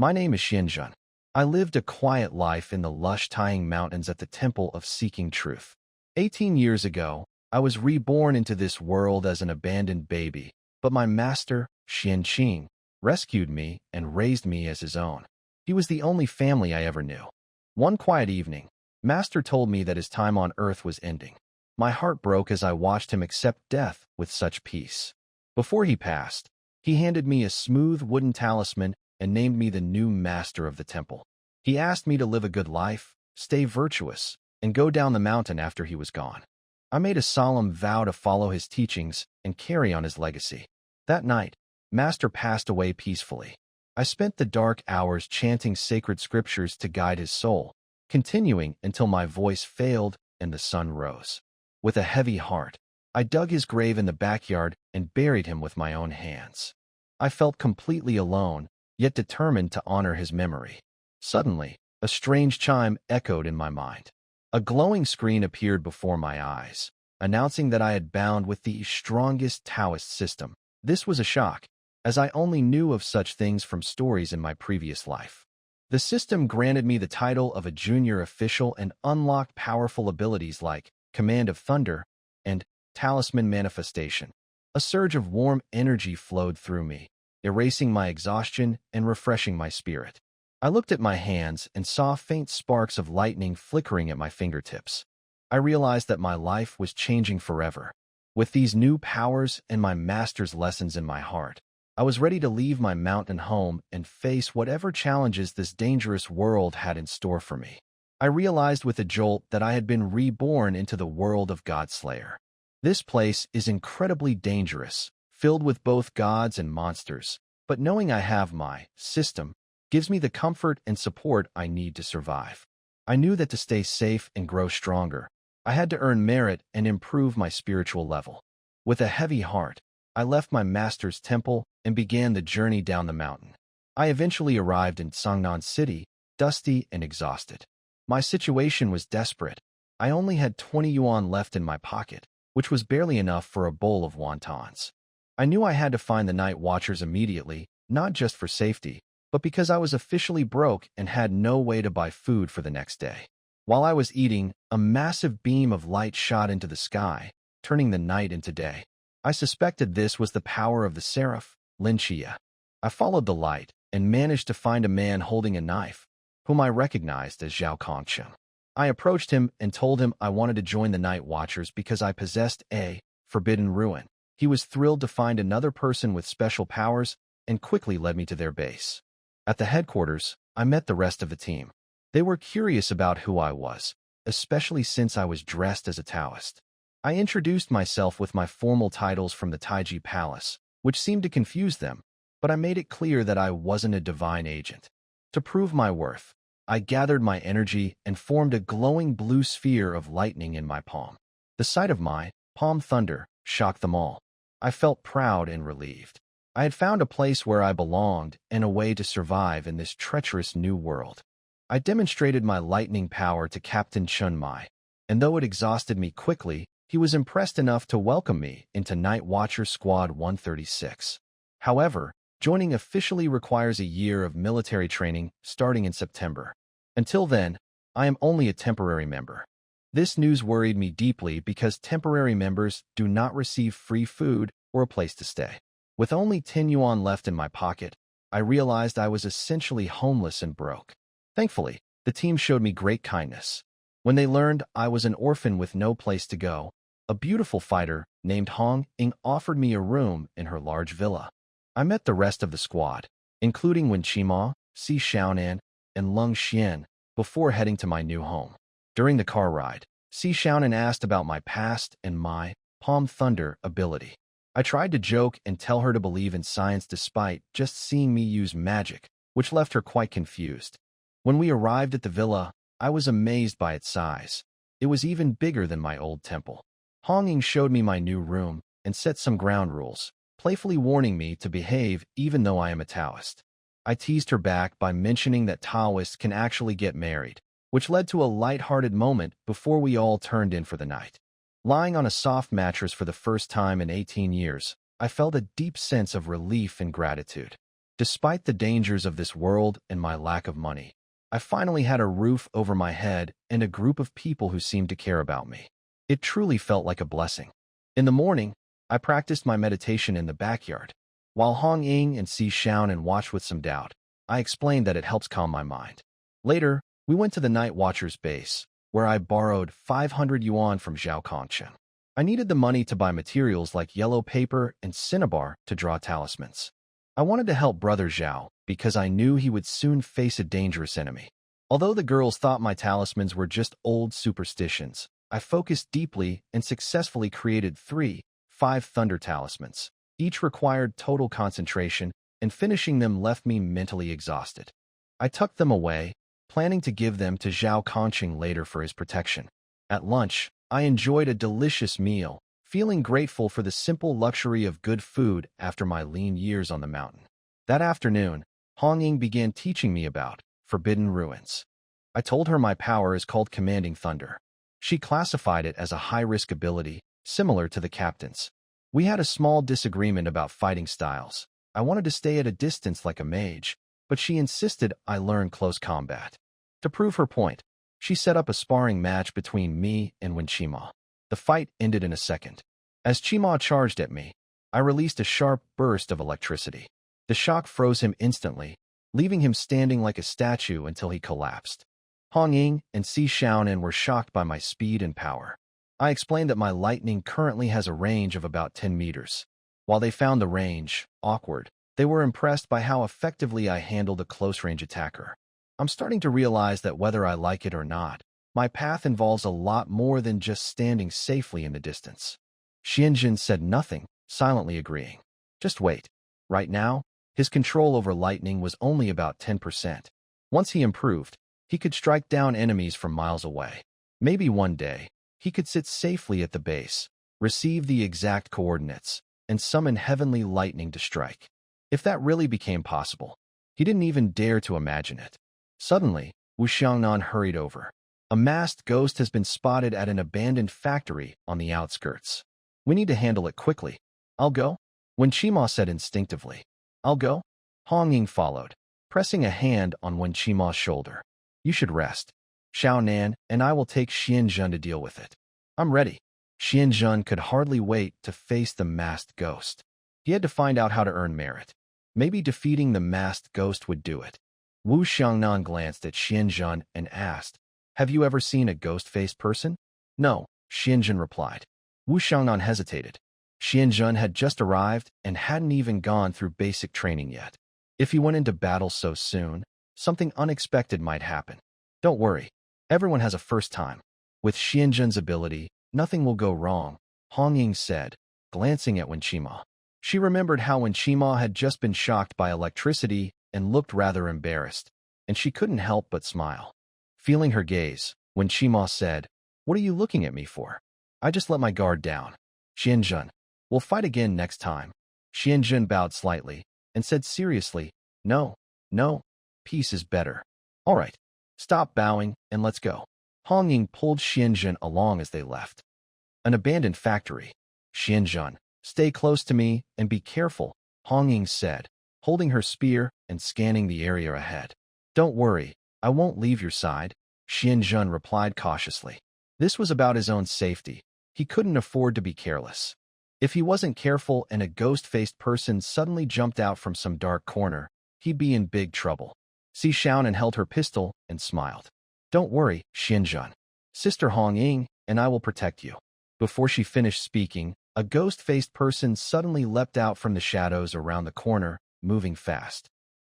My name is Xianzhen. I lived a quiet life in the lush Taiying Mountains at the Temple of Seeking Truth. 18 years ago, I was reborn into this world as an abandoned baby, but my master, Qianqing, rescued me and raised me as his own. He was the only family I ever knew. One quiet evening, Master told me that his time on earth was ending. My heart broke as I watched him accept death with such peace. Before he passed, he handed me a smooth wooden talisman and named me the new master of the temple. He asked me to live a good life, stay virtuous, and go down the mountain after he was gone. I made a solemn vow to follow his teachings and carry on his legacy. That night, Master passed away peacefully. I spent the dark hours chanting sacred scriptures to guide his soul, continuing until my voice failed and the sun rose. With a heavy heart, I dug his grave in the backyard and buried him with my own hands. I felt completely alone, yet determined to honor his memory. Suddenly, a strange chime echoed in my mind. A glowing screen appeared before my eyes, announcing that I had bound with the strongest Taoist system. This was a shock, as I only knew of such things from stories in my previous life. The system granted me the title of a junior official and unlocked powerful abilities like Command of Thunder and Talisman Manifestation. A surge of warm energy flowed through me, erasing my exhaustion and refreshing my spirit. I looked at my hands and saw faint sparks of lightning flickering at my fingertips. I realized that my life was changing forever. With these new powers and my master's lessons in my heart, I was ready to leave my mountain home and face whatever challenges this dangerous world had in store for me. I realized with a jolt that I had been reborn into the world of Godslayer. This place is incredibly dangerous, filled with both gods and monsters, but knowing I have my system gives me the comfort and support I need to survive. I knew that to stay safe and grow stronger, I had to earn merit and improve my spiritual level. With a heavy heart, I left my master's temple and began the journey down the mountain. I eventually arrived in Sangnan City, dusty and exhausted. My situation was desperate. I only had 20 yuan left in my pocket, which was barely enough for a bowl of wontons. I knew I had to find the night watchers immediately, not just for safety, but because I was officially broke and had no way to buy food for the next day. While I was eating, a massive beam of light shot into the sky, turning the night into day. I suspected this was the power of the seraph, Lin Qiye. I followed the light and managed to find a man holding a knife, whom I recognized as Zhao Kongcheng. I approached him and told him I wanted to join the Night Watchers because I possessed a forbidden ruin. He was thrilled to find another person with special powers and quickly led me to their base. At the headquarters, I met the rest of the team. They were curious about who I was, especially since I was dressed as a Taoist. I introduced myself with my formal titles from the Taiji Palace, which seemed to confuse them, but I made it clear that I wasn't a divine agent. To prove my worth, I gathered my energy and formed a glowing blue sphere of lightning in my palm. The sight of my palm thunder shocked them all. I felt proud and relieved. I had found a place where I belonged and a way to survive in this treacherous new world. I demonstrated my lightning power to Captain Chun Mai, and though it exhausted me quickly, he was impressed enough to welcome me into Night Watcher Squad 136. However, joining officially requires a year of military training starting in September. Until then, I am only a temporary member. This news worried me deeply because temporary members do not receive free food or a place to stay. With only 10 yuan left in my pocket, I realized I was essentially homeless and broke. Thankfully, the team showed me great kindness. When they learned I was an orphan with no place to go, a beautiful fighter named Hong Ying offered me a room in her large villa. I met the rest of the squad, including Wen Qima, Si Xiaonan, and Lung Xian, before heading to my new home. During the car ride, Si Xiaonan asked about my past and my palm thunder ability. I tried to joke and tell her to believe in science despite just seeing me use magic, which left her quite confused. When we arrived at the villa, I was amazed by its size. It was even bigger than my old temple. Hong Ying showed me my new room and set some ground rules, playfully warning me to behave even though I am a Taoist. I teased her back by mentioning that Taoists can actually get married, which led to a light-hearted moment before we all turned in for the night. Lying on a soft mattress for the first time in 18 years, I felt a deep sense of relief and gratitude. Despite the dangers of this world and my lack of money, I finally had a roof over my head and a group of people who seemed to care about me. It truly felt like a blessing. In the morning, I practiced my meditation in the backyard. While Hong Ying and Si Xiaonan watched with some doubt, I explained that it helps calm my mind. Later, we went to the Night Watcher's base, where I borrowed 500 yuan from Zhao Kongcheng. I needed the money to buy materials like yellow paper and cinnabar to draw talismans. I wanted to help Brother Zhao because I knew he would soon face a dangerous enemy. Although the girls thought my talismans were just old superstitions, I focused deeply and successfully created 5 thunder talismans. Each required total concentration, and finishing them left me mentally exhausted. I tucked them away, planning to give them to Zhao Kongcheng later for his protection. At lunch, I enjoyed a delicious meal, feeling grateful for the simple luxury of good food after my lean years on the mountain. That afternoon, Hong Ying began teaching me about forbidden ruins. I told her my power is called commanding thunder. She classified it as a high-risk ability, similar to the captain's. We had a small disagreement about fighting styles. I wanted to stay at a distance like a mage, but she insisted I learn close combat. To prove her point, she set up a sparring match between me and Wen Qima. The fight ended in a second. As Qima charged at me, I released a sharp burst of electricity. The shock froze him instantly, leaving him standing like a statue until he collapsed. Hong Ying and Si Xiaonan were shocked by my speed and power. I explained that my lightning currently has a range of about 10 meters. While they found the range awkward, they were impressed by how effectively I handled a close-range attacker. I'm starting to realize that whether I like it or not, my path involves a lot more than just standing safely in the distance. Xianjun said nothing, silently agreeing. Just wait. Right now, his control over lightning was only about 10%. Once he improved, he could strike down enemies from miles away. Maybe one day, he could sit safely at the base, receive the exact coordinates, and summon heavenly lightning to strike. If that really became possible, he didn't even dare to imagine it. Suddenly, Wu Xiangnan hurried over. A masked ghost has been spotted at an abandoned factory on the outskirts. We need to handle it quickly. I'll go. Wen Qima said instinctively. I'll go. Hong Ying followed, pressing a hand on Wen Qima's shoulder. You should rest. Xiaonan and I will take Xianjun to deal with it. I'm ready. Xianjun could hardly wait to face the masked ghost. He had to find out how to earn merit. Maybe defeating the masked ghost would do it. Wu Xiangnan glanced at Xianjun and asked, Have you ever seen a ghost-faced person? No, Xianjun replied. Wu Xiangnan hesitated. Xianjun had just arrived and hadn't even gone through basic training yet. If he went into battle so soon, something unexpected might happen. Don't worry, everyone has a first time. With Xianjun's ability, nothing will go wrong, Hong Ying said, glancing at Wen Qima. She remembered how Wen Qima had just been shocked by electricity and looked rather embarrassed, and she couldn't help but smile. Feeling her gaze, Wen Qima said, What are you looking at me for? I just let my guard down. Xianjun, we'll fight again next time. Xianjun bowed slightly and said seriously, No, peace is better. All right, stop bowing and let's go. Hong Ying pulled Xianjun along as they left. An abandoned factory. Xianjun, stay close to me and be careful, Hong Ying said, holding her spear and scanning the area ahead. Don't worry, I won't leave your side, Xianjun replied cautiously. This was about his own safety. He couldn't afford to be careless. If he wasn't careful and a ghost-faced person suddenly jumped out from some dark corner, he'd be in big trouble. Si Xiaonan held her pistol and smiled. Don't worry, Xianjun. Sister Hong Ying and I will protect you. Before she finished speaking, a ghost-faced person suddenly leapt out from the shadows around the corner, moving fast.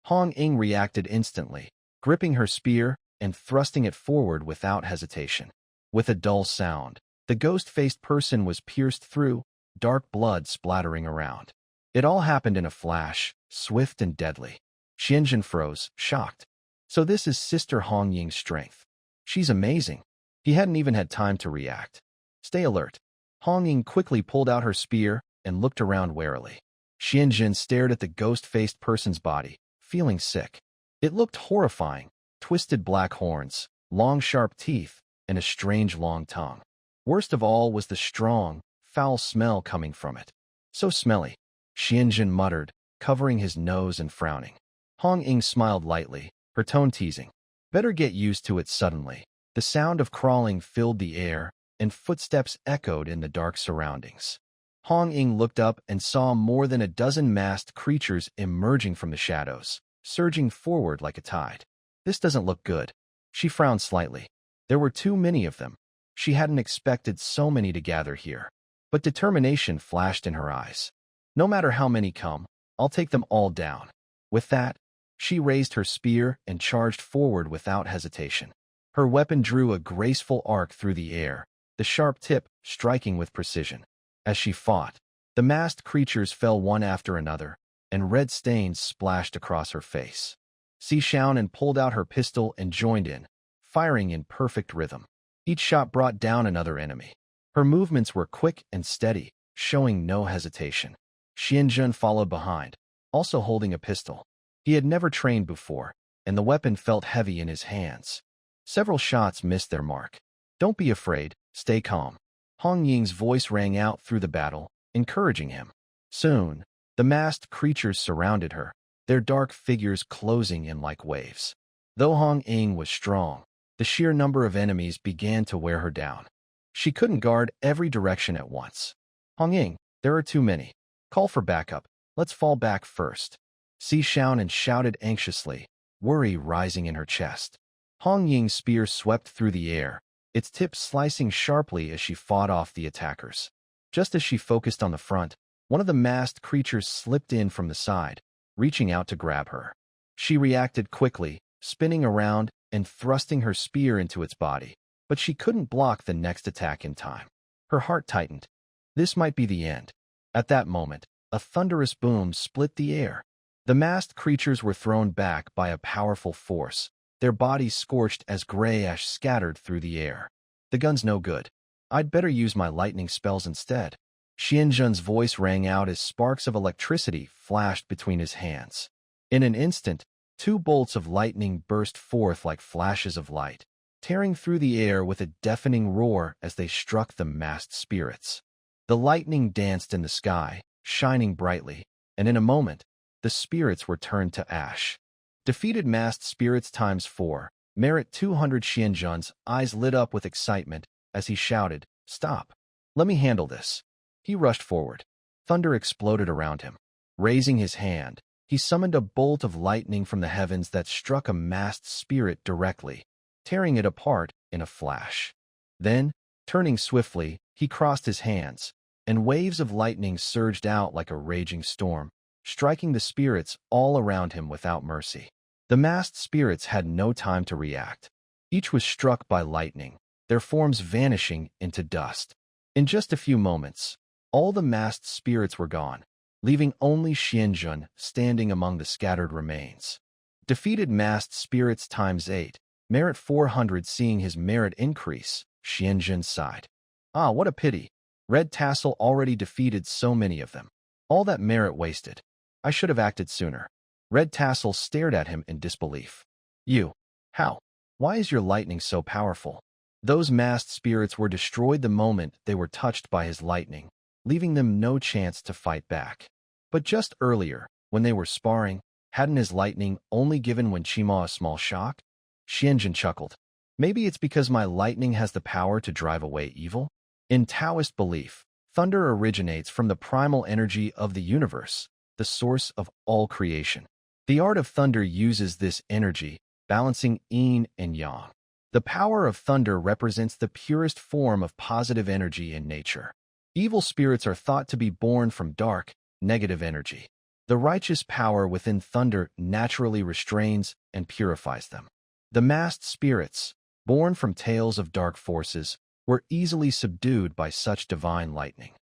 Hong Ying reacted instantly, gripping her spear and thrusting it forward without hesitation. With a dull sound, the ghost-faced person was pierced through, dark blood splattering around. It all happened in a flash, swift and deadly. Xianjun froze, shocked. So this is Sister Hong Ying's strength. She's amazing. He hadn't even had time to react. Stay alert. Hong Ying quickly pulled out her spear and looked around warily. Xianjun stared at the ghost-faced person's body, feeling sick. It looked horrifying, twisted black horns, long sharp teeth, and a strange long tongue. Worst of all was the strong, foul smell coming from it. So smelly, Xianjun muttered, covering his nose and frowning. Hong Ying smiled lightly, her tone teasing. Better get used to it suddenly. The sound of crawling filled the air, and footsteps echoed in the dark surroundings. Hong Ying looked up and saw more than a dozen masked creatures emerging from the shadows, surging forward like a tide. This doesn't look good. She frowned slightly. There were too many of them. She hadn't expected so many to gather here. But determination flashed in her eyes. No matter how many come, I'll take them all down. With that, she raised her spear and charged forward without hesitation. Her weapon drew a graceful arc through the air, the sharp tip striking with precision. As she fought, the masked creatures fell one after another, and red stains splashed across her face. Xiaonan pulled out her pistol and joined in, firing in perfect rhythm. Each shot brought down another enemy. Her movements were quick and steady, showing no hesitation. Xianjun followed behind, also holding a pistol. He had never trained before, and the weapon felt heavy in his hands. Several shots missed their mark. Don't be afraid, stay calm. Hong Ying's voice rang out through the battle, encouraging him. Soon, the masked creatures surrounded her, their dark figures closing in like waves. Though Hong Ying was strong, the sheer number of enemies began to wear her down. She couldn't guard every direction at once. Hong Ying, there are too many. Call for backup. Let's fall back first. Xiaonan shouted anxiously, worry rising in her chest. Hong Ying's spear swept through the air, its tip slicing sharply as she fought off the attackers. Just as she focused on the front, one of the masked creatures slipped in from the side, reaching out to grab her. She reacted quickly, spinning around and thrusting her spear into its body, but she couldn't block the next attack in time. Her heart tightened. This might be the end. At that moment, a thunderous boom split the air. The masked creatures were thrown back by a powerful force, their bodies scorched as gray ash scattered through the air. The gun's no good. I'd better use my lightning spells instead. Xianjun's voice rang out as sparks of electricity flashed between his hands. In an instant, 2 bolts of lightning burst forth like flashes of light, tearing through the air with a deafening roar as they struck the masked spirits. The lightning danced in the sky, shining brightly, and in a moment, the spirits were turned to ash. Defeated masked spirits times 4, merit 200. Xianjun's eyes lit up with excitement as he shouted, "Stop! Let me handle this." He rushed forward. Thunder exploded around him. Raising his hand, he summoned a bolt of lightning from the heavens that struck a masked spirit directly, tearing it apart in a flash. Then, turning swiftly, he crossed his hands, and waves of lightning surged out like a raging storm, striking the spirits all around him without mercy. The masked spirits had no time to react. Each was struck by lightning, their forms vanishing into dust. In just a few moments, all the masked spirits were gone, leaving only Xianjun standing among the scattered remains. Defeated masked spirits times 8, merit 400. Seeing his merit increase, Xianjun sighed. Ah, what a pity. Red Tassel already defeated so many of them. All that merit wasted. I should have acted sooner. Red Tassel stared at him in disbelief. You? How? Why is your lightning so powerful? Those masked spirits were destroyed the moment they were touched by his lightning, leaving them no chance to fight back. But just earlier, when they were sparring, hadn't his lightning only given Wen Qima a small shock? Xianjun chuckled. Maybe it's because my lightning has the power to drive away evil? In Taoist belief, thunder originates from the primal energy of the universe, the source of all creation. The art of thunder uses this energy, balancing yin and yang. The power of thunder represents the purest form of positive energy in nature. Evil spirits are thought to be born from dark, negative energy. The righteous power within thunder naturally restrains and purifies them. The masked spirits, born from tales of dark forces, were easily subdued by such divine lightning.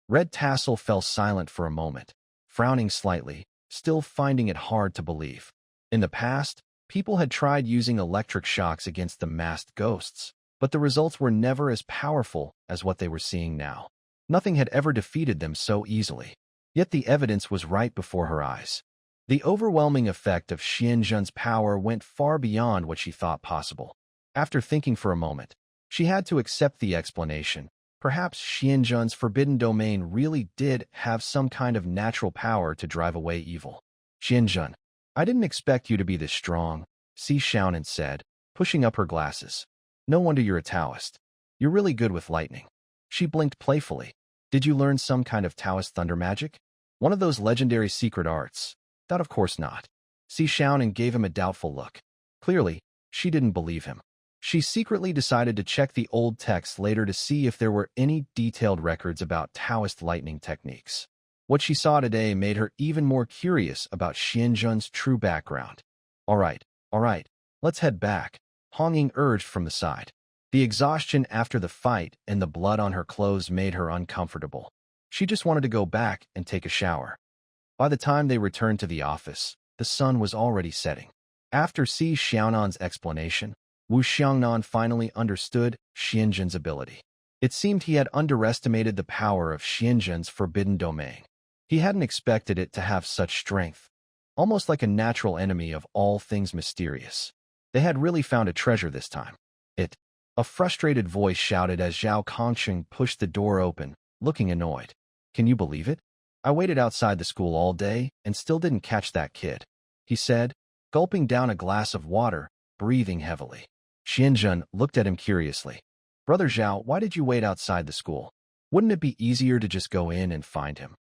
Red Tassel fell silent for a moment, frowning slightly, still finding it hard to believe. In the past, people had tried using electric shocks against the masked ghosts, but the results were never as powerful as what they were seeing now. Nothing had ever defeated them so easily. Yet the evidence was right before her eyes. The overwhelming effect of Xianjun's power went far beyond what she thought possible. After thinking for a moment, she had to accept the explanation, Perhaps Xianzhen's forbidden domain really did have some kind of natural power to drive away evil. Xianzhen, I didn't expect you to be this strong, Si Xiaonan said, pushing up her glasses. No wonder you're a Taoist. You're really good with lightning. She blinked playfully. Did you learn some kind of Taoist thunder magic? One of those legendary secret arts? That of course not. Si Xiaonan gave him a doubtful look. Clearly, she didn't believe him. She secretly decided to check the old texts later to see if there were any detailed records about Taoist lightning techniques. What she saw today made her even more curious about Xianzhen's true background. All right, let's head back, Hong Ying urged from the side. The exhaustion after the fight and the blood on her clothes made her uncomfortable. She just wanted to go back and take a shower. By the time they returned to the office, the sun was already setting. After Si Xiaonan's explanation, Wu Xiangnan finally understood Xianzhen's ability. It seemed he had underestimated the power of Xianzhen's forbidden domain. He hadn't expected it to have such strength, almost like a natural enemy of all things mysterious. They had really found a treasure this time. A frustrated voice shouted as Zhao Kongcheng pushed the door open, looking annoyed. Can you believe it? I waited outside the school all day and still didn't catch that kid, he said, gulping down a glass of water, breathing heavily. Xianzhen looked at him curiously. Brother Zhao, why did you wait outside the school? Wouldn't it be easier to just go in and find him?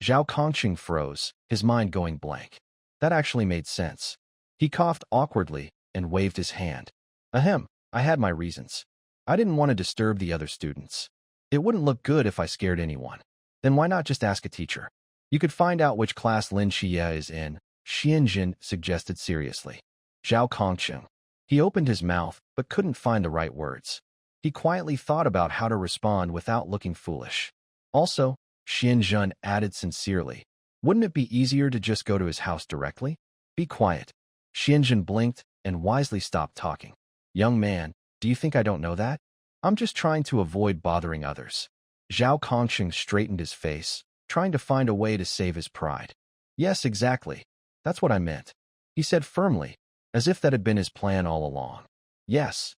Zhao Kongcheng froze, his mind going blank. That actually made sense. He coughed awkwardly and waved his hand. Ahem, I had my reasons. I didn't want to disturb the other students. It wouldn't look good if I scared anyone. Then why not just ask a teacher? You could find out which class Lin Qiye is in, Xianzhen suggested seriously. Zhao Kongcheng. He opened his mouth but couldn't find the right words. He quietly thought about how to respond without looking foolish. Also, Xianzhen added sincerely, wouldn't it be easier to just go to his house directly? Be quiet. Xianzhen blinked and wisely stopped talking. Young man, do you think I don't know that? I'm just trying to avoid bothering others. Zhao Kongcheng straightened his face, trying to find a way to save his pride. Yes, exactly. That's what I meant, he said firmly, as if that had been his plan all along. Yes,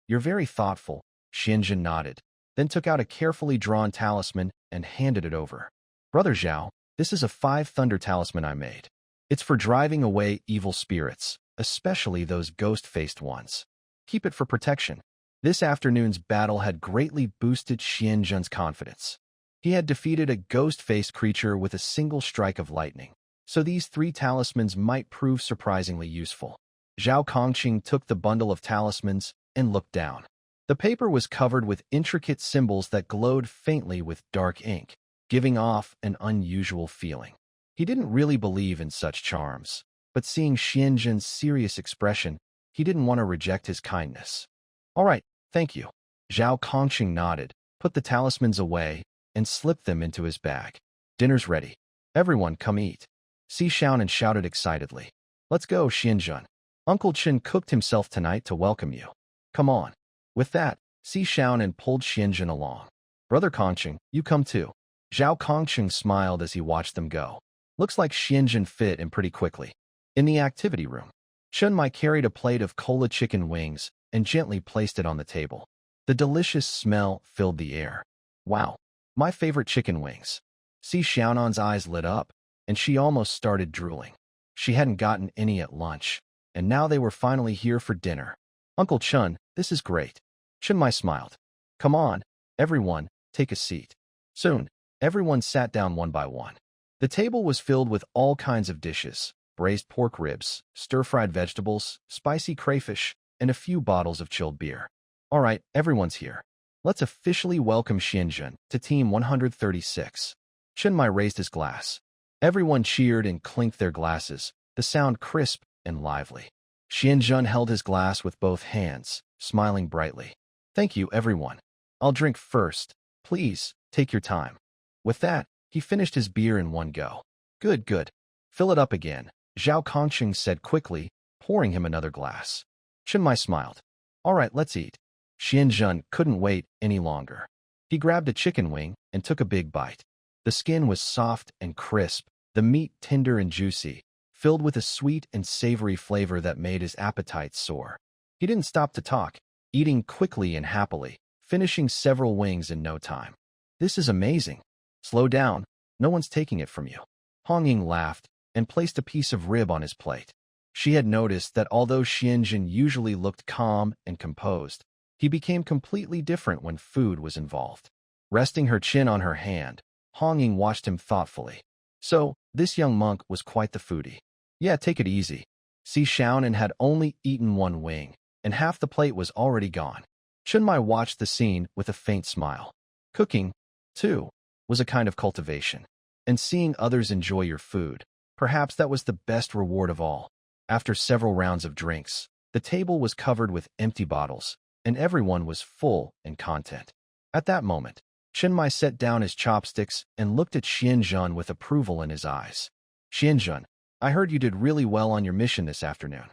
you're very thoughtful, Xianzhen nodded, then took out a carefully drawn talisman and handed it over. Brother Zhao, this is a 5-thunder talisman I made. It's for driving away evil spirits, especially those ghost-faced ones. Keep it for protection. This afternoon's battle had greatly boosted Xianzhen's confidence. He had defeated a ghost-faced creature with a single strike of lightning, so these 3 talismans might prove surprisingly useful. Zhao Kongcheng took the bundle of talismans and looked down. The paper was covered with intricate symbols that glowed faintly with dark ink, giving off an unusual feeling. He didn't really believe in such charms, but seeing Xianzhen's serious expression, he didn't want to reject his kindness. All right, thank you. Zhao Kongcheng nodded, put the talismans away, and slipped them into his bag. Dinner's ready. Everyone come eat. Si Xiaonan shouted excitedly. Let's go, Xianzhen. Uncle Chen cooked himself tonight to welcome you. Come on. With that, Si Xiaonan pulled Xianzhen along. Brother Kongcheng, you come too. Zhao Kongcheng smiled as he watched them go. Looks like Xianzhen fit in pretty quickly. In the activity room, Chen Mai carried a plate of cola chicken wings and gently placed it on the table. The delicious smell filled the air. Wow, my favorite chicken wings. Si Xiaonan's eyes lit up, and she almost started drooling. She hadn't gotten any at lunch, and now they were finally here for dinner. Uncle Chen, this is great. Chen Mai smiled. Come on, everyone, take a seat. Soon, everyone sat down one by one. The table was filled with all kinds of dishes, braised pork ribs, stir-fried vegetables, spicy crayfish, and a few bottles of chilled beer. All right, everyone's here. Let's officially welcome Xianzhen to Team 136. Chen Mai raised his glass. Everyone cheered and clinked their glasses, the sound crisp and lively. Xianzhen held his glass with both hands, smiling brightly. Thank you, everyone. I'll drink first. Please, take your time. With that, he finished his beer in one go. Good. Fill it up again, Zhao Kongcheng said quickly, pouring him another glass. Chen Mai smiled. All right, let's eat. Xianzhen couldn't wait any longer. He grabbed a chicken wing and took a big bite. The skin was soft and crisp, the meat tender and juicy, filled with a sweet and savory flavor that made his appetite soar. He didn't stop to talk, eating quickly and happily, finishing several wings in no time. This is amazing. Slow down, no one's taking it from you. Hong Ying laughed and placed a piece of rib on his plate. She had noticed that although Xianjun usually looked calm and composed, he became completely different when food was involved. Resting her chin on her hand, Hong Ying watched him thoughtfully. So, this young monk was quite the foodie. Yeah, take it easy. Si Xiaonan had only eaten one wing, and half the plate was already gone. Chunmai watched the scene with a faint smile. Cooking, too, was a kind of cultivation. And seeing others enjoy your food, perhaps that was the best reward of all. After several rounds of drinks, the table was covered with empty bottles, and everyone was full and content. At that moment, Chenmai set down his chopsticks and looked at Xianjun with approval in his eyes. Xianjun, I heard you did really well on your mission this afternoon.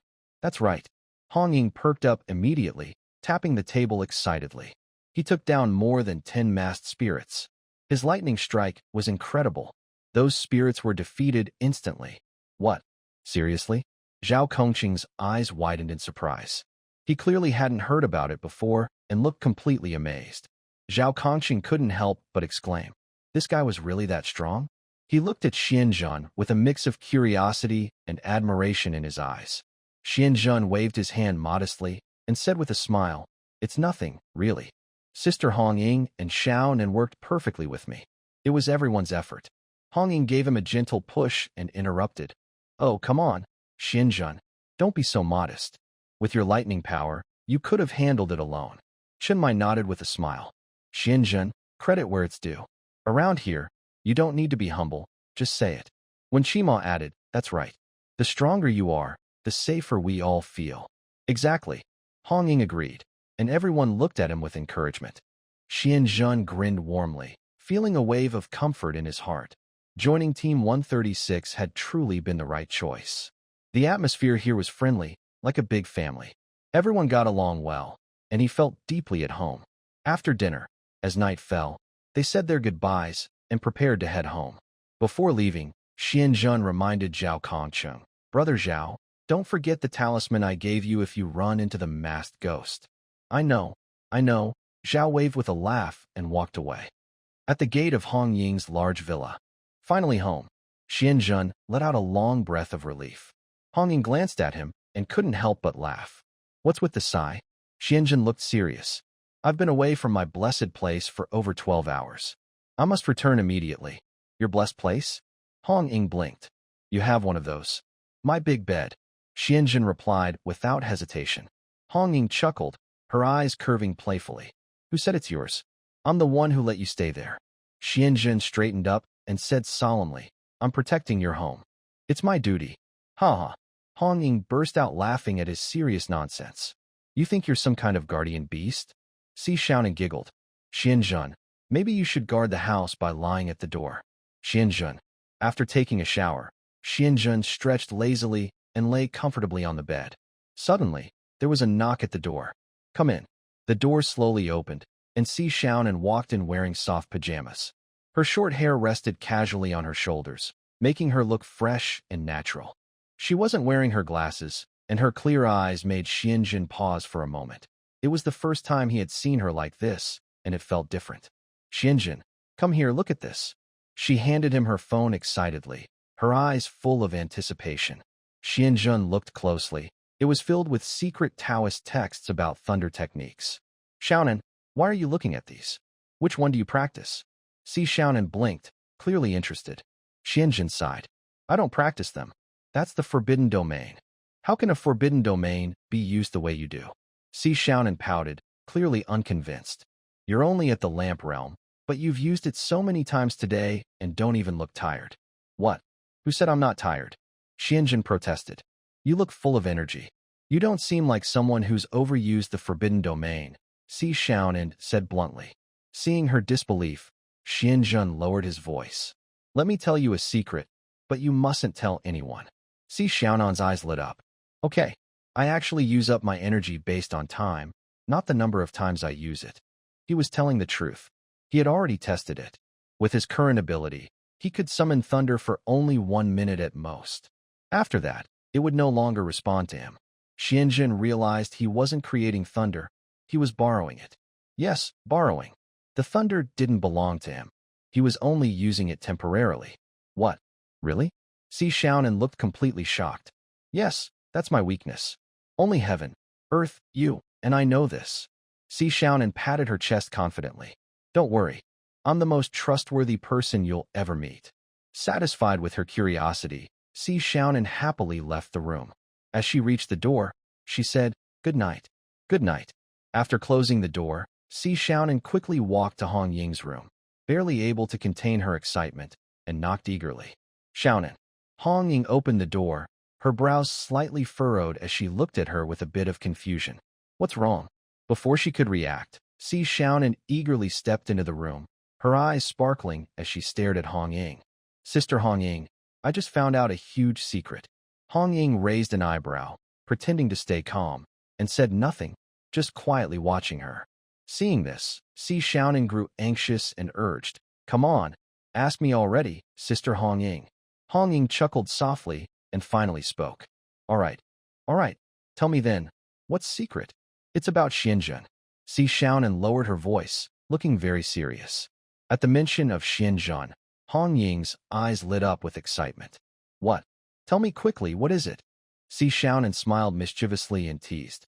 That's right. Hong Ying perked up immediately, tapping the table excitedly. He took down more than 10 masked spirits. His lightning strike was incredible. Those spirits were defeated instantly. What? Seriously? Zhao Kongcheng's eyes widened in surprise. He clearly hadn't heard about it before and looked completely amazed. Zhao Kongcheng couldn't help but exclaim, this guy was really that strong? He looked at Xianjun with a mix of curiosity and admiration in his eyes. Xianjun waved his hand modestly and said with a smile, it's nothing, really. Sister Hong Ying and Xiaonan worked perfectly with me. It was everyone's effort. Hong Ying gave him a gentle push and interrupted. Oh, come on, Xianjun, don't be so modest. With your lightning power, you could have handled it alone. Chenmai nodded with a smile. Xianjun, credit where it's due. Around here, you don't need to be humble, just say it. When Qima added, that's right. The stronger you are, the safer we all feel. Exactly. Hong Ying agreed, and everyone looked at him with encouragement. Xianjun grinned warmly, feeling a wave of comfort in his heart. Joining Team 136 had truly been the right choice. The atmosphere here was friendly, like a big family. Everyone got along well, and he felt deeply at home. After dinner, as night fell, they said their goodbyes and prepared to head home. Before leaving, Xianjun reminded Zhao Kongcheng, Brother Zhao, don't forget the talisman I gave you if you run into the masked ghost. I know. Zhao waved with a laugh and walked away. At the gate of Hong Ying's large villa, finally home, Xianjun let out a long breath of relief. Hong Ying glanced at him and couldn't help but laugh. What's with the sigh? Xianjun looked serious. I've been away from my blessed place for over 12 hours. I must return immediately. Your blessed place? Hong Ying blinked. You have one of those. My big bed. Xianjun replied without hesitation. Hong Ying chuckled, her eyes curving playfully. Who said it's yours? I'm the one who let you stay there. Xianjun straightened up and said solemnly, I'm protecting your home. It's my duty. Ha ha. Hong Ying burst out laughing at his serious nonsense. You think you're some kind of guardian beast? Si Xiaonan giggled. Xianjun, maybe you should guard the house by lying at the door. Xianjun. After taking a shower, Xianjun stretched lazily and lay comfortably on the bed. Suddenly, there was a knock at the door. Come in. The door slowly opened, and Si Xiaonan walked in wearing soft pajamas. Her short hair rested casually on her shoulders, making her look fresh and natural. She wasn't wearing her glasses, and her clear eyes made Xianjun pause for a moment. It was the first time he had seen her like this, and it felt different. Xianjun, come here, look at this. She handed him her phone excitedly, her eyes full of anticipation. Xianjun looked closely. It was filled with secret Taoist texts about thunder techniques. Xiaonan, why are you looking at these? Which one do you practice? Si Xiaonan blinked, clearly interested. Xianjun sighed. I don't practice them. That's the forbidden domain. How can a forbidden domain be used the way you do? Si Xiaonan pouted, clearly unconvinced. You're only at the lamp realm, but you've used it so many times today and don't even look tired. What? Who said I'm not tired? Xianjun protested. You look full of energy. You don't seem like someone who's overused the forbidden domain, Si Xiaonan said bluntly. Seeing her disbelief, Xianjun lowered his voice. Let me tell you a secret, but you mustn't tell anyone. Si Xiaonan's eyes lit up. Okay, I actually use up my energy based on time, not the number of times I use it. He was telling the truth. He had already tested it. With his current ability, he could summon thunder for only 1 minute at most. After that, it would no longer respond to him. Xianjun realized he wasn't creating thunder, he was borrowing it. Yes, borrowing. The thunder didn't belong to him. He was only using it temporarily. What? Really? Si Xiaonan looked completely shocked. Yes, that's my weakness. Only heaven, earth, you, and I know this. Si Xiaonan patted her chest confidently. Don't worry. I'm the most trustworthy person you'll ever meet. Satisfied with her curiosity, Si Xiaonan happily left the room. As she reached the door, she said, "Good night." "Good night." After closing the door, Si Xiaonan quickly walked to Hong Ying's room, barely able to contain her excitement, and knocked eagerly. "Xiaonan." Hong Ying opened the door, her brows slightly furrowed as she looked at her with a bit of confusion. "What's wrong?" Before she could react, Si Xiaonan eagerly stepped into the room, her eyes sparkling as she stared at Hong Ying. "Sister Hong Ying, I just found out a huge secret." Hong Ying raised an eyebrow, pretending to stay calm, and said nothing, just quietly watching her. Seeing this, Si Xiaonan grew anxious and urged, "Come on, ask me already, Sister Hong Ying." Hong Ying chuckled softly and finally spoke. All right, tell me then, what's secret?" "It's about Xianzhen." Si Xiaonan lowered her voice, looking very serious. At the mention of Xianzhen, Hong Ying's eyes lit up with excitement. "What? Tell me quickly, what is it?" Si Xiaonan smiled mischievously and teased.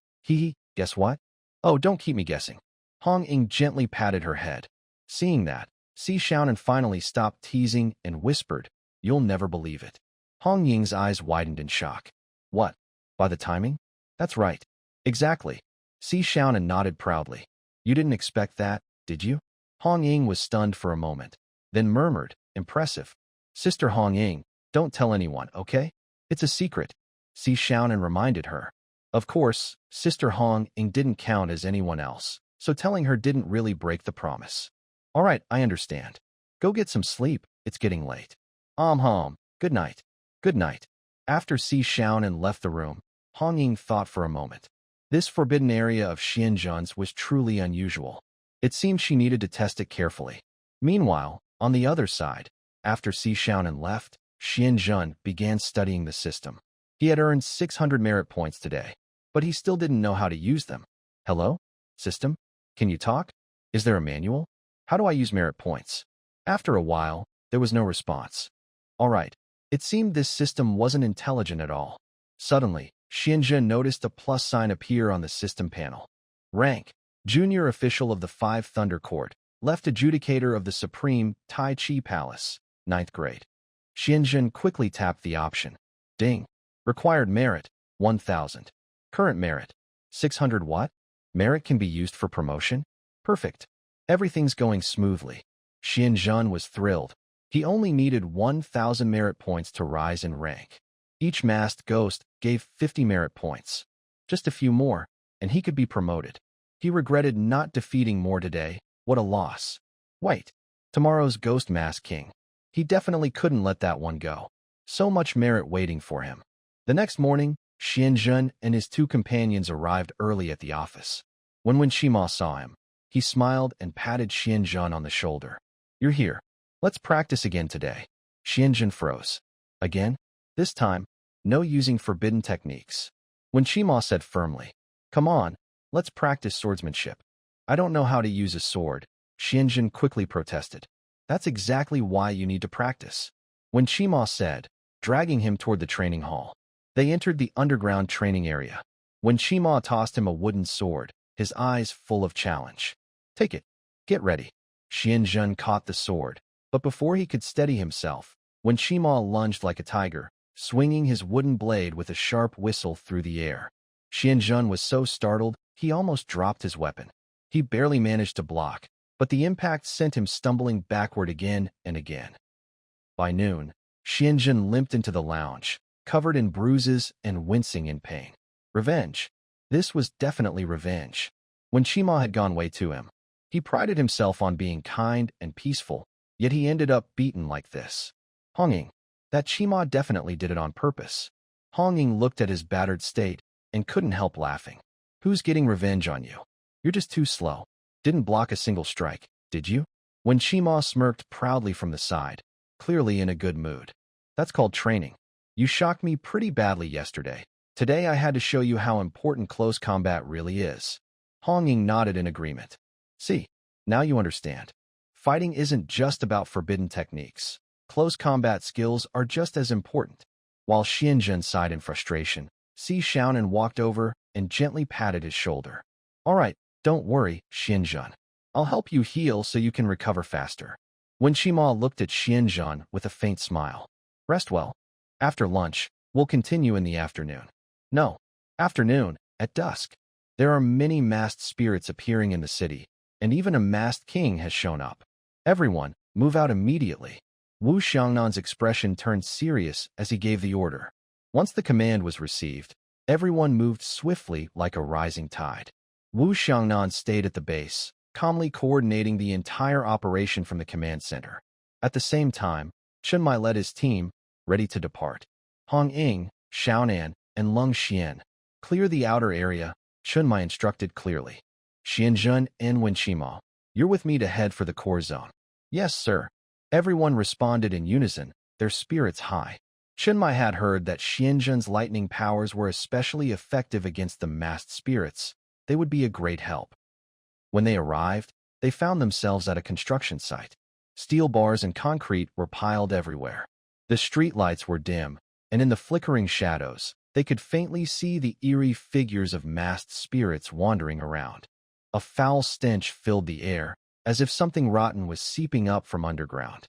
Guess what?" "Oh, don't keep me guessing." Hong Ying gently patted her head. Seeing that, Si Xiaonan finally stopped teasing and whispered, "You'll never believe it." Hong Ying's eyes widened in shock. "What? By the timing?" "That's right. Exactly." Si Xiaonan nodded proudly. "You didn't expect that, did you?" Hong Ying was stunned for a moment, then murmured, "Impressive." "Sister Hong Ying, don't tell anyone, okay? It's a secret," Si Xiaonan reminded her. Of course, Sister Hong Ying didn't count as anyone else, so telling her didn't really break the promise. "All right, I understand. Go get some sleep, it's getting late." Good night." "Good night." After Si Xiaonan left the room, Hong Ying thought for a moment. This forbidden area of Xianzhen's was truly unusual. It seemed she needed to test it carefully. Meanwhile, on the other side, after Si Xiaonan left, Xianzhen began studying the system. He had earned 600 merit points today, but he still didn't know how to use them. "Hello? System? Can you talk? Is there a manual? How do I use merit points?" After a while, there was no response. All right. It seemed this system wasn't intelligent at all. Suddenly, Xianzhen noticed a plus sign appear on the system panel. Rank: Junior Official of the 5 Thunder Court, Left Adjudicator of the Supreme Tai Chi Palace, 9th grade. Xianzhen quickly tapped the option. Ding. Required merit, 1,000. Current merit, 600 what? Merit can be used for promotion? Perfect. Everything's going smoothly. Xianzhen was thrilled. He only needed 1,000 merit points to rise in rank. Each masked ghost gave 50 merit points. Just a few more, and he could be promoted. He regretted not defeating more today. What a loss. Wait, tomorrow's Ghost Mask King. He definitely couldn't let that one go. So much merit waiting for him. The next morning, Xianzhen and his 2 companions arrived early at the office. When Shima saw him, he smiled and patted Xianzhen on the shoulder. "You're here. Let's practice again today." Xianzhen froze. Again? This time, no using forbidden techniques. When Shima said firmly, "Come on, let's practice swordsmanship." "I don't know how to use a sword," Xianzhen quickly protested. "That's exactly why you need to practice." When Shima said, dragging him toward the training hall. They entered the underground training area. When Shima tossed him a wooden sword, his eyes full of challenge. "Take it. Get ready." Xianzhen caught the sword, but before he could steady himself, when Shima lunged like a tiger, swinging his wooden blade with a sharp whistle through the air. Xianzhen was so startled, he almost dropped his weapon. He barely managed to block, but the impact sent him stumbling backward again and again. By noon, Xianzhen limped into the lounge, covered in bruises and wincing in pain. Revenge. This was definitely revenge. When Shima had gone way to him, he prided himself on being kind and peaceful, yet he ended up beaten like this. Hong Ying. That Shima definitely did it on purpose. Hong Ying looked at his battered state and couldn't help laughing. "Who's getting revenge on you? You're just too slow. Didn't block a single strike, did you?" When Shima smirked proudly from the side, clearly in a good mood. "That's called training. You shocked me pretty badly yesterday. Today I had to show you how important close combat really is." Hong Ying nodded in agreement. See, now you understand. Fighting isn't just about forbidden techniques. Close combat skills are just as important. While Xianzhen sighed in frustration, Si Xiaonan walked over and gently patted his shoulder. All right, don't worry, Xianzhen. I'll help you heal so you can recover faster. Wen Qima looked at Xianzhen with a faint smile. Rest well. After lunch, we'll continue in the afternoon. No, afternoon, at dusk. There are many masked spirits appearing in the city, and even a masked king has shown up. Everyone, move out immediately. Wu Xiangnan's expression turned serious as he gave the order. Once the command was received, everyone moved swiftly like a rising tide. Wu Xiangnan stayed at the base, calmly coordinating the entire operation from the command center. At the same time, Chen Mai led his team, ready to depart. Hong Ying, Xiaonan, and Lung Xian. Clear the outer area, Chen Mai instructed clearly. Xianzhen and Wen Qima, you're with me to head for the core zone. Yes, sir. Everyone responded in unison, their spirits high. Chen Mai had heard that Xianzhen's lightning powers were especially effective against the masked spirits. They would be a great help. When they arrived, they found themselves at a construction site. Steel bars and concrete were piled everywhere. The streetlights were dim, and in the flickering shadows, they could faintly see the eerie figures of masked spirits wandering around. A foul stench filled the air, as if something rotten was seeping up from underground.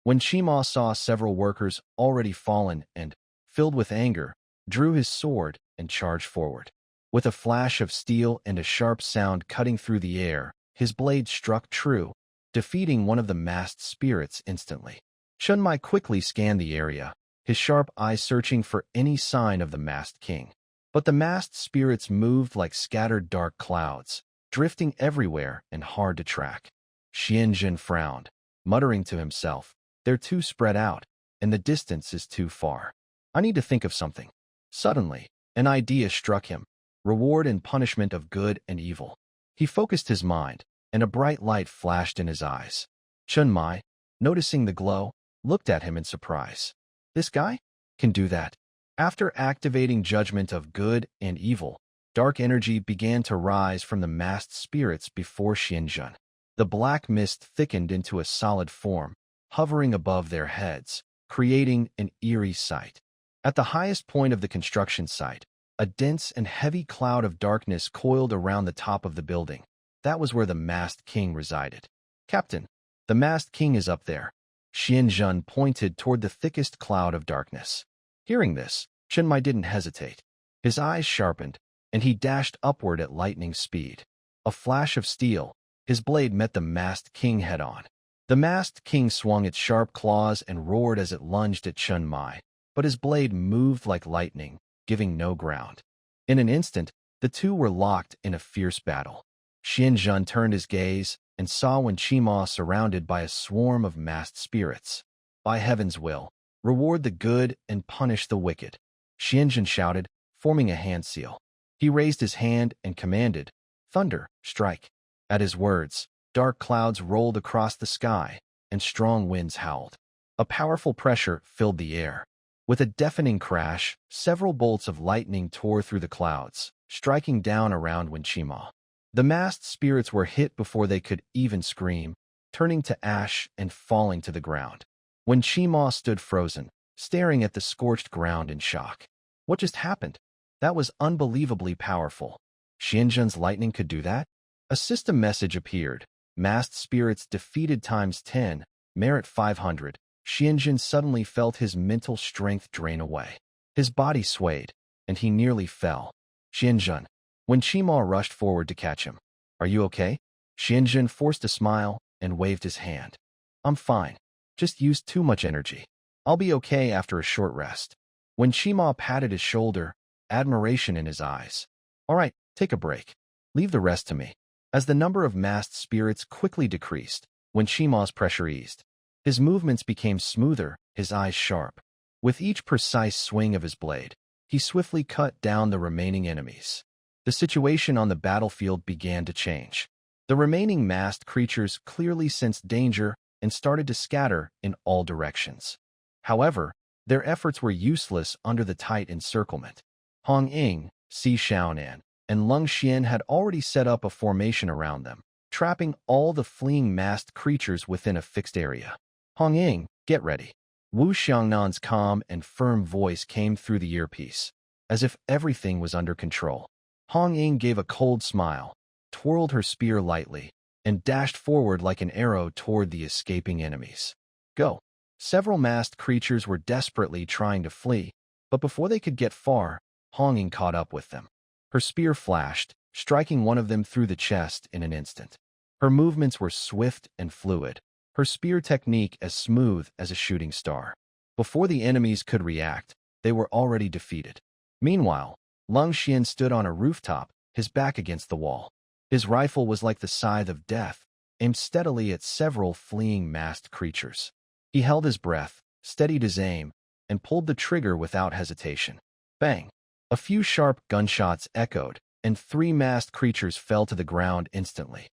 When Qima saw several workers already fallen and, filled with anger, drew his sword and charged forward. With a flash of steel and a sharp sound cutting through the air, his blade struck true, defeating one of the masked spirits instantly. Chen Mai quickly scanned the area, his sharp eyes searching for any sign of the masked king. But the masked spirits moved like scattered dark clouds, drifting everywhere and hard to track. Xianzhen frowned, muttering to himself, they're too spread out, and the distance is too far. I need to think of something. Suddenly, an idea struck him, reward and punishment of good and evil. He focused his mind, and a bright light flashed in his eyes. Chen Mai, noticing the glow, looked at him in surprise. This guy can do that. After activating judgment of good and evil, dark energy began to rise from the masked spirits before Xianzhen. The black mist thickened into a solid form, hovering above their heads, creating an eerie sight. At the highest point of the construction site, a dense and heavy cloud of darkness coiled around the top of the building. That was where the masked king resided. Captain, the masked king is up there. Xianzhen pointed toward the thickest cloud of darkness. Hearing this, Chen Mai didn't hesitate. His eyes sharpened, and he dashed upward at lightning speed. A flash of steel, his blade met the masked king head-on. The masked king swung its sharp claws and roared as it lunged at Chen Mai, but his blade moved like lightning, giving no ground. In an instant, the two were locked in a fierce battle. Xianzhen turned his gaze and saw Wen Qima surrounded by a swarm of masked spirits. By heaven's will, reward the good and punish the wicked. Xianzhen shouted, forming a hand seal. He raised his hand and commanded, Thunder, strike. At his words, dark clouds rolled across the sky, and strong winds howled. A powerful pressure filled the air. With a deafening crash, several bolts of lightning tore through the clouds, striking down around Wen Qima. The masked spirits were hit before they could even scream, turning to ash and falling to the ground. Wen Qima stood frozen, staring at the scorched ground in shock. What just happened? That was unbelievably powerful. Xianzhen's lightning could do that? A system message appeared. Masked spirits defeated times 10, merit 500. Xianzhen suddenly felt his mental strength drain away. His body swayed, and he nearly fell. Xianzhen. Wen Qima rushed forward to catch him. Are you okay? Xianzhen forced a smile and waved his hand. I'm fine. Just used too much energy. I'll be okay after a short rest. Wen Qima patted his shoulder, admiration in his eyes. All right, take a break. Leave the rest to me. As the number of masked spirits quickly decreased, Wen Qima's pressure eased. His movements became smoother, his eyes sharp. With each precise swing of his blade, he swiftly cut down the remaining enemies. The situation on the battlefield began to change. The remaining masked creatures clearly sensed danger and started to scatter in all directions. However, their efforts were useless under the tight encirclement. Hong Ying, Si Xiaonan, and Lung Qiye had already set up a formation around them, trapping all the fleeing masked creatures within a fixed area. Hong Ying, get ready. Wu Xiangnan's calm and firm voice came through the earpiece, as if everything was under control. Hong Ying gave a cold smile, twirled her spear lightly, and dashed forward like an arrow toward the escaping enemies. Go! Several masked creatures were desperately trying to flee, but before they could get far, Hong Ying caught up with them. Her spear flashed, striking one of them through the chest in an instant. Her movements were swift and fluid, her spear technique as smooth as a shooting star. Before the enemies could react, they were already defeated. Meanwhile, Lin Qiye stood on a rooftop, his back against the wall. His rifle was like the scythe of death, aimed steadily at several fleeing masked creatures. He held his breath, steadied his aim, and pulled the trigger without hesitation. Bang! A few sharp gunshots echoed, and 3 masked creatures fell to the ground instantly.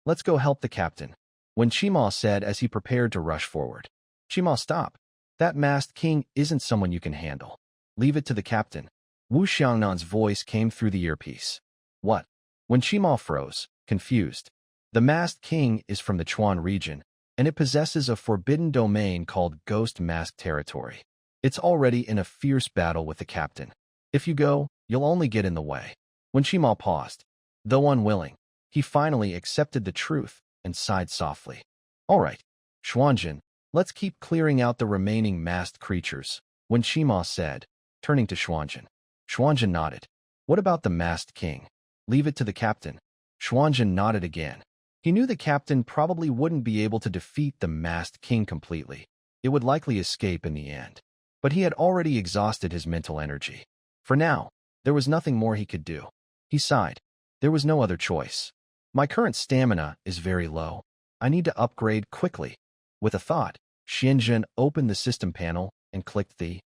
Let's go help the captain, Wen Qima said as he prepared to rush forward. Qima, stop. That masked king isn't someone you can handle. Leave it to the captain. Wu Xiangnan's voice came through the earpiece. What? Wen Qima froze, confused. The masked king is from the Chuan region, and it possesses a forbidden domain called Ghost Mask Territory. It's already in a fierce battle with the captain. If you go, you'll only get in the way. Wen Qima paused. Though unwilling, he finally accepted the truth and sighed softly. All right, Xuanjin, let's keep clearing out the remaining masked creatures, Wen Qima said, turning to Xuanjin. Xuanjin nodded. What about the masked king? Leave it to the captain. Xuanjin nodded again. He knew the captain probably wouldn't be able to defeat the masked king completely. It would likely escape in the end. But he had already exhausted his mental energy. For now, there was nothing more he could do. He sighed. There was no other choice. My current stamina is very low. I need to upgrade quickly. With a thought, Xianjun opened the system panel and clicked the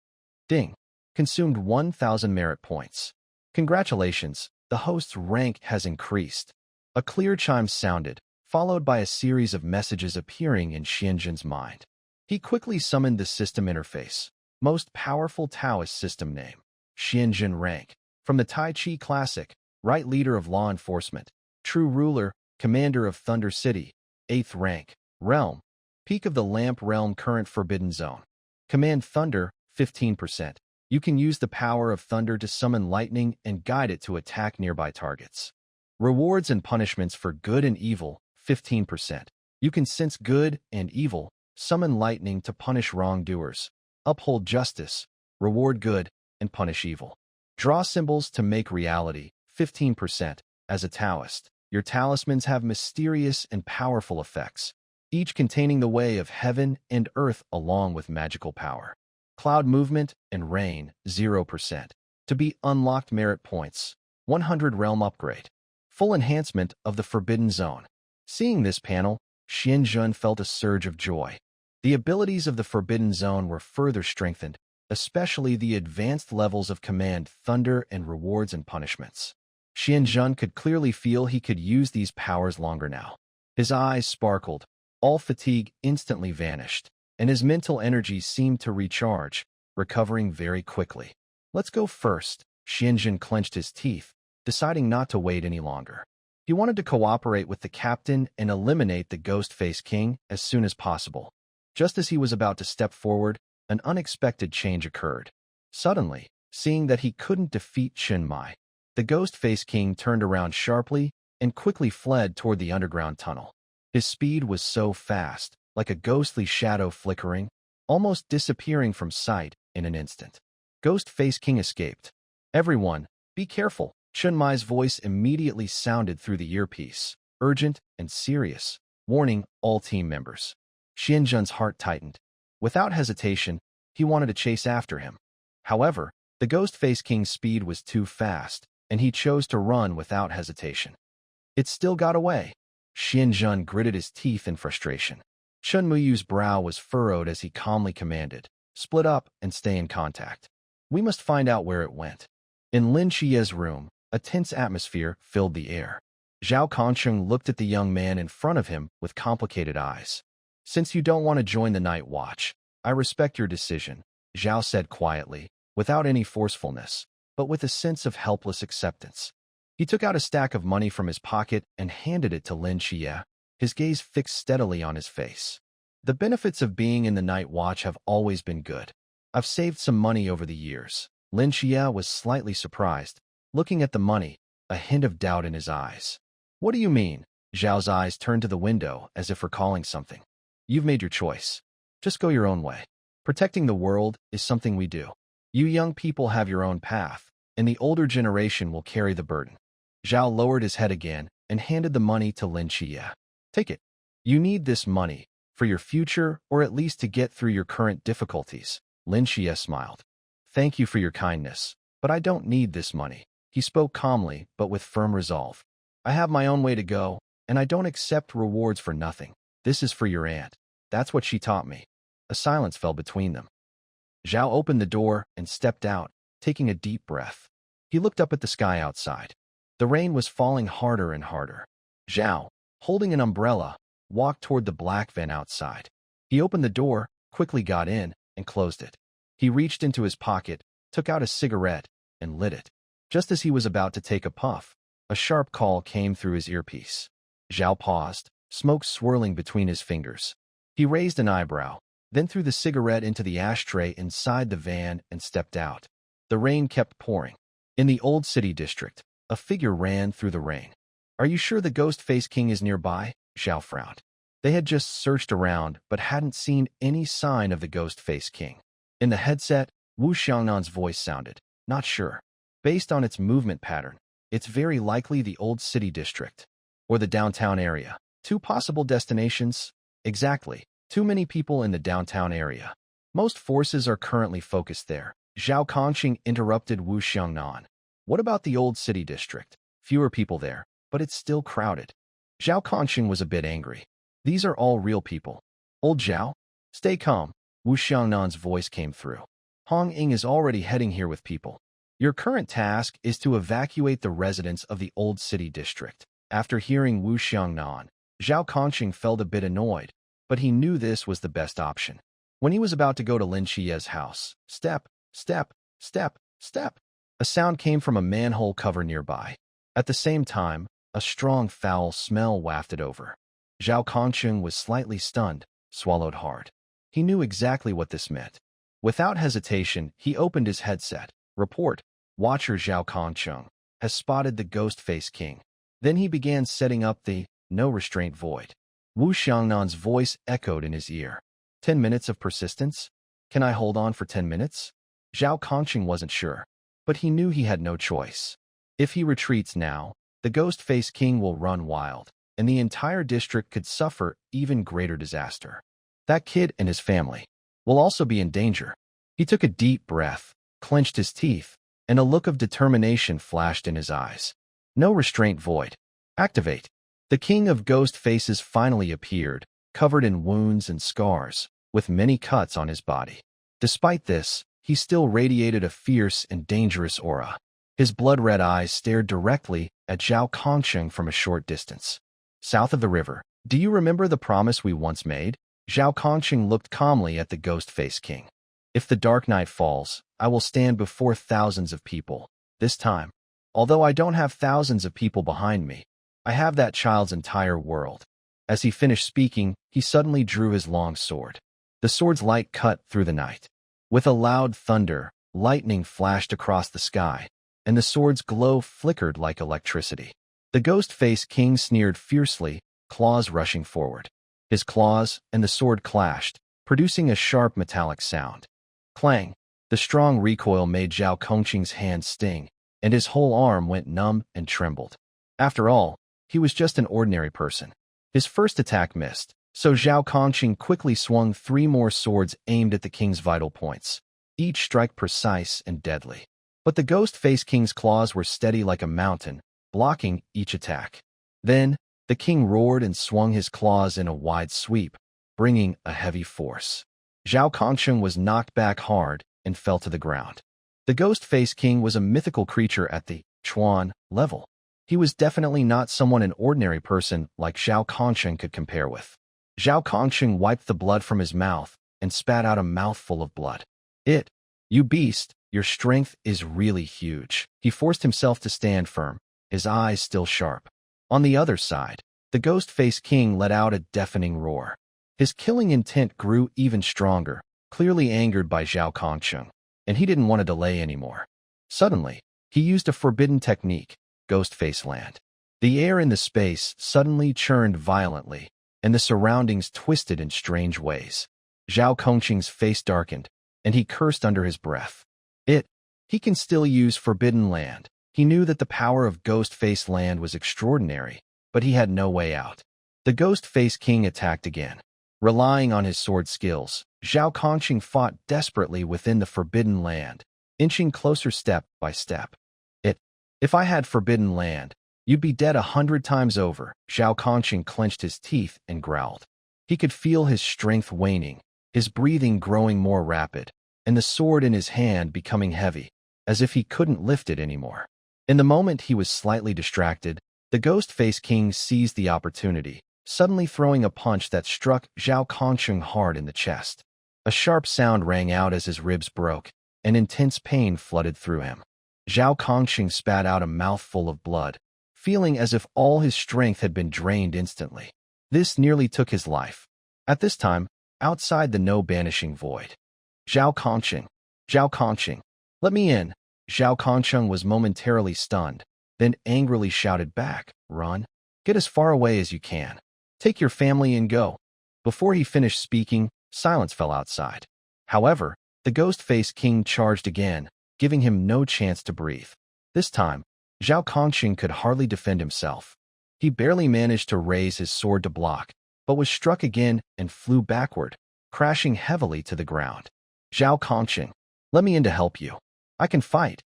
ding. Consumed 1,000 merit points. Congratulations, the host's rank has increased. A clear chime sounded, followed by a series of messages appearing in Xianjun's mind. He quickly summoned the system interface. Most powerful Taoist system name. Xianjun rank. From the Tai Chi Classic, right leader of law enforcement. True ruler, commander of Thunder City. 8th rank. Realm. Peak of the Lamp Realm current forbidden zone. Command Thunder, 15%. You can use the power of thunder to summon lightning and guide it to attack nearby targets. Rewards and punishments for good and evil, 15%. You can sense good and evil, summon lightning to punish wrongdoers, uphold justice, reward good, and punish evil. Draw symbols to make reality, 15%. As a Taoist, your talismans have mysterious and powerful effects, each containing the way of heaven and earth along with magical power. Cloud movement and rain, 0%. To be unlocked merit points, 100 realm upgrade. Full enhancement of the Forbidden Zone. Seeing this panel, Xianjun felt a surge of joy. The abilities of the Forbidden Zone were further strengthened, especially the advanced levels of command, thunder, and rewards and punishments. Xianjun could clearly feel he could use these powers longer now. His eyes sparkled, all fatigue instantly vanished, and his mental energy seemed to recharge, recovering very quickly. Let's go first. Xianjun clenched his teeth, deciding not to wait any longer. He wanted to cooperate with the captain and eliminate the Ghost-Face King as soon as possible. Just as he was about to step forward, an unexpected change occurred. Suddenly, seeing that he couldn't defeat Chen Mai, the Ghost-Face King turned around sharply and quickly fled toward the underground tunnel. His speed was so fast, like a ghostly shadow flickering, almost disappearing from sight in an instant. Ghost-Face King escaped. Everyone, be careful. Chen Mai's voice immediately sounded through the earpiece, urgent and serious, warning all team members. Xianjun's heart tightened. Without hesitation, he wanted to chase after him. However, the Ghost-Face King's speed was too fast, and he chose to run without hesitation. It still got away. Xianjun gritted his teeth in frustration. Chen Muyu's brow was furrowed as he calmly commanded, split up and stay in contact. We must find out where it went. In Lin Qiye's room, a tense atmosphere filled the air. Zhao Kongcheng looked at the young man in front of him with complicated eyes. Since you don't want to join the night watch, I respect your decision, Zhao said quietly, without any forcefulness, but with a sense of helpless acceptance. He took out a stack of money from his pocket and handed it to Lin Qiye, his gaze fixed steadily on his face. The benefits of being in the night watch have always been good. I've saved some money over the years. Lin Qiye was slightly surprised, looking at the money, a hint of doubt in his eyes. What do you mean? Zhao's eyes turned to the window as if recalling something. You've made your choice. Just go your own way. Protecting the world is something we do. You young people have your own path, and the older generation will carry the burden. Zhao lowered his head again and handed the money to Lin Qiye. Take it. You need this money for your future or at least to get through your current difficulties. Lin Qiye smiled. Thank you for your kindness, but I don't need this money. He spoke calmly but with firm resolve. I have my own way to go, and I don't accept rewards for nothing. This is for your aunt. That's what she taught me. A silence fell between them. Zhao opened the door and stepped out, taking a deep breath. He looked up at the sky outside. The rain was falling harder and harder. Zhao, holding an umbrella, walked toward the black van outside. He opened the door, quickly got in, and closed it. He reached into his pocket, took out a cigarette, and lit it. Just as he was about to take a puff, a sharp call came through his earpiece. Zhao paused, smoke swirling between his fingers. He raised an eyebrow, then threw the cigarette into the ashtray inside the van and stepped out. The rain kept pouring. In the old city district, a figure ran through the rain. Are you sure the Ghost-Face King is nearby? Zhao frowned. They had just searched around but hadn't seen any sign of the Ghost-Face King. In the headset, Wu Xiangnan's voice sounded. Not sure. Based on its movement pattern, it's very likely the old city district. Or the downtown area. 2 possible destinations? Exactly. Too many people in the downtown area. Most forces are currently focused there. Zhao Kongcheng interrupted Wu Xiangnan. What about the old city district? Fewer people there, but it's still crowded. Zhao Kongcheng was a bit angry. These are all real people. Old Zhao? Stay calm. Wu Xiangnan's voice came through. Hong Ying is already heading here with people. Your current task is to evacuate the residents of the old city district. After hearing Wu Xiangnan, Zhao Kongcheng felt a bit annoyed, but he knew this was the best option. When he was about to go to Lin Qiye's house, step, step, step, step, a sound came from a manhole cover nearby. At the same time, a strong foul smell wafted over. Zhao Kongcheng was slightly stunned, swallowed hard. He knew exactly what this meant. Without hesitation, he opened his headset. Report, Watcher Zhao Kongcheng has spotted the Ghost-Face King. Then he began setting up the No Restraint Void. Wu Xiangnan's voice echoed in his ear. 10 minutes of persistence? Can I hold on for 10 minutes? Zhao Kongcheng wasn't sure, but he knew he had no choice. If he retreats now, the Ghost-Face King will run wild, and the entire district could suffer even greater disaster. That kid and his family will also be in danger. He took a deep breath, clenched his teeth, and a look of determination flashed in his eyes. No Restraint Void. Activate. The King of Ghost Faces finally appeared, covered in wounds and scars, with many cuts on his body. Despite this, he still radiated a fierce and dangerous aura. His blood-red eyes stared directly at Zhao Kongcheng from a short distance. South of the river, do you remember the promise we once made? Zhao Kongcheng looked calmly at the Ghost-Face King. If the dark night falls, I will stand before thousands of people. This time, although I don't have thousands of people behind me, I have that child's entire world. As he finished speaking, he suddenly drew his long sword. The sword's light cut through the night. With a loud thunder, lightning flashed across the sky, and the sword's glow flickered like electricity. The Ghost-Face King sneered fiercely, claws rushing forward. His claws and the sword clashed, producing a sharp metallic sound. Clang! The strong recoil made Zhao Kongcheng's hand sting, and his whole arm went numb and trembled. After all, he was just an ordinary person. His first attack missed, so Zhao Kongcheng quickly swung 3 more swords aimed at the king's vital points, each strike precise and deadly. But the Ghost-Face King's claws were steady like a mountain, blocking each attack. Then, the king roared and swung his claws in a wide sweep, bringing a heavy force. Zhao Kongcheng was knocked back hard and fell to the ground. The Ghost-Face King was a mythical creature at the Chuan level. He was definitely not someone an ordinary person like Zhao Kongcheng could compare with. Zhao Kongcheng wiped the blood from his mouth and spat out a mouthful of blood. You beast, your strength is really huge. He forced himself to stand firm, his eyes still sharp. On the other side, the ghost-faced king let out a deafening roar. His killing intent grew even stronger, clearly angered by Zhao Kongcheng, and he didn't want to delay anymore. Suddenly, he used a forbidden technique, Ghost-Face Land. The air in the space suddenly churned violently, and the surroundings twisted in strange ways. Zhao Kongcheng's face darkened, and he cursed under his breath. He can still use Forbidden Land. He knew that the power of Ghost-Face Land was extraordinary, but he had no way out. The Ghost-Face King attacked again. Relying on his sword skills, Zhao Kongcheng fought desperately within the Forbidden Land, inching closer step by step. If I had Forbidden Land, you'd be dead 100 times over. Zhao Kongcheng clenched his teeth and growled. He could feel his strength waning, his breathing growing more rapid, and the sword in his hand becoming heavy, as if he couldn't lift it anymore. In the moment he was slightly distracted, the Ghost-Face King seized the opportunity, suddenly throwing a punch that struck Zhao Kongcheng hard in the chest. A sharp sound rang out as his ribs broke, and intense pain flooded through him. Zhao Kongcheng spat out a mouthful of blood, feeling as if all his strength had been drained instantly. This nearly took his life. At this time, outside the No Banishing Void, Zhao Kongcheng, let me in. Zhao Kongcheng was momentarily stunned, then angrily shouted back, run. Get as far away as you can. Take your family and go. Before he finished speaking, silence fell outside. However, the Ghost-Face King charged again, giving him no chance to breathe. This time, Zhao Kongcheng could hardly defend himself. He barely managed to raise his sword to block, but was struck again and flew backward, crashing heavily to the ground. Zhao Kongcheng, let me in to help you. I can fight,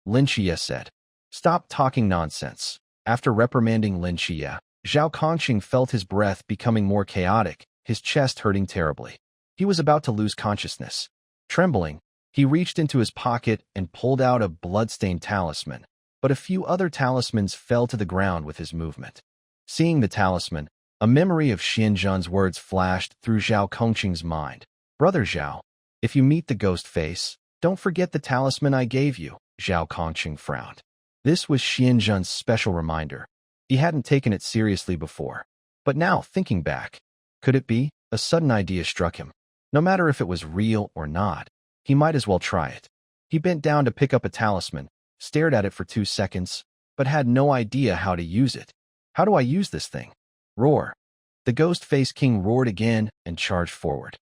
Lin Qiye said. Stop talking nonsense. After reprimanding Lin Qiye, Zhao Kongcheng felt his breath becoming more chaotic, his chest hurting terribly. He was about to lose consciousness. Trembling, he reached into his pocket and pulled out a blood-stained talisman, but a few other talismans fell to the ground with his movement. Seeing the talisman, a memory of Xianzhan's words flashed through Zhao Kongcheng's mind. Brother Zhao, if you meet the ghost face, don't forget the talisman I gave you. Zhao Kongcheng frowned. This was Xianzhan's special reminder. He hadn't taken it seriously before. But now, thinking back, could it be? A sudden idea struck him. No matter if it was real or not, he might as well try it. He bent down to pick up a talisman, stared at it for 2 seconds, but had no idea how to use it. How do I use this thing? Roar. The Ghost-Face King roared again and charged forward.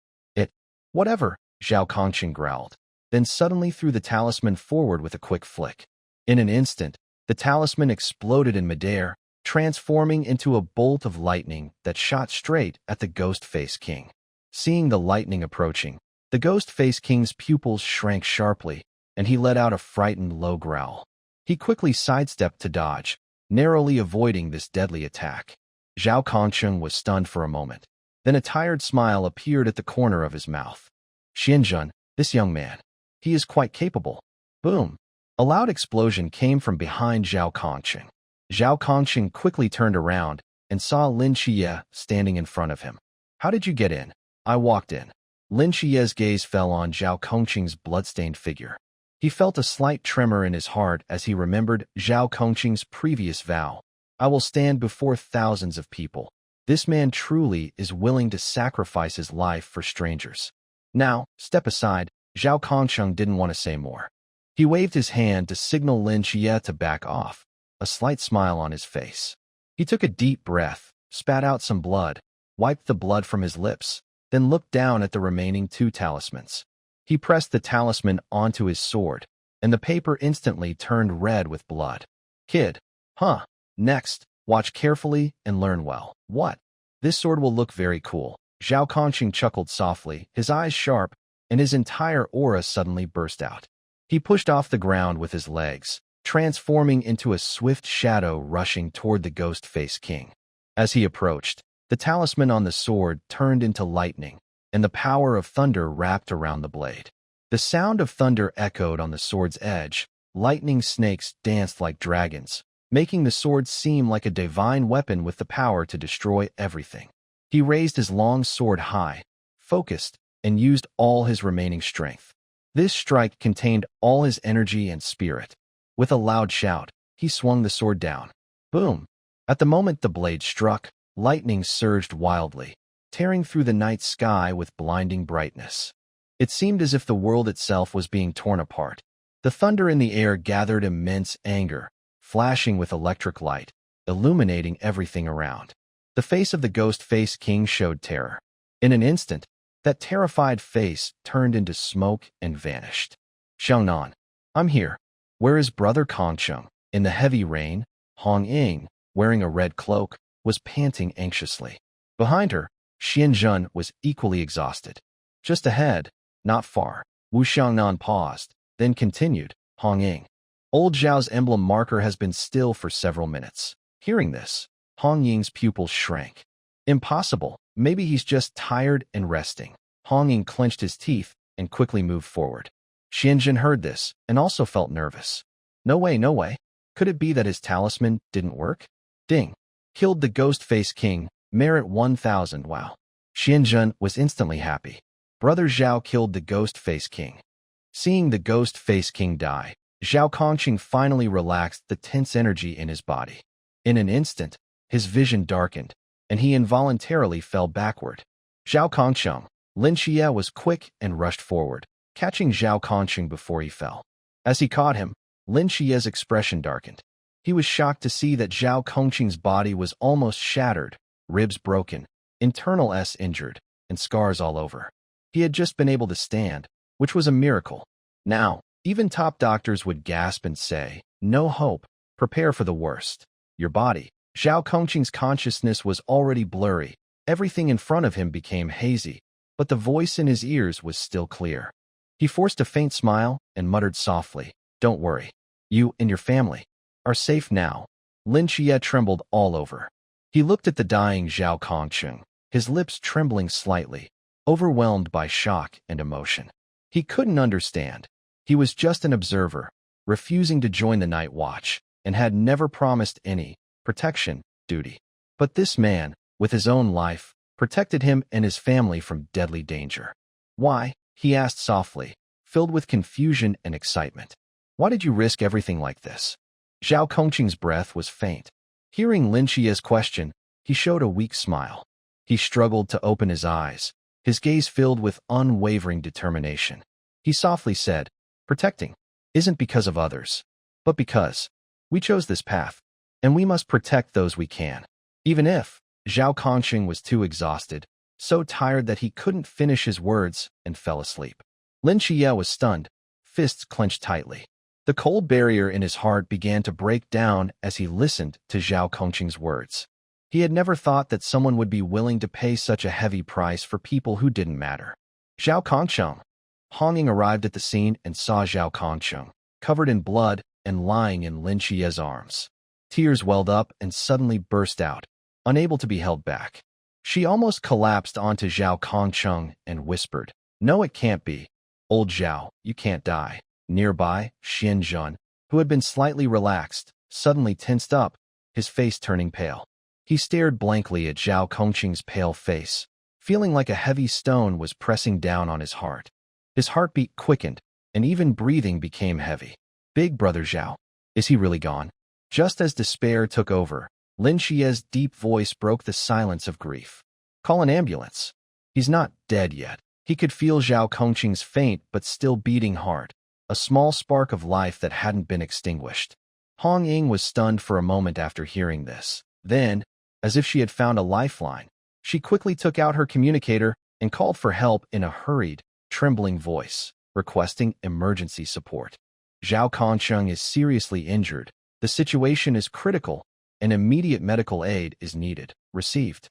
Whatever, Zhao Kongcheng growled, then suddenly threw the talisman forward with a quick flick. In an instant, the talisman exploded in midair, transforming into a bolt of lightning that shot straight at the Ghost-Face King. Seeing the lightning approaching, the Ghost-Face King's pupils shrank sharply, and he let out a frightened low growl. He quickly sidestepped to dodge, narrowly avoiding this deadly attack. Zhao Kongcheng was stunned for a moment. Then a tired smile appeared at the corner of his mouth. Xianzhan, this young man. He is quite capable. Boom! A loud explosion came from behind Zhao Kongcheng. Zhao Kongcheng quickly turned around and saw Lin Qiye standing in front of him. How did you get in? I walked in. Lin Qiye's gaze fell on Zhao Kongcheng's bloodstained figure. He felt a slight tremor in his heart as he remembered Zhao Kongcheng's previous vow. I will stand before thousands of people. This man truly is willing to sacrifice his life for strangers. Now, step aside. Zhao Kongcheng didn't want to say more. He waved his hand to signal Lin Qiye to back off, a slight smile on his face. He took a deep breath, spat out some blood, wiped the blood from his lips, then looked down at the remaining 2 talismans. He pressed the talisman onto his sword, and the paper instantly turned red with blood. Kid. Huh. Next, watch carefully and learn well. What? This sword will look very cool. Zhao Kongcheng chuckled softly, his eyes sharp, and his entire aura suddenly burst out. He pushed off the ground with his legs, transforming into a swift shadow rushing toward the Ghost-Face King. As he approached, the talisman on the sword turned into lightning, and the power of thunder wrapped around the blade. The sound of thunder echoed on the sword's edge. Lightning snakes danced like dragons, making the sword seem like a divine weapon with the power to destroy everything. He raised his long sword high, focused, and used all his remaining strength. This strike contained all his energy and spirit. With a loud shout, He swung the sword down. Boom! At the moment the blade struck, lightning surged wildly, tearing through the night sky with blinding brightness. It seemed as if the world itself was being torn apart. The thunder in the air gathered immense anger, flashing with electric light, illuminating everything around. The face of the ghost-faced king showed terror. In an instant, that terrified face turned into smoke and vanished. Xiangnan, I'm here. Where is brother Kongcheng? In the heavy rain, Hong Ying, wearing a red cloak, was panting anxiously. Behind her, Xianzhen was equally exhausted. Just ahead, not far, Wu Xiangnan paused, then continued, Hong Ying. Old Zhao's emblem marker has been still for several minutes. Hearing this, Hong Ying's pupils shrank. Impossible. Maybe he's just tired and resting. Hong Ying clenched his teeth and quickly moved forward. Xianzhen heard this and also felt nervous. No way, no way. Could it be that his talisman didn't work? Ding. Killed the ghost-faced king. Merit 1,000. Wow. Xianzhen was instantly happy. Brother Zhao killed the ghost-faced king. Seeing the ghost-faced king die, Zhao Kongcheng finally relaxed the tense energy in his body. In an instant, his vision darkened, and he involuntarily fell backward. Zhao Kongcheng, Lin Qiye was quick and rushed forward, catching Zhao Kongcheng before he fell. As he caught him, Lin Qiye's expression darkened. He was shocked to see that Zhao Kongcheng's body was almost shattered, ribs broken, internal S injured, and scars all over. He had just been able to stand, which was a miracle. Now, even top doctors would gasp and say, no hope, prepare for the worst. Your body. Zhao Kongcheng's consciousness was already blurry. Everything in front of him became hazy, but the voice in his ears was still clear. He forced a faint smile and muttered softly, don't worry. You and your family are safe now. Lin Qiye trembled all over. He looked at the dying Zhao Kongcheng, his lips trembling slightly, overwhelmed by shock and emotion. He couldn't understand. He was just an observer, refusing to join the night watch, and had never promised any protection duty. But this man, with his own life, protected him and his family from deadly danger. Why? He asked softly, filled with confusion and excitement. Why did you risk everything like this? Zhao Kongcheng's breath was faint. Hearing Lin Qiye's question, he showed a weak smile. He struggled to open his eyes, his gaze filled with unwavering determination. He softly said, protecting isn't because of others, but because we chose this path, and we must protect those we can. Even if Zhao Kongcheng was too exhausted, so tired that he couldn't finish his words and fell asleep. Lin Qiye was stunned, fists clenched tightly. The cold barrier in his heart began to break down as he listened to Zhao Kongcheng's words. He had never thought that someone would be willing to pay such a heavy price for people who didn't matter. Zhao Kongcheng. Hong Ying arrived at the scene and saw Zhao Kongcheng, covered in blood and lying in Lin Qiye's arms. Tears welled up and suddenly burst out, unable to be held back. She almost collapsed onto Zhao Kongcheng and whispered, no, it can't be. Old Zhao, you can't die. Nearby, Xianzhen, who had been slightly relaxed, suddenly tensed up, his face turning pale. He stared blankly at Zhao Kongcheng's pale face, feeling like a heavy stone was pressing down on his heart. His heartbeat quickened, and even breathing became heavy. Big brother Zhao, is he really gone? Just as despair took over, Lin Qiye's deep voice broke the silence of grief. Call an ambulance. He's not dead yet. He could feel Zhao Kongcheng's faint but still beating heart, a small spark of life that hadn't been extinguished. Hong Ying was stunned for a moment after hearing this. Then, as if she had found a lifeline, she quickly took out her communicator and called for help in a hurried, trembling voice, requesting emergency support. Zhao Kongcheng is seriously injured. The situation is critical, and immediate medical aid is needed. Received.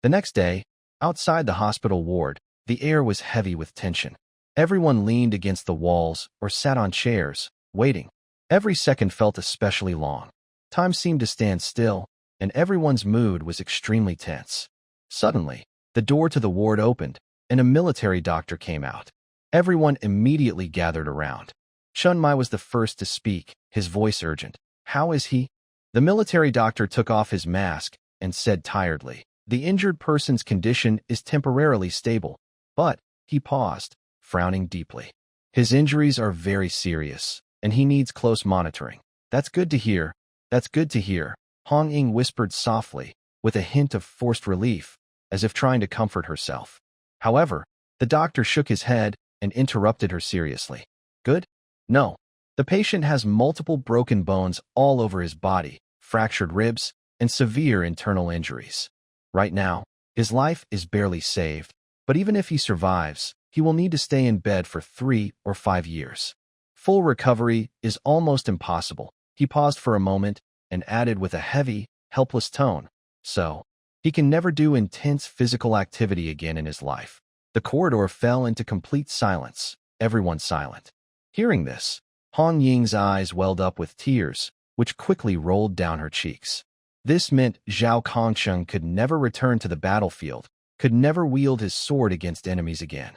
The next day, outside the hospital ward, the air was heavy with tension. Everyone leaned against the walls or sat on chairs, waiting. Every second felt especially long. Time seemed to stand still, and everyone's mood was extremely tense. Suddenly, the door to the ward opened, and a military doctor came out. Everyone immediately gathered around. Chun Mai was the first to speak, his voice urgent. How is he? The military doctor took off his mask and said tiredly, the injured person's condition is temporarily stable, but, he paused, frowning deeply. His injuries are very serious, and he needs close monitoring. That's good to hear, That's good to hear, Hong Ying whispered softly, with a hint of forced relief, as if trying to comfort herself. However, the doctor shook his head and interrupted her seriously. Good? No. The patient has multiple broken bones all over his body, fractured ribs, and severe internal injuries. Right now, his life is barely saved, but even if he survives, he will need to stay in bed for 3 or 5 years. Full recovery is almost impossible. He paused for a moment and added with a heavy, helpless tone, so he can never do intense physical activity again in his life. The corridor fell into complete silence, everyone silent. Hearing this, Hong Ying's eyes welled up with tears, which quickly rolled down her cheeks. This meant Zhao Kongcheng could never return to the battlefield, could never wield his sword against enemies again.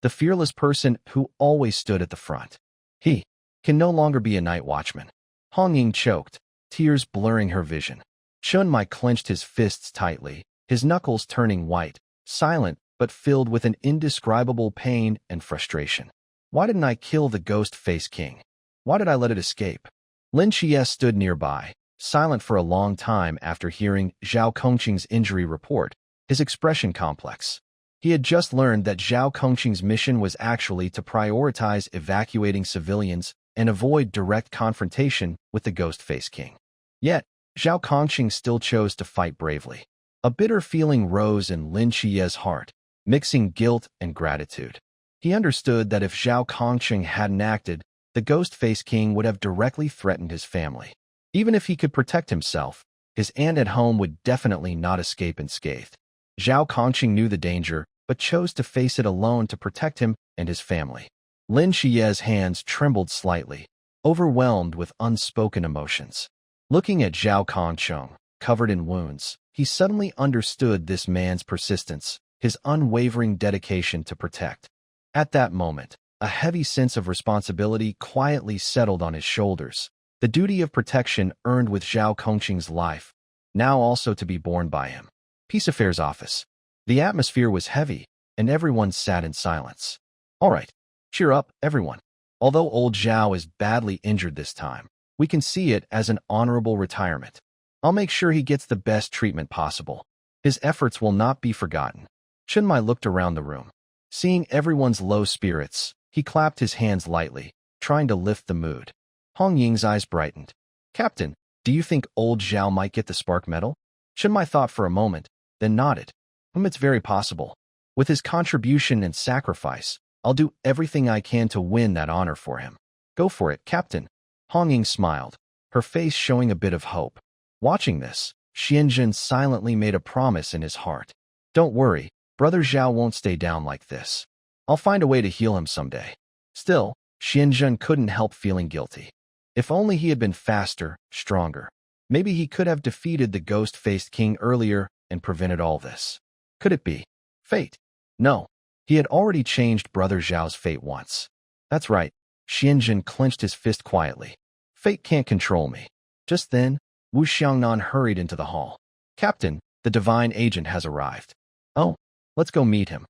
The fearless person who always stood at the front. He can no longer be a night watchman. Hong Ying choked, tears blurring her vision. Chun Mai clenched his fists tightly, his knuckles turning white, silent but filled with an indescribable pain and frustration. Why didn't I kill the ghost-faced king? Why did I let it escape? Lin Qiye stood nearby, silent for a long time after hearing Zhao Kongcheng's injury report, his expression complex. He had just learned that Zhao Kongcheng's mission was actually to prioritize evacuating civilians and avoid direct confrontation with the ghost-faced king. Yet, Zhao Kongcheng still chose to fight bravely. A bitter feeling rose in Lin Qiye's heart, mixing guilt and gratitude. He understood that if Zhao Kongcheng hadn't acted, the ghost-faced king would have directly threatened his family. Even if he could protect himself, his aunt at home would definitely not escape unscathed. Zhao Kongcheng knew the danger, but chose to face it alone to protect him and his family. Lin Qiye's hands trembled slightly, overwhelmed with unspoken emotions. Looking at Zhao Kongcheng, covered in wounds, he suddenly understood this man's persistence, his unwavering dedication to protect. At that moment, a heavy sense of responsibility quietly settled on his shoulders. The duty of protection earned with Zhao Kongcheng's life, now also to be borne by him. Peace Affairs Office. The atmosphere was heavy, and everyone sat in silence. All right, cheer up, everyone. Although old Zhao is badly injured this time, we can see it as an honorable retirement. I'll make sure he gets the best treatment possible. His efforts will not be forgotten. Chun Mai looked around the room. Seeing everyone's low spirits, he clapped his hands lightly, trying to lift the mood. Hong Ying's eyes brightened. Captain, do you think old Zhao might get the Spark Medal? Chun Mai thought for a moment, then nodded. It's very possible. With his contribution and sacrifice, I'll do everything I can to win that honor for him. Go for it, Captain. Hong Ying smiled, her face showing a bit of hope. Watching this, Xianzhen silently made a promise in his heart. Don't worry, Brother Zhao won't stay down like this. I'll find a way to heal him someday. Still, Xianzhen couldn't help feeling guilty. If only he had been faster, stronger. Maybe he could have defeated the ghost-faced king earlier and prevented all this. Could it be fate? No, he had already changed Brother Zhao's fate once. That's right, Xianzhen clenched his fist quietly. Fate can't control me. Just then, Wu Xiangnan hurried into the hall. Captain, the divine agent has arrived. Oh, let's go meet him.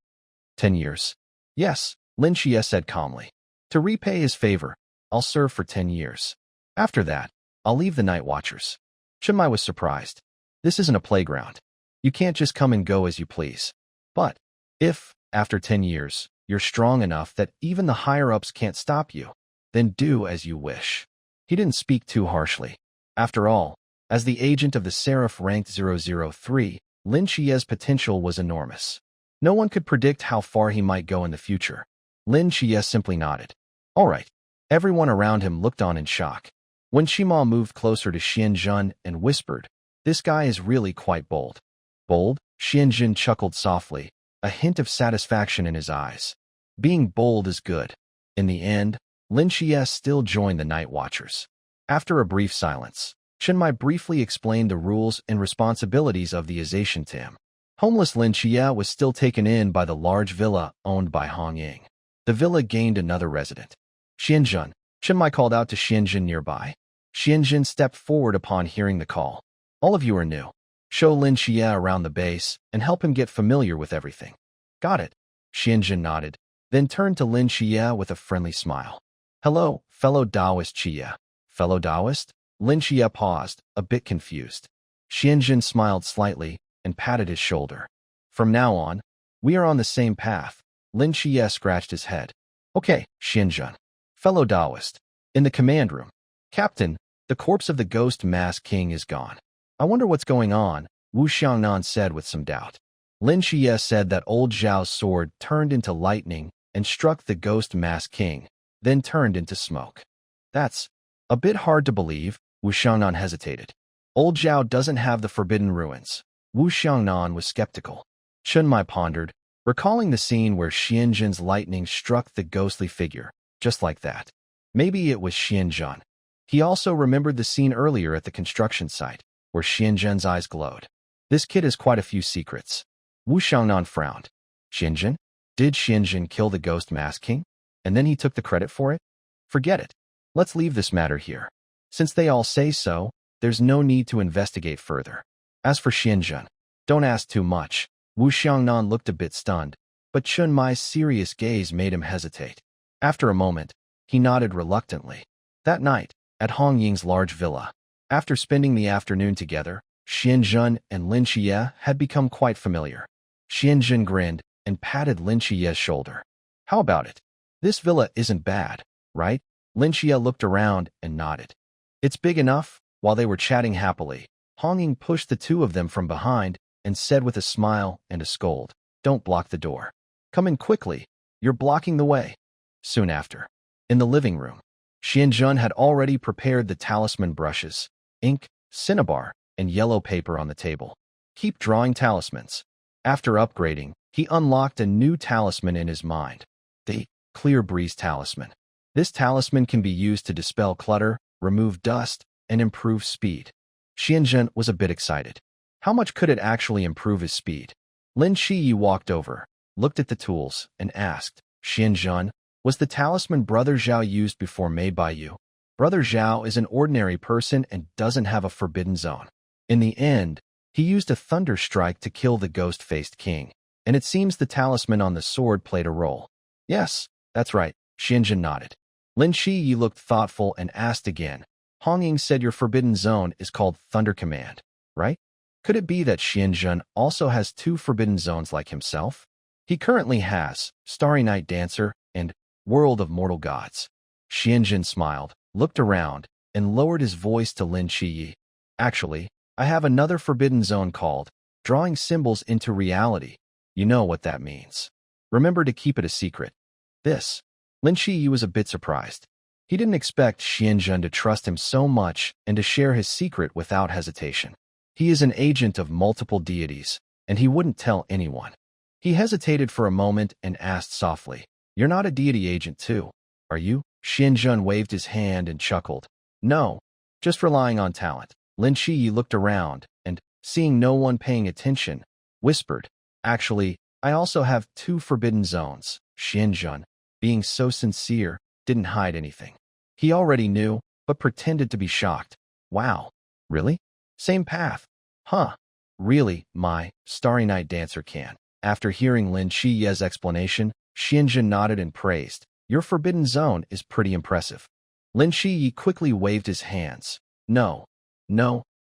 10 years. Yes, Lin Qiye said calmly. To repay his favor, I'll serve for 10 years. After that, I'll leave the night watchers. Chun Mai was surprised. This isn't a playground. You can't just come and go as you please. But if, after 10 years, you're strong enough that even the higher-ups can't stop you, then do as you wish. He didn't speak too harshly. After all, as the agent of the Seraph ranked 003, Lin Qiye's potential was enormous. No one could predict how far he might go in the future. Lin Qiye simply nodded. All right. Everyone around him looked on in shock. When Shima moved closer to Xianzhen and whispered, "This guy is really quite bold." Bold? Xianzhen chuckled softly, a hint of satisfaction in his eyes. Being bold is good. In the end, Lin Qiye still joined the night watchers. After a brief silence, Chun Mai briefly explained the rules and responsibilities of the Azation to him. Homeless Lin Qiye was still taken in by the large villa owned by Hong Ying. The villa gained another resident. Xianzhen, Chun Mai called out to Xianzhen nearby. Xianzhen stepped forward upon hearing the call. All of you are new. Show Lin Qiye around the base and help him get familiar with everything. Got it. Xianzhen nodded, then turned to Lin Qiye with a friendly smile. Hello, fellow Taoist Qiye. Fellow Taoist? Lin Qiye paused, a bit confused. Xianjun smiled slightly and patted his shoulder. From now on, we are on the same path. Lin Qiye scratched his head. Okay, Xianjun. Fellow Taoist. In the command room. Captain, the corpse of the ghost mask king is gone. I wonder what's going on, Wu Xiangnan said with some doubt. Lin Qiye said that old Zhao's sword turned into lightning and struck the ghost mask king, then turned into smoke. That's a bit hard to believe, Wu Xiangnan hesitated. Old Zhao doesn't have the forbidden ruins. Wu Xiangnan was skeptical. Chun Mai pondered, recalling the scene where Xianjun's lightning struck the ghostly figure, just like that. Maybe it was Xianjun. He also remembered the scene earlier at the construction site, where Xianjun's eyes glowed. This kid has quite a few secrets. Wu Xiangnan frowned. Xianjun? Did Xianjun kill the ghost mask king? And then he took the credit for it? Forget it. Let's leave this matter here. Since they all say so, there's no need to investigate further. As for Xianjun, don't ask too much. Wu Xiangnan looked a bit stunned, but Chun Mai's serious gaze made him hesitate. After a moment, he nodded reluctantly. That night, at Hong Ying's large villa, after spending the afternoon together, Xianjun and Lin Qiye had become quite familiar. Xianjun grinned and patted Lin Qiye's shoulder. How about it? This villa isn't bad, right? Lin Qiye looked around and nodded. It's big enough. While they were chatting happily, Hong Ying pushed the two of them from behind and said with a smile and a scold, "Don't block the door. Come in quickly. You're blocking the way." Soon after, in the living room, Xianjun had already prepared the talisman brushes, ink, cinnabar, and yellow paper on the table. Keep drawing talismans. After upgrading, he unlocked a new talisman in his mind, the Clear Breeze Talisman. This talisman can be used to dispel clutter, remove dust, and improve speed. Xianjun was a bit excited. How much could it actually improve his speed? Lin Qiye walked over, looked at the tools, and asked, Xianjun, was the talisman Brother Zhao used before made by you? Brother Zhao is an ordinary person and doesn't have a forbidden zone. In the end, he used a thunder strike to kill the ghost-faced king, and it seems the talisman on the sword played a role. Yes, that's right, Xianjun nodded. Lin Qiye looked thoughtful and asked again, Hong Ying said your forbidden zone is called Thunder Command, right? Could it be that Xianjun also has two forbidden zones like himself? He currently has Starry Night Dancer and World of Mortal Gods. Xianjun smiled, looked around, and lowered his voice to Lin Qiye. Actually, I have another forbidden zone called Drawing Symbols into Reality. You know what that means. Remember to keep it a secret. Lin Qiye was a bit surprised. He didn't expect Xianjun to trust him so much and to share his secret without hesitation. He is an agent of multiple deities, and he wouldn't tell anyone. He hesitated for a moment and asked softly, You're not a deity agent too, are you? Xianjun waved his hand and chuckled. No, just relying on talent. Lin Qiye looked around and, seeing no one paying attention, whispered, Actually, I also have two forbidden zones. Xianjun, being so sincere, didn't hide anything. He already knew, but pretended to be shocked. Wow, really? Same path? Huh. Really, my Starry Night Dancer can. After hearing Lin Qiye's explanation, Xianjun nodded and praised. Your forbidden zone is pretty impressive. Lin Qiye quickly waved his hands. No,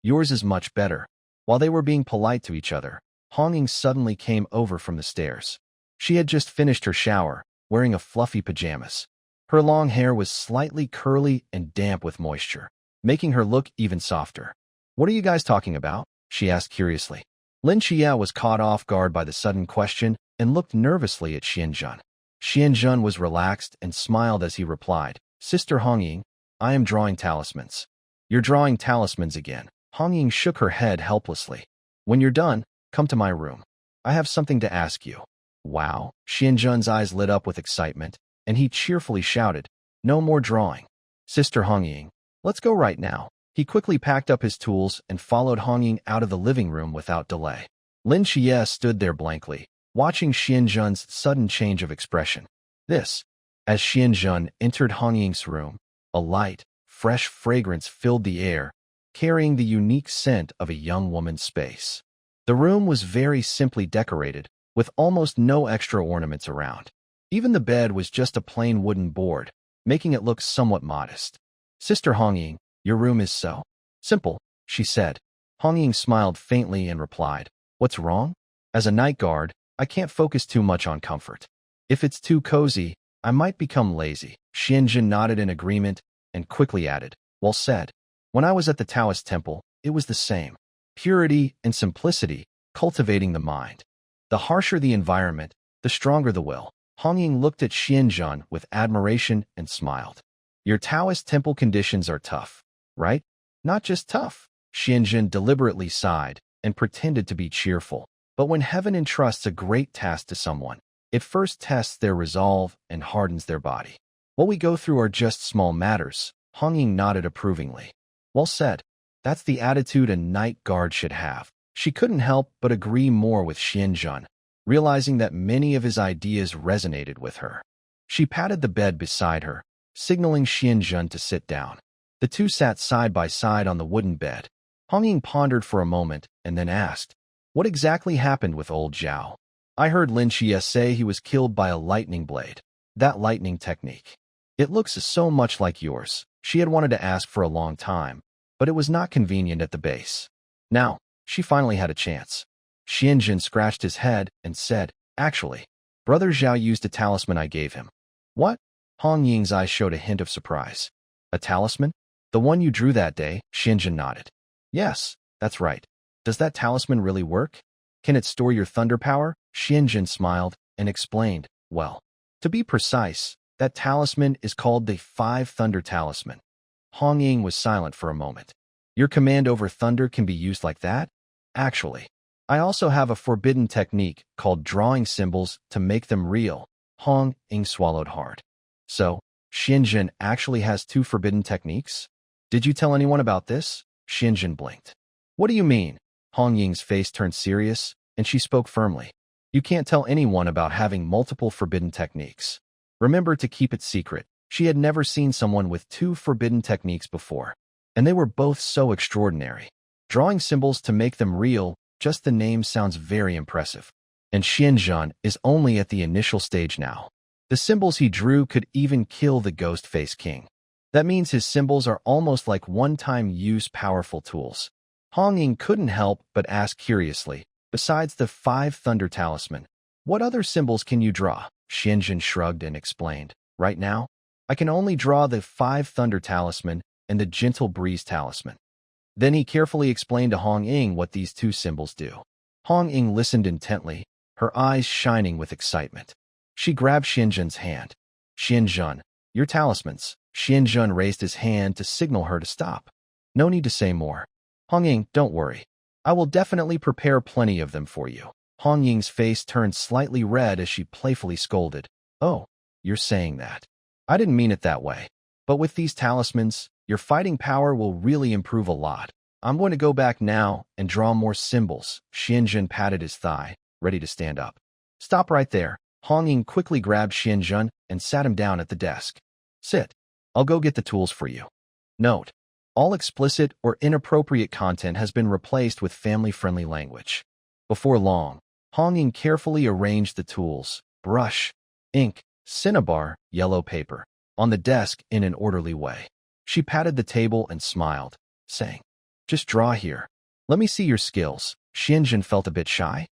yours is much better. While they were being polite to each other, Hong Ying suddenly came over from the stairs. She had just finished her shower, wearing a fluffy pajamas. Her long hair was slightly curly and damp with moisture, making her look even softer. What are you guys talking about? She asked curiously. Lin Qiye was caught off guard by the sudden question and looked nervously at Xianjun. Xianjun was relaxed and smiled as he replied, Sister Hong Ying, I am drawing talismans. You're drawing talismans again. Hong Ying shook her head helplessly. When you're done, come to my room. I have something to ask you. Wow. Xianjun's eyes lit up with excitement, and he cheerfully shouted, No more drawing. Sister Hong Ying, let's go right now. He quickly packed up his tools and followed Hong Ying out of the living room without delay. Lin Qiye stood there blankly, watching Xianjun's sudden change of expression. As Xianjun entered Hong Ying's room, a light, fresh fragrance filled the air, carrying the unique scent of a young woman's space. The room was very simply decorated, with almost no extra ornaments around. Even the bed was just a plain wooden board, making it look somewhat modest. Sister Hong Ying, Your room is so simple, she said. Hong Ying smiled faintly and replied, What's wrong? As a night guard, I can't focus too much on comfort. If it's too cozy, I might become lazy. Xianjun nodded in agreement and quickly added, Well said. When I was at the Taoist temple, it was the same. Purity and simplicity, cultivating the mind. The harsher the environment, the stronger the will. Hong Ying looked at Xianjun with admiration and smiled. Your Taoist temple conditions are tough, right? Not just tough. Xianjun deliberately sighed and pretended to be cheerful. But when heaven entrusts a great task to someone, it first tests their resolve and hardens their body. What we go through are just small matters. Hong Ying nodded approvingly. Well said. That's the attitude a night guard should have. She couldn't help but agree more with Xianjun, realizing that many of his ideas resonated with her. She patted the bed beside her, signaling Xianjun to sit down. The two sat side by side on the wooden bed. Hong Ying pondered for a moment and then asked, What exactly happened with old Zhao? I heard Lin Qiye say he was killed by a lightning blade. That lightning technique. It looks so much like yours. She had wanted to ask for a long time, but it was not convenient at the base. Now, she finally had a chance. Xianjun scratched his head and said, Actually, Brother Zhao used a talisman I gave him. What? Hong Ying's eyes showed a hint of surprise. A talisman? The one you drew that day? Xianjun nodded. Yes, that's right. Does that talisman really work? Can it store your thunder power? Xianjun smiled and explained, Well, to be precise, that talisman is called the 5 Thunder Talisman. Hong Ying was silent for a moment. Your command over thunder can be used like that? Actually, I also have a forbidden technique called drawing symbols to make them real. Hong Ying swallowed hard. So, Xianjun actually has 2 forbidden techniques? Did you tell anyone about this? Xianjun blinked. What do you mean? Hong Ying's face turned serious, and she spoke firmly. You can't tell anyone about having multiple forbidden techniques. Remember to keep it secret. She had never seen someone with 2 forbidden techniques before, and they were both so extraordinary. Drawing symbols to make them real, just the name sounds very impressive. And Xianjun is only at the initial stage now. The symbols he drew could even kill the Ghost Face King. That means his symbols are almost like one-time use powerful tools. Hong Ying couldn't help but ask curiously, besides the 5 Thunder Talisman, what other symbols can you draw? Xianjun shrugged and explained, Right now, I can only draw the 5 Thunder Talisman and the Gentle Breeze Talisman. Then he carefully explained to Hong Ying what these 2 symbols do. Hong Ying listened intently, her eyes shining with excitement. She grabbed Xianjun's hand. Xianjun, your talismans. Xianjun raised his hand to signal her to stop. No need to say more. Hong Ying, don't worry. I will definitely prepare plenty of them for you. Hong Ying's face turned slightly red as she playfully scolded. Oh, you're saying that. I didn't mean it that way. But with these talismans, your fighting power will really improve a lot. I'm going to go back now and draw more symbols. Xianjun patted his thigh, ready to stand up. Stop right there. Hong Ying quickly grabbed Xianjun and sat him down at the desk. Sit. I'll go get the tools for you. Note: all explicit or inappropriate content has been replaced with family-friendly language. Before long, Hong Ying carefully arranged the tools, brush, ink, cinnabar, yellow paper, on the desk in an orderly way. She patted the table and smiled, saying, Just draw here. Let me see your skills. Xianjun felt a bit shy.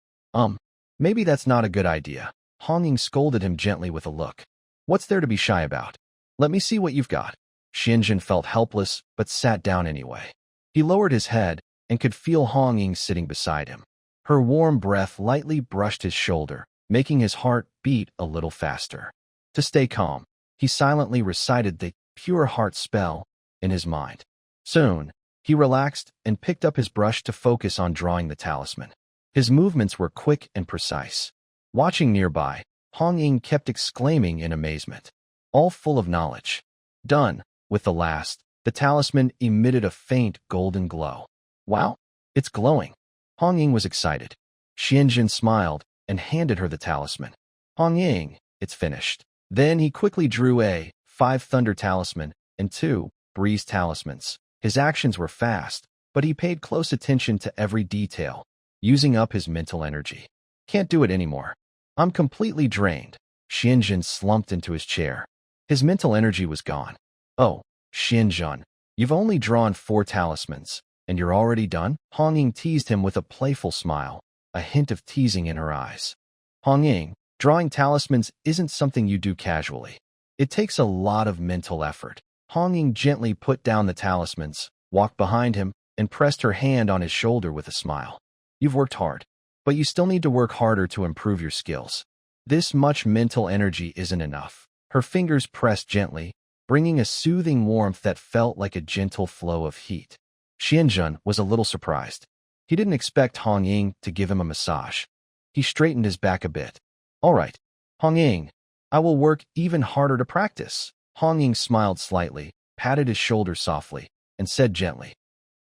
Maybe that's not a good idea. Hong Ying scolded him gently with a look. What's there to be shy about? Let me see what you've got. Xianjun felt helpless, but sat down anyway. He lowered his head and could feel Hong Ying sitting beside him. Her warm breath lightly brushed his shoulder, making his heart beat a little faster. To stay calm, he silently recited the pure heart spell in his mind. Soon, he relaxed and picked up his brush to focus on drawing the talisman. His movements were quick and precise. Watching nearby, Hong Ying kept exclaiming in amazement, all full of knowledge. Done. With the last, the talisman emitted a faint golden glow. Wow, it's glowing. Hong Ying was excited. Xianjun smiled and handed her the talisman. Hong Ying, it's finished. Then he quickly drew a 5 Thunder Talisman and 2 Breeze Talismans. His actions were fast, but he paid close attention to every detail, using up his mental energy. Can't do it anymore. I'm completely drained. Xianjun slumped into his chair. His mental energy was gone. Oh, Xianjun, You've only drawn 4 talismans, and you're already done? Hong Ying teased him with a playful smile, a hint of teasing in her eyes. Hong Ying, drawing talismans isn't something you do casually. It takes a lot of mental effort. Hong Ying gently put down the talismans, walked behind him, and pressed her hand on his shoulder with a smile. You've worked hard, but you still need to work harder to improve your skills. This much mental energy isn't enough. Her fingers pressed gently, bringing a soothing warmth that felt like a gentle flow of heat. Xianzhen was a little surprised. He didn't expect Hong Ying to give him a massage. He straightened his back a bit. All right, Hong Ying, I will work even harder to practice. Hong Ying smiled slightly, patted his shoulder softly, and said gently,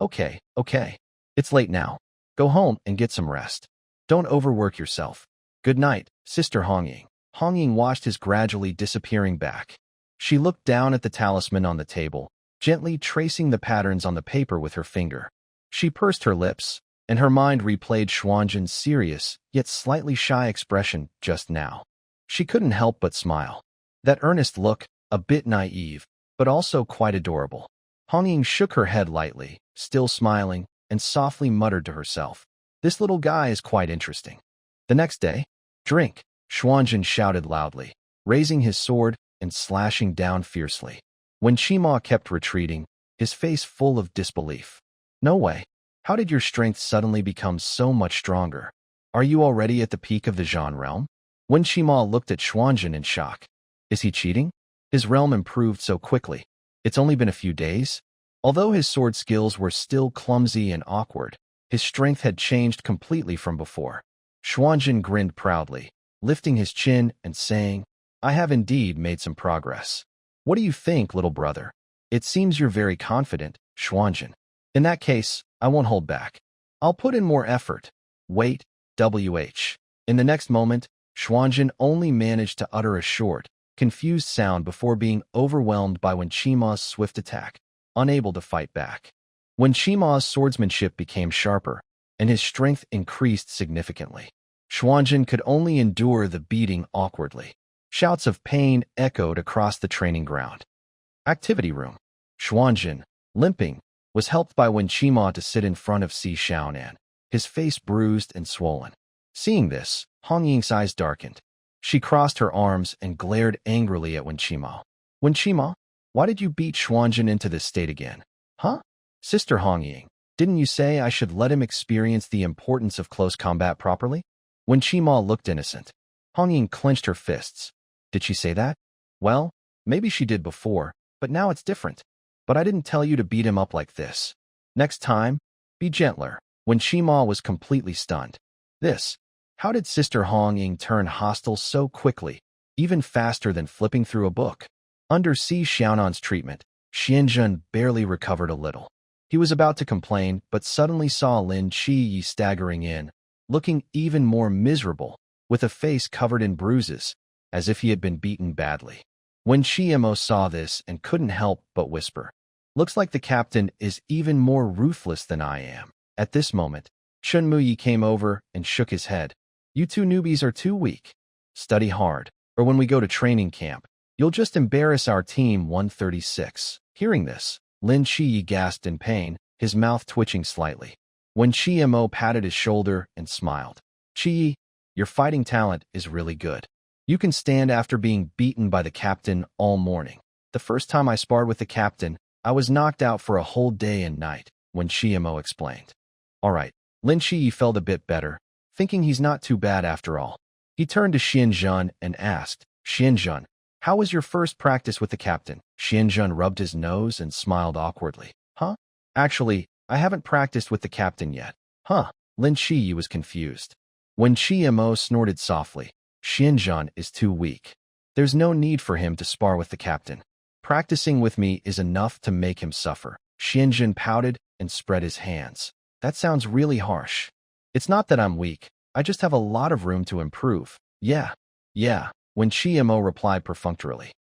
Okay. It's late now. Go home and get some rest. Don't overwork yourself. Good night, Sister Hong Ying. Hong Ying watched his gradually disappearing back. She looked down at the talisman on the table, gently tracing the patterns on the paper with her finger. She pursed her lips, and her mind replayed Xuanzhen's serious, yet slightly shy expression just now. She couldn't help but smile. That earnest look, a bit naive, but also quite adorable. Hong Ying shook her head lightly, still smiling, and softly muttered to herself, This little guy is quite interesting. The next day, drink, Xuanzhen shouted loudly, raising his sword and slashing down fiercely. When Qima kept retreating, his face full of disbelief. No way. How did your strength suddenly become so much stronger? Are you already at the peak of the Zhan realm? When Qima looked at Xuanzhen in shock. Is he cheating? His realm improved so quickly. It's only been a few days. Although his sword skills were still clumsy and awkward, his strength had changed completely from before. Xuanzhen grinned proudly, lifting his chin and saying, I have indeed made some progress. What do you think, little brother? It seems you're very confident, Xuanzhen. In that case, I won't hold back. I'll put in more effort. Wait, WH. In the next moment, Xuanzhen only managed to utter a short, confused sound before being overwhelmed by Wen Qima's swift attack, unable to fight back. Wen Qima's swordsmanship became sharper, and his strength increased significantly. Xuanzhen could only endure the beating awkwardly. Shouts of pain echoed across the training ground. Activity room. Xuanzhen, limping, was helped by Wen Qima to sit in front of Si Xiaonan, his face bruised and swollen. Seeing this, Hong Ying's eyes darkened. She crossed her arms and glared angrily at Wen Qima. Wen Qima, why did you beat Xuanzhen into this state again? Huh? Sister Hong Ying, didn't you say I should let him experience the importance of close combat properly? Wen Qima looked innocent. Hong Ying clenched her fists. Did she say that? Well, maybe she did before, but now it's different. But I didn't tell you to beat him up like this. Next time, be gentler. Wen Qima was completely stunned. How did Sister Hong Ying turn hostile so quickly, even faster than flipping through a book? Under Si Xiaonan's treatment, Xianzhen barely recovered a little. He was about to complain, but suddenly saw Lin Qiye staggering in, looking even more miserable, with a face covered in bruises, as if he had been beaten badly. When Qiemo saw this and couldn't help but whisper, Looks like the captain is even more ruthless than I am. At this moment, Chun Muyi came over and shook his head. You two newbies are too weak. Study hard, or when we go to training camp, you'll just embarrass our team 136. Hearing this, Lin Qiye gasped in pain, his mouth twitching slightly. When Qiemo patted his shoulder and smiled. Qiye, your fighting talent is really good. You can stand after being beaten by the captain all morning. The first time I sparred with the captain, I was knocked out for a whole day and night, when Qiemo explained. All right, Lin Qiye felt a bit better, thinking he's not too bad after all. He turned to Xianzhen and asked, Xianzhen, how was your first practice with the captain? Xianzhen rubbed his nose and smiled awkwardly. Huh? Actually, I haven't practiced with the captain yet. Huh? Lin Qiye was confused. When Qiemo snorted softly, Xianzhen is too weak. There's no need for him to spar with the captain. Practicing with me is enough to make him suffer. Xianzhen pouted and spread his hands. That sounds really harsh. It's not that I'm weak. I just have a lot of room to improve. Yeah. When Qiemo replied perfunctorily.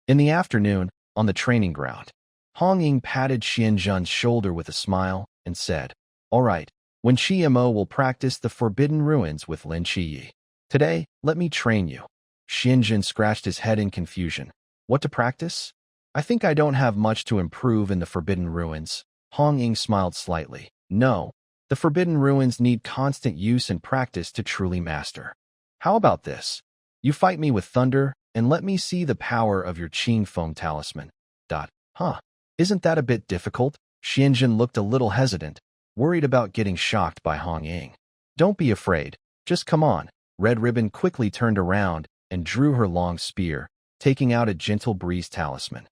In the afternoon, on the training ground, Hong Ying patted Xianzhen's shoulder with a smile and said, All right, when Qiemo will practice the Forbidden Ruins with Lin Qiye. Today, let me train you. Xianzhen scratched his head in confusion. What to practice? I think I don't have much to improve in the Forbidden Ruins. Hong Ying smiled slightly. No, the Forbidden Ruins need constant use and practice to truly master. How about this? You fight me with thunder, and let me see the power of your Qing Foam Talisman. Huh. Isn't that a bit difficult? Xianjun looked a little hesitant, worried about getting shocked by Hong Ying. Don't be afraid. Just come on. Red Ribbon quickly turned around and drew her long spear, taking out a gentle breeze talisman.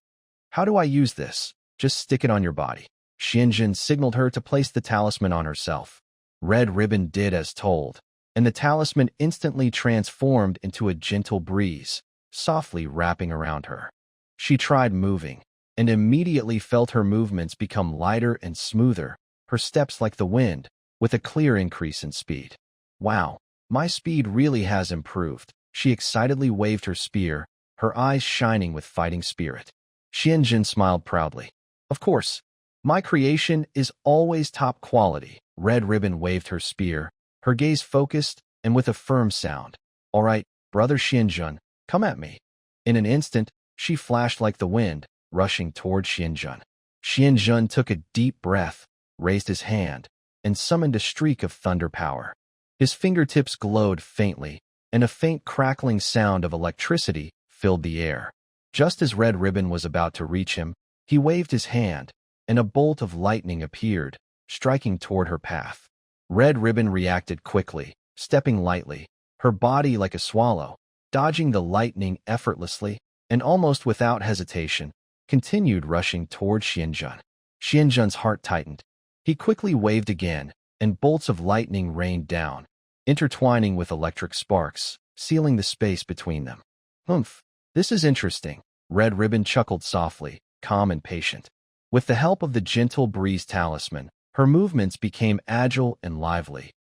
How do I use this? Just stick it on your body. Xianjun signaled her to place the talisman on herself. Red Ribbon did as told, and the talisman instantly transformed into a gentle breeze, softly wrapping around her. She tried moving, and immediately felt her movements become lighter and smoother, her steps like the wind, with a clear increase in speed. Wow, my speed really has improved. She excitedly waved her spear, her eyes shining with fighting spirit. Xianjun smiled proudly. Of course, my creation is always top quality. Red Ribbon waved her spear, her gaze focused and with a firm sound. All right, brother Xianjun, come at me. In an instant, she flashed like the wind, rushing toward Xianjun. Xianjun took a deep breath, raised his hand, and summoned a streak of thunder power. His fingertips glowed faintly, and a faint crackling sound of electricity filled the air. Just as Red Ribbon was about to reach him, he waved his hand, and a bolt of lightning appeared, striking toward her path. Red Ribbon reacted quickly, stepping lightly, her body like a swallow, dodging the lightning effortlessly, and almost without hesitation, continued rushing toward Xianjun. Xianjun's heart tightened. He quickly waved again, and bolts of lightning rained down, intertwining with electric sparks, sealing the space between them. Humph, this is interesting. Red Ribbon chuckled softly, calm and patient. With the help of the gentle breeze talisman, her movements became agile and lively,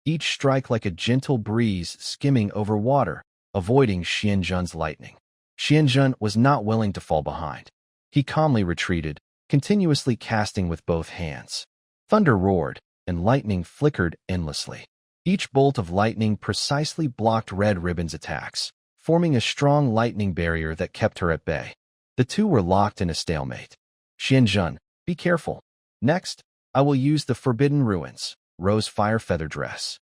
each strike like a gentle breeze skimming over water, avoiding Xianjun's lightning. Xianjun was not willing to fall behind. He calmly retreated, continuously casting with both hands. Thunder roared, and lightning flickered endlessly. Each bolt of lightning precisely blocked Red Ribbon's attacks, forming a strong lightning barrier that kept her at bay. The two were locked in a stalemate. Xianjun, be careful. Next, I will use the Forbidden Ruins, Rose Fire Feather Dress.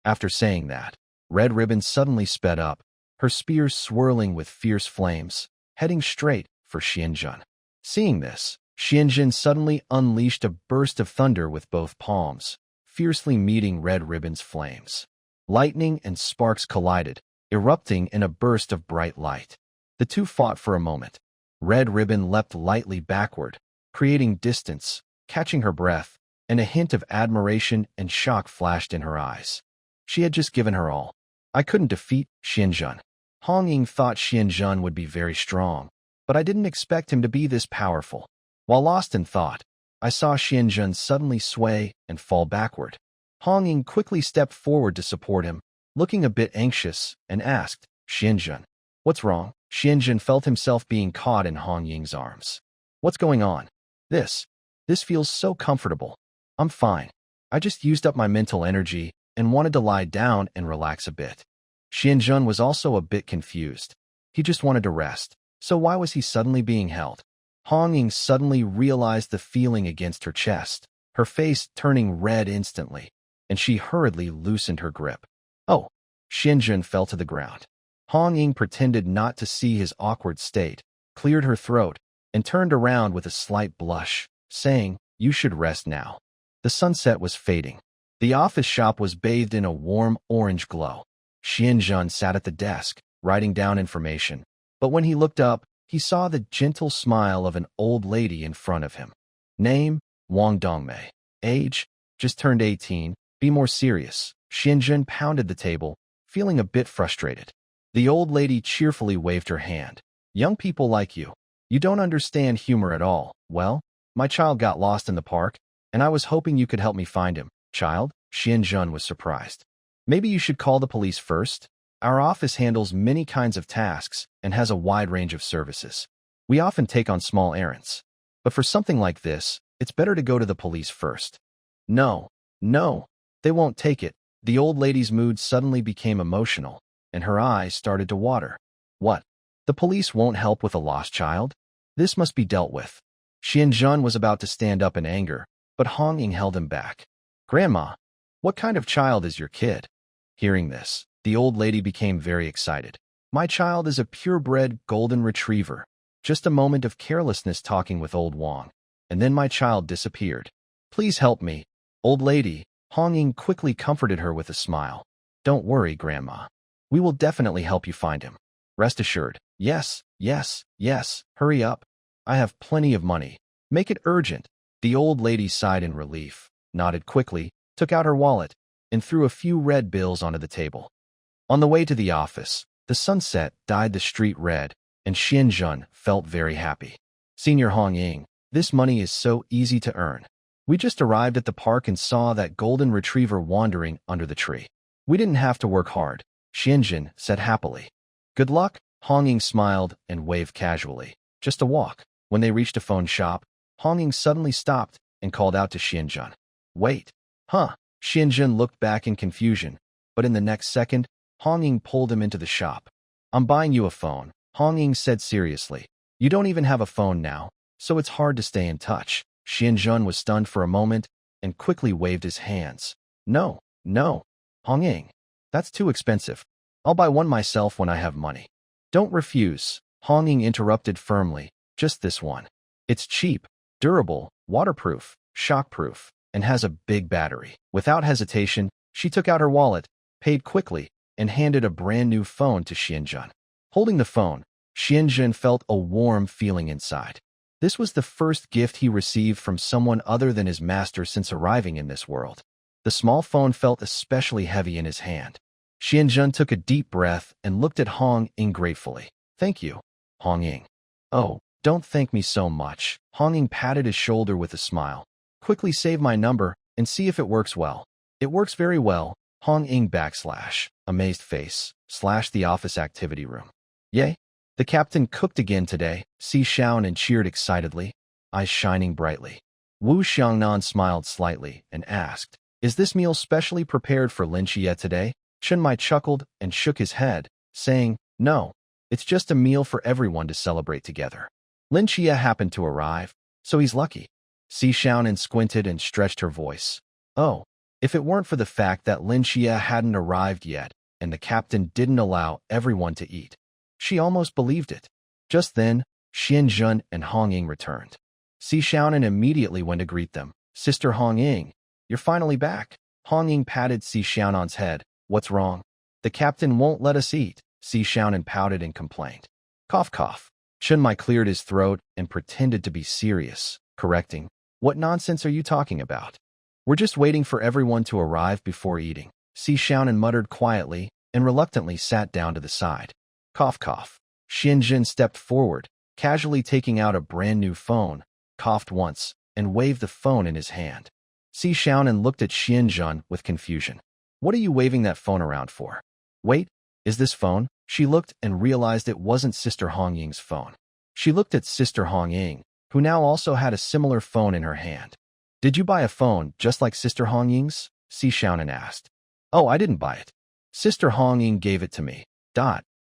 After saying that, Red Ribbon suddenly sped up, her spear swirling with fierce flames, heading straight for Xianjun. Seeing this, Xianjun suddenly unleashed a burst of thunder with both palms, fiercely meeting Red Ribbon's flames. Lightning and sparks collided, erupting in a burst of bright light. The two fought for a moment. Red Ribbon leapt lightly backward, creating distance, catching her breath, and a hint of admiration and shock flashed in her eyes. She had just given her all. I couldn't defeat Xianjun. Hong Ying thought Xianjun would be very strong, but I didn't expect him to be this powerful. While lost in thought, I saw Xianjun suddenly sway and fall backward. Hong Ying quickly stepped forward to support him, looking a bit anxious, and asked, Xianjun, what's wrong? Xianjun felt himself being caught in Hong Ying's arms. What's going on? This feels so comfortable. I'm fine. I just used up my mental energy and wanted to lie down and relax a bit. Xianjun was also a bit confused. He just wanted to rest, so why was he suddenly being held? Hong Ying suddenly realized the feeling against her chest, her face turning red instantly, and she hurriedly loosened her grip. Oh, Xianjun fell to the ground. Hong Ying pretended not to see his awkward state, cleared her throat, and turned around with a slight blush, saying, you should rest now. The sunset was fading. The office shop was bathed in a warm orange glow. Xianjun sat at the desk, writing down information, but when he looked up, he saw the gentle smile of an old lady in front of him. Name, Wang Dongmei. Age, just turned 18. Be more serious. Xianjun pounded the table, feeling a bit frustrated. The old lady cheerfully waved her hand. Young people like you. You don't understand humor at all. Well, my child got lost in the park, and I was hoping you could help me find him. Child? Xianjun was surprised. Maybe you should call the police first. Our office handles many kinds of tasks and has a wide range of services. We often take on small errands. But for something like this, it's better to go to the police first. No, they won't take it. The old lady's mood suddenly became emotional, and her eyes started to water. What? The police won't help with a lost child? This must be dealt with. Xianzhen was about to stand up in anger, but Hong Ying held him back. Grandma, what kind of child is your kid? Hearing this, the old lady became very excited. My child is a purebred golden retriever. Just a moment of carelessness talking with old Wang, and then my child disappeared. Please help me, old lady. Hong Ying quickly comforted her with a smile. Don't worry, Grandma. We will definitely help you find him. Rest assured. Yes, yes, yes, hurry up. I have plenty of money. Make it urgent. The old lady sighed in relief, nodded quickly, took out her wallet, and threw a few red bills onto the table. On the way to the office, the sunset dyed the street red, and Xianzhen felt very happy. Senior Hong Ying, this money is so easy to earn. We just arrived at the park and saw that golden retriever wandering under the tree. We didn't have to work hard, Xianzhen said happily. Good luck, Hong Ying smiled and waved casually. Just a walk. When they reached a phone shop, Hong Ying suddenly stopped and called out to Xianzhen. Wait. Huh? Xianzhen looked back in confusion, but in the next second, Hong Ying pulled him into the shop. I'm buying you a phone, Hong Ying said seriously. You don't even have a phone now, so it's hard to stay in touch. Xianzhen was stunned for a moment and quickly waved his hands. No, no, Hong Ying. That's too expensive. I'll buy one myself when I have money. Don't refuse, Hong Ying interrupted firmly. Just this one. It's cheap, durable, waterproof, shockproof, and has a big battery. Without hesitation, she took out her wallet, paid quickly, and handed a brand new phone to Xianzhen. Holding the phone, Xianzhen felt a warm feeling inside. This was the first gift he received from someone other than his master since arriving in this world. The small phone felt especially heavy in his hand. Xianzhen took a deep breath and looked at Hong Ying gratefully. Thank you, Hong Ying. Oh, don't thank me so much. Hong Ying patted his shoulder with a smile. Quickly save my number and see if it works well. It works very well. Hong Ying amazed face, the office activity room. Yay! The captain cooked again today, Si Xiaonan cheered excitedly, eyes shining brightly. Wu Xiangnan smiled slightly and asked, Is this meal specially prepared for Lin Qiye today? Chen Mai chuckled and shook his head, saying, No, it's just a meal for everyone to celebrate together. Lin Qiye happened to arrive, so he's lucky. Si Xiaonan squinted and stretched her voice. Oh, if it weren't for the fact that Lin Qiye hadn't arrived yet and the captain didn't allow everyone to eat. She almost believed it. Just then, Xianzhen and Hong Ying returned. Si Xiaonan immediately went to greet them. Sister Hong Ying, you're finally back. Hong Ying patted Si Xiaonan's head. What's wrong? The captain won't let us eat. Si Xiaonan pouted and complained. Cough, cough. Chen Mai cleared his throat and pretended to be serious, correcting. What nonsense are you talking about? We're just waiting for everyone to arrive before eating. Si Xiaonan muttered quietly and reluctantly sat down to the side. Cough, cough. Xianzhen stepped forward, casually taking out a brand new phone, coughed once, and waved the phone in his hand. Si Xiaonan looked at Xianzhen with confusion. What are you waving that phone around for? Wait, is this phone? She looked and realized it wasn't Sister Hong Ying's phone. She looked at Sister Hong Ying, who now also had a similar phone in her hand. Did you buy a phone just like Sister Hong Ying's? Si Xiaonan asked. Oh, I didn't buy it. Sister Hong Ying gave it to me.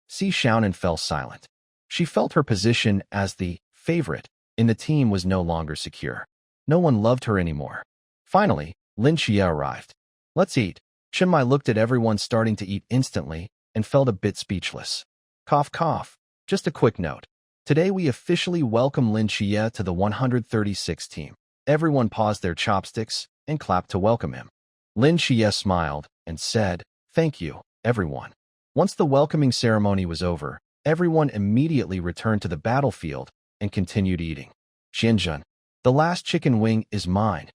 Si Xiaonan fell silent. She felt her position as the favorite in the team was no longer secure. No one loved her anymore. Finally, Lin Qiye arrived. Let's eat. Chen Mai looked at everyone starting to eat instantly and felt a bit speechless. Cough, cough. Just a quick note. Today we officially welcome Lin Qiye to the 136 team. Everyone paused their chopsticks and clapped to welcome him. Lin Qiye smiled and said, Thank you, everyone. Once the welcoming ceremony was over, everyone immediately returned to the battlefield and continued eating. Xianzhen, the last chicken wing is mine,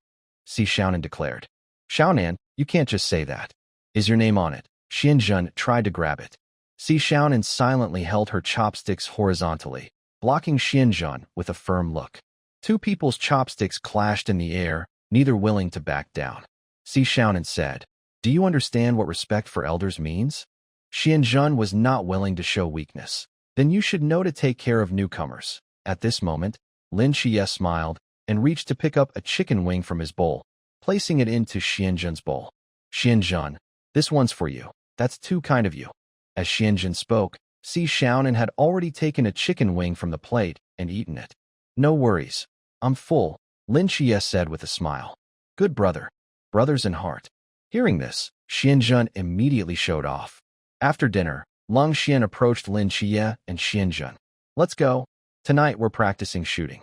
Si Xiaonan declared. Xiaonan, you can't just say that. Is your name on it? Xianzhen tried to grab it. Si Xiaonan silently held her chopsticks horizontally, blocking Xianzhen with a firm look. Two people's chopsticks clashed in the air, neither willing to back down. Si Xiaonan said, Do you understand what respect for elders means? Xianzhen was not willing to show weakness. Then you should know to take care of newcomers. At this moment, Lin Qiye smiled and reached to pick up a chicken wing from his bowl, placing it into Xianzhen's bowl. Xianzhen, this one's for you. That's too kind of you. As Xianzhen spoke, Si Xiaonan had already taken a chicken wing from the plate and eaten it. No worries. I'm full, Lin Qiye said with a smile. Good brother. Brothers in heart. Hearing this, Xianzhen immediately showed off. After dinner, Lin Qiye approached Lin Qiye and Xianzhen. Let's go. Tonight we're practicing shooting.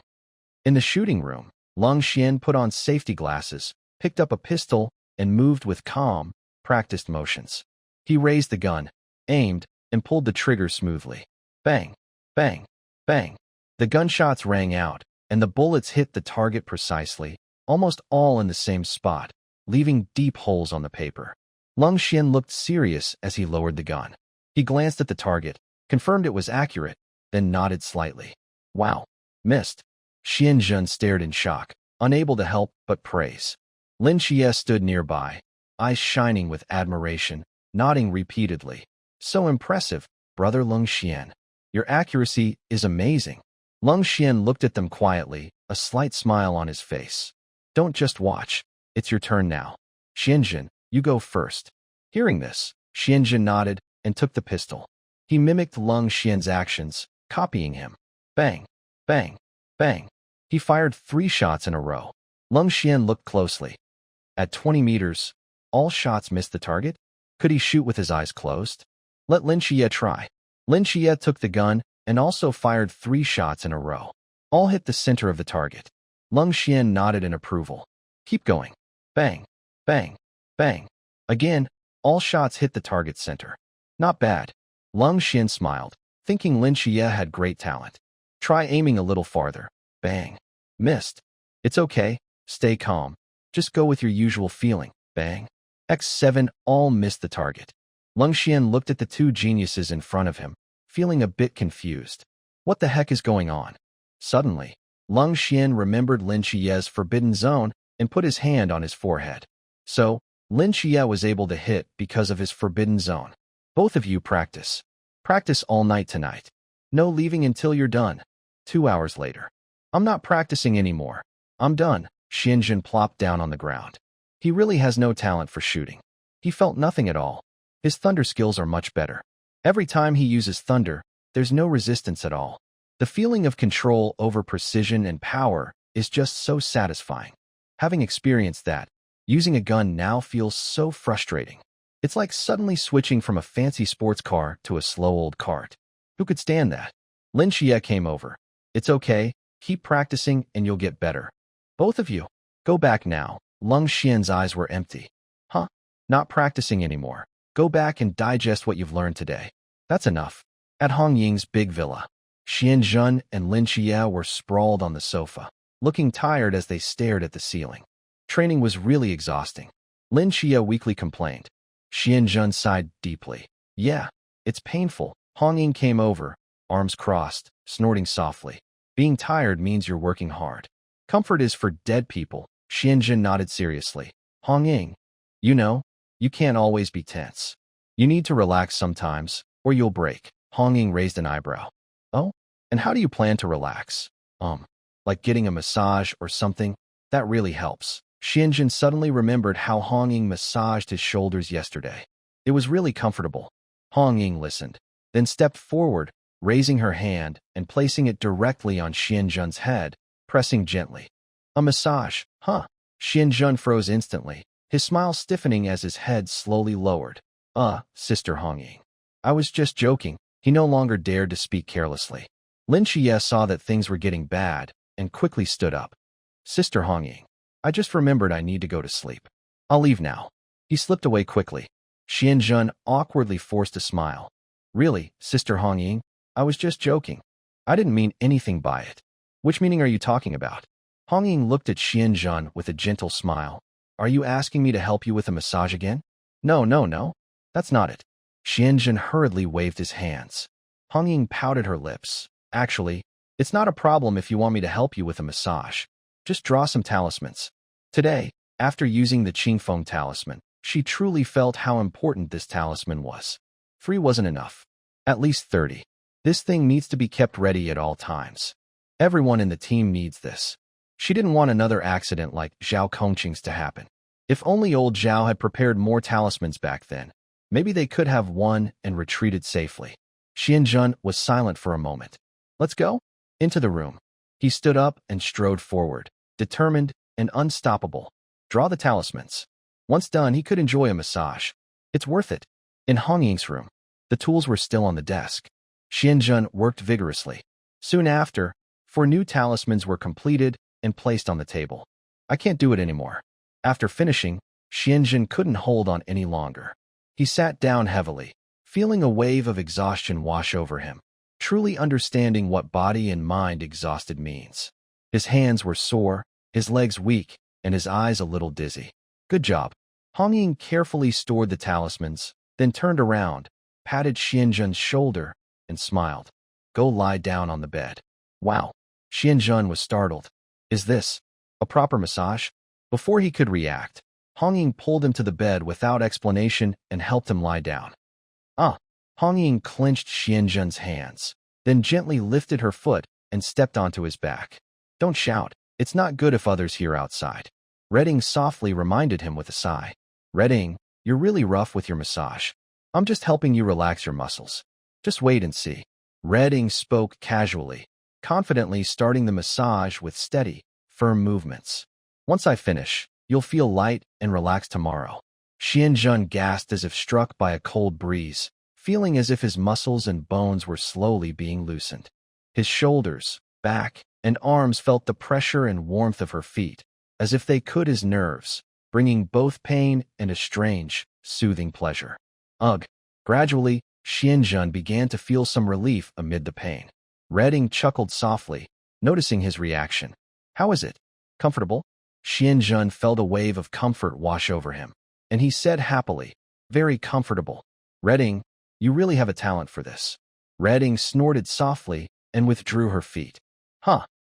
In the shooting room, Lin Qiye put on safety glasses, picked up a pistol, and moved with calm, practiced motions. He raised the gun, aimed, and pulled the trigger smoothly. Bang, bang, bang. The gunshots rang out, and the bullets hit the target precisely, almost all in the same spot, leaving deep holes on the paper. Lin Qiye looked serious as he lowered the gun. He glanced at the target, confirmed it was accurate, then nodded slightly. Wow, missed. Xianzhen stared in shock, unable to help but praise. Lin Qiye stood nearby, eyes shining with admiration, nodding repeatedly. So impressive, brother Lin Qiye. Your accuracy is amazing. Lin Qiye looked at them quietly, a slight smile on his face. Don't just watch. It's your turn now. Xianzhen, you go first. Hearing this, Xianzhen nodded and took the pistol. He mimicked Lin Qiye's actions, copying him. Bang, bang, bang. He fired 3 shots in a row. Lin Qiye looked closely. At 20 meters, all shots missed the target? Could he shoot with his eyes closed? Let Lin Qiye try. Lin Qiye took the gun and also fired 3 shots in a row. All hit the center of the target. Lin Qiye nodded in approval. Keep going. Bang, bang, bang. Again, all shots hit the target center. Not bad. Lin Qiye smiled, thinking Lin Qiye had great talent. Try aiming a little farther. Bang. Missed. It's okay. Stay calm. Just go with your usual feeling. Bang. X7 all missed the target. Lin Qiye looked at the 2 geniuses in front of him, feeling a bit confused. What the heck is going on? Suddenly, Lin Qiye remembered Lin Qiye's forbidden zone and put his hand on his forehead. So, Lin Qiye was able to hit because of his forbidden zone. Both of you practice. Practice all night tonight. No leaving until you're done. 2 hours later. I'm not practicing anymore. I'm done. Xianzhen plopped down on the ground. He really has no talent for shooting. He felt nothing at all. His thunder skills are much better. Every time he uses thunder, there's no resistance at all. The feeling of control over precision and power is just so satisfying. Having experienced that, using a gun now feels so frustrating. It's like suddenly switching from a fancy sports car to a slow old cart. Who could stand that? Lin Qiye came over. It's okay, keep practicing and you'll get better. Both of you, go back now. Lin Qiye's eyes were empty. Huh? Not practicing anymore. Go back and digest what you've learned today. That's enough. At Hong Ying's big villa, Xianzhen and Lin Qiye were sprawled on the sofa, looking tired as they stared at the ceiling. Training was really exhausting. Lin Qiye weakly complained. Xianzhen sighed deeply. Yeah, it's painful. Hong Ying came over, arms crossed, snorting softly. Being tired means you're working hard. Comfort is for dead people. Xianzhen nodded seriously. Hong Ying, you know, you can't always be tense. You need to relax sometimes, or you'll break. Hong Ying raised an eyebrow. Oh? And how do you plan to relax? Like getting a massage or something? That really helps. Xianzhen suddenly remembered how Hong Ying massaged his shoulders yesterday. It was really comfortable. Hong Ying listened, then stepped forward, raising her hand and placing it directly on Xianzhen's head, pressing gently. A massage, huh? Xianzhen froze instantly, his smile stiffening as his head slowly lowered. Sister Hong Ying. I was just joking. He no longer dared to speak carelessly. Lin Qiye saw that things were getting bad and quickly stood up. Sister Hong Ying, I just remembered I need to go to sleep. I'll leave now. He slipped away quickly. Xianzhen awkwardly forced a smile. Really, Sister Hong Ying? I was just joking. I didn't mean anything by it. Which meaning are you talking about? Hong Ying looked at Xianzhen with a gentle smile. Are you asking me to help you with a massage again? No. That's not it. Xianzhen hurriedly waved his hands. Hong Ying pouted her lips. Actually, it's not a problem if you want me to help you with a massage. Just draw some talismans. Today, after using the Qingfeng talisman, she truly felt how important this talisman was. 3 wasn't enough. At least 30. This thing needs to be kept ready at all times. Everyone in the team needs this. She didn't want another accident like Zhao Kongcheng's to happen. If only old Zhao had prepared more talismans back then, maybe they could have won and retreated safely. Xianzhen was silent for a moment. Let's go? Into the room. He stood up and strode forward, determined and unstoppable. Draw the talismans. Once done, he could enjoy a massage. It's worth it. In Hong Ying's room, the tools were still on the desk. Xianzhen worked vigorously. Soon after, 4 new talismans were completed and placed on the table. I can't do it anymore. After finishing, Xianzhen couldn't hold on any longer. He sat down heavily, feeling a wave of exhaustion wash over him, truly understanding what body and mind exhausted means. His hands were sore, his legs weak, and his eyes a little dizzy. Good job. Hong Ying carefully stored the talismans, then turned around, patted Xianzhen's shoulder, and smiled. Go lie down on the bed. Wow. Xianzhen was startled. Is this a proper massage? Before he could react, Hong Ying pulled him to the bed without explanation and helped him lie down. Hong Ying clenched Xianzhen's hands, then gently lifted her foot and stepped onto his back. Don't shout. It's not good if others hear outside. Redding softly reminded him with a sigh. Redding, you're really rough with your massage. I'm just helping you relax your muscles. Just wait and see. Redding spoke casually, confidently starting the massage with steady, firm movements. Once I finish, you'll feel light and relaxed tomorrow. Xianzhen gasped as if struck by a cold breeze, feeling as if his muscles and bones were slowly being loosened. His shoulders, back, and arms felt the pressure and warmth of her feet, as if they could his nerves, bringing both pain and a strange, soothing pleasure. Ugh. Gradually, Xianzhen began to feel some relief amid the pain. Redding chuckled softly, noticing his reaction. How is it? Comfortable? Xianzhen felt a wave of comfort wash over him, and he said happily, very comfortable. Redding, you really have a talent for this. Redding snorted softly and withdrew her feet.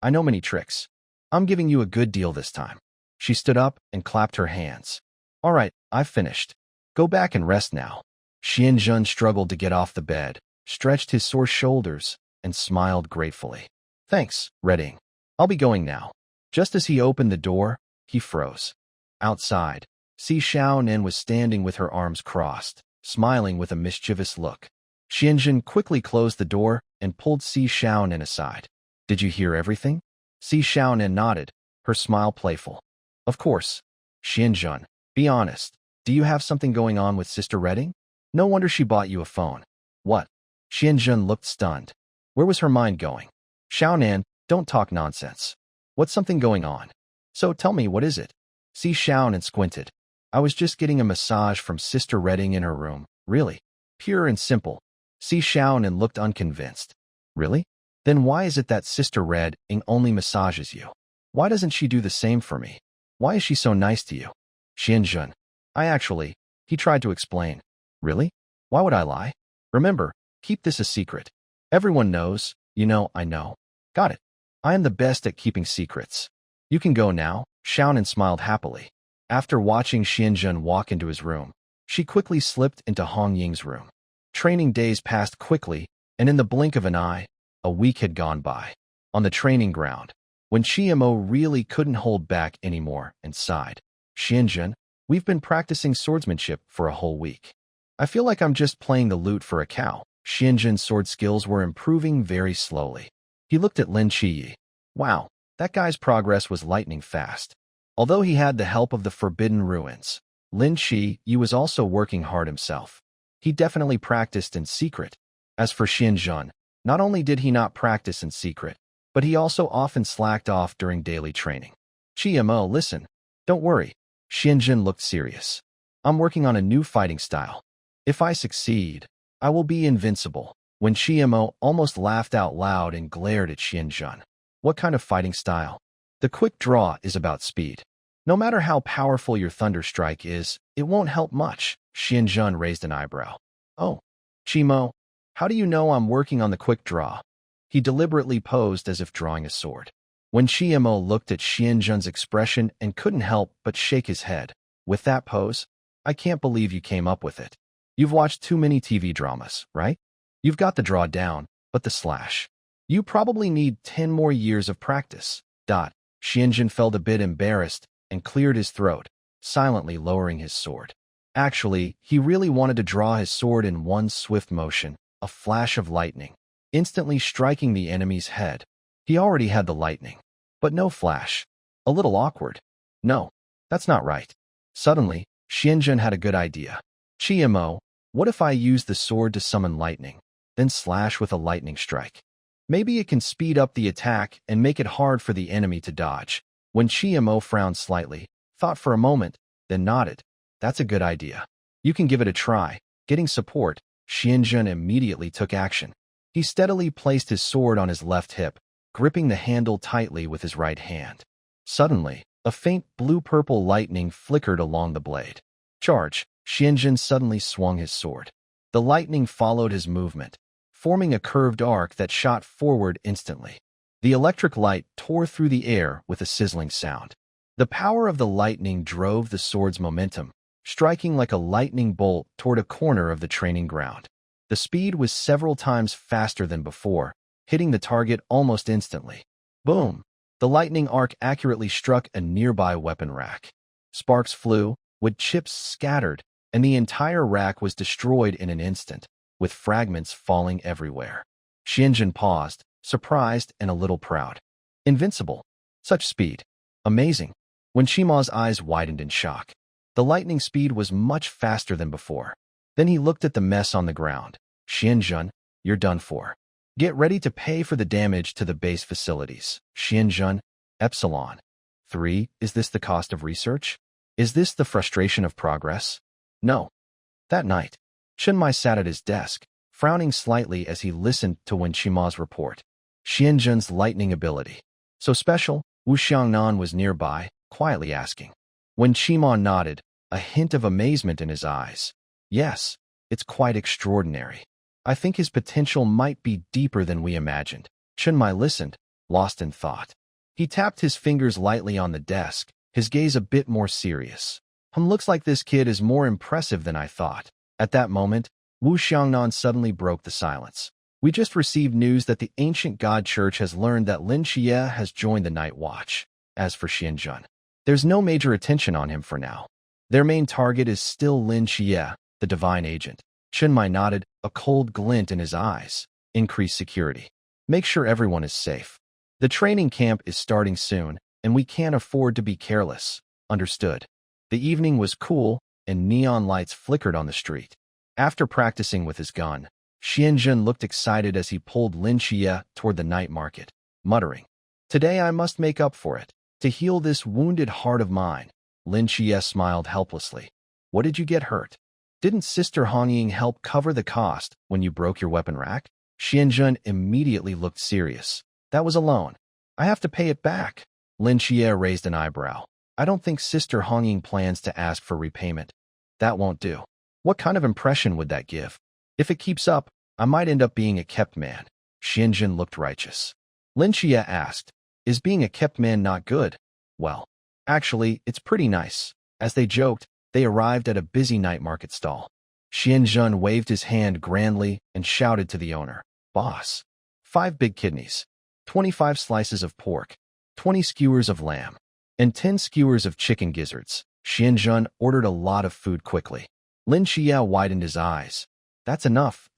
I know many tricks. I'm giving you a good deal this time. She stood up and clapped her hands. All right, I've finished. Go back and rest now. Xianzhen struggled to get off the bed, stretched his sore shoulders, and smiled gratefully. Thanks, Redding. I'll be going now. Just as he opened the door, he froze. Outside, Si Xiaonan was standing with her arms crossed, smiling with a mischievous look. Xianzhen quickly closed the door and pulled Si Xiaonan aside. Did you hear everything? Si Xiaonan nodded, her smile playful. Of course. Xianzhen, be honest. Do you have something going on with Sister Redding? No wonder she bought you a phone. What? Xianzhen looked stunned. Where was her mind going? Xiaonan, don't talk nonsense. What's something going on? So tell me, what is it? Si Xiaonan squinted. I was just getting a massage from Sister Redding in her room. Really? Pure and simple. Si Xiaonan looked unconvinced. Really? Then why is it that Sister Redding only massages you? Why doesn't she do the same for me? Why is she so nice to you? Xianzhen. He tried to explain. Really? Why would I lie? Remember, keep this a secret. Everyone knows, I know. Got it. I am the best at keeping secrets. You can go now. Xiaonan smiled happily. After watching Xianzhen walk into his room, she quickly slipped into Hong Ying's room. Training days passed quickly, and in the blink of an eye, a week had gone by. On the training ground, when Qiye really couldn't hold back anymore and sighed. Xianzhen, we've been practicing swordsmanship for a whole week. I feel like I'm just playing the lute for a cow. Xianzhen's sword skills were improving very slowly. He looked at Lin Qiye. Wow, that guy's progress was lightning fast. Although he had the help of the Forbidden Ruins, Lin Qiye was also working hard himself. He definitely practiced in secret. As for Xianzhen, not only did he not practice in secret, but he also often slacked off during daily training. Qiye, listen. Don't worry. Xianzhen looked serious. I'm working on a new fighting style. If I succeed, I will be invincible. When Qiye almost laughed out loud and glared at Xianzhen. What kind of fighting style? The quick draw is about speed. No matter how powerful your thunder strike is, it won't help much. Xianzhen raised an eyebrow. Oh, Qiye, how do you know I'm working on the quick draw? He deliberately posed as if drawing a sword. When Qiye looked at Xianzhen's expression and couldn't help but shake his head. With that pose? I can't believe you came up with it. You've watched too many TV dramas, right? You've got the draw down, but the slash. You probably need 10 more years of practice. Xianzhen felt a bit embarrassed and cleared his throat, silently lowering his sword. Actually, he really wanted to draw his sword in one swift motion, a flash of lightning, instantly striking the enemy's head. He already had the lightning, but no flash. A little awkward. No, that's not right. Suddenly, Xianzhen had a good idea. Qiye, what if I use the sword to summon lightning, then slash with a lightning strike? Maybe it can speed up the attack and make it hard for the enemy to dodge. When Qiye frowned slightly, thought for a moment, then nodded. That's a good idea. You can give it a try. Getting support, Xianzhen immediately took action. He steadily placed his sword on his left hip, gripping the handle tightly with his right hand. Suddenly, a faint blue-purple lightning flickered along the blade. Charge! Xianzhen suddenly swung his sword. The lightning followed his movement, forming a curved arc that shot forward instantly. The electric light tore through the air with a sizzling sound. The power of the lightning drove the sword's momentum, striking like a lightning bolt toward a corner of the training ground. The speed was several times faster than before, hitting the target almost instantly. Boom! The lightning arc accurately struck a nearby weapon rack. Sparks flew, wood chips scattered, and the entire rack was destroyed in an instant, with fragments falling everywhere. Xianzhen paused, surprised and a little proud. Invincible. Such speed. Amazing. When Shima's eyes widened in shock. The lightning speed was much faster than before. Then he looked at the mess on the ground. Xianzhen, you're done for. Get ready to pay for the damage to the base facilities. Xianzhen, Epsilon. 3. Is this the cost of research? Is this the frustration of progress? No. That night, Chenmai sat at his desk, frowning slightly as he listened to Wen Shima's report. Xianzhen's lightning ability. So special? Wu Xiangnan was nearby, quietly asking. When Shima nodded, a hint of amazement in his eyes. Yes, it's quite extraordinary. I think his potential might be deeper than we imagined. Chenmai listened, lost in thought. He tapped his fingers lightly on the desk, his gaze a bit more serious. Looks like this kid is more impressive than I thought. At that moment, Wu Xiangnan suddenly broke the silence. We just received news that the ancient god church has learned that Lin Qiye has joined the Night Watch. As for Xianzhen, there's no major attention on him for now. Their main target is still Lin Qiye, the divine agent. Chenmai nodded, a cold glint in his eyes. Increase security. Make sure everyone is safe. The training camp is starting soon, and we can't afford to be careless. Understood. The evening was cool, and neon lights flickered on the street. After practicing with his gun, Xianzhen looked excited as he pulled Lin Qiye toward the night market, muttering, "Today I must make up for it, to heal this wounded heart of mine." Lin Qiye smiled helplessly. "What did you get hurt? Didn't Sister Hongying help cover the cost when you broke your weapon rack?" Xianzhen immediately looked serious. "That was a loan. I have to pay it back." Lin Qiye raised an eyebrow. "I don't think Sister Hongying plans to ask for repayment. That won't do. What kind of impression would that give? If it keeps up, I might end up being a kept man." Xianzhen looked righteous. Lin Qiye asked, "Is being a kept man not good?" "Well, actually, it's pretty nice." As they joked, they arrived at a busy night market stall. Xianzhen waved his hand grandly and shouted to the owner, "Boss, 5 big kidneys, 25 slices of pork, 20 skewers of lamb, and 10 skewers of chicken gizzards." Xianzhen ordered a lot of food quickly. Lin Qiye widened his eyes. "That's enough.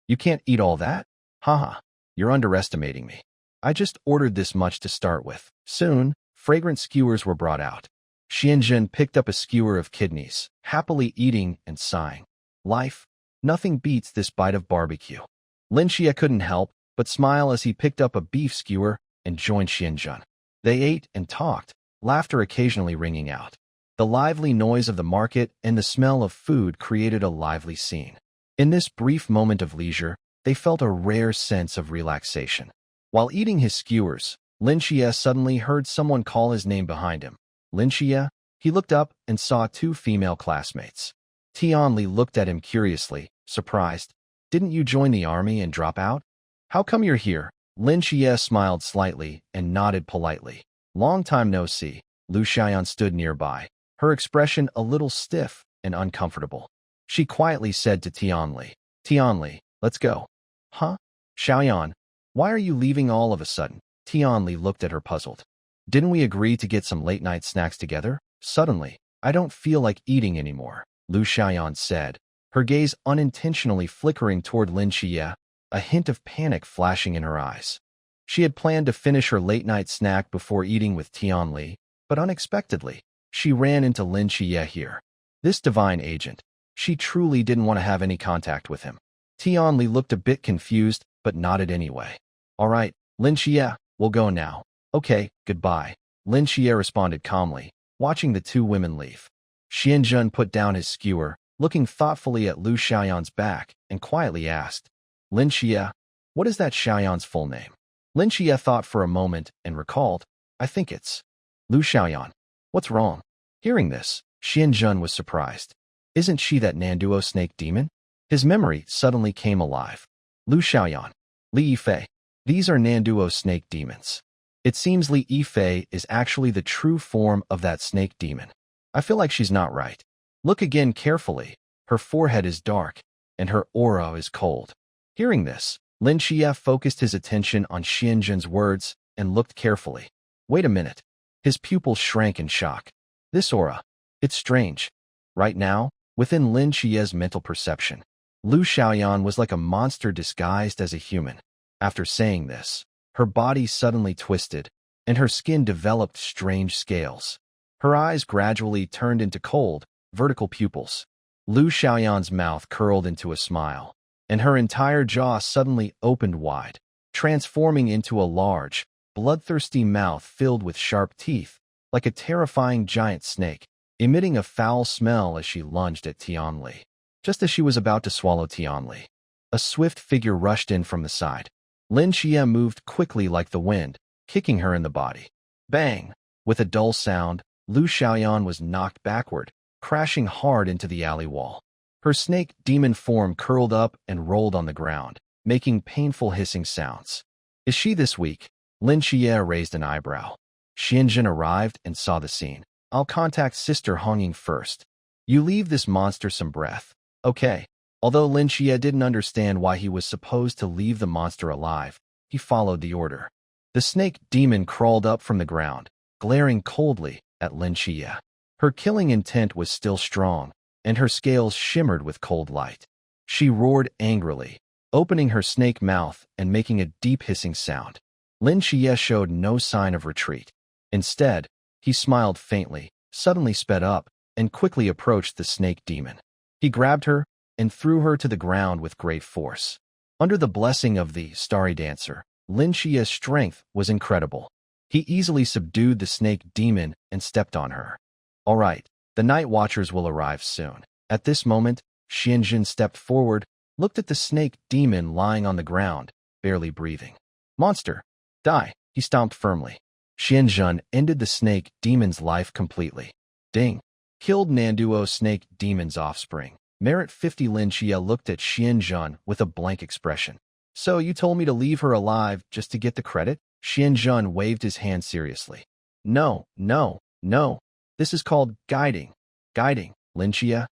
You can't eat all that? Haha, you're underestimating me. I just ordered this much to start with." Soon, fragrant skewers were brought out. Xianzhen picked up a skewer of kidneys, happily eating and sighing. Life, nothing beats this bite of barbecue. Lin Qiye couldn't help but smile as he picked up a beef skewer and joined Xianzhen. They ate and talked, laughter occasionally ringing out. The lively noise of the market and the smell of food created a lively scene. In this brief moment of leisure, they felt a rare sense of relaxation. While eating his skewers, Lin Qiye suddenly heard someone call his name behind him. "Lin Qiye?" He looked up and saw 2 female classmates. Tianli looked at him curiously, surprised. "Didn't you join the army and drop out? How come you're here?" Lin Qiye smiled slightly and nodded politely. "Long time no see." Lu Xiaoyan stood nearby, her expression a little stiff and uncomfortable. She quietly said to Tianli, "Tianli, let's go." "Huh? Xiaoyan, why are you leaving all of a sudden?" Tianli looked at her puzzled. "Didn't we agree to get some late-night snacks together? Suddenly, I don't feel like eating anymore," Lu Xiaoyan said, her gaze unintentionally flickering toward Lin Qiye, a hint of panic flashing in her eyes. She had planned to finish her late-night snack before eating with Tianli, but unexpectedly, she ran into Lin Qiye here. This divine agent. She truly didn't want to have any contact with him. Tianli looked a bit confused, but nodded anyway. All right, Lin Qiye, we'll go now. Okay, goodbye. Lin Qiye responded calmly, watching the two women leave. Xianzhen put down his skewer, looking thoughtfully at Lu Xiaoyan's back, and quietly asked, Lin Qiye, what is that Xiaoyan's full name? Lin Qiye thought for a moment and recalled, I think it's Lu Xiaoyan. What's wrong? Hearing this, Xianzhen was surprised. Isn't she that Nanduo snake demon? His memory suddenly came alive. Lu Xiaoyan, Li Yifei. These are Nanduo snake demons. It seems Li Yifei is actually the true form of that snake demon. I feel like she's not right. Look again carefully. Her forehead is dark, and her aura is cold. Hearing this, Lin Qiye focused his attention on Xianzhen's words and looked carefully. Wait a minute. His pupils shrank in shock. This aura. It's strange. Right now, within Lin Qiye's mental perception, Lu Xiaoyan was like a monster disguised as a human. After saying this, her body suddenly twisted, and her skin developed strange scales. Her eyes gradually turned into cold, vertical pupils. Lu Xiaoyan's mouth curled into a smile, and her entire jaw suddenly opened wide, transforming into a large, bloodthirsty mouth filled with sharp teeth, like a terrifying giant snake, emitting a foul smell as she lunged at Tianli. Just as she was about to swallow Tianli, a swift figure rushed in from the side. Lin Qiye moved quickly like the wind, kicking her in the body. Bang! With a dull sound, Lu Xiaoyan was knocked backward, crashing hard into the alley wall. Her snake demon form curled up and rolled on the ground, making painful hissing sounds. Is she this weak? Lin Qiye raised an eyebrow. Xianzhen arrived and saw the scene. I'll contact Sister Hongying first. You leave this monster some breath. Okay. Although Lin Qiye didn't understand why he was supposed to leave the monster alive, he followed the order. The snake demon crawled up from the ground, glaring coldly at Lin Qiye. Her killing intent was still strong, and her scales shimmered with cold light. She roared angrily, opening her snake mouth and making a deep hissing sound. Lin Qiye showed no sign of retreat. Instead, he smiled faintly, suddenly sped up, and quickly approached the snake demon. He grabbed her and threw her to the ground with great force. Under the blessing of the starry dancer, Lin Qiye's strength was incredible. He easily subdued the snake demon and stepped on her. All right, the night watchers will arrive soon. At this moment, Xianzhen stepped forward, looked at the snake demon lying on the ground, barely breathing. Monster! Die! He stomped firmly. Xianzhen ended the snake demon's life completely. Ding! Killed Nanduo snake demon's offspring. Merit 50. Lin Qiye looked at Xianzhen with a blank expression. So you told me to leave her alive just to get the credit? Xianzhen waved his hand seriously. No, no, no. This is called guiding. Guiding, Lin Qiye.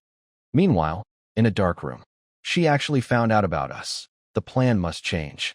Meanwhile, in a dark room, she actually found out about us. The plan must change.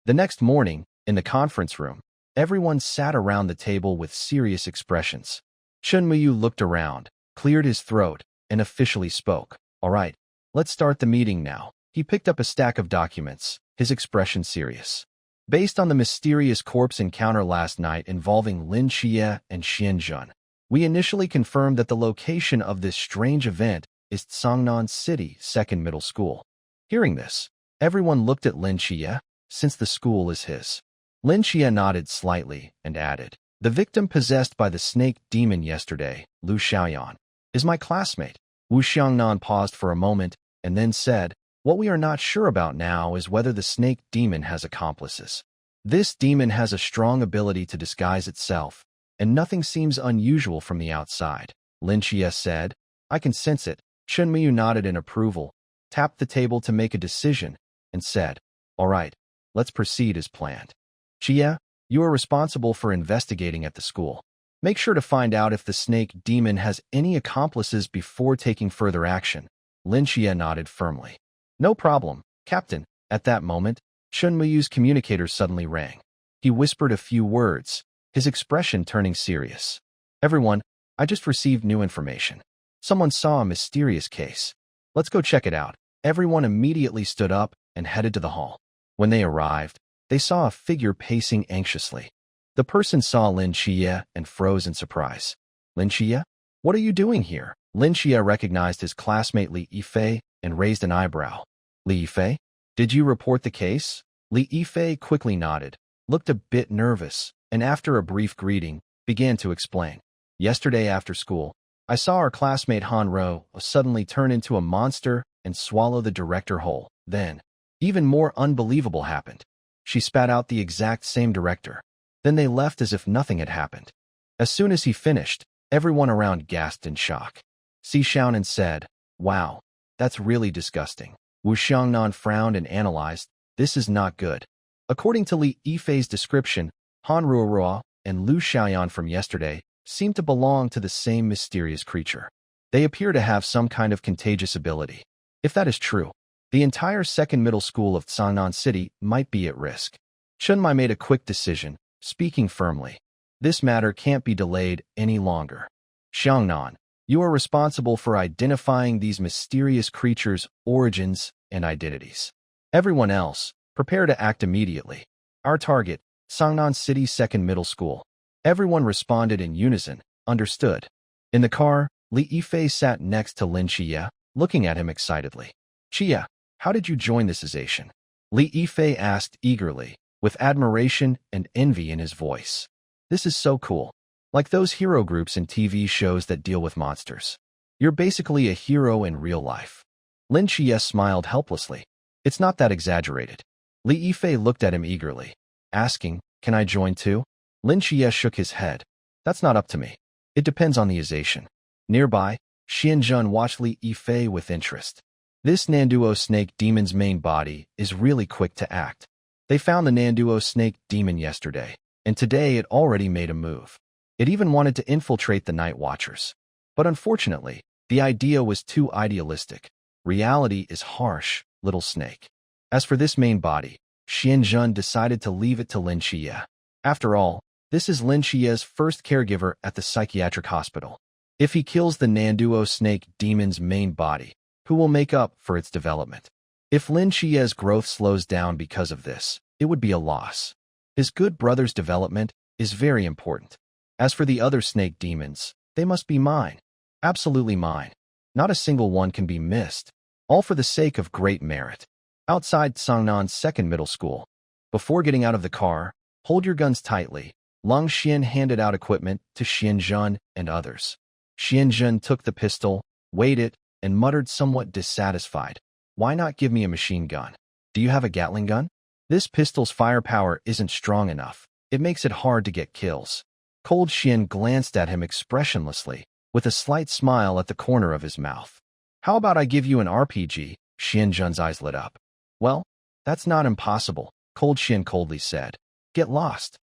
The next morning, in the conference room, everyone sat around the table with serious expressions. Chen Muyu looked around, cleared his throat, and officially spoke. All right, let's start the meeting now. He picked up a stack of documents, his expression serious. Based on the mysterious corpse encounter last night involving Lin Qiye and Xianzhen, we initially confirmed that the location of this strange event is Tsangnan City Second Middle School. Hearing this, everyone looked at Lin Qiye, since the school is his. Lin Qiye nodded slightly and added, the victim possessed by the snake demon yesterday, Lu Xiaoyan, is my classmate. Wu Xiangnan paused for a moment and then said, what we are not sure about now is whether the snake demon has accomplices. This demon has a strong ability to disguise itself, and nothing seems unusual from the outside. Lin Qiye said, I can sense it. Chen Miyu nodded in approval, tapped the table to make a decision, and said, all right, let's proceed as planned. Qiye, you are responsible for investigating at the school. Make sure to find out if the snake demon has any accomplices before taking further action. Lin Qiye nodded firmly. No problem, Captain. At that moment, Chen Muyu's communicator suddenly rang. He whispered a few words, his expression turning serious. Everyone, I just received new information. Someone saw a mysterious case. Let's go check it out. Everyone immediately stood up and headed to the hall. When they arrived, they saw a figure pacing anxiously. The person saw Lin Qiye and froze in surprise. Lin Qiye? What are you doing here? Lin Qiye recognized his classmate Li Yifei and raised an eyebrow. Li Yifei? Did you report the case? Li Yifei quickly nodded, looked a bit nervous, and after a brief greeting, began to explain. Yesterday after school, I saw our classmate Han Ro suddenly turn into a monster and swallow the director whole. Then, even more unbelievable happened. She spat out the exact same director. Then they left as if nothing had happened. As soon as he finished, everyone around gasped in shock. Si Xiaonan said, "Wow, that's really disgusting." Wu Xiangnan frowned and analyzed, "This is not good." According to Li Yifei's description, Han Ruoruo and Lu Xiaoyan from yesterday seem to belong to the same mysterious creature. They appear to have some kind of contagious ability. If that is true, the entire second middle school of Cangnan City might be at risk. Chunmai made a quick decision, speaking firmly. This matter can't be delayed any longer. Xiangnan, you are responsible for identifying these mysterious creatures' origins and identities. Everyone else, prepare to act immediately. Our target, Cangnan City Second Middle School. Everyone responded in unison, understood. In the car, Li Yifei sat next to Lin Qiye, looking at him excitedly. "Qiye, how did you join this association?" Li Yifei asked eagerly, with admiration and envy in his voice. "This is so cool. Like those hero groups in TV shows that deal with monsters. You're basically a hero in real life." Lin Qiye smiled helplessly. "It's not that exaggerated." Li Yifei looked at him eagerly, asking, "Can I join too?" Lin Qiye shook his head. "That's not up to me. It depends on the association." Nearby, Xianjun watched Li Yifei with interest. This Nanduo snake demon's main body is really quick to act. They found the Nanduo snake demon yesterday, and today it already made a move. It even wanted to infiltrate the Night Watchers. But unfortunately, the idea was too idealistic. Reality is harsh, little snake. As for this main body, Xianjun decided to leave it to Lin Qiye. After all, this is Lin Qiye's first caregiver at the psychiatric hospital. If he kills the Nanduo snake demon's main body, who will make up for its development? If Lin Qiye's growth slows down because of this, it would be a loss. His good brother's development is very important. As for the other snake demons, they must be mine. Absolutely mine. Not a single one can be missed. All for the sake of great merit. Outside Cangnan's second middle school. Before getting out of the car, hold your guns tightly. Lung Xian handed out equipment to Xianjun and others. Xianjun took the pistol, weighed it, and muttered somewhat dissatisfied. "Why not give me a machine gun? Do you have a Gatling gun? This pistol's firepower isn't strong enough. It makes it hard to get kills." Cold Xian glanced at him expressionlessly, with a slight smile at the corner of his mouth. "How about I give you an RPG?" Xianjun's eyes lit up. "Well, that's not impossible," Cold Xian coldly said. "Get lost."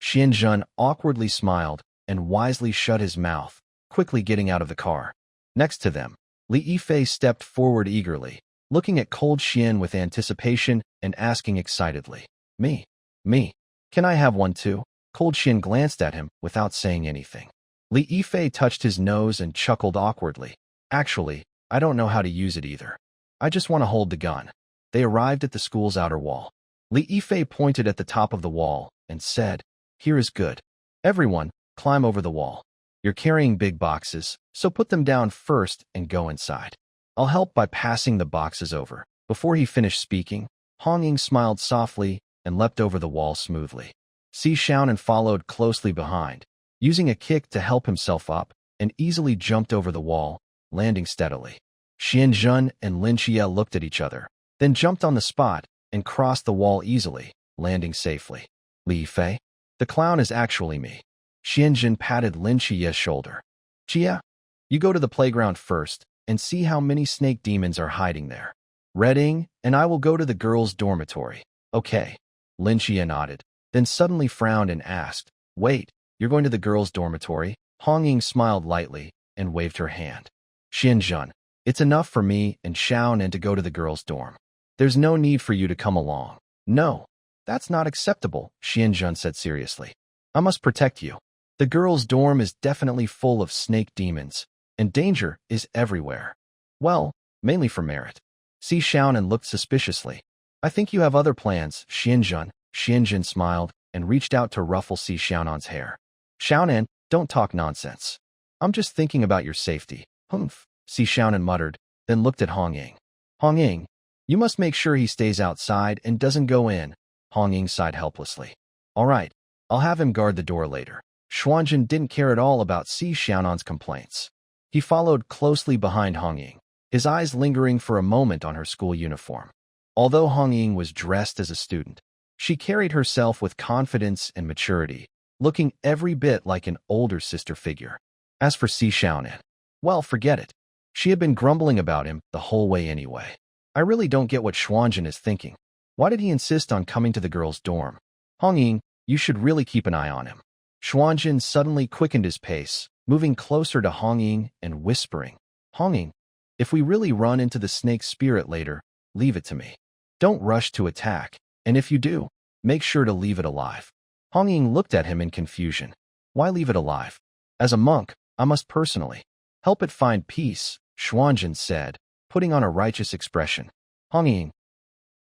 Xianjun awkwardly smiled and wisely shut his mouth, quickly getting out of the car. Next to them, Li Yifei stepped forward eagerly, looking at Cold Xian with anticipation and asking excitedly, Me? Can I have one too?" Cold Xian glanced at him without saying anything. Li Yifei touched his nose and chuckled awkwardly. "Actually, I don't know how to use it either. I just want to hold the gun." They arrived at the school's outer wall. Li Yifei pointed at the top of the wall and said, "Here is good. Everyone, climb over the wall. You're carrying big boxes, so put them down first and go inside. I'll help by passing the boxes over." Before he finished speaking, Hong Ying smiled softly and leapt over the wall smoothly. Si Xiaonan followed closely behind, using a kick to help himself up, and easily jumped over the wall, landing steadily. Xianjun and Lin Qiye looked at each other, then jumped on the spot and crossed the wall easily, landing safely. "Li Yifei? The clown is actually me." Xianjun patted Lin Qiye's shoulder. "Qiye, you go to the playground first and see how many snake demons are hiding there. Redding and I will go to the girls' dormitory." "Okay." Lin Qiye nodded, then suddenly frowned and asked, "Wait, you're going to the girls' dormitory?" Hong Ying smiled lightly and waved her hand. "Xianjun, it's enough for me and Xiaonan to go to the girls' dorm. There's no need for you to come along." "No, that's not acceptable," Xianjun said seriously. "I must protect you. The girls' dorm is definitely full of snake demons, and danger is everywhere. Well, mainly for merit." Si Xiaonan looked suspiciously. "I think you have other plans, Xianjun." Xianjun smiled and reached out to ruffle Si Xiaonan's hair. Xiaonan, don't talk nonsense. I'm just thinking about your safety. Humph, Si Xiaonan muttered, then looked at Hong Ying. Hong Ying, you must make sure he stays outside and doesn't go in. Hong Ying sighed helplessly. All right, I'll have him guard the door later. Xuanzhen didn't care at all about Si Xiaonan's complaints. He followed closely behind Hong Ying, his eyes lingering for a moment on her school uniform. Although Hong Ying was dressed as a student, she carried herself with confidence and maturity, looking every bit like an older sister figure. As for Si Xiaonan, well, forget it. She had been grumbling about him the whole way anyway. I really don't get what Xuanzhen is thinking. Why did he insist on coming to the girls' dorm? Hong Ying, you should really keep an eye on him. Xuanzhen suddenly quickened his pace, moving closer to Hong Ying and whispering, Hong Ying, if we really run into the snake's spirit later, leave it to me. Don't rush to attack, and if you do, make sure to leave it alive. Hong Ying looked at him in confusion. Why leave it alive? As a monk, I must personally help it find peace, Xuanzhen said, putting on a righteous expression. Hong Ying.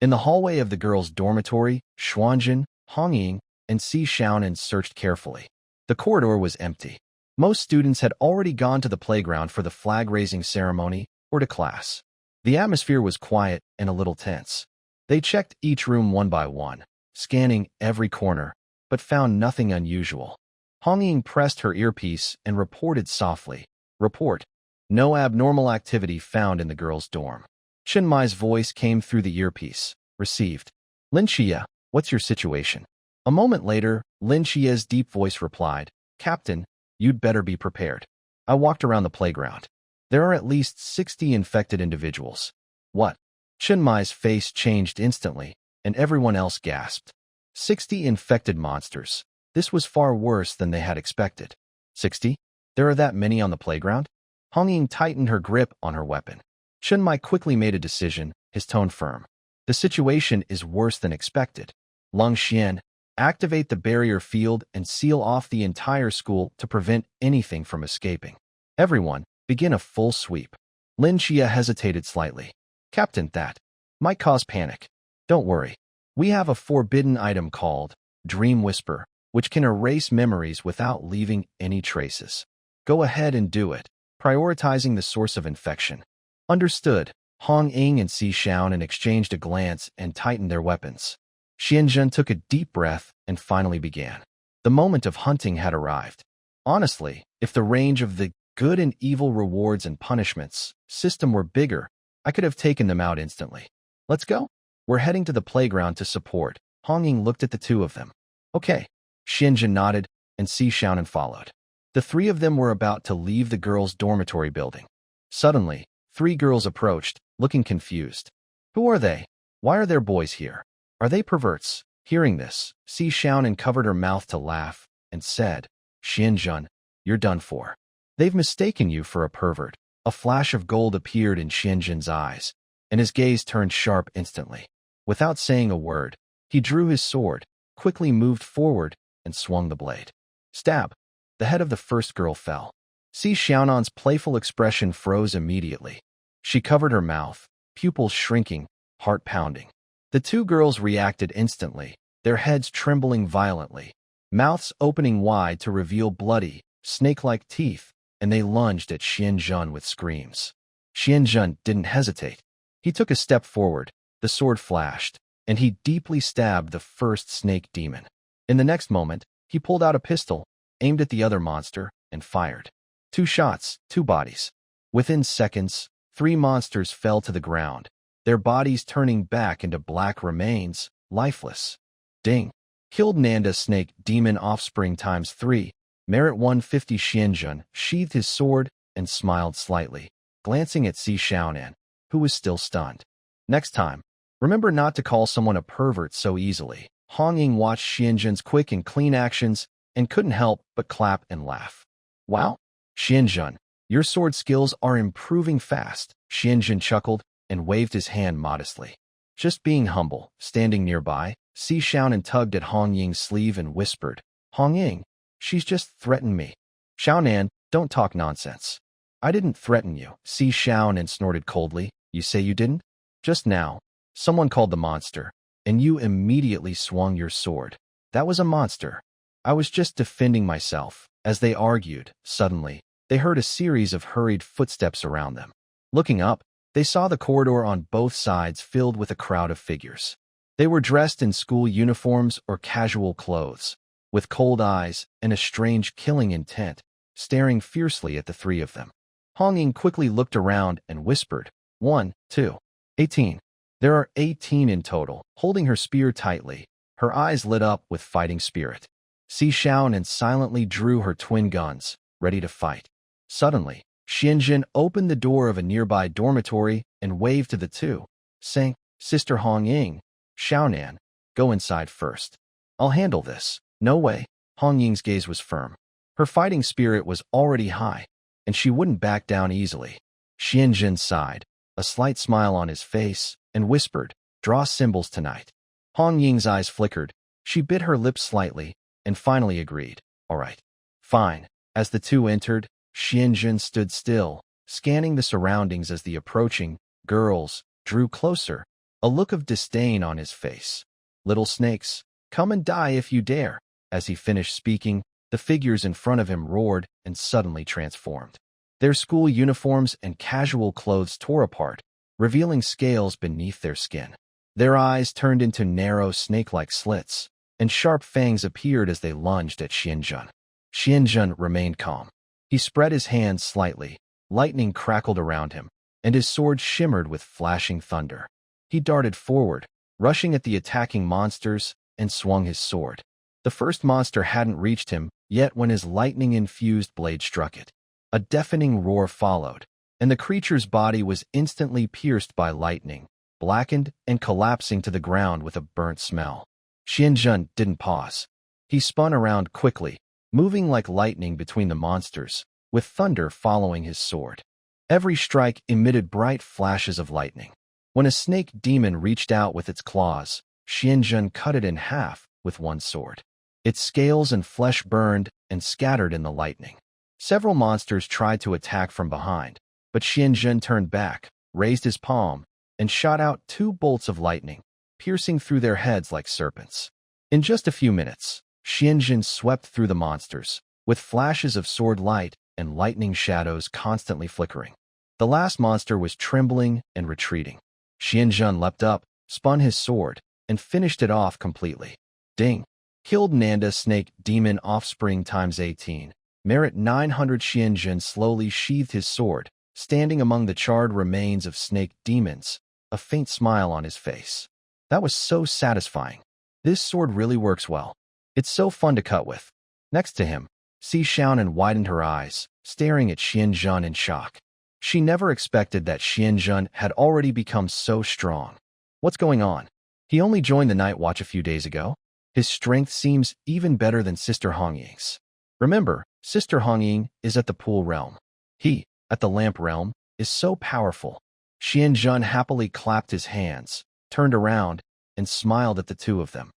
In the hallway of the girls' dormitory, Xuanzhen, Hong Ying, and Si Xiaonan searched carefully. The corridor was empty. Most students had already gone to the playground for the flag-raising ceremony or to class. The atmosphere was quiet and a little tense. They checked each room one by one, scanning every corner, but found nothing unusual. Hong Ying pressed her earpiece and reported softly. Report. No abnormal activity found in the girls' dorm. Chen Mai's voice came through the earpiece. Received. Lin Qiye, what's your situation? A moment later, Lin Qiye's deep voice replied, Captain, you'd better be prepared. I walked around the playground. There are at least 60 infected individuals. What? Chen Mai's face changed instantly, and everyone else gasped. 60 infected monsters. This was far worse than they had expected. 60? There are that many on the playground? Hong Ying tightened her grip on her weapon. Chen Mai quickly made a decision, his tone firm. The situation is worse than expected. Lung Xian, activate the barrier field and seal off the entire school to prevent anything from escaping. Everyone, begin a full sweep. Lin Qiye hesitated slightly. Captain, that might cause panic. Don't worry. We have a forbidden item called Dream Whisper, which can erase memories without leaving any traces. Go ahead and do it, prioritizing the source of infection. Understood. Hong Ying and Si Xiaonan exchanged a glance and tightened their weapons. Xianzhen took a deep breath and finally began. The moment of hunting had arrived. Honestly, if the range of the good and evil rewards and punishments system were bigger, I could have taken them out instantly. Let's go. We're heading to the playground to support. Hong Ying looked at the two of them. Okay. Xianzhen nodded, and Si Xiaonan followed. The three of them were about to leave the girls' dormitory building. Suddenly, three girls approached, looking confused. Who are they? Why are there boys here? Are they perverts? Hearing this, Si Xiaonan covered her mouth to laugh and said, Xianzhen, you're done for. They've mistaken you for a pervert. A flash of gold appeared in Xianzhen's eyes, and his gaze turned sharp instantly. Without saying a word, he drew his sword, quickly moved forward, and swung the blade. Stab! The head of the first girl fell. Si Xiaonan's playful expression froze immediately. She covered her mouth, pupils shrinking, heart pounding. The two girls reacted instantly, their heads trembling violently, mouths opening wide to reveal bloody, snake-like teeth, and they lunged at Xianzhen with screams. Xianzhen didn't hesitate. He took a step forward, the sword flashed, and he deeply stabbed the first snake demon. In the next moment, he pulled out a pistol, aimed at the other monster, and fired. 2 shots, 2 bodies. Within seconds, 3 monsters fell to the ground, their bodies turning back into black remains, lifeless. Ding. Killed Nanda snake demon offspring times 3. Merit 150. Xianzhen sheathed his sword and smiled slightly, glancing at Si Xiaonan, who was still stunned. Next time, remember not to call someone a pervert so easily. Hong Ying watched Xianzhen's quick and clean actions and couldn't help but clap and laugh. Wow, Xianzhen, your sword skills are improving fast. Xianzhen chuckled and waved his hand modestly. Just being humble. Standing nearby, Si Xiaonan tugged at Hong Ying's sleeve and whispered, Hong Ying, she's just threatened me. Xiaonan, don't talk nonsense. I didn't threaten you. Si Xiaonan snorted coldly. You say you didn't? Just now, someone called the monster, and you immediately swung your sword. That was a monster. I was just defending myself. As they argued, suddenly, they heard a series of hurried footsteps around them. Looking up, they saw the corridor on both sides filled with a crowd of figures. They were dressed in school uniforms or casual clothes, with cold eyes and a strange killing intent, staring fiercely at the three of them. Hong Ying quickly looked around and whispered, 1, 2, 18. There are 18 in total. Holding her spear tightly, her eyes lit up with fighting spirit. Si Xiaonan silently drew her twin guns, ready to fight. Suddenly, Xianjun opened the door of a nearby dormitory and waved to the two, saying, Sister Hong Ying, Xiaonan, go inside first. I'll handle this. No way. Hong Ying's gaze was firm. Her fighting spirit was already high, and she wouldn't back down easily. Xianjun sighed, a slight smile on his face, and whispered, draw symbols tonight. Hong Ying's eyes flickered. She bit her lips slightly, and finally agreed. All right. Fine. As the two entered, Xianjun stood still, scanning the surroundings as the approaching girls drew closer, a look of disdain on his face. Little snakes, come and die if you dare. As he finished speaking, the figures in front of him roared and suddenly transformed. Their school uniforms and casual clothes tore apart, revealing scales beneath their skin. Their eyes turned into narrow snake-like slits, and sharp fangs appeared as they lunged at Xianjun. Xianjun remained calm. He spread his hands slightly, lightning crackled around him, and his sword shimmered with flashing thunder. He darted forward, rushing at the attacking monsters, and swung his sword. The first monster hadn't reached him yet when his lightning-infused blade struck it. A deafening roar followed, and the creature's body was instantly pierced by lightning, blackened and collapsing to the ground with a burnt smell. Xianjun didn't pause. He spun around quickly, moving like lightning between the monsters, with thunder following his sword. Every strike emitted bright flashes of lightning. When a snake demon reached out with its claws, Xianjun cut it in half with one sword. Its scales and flesh burned and scattered in the lightning. Several monsters tried to attack from behind, but Xianjun turned back, raised his palm, and shot out 2 bolts of lightning, piercing through their heads like serpents. In just a few minutes, Xianjun swept through the monsters, with flashes of sword light and lightning shadows constantly flickering. The last monster was trembling and retreating. Xianjun leapt up, spun his sword, and finished it off completely. Ding! Killed Nanda Snake Demon Offspring times 18. Merit 900. Xianjun slowly sheathed his sword, standing among the charred remains of snake demons, a faint smile on his face. That was so satisfying. This sword really works well. It's so fun to cut with. Next to him, Si Xiaonan widened her eyes, staring at Xianjun in shock. She never expected that Xianjun had already become so strong. What's going on? He only joined the night watch a few days ago. His strength seems even better than Sister Hong Ying's. Remember, Sister Hong Ying is at the pool realm. He, at the lamp realm, is so powerful. Xianjun happily clapped his hands, turned around, and smiled at the two of them.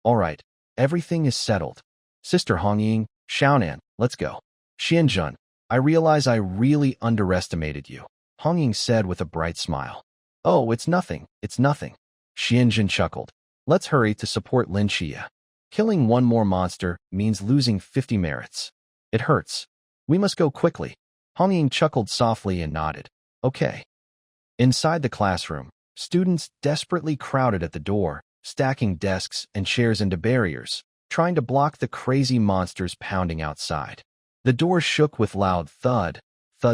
All right, everything is settled. Sister Hong Ying, Xiaonan, let's go. Xianjun, I realize I really underestimated you, Hong Ying said with a bright smile. Oh, it's nothing, it's nothing. Xianjun chuckled. Let's hurry to support Lin Qiye. Killing one more monster means losing 50 merits. It hurts. We must go quickly. Hong Ying chuckled softly and nodded. Okay. Inside the classroom, students desperately crowded at the door, stacking desks and chairs into barriers, trying to block the crazy monsters pounding outside. The door shook with loud thud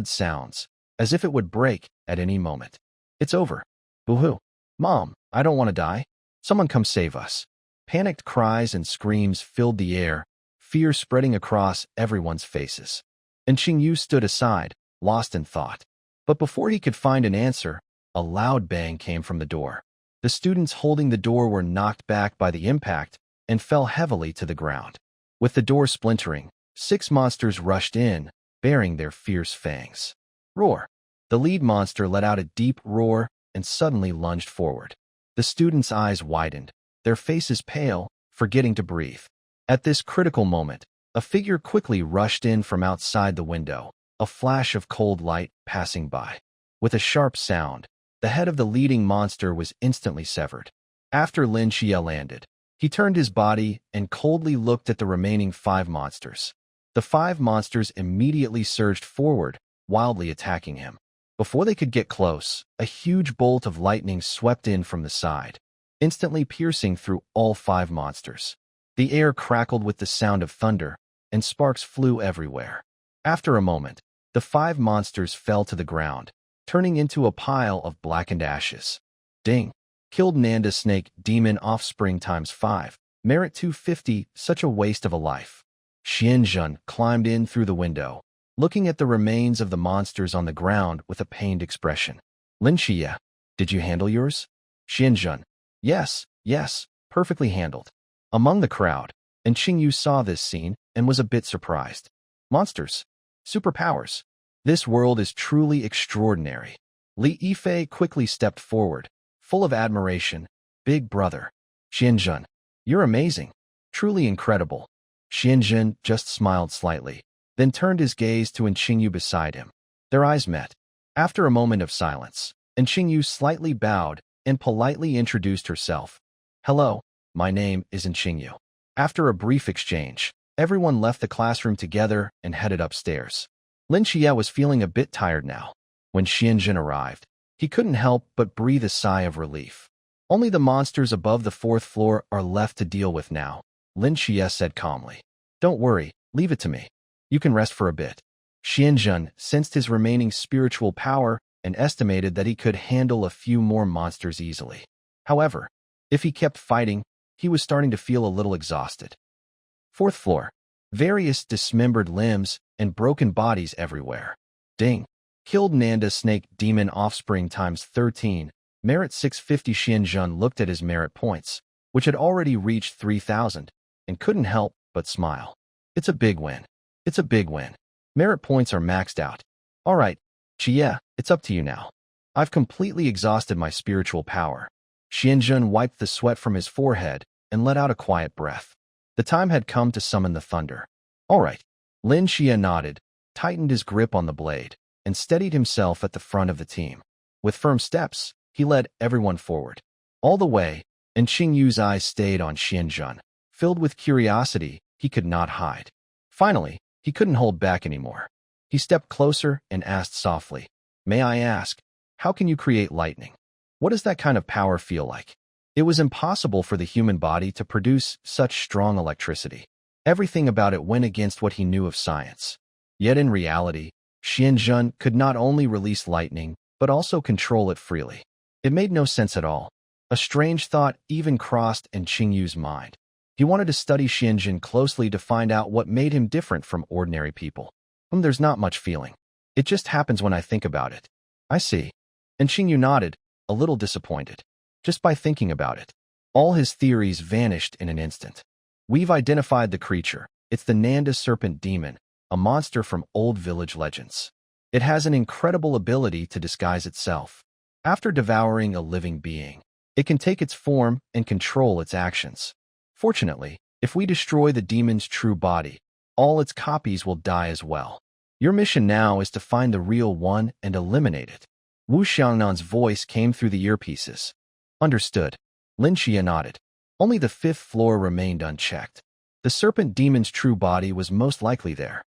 sounds, as if it would break at any moment. It's over. Boo-hoo. Mom, I don't want to die. Someone come save us. Panicked cries and screams filled the air, fear spreading across everyone's faces. And Qingyu stood aside, lost in thought. But before he could find an answer, a loud bang came from the door. The students holding the door were knocked back by the impact and fell heavily to the ground. With the door splintering, 6 monsters rushed in, bearing their fierce fangs. Roar! The lead monster let out a deep roar and suddenly lunged forward. The students' eyes widened, their faces pale, forgetting to breathe. At this critical moment, a figure quickly rushed in from outside the window, a flash of cold light passing by. With a sharp sound, the head of the leading monster was instantly severed. After Lin Qiye landed, he turned his body and coldly looked at the remaining 5 monsters. The 5 monsters immediately surged forward, wildly attacking him. Before they could get close, a huge bolt of lightning swept in from the side, instantly piercing through all 5 monsters. The air crackled with the sound of thunder, and sparks flew everywhere. After a moment, the 5 monsters fell to the ground, turning into a pile of blackened ashes. Ding! Killed Nanda Snake Demon Offspring times 5. Merit 250, such a waste of a life. Xianzhen climbed in through the window, looking at the remains of the monsters on the ground with a pained expression. Lin Qiye, did you handle yours? Xianzhen, yes, perfectly handled. Among the crowd, and Qingyu saw this scene and was a bit surprised. Monsters. Superpowers. This world is truly extraordinary. Li Yifei quickly stepped forward, full of admiration. Big brother. Xianzhen, you're amazing. Truly incredible. Xianzhen just smiled slightly, then turned his gaze to Qingyu beside him. Their eyes met. After a moment of silence, Qingyu slightly bowed and politely introduced herself. Hello, my name is Qingyu. After a brief exchange, everyone left the classroom together and headed upstairs. Lin Qiye was feeling a bit tired now. When Xianzhen arrived, he couldn't help but breathe a sigh of relief. Only the monsters above the 4th floor are left to deal with now, Lin Qiye said calmly. Don't worry, leave it to me. You can rest for a bit. Xianzhen sensed his remaining spiritual power and estimated that he could handle a few more monsters easily. However, if he kept fighting, he was starting to feel a little exhausted. 4th floor. Various dismembered limbs and broken bodies everywhere. Ding. Killed Nanda Snake Demon Offspring times 13. Merit 650. Xianzhen looked at his merit points, which had already reached 3,000, and couldn't help but smile. It's a big win. It's a big win. Merit points are maxed out. All right, Qiye, it's up to you now. I've completely exhausted my spiritual power. Xianzhen wiped the sweat from his forehead and let out a quiet breath. The time had come to summon the thunder. All right. Lin Qiye nodded, tightened his grip on the blade, and steadied himself at the front of the team. With firm steps, he led everyone forward. All the way, and Qingyu's eyes stayed on Xianzhen. Filled with curiosity, he could not hide. Finally, he couldn't hold back anymore. He stepped closer and asked softly, May I ask, how can you create lightning? What does that kind of power feel like? It was impossible for the human body to produce such strong electricity. Everything about it went against what he knew of science. Yet in reality, Xianzhen could not only release lightning, but also control it freely. It made no sense at all. A strange thought even crossed Qingyu's mind. He wanted to study Xianzhen closely to find out what made him different from ordinary people. There's not much feeling. It just happens when I think about it. I see. And Qingyu nodded, a little disappointed. Just by thinking about it, all his theories vanished in an instant. We've identified the creature. It's the Nanda Serpent Demon, a monster from old village legends. It has an incredible ability to disguise itself. After devouring a living being, it can take its form and control its actions. Fortunately, if we destroy the demon's true body, all its copies will die as well. Your mission now is to find the real one and eliminate it. Wu Xiangnan's voice came through the earpieces. Understood. Lin Qiye nodded. Only the 5th floor remained unchecked. The serpent demon's true body was most likely there.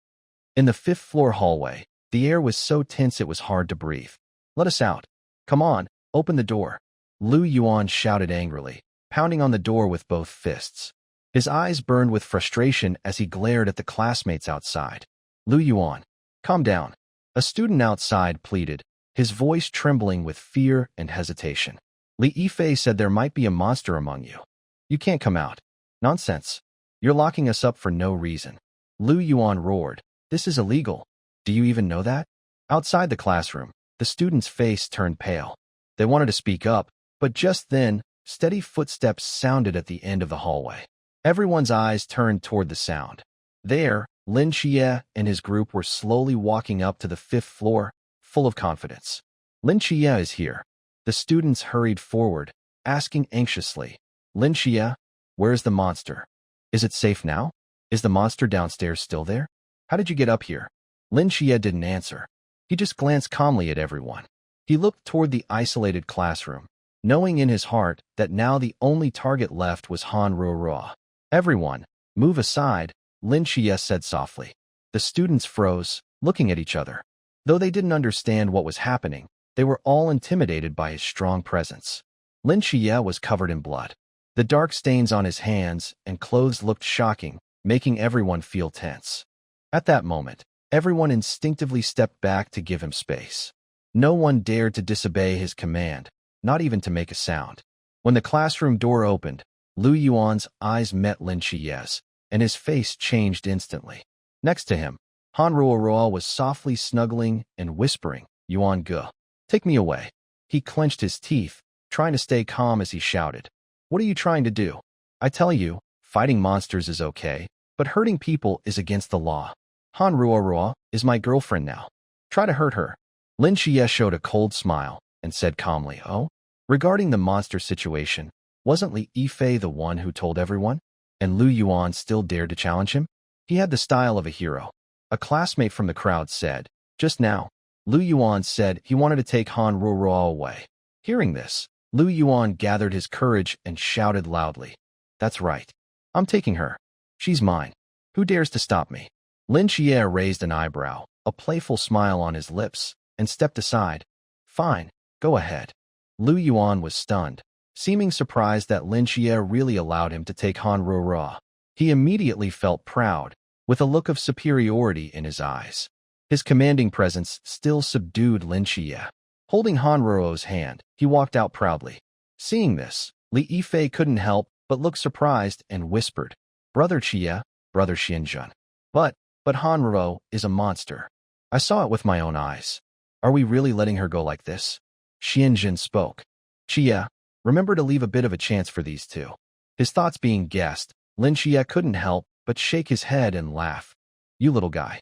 In the 5th floor hallway, the air was so tense it was hard to breathe. Let us out. Come on, open the door. Lu Yuan shouted angrily, pounding on the door with both fists. His eyes burned with frustration as he glared at the classmates outside. Lu Yuan, calm down. A student outside pleaded, his voice trembling with fear and hesitation. Li Yifei said there might be a monster among you. You can't come out. Nonsense. You're locking us up for no reason. Lu Yuan roared. This is illegal. Do you even know that? Outside the classroom, the student's face turned pale. They wanted to speak up, but just then, steady footsteps sounded at the end of the hallway. Everyone's eyes turned toward the sound. There, Lin Qiye and his group were slowly walking up to the 5th floor, full of confidence. Lin Qiye is here. The students hurried forward, asking anxiously, Lin Qiye, where's the monster? Is it safe now? Is the monster downstairs still there? How did you get up here? Lin Qiye didn't answer. He just glanced calmly at everyone. He looked toward the isolated classroom, knowing in his heart that now the only target left was Han Ruoruo. "Everyone, move aside," Lin Qiye said softly. The students froze, looking at each other. Though they didn't understand what was happening, they were all intimidated by his strong presence. Lin Qiye was covered in blood. The dark stains on his hands and clothes looked shocking, making everyone feel tense. At that moment, everyone instinctively stepped back to give him space. No one dared to disobey his command, not even to make a sound. When the classroom door opened, Lu Yuan's eyes met Lin Qiye's, and his face changed instantly. Next to him, Han Ruoruo was softly snuggling and whispering, "Yuan Ge, take me away." He clenched his teeth, trying to stay calm as he shouted, "What are you trying to do? I tell you, fighting monsters is okay, but hurting people is against the law. Han Ruoruo is my girlfriend now. Try to hurt her." Lin Qiye showed a cold smile and said calmly, "Oh?" Regarding the monster situation, wasn't Li Yifei the one who told everyone? And Lu Yuan still dared to challenge him? He had the style of a hero. A classmate from the crowd said, "Just now, Lu Yuan said he wanted to take Han Ruoruo away." Hearing this, Lu Yuan gathered his courage and shouted loudly, "That's right. I'm taking her. She's mine. Who dares to stop me?" Lin Qiye raised an eyebrow, a playful smile on his lips, and stepped aside. "Fine, go ahead." Lu Yuan was stunned, seeming surprised that Lin Qiye really allowed him to take Han Ruoruo. He immediately felt proud, with a look of superiority in his eyes. His commanding presence still subdued Lin Qiye. Holding Han Ruoruo's hand, he walked out proudly. Seeing this, Li Yifei couldn't help but look surprised and whispered, "Brother Qiye, Brother Xianjun. But Han Ruoruo is a monster. I saw it with my own eyes. Are we really letting her go like this?" Xianjun spoke. "Qiye, remember to leave a bit of a chance for these two." His thoughts being guessed, Lin Qiye couldn't help but shake his head and laugh. "You little guy."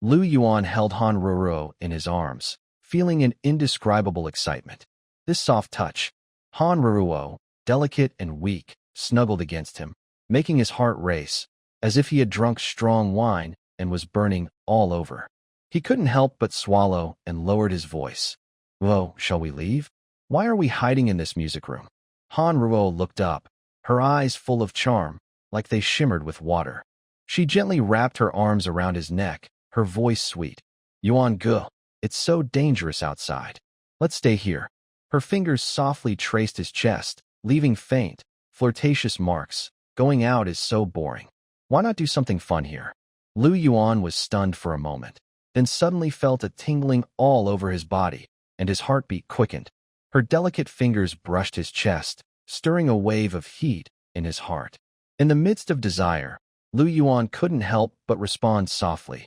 Lu Yuan held Han Ruoruo in his arms, feeling an indescribable excitement. This soft touch, Han Ruoruo, delicate and weak, snuggled against him, making his heart race, as if he had drunk strong wine and was burning all over. He couldn't help but swallow and lowered his voice. "Whoa, shall we leave? Why are we hiding in this music room?" Han Ruoruo looked up, her eyes full of charm, like they shimmered with water. She gently wrapped her arms around his neck, her voice sweet. "Yuan Ge, it's so dangerous outside. Let's stay here." Her fingers softly traced his chest, leaving faint, flirtatious marks. Going out is so boring. Why not do something fun here? Lu Yuan was stunned for a moment, then suddenly felt a tingling all over his body, and his heartbeat quickened. Her delicate fingers brushed his chest, stirring a wave of heat in his heart. In the midst of desire, Lu Yuan couldn't help but respond softly.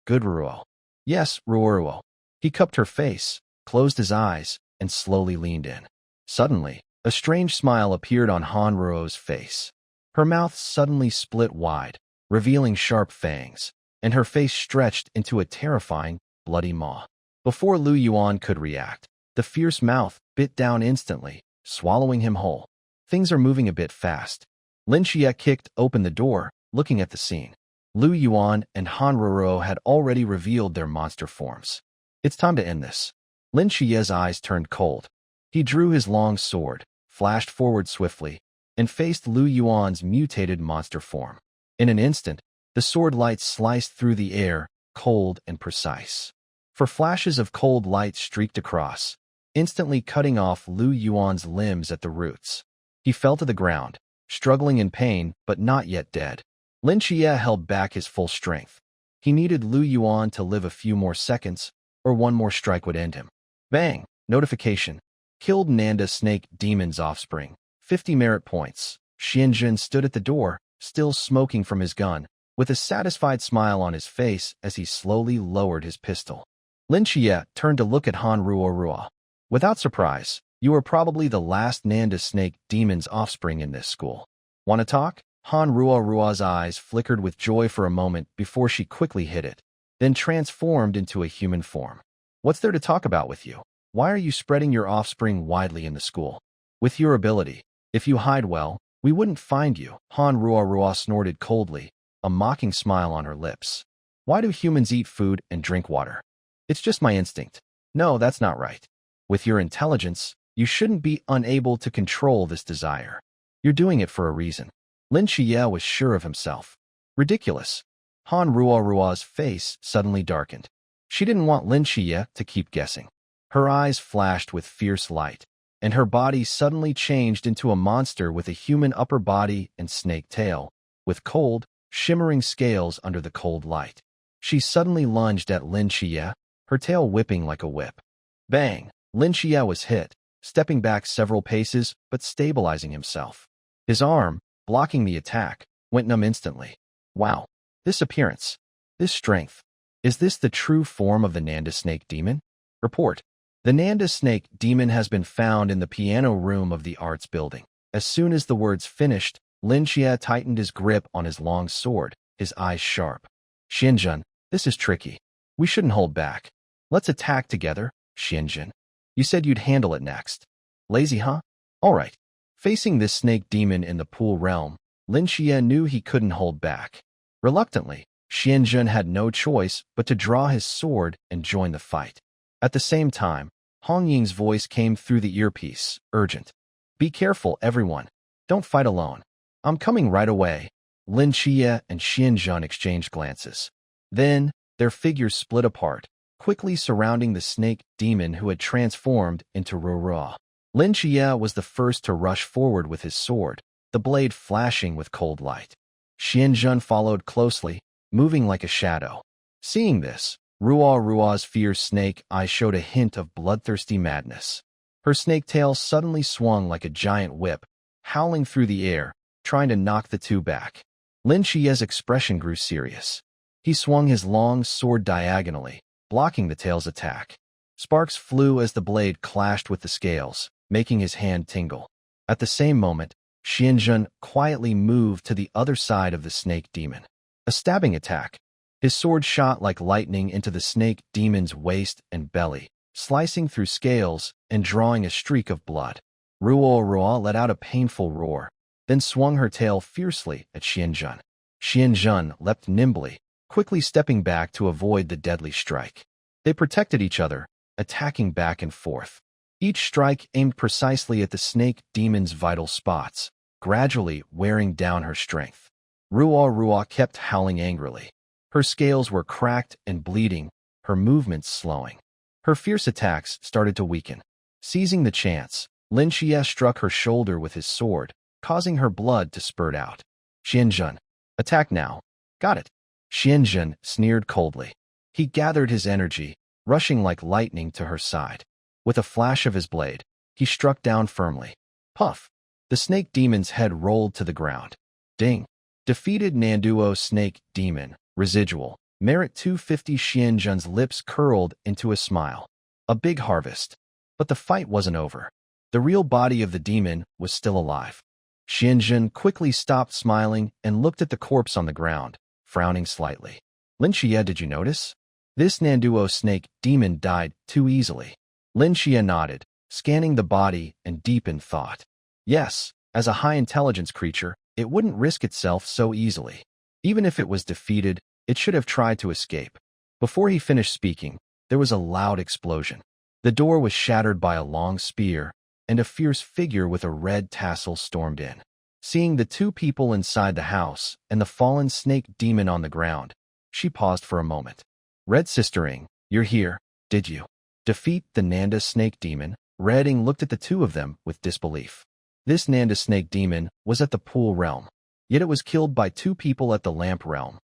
"Good Ruo." "Yes, Ruoruo." He cupped her face, closed his eyes, and slowly leaned in. Suddenly, a strange smile appeared on Han Ruo's face. Her mouth suddenly split wide, revealing sharp fangs, and her face stretched into a terrifying, bloody maw. Before Lu Yuan could react, the fierce mouth bit down instantly, swallowing him whole. Things are moving a bit fast. Lin Qiye kicked open the door, looking at the scene. Lu Yuan and Han Ruoruo had already revealed their monster forms. "It's time to end this." Lin Qiye's eyes turned cold. He drew his long sword, flashed forward swiftly, and faced Lu Yuan's mutated monster form. In an instant, the sword light sliced through the air, cold and precise. For flashes of cold light streaked across, instantly cutting off Lu Yuan's limbs at the roots. He fell to the ground, struggling in pain but not yet dead. Lin Qiye held back his full strength. He needed Lu Yuan to live a few more seconds, or one more strike would end him. Bang! Notification. Killed Nanda Snake Demon's offspring. 50 merit points. Xianjun stood at the door, still smoking from his gun, with a satisfied smile on his face as he slowly lowered his pistol. Lin Qiye turned to look at Han Ruoruo. "Without surprise, you are probably the last Nanda Snake Demon's offspring in this school. Want to talk?" Han Ruoruo's eyes flickered with joy for a moment before she quickly hid it, then transformed into a human form. "What's there to talk about with you? Why are you spreading your offspring widely in the school? With your ability, if you hide well, we wouldn't find you." Han Ruoruo snorted coldly, a mocking smile on her lips. "Why do humans eat food and drink water? It's just my instinct." "No, that's not right. With your intelligence, You shouldn't be unable to control this desire. You're doing it for a reason. Lin Qiye was sure of himself. Ridiculous. Han Ruo's face suddenly darkened. She didn't want Lin Qiye to keep guessing. Her eyes flashed with fierce light, and her body suddenly changed into a monster with a human upper body and snake tail, with cold, shimmering scales under the cold light. She suddenly lunged at Lin Qiye, her tail whipping like a whip. Bang! Lin Qiye was hit, stepping back several paces but stabilizing himself. His arm, blocking the attack, went numb instantly. Wow! This appearance, this strength. Is this the true form of the Nanda snake demon? Report. The Nanda snake demon has been found in the piano room of the arts building. As soon as the words finished, Lin Qiye tightened his grip on his long sword, his eyes sharp. Xianjun, this is tricky. We shouldn't hold back. Let's attack together, Xianjun. You said you'd handle it next. Lazy, huh? All right. Facing this snake demon in the pool realm, Lin Qiye knew he couldn't hold back. Reluctantly, Xianjun had no choice but to draw his sword and join the fight. At the same time, Hong Ying's voice came through the earpiece, urgent. Be careful, everyone. Don't fight alone. I'm coming right away. Lin Qiye and Xianjun exchanged glances. Then, their figures split apart, quickly surrounding the snake demon who had transformed into Ruo. Lin Qiye was the first to rush forward with his sword, the blade flashing with cold light. Xianjun followed closely, moving like a shadow. Seeing this, Ruo's fierce snake eye showed a hint of bloodthirsty madness. Her snake tail suddenly swung like a giant whip, howling through the air, trying to knock the two back. Lin Qiye's expression grew serious. He swung his long sword diagonally, blocking the tail's attack. Sparks flew as the blade clashed with the scales, making his hand tingle. At the same moment, Xianjun quietly moved to the other side of the snake demon. A stabbing attack. His sword shot like lightning into the snake demon's waist and belly, slicing through scales and drawing a streak of blood. Ruo let out a painful roar, then swung her tail fiercely at Xianjun. Xianjun leapt nimbly, quickly stepping back to avoid the deadly strike. They protected each other, attacking back and forth. Each strike aimed precisely at the snake demon's vital spots, gradually wearing down her strength. Ruo kept howling angrily. Her scales were cracked and bleeding, her movements slowing. Her fierce attacks started to weaken. Seizing the chance, Lin Qiye struck her shoulder with his sword, causing her blood to spurt out. Xianjun, attack now. Got it. Xianjun sneered coldly. He gathered his energy, rushing like lightning to her side. With a flash of his blade, he struck down firmly. Puff! The snake demon's head rolled to the ground. Ding! Defeated Nanduo snake demon, residual, merit 250. Xianjun's lips curled into a smile. A big harvest. But the fight wasn't over. The real body of the demon was still alive. Xianjun quickly stopped smiling and looked at the corpse on the ground, frowning slightly. Lin Qiye, did you notice? This Nanduo snake demon died too easily. Lin Qiye nodded, scanning the body and deep in thought. Yes, as a high-intelligence creature, it wouldn't risk itself so easily. Even if it was defeated, it should have tried to escape. Before he finished speaking, there was a loud explosion. The door was shattered by a long spear, and a fierce figure with a red tassel stormed in. Seeing the two people inside the house and the fallen snake demon on the ground, she paused for a moment. Red Sistering, you're here, did you? Defeat the Nanda snake demon? Redding looked at the two of them with disbelief. This Nanda snake demon was at the pool realm, yet it was killed by two people at the lamp realm.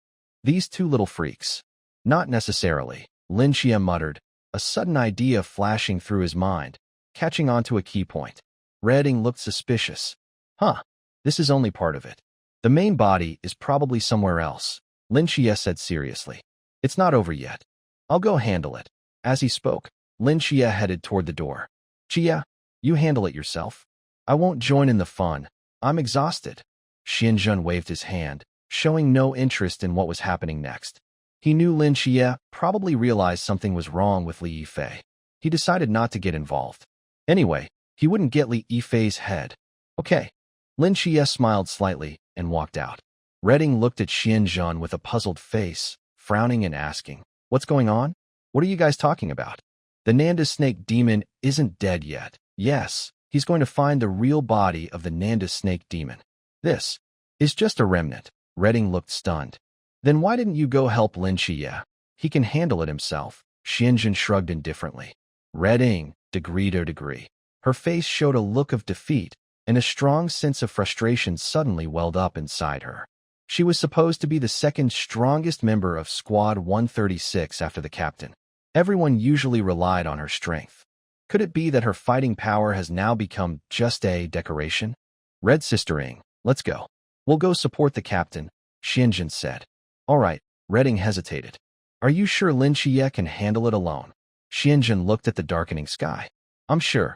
These two little freaks. Not necessarily, Lin Qiye muttered, a sudden idea flashing through his mind, catching on to a key point. Redding looked suspicious. Huh, this is only part of it. The main body is probably somewhere else, Lin Qiye said seriously. It's not over yet. I'll go handle it. As he spoke, Lin Qiye headed toward the door. Qiye, you handle it yourself. I won't join in the fun. I'm exhausted. Xianjun waved his hand, showing no interest in what was happening next. He knew Lin Qiye probably realized something was wrong with Li Yifei. He decided not to get involved. Anyway, he wouldn't get Li Yifei's head. Okay. Lin Qiye smiled slightly and walked out. Redding looked at Xianjun with a puzzled face, frowning and asking, what's going on? What are you guys talking about? The Nanda snake demon isn't dead yet. Yes, he's going to find the real body of the Nanda snake demon. This is just a remnant. Redding looked stunned. Then why didn't you go help Lin Qiye? He can handle it himself. Xianjun shrugged indifferently. Redding, degree to degree. Her face showed a look of defeat, and a strong sense of frustration suddenly welled up inside her. She was supposed to be the second strongest member of Squad 136 after the captain. Everyone usually relied on her strength. Could it be that her fighting power has now become just a decoration? Red sistering, let's go. We'll go support the captain, Xianjun said. All right, Redding hesitated. Are you sure Lin Qiye can handle it alone? Xianjun looked at the darkening sky. I'm sure.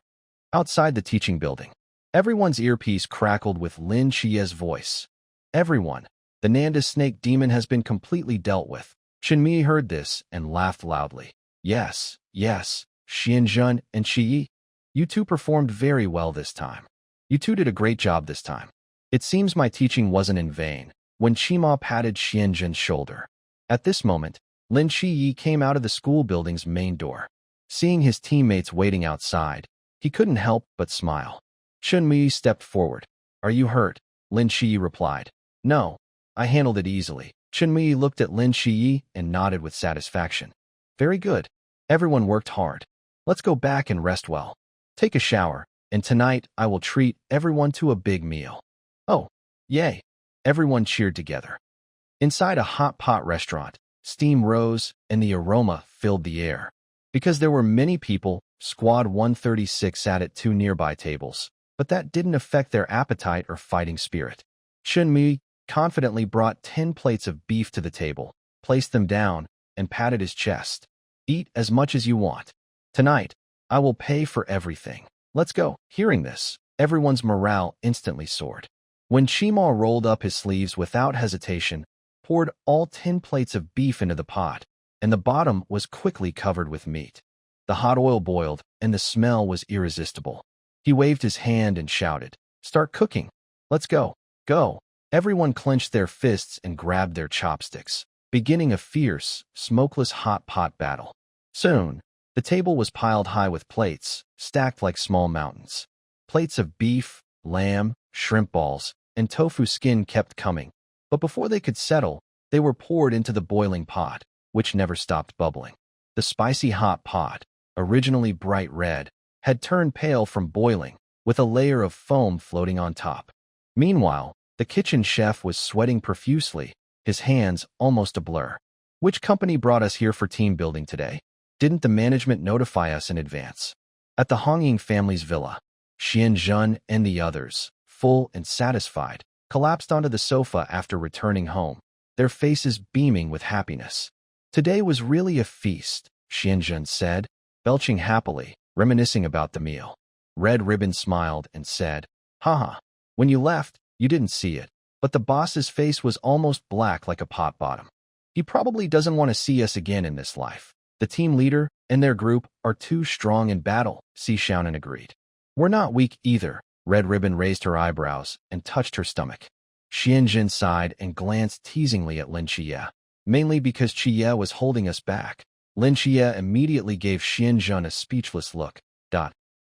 Outside the teaching building, everyone's earpiece crackled with Lin Qiye's voice. Everyone, the Nanda snake demon has been completely dealt with. Chenmi heard this and laughed loudly. Yes, Xianjun and Qiye. You two performed very well this time. You two did a great job this time. It seems my teaching wasn't in vain. When Qima patted Xianjun's shoulder. At this moment, Lin Qiye came out of the school building's main door. Seeing his teammates waiting outside, he couldn't help but smile. Chunmi stepped forward. Are you hurt? Lin Qiye replied. No, I handled it easily. Chunmi looked at Lin Qiye and nodded with satisfaction. Very good. Everyone worked hard. Let's go back and rest well. Take a shower, and tonight I will treat everyone to a big meal. Oh, yay. Everyone cheered together. Inside a hot pot restaurant, steam rose and the aroma filled the air. Because there were many people, Squad 136 sat at two nearby tables, but that didn't affect their appetite or fighting spirit. Chunmi confidently brought 10 plates of beef to the table, placed them down, and patted his chest. Eat as much as you want. Tonight, I will pay for everything. Let's go. Hearing this, everyone's morale instantly soared. When Qima rolled up his sleeves without hesitation, poured all 10 plates of beef into the pot, and the bottom was quickly covered with meat. The hot oil boiled, and the smell was irresistible. He waved his hand and shouted, Start cooking. Let's go. Go. Everyone clenched their fists and grabbed their chopsticks, beginning a fierce, smokeless hot pot battle. Soon, the table was piled high with plates, stacked like small mountains. Plates of beef, lamb, shrimp balls, and tofu skin kept coming, but before they could settle, they were poured into the boiling pot, which never stopped bubbling. The spicy hot pot, originally bright red, had turned pale from boiling, with a layer of foam floating on top. Meanwhile, the kitchen chef was sweating profusely, his hands almost a blur. Which company brought us here for team building today? Didn't the management notify us in advance? At the Hongying family's villa, Xianjun and the others, full and satisfied, collapsed onto the sofa after returning home, their faces beaming with happiness. Today was really a feast, Xianjun said, belching happily, reminiscing about the meal. Red Ribbon smiled and said, Haha, when you left, you didn't see it, but the boss's face was almost black like a pot bottom. He probably doesn't want to see us again in this life. The team leader and their group are too strong in battle, Xiaonan agreed. We're not weak either. Red Ribbon raised her eyebrows and touched her stomach. Xianjun sighed and glanced teasingly at Lin Qiye, mainly because Qiye was holding us back. Lin Qiye immediately gave Xianjun a speechless look.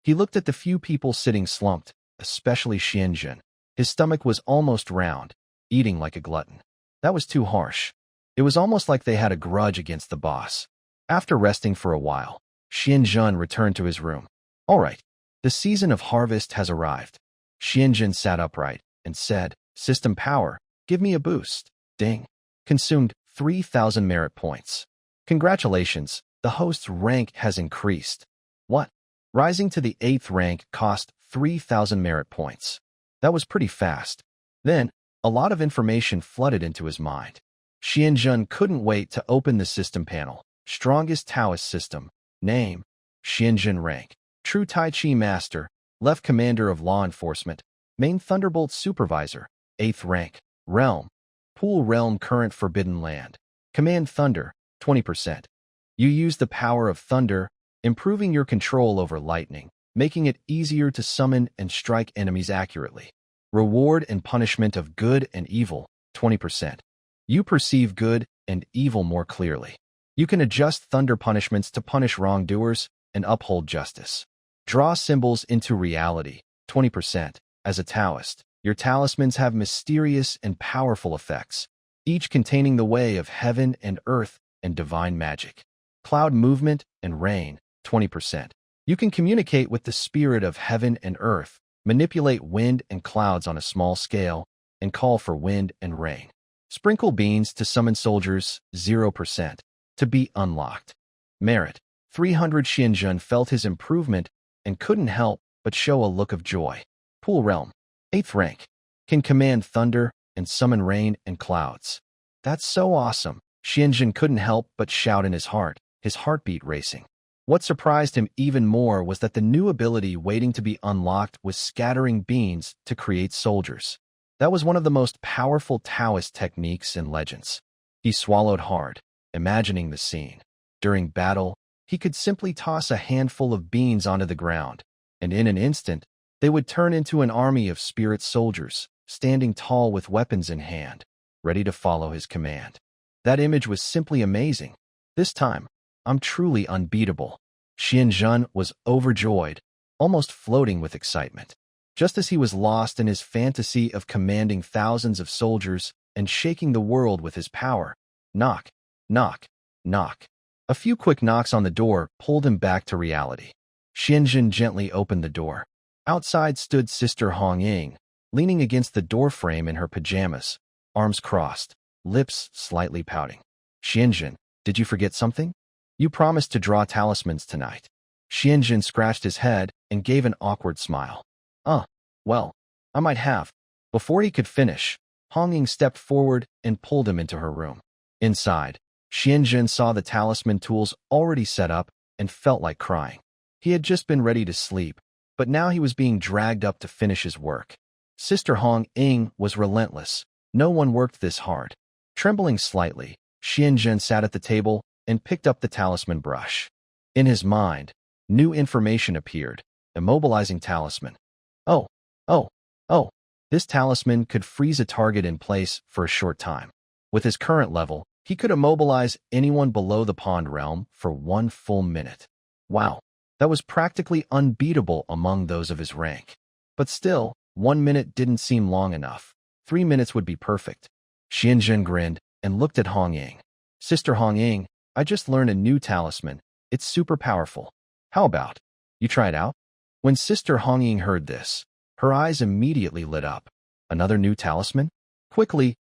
He looked at the few people sitting slumped, especially Xianjun. His stomach was almost round, eating like a glutton. That was too harsh. It was almost like they had a grudge against the boss. After resting for a while, Xianjun returned to his room. All right, the season of harvest has arrived. Xianjun sat upright and said, System power, give me a boost. Ding. Consumed 3,000 merit points. Congratulations, the host's rank has increased. What? Rising to the 8th rank cost 3,000 merit points. That was pretty fast. Then, a lot of information flooded into his mind. Xianjun couldn't wait to open the system panel. Strongest Taoist system. Name. Xianjun rank. True Tai Chi Master. Left Commander of Law Enforcement. Main Thunderbolt Supervisor. 8th rank. Realm. Pool Realm Current Forbidden Land. Command Thunder. 20%. You use the power of thunder, improving your control over lightning, making it easier to summon and strike enemies accurately. Reward and punishment of good and evil. 20%. You perceive good and evil more clearly. You can adjust thunder punishments to punish wrongdoers and uphold justice. Draw symbols into reality, 20%. As a Taoist, your talismans have mysterious and powerful effects, each containing the way of heaven and earth and divine magic. Cloud movement and rain, 20%. You can communicate with the spirit of heaven and earth, manipulate wind and clouds on a small scale, and call for wind and rain. Sprinkle beans to summon soldiers, 0%. To be unlocked. Merit, 300. Xianzhen felt his improvement and couldn't help but show a look of joy. Pool Realm, 8th rank. Can command thunder and summon rain and clouds. That's so awesome. Xianzhen couldn't help but shout in his heart, his heartbeat racing. What surprised him even more was that the new ability waiting to be unlocked was scattering beans to create soldiers. That was one of the most powerful Taoist techniques in Legends. He swallowed hard, imagining the scene. During battle, he could simply toss a handful of beans onto the ground, and in an instant, they would turn into an army of spirit soldiers, standing tall with weapons in hand, ready to follow his command. That image was simply amazing. This time, I'm truly unbeatable. Xianzhen was overjoyed, almost floating with excitement. Just as he was lost in his fantasy of commanding thousands of soldiers and shaking the world with his power, knock, knock, knock. A few quick knocks on the door pulled him back to reality. Xianzhen gently opened the door. Outside stood Sister Hong Ying, leaning against the doorframe in her pajamas, arms crossed, lips slightly pouting. Xianzhen, did you forget something? You promised to draw talismans tonight. Xianzhen scratched his head and gave an awkward smile. Well, I might have. Before he could finish, Hong Ying stepped forward and pulled him into her room. Inside, Xianzhen saw the talisman tools already set up and felt like crying. He had just been ready to sleep, but now he was being dragged up to finish his work. Sister Hong Ying was relentless. No one worked this hard. Trembling slightly, Xianzhen sat at the table and picked up the talisman brush. In his mind, new information appeared, immobilizing talisman. This talisman could freeze a target in place for a short time. With his current level, he could immobilize anyone below the pond realm for 1 full minute. Wow, that was practically unbeatable among those of his rank. But still, 1 minute didn't seem long enough. 3 minutes would be perfect. Xianzhen grinned and looked at Hong Ying. Sister Hong Ying, I just learned a new talisman. It's super powerful. How about you try it out? When Sister Hong Ying heard this, her eyes immediately lit up. Another new talisman? Quickly,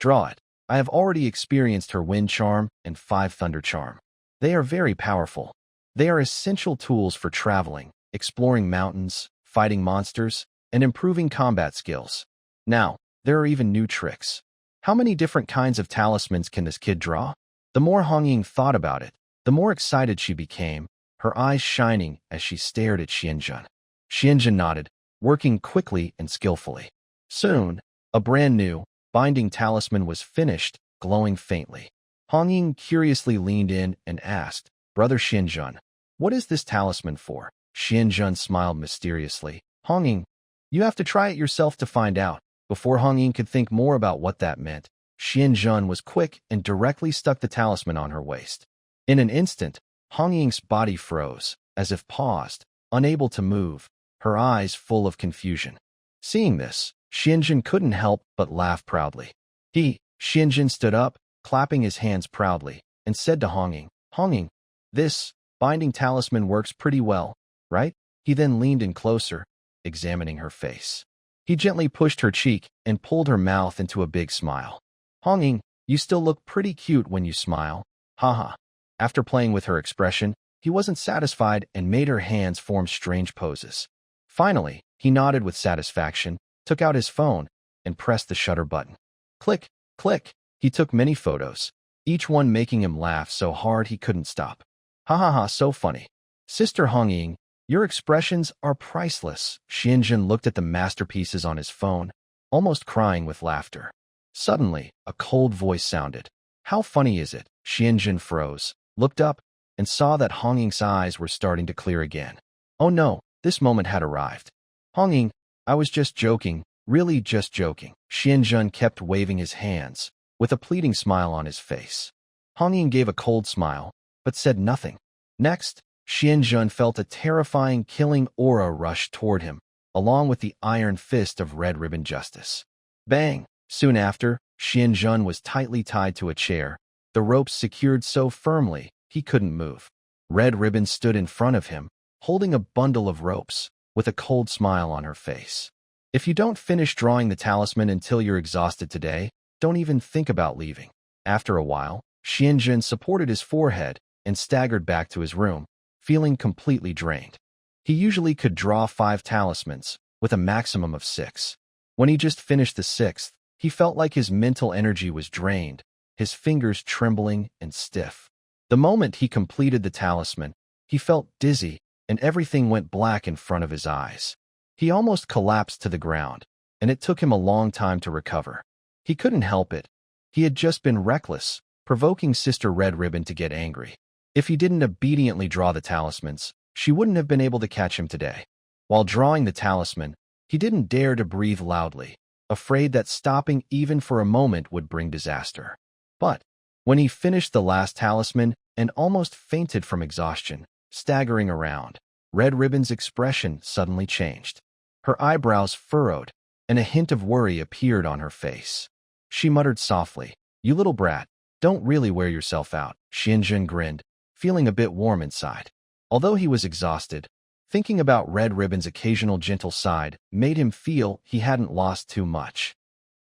draw it. I have already experienced her wind charm and 5 thunder charm. They are very powerful. They are essential tools for traveling, exploring mountains, fighting monsters, and improving combat skills. Now, there are even new tricks. How many different kinds of talismans can this kid draw? The more Hong Ying thought about it, the more excited she became, her eyes shining as she stared at Xianzhen. Xianzhen nodded, working quickly and skillfully. Soon, a brand new, binding talisman was finished, glowing faintly. Hong Ying curiously leaned in and asked, Brother Xianzhen, what is this talisman for? Xianzhen smiled mysteriously. Hong Ying, you have to try it yourself to find out. Before Hong Ying could think more about what that meant, Xianzhen was quick and directly stuck the talisman on her waist. In an instant, Hong Ying's body froze, as if paused, unable to move, her eyes full of confusion. Seeing this, Xianzhen couldn't help but laugh proudly. Xianzhen stood up, clapping his hands proudly, and said to Hong Ying, this binding talisman works pretty well, right? He then leaned in closer, examining her face. He gently pushed her cheek and pulled her mouth into a big smile. Hong Ying, you still look pretty cute when you smile. Haha. After playing with her expression, he wasn't satisfied and made her hands form strange poses. Finally, he nodded with satisfaction, took out his phone, and pressed the shutter button. Click, click. He took many photos, each one making him laugh so hard he couldn't stop. Ha ha ha, so funny. Sister Hong Ying, your expressions are priceless. Xianzhen looked at the masterpieces on his phone, almost crying with laughter. Suddenly, a cold voice sounded. How funny is it? Xianzhen froze, looked up, and saw that Hong Ying's eyes were starting to clear again. Oh no, this moment had arrived. Hong Ying, I was just joking, really just joking. Xianzhen kept waving his hands, with a pleading smile on his face. Hong Ying gave a cold smile, but said nothing. Next, Xianjun felt a terrifying, killing aura rush toward him, along with the iron fist of Red Ribbon Justice. Bang! Soon after, Xianjun was tightly tied to a chair, the ropes secured so firmly he couldn't move. Red Ribbon stood in front of him, holding a bundle of ropes, with a cold smile on her face. If you don't finish drawing the talisman until you're exhausted today, don't even think about leaving. After a while, Xianjun supported his forehead and staggered back to his room, feeling completely drained. He usually could draw 5 talismans, with a maximum of 6. When he just finished the 6th, he felt like his mental energy was drained, his fingers trembling and stiff. The moment he completed the talisman, he felt dizzy and everything went black in front of his eyes. He almost collapsed to the ground, and it took him a long time to recover. He couldn't help it. He had just been reckless, provoking Sister Red Ribbon to get angry. If he didn't obediently draw the talismans, she wouldn't have been able to catch him today. While drawing the talisman, he didn't dare to breathe loudly, afraid that stopping even for a moment would bring disaster. But when he finished the last talisman and almost fainted from exhaustion, staggering around, Red Ribbon's expression suddenly changed. Her eyebrows furrowed, and a hint of worry appeared on her face. She muttered softly, "You little brat, don't really wear yourself out." Xianjun grinned, feeling a bit warm inside. Although he was exhausted, thinking about Red Ribbon's occasional gentle side made him feel he hadn't lost too much.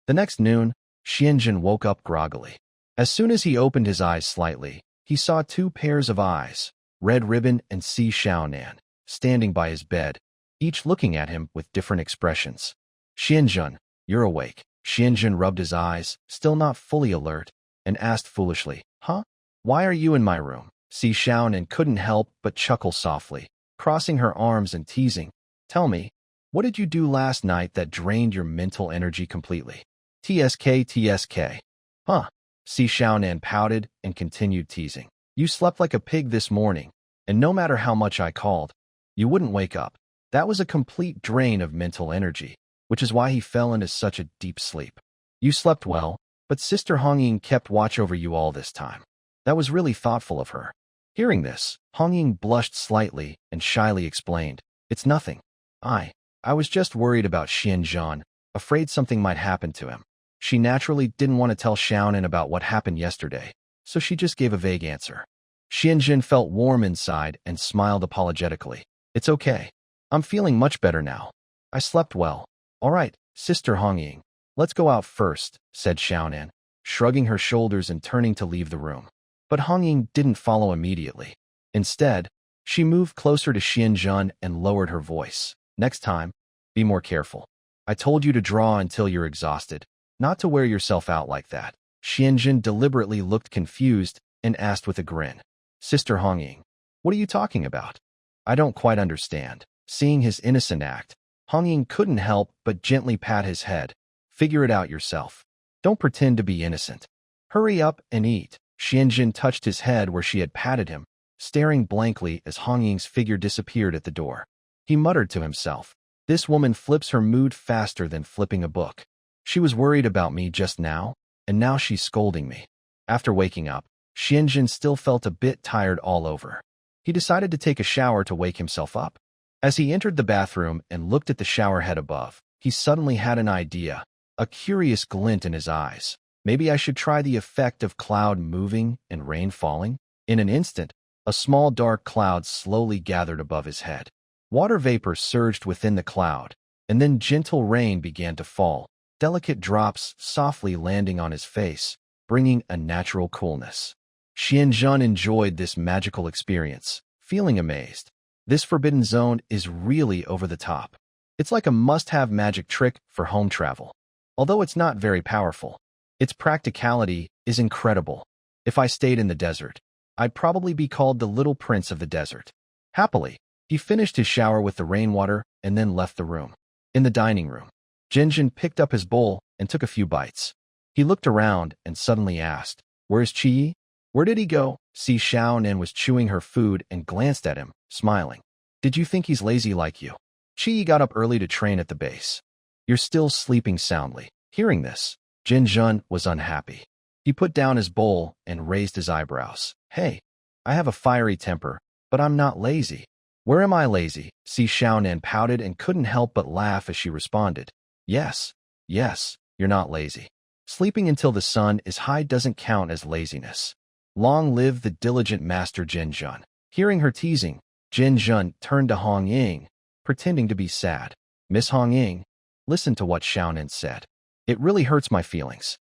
The next noon, Xianjun woke up groggily. As soon as he opened his eyes slightly, he saw 2 pairs of eyes, Red Ribbon and Si Xiaonan, standing by his bed, each looking at him with different expressions. "Xianjun, you're awake." Xianjun rubbed his eyes, still not fully alert, and asked foolishly, "Huh? Why are you in my room?" Si Xiaonan couldn't help but chuckle softly, crossing her arms and teasing, "Tell me, what did you do last night that drained your mental energy completely?" TSK. Huh? Si Xiaonan pouted and continued teasing. "You slept like a pig this morning, and no matter how much I called, you wouldn't wake up. That was a complete drain of mental energy, which is why he fell into such a deep sleep. You slept well, but Sister Hongying kept watch over you all this time. That was really thoughtful of her." Hearing this, Hongying blushed slightly and shyly explained, "It's nothing. I was just worried about Xianjun, afraid something might happen to him." She naturally didn't want to tell Xiaonan about what happened yesterday, so she just gave a vague answer. Xianjun felt warm inside and smiled apologetically. "It's okay. I'm feeling much better now. I slept well." "All right, Sister Hongying, let's go out first," said Xiaonan, shrugging her shoulders and turning to leave the room. But Hongying didn't follow immediately. Instead, she moved closer to Xianjun and lowered her voice. "Next time, be more careful. I told you to draw until you're exhausted, not to wear yourself out like that." Xianjun deliberately looked confused and asked with a grin, "Sister Hongying, what are you talking about? I don't quite understand." Seeing his innocent act, Hongying couldn't help but gently pat his head. "Figure it out yourself. Don't pretend to be innocent. Hurry up and eat." Xianjun touched his head where she had patted him, staring blankly as Hongying's figure disappeared at the door. He muttered to himself, "This woman flips her mood faster than flipping a book. She was worried about me just now, and now she's scolding me." After waking up, Xianjun still felt a bit tired all over. He decided to take a shower to wake himself up. As he entered the bathroom and looked at the shower head above, he suddenly had an idea, a curious glint in his eyes. Maybe I should try the effect of cloud moving and rain falling. In an instant, a small dark cloud slowly gathered above his head. Water vapor surged within the cloud, and then gentle rain began to fall, delicate drops softly landing on his face, bringing a natural coolness. Xianjun enjoyed this magical experience, feeling amazed. This forbidden zone is really over the top. It's like a must-have magic trick for home travel. Although it's not very powerful, its practicality is incredible. If I stayed in the desert, I'd probably be called the Little Prince of the Desert. Happily, he finished his shower with the rainwater and then left the room. In the dining room, Jinjin picked up his bowl and took a few bites. He looked around and suddenly asked, "Where's Qiye? Where did he go?" Si Xiaonan was chewing her food and glanced at him, smiling. "Did you think he's lazy like you?" Qiye got up early to train at the base. "You're still sleeping soundly." Hearing this, Jinjun was unhappy. He put down his bowl and raised his eyebrows. "Hey, I have a fiery temper, But I'm not lazy. Where am I lazy? Xiaonan pouted and couldn't help but laugh as she responded. Yes, yes, you're not lazy. Sleeping until the sun is high doesn't count as laziness. Long live the diligent master Jin Jun. Hearing her teasing, Jin Jun turned to Hong Ying, pretending to be sad. Miss Hong Ying, listen to what Xiaonan said. It really hurts my feelings.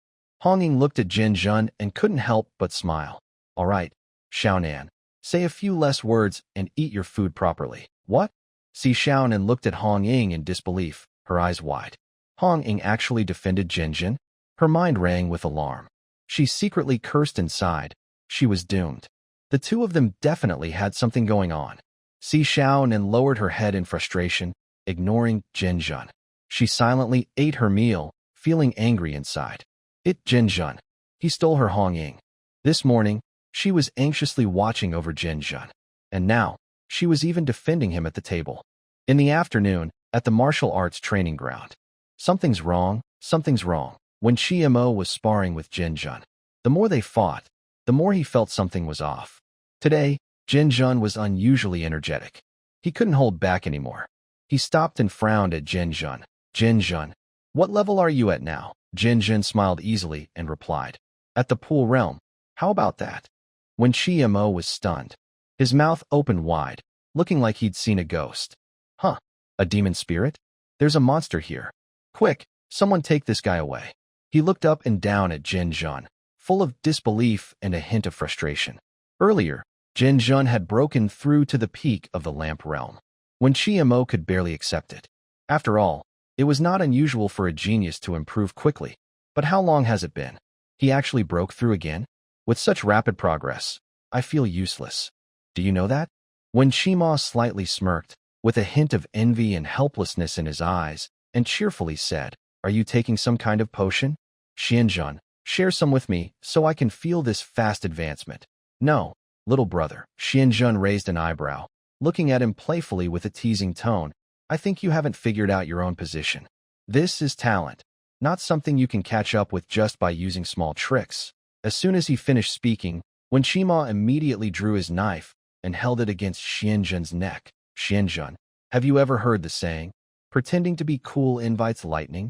Hong Ying looked at Jin Jun and couldn't help but smile. All right, Xiaonan, say a few less words and eat your food properly. What? Xiaonan looked at Hong Ying in disbelief, her eyes wide. Hong Ying actually defended Jin Jun? Her mind rang with alarm. She secretly cursed inside. She was doomed. The two of them definitely had something going on. Xiaonan lowered her head in frustration, ignoring Jin Jun. She silently ate her meal, feeling angry inside. Jin Jun. He stole her Hong Ying. This morning, she was anxiously watching over Jin Jun. And now, she was even defending him at the table. In the afternoon, at the martial arts training ground. Something's wrong, something's wrong. When Qiye was sparring with Jin Jun, the more they fought, the more he felt something was off. Today, Jin Jun was unusually energetic. He couldn't hold back anymore. He stopped and frowned at Jin Jun. Jin Jun, what level are you at now? Jin Jun smiled easily and replied, at the pool realm. How about that? When Qiye was stunned, his mouth opened wide, looking like he'd seen a ghost. Huh, a demon spirit? There's a monster here. Quick, someone take this guy away. He looked up and down at Jin Jun, full of disbelief and a hint of frustration. Earlier, Jin Jun had broken through to the peak of the lamp realm, when Qiye could barely accept it. After all, it was not unusual for a genius to improve quickly. But how long has it been? He actually broke through again? With such rapid progress, I feel useless. Do you know that? When Qiye slightly smirked, with a hint of envy and helplessness in his eyes, and cheerfully said, are you taking some kind of potion? Xianjun, share some with me so I can feel this fast advancement. No, little brother. Xianjun raised an eyebrow, looking at him playfully with a teasing tone. I think you haven't figured out your own position. This is talent, not something you can catch up with just by using small tricks. As soon as he finished speaking, when Qiye immediately drew his knife and held it against Xianjun's neck. Xianjun, have you ever heard the saying, pretending to be cool invites lightning?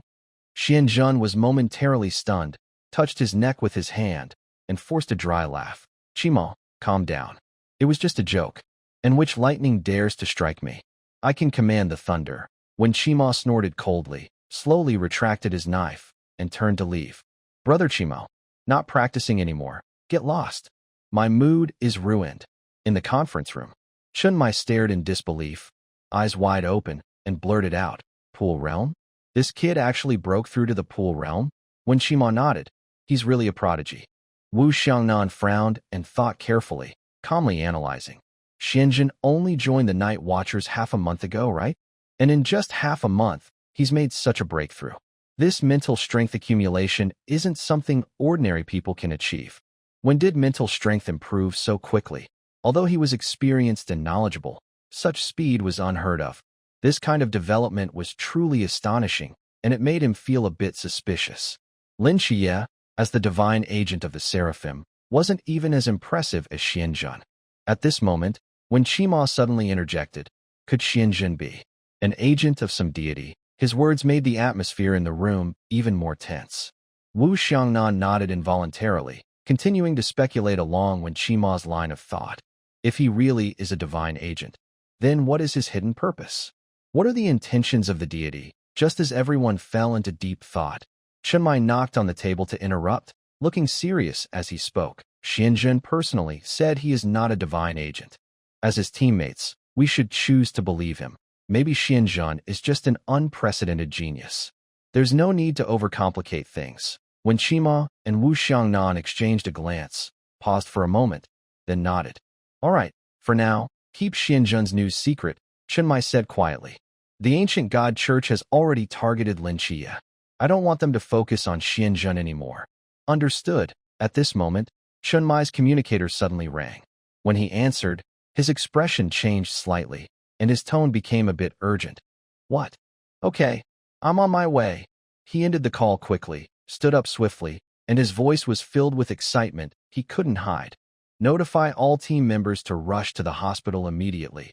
Xianjun was momentarily stunned, touched his neck with his hand, and forced a dry laugh. Qiye, calm down. It was just a joke. And which lightning dares to strike me? I can command the thunder. When Qiye snorted coldly, slowly retracted his knife, and turned to leave. Brother Qiye, not practicing anymore. Get lost. My mood is ruined. In the conference room, Chunmai stared in disbelief, eyes wide open, and blurted out, Pool realm? This kid actually broke through to the pool realm? When Qiye nodded, he's really a prodigy. Wu Xiangnan frowned and thought carefully, calmly analyzing. Xianjun only joined the Night Watchers half a month ago, right? And in just half a month, he's made such a breakthrough. This mental strength accumulation isn't something ordinary people can achieve. When did mental strength improve so quickly? Although he was experienced and knowledgeable, such speed was unheard of. This kind of development was truly astonishing, and it made him feel a bit suspicious. Lin Qiye, as the divine agent of the Seraphim, wasn't even as impressive as Xianjun. At this moment, when Qiye suddenly interjected, could Xianjun be an agent of some deity? His words made the atmosphere in the room even more tense. Wu Xiangnan nodded involuntarily, continuing to speculate along with Qiye's line of thought. If he really is a divine agent, then what is his hidden purpose? What are the intentions of the deity? Just as everyone fell into deep thought, Chunmai knocked on the table to interrupt, looking serious as he spoke. Xianjun personally said he is not a divine agent. As his teammates, we should choose to believe him. Maybe Xianjun is just an unprecedented genius. There's no need to overcomplicate things. When Qiye and Wu Xiangnan exchanged a glance, paused for a moment, then nodded. All right, for now, keep Xianjun's news secret, Chunmai said quietly. The ancient god church has already targeted Lin Qiye. I don't want them to focus on Xianjun anymore. Understood. At this moment, Chunmai's communicator suddenly rang. When he answered, his expression changed slightly, and his tone became a bit urgent. What? Okay, I'm on my way. He ended the call quickly, stood up swiftly, and his voice was filled with excitement he couldn't hide. Notify all team members to rush to the hospital immediately.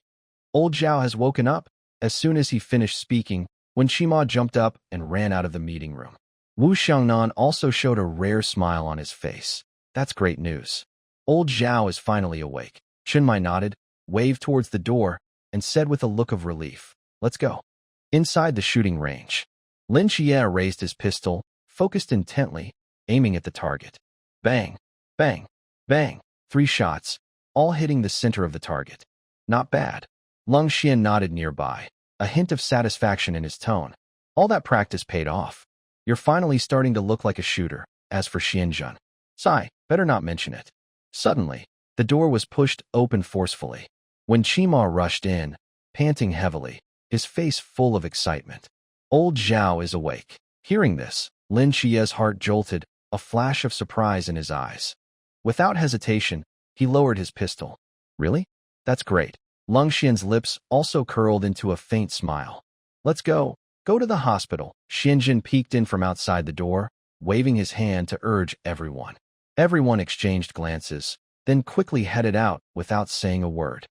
Old Zhao has woken up. As soon as he finished speaking, Wen Qima jumped up and ran out of the meeting room. Wu Xiangnan also showed a rare smile on his face. That's great news. Old Zhao is finally awake. Chunmai nodded, waved towards the door, and said with a look of relief, "Let's go." Inside the shooting range, Lin Qiye raised his pistol, focused intently, aiming at the target. Bang, bang, bang. 3 shots, all hitting the center of the target. Not bad. Lung Xian nodded nearby, a hint of satisfaction in his tone. All that practice paid off. You're finally starting to look like a shooter. As for Xianzhen, sigh, better not mention it. Suddenly, the door was pushed open forcefully. When Qima rushed in, panting heavily, his face full of excitement. Old Zhao is awake. Hearing this, Lin Qiye's heart jolted, a flash of surprise in his eyes. Without hesitation, he lowered his pistol. Really? That's great. Lung Xian's lips also curled into a faint smile. Let's go. Go to the hospital. Xianzhen peeked in from outside the door, waving his hand to urge everyone. Everyone exchanged glances, then quickly headed out without saying a word.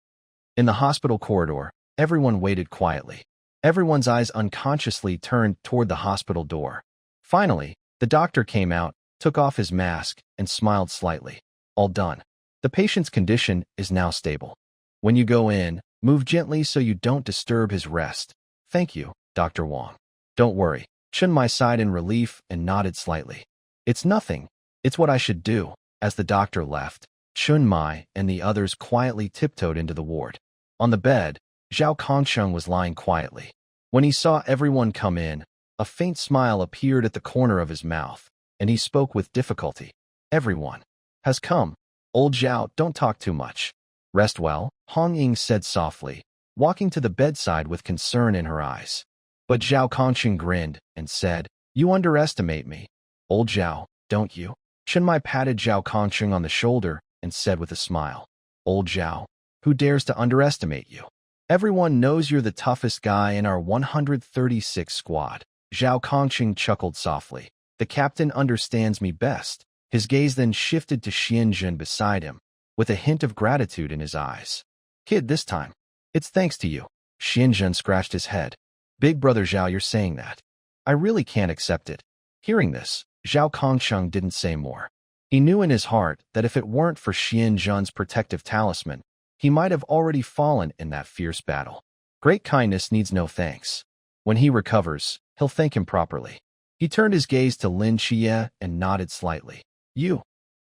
In the hospital corridor, everyone waited quietly. Everyone's eyes unconsciously turned toward the hospital door. Finally, the doctor came out, took off his mask, and smiled slightly. All done. The patient's condition is now stable. When you go in, move gently so you don't disturb his rest. Thank you, Dr. Wang. Don't worry. Chunmai sighed in relief and nodded slightly. It's nothing. It's what I should do. As the doctor left, Chunmai and the others quietly tiptoed into the ward. On the bed, Zhao Kongcheng was lying quietly. When he saw everyone come in, a faint smile appeared at the corner of his mouth, and he spoke with difficulty. Everyone has come. Old Zhao, don't talk too much. Rest well, Hong Ying said softly, walking to the bedside with concern in her eyes. But Zhao Kongcheng grinned and said, You underestimate me. Old Zhao, don't you? Chunmai patted Zhao Kongcheng on the shoulder and said with a smile, Old Zhao, who dares to underestimate you? Everyone knows you're the toughest guy in our 136 squad. Zhao Kongcheng chuckled softly. The captain understands me best. His gaze then shifted to Xianzhen beside him, with a hint of gratitude in his eyes. Kid, this time, it's thanks to you. Xianzhen scratched his head. Big brother Zhao, you're saying that. I really can't accept it. Hearing this, Zhao Kongcheng didn't say more. He knew in his heart that if it weren't for Xianzhen's protective talisman, he might have already fallen in that fierce battle. Great kindness needs no thanks. When he recovers, he'll thank him properly. He turned his gaze to Lin Qiye and nodded slightly. You,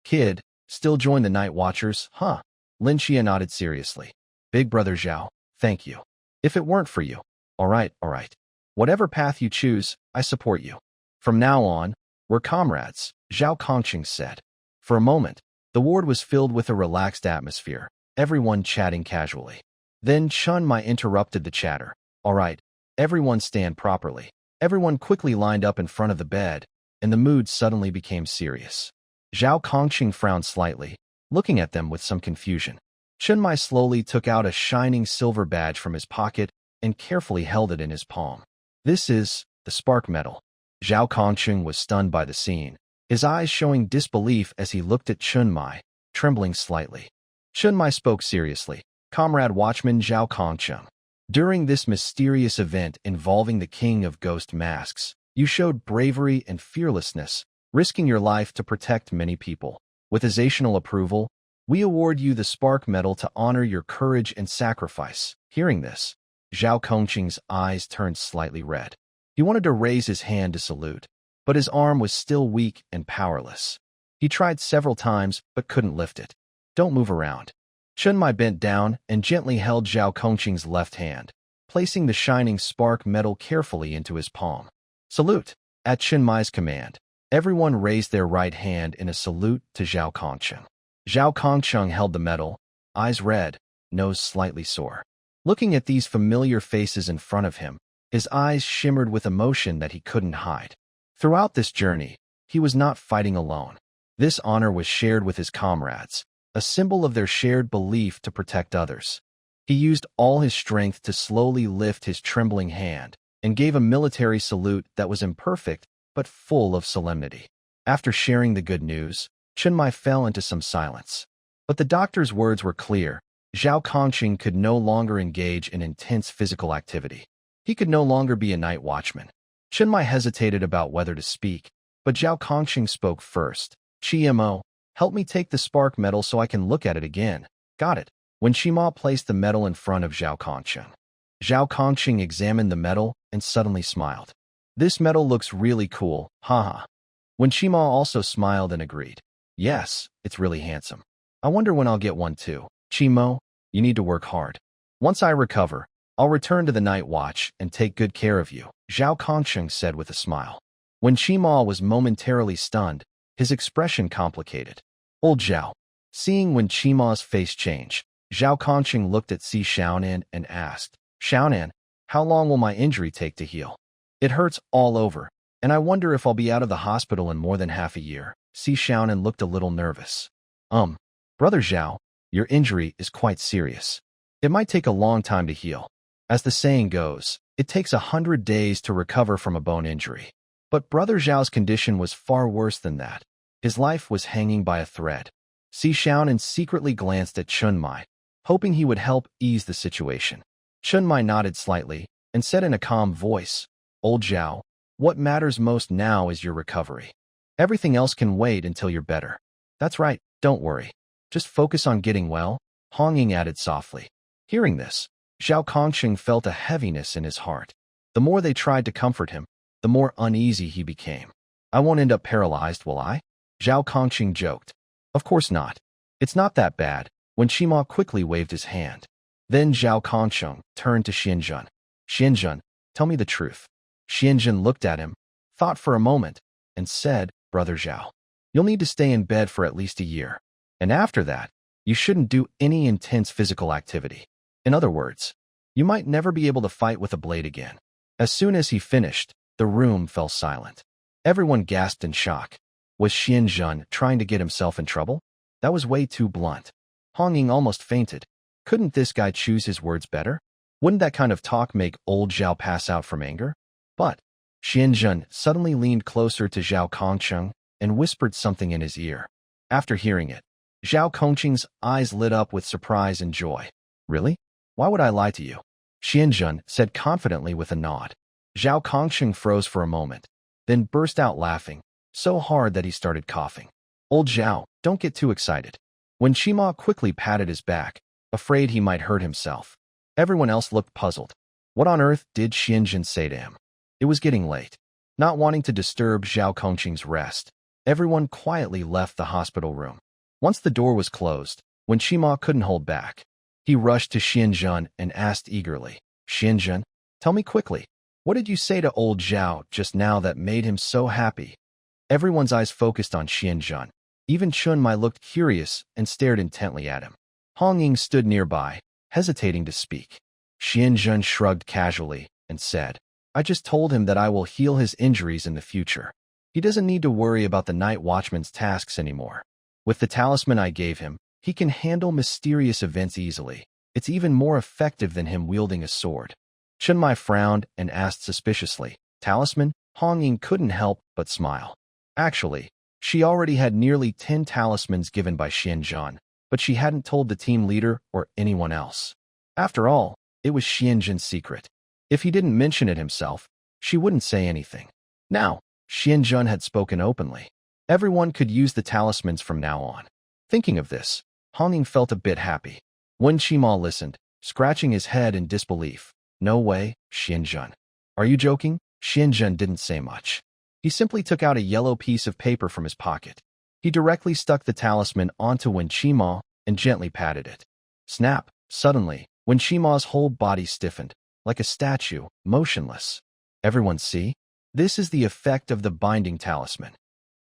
kid, still join the Night Watchers, huh? Lin Qiye nodded seriously. Big brother Zhao, thank you. If it weren't for you. All right. Whatever path you choose, I support you. From now on, we're comrades, Zhao Kongcheng said. For a moment, the ward was filled with a relaxed atmosphere, everyone chatting casually. Then Chunmai interrupted the chatter. All right, everyone stand properly. Everyone quickly lined up in front of the bed, and the mood suddenly became serious. Zhao Kongcheng frowned slightly, looking at them with some confusion. Chunmai slowly took out a shining silver badge from his pocket and carefully held it in his palm. This is the spark medal. Zhao Kongcheng was stunned by the scene, his eyes showing disbelief as he looked at Chunmai, trembling slightly. Chunmai spoke seriously. Comrade Watchman Zhao Kongcheng. During this mysterious event involving the King of Ghost Masks, you showed bravery and fearlessness, risking your life to protect many people. With Azational approval, we award you the Spark Medal to honor your courage and sacrifice. Hearing this, Zhao Kongcheng's eyes turned slightly red. He wanted to raise his hand to salute, but his arm was still weak and powerless. He tried several times but couldn't lift it. Don't move around. Chunmai bent down and gently held Zhao Kongcheng's left hand, placing the shining spark medal carefully into his palm. Salute! At Chunmai's command, everyone raised their right hand in a salute to Zhao Kongcheng. Zhao Kongcheng held the medal, eyes red, nose slightly sore. Looking at these familiar faces in front of him, his eyes shimmered with emotion that he couldn't hide. Throughout this journey, he was not fighting alone. This honor was shared with his comrades, a symbol of their shared belief to protect others. He used all his strength to slowly lift his trembling hand and gave a military salute that was imperfect but full of solemnity. After sharing the good news, Chunmai fell into some silence. But the doctor's words were clear. Zhao Kongcheng could no longer engage in intense physical activity. He could no longer be a night watchman. Chen Mai hesitated about whether to speak, but Zhao Kongcheng spoke first. Qiye, help me take the spark medal so I can look at it again. Got it. When Qima placed the medal in front of Zhao Kongcheng examined the medal and suddenly smiled. This medal looks really cool, haha. When Qima also smiled and agreed. Yes, it's really handsome. I wonder when I'll get one too. Qimo, you need to work hard. Once I recover, I'll return to the night watch and take good care of you, Zhao Kongcheng said with a smile. When Qima was momentarily stunned, his expression complicated. Old Zhao. Seeing when Qima's face changed, Zhao Kongcheng looked at Si Xiaonan and asked, Xiaonan, how long will my injury take to heal? It hurts all over, and I wonder if I'll be out of the hospital in more than half a year. Si Xiaonan looked a little nervous. Brother Zhao, your injury is quite serious. It might take a long time to heal. As the saying goes, it takes 100 days to recover from a bone injury. But Brother Zhao's condition was far worse than that. His life was hanging by a thread. Si Xiaonan secretly glanced at Chen Mai, hoping he would help ease the situation. Chen Mai nodded slightly and said in a calm voice, Old Zhao, what matters most now is your recovery. Everything else can wait until you're better. That's right, don't worry. Just focus on getting well, Hong Ying added softly. Hearing this, Zhao Kongcheng felt a heaviness in his heart. The more they tried to comfort him, the more uneasy he became. I won't end up paralyzed, will I? Zhao Kongcheng joked. Of course not. It's not that bad, when Qima quickly waved his hand. Then Zhao Kongcheng turned to Xianzhen. Xianzhen, tell me the truth. Xianzhen looked at him, thought for a moment, and said, Brother Zhao, you'll need to stay in bed for at least a year. And after that, you shouldn't do any intense physical activity. In other words, you might never be able to fight with a blade again. As soon as he finished, the room fell silent. Everyone gasped in shock. Was Xianzhen trying to get himself in trouble? That was way too blunt. Hong Ying almost fainted. Couldn't this guy choose his words better? Wouldn't that kind of talk make old Zhao pass out from anger? But Xianzhen suddenly leaned closer to Zhao Kongcheng and whispered something in his ear. After hearing it, Zhao Kongcheng's eyes lit up with surprise and joy. Really? Why would I lie to you? Xianzhen said confidently with a nod. Zhao Kongcheng froze for a moment, then burst out laughing, so hard that he started coughing. Old Zhao, don't get too excited. When Qima quickly patted his back, afraid he might hurt himself, everyone else looked puzzled. What on earth did Xianzhen say to him? It was getting late. Not wanting to disturb Zhao Kongcheng's rest, everyone quietly left the hospital room. Once the door was closed, when Qima couldn't hold back, he rushed to Xianzhen and asked eagerly, Xianzhen, tell me quickly, what did you say to old Zhao just now that made him so happy? Everyone's eyes focused on Xianzhen. Even Chen Mai looked curious and stared intently at him. Hong Ying stood nearby, hesitating to speak. Xianzhen shrugged casually and said, I just told him that I will heal his injuries in the future. He doesn't need to worry about the night watchman's tasks anymore. With the talisman I gave him, he can handle mysterious events easily. It's even more effective than him wielding a sword. Chen Mai frowned and asked suspiciously, Talisman? Hong Ying couldn't help but smile. Actually, she already had nearly 10 talismans given by Xianzhen, but she hadn't told the team leader or anyone else. After all, it was Xianzhen's secret. If he didn't mention it himself, she wouldn't say anything. Now, Xianzhen had spoken openly. Everyone could use the talismans from now on. Thinking of this, Hong Ying felt a bit happy. When Qima listened, scratching his head in disbelief. No way, Xianzhen. Are you joking? Xianzhen didn't say much. He simply took out a yellow piece of paper from his pocket. He directly stuck the talisman onto Wen Qima and gently patted it. Snap! Suddenly, Wen Qima's whole body stiffened, like a statue, motionless. Everyone see? This is the effect of the binding talisman.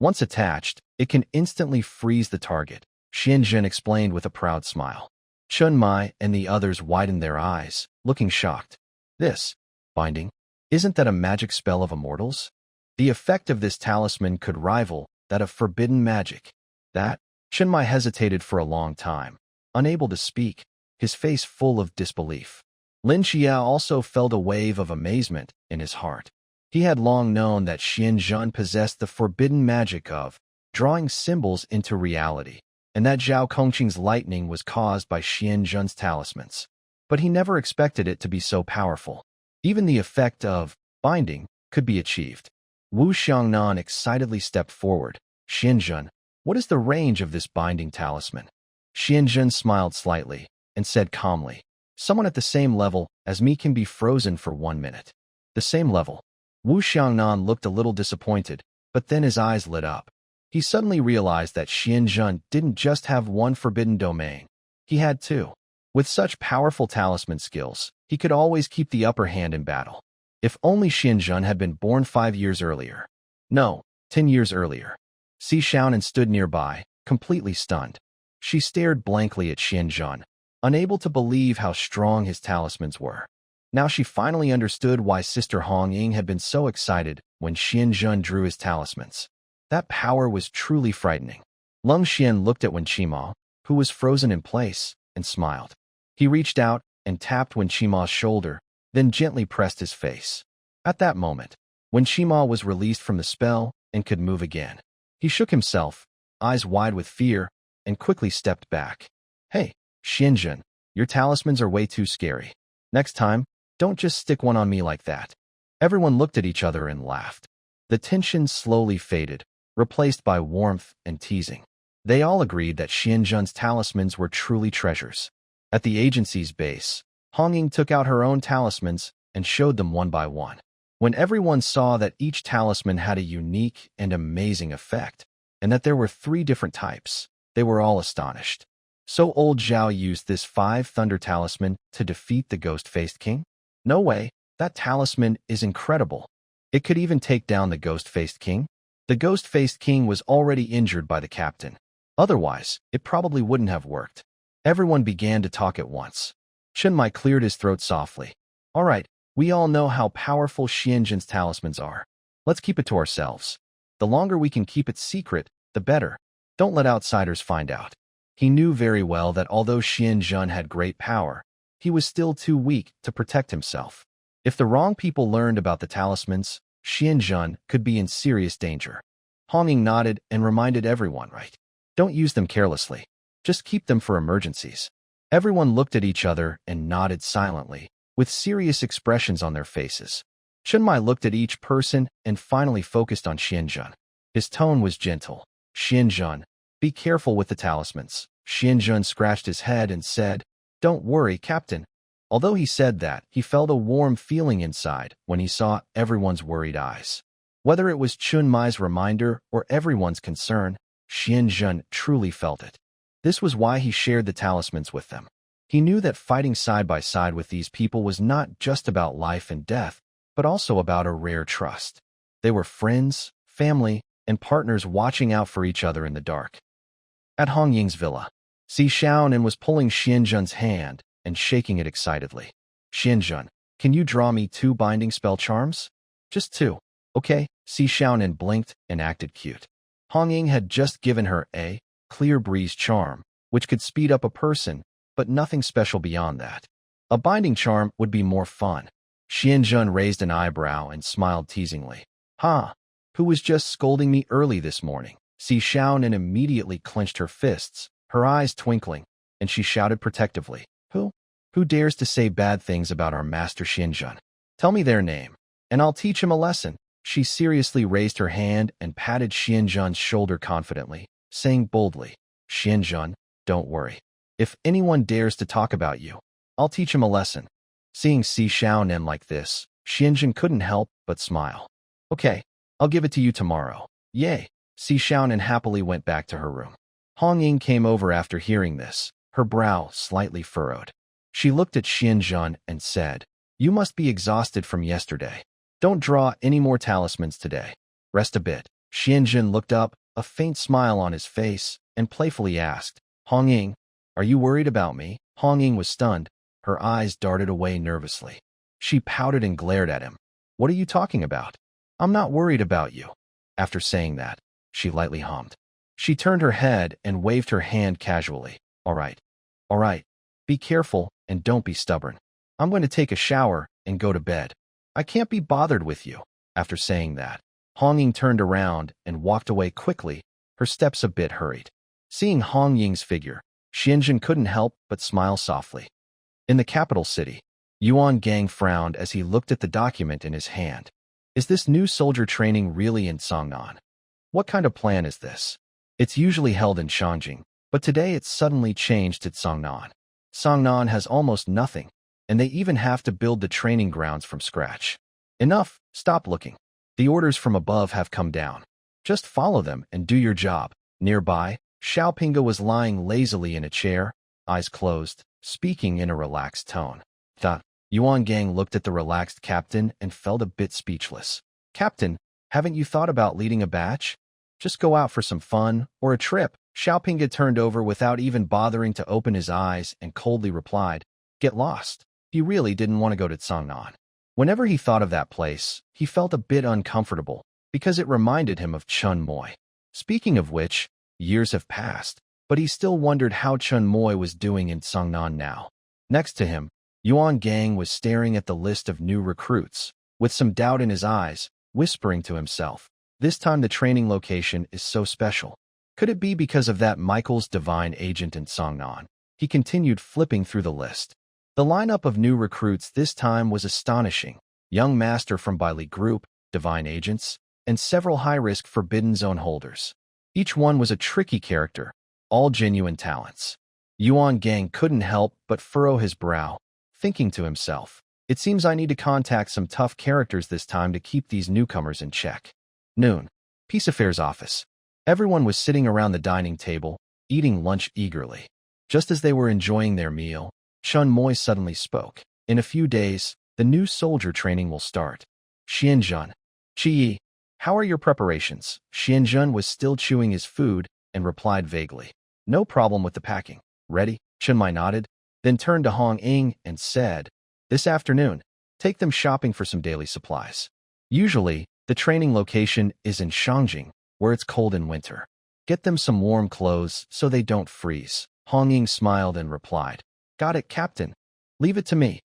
Once attached, it can instantly freeze the target, Xianzhen explained with a proud smile. Chen Mai and the others widened their eyes, looking shocked. This, binding, isn't that a magic spell of immortals? The effect of this talisman could rival that of forbidden magic. That? Chen Mai hesitated for a long time, unable to speak, his face full of disbelief. Lin Qiye also felt a wave of amazement in his heart. He had long known that Xianzhen possessed the forbidden magic of drawing symbols into reality. and that Zhao Kongcheng's lightning was caused by Xian Zhen's talismans. But he never expected it to be so powerful. Even the effect of binding could be achieved. Wu Xiangnan excitedly stepped forward. Xianzhen, what is the range of this binding talisman? Xianzhen smiled slightly and said calmly, someone at the same level as me can be frozen for 1 minute. The same level. Wu Xiangnan looked a little disappointed, but then his eyes lit up. He suddenly realized that Xianzhen didn't just have one forbidden domain. He had two. With such powerful talisman skills, he could always keep the upper hand in battle. If only Xianzhen had been born 5 years earlier. No, 10 years earlier. Si Xiaonan stood nearby, completely stunned. She stared blankly at Xianzhen, unable to believe how strong his talismans were. Now she finally understood why Sister Hong Ying had been so excited when Xianzhen drew his talismans. That power was truly frightening. Lung Xian looked at Wen Qima, who was frozen in place, and smiled. He reached out and tapped Wen Qima's shoulder, then gently pressed his face. At that moment, Wen Qima was released from the spell and could move again. He shook himself, eyes wide with fear, and quickly stepped back. Hey, Xianzhen, your talismans are way too scary. Next time, don't just stick one on me like that. Everyone looked at each other and laughed. The tension slowly faded, replaced by warmth and teasing. They all agreed that Xianzhen's talismans were truly treasures. At the agency's base, Hong Ying took out her own talismans and showed them one by one. When everyone saw that each talisman had a unique and amazing effect, and that there were 3 different types, they were all astonished. So old Zhao used this 5 thunder talisman to defeat the ghost-faced king? No way, that talisman is incredible. It could even take down the ghost-faced king? The ghost-faced king was already injured by the captain. Otherwise, it probably wouldn't have worked. Everyone began to talk at once. Chen Mai cleared his throat softly. All right, we all know how powerful Xianzhen's talismans are. Let's keep it to ourselves. The longer we can keep it secret, the better. Don't let outsiders find out. He knew very well that although Xianzhen had great power, he was still too weak to protect himself. If the wrong people learned about the talismans, Xianzhen could be in serious danger. Hong Ying nodded and reminded everyone, right? Don't use them carelessly. Just keep them for emergencies. Everyone looked at each other and nodded silently, with serious expressions on their faces. Chen Mai looked at each person and finally focused on Xianzhen. His tone was gentle. Xianzhen, be careful with the talismans. Xianzhen scratched his head and said, Don't worry, Captain. Although he said that, he felt a warm feeling inside when he saw everyone's worried eyes. Whether it was Chen Mai's reminder or everyone's concern, Xianzhen truly felt it. This was why he shared the talismans with them. He knew that fighting side by side with these people was not just about life and death, but also about a rare trust. They were friends, family, and partners watching out for each other in the dark. At Hong Ying's villa, Si Xiaonan was pulling Xianzhen's hand and shaking it excitedly. Xianzhen, can you draw me 2 binding spell charms? Just 2. Okay, Si Xiaonan blinked and acted cute. Hong Ying had just given her a clear breeze charm, which could speed up a person, but nothing special beyond that. A binding charm would be more fun. Xianzhen raised an eyebrow and smiled teasingly. Ha! Who was just scolding me early this morning? Si Xiaonan immediately clenched her fists, her eyes twinkling, and she shouted protectively. Who? Who dares to say bad things about our master Xianzhen? Tell me their name, and I'll teach him a lesson. She seriously raised her hand and patted Xianzhen's shoulder confidently, saying boldly, Xianzhen, don't worry. If anyone dares to talk about you, I'll teach him a lesson. Seeing Si Xiaonan like this, Xianzhen couldn't help but smile. Okay, I'll give it to you tomorrow. Yay! Si Xiaonan happily went back to her room. Hong Ying came over after hearing this, her brow slightly furrowed. She looked at Xianzhen and said, You must be exhausted from yesterday. Don't draw any more talismans today. Rest a bit. Xianzhen looked up, a faint smile on his face, and playfully asked, Hong Ying, are you worried about me? Hong Ying was stunned. Her eyes darted away nervously. She pouted and glared at him. What are you talking about? I'm not worried about you. After saying that, she lightly hummed. She turned her head and waved her hand casually. All right. All right. Be careful and don't be stubborn. I'm going to take a shower and go to bed. I can't be bothered with you. After saying that, Hong Ying turned around and walked away quickly, her steps a bit hurried. Seeing Hong Ying's figure, Xianzhen couldn't help but smile softly. In the capital city, Yuan Gang frowned as he looked at the document in his hand. Is this new soldier training really in Songnan? What kind of plan is this? It's usually held in Shangjing, but today it's suddenly changed to Songnan. Songnan has almost nothing, and they even have to build the training grounds from scratch. Enough, stop looking. The orders from above have come down. Just follow them and do your job. Nearby, Xiaopinga was lying lazily in a chair, eyes closed, speaking in a relaxed tone. The Yuan Gang looked at the relaxed captain and felt a bit speechless. Captain, haven't you thought about leading a batch? Just go out for some fun or a trip. Xiaopinga turned over without even bothering to open his eyes and coldly replied, Get lost. He really didn't want to go to Songnan. Whenever he thought of that place, he felt a bit uncomfortable because it reminded him of Chun Moy. Speaking of which, years have passed, but he still wondered how Chun Moy was doing in Songnan now. Next to him, Yuan Gang was staring at the list of new recruits, with some doubt in his eyes, whispering to himself, This time the training location is so special. Could it be because of that Michael's divine agent in Songnan? He continued flipping through the list. The lineup of new recruits this time was astonishing. Young Master from Bailey Group, Divine Agents, and several high-risk Forbidden Zone holders. Each one was a tricky character, all genuine talents. Yuan Gang couldn't help but furrow his brow, thinking to himself, It seems I need to contact some tough characters this time to keep these newcomers in check. Noon. Peace Affairs Office. Everyone was sitting around the dining table, eating lunch eagerly. Just as they were enjoying their meal, Chun Moy suddenly spoke. In a few days, the new soldier training will start. Xianzhen. Qiye, how are your preparations? Xianzhen was still chewing his food and replied vaguely. No problem with the packing. Ready? Chun Mai nodded, then turned to Hong Ying and said, This afternoon, take them shopping for some daily supplies. Usually, the training location is in Shangjing, where it's cold in winter. Get them some warm clothes so they don't freeze. Hong Ying smiled and replied, Got it, Captain. Leave it to me.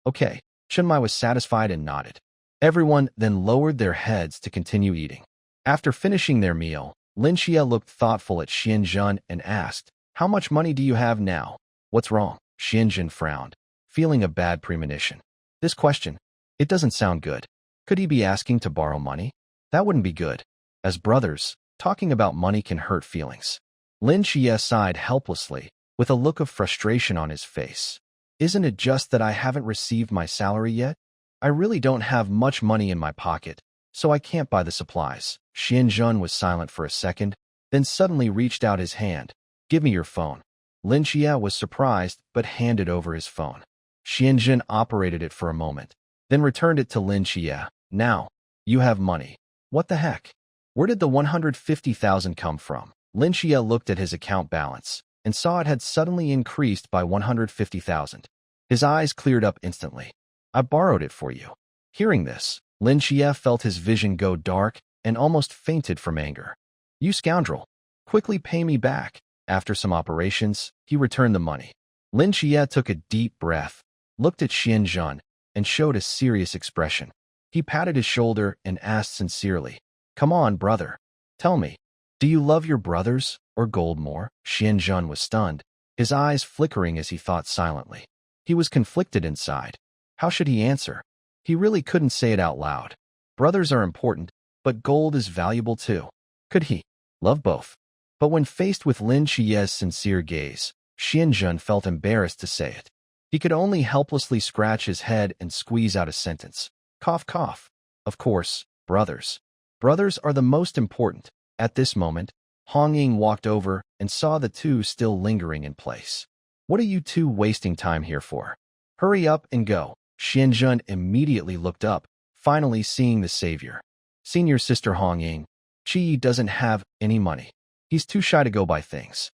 Okay. Chun Mai was satisfied and nodded. Everyone then lowered their heads to continue eating. After finishing their meal, Lin Qiye looked thoughtful at Xianzhen and asked, How much money do you have now? What's wrong? Xianzhen frowned, feeling a bad premonition. This question, it doesn't sound good. Could he be asking to borrow money? That wouldn't be good. As brothers, talking about money can hurt feelings. Lin Qiye sighed helplessly, with a look of frustration on his face. Isn't it just that I haven't received my salary yet? I really don't have much money in my pocket, so I can't buy the supplies. Xianzhen was silent for a second, then suddenly reached out his hand. Give me your phone. Lin Qiye was surprised but handed over his phone. Xianzhen operated it for a moment, then returned it to Lin Qiye. Now, you have money. What the heck? Where did the 150,000 come from? Lin Qiye looked at his account balance and saw it had suddenly increased by 150,000. His eyes cleared up instantly. I borrowed it for you. Hearing this, Lin Qiye felt his vision go dark and almost fainted from anger. You scoundrel! Quickly pay me back. After some operations, he returned the money. Lin Qiye took a deep breath, looked at Xianzhen, and showed a serious expression. He patted his shoulder and asked sincerely, Come on, brother. Tell me, do you love your brothers or gold more? Xianzhen was stunned, his eyes flickering as he thought silently. He was conflicted inside. How should he answer? He really couldn't say it out loud. Brothers are important, but gold is valuable too. Could he love both? But when faced with Lin Qiye's sincere gaze, Xianzhen felt embarrassed to say it. He could only helplessly scratch his head and squeeze out a sentence. Cough, cough. Of course, brothers. Brothers are the most important. At this moment, Hong Ying walked over and saw the two still lingering in place. What are you two wasting time here for? Hurry up and go. Xianzhen immediately looked up, finally seeing the savior. Senior sister Hong Ying, Qiye doesn't have any money. He's too shy to go buy things.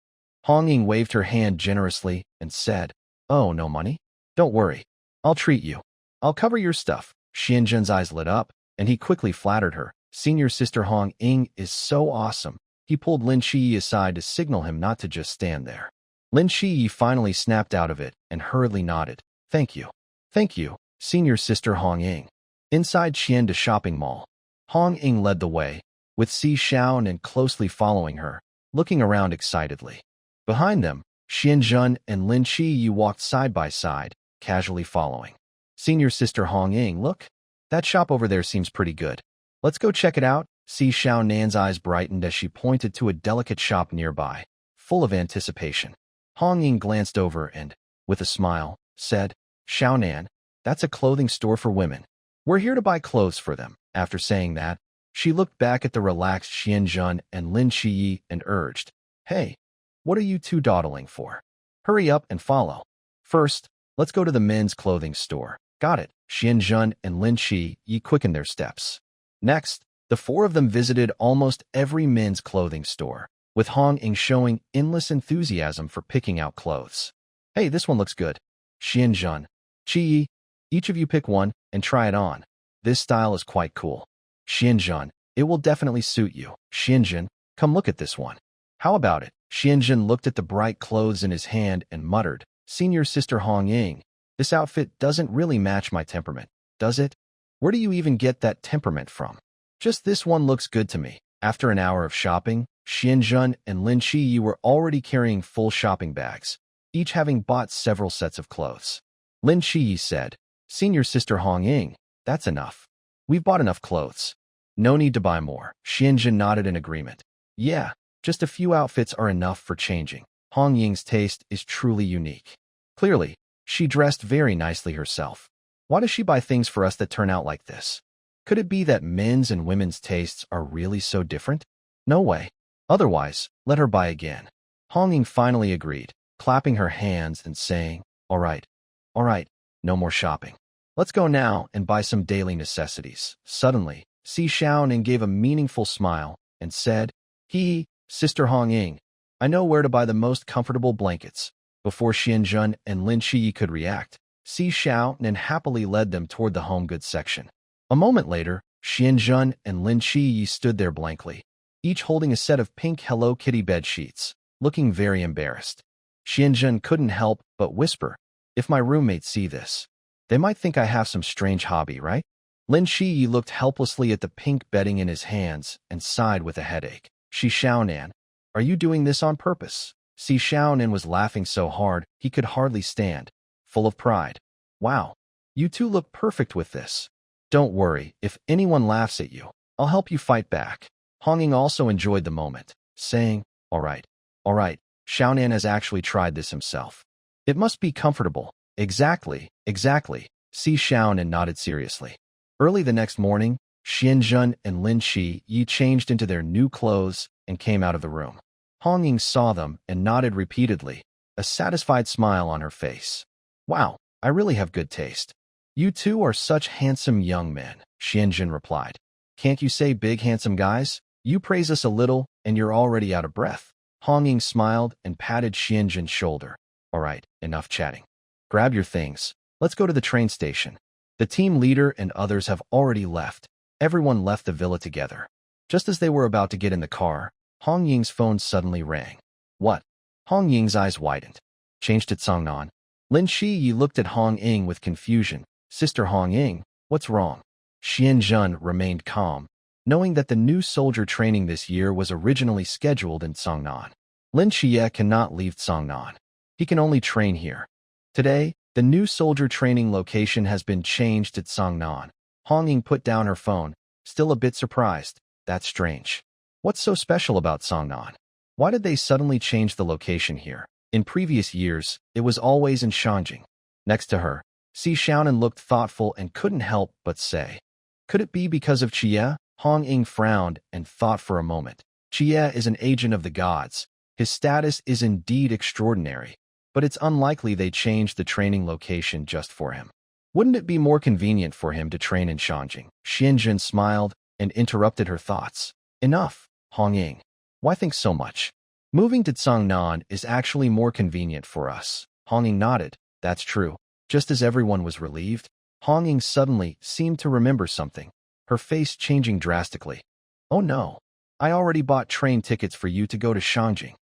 Hong Ying waved her hand generously and said, Oh, no money? Don't worry. I'll treat you. I'll cover your stuff. Xianzhen's eyes lit up, and he quickly flattered her. Senior sister Hong Ying is so awesome. He pulled Lin Qiye aside to signal him not to just stand there. Lin Qiye finally snapped out of it and hurriedly nodded. Thank you. Thank you, senior sister Hong Ying. Inside Xianda shopping mall, Hong Ying led the way, with Si Shaon and closely following her, looking around excitedly. Behind them, Xianzhen and Lin Qiye walked side by side, casually following. Senior sister Hong Ying, look. That shop over there seems pretty good. Let's go check it out. See Xiao Nan's eyes brightened as she pointed to a delicate shop nearby, full of anticipation. Hong Ying glanced over and, with a smile, said, Xiao Nan, that's a clothing store for women. We're here to buy clothes for them. After saying that, she looked back at the relaxed Xianzhen and Lin Qiye and urged, Hey, what are you two dawdling for? Hurry up and follow. First, let's go to the men's clothing store. Got it. Xianzhen and Lin Qiye quickened their steps. Next, the four of them visited almost every men's clothing store, with Hong Ying showing endless enthusiasm for picking out clothes. Hey, this one looks good. Xianzhen, Qiye, each of you pick one and try it on. This style is quite cool. Xianzhen, it will definitely suit you. Xianzhen, come look at this one. How about it? Xianzhen looked at the bright clothes in his hand and muttered, Senior sister Hong Ying, this outfit doesn't really match my temperament, does it? Where do you even get that temperament from? Just this one looks good to me. After an hour of shopping, Xianzhen and Lin Qiye were already carrying full shopping bags, each having bought several sets of clothes. Lin Qiye said, Senior sister Hong Ying, that's enough. We've bought enough clothes. No need to buy more. Xianzhen nodded in agreement. Yeah, just a few outfits are enough for changing. Hong Ying's taste is truly unique. Clearly, she dressed very nicely herself. Why does she buy things for us that turn out like this? Could it be that men's and women's tastes are really so different? No way. Otherwise, let her buy again. Hong Ying finally agreed, clapping her hands and saying, all right, no more shopping. Let's go now and buy some daily necessities. Suddenly, Si Xiaonan gave a meaningful smile and said, Sister Hong Ying, I know where to buy the most comfortable blankets. Before Xianzhen and Lin Qiye could react, Si Xiaonan happily led them toward the home goods section. A moment later, Xianzhen and Lin Qiye stood there blankly, each holding a set of pink Hello Kitty bed sheets, looking very embarrassed. Xianzhen couldn't help but whisper, if my roommates see this, they might think I have some strange hobby, right? Lin Qiye looked helplessly at the pink bedding in his hands and sighed with a headache. Si Xiaonan, are you doing this on purpose? Si Xiaonan was laughing so hard he could hardly stand, full of pride. Wow, you two look perfect with this. Don't worry, if anyone laughs at you, I'll help you fight back. Hong Ying also enjoyed the moment, saying, all right, Xiaonan has actually tried this himself. It must be comfortable. Exactly. Si Xiaonan nodded seriously. Early the next morning, Xianzhen and Lin Qiye changed into their new clothes and came out of the room. Hong Ying saw them and nodded repeatedly, a satisfied smile on her face. Wow, I really have good taste. You two are such handsome young men, Xianzhen replied. Can't you say big handsome guys? You praise us a little and you're already out of breath. Hong Ying smiled and patted Xianzhen's shoulder. All right, enough chatting. Grab your things. Let's go to the train station. The team leader and others have already left. Everyone left the villa together. Just as they were about to get in the car, Hong Ying's phone suddenly rang. What? Hong Ying's eyes widened. Changed to Songnan. Lin Qiye looked at Hong Ying with confusion. Sister Hong Ying, what's wrong? Xianzhen remained calm, knowing that the new soldier training this year was originally scheduled in Songnan. Lin Qiye cannot leave Songnan. He can only train here. Today, the new soldier training location has been changed at Songnan. Hong Ying put down her phone, still a bit surprised. That's strange. What's so special about Songnan? Why did they suddenly change the location here? In previous years, it was always in Shanjing. Next to her, Si Xiaonan looked thoughtful and couldn't help but say, could it be because of Qiye? Hong Ying frowned and thought for a moment. Qiye is an agent of the gods. His status is indeed extraordinary, but it's unlikely they changed the training location just for him. Wouldn't it be more convenient for him to train in Shanjing? Xianzhen smiled and interrupted her thoughts. Enough, Hong Ying. Why think so much? Moving to Songnan is actually more convenient for us. Hong Ying nodded. That's true. Just as everyone was relieved, Hong Ying suddenly seemed to remember something, her face changing drastically. Oh no, I already bought train tickets for you to go to Shanjing.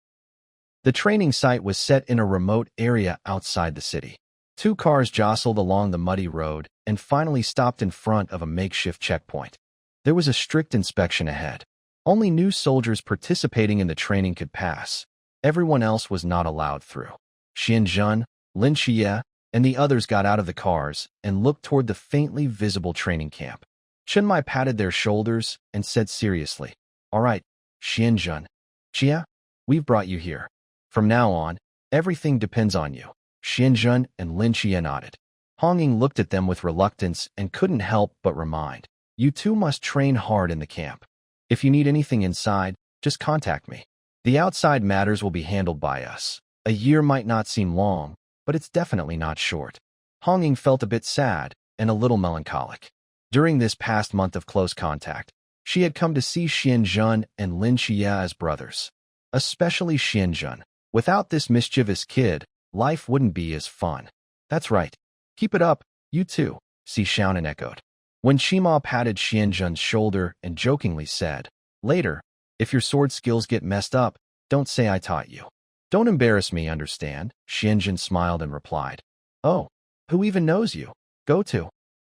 The training site was set in a remote area outside the city. Two cars jostled along the muddy road and finally stopped in front of a makeshift checkpoint. There was a strict inspection ahead. Only new soldiers participating in the training could pass. Everyone else was not allowed through. Xianzhen, Lin Qiye, and the others got out of the cars and looked toward the faintly visible training camp. Chenmai patted their shoulders and said seriously, "All right, Xianzhen, Qiye, we've brought you here. From now on, everything depends on you." Xianzhen and Lin Qiye nodded. Honging looked at them with reluctance and couldn't help but remind, "You two must train hard in the camp. If you need anything inside, just contact me. The outside matters will be handled by us. A year might not seem long, but it's definitely not short." Honging felt a bit sad and a little melancholic. During this past month of close contact, she had come to see Xianzhen and Lin Qiye as brothers. Especially Xianzhen. Without this mischievous kid, life wouldn't be as fun. "That's right. Keep it up, you two," Si Xiaonan echoed. When Shima patted Xianzhen's shoulder and jokingly said, "Later, if your sword skills get messed up, don't say I taught you." "Don't embarrass me, understand?" Xianzhen smiled and replied, "Oh, who even knows you? Go to."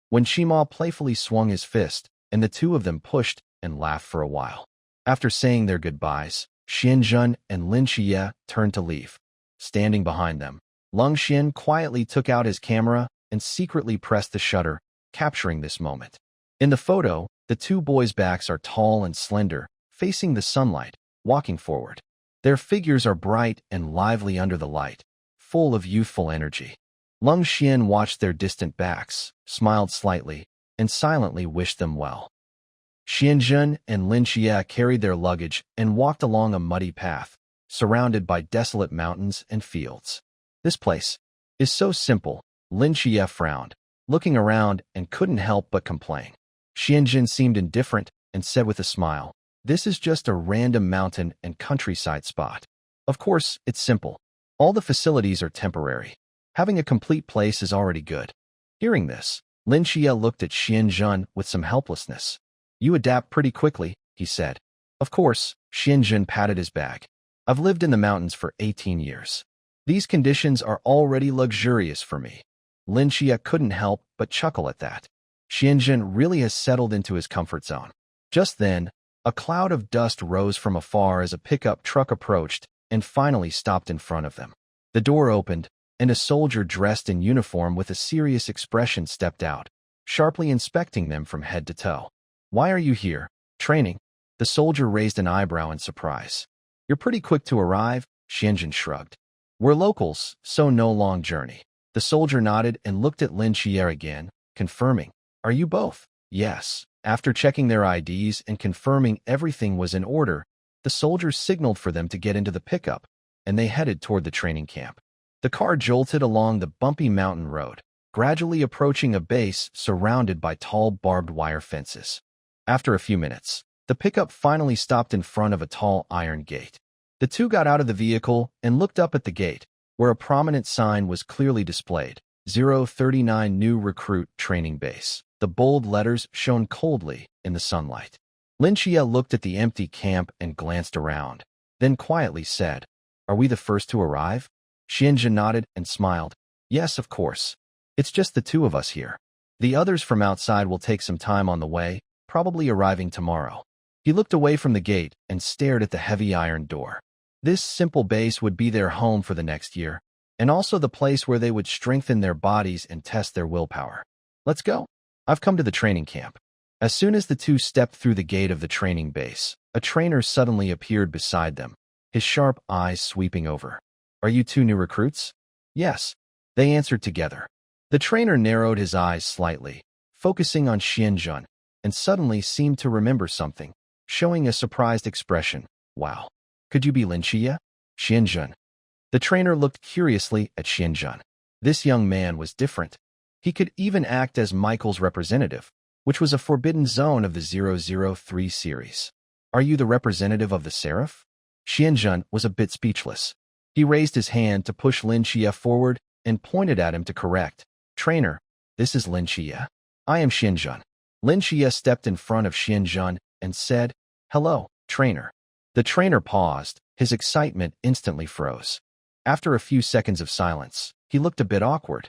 When Shima playfully swung his fist, and the two of them pushed and laughed for a while. After saying their goodbyes, Xianzhen and Lin Qiye turned to leave. Standing behind them, Lung Xin quietly took out his camera and secretly pressed the shutter, capturing this moment. In the photo, the two boys' backs are tall and slender, facing the sunlight, walking forward. Their figures are bright and lively under the light, full of youthful energy. Lung Xin watched their distant backs, smiled slightly, and silently wished them well. Xianzhen and Lin Qiye carried their luggage and walked along a muddy path, surrounded by desolate mountains and fields. "This place is so simple," Lin Qiye frowned, looking around and couldn't help but complain. Xianzhen seemed indifferent and said with a smile, "This is just a random mountain and countryside spot. Of course, it's simple. All the facilities are temporary. Having a complete place is already good." Hearing this, Lin Qiye looked at Xianzhen with some helplessness. "You adapt pretty quickly," he said. "Of course," Xianzhen patted his bag. "I've lived in the mountains for 18 years. These conditions are already luxurious for me." Lin Qiye couldn't help but chuckle at that. Xianzhen really has settled into his comfort zone. Just then, a cloud of dust rose from afar as a pickup truck approached and finally stopped in front of them. The door opened, and a soldier dressed in uniform with a serious expression stepped out, sharply inspecting them from head to toe. "Why are you here? Training?" The soldier raised an eyebrow in surprise. "You're pretty quick to arrive," Xianzhen shrugged. "We're locals, so no long journey." The soldier nodded and looked at Lin Qiye again, confirming, "Are you both?" "Yes." After checking their IDs and confirming everything was in order, the soldiers signaled for them to get into the pickup, and they headed toward the training camp. The car jolted along the bumpy mountain road, gradually approaching a base surrounded by tall barbed wire fences. After a few minutes, the pickup finally stopped in front of a tall iron gate. The two got out of the vehicle and looked up at the gate, where a prominent sign was clearly displayed, 039 New Recruit Training Base. The bold letters shone coldly in the sunlight. Lin Qiye looked at the empty camp and glanced around, then quietly said, "Are we the first to arrive?" Xianzhen nodded and smiled. "Yes, of course. It's just the two of us here. The others from outside will take some time on the way, probably arriving tomorrow." He looked away from the gate and stared at the heavy iron door. This simple base would be their home for the next year, and also the place where they would strengthen their bodies and test their willpower. "Let's go. I've come to the training camp." As soon as the two stepped through the gate of the training base, a trainer suddenly appeared beside them, his sharp eyes sweeping over. "Are you two new recruits?" "Yes," they answered together. The trainer narrowed his eyes slightly, focusing on Xianzhen, and suddenly seemed to remember something, showing a surprised expression. "Wow. Could you be Lin Qiye?" "Xianzhen." The trainer looked curiously at Xianzhen. This young man was different. He could even act as Michael's representative, which was a forbidden zone of the 003 series. "Are you the representative of the Seraph?" Xianzhen was a bit speechless. He raised his hand to push Lin Qiye forward and pointed at him to correct. "Trainer, this is Lin Qiye. I am Xianzhen." Lin Qiye stepped in front of Xianzhen and said, "Hello, trainer." The trainer paused, his excitement instantly froze. After a few seconds of silence, he looked a bit awkward.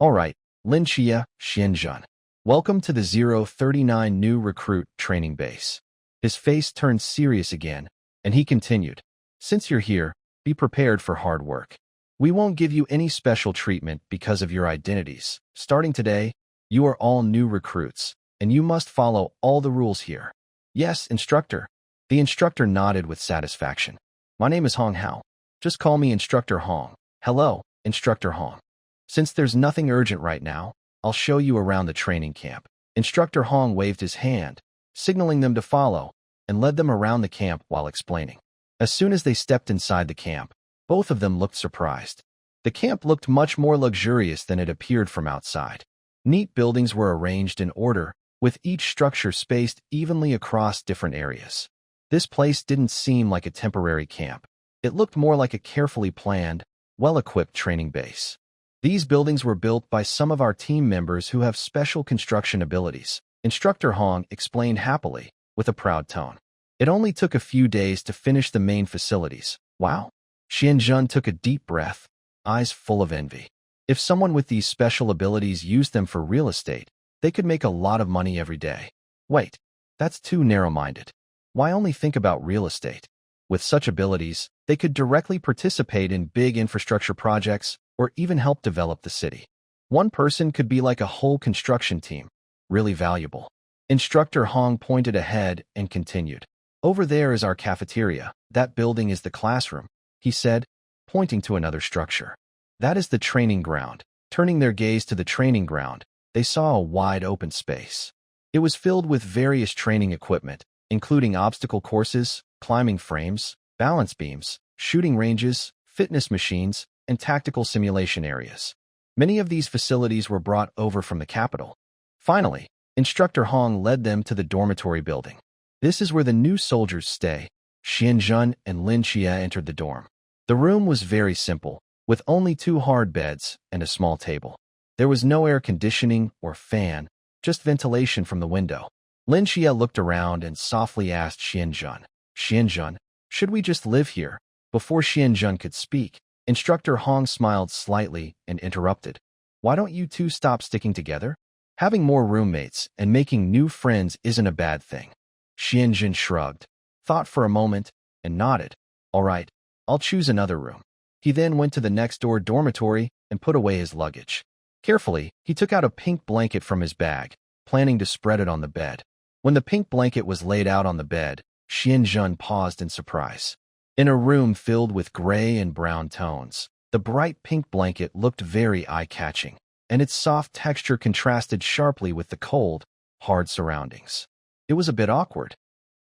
All right, Lin Qiye, Xianzhen. Welcome to the 039 New Recruit Training Base." His face turned serious again, and he continued, "Since you're here, be prepared for hard work. We won't give you any special treatment because of your identities. Starting today, you are all new recruits, and you must follow all the rules here." "Yes, instructor." The instructor nodded with satisfaction. "My name is Hong Hao. Just call me Instructor Hong." "Hello, Instructor Hong. Since there's nothing urgent right now, I'll show you around the training camp." Instructor Hong waved his hand, signaling them to follow, and led them around the camp while explaining. As soon as they stepped inside the camp, both of them looked surprised. The camp looked much more luxurious than it appeared from outside. Neat buildings were arranged in order, with each structure spaced evenly across different areas. This place didn't seem like a temporary camp. It looked more like a carefully planned, well-equipped training base. "These buildings were built by some of our team members who have special construction abilities," Instructor Hong explained happily, with a proud tone. "It only took a few days to finish the main facilities." "Wow." Xianjun took a deep breath, eyes full of envy. If someone with these special abilities used them for real estate, they could make a lot of money every day. Wait, that's too narrow-minded. Why only think about real estate? With such abilities, they could directly participate in big infrastructure projects or even help develop the city. One person could be like a whole construction team, really valuable. Instructor Hong pointed ahead and continued. "Over there is our cafeteria. That building is the classroom," he said, pointing to another structure. "That is the training ground." Turning their gaze to the training ground, they saw a wide open space. It was filled with various training equipment, including obstacle courses, climbing frames, balance beams, shooting ranges, fitness machines, and tactical simulation areas. Many of these facilities were brought over from the capital. Finally, Instructor Hong led them to the dormitory building. "This is where the new soldiers stay." Xianjun and Lin Qiye entered the dorm. The room was very simple, with only 2 hard beds and a small table. There was no air conditioning or fan, just ventilation from the window. Lin Qiye looked around and softly asked Xianjun, "Xianjun, should we just live here?" Before Xianjun could speak, Instructor Hong smiled slightly and interrupted. "Why don't you two stop sticking together? Having more roommates and making new friends isn't a bad thing." Xianjun shrugged, thought for a moment, and nodded. "All right, I'll choose another room." He then went to the next-door dormitory and put away his luggage. Carefully, he took out a pink blanket from his bag, planning to spread it on the bed. When the pink blanket was laid out on the bed, Xianjun paused in surprise. In a room filled with gray and brown tones, the bright pink blanket looked very eye-catching, and its soft texture contrasted sharply with the cold, hard surroundings. It was a bit awkward.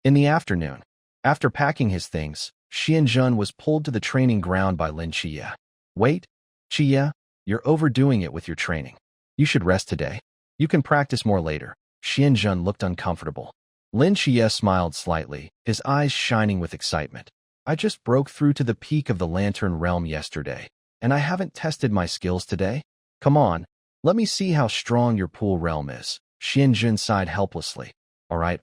In the afternoon, after packing his things, Xianjun was pulled to the training ground by Lin Qiye. "Wait, Qiye, you're overdoing it with your training. You should rest today. You can practice more later." Xianjun looked uncomfortable. Lin Qiye smiled slightly, his eyes shining with excitement. "I just broke through to the peak of the Lantern Realm yesterday, and I haven't tested my skills today. Come on, let me see how strong your pool realm is." Xianjun sighed helplessly. All right.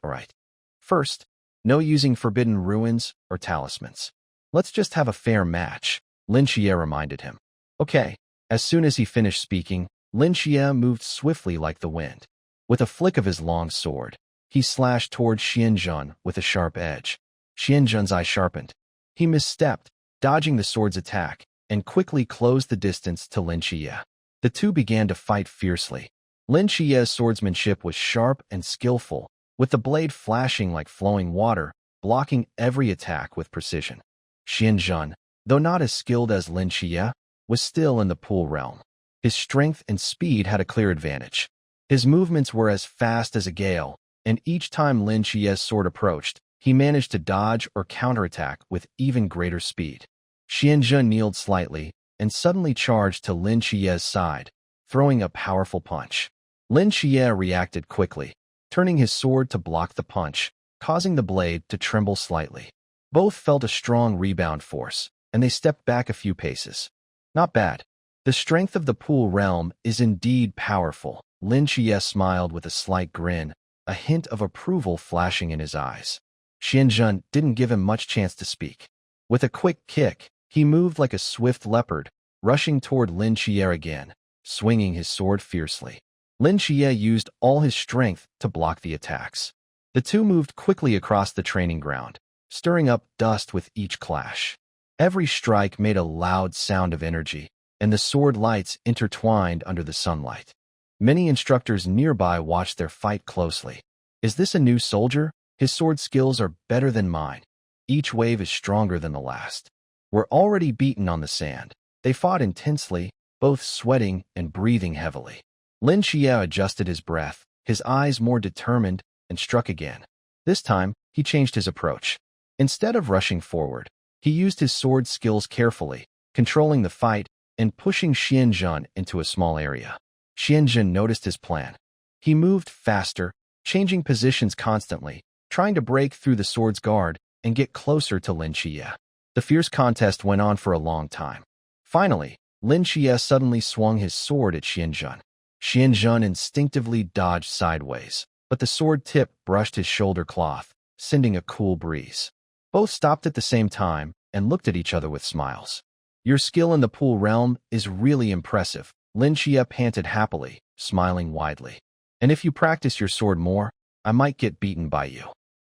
First, no using forbidden ruins or talismans. Let's just have a fair match," Lin Qiye reminded him. "Okay." As soon as he finished speaking, Lin Qiye moved swiftly like the wind. With a flick of his long sword, he slashed toward Xianjun with a sharp edge. Xianjun's eye sharpened. He misstepped, dodging the sword's attack, and quickly closed the distance to Lin Qiye. The two began to fight fiercely. Lin Qiye's swordsmanship was sharp and skillful, with the blade flashing like flowing water, blocking every attack with precision. Xianjun, though not as skilled as Lin Qiye, was still in the pool realm. His strength and speed had a clear advantage. His movements were as fast as a gale, and each time Lin Qiye's sword approached, he managed to dodge or counterattack with even greater speed. Xianjun kneeled slightly and suddenly charged to Lin Qiye's side, throwing a powerful punch. Lin Qiye reacted quickly, turning his sword to block the punch, causing the blade to tremble slightly. Both felt a strong rebound force, and they stepped back a few paces. "Not bad. The strength of the pool realm is indeed powerful." Lin Qiye smiled with a slight grin, a hint of approval flashing in his eyes. Xianjun didn't give him much chance to speak. With a quick kick, he moved like a swift leopard, rushing toward Lin Qiye again, swinging his sword fiercely. Lin Qiye used all his strength to block the attacks. The two moved quickly across the training ground, stirring up dust with each clash. Every strike made a loud sound of energy, and the sword lights intertwined under the sunlight. Many instructors nearby watched their fight closely. Is this a new soldier? His sword skills are better than mine. Each wave is stronger than the last. We're already beaten on the sand. They fought intensely, both sweating and breathing heavily. Lin Qiye adjusted his breath, his eyes more determined, and struck again. This time, he changed his approach. Instead of rushing forward, he used his sword skills carefully, controlling the fight and pushing Xianzhen into a small area. Xianzhen noticed his plan. He moved faster, changing positions constantly, trying to break through the sword's guard and get closer to Lin Qiye. The fierce contest went on for a long time. Finally, Lin Qiye suddenly swung his sword at Xianzhen. Xianzhen instinctively dodged sideways, but the sword tip brushed his shoulder cloth, sending a cool breeze. Both stopped at the same time and looked at each other with smiles. Your skill in the pool realm is really impressive, Lin Qiye panted happily, smiling widely. And if you practice your sword more, I might get beaten by you.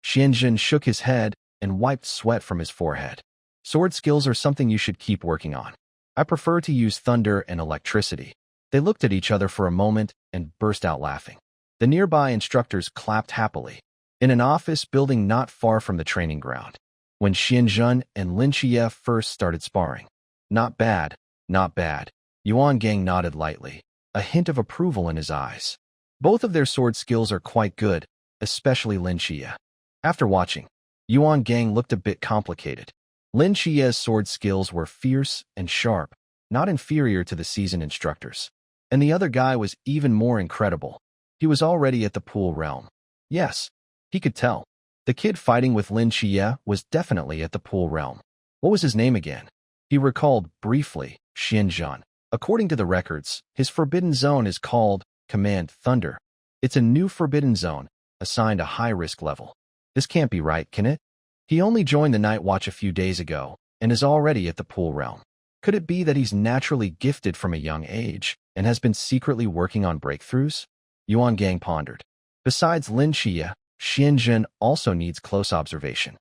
Xianzhen shook his head and wiped sweat from his forehead. Sword skills are something you should keep working on. I prefer to use thunder and electricity. They looked at each other for a moment and burst out laughing. The nearby instructors clapped happily. In an office building not far from the training ground, when Xianzhen and Lin Qiye first started sparring. Not bad, not bad. Yuan Gang nodded lightly, a hint of approval in his eyes. Both of their sword skills are quite good, especially Lin Qiye. After watching, Yuan Gang looked a bit complicated. Lin Qiye's sword skills were fierce and sharp, not inferior to the seasoned instructors. And the other guy was even more incredible. He was already at the pool realm. Yes, he could tell. The kid fighting with Lin Qiye was definitely at the pool realm. What was his name again? He recalled briefly, Xianzhen. According to the records, his forbidden zone is called Command Thunder. It's a new forbidden zone, assigned a high-risk level. This can't be right, can it? He only joined the Night Watch a few days ago and is already at the pool realm. Could it be that he's naturally gifted from a young age and has been secretly working on breakthroughs? Yuan Gang pondered. Besides Lin Qiye, Xianzhen also needs close observation.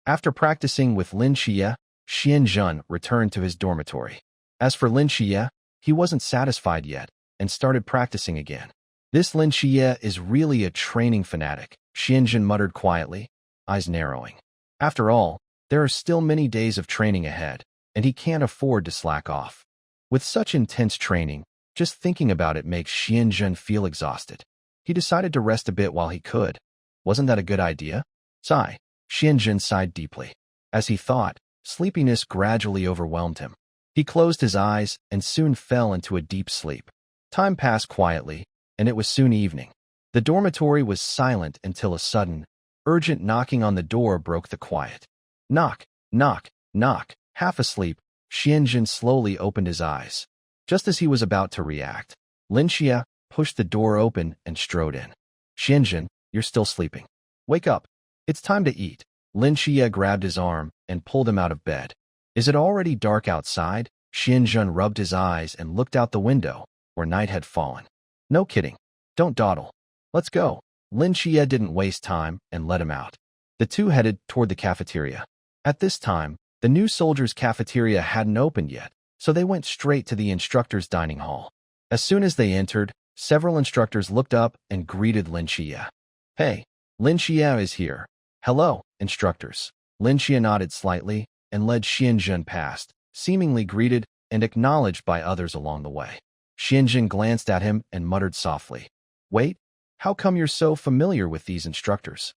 After practicing with Lin Qiye, Xianzhen returned to his dormitory. As for Lin Qiye, he wasn't satisfied yet and started practicing again. This Lin Qiye is really a training fanatic, Xianzhen muttered quietly, eyes narrowing. After all, there are still many days of training ahead, and he can't afford to slack off. With such intense training, just thinking about it makes Xianzhen feel exhausted. He decided to rest a bit while he could. Wasn't that a good idea? Sigh. Xianzhen sighed deeply. As he thought, sleepiness gradually overwhelmed him. He closed his eyes and soon fell into a deep sleep. Time passed quietly, and it was soon evening. The dormitory was silent until a sudden, urgent knocking on the door broke the quiet. Knock, knock, knock. Half asleep, Xianzhen slowly opened his eyes. Just as he was about to react, Lin Qiye pushed the door open and strode in. Xianzhen, you're still sleeping. Wake up. It's time to eat. Lin Qiye grabbed his arm and pulled him out of bed. Is it already dark outside? Xianzhen rubbed his eyes and looked out the window, where night had fallen. No kidding. Don't dawdle. Let's go. Lin Qiye didn't waste time and let him out. The two headed toward the cafeteria. At this time, the new soldiers' cafeteria hadn't opened yet, so they went straight to the instructors' dining hall. As soon as they entered, several instructors looked up and greeted Lin Qiye. Hey, Lin Qiye is here. Hello, instructors. Lin Qiye nodded slightly and led Xianzhen past, seemingly greeted and acknowledged by others along the way. Xianzhen glanced at him and muttered softly, Wait, how come you're so familiar with these instructors?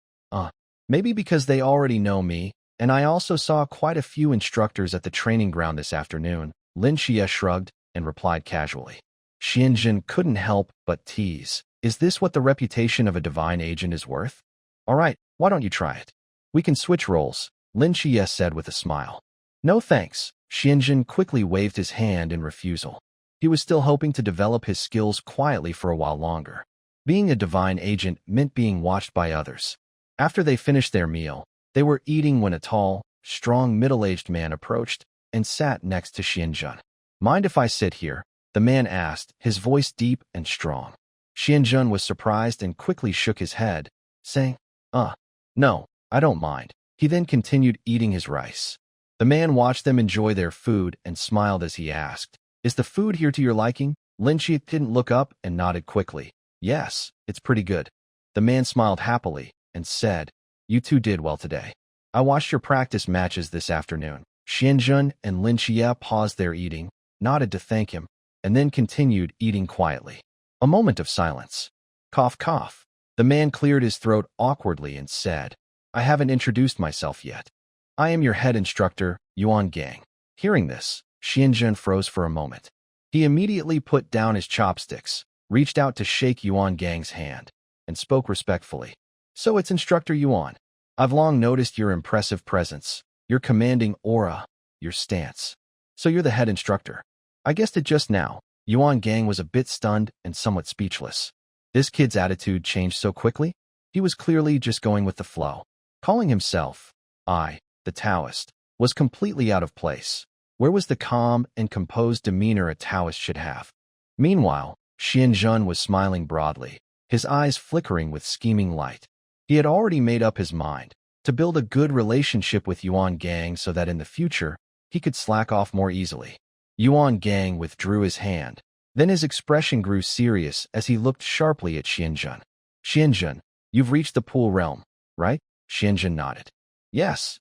Maybe because they already know me, and I also saw quite a few instructors at the training ground this afternoon. Lin Qiye shrugged and replied casually. Xianzhen couldn't help but tease. Is this what the reputation of a divine agent is worth? All right, why don't you try it? We can switch roles, Lin Qiye said with a smile. No thanks. Xianzhen quickly waved his hand in refusal. He was still hoping to develop his skills quietly for a while longer. Being a divine agent meant being watched by others. After they finished their meal, they were eating when a tall, strong middle-aged man approached and sat next to Xianzhen. Mind if I sit here? The man asked, his voice deep and strong. Xianzhen was surprised and quickly shook his head, saying, No, I don't mind. He then continued eating his rice. The man watched them enjoy their food and smiled as he asked, "Is the food here to your liking?" Lin Qiye didn't look up and nodded quickly. "Yes, it's pretty good." The man smiled happily and said, "You two did well today. I watched your practice matches this afternoon." Xianjun and Lin Qiye paused their eating, nodded to thank him, and then continued eating quietly. A moment of silence. Cough, cough. The man cleared his throat awkwardly and said, "I haven't introduced myself yet. I am your head instructor, Yuan Gang." Hearing this, Xianjun froze for a moment. He immediately put down his chopsticks, reached out to shake Yuan Gang's hand, and spoke respectfully. "So it's Instructor Yuan. I've long noticed your impressive presence, your commanding aura, your stance. So you're the head instructor." I guessed it just now. Yuan Gang was a bit stunned and somewhat speechless. This kid's attitude changed so quickly? He was clearly just going with the flow. Calling himself, the Taoist, was completely out of place. Where was the calm and composed demeanor a Taoist should have? Meanwhile, Xianjun was smiling broadly, his eyes flickering with scheming light. He had already made up his mind to build a good relationship with Yuan Gang so that in the future, he could slack off more easily. Yuan Gang withdrew his hand. Then his expression grew serious as he looked sharply at Xianjun. "Xianjun, you've reached the pool realm, right?" Xianjun nodded. Yes.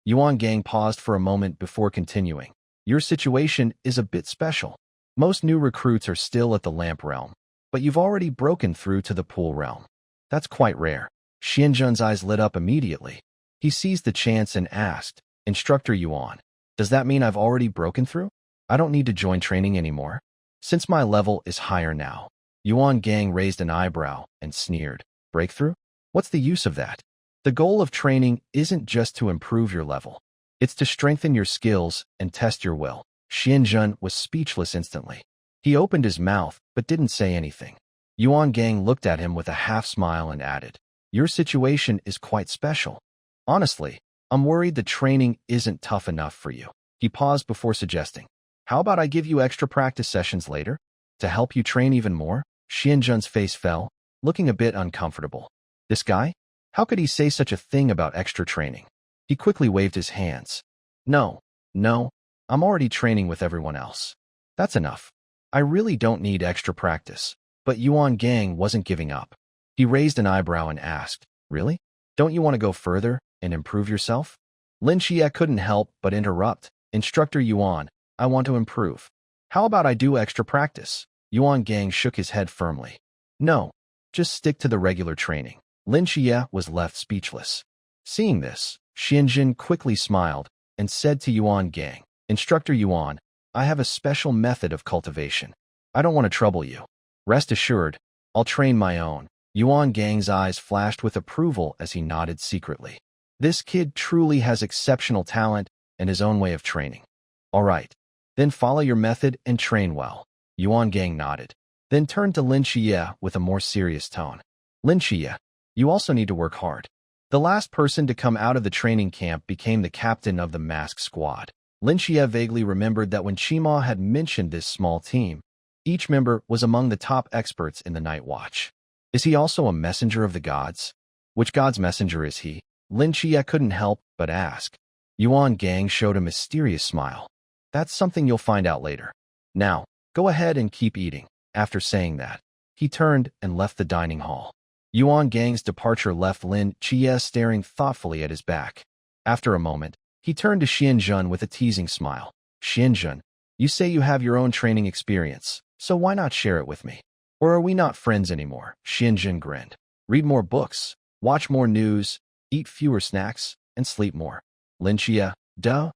Yuan Gang paused for a moment before continuing. "Your situation is a bit special. Most new recruits are still at the lamp realm, but you've already broken through to the pool realm. That's quite rare." Xianjun's eyes lit up immediately. He seized the chance and asked, "Instructor Yuan, does that mean I've already broken through? I don't need to join training anymore? Since my level is higher now." Yuan Gang raised an eyebrow and sneered. "Breakthrough? What's the use of that? The goal of training isn't just to improve your level. It's to strengthen your skills and test your will." Xianjun was speechless instantly. He opened his mouth but didn't say anything. Yuan Gang looked at him with a half smile and added, "Your situation is quite special. Honestly, I'm worried the training isn't tough enough for you." He paused before suggesting, "How about I give you extra practice sessions later to help you train even more?" Xianjun's face fell, looking a bit uncomfortable. This guy? How could he say such a thing about extra training? He quickly waved his hands. No, I'm already training with everyone else. That's enough. I really don't need extra practice." But Yuan Gang wasn't giving up. He raised an eyebrow and asked, "Really? Don't you want to go further and improve yourself?" Lin Qiye couldn't help but interrupt. "Instructor Yuan, I want to improve. How about I do extra practice?" Yuan Gang shook his head firmly. "No, just stick to the regular training." Lin Qiye was left speechless. Seeing this, Xianjun quickly smiled and said to Yuan Gang, "Instructor Yuan, I have a special method of cultivation. I don't want to trouble you. Rest assured, I'll train my own." Yuan Gang's eyes flashed with approval as he nodded secretly. This kid truly has exceptional talent and his own way of training. "All right, then follow your method and train well." Yuan Gang nodded, then turned to Lin Qiye with a more serious tone. "Lin Qiye, you also need to work hard." The last person to come out of the training camp became the captain of the masked squad. Lin Qiye vaguely remembered that when Qima had mentioned this small team, each member was among the top experts in the night watch. Is he also a messenger of the gods? Which god's messenger is he? Lin Qiye couldn't help but ask. Yuan Gang showed a mysterious smile. "That's something you'll find out later. Now, go ahead and keep eating." After saying that, he turned and left the dining hall. Yuan Gang's departure left Lin Qiye staring thoughtfully at his back. After a moment, he turned to Xianjun with a teasing smile. "Xianjun, you say you have your own training experience, so why not share it with me? Or are we not friends anymore?" Xianjun grinned. "Read more books, watch more news, eat fewer snacks, and sleep more." Lin Qiye, duh.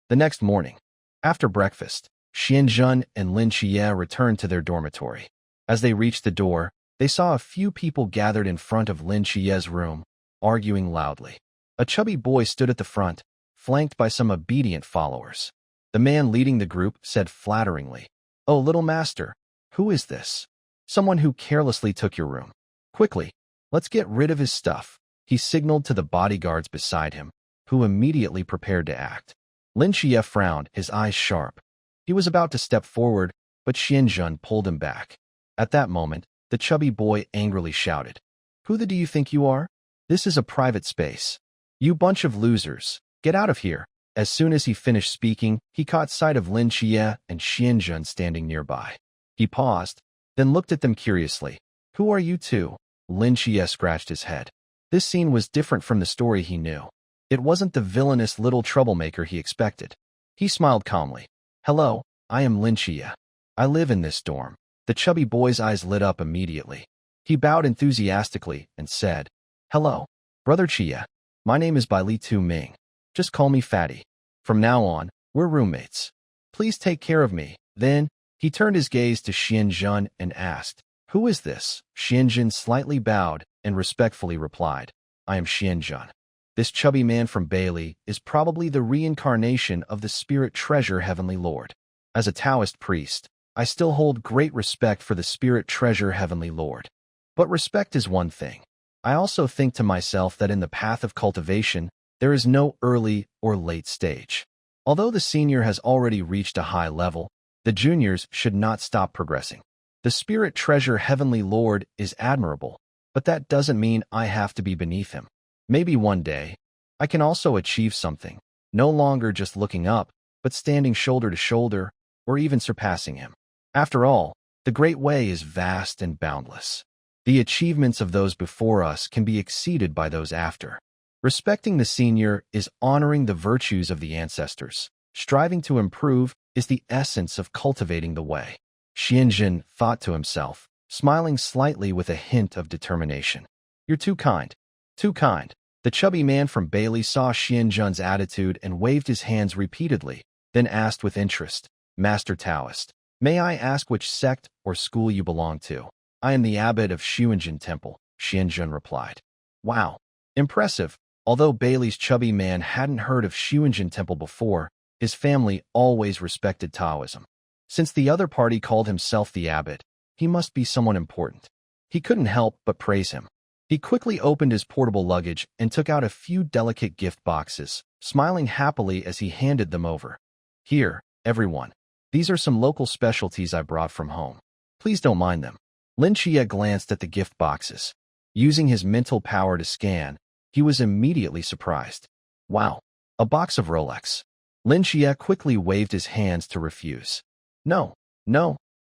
The next morning, after breakfast, Xianjun and Lin Qiye returned to their dormitory. As they reached the door, they saw a few people gathered in front of Lin Qiye's room, arguing loudly. A chubby boy stood at the front, flanked by some obedient followers. The man leading the group said flatteringly, "Oh, little master, who is this? Someone who carelessly took your room. Quickly, let's get rid of his stuff." He signaled to the bodyguards beside him, who immediately prepared to act. Lin Qiye frowned, his eyes sharp. He was about to step forward, but Xianjun pulled him back. At that moment, the chubby boy angrily shouted, "Who the do you think you are? This is a private space. You bunch of losers, get out of here. As soon as he finished speaking, he caught sight of Lin Qiye and Xianjun standing nearby. He paused, then looked at them curiously. Who are you two? Lin Qiye scratched his head. This scene was different from the story he knew. It wasn't the villainous little troublemaker he expected. He smiled calmly. Hello, I am Lin Qiye. I live in this dorm. The chubby boy's eyes lit up immediately. He bowed enthusiastically and said, Hello, Brother Qiye. My name is Bai Li Tu Ming. Just call me Fatty. From now on, we're roommates. Please take care of me. Then, he turned his gaze to Xianjun and asked, Who is this? Xianjun slightly bowed and respectfully replied, I am Xianjun. This chubby man from Bailey is probably the reincarnation of the spirit treasure Heavenly Lord. As a Taoist priest, I still hold great respect for the spirit treasure Heavenly Lord. But respect is one thing. I also think to myself that in the path of cultivation, there is no early or late stage. Although the senior has already reached a high level, the juniors should not stop progressing. The spirit treasure Heavenly Lord is admirable, but that doesn't mean I have to be beneath him. Maybe one day, I can also achieve something, no longer just looking up, but standing shoulder to shoulder, or even surpassing him. After all, the Great Way is vast and boundless. The achievements of those before us can be exceeded by those after. Respecting the senior is honoring the virtues of the ancestors. Striving to improve is the essence of cultivating the way. Xianjun thought to himself, smiling slightly with a hint of determination. You're too kind. Too kind. The chubby man from Bailey saw Xianjun's attitude and waved his hands repeatedly, then asked with interest, Master Taoist, may I ask which sect or school you belong to? I am the abbot of Shuanjin Temple, Xianjun replied. Wow. Impressive. Although Bailey's chubby man hadn't heard of Shuanjin Temple before, his family always respected Taoism. Since the other party called himself the abbot, he must be someone important. He couldn't help but praise him. He quickly opened his portable luggage and took out a few delicate gift boxes, smiling happily as he handed them over. Here, everyone. These are some local specialties I brought from home. Please don't mind them. Lin Qiye glanced at the gift boxes. Using his mental power to scan, he was immediately surprised. Wow, a box of Rolex. Lin Qiye quickly waved his hands to refuse. No,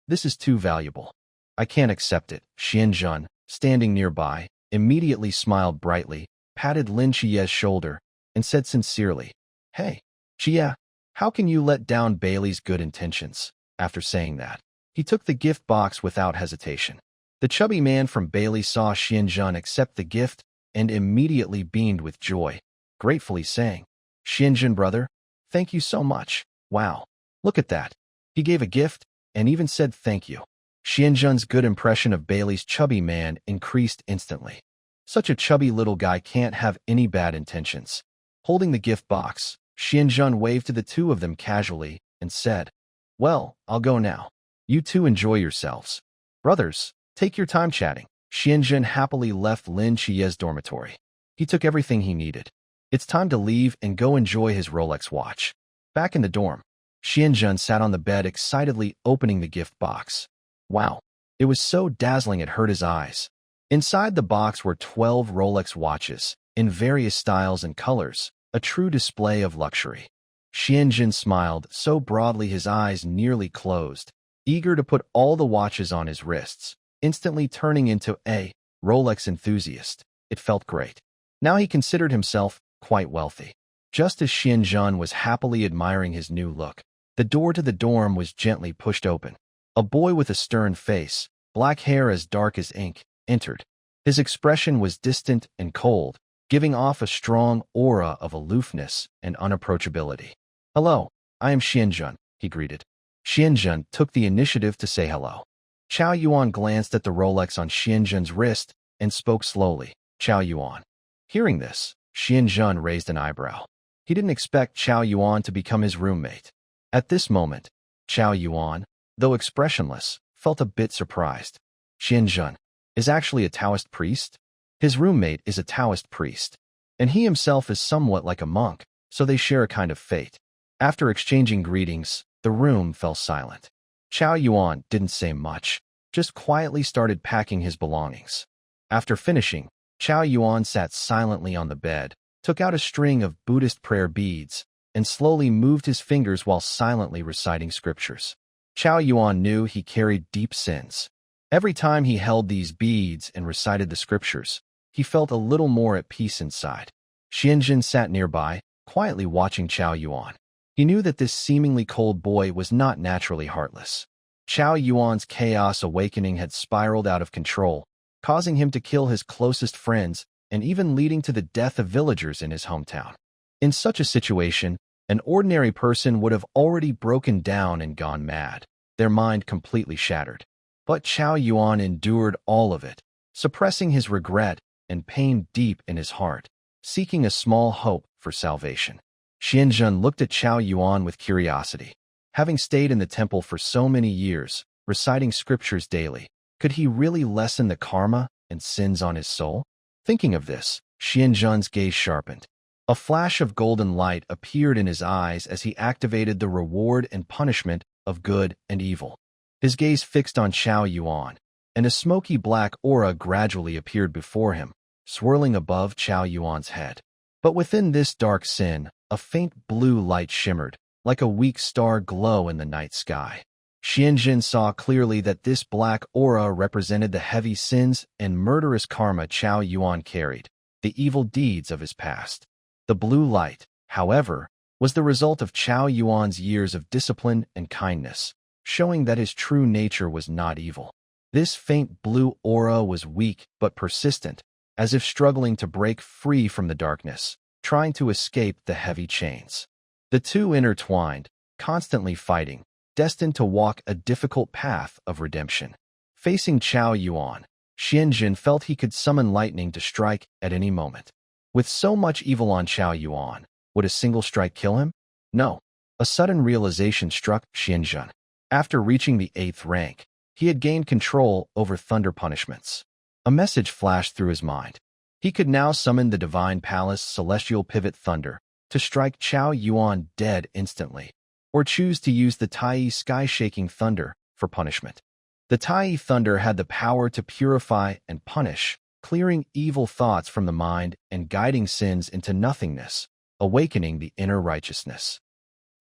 this is too valuable. I can't accept it. Xianjun, standing nearby, immediately smiled brightly, patted Lin Qiye's shoulder, and said sincerely, Hey, Qiye, how can you let down Bailey's good intentions? After saying that, he took the gift box without hesitation. The chubby man from Bailey saw Xianjun accept the gift and immediately beamed with joy, gratefully saying, Xianjun brother, thank you so much. Wow, look at that. He gave a gift and even said thank you. Xianjun's good impression of Bailey's chubby man increased instantly. Such a chubby little guy can't have any bad intentions. Holding the gift box, Xianjun waved to the two of them casually and said, Well, I'll go now. You two enjoy yourselves. Brothers, take your time chatting. Xianjun happily left Lin Qiye's dormitory. He took everything he needed. It's time to leave and go enjoy his Rolex watch. Back in the dorm, Xianjun sat on the bed excitedly opening the gift box. Wow, it was so dazzling it hurt his eyes. Inside the box were 12 Rolex watches, in various styles and colors, a true display of luxury. Xianjun smiled so broadly his eyes nearly closed, eager to put all the watches on his wrists, instantly turning into a Rolex enthusiast. It felt great. Now he considered himself quite wealthy. Just as Xianjun was happily admiring his new look, the door to the dorm was gently pushed open. A boy with a stern face, black hair as dark as ink, entered. His expression was distant and cold, giving off a strong aura of aloofness and unapproachability. Hello, I am Xianjun, he greeted. Xianjun took the initiative to say hello. Zhao Yuan glanced at the Rolex on Xianjun's wrist and spoke slowly. Zhao Yuan. Hearing this, Xianjun raised an eyebrow. He didn't expect Zhao Yuan to become his roommate. At this moment, Zhao Yuan, though expressionless, felt a bit surprised. Xianjun is actually a Taoist priest? His roommate is a Taoist priest, and he himself is somewhat like a monk, so they share a kind of fate. After exchanging greetings, the room fell silent. Zhao Yuan didn't say much, just quietly started packing his belongings. After finishing, Chao Yuan sat silently on the bed, took out a string of Buddhist prayer beads, and slowly moved his fingers while silently reciting scriptures. Chao Yuan knew he carried deep sins. Every time he held these beads and recited the scriptures, he felt a little more at peace inside. Xianjun sat nearby, quietly watching Chao Yuan. He knew that this seemingly cold boy was not naturally heartless. Chao Yuan's chaos awakening had spiraled out of control, causing him to kill his closest friends and even leading to the death of villagers in his hometown. In such a situation, an ordinary person would have already broken down and gone mad, their mind completely shattered. But Chao Yuan endured all of it, suppressing his regret and pain deep in his heart, seeking a small hope for salvation. Xianjun looked at Chao Yuan with curiosity. Having stayed in the temple for so many years, reciting scriptures daily, could he really lessen the karma and sins on his soul? Thinking of this, Xianjun's gaze sharpened. A flash of golden light appeared in his eyes as he activated the reward and punishment of good and evil. His gaze fixed on Chao Yuan, and a smoky black aura gradually appeared before him, swirling above Chao Yuan's head. But within this dark sin, a faint blue light shimmered, like a weak star glow in the night sky. Xianjun saw clearly that this black aura represented the heavy sins and murderous karma Chao Yuan carried, the evil deeds of his past. The blue light, however, was the result of Chao Yuan's years of discipline and kindness, showing that his true nature was not evil. This faint blue aura was weak but persistent, as if struggling to break free from the darkness, trying to escape the heavy chains. The two intertwined, constantly fighting, destined to walk a difficult path of redemption. Facing Chao Yuan, Xianjun felt he could summon lightning to strike at any moment. With so much evil on Chao Yuan, would a single strike kill him? No. A sudden realization struck Xianjun. After reaching the 8th rank, he had gained control over thunder punishments. A message flashed through his mind. He could now summon the Divine Palace Celestial Pivot Thunder to strike Chao Yuan dead instantly, or choose to use the Tai Sky-Shaking Thunder for punishment. The Tai Thunder had the power to purify and punish, clearing evil thoughts from the mind and guiding sins into nothingness, awakening the inner righteousness.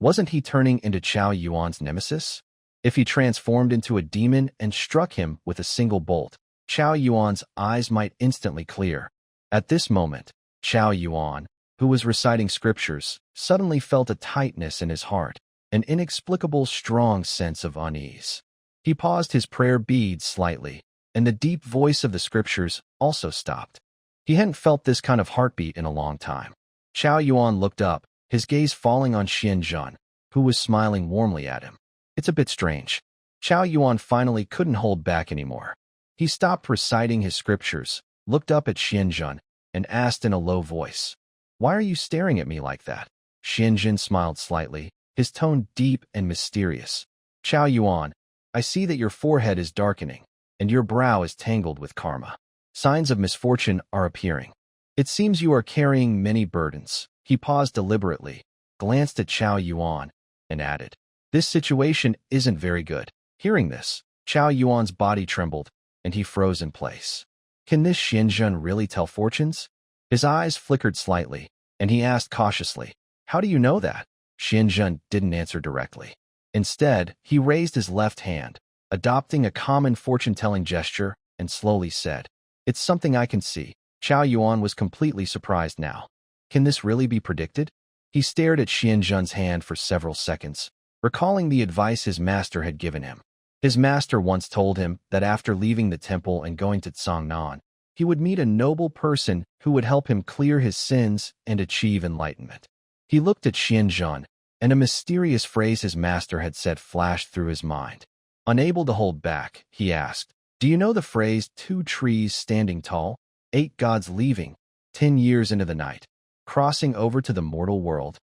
Wasn't he turning into Chao Yuan's nemesis? If he transformed into a demon and struck him with a single bolt, Chao Yuan's eyes might instantly clear. At this moment, Chao Yuan, who was reciting scriptures, suddenly felt a tightness in his heart, an inexplicable strong sense of unease. He paused his prayer beads slightly, and the deep voice of the scriptures also stopped. He hadn't felt this kind of heartbeat in a long time. Chao Yuan looked up, his gaze falling on Xianjun, who was smiling warmly at him. It's a bit strange. Chao Yuan finally couldn't hold back anymore. He stopped reciting his scriptures, looked up at Xianjun, and asked in a low voice, "Why are you staring at me like that?" Xianjun smiled slightly, his tone deep and mysterious. "Chao Yuan, I see that your forehead is darkening, and your brow is tangled with karma. Signs of misfortune are appearing. It seems you are carrying many burdens." He paused deliberately, glanced at Chao Yuan, and added, "This situation isn't very good." Hearing this, Chao Yuan's body trembled, and he froze in place. Can this Xianjun really tell fortunes? His eyes flickered slightly, and he asked cautiously, "How do you know that?" Xianjun didn't answer directly. Instead, he raised his left hand, adopting a common fortune-telling gesture, and slowly said, "It's something I can see." Chao Yuan was completely surprised now. Can this really be predicted? He stared at Xianjun's hand for several seconds, recalling the advice his master had given him. His master once told him that after leaving the temple and going to Cangnan, he would meet a noble person who would help him clear his sins and achieve enlightenment. He looked at Xianjun, and a mysterious phrase his master had said flashed through his mind. Unable to hold back, he asked, "Do you know the phrase 2 trees standing tall, 8 gods leaving, 10 years into the night, crossing over to the mortal world?"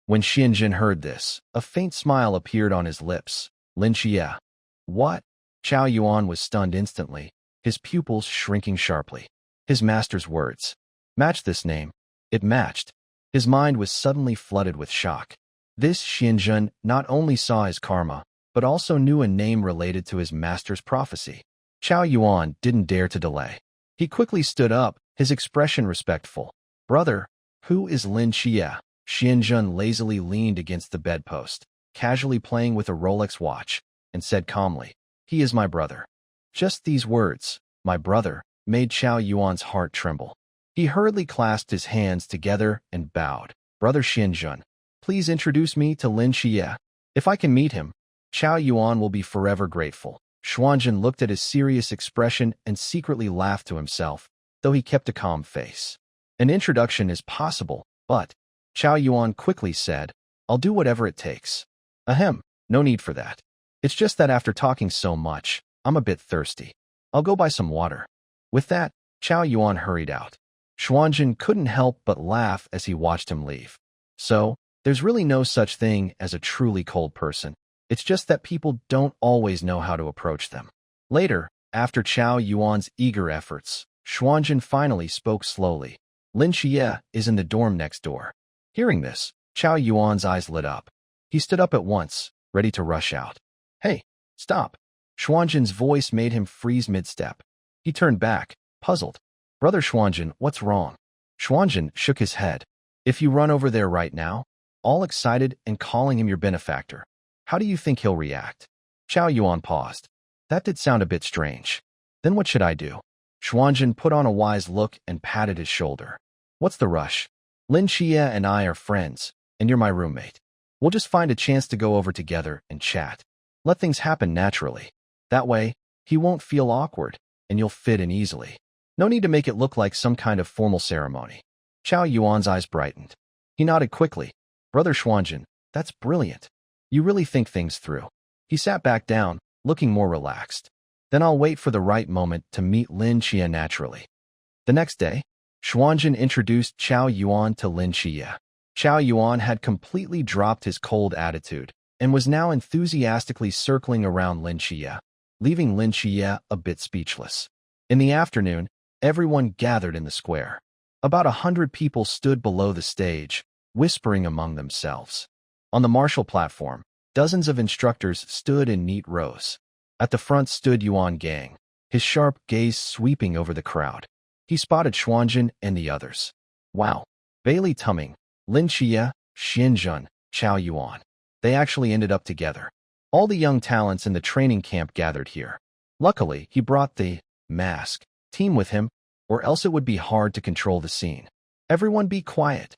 When Xianjun heard this, a faint smile appeared on his lips. Lin Qiye. What? Chao Yuan was stunned instantly, his pupils shrinking sharply. His master's words. Matched this name. It matched. His mind was suddenly flooded with shock. This Xianjun not only saw his karma, but also knew a name related to his master's prophecy. Chao Yuan didn't dare to delay. He quickly stood up, his expression respectful. Brother, who is Lin Qiye? Xianjun lazily leaned against the bedpost, casually playing with a Rolex watch, and said calmly, he is my brother. Just these words, my brother, made Zhao Yuan's heart tremble. He hurriedly clasped his hands together and bowed. Brother Xianjun, please introduce me to Lin Qiye. If I can meet him, Zhao Yuan will be forever grateful. Xuanjun looked at his serious expression and secretly laughed to himself, though he kept a calm face. An introduction is possible, but Zhao Yuan quickly said, I'll do whatever it takes. Ahem, no need for that. It's just that after talking so much, I'm a bit thirsty. I'll go buy some water. With that, Zhao Yuan hurried out. Xuanjun couldn't help but laugh as he watched him leave. So, there's really no such thing as a truly cold person. It's just that people don't always know how to approach them. Later, after Zhao Yuan's eager efforts, Xuanjun finally spoke slowly. Lin Qiye is in the dorm next door. Hearing this, Zhao Yuan's eyes lit up. He stood up at once, ready to rush out. Hey, stop. Xuanjun's voice made him freeze mid-step. He turned back, puzzled. Brother Xuanjun, what's wrong? Xuanjun shook his head. If you run over there right now, all excited and calling him your benefactor, how do you think he'll react? Zhao Yuan paused. That did sound a bit strange. Then what should I do? Xuanjun put on a wise look and patted his shoulder. What's the rush? Lin Qiye and I are friends, and you're my roommate. We'll just find a chance to go over together and chat. Let things happen naturally. That way, he won't feel awkward, and you'll fit in easily. No need to make it look like some kind of formal ceremony. Zhao Yuan's eyes brightened. He nodded quickly. Brother Xuanjun, that's brilliant. You really think things through. He sat back down, looking more relaxed. Then I'll wait for the right moment to meet Lin Qiye naturally. The next day, Xuanjun introduced Zhao Yuan to Lin Qiye. Zhao Yuan had completely dropped his cold attitude and was now enthusiastically circling around Lin Qiye, leaving Lin Qiye a bit speechless. In the afternoon, everyone gathered in the square. About 100 people stood below the stage, whispering among themselves. On the martial platform, dozens of instructors stood in neat rows. At the front stood Yuan Gang, his sharp gaze sweeping over the crowd. He spotted Xuanjun and the others. Wow. Bailey Tuming, Lin Qiye, Xianjun, Zhao Yuan. They actually ended up together. All the young talents in the training camp gathered here. Luckily, he brought the mask team with him, or else it would be hard to control the scene. Everyone be quiet.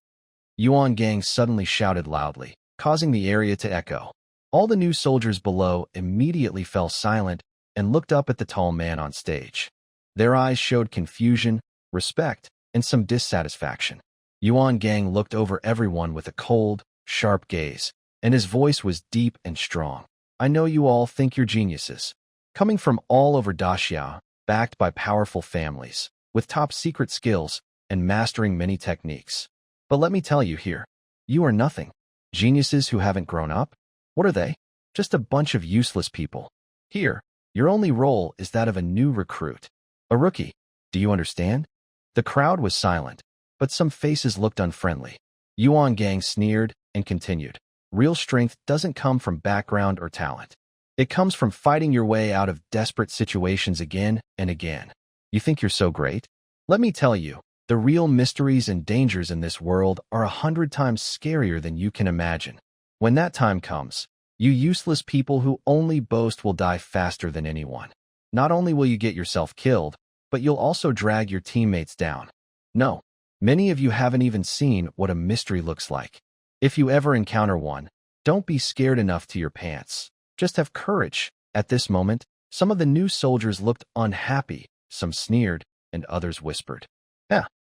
Yuan Gang suddenly shouted loudly, causing the area to echo. All the new soldiers below immediately fell silent and looked up at the tall man on stage. Their eyes showed confusion, respect, and some dissatisfaction. Yuan Gang looked over everyone with a cold, sharp gaze, and his voice was deep and strong. I know you all think you're geniuses. Coming from all over Daxiao, backed by powerful families, with top-secret skills and mastering many techniques. But let me tell you here, you are nothing. Geniuses who haven't grown up? What are they? Just a bunch of useless people. Here, your only role is that of a new recruit. A rookie. Do you understand? The crowd was silent, but some faces looked unfriendly. Yuan Gang sneered and continued. Real strength doesn't come from background or talent. It comes from fighting your way out of desperate situations again and again. You think you're so great? Let me tell you, the real mysteries and dangers in this world are 100 times scarier than you can imagine. When that time comes, you useless people who only boast will die faster than anyone. Not only will you get yourself killed, but you'll also drag your teammates down. No, many of you haven't even seen what a mystery looks like. If you ever encounter one, don't be scared enough to your pants. Just have courage. At this moment, some of the new soldiers looked unhappy, some sneered, and others whispered.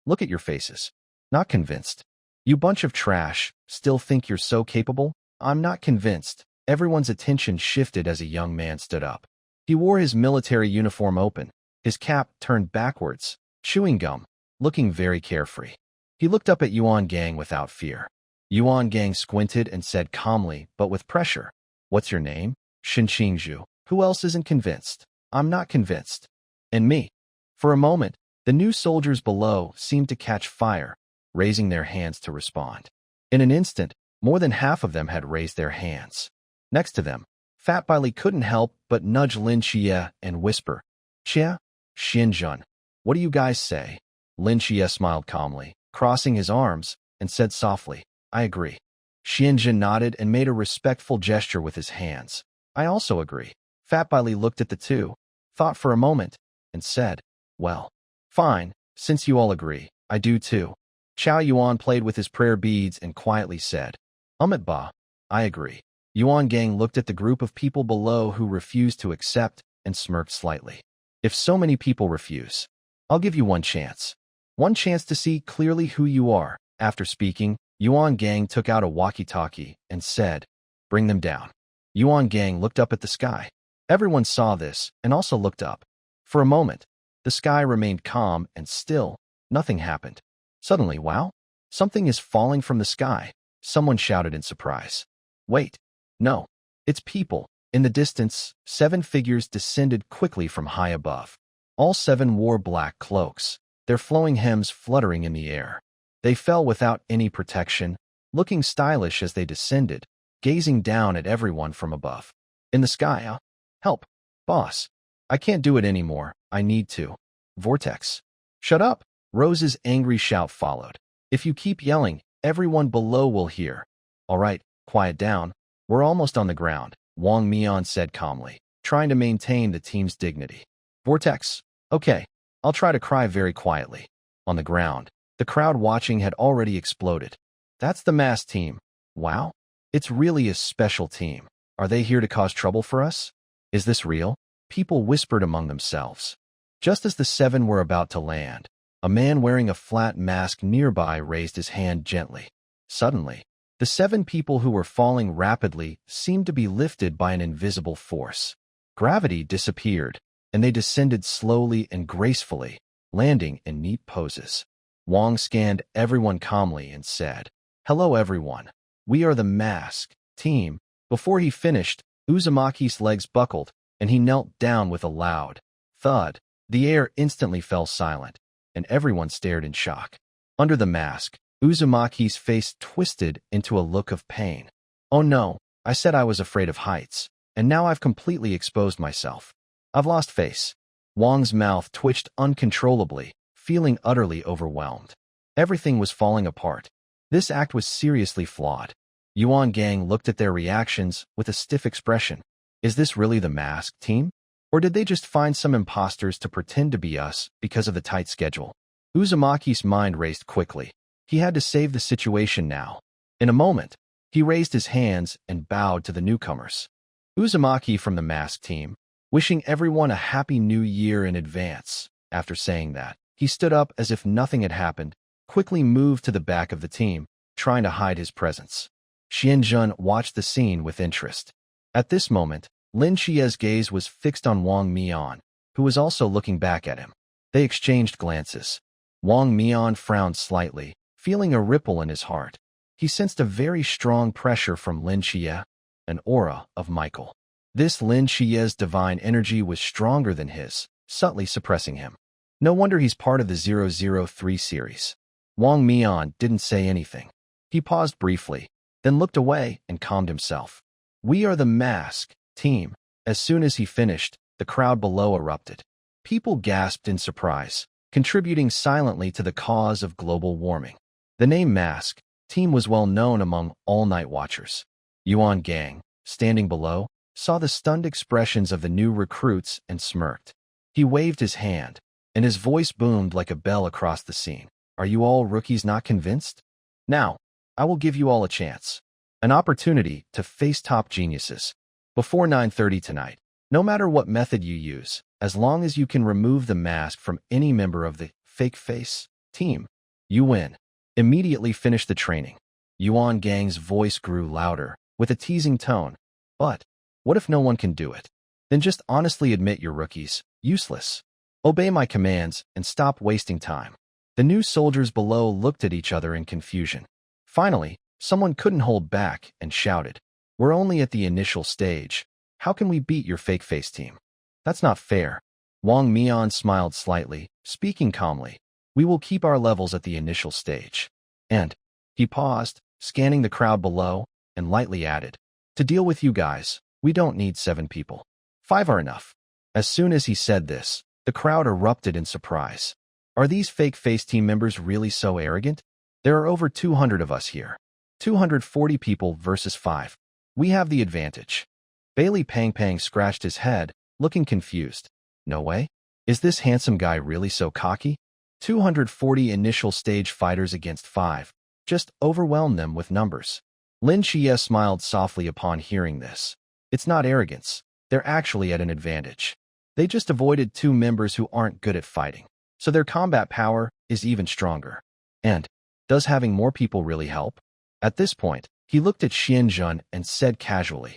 Look at your faces. Not convinced. You bunch of trash, still think you're so capable? I'm not convinced. Everyone's attention shifted as a young man stood up. He wore his military uniform open, his cap turned backwards, chewing gum, looking very carefree. He looked up at Yuan Gang without fear. Yuan Gang squinted and said calmly, but with pressure, What's your name? Xinqingzhu. Who else isn't convinced? I'm not convinced. And me. For a moment, the new soldiers below seemed to catch fire, raising their hands to respond. In an instant, more than half of them had raised their hands. Next to them, Fat Bailey couldn't help but nudge Lin Qiye and whisper, Qiye, Xianjun, what do you guys say? Lin Qiye smiled calmly, crossing his arms, and said softly, I agree. Xianjun nodded and made a respectful gesture with his hands. I also agree. Fat Bailey looked at the two, thought for a moment, and said, well, fine, since you all agree, I do too. Chao Yuan played with his prayer beads and quietly said, Ba, I agree. Yuan Gang looked at the group of people below who refused to accept and smirked slightly. If so many people refuse, I'll give you one chance. One chance to see clearly who you are. After speaking, Yuan Gang took out a walkie-talkie and said, bring them down. Yuan Gang looked up at the sky. Everyone saw this and also looked up. For a moment, the sky remained calm and still, nothing happened. Suddenly, wow, something is falling from the sky. Someone shouted in surprise. Wait, no, it's people. In the distance, 7 figures descended quickly from high above. All 7 wore black cloaks, their flowing hems fluttering in the air. They fell without any protection, looking stylish as they descended, gazing down at everyone from above. In the sky, help, boss. I can't do it anymore, I need to. Vortex. Shut up. Rose's angry shout followed. If you keep yelling, everyone below will hear. All right, quiet down. We're almost on the ground, Wang Mian said calmly, trying to maintain the team's dignity. Vortex. Okay, I'll try to cry very quietly. On the ground, the crowd watching had already exploded. That's the mass team. Wow, it's really a special team. Are they here to cause trouble for us? Is this real? People whispered among themselves. Just as the 7 were about to land, a man wearing a flat mask nearby raised his hand gently. Suddenly, the 7 people who were falling rapidly seemed to be lifted by an invisible force. Gravity disappeared, and they descended slowly and gracefully, landing in neat poses. Wang scanned everyone calmly and said, hello everyone. We are the mask team. Before he finished, Uzumaki's legs buckled, and he knelt down with a loud thud. The air instantly fell silent, and everyone stared in shock. Under the mask, Uzumaki's face twisted into a look of pain. Oh no, I said I was afraid of heights, and now I've completely exposed myself. I've lost face. Wang's mouth twitched uncontrollably, feeling utterly overwhelmed. Everything was falling apart. This act was seriously flawed. Yuan Gang looked at their reactions with a stiff expression. Is this really the mask team? Or did they just find some imposters to pretend to be us because of the tight schedule? Uzumaki's mind raced quickly. He had to save the situation now. In a moment, he raised his hands and bowed to the newcomers. Uzumaki from the mask team, wishing everyone a happy new year in advance. After saying that, he stood up as if nothing had happened, quickly moved to the back of the team, trying to hide his presence. Xianjun watched the scene with interest. At this moment, Lin Qiye's gaze was fixed on Wang Mian, who was also looking back at him. They exchanged glances. Wang Mian frowned slightly, feeling a ripple in his heart. He sensed a very strong pressure from Lin Qiye, an aura of Michael. This Lin Qiye's divine energy was stronger than his, subtly suppressing him. No wonder he's part of the 003 series. Wang Mian didn't say anything. He paused briefly, then looked away and calmed himself. We are the mask team. As soon as he finished, the crowd below erupted. People gasped in surprise, contributing silently to the cause of global warming. The name mask team was well known among all night watchers. Yuan Gang, standing below, saw the stunned expressions of the new recruits and smirked. He waved his hand, and his voice boomed like a bell across the scene. Are you all rookies not convinced? Now, I will give you all a chance. An opportunity to face top geniuses. Before 9:30 tonight, no matter what method you use, as long as you can remove the mask from any member of the fake face team, you win. Immediately finish the training. Yuan Gang's voice grew louder, with a teasing tone. But, what if no one can do it? Then just honestly admit you're rookies, useless. Obey my commands and stop wasting time. The new soldiers below looked at each other in confusion. Finally, someone couldn't hold back and shouted, we're only at the initial stage. How can we beat your fake face team? That's not fair. Wang Mian smiled slightly, speaking calmly. We will keep our levels at the initial stage. And, he paused, scanning the crowd below, and lightly added, to deal with you guys, we don't need 7 people. 5 are enough. As soon as he said this, the crowd erupted in surprise. Are these fake face team members really so arrogant? There are over 200 of us here. 240 people versus 5. We have the advantage. Bailey Pang Pang scratched his head, looking confused. No way? Is this handsome guy really so cocky? 240 initial stage fighters against 5. Just overwhelm them with numbers. Lin Qiye smiled softly upon hearing this. It's not arrogance. They're actually at an advantage. They just avoided 2 members who aren't good at fighting, so their combat power is even stronger. And does having more people really help? At this point, he looked at Xianjun and said casually,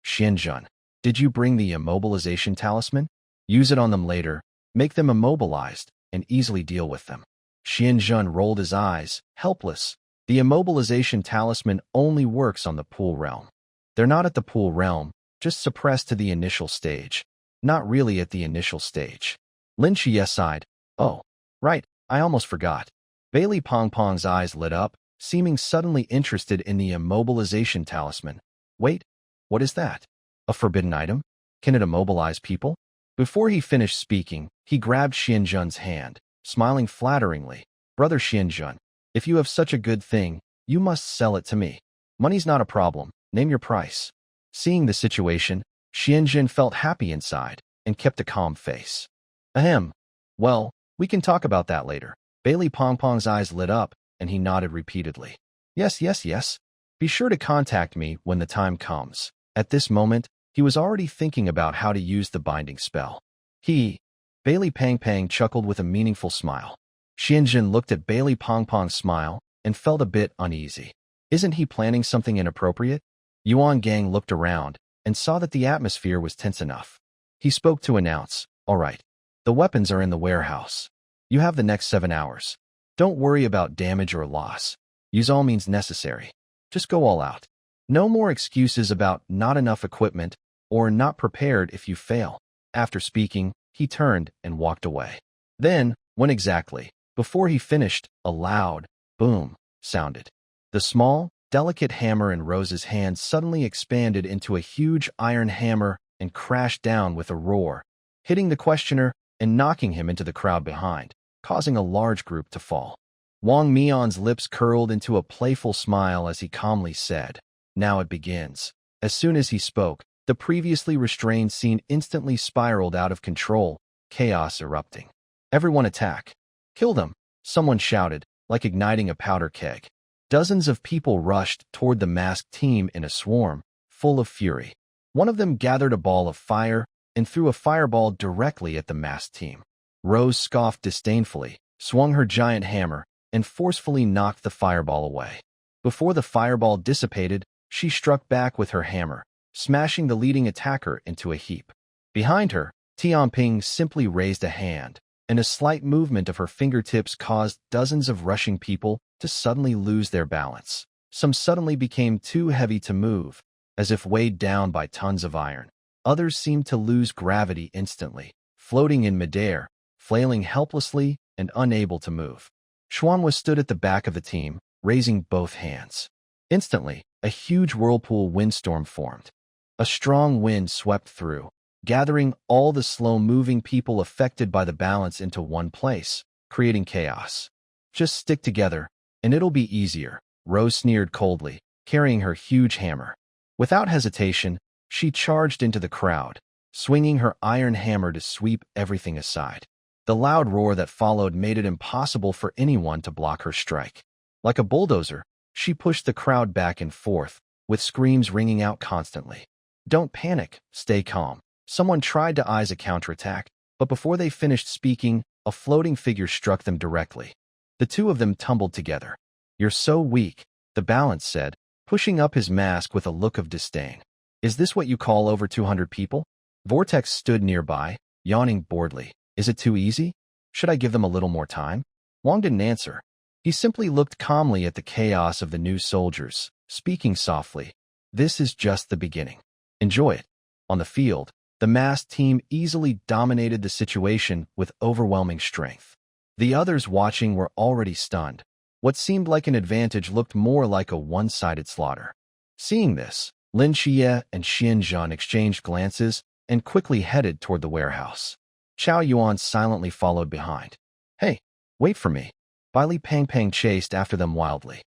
Xianjun, did you bring the immobilization talisman? Use it on them later, make them immobilized, and easily deal with them. Xianjun rolled his eyes, helpless. The immobilization talisman only works on the pool realm. They're not at the pool realm, just suppressed to the initial stage. Not really at the initial stage. Lin Qiye sighed. Oh, right, I almost forgot. Bailey Pong Pong's eyes lit up, seeming suddenly interested in the immobilization talisman. Wait, what is that? A forbidden item? Can it immobilize people? Before he finished speaking, he grabbed Xianjun's hand, smiling flatteringly. Brother Xianjun, if you have such a good thing, you must sell it to me. Money's not a problem. Name your price. Seeing the situation, Xianjun felt happy inside and kept a calm face. Ahem. Well, we can talk about that later. Bailey Pong Pong's eyes lit up, and he nodded repeatedly. Yes, yes, yes. Be sure to contact me when the time comes. At this moment, he was already thinking about how to use the binding spell. Bailey Pang Pang chuckled with a meaningful smile. Xianjun looked at Bailey Pong Pong's smile and felt a bit uneasy. Isn't he planning something inappropriate? Yuan Gang looked around and saw that the atmosphere was tense enough. He spoke to announce, all right, the weapons are in the warehouse. You have the next 7 hours. Don't worry about damage or loss. Use all means necessary. Just go all out. No more excuses about not enough equipment or not prepared if you fail. After speaking, he turned and walked away. Then, when exactly, before he finished, a loud boom sounded. The small, delicate hammer in Rose's hand suddenly expanded into a huge iron hammer and crashed down with a roar, hitting the questioner and knocking him into the crowd behind, causing a large group to fall. Wang Mian's lips curled into a playful smile as he calmly said, Now it begins. As soon as he spoke, the previously restrained scene instantly spiraled out of control, chaos erupting. Everyone attack. Kill them, someone shouted, like igniting a powder keg. Dozens of people rushed toward the masked team in a swarm, full of fury. One of them gathered a ball of fire and threw a fireball directly at the masked team. Rose scoffed disdainfully, swung her giant hammer, and forcefully knocked the fireball away. Before the fireball dissipated, she struck back with her hammer, smashing the leading attacker into a heap. Behind her, Tianping simply raised a hand, and a slight movement of her fingertips caused dozens of rushing people to suddenly lose their balance. Some suddenly became too heavy to move, as if weighed down by tons of iron. Others seemed to lose gravity instantly, floating in midair, flailing helplessly and unable to move. Xuan stood at the back of the team, raising both hands. Instantly, a huge whirlpool windstorm formed. A strong wind swept through, gathering all the slow-moving people affected by the balance into one place, creating chaos. Just stick together, and it'll be easier, Rose sneered coldly, carrying her huge hammer. Without hesitation, she charged into the crowd, swinging her iron hammer to sweep everything aside. The loud roar that followed made it impossible for anyone to block her strike. Like a bulldozer, she pushed the crowd back and forth, with screams ringing out constantly. Don't panic, stay calm. Someone tried to eyes a counterattack, but before they finished speaking, a floating figure struck them directly. The two of them tumbled together. You're so weak, the balance said, pushing up his mask with a look of disdain. Is this what you call over 200 people? Vortex stood nearby, yawning boredly. Is it too easy? Should I give them a little more time? Wang didn't answer. He simply looked calmly at the chaos of the new soldiers, speaking softly. This is just the beginning. Enjoy it. On the field, the masked team easily dominated the situation with overwhelming strength. The others watching were already stunned. What seemed like an advantage looked more like a one-sided slaughter. Seeing this, Lin Qiye and Xianjun exchanged glances and quickly headed toward the warehouse. Chao Yuan silently followed behind. Hey, Wait for me. Baili Pang Pang chased after them wildly.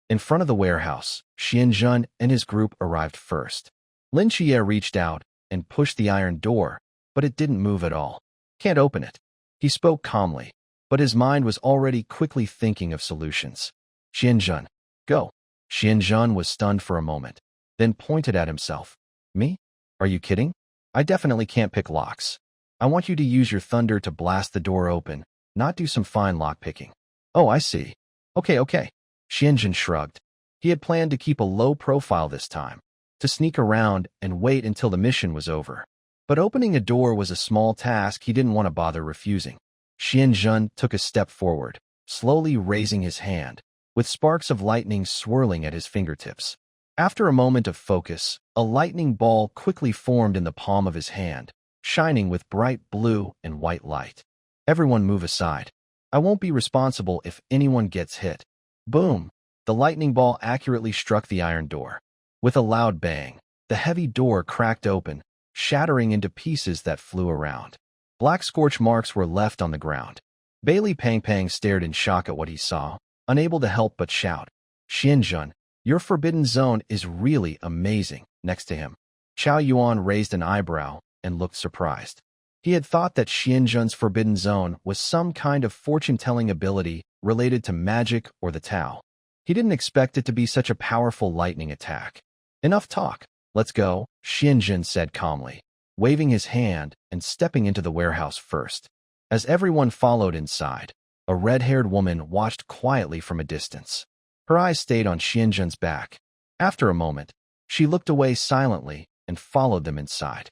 In front of the warehouse, Xianzhen and his group arrived first. Lin Qiye reached out and pushed the iron door, but it didn't move at all. Can't open it. He spoke calmly, but his mind was already quickly thinking of solutions. Xianzhen, go. Xianzhen was stunned for a moment, then pointed at himself. Me? Are you kidding? I definitely can't pick locks. I want you to use your thunder to blast the door open, not do some fine lockpicking. Oh, I see. Okay. Xianzhen shrugged. He had planned to keep a low profile this time, to sneak around and wait until the mission was over. But opening a door was a small task he didn't want to bother refusing. Xianzhen took a step forward, slowly raising his hand, with sparks of lightning swirling at his fingertips. After a moment of focus, a lightning ball quickly formed in the palm of his hand, shining with bright blue and white light. Everyone move aside. I won't be responsible if anyone gets hit. Boom! The lightning ball accurately struck the iron door. With a loud bang, the heavy door cracked open, shattering into pieces that flew around. Black scorch marks were left on the ground. Baili Pang Pang stared in shock at what he saw, unable to help but shout, Xianzhen, your forbidden zone is really amazing. Next to him, Zhao Yuan raised an eyebrow and looked surprised. He had thought that Xianzhen's forbidden zone was some kind of fortune-telling ability related to magic or the Tao. He didn't expect it to be such a powerful lightning attack. Enough talk. Let's go, Xianzhen said calmly, waving his hand and stepping into the warehouse first. As everyone followed inside, a red-haired woman watched quietly from a distance. Her eyes stayed on Xianzhen's back. After a moment, she looked away silently and followed them inside.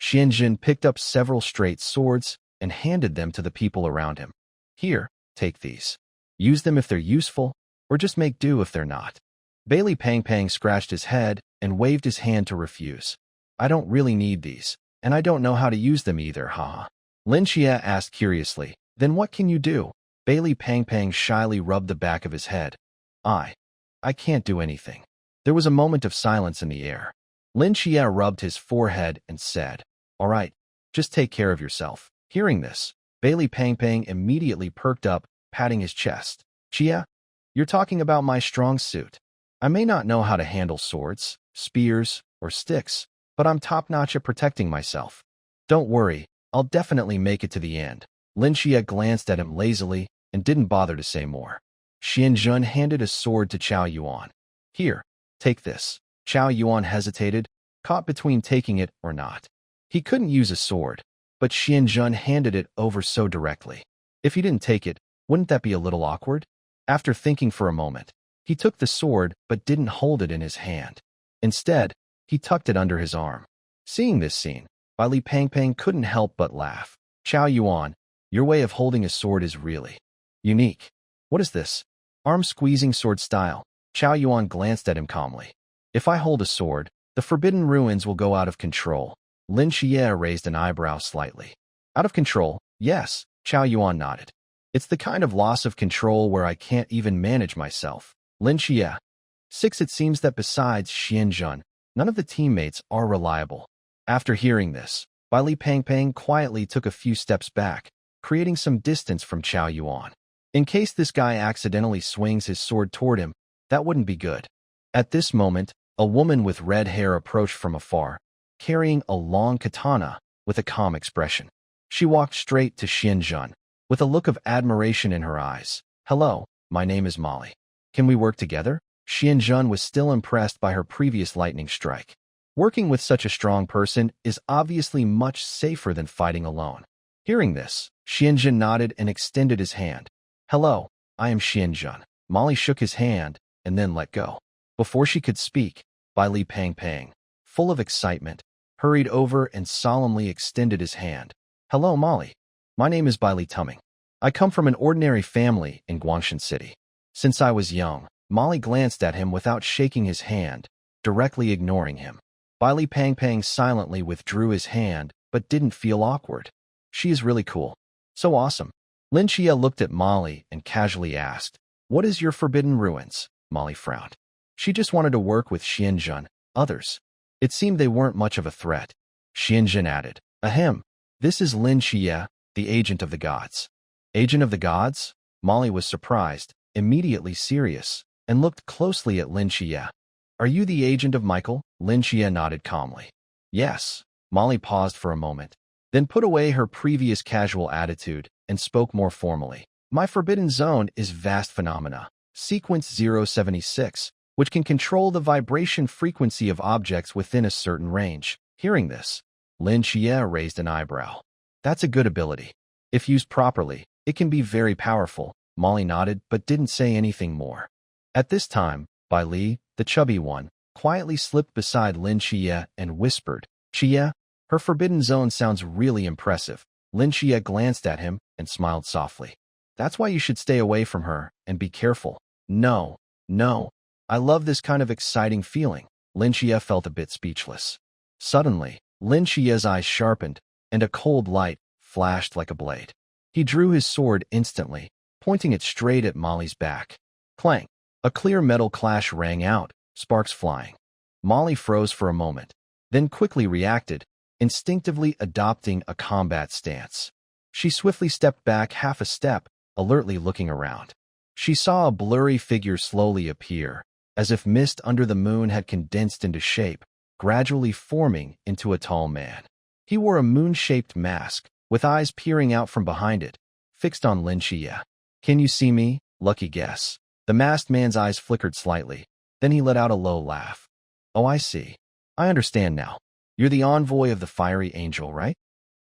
Xianzhen picked up several straight swords and handed them to the people around him. Here, take these. Use them if they're useful, or just make do if they're not. Baili Pang Pang scratched his head and waved his hand to refuse. I don't really need these, and I don't know how to use them either, haha. Lin Qiye asked curiously, then what can you do? Baili Pang Pang shyly rubbed the back of his head. I can't do anything. There was a moment of silence in the air. Lin Qiye rubbed his forehead and said, all right, just take care of yourself. Hearing this, Baili Pang Pang immediately perked up, patting his chest. Qiye, you're talking about my strong suit. I may not know how to handle swords, spears, or sticks, but I'm top-notch at protecting myself. Don't worry, I'll definitely make it to the end. Lin Qiye glanced at him lazily and didn't bother to say more. Xianzhen handed a sword to Zhao Yuan. Here, take this. Zhao Yuan hesitated, caught between taking it or not. He couldn't use a sword, but Xianzhen handed it over so directly. If he didn't take it, wouldn't that be a little awkward? After thinking for a moment, he took the sword but didn't hold it in his hand. Instead, he tucked it under his arm. Seeing this scene, Baili Pang Pang couldn't help but laugh. Zhao Yuan, your way of holding a sword is really unique. What is this? Arm-squeezing sword style. Zhao Yuan glanced at him calmly. If I hold a sword, the forbidden ruins will go out of control. Lin Qiye raised an eyebrow slightly. Out of control? Yes, Zhao Yuan nodded. It's the kind of loss of control where I can't even manage myself. Lin Qiye. 6. It seems that besides Xianzhen, none of the teammates are reliable. After hearing this, Baili Pang Pang quietly took a few steps back, creating some distance from Zhao Yuan. In case this guy accidentally swings his sword toward him, that wouldn't be good. At this moment, a woman with red hair approached from afar, carrying a long katana with a calm expression. She walked straight to Xianzhen, with a look of admiration in her eyes. Hello, my name is Molly. Can we work together? Xianzhen was still impressed by her previous lightning strike. Working with such a strong person is obviously much safer than fighting alone. Hearing this, Xianzhen nodded and extended his hand. Hello, I am Xianzhen. Molly shook his hand and then let go. Before she could speak, Baili Pang Pang, full of excitement, hurried over and solemnly extended his hand. Hello, Molly. My name is Baili Tumming. I come from an ordinary family in Guangshan City. Since I was young, Molly glanced at him without shaking his hand, directly ignoring him. Baili Pang Pang silently withdrew his hand but didn't feel awkward. She is really cool. So awesome. Lin Qiye looked at Molly and casually asked, what is your forbidden ruins? Molly frowned. She just wanted to work with Xianzhen. Others. It seemed they weren't much of a threat. Xianzhen added, Ahem. This is Lin Qiye, the agent of the gods. Agent of the gods? Molly was surprised, immediately serious, and looked closely at Lin Qiye. Are you the agent of Michael? Lin Qiye nodded calmly. Yes. Molly paused for a moment, then put away her previous casual attitude and spoke more formally. My forbidden zone is vast phenomena, sequence 076, which can control the vibration frequency of objects within a certain range. Hearing this, Lin Qiye raised an eyebrow. That's a good ability. If used properly, it can be very powerful. Molly nodded but didn't say anything more. At this time, Bai Li, the chubby one, quietly slipped beside Lin Qiye and whispered, Qiye, her forbidden zone sounds really impressive. Lin Qiye glanced at him and smiled softly. That's why you should stay away from her and be careful. No. I love this kind of exciting feeling. Lin Qiye felt a bit speechless. Suddenly, Lin Qiye's eyes sharpened, and a cold light flashed like a blade. He drew his sword instantly, pointing it straight at Molly's back. Clang! A clear metal clash rang out, sparks flying. Molly froze for a moment, then quickly reacted, instinctively adopting a combat stance. She swiftly stepped back half a step, alertly looking around. She saw a blurry figure slowly appear, as if mist under the moon had condensed into shape, gradually forming into a tall man. He wore a moon-shaped mask, with eyes peering out from behind it, fixed on Lin Qiye. Can you see me? Lucky guess. The masked man's eyes flickered slightly, then he let out a low laugh. Oh, I see. I understand now. You're the envoy of the fiery angel, right?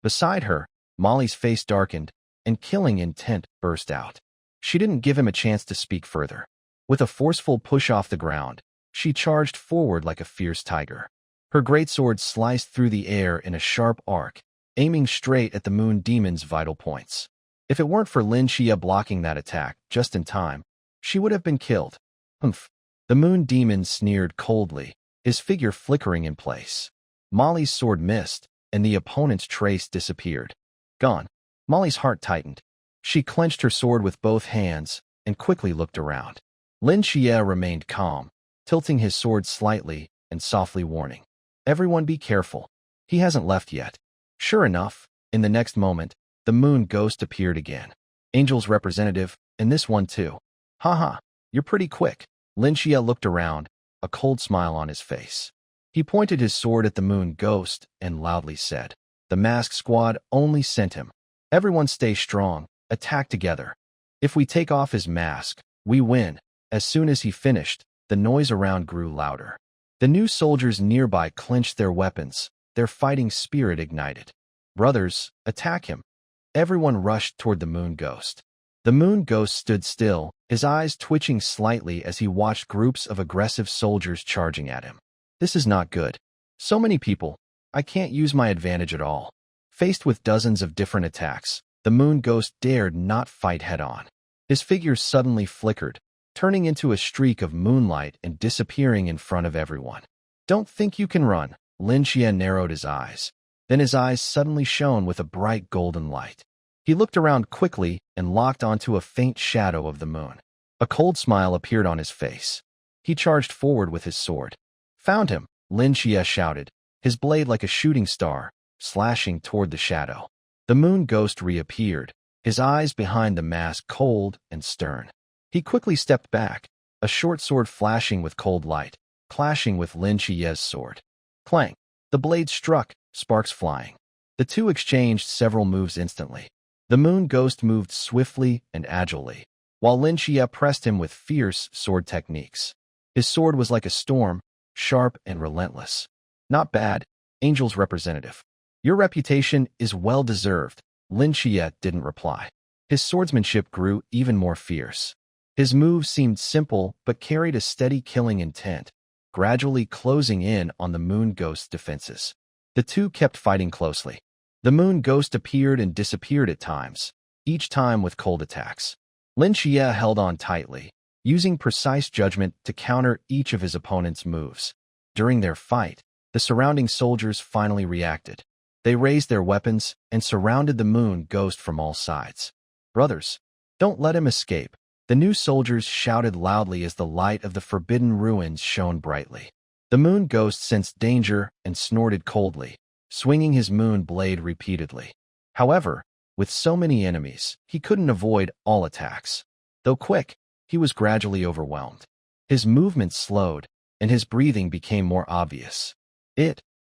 Beside her, Molly's face darkened, and killing intent burst out. She didn't give him a chance to speak further. With a forceful push off the ground, she charged forward like a fierce tiger. Her greatsword sliced through the air in a sharp arc, aiming straight at the moon demon's vital points. If it weren't for Lin Qiye blocking that attack just in time, she would have been killed. Humph. The moon demon sneered coldly, his figure flickering in place. Molly's sword missed, and the opponent's trace disappeared. Gone. Molly's heart tightened. She clenched her sword with both hands and quickly looked around. Lin Qiye remained calm, tilting his sword slightly and softly warning, everyone be careful. He hasn't left yet. Sure enough, in the next moment, the moon ghost appeared again. Angel's representative, and this one too. Haha, you're pretty quick. Lin Qiye looked around, a cold smile on his face. He pointed his sword at the moon ghost and loudly said, the masked squad only sent him. Everyone stay strong, attack together. If we take off his mask, we win. As soon as he finished, the noise around grew louder. The new soldiers nearby clenched their weapons, their fighting spirit ignited. Brothers, attack him. Everyone rushed toward the moon ghost. The moon ghost stood still, his eyes twitching slightly as he watched groups of aggressive soldiers charging at him. This is not good. So many people. I can't use my advantage at all. Faced with dozens of different attacks, the moon ghost dared not fight head-on. His figure suddenly flickered, turning into a streak of moonlight and disappearing in front of everyone. Don't think you can run. Lin Qiye narrowed his eyes. Then his eyes suddenly shone with a bright golden light. He looked around quickly and locked onto a faint shadow of the moon. A cold smile appeared on his face. He charged forward with his sword. Found him, Lin Qiye shouted, his blade like a shooting star, slashing toward the shadow. The moon ghost reappeared, his eyes behind the mask cold and stern. He quickly stepped back, a short sword flashing with cold light, clashing with Lin Qiye's sword. Clang! The blade struck, sparks flying. The two exchanged several moves instantly. The moon ghost moved swiftly and agilely, while Lin Qiye pressed him with fierce sword techniques. His sword was like a storm, sharp and relentless. Not bad, Angel's representative. Your reputation is well-deserved. Lin Qiye didn't reply. His swordsmanship grew even more fierce. His moves seemed simple but carried a steady killing intent, gradually closing in on the moon ghost's defenses. The two kept fighting closely. The moon ghost appeared and disappeared at times, each time with cold attacks. Lin Qiye held on tightly, using precise judgment to counter each of his opponent's moves. During their fight, the surrounding soldiers finally reacted. They raised their weapons and surrounded the moon ghost from all sides. Brothers, don't let him escape. The new soldiers shouted loudly as the light of the forbidden ruins shone brightly. The moon ghost sensed danger and snorted coldly, swinging his moon blade repeatedly. However, With so many enemies, he couldn't avoid all attacks. Though quick, he was gradually overwhelmed. His movements slowed, and his breathing became more obvious.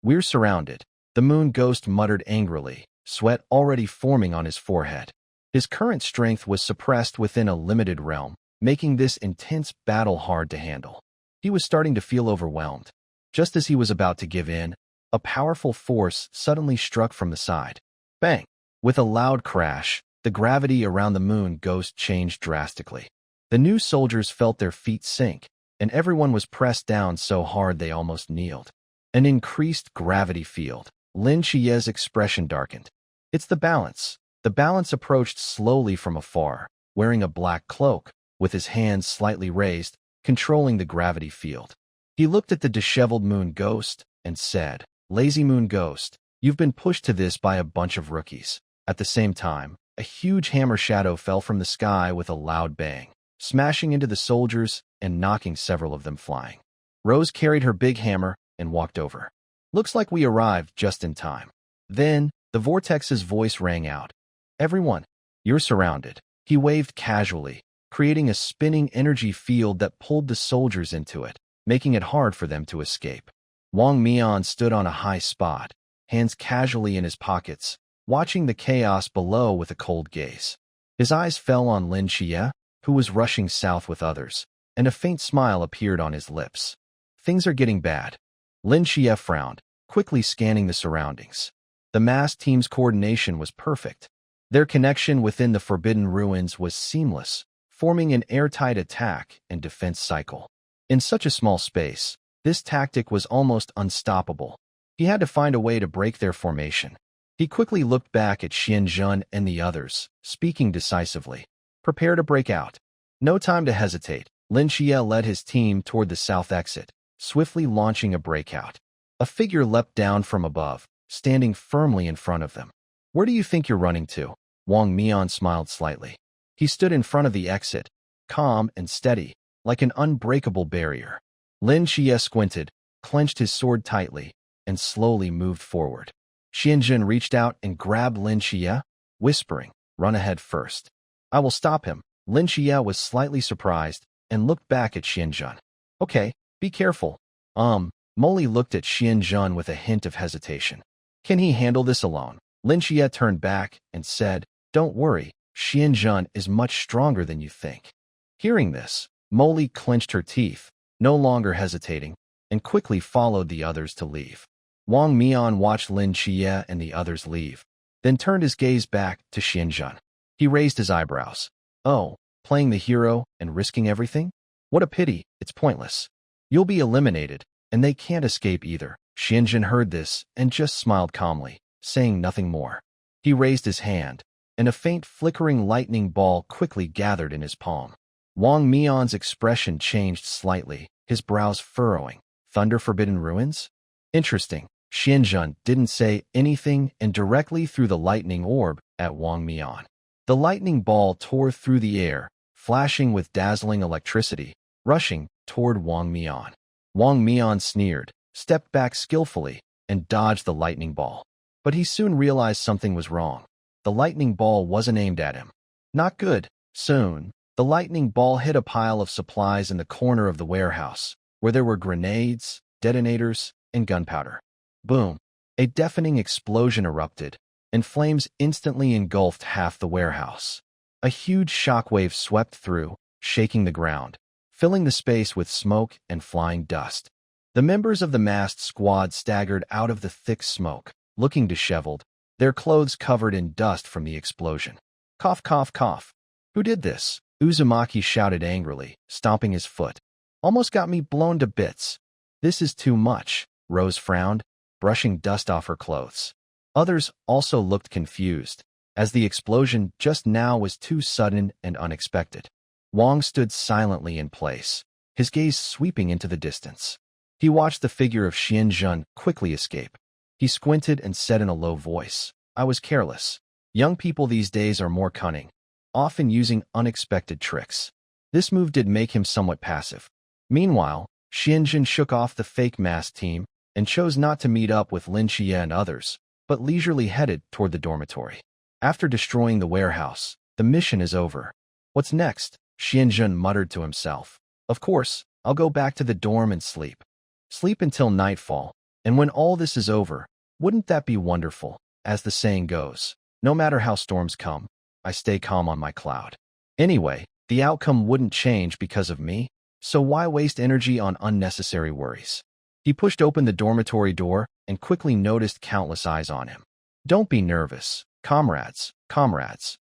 We're surrounded, the moon ghost muttered angrily, sweat already forming on his forehead. His current strength was suppressed within a limited realm, making this intense battle hard to handle. He was starting to feel overwhelmed. Just as he was about to give in, a powerful force suddenly struck from the side. Bang! With a loud crash, the gravity around the moon ghost changed drastically. The new soldiers felt their feet sink, and everyone was pressed down so hard they almost kneeled. An increased gravity field. Lin Qiye's expression darkened. It's the balance. The balance approached slowly from afar, wearing a black cloak, with his hands slightly raised, controlling the gravity field. He looked at the disheveled moon ghost and said, "Lazy moon ghost, you've been pushed to this by a bunch of rookies." At the same time, a huge hammer shadow fell from the sky with a loud bang, smashing into the soldiers and knocking several of them flying. Rose carried her big hammer and walked over. "Looks like we arrived just in time." Then, the vortex's voice rang out. "Everyone, you're surrounded." He waved casually, creating a spinning energy field that pulled the soldiers into it, making it hard for them to escape. Wang Mian stood on a high spot, hands casually in his pockets, watching the chaos below with a cold gaze. His eyes fell on Lin Qiye, who was rushing south with others, and a faint smile appeared on his lips. Things are getting bad. Lin Qiye frowned, quickly scanning the surroundings. The mass team's coordination was perfect. Their connection within the Forbidden Ruins was seamless, forming an airtight attack and defense cycle. In such a small space, this tactic was almost unstoppable. He had to find a way to break their formation. He quickly looked back at Xianzhen and the others, speaking decisively. "Prepare to break out." No time to hesitate. Lin Qiye led his team toward the south exit, swiftly launching a breakout. A figure leapt down from above, standing firmly in front of them. "Where do you think you're running to?" Wang Mian smiled slightly. He stood in front of the exit, calm and steady, like an unbreakable barrier. Lin Qiye squinted, clenched his sword tightly, and slowly moved forward. Xianzhen reached out and grabbed Lin Qiye, whispering, "Run ahead first. I will stop him." Lin Qiye was slightly surprised and looked back at Xianzhen. "Okay, be careful." Molly looked at Xianzhen with a hint of hesitation. "Can he handle this alone?" Lin Qiye turned back and said, "Don't worry, Xianzhen is much stronger than you think." Hearing this, Molly clenched her teeth, no longer hesitating, and quickly followed the others to leave. Wang Mian watched Lin Qiye and the others leave, then turned his gaze back to Xianzhen. He raised his eyebrows. "Oh, playing the hero and risking everything? What a pity, it's pointless. You'll be eliminated, and they can't escape either." Xianzhen heard this and just smiled calmly, saying nothing more. He raised his hand, and a faint flickering lightning ball quickly gathered in his palm. Wang Mian's expression changed slightly, his brows furrowing. "Thunder Forbidden Ruins? Interesting." Xianzhen didn't say anything and directly threw the lightning orb at Wang Mian. The lightning ball tore through the air, flashing with dazzling electricity, rushing toward Wang Mian. Wang Mian sneered, stepped back skillfully, and dodged the lightning ball. But he soon realized something was wrong. The lightning ball wasn't aimed at him. Not good. Soon, the lightning ball hit a pile of supplies in the corner of the warehouse, where there were grenades, detonators, and gunpowder. Boom! A deafening explosion erupted, and flames instantly engulfed half the warehouse. A huge shockwave swept through, shaking the ground, filling the space with smoke and flying dust. The members of the masked squad staggered out of the thick smoke, looking disheveled, their clothes covered in dust from the explosion. "Cough, cough, cough. Who did this?" Uzumaki shouted angrily, stomping his foot. "Almost got me blown to bits." "This is too much," Rose frowned, brushing dust off her clothes. Others also looked confused, as the explosion just now was too sudden and unexpected. Wang stood silently in place, his gaze sweeping into the distance. He watched the figure of Xianzhen quickly escape. He squinted and said in a low voice, "I was careless. Young people these days are more cunning, often using unexpected tricks." This move did make him somewhat passive. Meanwhile, Xianzhen shook off the fake mask team and chose not to meet up with Lin Qiye and others, but leisurely headed toward the dormitory. After destroying the warehouse, the mission is over. What's next? Xianzhen muttered to himself. Of course, I'll go back to the dorm and sleep. Sleep until nightfall, and when all this is over, wouldn't that be wonderful? As the saying goes, no matter how storms come, I stay calm on my cloud. Anyway, the outcome wouldn't change because of me, so why waste energy on unnecessary worries? He pushed open the dormitory door and quickly noticed countless eyes on him. Don't be nervous, comrades.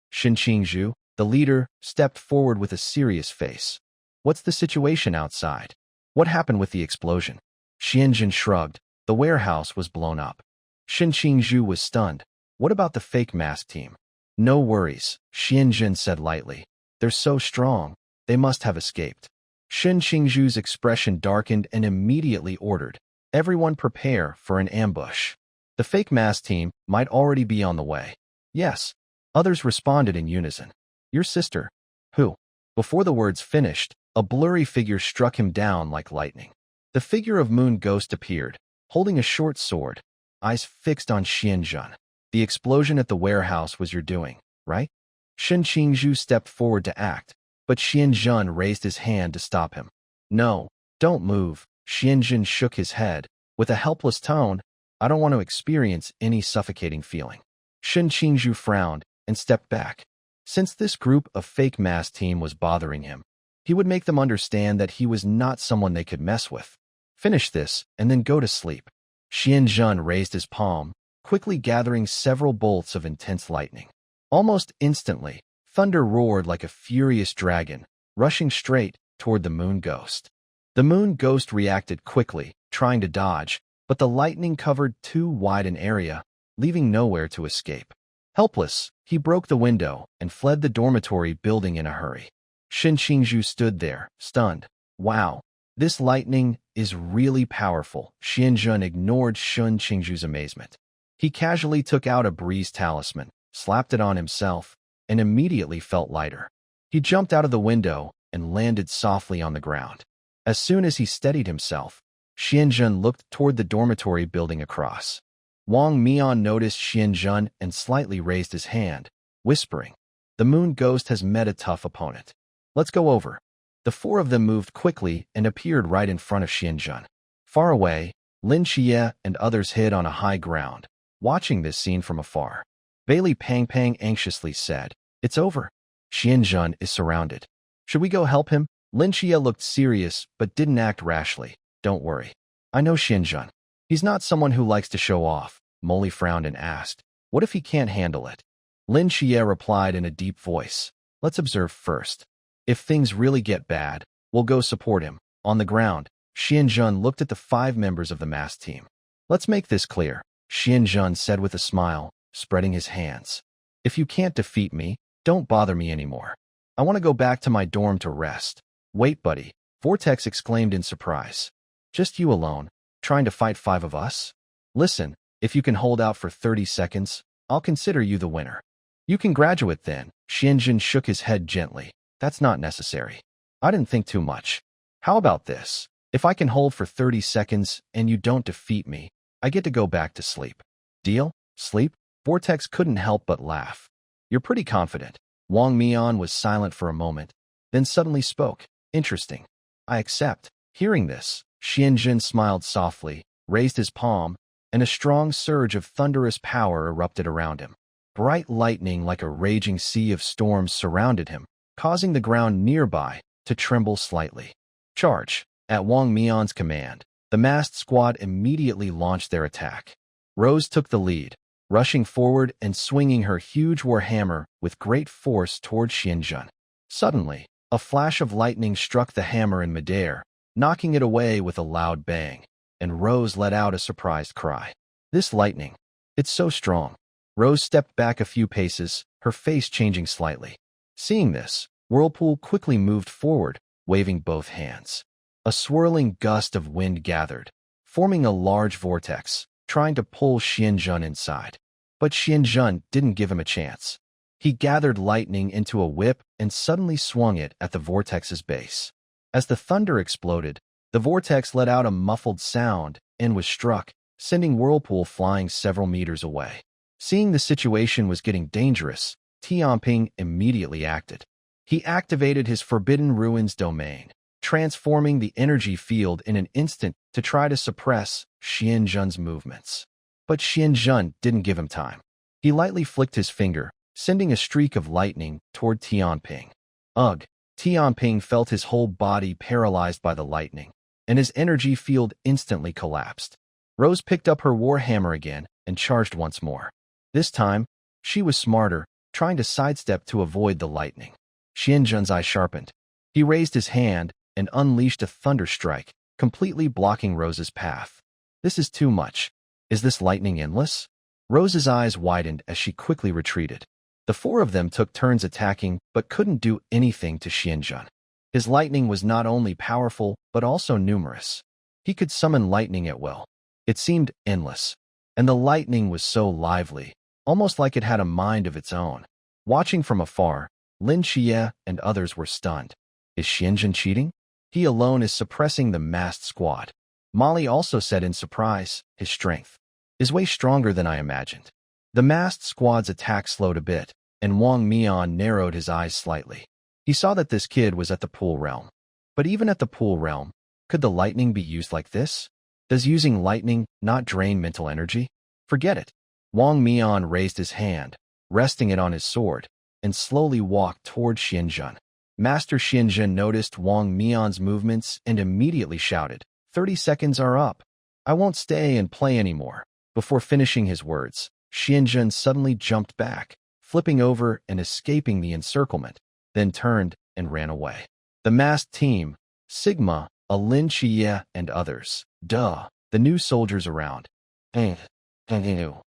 Shin Qingzhu, the leader, stepped forward with a serious face. What's the situation outside? What happened with the explosion? Xianzhen shrugged. The warehouse was blown up. Shin Qingzhu was stunned. What about the fake mask team? No worries, Xianzhen said lightly. They're so strong, they must have escaped. Shin Qingzhu's expression darkened and immediately ordered, everyone prepare for an ambush. The fake mask team might already be on the way. Yes. Others responded in unison. Your sister. Who? Before the words finished, a blurry figure struck him down like lightning. The figure of Moon Ghost appeared, holding a short sword, eyes fixed on Xianzhen. The explosion at the warehouse was your doing, right? Shin Qingzhu stepped forward to act, but Xianzhen raised his hand to stop him. No, don't move. Xianzhen shook his head. With a helpless tone, I don't want to experience any suffocating feeling. Shin Qingzhu frowned and stepped back. Since this group of fake mask team was bothering him, he would make them understand that he was not someone they could mess with. Finish this and then go to sleep. Xianzhen raised his palm, quickly gathering several bolts of intense lightning. Almost instantly, thunder roared like a furious dragon, rushing straight toward the Moon Ghost. The Moon Ghost reacted quickly, trying to dodge, but the lightning covered too wide an area, leaving nowhere to escape. Helpless, he broke the window and fled the dormitory building in a hurry. Shin Qingzhu stood there, stunned. Wow, this lightning is really powerful. Xianzhen ignored Shin Qingzhu's amazement. He casually took out a breeze talisman, slapped it on himself, and immediately felt lighter. He jumped out of the window and landed softly on the ground. As soon as he steadied himself, Xianzhen looked toward the dormitory building across. Wang Mian noticed Xianzhen and slightly raised his hand, whispering, the Moon Ghost has met a tough opponent. Let's go over. The four of them moved quickly and appeared right in front of Xianzhen. Far away, Lin Qiye and others hid on a high ground, watching this scene from afar. Bailey Pang anxiously said, it's over. Xianzhen is surrounded. Should we go help him? Lin Qiye looked serious but didn't act rashly. Don't worry. I know Xianzhen. He's not someone who likes to show off. Molly frowned and asked, what if he can't handle it? Lin Qiye replied in a deep voice, let's observe first. If things really get bad, we'll go support him. On the ground, Xianzhen looked at the 5 members of the masked team. Let's make this clear, Xianzhen said with a smile, spreading his hands. If you can't defeat me, don't bother me anymore. I want to go back to my dorm to rest. Wait, buddy, Vortex exclaimed in surprise. Just you alone, trying to fight 5 of us? Listen, if you can hold out for 30 seconds, I'll consider you the winner. You can graduate then. Xianzhen shook his head gently. That's not necessary. I didn't think too much. How about this? If I can hold for 30 seconds and you don't defeat me, I get to go back to sleep. Deal? Sleep? Vortex couldn't help but laugh. You're pretty confident. Wang Mian was silent for a moment, then suddenly spoke. Interesting. I accept. Hearing this, Xianzhen smiled softly, raised his palm, and a strong surge of thunderous power erupted around him. Bright lightning like a raging sea of storms surrounded him, causing the ground nearby to tremble slightly. Charge! At Wang Mian's command, the masked squad immediately launched their attack. Rose took the lead, rushing forward and swinging her huge warhammer with great force toward Xianzhen. Suddenly, a flash of lightning struck the hammer in midair, knocking it away with a loud bang, and Rose let out a surprised cry. This lightning, it's so strong. Rose stepped back a few paces, her face changing slightly. Seeing this, Whirlpool quickly moved forward, waving both hands. A swirling gust of wind gathered, forming a large vortex, trying to pull Xianzhen inside. But Xianzhen didn't give him a chance. He gathered lightning into a whip and suddenly swung it at the vortex's base. As the thunder exploded, the vortex let out a muffled sound and was struck, sending Whirlpool flying several meters away. Seeing the situation was getting dangerous, Tianping immediately acted. He activated his Forbidden Ruins domain, transforming the energy field in an instant to try to suppress Xianzhen's movements. But Xianzhen didn't give him time. He lightly flicked his finger, sending a streak of lightning toward Tianping. Ugh! Tianping felt his whole body paralyzed by the lightning, and his energy field instantly collapsed. Rose picked up her warhammer again and charged once more. This time, she was smarter, trying to sidestep to avoid the lightning. Xianzhen's eye sharpened. He raised his hand and unleashed a thunder strike, completely blocking Rose's path. This is too much. Is this lightning endless? Rose's eyes widened as she quickly retreated. The four of them took turns attacking but couldn't do anything to Xianzhen. His lightning was not only powerful but also numerous. He could summon lightning at will. It seemed endless, and the lightning was so lively, almost like it had a mind of its own. Watching from afar, Lin Qiye and others were stunned. Is Xianzhen cheating? He alone is suppressing the masked squad. Molly also said in surprise, his strength is way stronger than I imagined. The masked squad's attack slowed a bit, and Wang Mian narrowed his eyes slightly. He saw that this kid was at the pool realm. But even at the pool realm, could the lightning be used like this? Does using lightning not drain mental energy? Forget it. Wang Mian raised his hand, resting it on his sword, and slowly walked toward Xianzhen. Master Xianzhen noticed Wang Mian's movements and immediately shouted, 30 seconds are up. I won't stay and play anymore. Before finishing his words, Xianzhen suddenly jumped back, flipping over and escaping the encirclement, then turned and ran away. The masked team, Sigma, Lin Qiye, and others, the new soldiers around.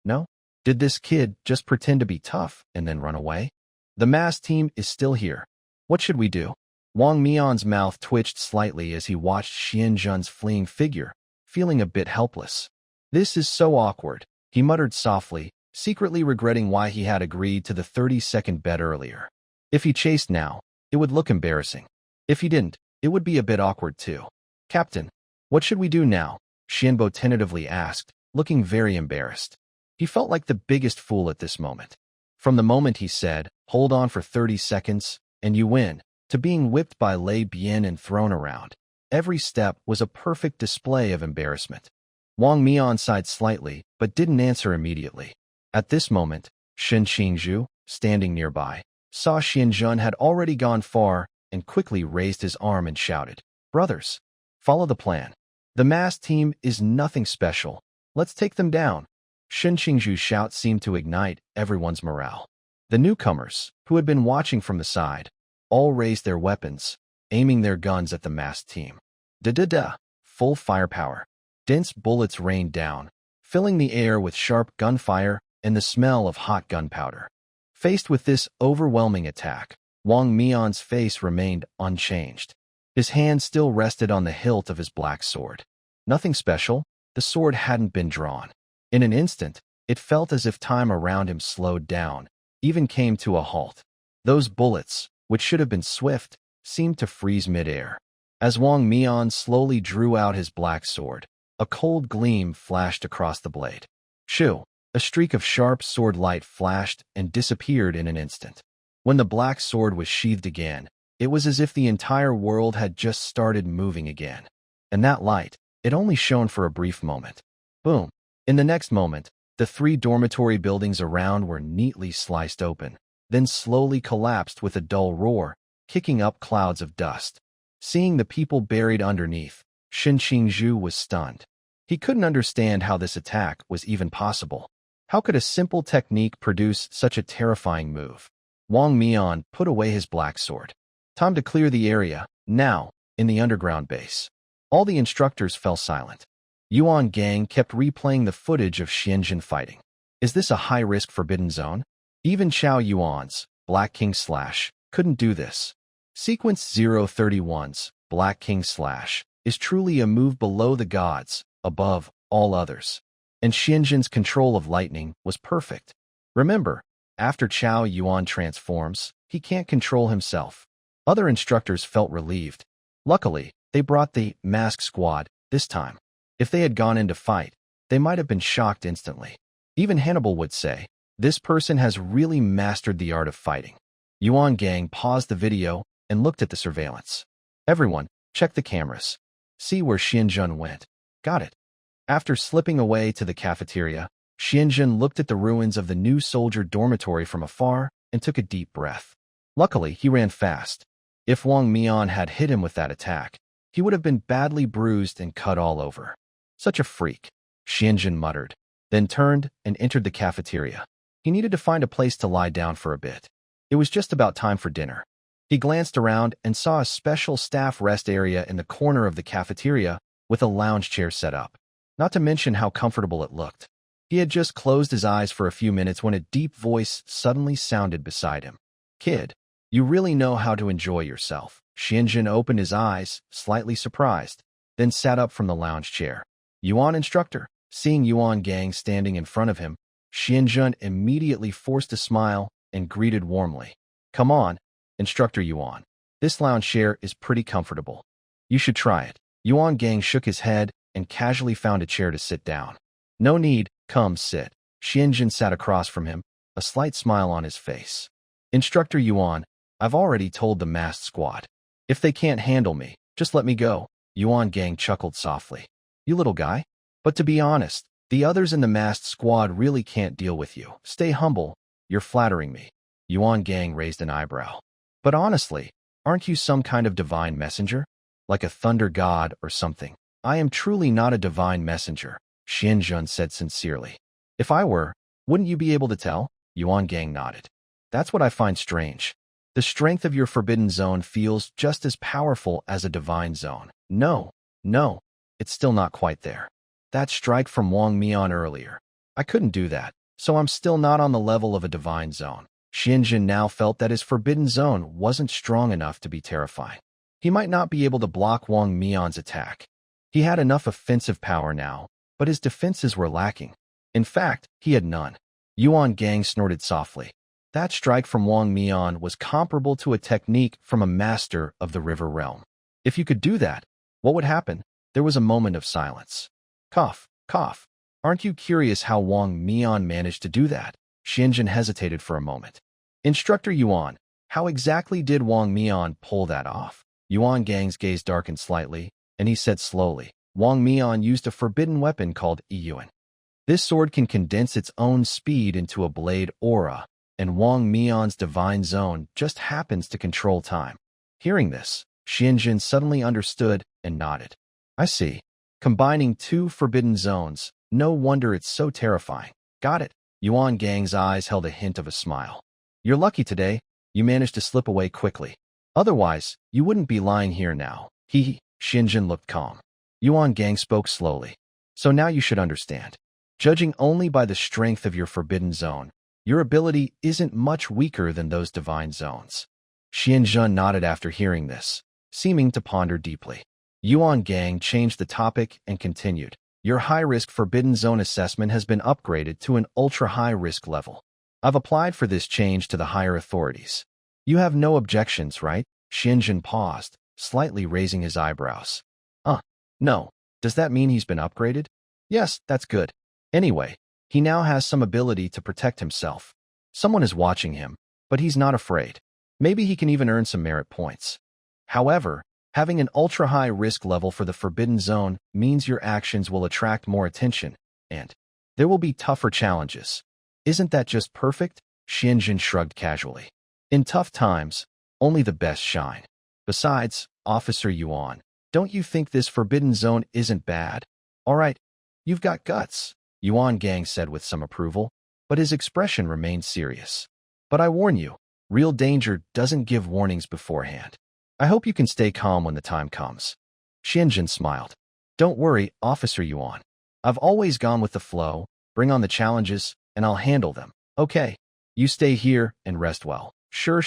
No? Did this kid just pretend to be tough and then run away? The masked team is still here. What should we do? Wang Mian's mouth twitched slightly as he watched Xianzhen's fleeing figure, feeling a bit helpless. This is so awkward, he muttered softly, secretly regretting why he had agreed to the 30-second bet earlier. If he chased now, it would look embarrassing. If he didn't, it would be a bit awkward too. Captain, what should we do now? Xianbo tentatively asked, looking very embarrassed. He felt like the biggest fool at this moment. From the moment he said, hold on for 30 seconds, and you win, to being whipped by Lei Bian and thrown around. Every step was a perfect display of embarrassment. Wang Mian sighed slightly, but didn't answer immediately. At this moment, Shen Qingzhu, standing nearby, saw Xianzhen had already gone far and quickly raised his arm and shouted, brothers, follow the plan. The masked team is nothing special. Let's take them down. Shen Qingzhu's shout seemed to ignite everyone's morale. The newcomers, who had been watching from the side, all raised their weapons, aiming their guns at the masked team. Da-da-da, full firepower. Dense bullets rained down, filling the air with sharp gunfire and the smell of hot gunpowder. Faced with this overwhelming attack, Wang Mian's face remained unchanged. His hand still rested on the hilt of his black sword. Nothing special, the sword hadn't been drawn. In an instant, it felt as if time around him slowed down, even came to a halt. Those bullets, which should have been swift, seemed to freeze midair. As Wang Mian slowly drew out his black sword, a cold gleam flashed across the blade. Shoo! A streak of sharp sword light flashed and disappeared in an instant. When the black sword was sheathed again, it was as if the entire world had just started moving again. And that light, it only shone for a brief moment. Boom! In the next moment, the 3 dormitory buildings around were neatly sliced open, then slowly collapsed with a dull roar, kicking up clouds of dust. Seeing the people buried underneath, Shen Qingzhu was stunned. He couldn't understand how this attack was even possible. How could a simple technique produce such a terrifying move? Wang Mian put away his black sword. Time to clear the area, now, in the underground base. All the instructors fell silent. Yuan gang kept replaying the footage of Xianzhen fighting. Is this a high-risk forbidden zone? Even Zhao Yuan's Black King Slash couldn't do this. Sequence 031's Black King Slash is truly a move below the gods, above all others. And Xianzhen's control of lightning was perfect. Remember, after Zhao Yuan transforms, he can't control himself. Other instructors felt relieved. Luckily, they brought the mask squad this time. If they had gone into fight, they might have been shocked instantly. Even Hannibal would say, This person has really mastered the art of fighting. Yuan Gang paused the video and looked at the surveillance. Everyone, check the cameras. See where Xianjun went. Got it. After slipping away to the cafeteria, Xianjun looked at the ruins of the new soldier dormitory from afar and took a deep breath. Luckily, he ran fast. If Wang Mian had hit him with that attack, he would have been badly bruised and cut all over. Such a freak, Xianjun muttered, then turned and entered the cafeteria. He needed to find a place to lie down for a bit. It was just about time for dinner. He glanced around and saw a special staff rest area in the corner of the cafeteria with a lounge chair set up. Not to mention how comfortable it looked. He had just closed his eyes for a few minutes when a deep voice suddenly sounded beside him. Kid, you really know how to enjoy yourself. Xianjun opened his eyes, slightly surprised, then sat up from the lounge chair. Yuan instructor. Seeing Yuan Gang standing in front of him, Xianjun immediately forced a smile and greeted warmly. Come on, Instructor Yuan. This lounge chair is pretty comfortable. You should try it. Yuan Gang shook his head and casually found a chair to sit down. No need, come sit. Xianjun sat across from him, a slight smile on his face. Instructor Yuan, I've already told the masked squad. If they can't handle me, just let me go. Yuan Gang chuckled softly. You little guy? But to be honest, the others in the masked squad really can't deal with you. Stay humble. You're flattering me. Yuan Gang raised an eyebrow. But honestly, aren't you some kind of divine messenger? Like a thunder god or something? I am truly not a divine messenger, Xianjun said sincerely. If I were, wouldn't you be able to tell? Yuan Gang nodded. That's what I find strange. The strength of your forbidden zone feels just as powerful as a divine zone. No, it's still not quite there. That strike from Wang Mian earlier. I couldn't do that, so I'm still not on the level of a divine zone. Xianjun now felt that his forbidden zone wasn't strong enough to be terrifying. He might not be able to block Wang Mian's attack. He had enough offensive power now, but his defenses were lacking. In fact, he had none. Yuan Gang snorted softly. That strike from Wang Mian was comparable to a technique from a master of the river realm. If you could do that, what would happen? There was a moment of silence. Cough, cough. Aren't you curious how Wang Mian managed to do that? Xianjun hesitated for a moment. Instructor Yuan, how exactly did Wang Mian pull that off? Yuan Gang's gaze darkened slightly, and he said slowly, Wang Mian used a forbidden weapon called yuan. This sword can condense its own speed into a blade aura, and Wang Mian's divine zone just happens to control time. Hearing this, Xianjun suddenly understood and nodded. I see. Combining two forbidden zones, no wonder it's so terrifying. Got it. Yuan Gang's eyes held a hint of a smile. You're lucky today. You managed to slip away quickly. Otherwise, you wouldn't be lying here now. Xianjun looked calm. Yuan Gang spoke slowly. So now you should understand. Judging only by the strength of your forbidden zone, your ability isn't much weaker than those divine zones. Xianjun nodded after hearing this, seeming to ponder deeply. Yuan Gang changed the topic and continued. Your high-risk forbidden zone assessment has been upgraded to an ultra-high-risk level. I've applied for this change to the higher authorities. You have no objections, right? Xianjun paused, slightly raising his eyebrows. No. Does that mean he's been upgraded? Yes, that's good. Anyway, he now has some ability to protect himself. Someone is watching him, but he's not afraid. Maybe he can even earn some merit points. However, having an ultra-high risk level for the Forbidden Zone means your actions will attract more attention, and there will be tougher challenges. Isn't that just perfect? Xianjun shrugged casually. In tough times, only the best shine. Besides, Officer Yuan, don't you think this Forbidden Zone isn't bad? All right, you've got guts, Yuan Gang said with some approval, but his expression remained serious. But I warn you, real danger doesn't give warnings beforehand. I hope you can stay calm when the time comes. Xianjun smiled. Don't worry, Officer Yuan. I've always gone with the flow, bring on the challenges, and I'll handle them. Okay, you stay here and rest well. Sure.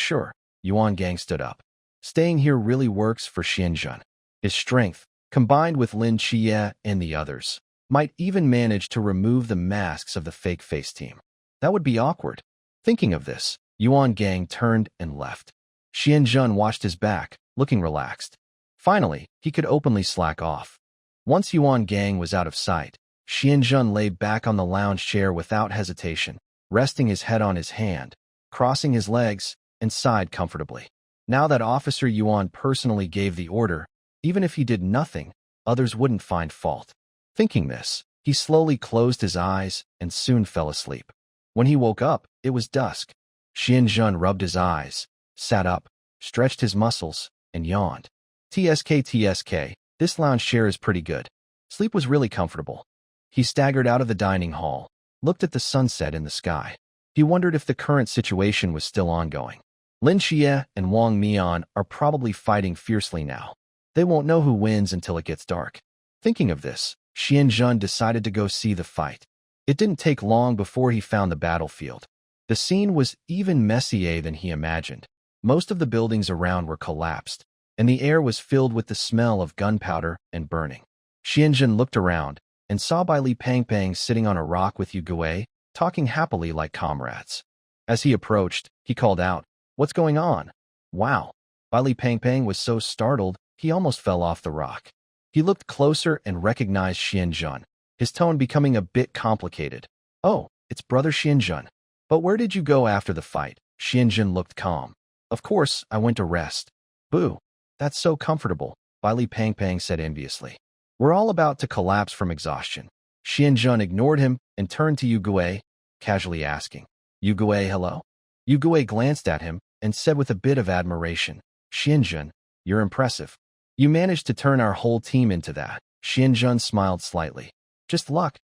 Yuan Gang stood up. Staying here really works for Xianjun. His strength, combined with Lin Qiye and the others, might even manage to remove the masks of the fake face team. That would be awkward. Thinking of this, Yuan Gang turned and left. Xianjun watched his back, looking relaxed. Finally, he could openly slack off. Once Yuan Gang was out of sight, Xianjun lay back on the lounge chair without hesitation, resting his head on his hand, crossing his legs, and sighed comfortably. Now that Officer Yuan personally gave the order, even if he did nothing, others wouldn't find fault. Thinking this, he slowly closed his eyes and soon fell asleep. When he woke up, it was dusk. Xianzhen rubbed his eyes, sat up, stretched his muscles, and yawned. TSK, this lounge chair is pretty good. Sleep was really comfortable. He staggered out of the dining hall, looked at the sunset in the sky. He wondered if the current situation was still ongoing. Lin Qiye and Wang Mian are probably fighting fiercely now. They won't know who wins until it gets dark. Thinking of this, Xianzhen decided to go see the fight. It didn't take long before he found the battlefield. The scene was even messier than he imagined. Most of the buildings around were collapsed, and the air was filled with the smell of gunpowder and burning. Xianzhen looked around and saw Bai Li Pangpang sitting on a rock with Yu Gui, talking happily like comrades. As he approached, he called out, "What's going on?" Wow! Bai Li Pangpang was so startled, he almost fell off the rock. He looked closer and recognized Xianzhen, his tone becoming a bit complicated. "Oh, it's brother Xianzhen. But where did you go after the fight?" Xianzhen looked calm. "Of course, I went to rest." "Boo! That's so comfortable," Bai Li Pangpang said enviously. "We're all about to collapse from exhaustion." Xianzhen ignored him and turned to Yu Gui, casually asking, "Yu Gui, hello?" Yu Gui glanced at him and said with a bit of admiration, "Xianzhen, you're impressive. You managed to turn our whole team into that." Xianzhen smiled slightly. Just luck.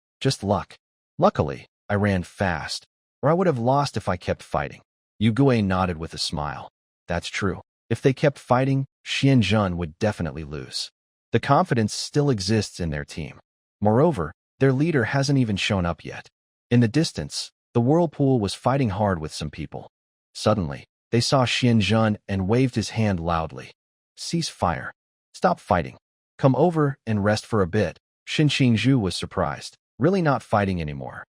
Luckily, I ran fast, or I would have lost if I kept fighting." Yu Gui nodded with a smile. "That's true. If they kept fighting, Xianzhen would definitely lose. The confidence still exists in their team. Moreover, their leader hasn't even shown up yet." In the distance, the whirlpool was fighting hard with some people. Suddenly, they saw Xianzhen and waved his hand loudly. "Cease fire. Stop fighting. Come over and rest for a bit." Xinqingzhu was surprised. Really not fighting anymore.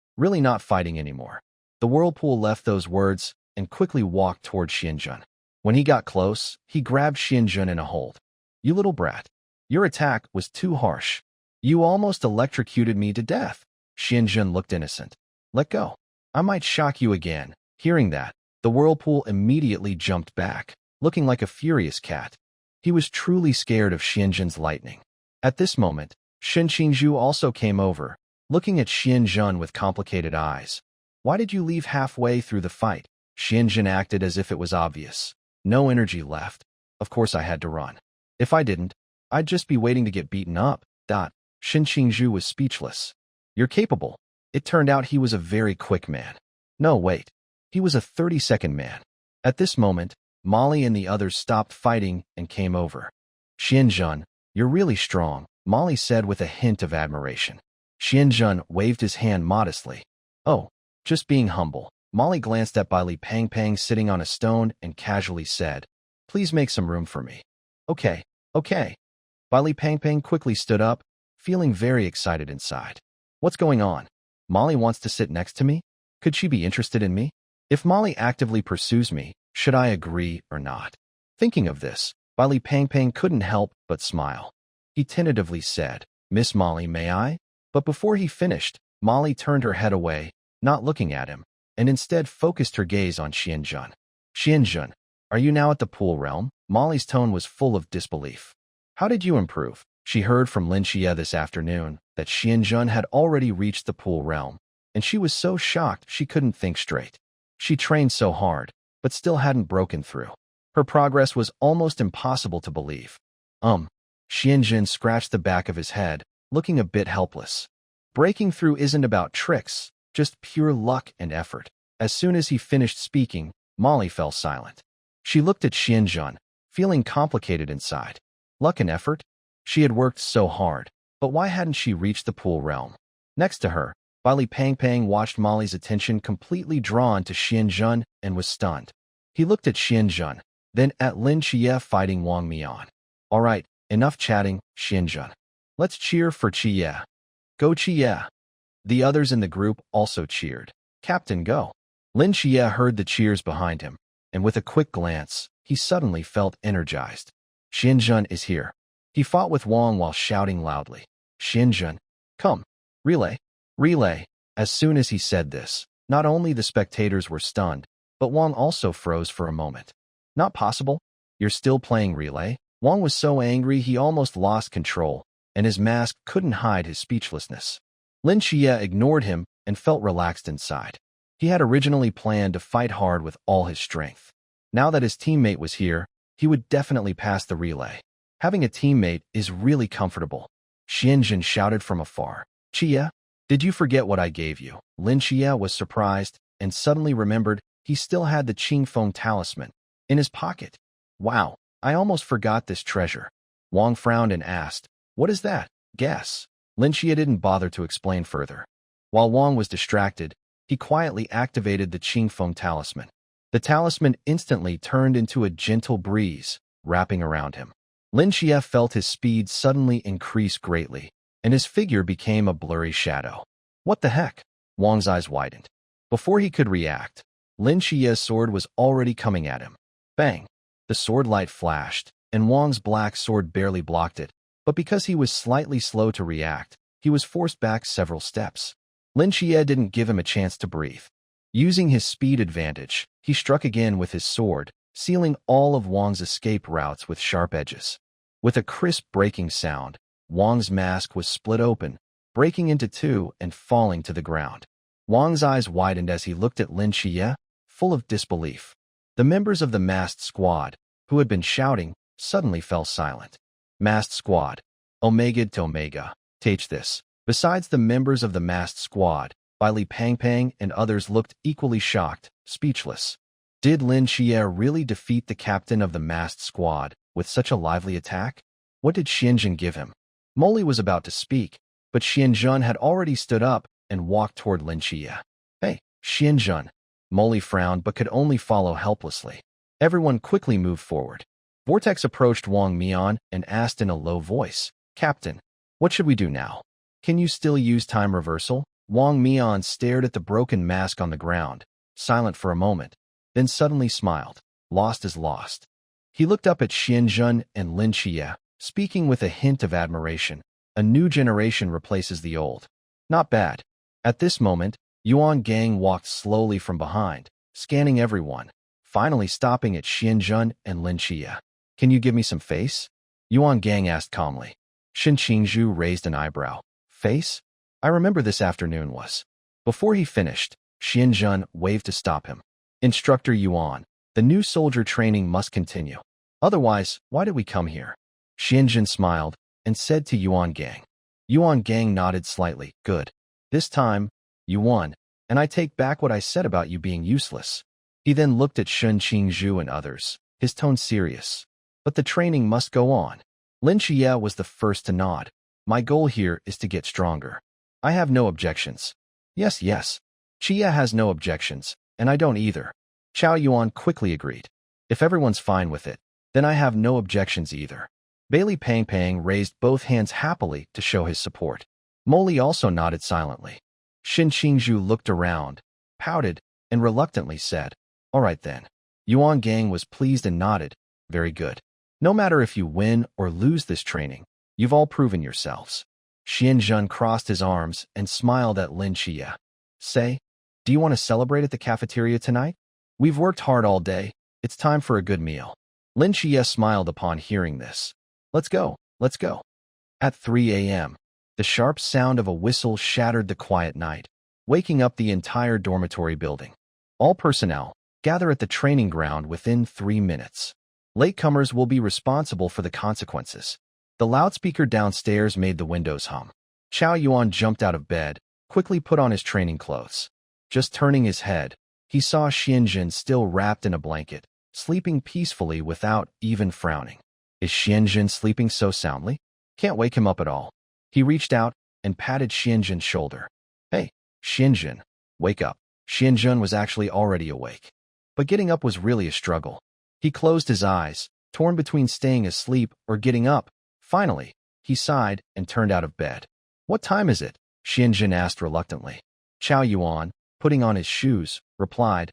The whirlpool left those words and quickly walked toward Xianzhen. When he got close, he grabbed Xianzhen in a hold. "You little brat. Your attack was too harsh. You almost electrocuted me to death." Xianzhen looked innocent. "Let go. I might shock you again." Hearing that, the whirlpool immediately jumped back, looking like a furious cat. He was truly scared of Xianzhen's lightning. At this moment, Xinqingzhu also came over, looking at Xianzhen with complicated eyes. "Why did you leave halfway through the fight?" Xianzhen acted as if it was obvious. "No energy left. Of course I had to run. If I didn't, I'd just be waiting to get beaten up." Xinqingzhu was speechless. "You're capable." It turned out he was a very quick man. No, wait. He was a 30-second man. At this moment, Molly and the others stopped fighting and came over. "Xianzhen, you're really strong," Molly said with a hint of admiration. Xianzhen waved his hand modestly. "Oh, just being humble." Molly glanced at Bai Li Pangpang sitting on a stone and casually said, "Please make some room for me." Okay. Bai Li Pangpang quickly stood up, feeling very excited inside. "What's going on? Molly wants to sit next to me? Could she be interested in me? If Molly actively pursues me, should I agree or not?" Thinking of this, Bai Li Pangpang couldn't help but smile. He tentatively said, "Miss Molly, may I?" But before he finished, Molly turned her head away, not looking at him, and instead focused her gaze on Xianzhen. "Xianzhen, are you now at the pool realm?" Molly's tone was full of disbelief. "How did you improve?" She heard from Lin Qiye this afternoon that Xianzhen had already reached the pool realm, and she was so shocked she couldn't think straight. She trained so hard, but still hadn't broken through. Her progress was almost impossible to believe. Xianzhen scratched the back of his head, looking a bit helpless. Breaking through isn't about tricks, just pure luck and effort. As soon as he finished speaking, Molly fell silent. She looked at Xianzhen, feeling complicated inside. Luck and effort? She had worked so hard, but why hadn't she reached the pool realm? Next to her, Bai Li Pangpang watched Molly's attention completely drawn to Xianzhen and was stunned. He looked at Xianzhen, then at Lin Qiye fighting Wang Mian. "All right, enough chatting, Xianzhen. Let's cheer for Qiye. Go Qiye." The others in the group also cheered. "Captain, go." Lin Qiye heard the cheers behind him, and with a quick glance, he suddenly felt energized. Xianzhen is here. He fought with Wang while shouting loudly, "Xianzhen, come, relay, relay." As soon as he said this, Not only the spectators were stunned, but Wang also froze for a moment. Not possible? You're still playing relay? Wang was so angry he almost lost control, and his mask couldn't hide his speechlessness. Lin Qiye ignored him and felt relaxed inside. He had originally planned to fight hard with all his strength. Now that his teammate was here, he would definitely pass the relay. Having a teammate is really comfortable. Xianjun shouted from afar. Qiye, did you forget what I gave you? Lin Qiye was surprised and suddenly remembered he still had the Qingfeng talisman in his pocket. Wow, I almost forgot this treasure. Wang frowned and asked, what is that? Guess. Lin Qiye didn't bother to explain further. While Wang was distracted, he quietly activated the Qingfeng talisman. The talisman instantly turned into a gentle breeze, wrapping around him. Lin Qiye felt his speed suddenly increase greatly, and his figure became a blurry shadow. What the heck? Wang's eyes widened. Before he could react, Lin Qiye's sword was already coming at him. Bang! The sword light flashed, and Wang's black sword barely blocked it, but because he was slightly slow to react, he was forced back several steps. Lin Qiye didn't give him a chance to breathe. Using his speed advantage, he struck again with his sword, sealing all of Wang's escape routes with sharp edges. With a crisp breaking sound, Wang's mask was split open, breaking into two and falling to the ground. Wang's eyes widened as he looked at Lin Qiye, full of disbelief. The members of the masked squad, who had been shouting, suddenly fell silent. Masked squad. Omega to Omega. Take this. Besides the members of the masked squad, Li Pangpang and others looked equally shocked, speechless. Did Lin Qiye really defeat the captain of the masked squad with such a lively attack? What did Xianjun give him? Molly was about to speak, but Xianjun had already stood up and walked toward Lin Qiye. Hey, Xianjun. Molly frowned but could only follow helplessly. Everyone quickly moved forward. Vortex approached Wang Mian and asked in a low voice, Captain, what should we do now? Can you still use time reversal? Wang Mian stared at the broken mask on the ground, silent for a moment, then suddenly smiled. Lost is lost. He looked up at Xianjun and Lin Qiye, speaking with a hint of admiration. A new generation replaces the old. Not bad. At this moment, Yuan Gang walked slowly from behind, scanning everyone, finally stopping at Xianjun and Lin Qiye. Can you give me some face? Yuan Gang asked calmly. Shin Qingzhu raised an eyebrow. Face? I remember this afternoon was. Before he finished, Xianjun waved to stop him. Instructor Yuan, the new soldier training must continue. Otherwise, why did we come here? Xianjun smiled and said to Yuan Gang. Yuan Gang nodded slightly. Good. This time, you won, and I take back what I said about you being useless. He then looked at Shin Qingzhu and others, his tone serious. But the training must go on. Lin Qiye was the first to nod. My goal here is to get stronger. I have no objections. Yes. Qiye has no objections, and I don't either. Zhao Yuan quickly agreed. If everyone's fine with it, then I have no objections either. Li Pangpang raised both hands happily to show his support. Molly also nodded silently. Shin Qingzhu looked around, pouted, and reluctantly said, All right then. Yuan Gang was pleased and nodded. Very good. No matter if you win or lose this training, you've all proven yourselves. Xianjun crossed his arms and smiled at Lin Qiye. Say, do you want to celebrate at the cafeteria tonight? We've worked hard all day. It's time for a good meal. Lin Qiye smiled upon hearing this. Let's go. At 3 a.m., the sharp sound of a whistle shattered the quiet night, waking up the entire dormitory building. All personnel, gather at the training ground within 3 minutes. Latecomers will be responsible for the consequences. The loudspeaker downstairs made the windows hum. Zhao Yuan jumped out of bed, quickly put on his training clothes. Just turning his head, he saw Xianjun still wrapped in a blanket, sleeping peacefully without even frowning. Is Xianjun sleeping so soundly? Can't wake him up at all. He reached out and patted Xianjun's shoulder. Hey, Xianjun, wake up. Xianjun was actually already awake. But getting up was really a struggle. He closed his eyes, torn between staying asleep or getting up. Finally, he sighed and turned out of bed. What time is it? Xianjun asked reluctantly. Zhao Yuan, putting on his shoes, replied,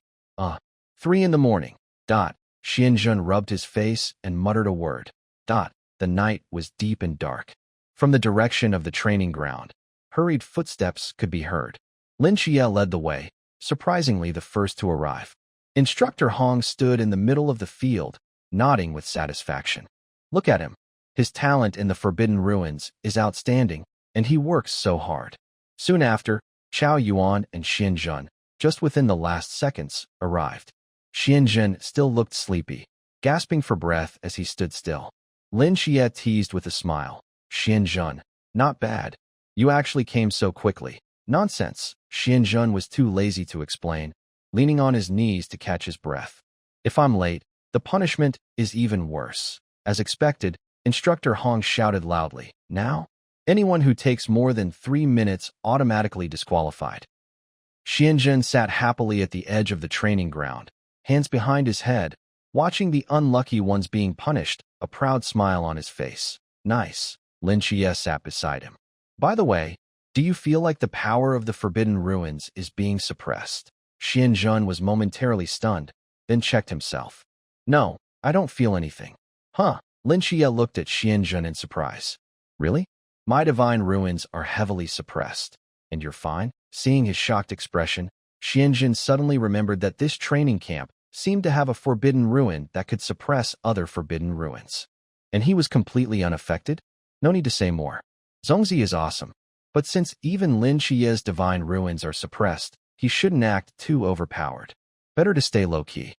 3 in the morning. Xianjun rubbed his face and muttered a word. The night was deep and dark. From the direction of the training ground, hurried footsteps could be heard. Lin Qiye led the way, surprisingly the first to arrive. Instructor Hong stood in the middle of the field, nodding with satisfaction. Look at him. His talent in the Forbidden Ruins is outstanding, and he works so hard. Soon after, Chao Yuan and Xianzhen, just within the last seconds, arrived. Xianzhen still looked sleepy, gasping for breath as he stood still. Lin Qiye teased with a smile. Xianzhen, not bad. You actually came so quickly. Nonsense. Xianzhen was too lazy to explain, leaning on his knees to catch his breath. If I'm late, the punishment is even worse. As expected, Instructor Hong shouted loudly, now? Anyone who takes more than 3 minutes automatically disqualified. Xianzhen sat happily at the edge of the training ground, hands behind his head, watching the unlucky ones being punished, a proud smile on his face. Nice. Lin Qiye sat beside him. By the way, do you feel like the power of the Forbidden Ruins is being suppressed? Xianzhen was momentarily stunned, then checked himself. No, I don't feel anything. Huh? Lin Qiye looked at Xianzhen in surprise. Really? My divine ruins are heavily suppressed. And you're fine? Seeing his shocked expression, Xianzhen suddenly remembered that this training camp seemed to have a forbidden ruin that could suppress other forbidden ruins. And he was completely unaffected? No need to say more. Zhongzi is awesome. But since even Lin Qiye's divine ruins are suppressed, he shouldn't act too overpowered. Better to stay low-key.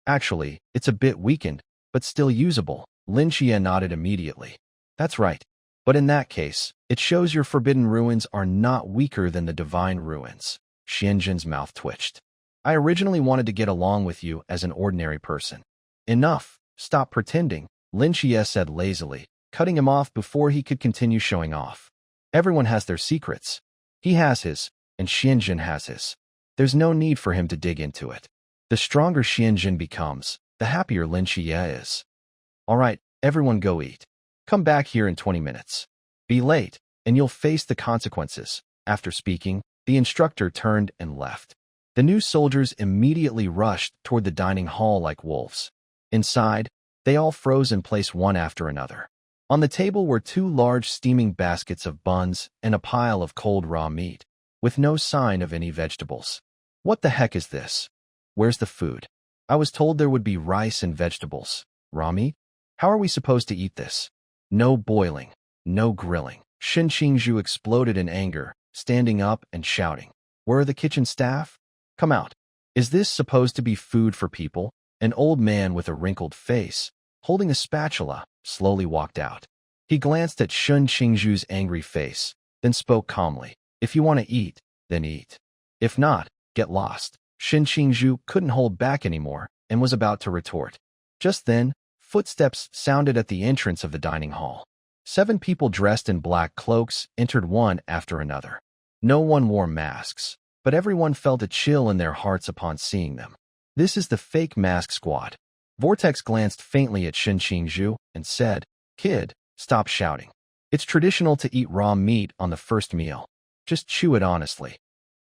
Actually, it's a bit weakened, but still usable. Lin Qiye nodded immediately. That's right. But in that case, it shows your forbidden ruins are not weaker than the divine ruins. Xianzhen's mouth twitched. I originally wanted to get along with you as an ordinary person. Enough. Stop pretending, Lin Qiye said lazily, cutting him off before he could continue showing off. Everyone has their secrets. He has his, and Xianzhen has his. There's no need for him to dig into it. The stronger Xianzhen becomes, the happier Lin Qiye is. All right, everyone go eat. Come back here in 20 minutes. Be late, and you'll face the consequences. After speaking, the instructor turned and left. The new soldiers immediately rushed toward the dining hall like wolves. Inside, they all froze in place one after another. On the table were 2 large steaming baskets of buns and a pile of cold raw meat, with no sign of any vegetables. What the heck is this? Where's the food? I was told there would be rice and vegetables. Raw meat? How are we supposed to eat this? No boiling, no grilling. Shen Qingzhu exploded in anger, standing up and shouting. Where are the kitchen staff? Come out. Is this supposed to be food for people? An old man with a wrinkled face, holding a spatula, slowly walked out. He glanced at Shen Qingzhu's angry face, then spoke calmly. If you want to eat, then eat. If not, get lost. Shen Qingzhu couldn't hold back anymore and was about to retort. Just then, footsteps sounded at the entrance of the dining hall. 7 people dressed in black cloaks entered one after another. No one wore masks, but everyone felt a chill in their hearts upon seeing them. This is the fake mask squad. Vortex glanced faintly at Shen Qingzhu and said, Kid, stop shouting. It's traditional to eat raw meat on the first meal. Just chew it honestly.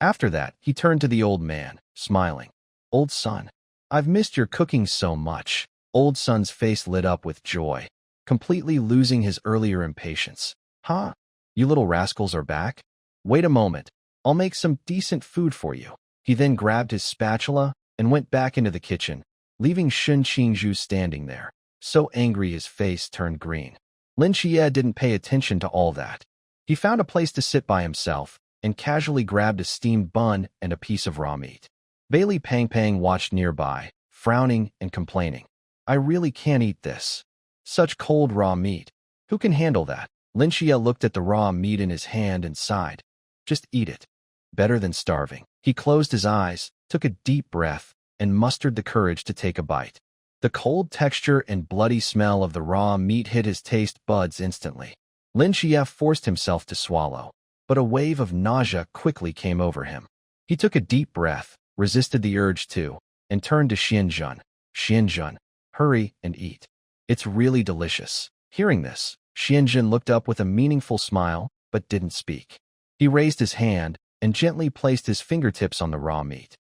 After that, he turned to the old man, smiling. Old son, I've missed your cooking so much. Old son's face lit up with joy, completely losing his earlier impatience. Huh? You little rascals are back? Wait a moment. I'll make some decent food for you. He then grabbed his spatula and went back into the kitchen, leaving Shen Qingzhu standing there, so angry his face turned green. Lin Qiye didn't pay attention to all that. He found a place to sit by himself and casually grabbed a steamed bun and a piece of raw meat. Bailey Pang Pang watched nearby, frowning and complaining. I really can't eat this. Such cold raw meat. Who can handle that? Lin Qiye looked at the raw meat in his hand and sighed. Just eat it. Better than starving. He closed his eyes, took a deep breath, and mustered the courage to take a bite. The cold texture and bloody smell of the raw meat hit his taste buds instantly. Lin Qiye forced himself to swallow, but a wave of nausea quickly came over him. He took a deep breath, resisted the urge to, and turned to Xianzhen. Xianzhen, hurry and eat. It's really delicious. Hearing this, Xianzhen looked up with a meaningful smile, but didn't speak. He raised his hand and gently placed his fingertips on the raw meat.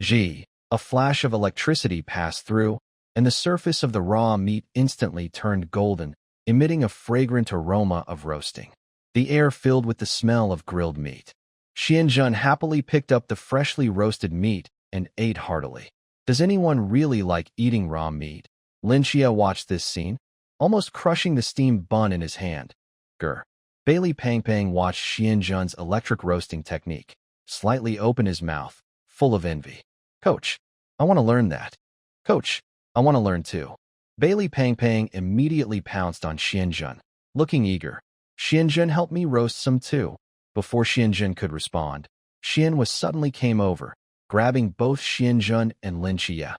Gee, a flash of electricity passed through, and the surface of the raw meat instantly turned golden, emitting a fragrant aroma of roasting. The air filled with the smell of grilled meat. Xianzhen happily picked up the freshly roasted meat and ate heartily. Does anyone really like eating raw meat? Lin Qiye watched this scene, almost crushing the steamed bun in his hand. Grr. Bailey Pang watched Xianzhen's electric roasting technique, slightly open his mouth, full of envy. Coach, I want to learn that. Coach, I want to learn too. Bailey Pang immediately pounced on Xianzhen, looking eager. Xianzhen, help me roast some too. Before Xianzhen could respond, Xian was suddenly came over, grabbing both Xianzhen and Lin Qiye.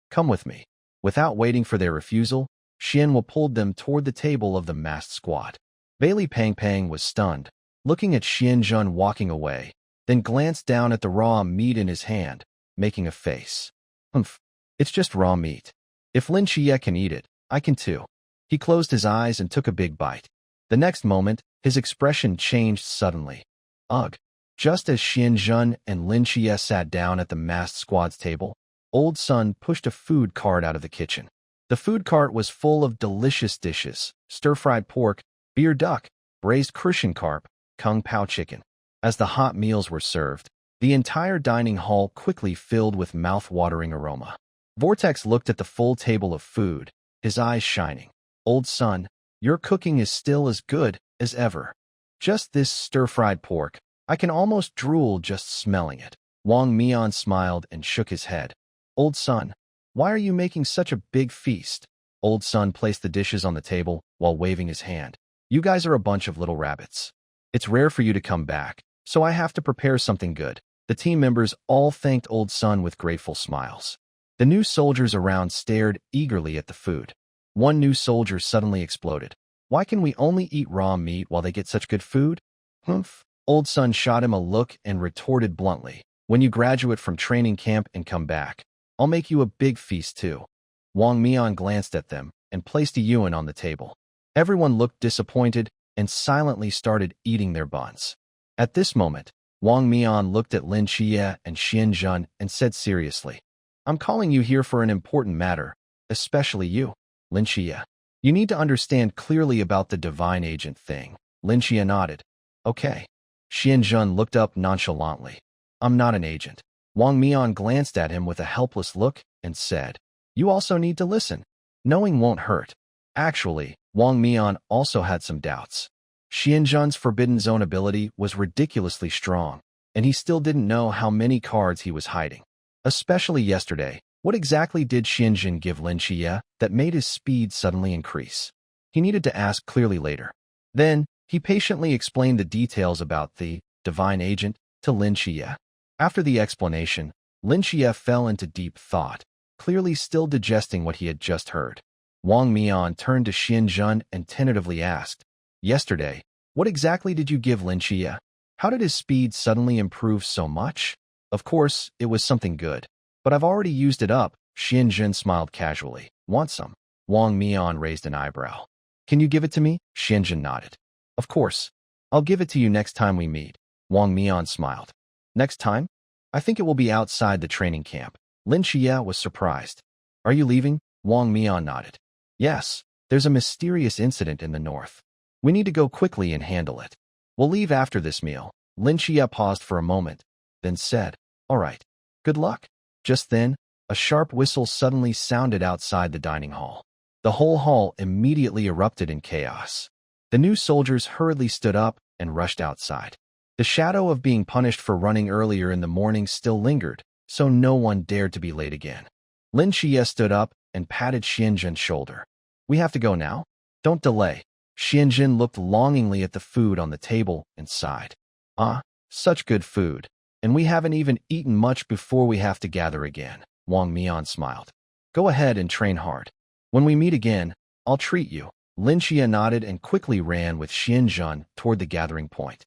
Come with me. Without waiting for their refusal, Xian pulled them toward the table of the masked squad. Bailey Pang was stunned, looking at Xianzhen walking away, then glanced down at the raw meat in his hand, making a face. Humph, it's just raw meat. If Lin Qiye can eat it, I can too. He closed his eyes and took a big bite. The next moment, his expression changed suddenly. Ugh. Just as Xianzhen and Lin Qiye sat down at the masked squad's table, Old Sun pushed a food cart out of the kitchen. The food cart was full of delicious dishes: stir-fried pork, beer duck, braised Crucian carp, kung pao chicken. As the hot meals were served, the entire dining hall quickly filled with mouth-watering aroma. Vortex looked at the full table of food, his eyes shining. Old Sun, your cooking is still as good as ever. Just this stir-fried pork, I can almost drool just smelling it. Wang Mian smiled and shook his head. Old Sun, why are you making such a big feast? Old Sun placed the dishes on the table while waving his hand. You guys are a bunch of little rabbits. It's rare for you to come back, so I have to prepare something good. The team members all thanked Old Sun with grateful smiles. The new soldiers around stared eagerly at the food. One new soldier suddenly exploded. Why can we only eat raw meat while they get such good food? Humph. Old Sun shot him a look and retorted bluntly. When you graduate from training camp and come back, I'll make you a big feast too. Wang Mian glanced at them and placed a yuan on the table. Everyone looked disappointed and silently started eating their buns. At this moment, Wang Mian looked at Lin Qiye and Xianzhen and said seriously, I'm calling you here for an important matter, especially you, Lin Qiye. You need to understand clearly about the divine agent thing. Lin Qiye nodded. Okay. Xianzhen looked up nonchalantly. I'm not an agent. Wang Mian glanced at him with a helpless look and said, You also need to listen. Knowing won't hurt. Actually, Wang Mian also had some doubts. Xianzhen's Forbidden Zone ability was ridiculously strong, and he still didn't know how many cards he was hiding. Especially yesterday, what exactly did Xianzhen give Lin Qiye that made his speed suddenly increase? He needed to ask clearly later. Then, he patiently explained the details about the divine agent to Lin Qiye. After the explanation, Lin Qiye fell into deep thought, clearly still digesting what he had just heard. Wang Mian turned to Xianzhen and tentatively asked, Yesterday, what exactly did you give Lin Qiye? How did his speed suddenly improve so much? Of course, it was something good. But I've already used it up. Xianzhen smiled casually. Want some? Wang Mian raised an eyebrow. Can you give it to me? Xianzhen nodded. Of course. I'll give it to you next time we meet. Wang Mian smiled. Next time? I think it will be outside the training camp. Lin Qiye was surprised. Are you leaving? Wang Mian nodded. Yes, there's a mysterious incident in the north. We need to go quickly and handle it. We'll leave after this meal. Lin Qiye paused for a moment, then said, All right. Good luck. Just then, a sharp whistle suddenly sounded outside the dining hall. The whole hall immediately erupted in chaos. The new soldiers hurriedly stood up and rushed outside. The shadow of being punished for running earlier in the morning still lingered, so no one dared to be late again. Lin Qiye stood up and patted Xianzhen's shoulder. We have to go now? Don't delay. Xianzhen looked longingly at the food on the table and sighed. Ah, such good food. And we haven't even eaten much before we have to gather again. Wang Mian smiled. Go ahead and train hard. When we meet again, I'll treat you. Lin Qiye nodded and quickly ran with Xianzhen toward the gathering point.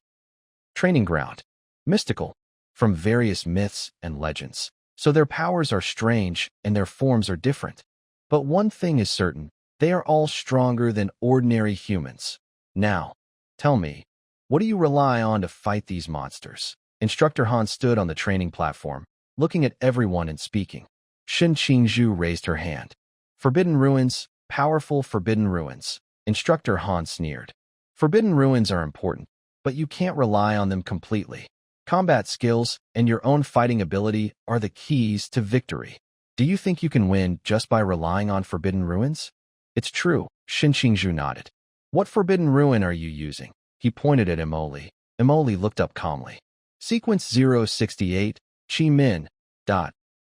Training ground. Mystical. From various myths and legends. So their powers are strange and their forms are different. But one thing is certain. They are all stronger than ordinary humans. Now, tell me, what do you rely on to fight these monsters? Instructor Han stood on the training platform, looking at everyone and speaking. Shen Qingzhu raised her hand. Forbidden ruins, powerful forbidden ruins. Instructor Han sneered. Forbidden ruins are important, but you can't rely on them completely. Combat skills and your own fighting ability are the keys to victory. Do you think you can win just by relying on forbidden ruins? It's true, Xinqingzhu nodded. What forbidden ruin are you using? He pointed at Emoli. Emoli looked up calmly. Sequence 068, Qi Min.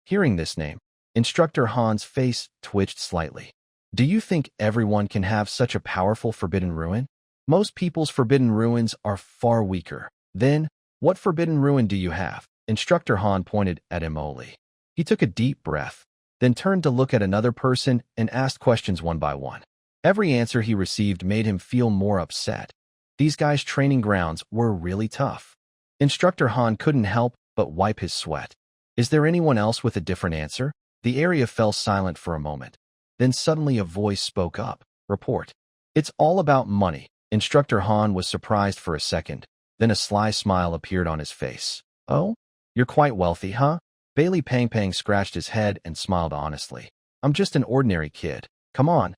Hearing this name, Instructor Han's face twitched slightly. Do you think everyone can have such a powerful forbidden ruin? Most people's forbidden ruins are far weaker. Then, what forbidden ruin do you have? Instructor Han pointed at Emoli. He took a deep breath, then turned to look at another person and asked questions one by one. Every answer he received made him feel more upset. These guys' training grounds were really tough. Instructor Han couldn't help but wipe his sweat. Is there anyone else with a different answer? The area fell silent for a moment. Then suddenly a voice spoke up. Report. It's all about money. Instructor Han was surprised for a second. Then a sly smile appeared on his face. Oh? You're quite wealthy, huh? Bailey Pang Pang scratched his head and smiled honestly. I'm just an ordinary kid. Come on,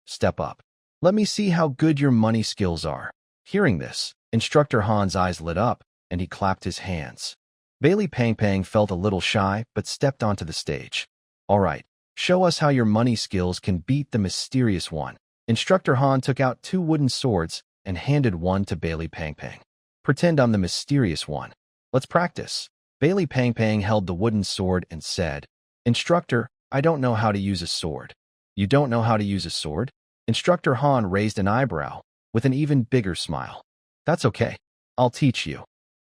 step up. Let me see how good your money skills are. Hearing this, Instructor Han's eyes lit up, and he clapped his hands. Bailey Pang Pang felt a little shy, but stepped onto the stage. All right, show us how your money skills can beat the mysterious one. Instructor Han took out 2 wooden swords and handed one to Bailey Pang Pang. Pretend I'm the mysterious one. Let's practice. Bailey Pang Pang held the wooden sword and said, Instructor, I don't know how to use a sword. You don't know how to use a sword? Instructor Han raised an eyebrow with an even bigger smile. That's okay. I'll teach you.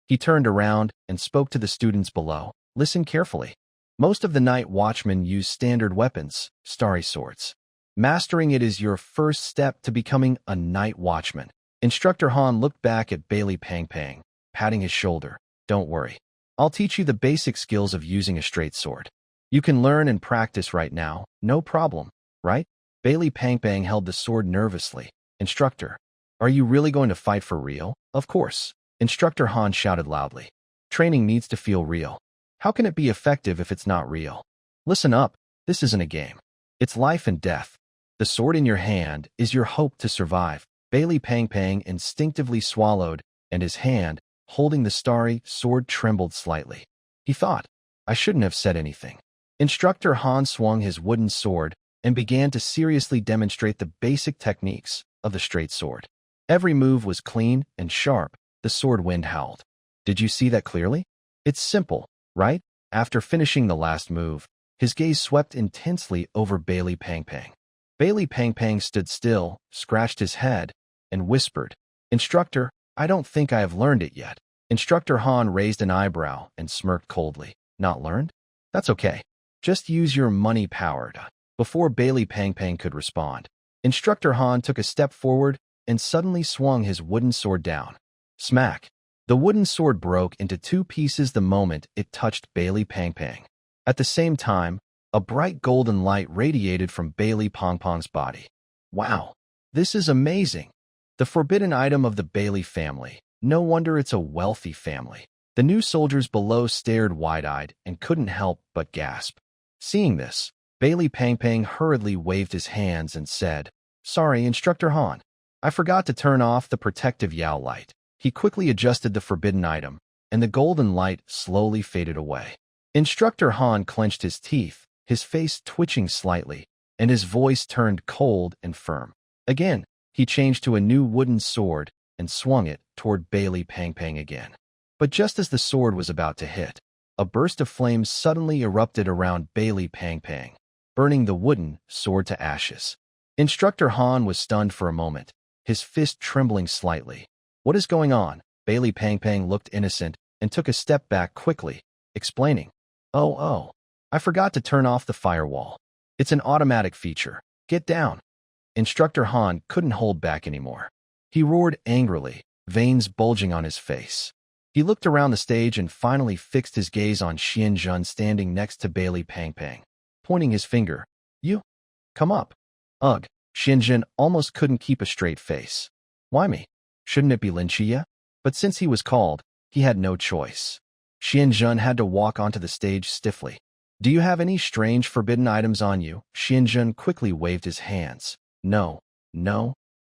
He turned around and spoke to the students below. Listen carefully. Most of the night watchmen use standard weapons, starry swords. Mastering it is your first step to becoming a night watchman. Instructor Han looked back at Bailey Pang Pang, patting his shoulder. Don't worry. I'll teach you the basic skills of using a straight sword. You can learn and practice right now, no problem, right? Bailey Pang Pang held the sword nervously. Instructor, are you really going to fight for real? Of course. Instructor Han shouted loudly. Training needs to feel real. How can it be effective if it's not real? Listen up, this isn't a game. It's life and death. The sword in your hand is your hope to survive. Bailey Pang Pang instinctively swallowed, and his hand, holding the starry sword, trembled slightly. He thought, I shouldn't have said anything. Instructor Han swung his wooden sword and began to seriously demonstrate the basic techniques of the straight sword. Every move was clean and sharp. The sword wind howled. Did you see that clearly? It's simple, right? After finishing the last move, his gaze swept intensely over Bailey Pang Pang. Bailey Pang Pang stood still, scratched his head, and whispered, Instructor, I don't think I have learned it yet. Instructor Han raised an eyebrow and smirked coldly. Not learned? That's okay. Just use your money power. Before Bailey Pang Pang could respond, Instructor Han took a step forward and suddenly swung his wooden sword down. Smack! The wooden sword broke into 2 pieces the moment it touched Bailey Pang Pang. At the same time, a bright golden light radiated from Bailey Pang Pang's body. Wow! This is amazing! The forbidden item of the Bailey family. No wonder it's a wealthy family. The new soldiers below stared wide-eyed and couldn't help but gasp. Seeing this, Bailey Pang Pang hurriedly waved his hands and said, Sorry, Instructor Han. I forgot to turn off the protective Yao light. He quickly adjusted the forbidden item, and the golden light slowly faded away. Instructor Han clenched his teeth, his face twitching slightly, and his voice turned cold and firm. Again, he changed to a new wooden sword and swung it toward Bailey Pang Pang again. But just as the sword was about to hit, a burst of flames suddenly erupted around Bailey Pang Pang, burning the wooden sword to ashes. Instructor Han was stunned for a moment, his fist trembling slightly. What is going on? Bailey Pang Pang looked innocent and took a step back quickly, explaining, Oh, I forgot to turn off the firewall. It's an automatic feature. Get down. Instructor Han couldn't hold back anymore. He roared angrily, veins bulging on his face. He looked around the stage and finally fixed his gaze on Xianjun standing next to Bailey Pang Pang, pointing his finger. You? Come up. Ugh, Xianjun almost couldn't keep a straight face. Why me? Shouldn't it be Lin Qiye? But since he was called, he had no choice. Xianjun had to walk onto the stage stiffly. Do you have any strange forbidden items on you? Xianjun quickly waved his hands. No.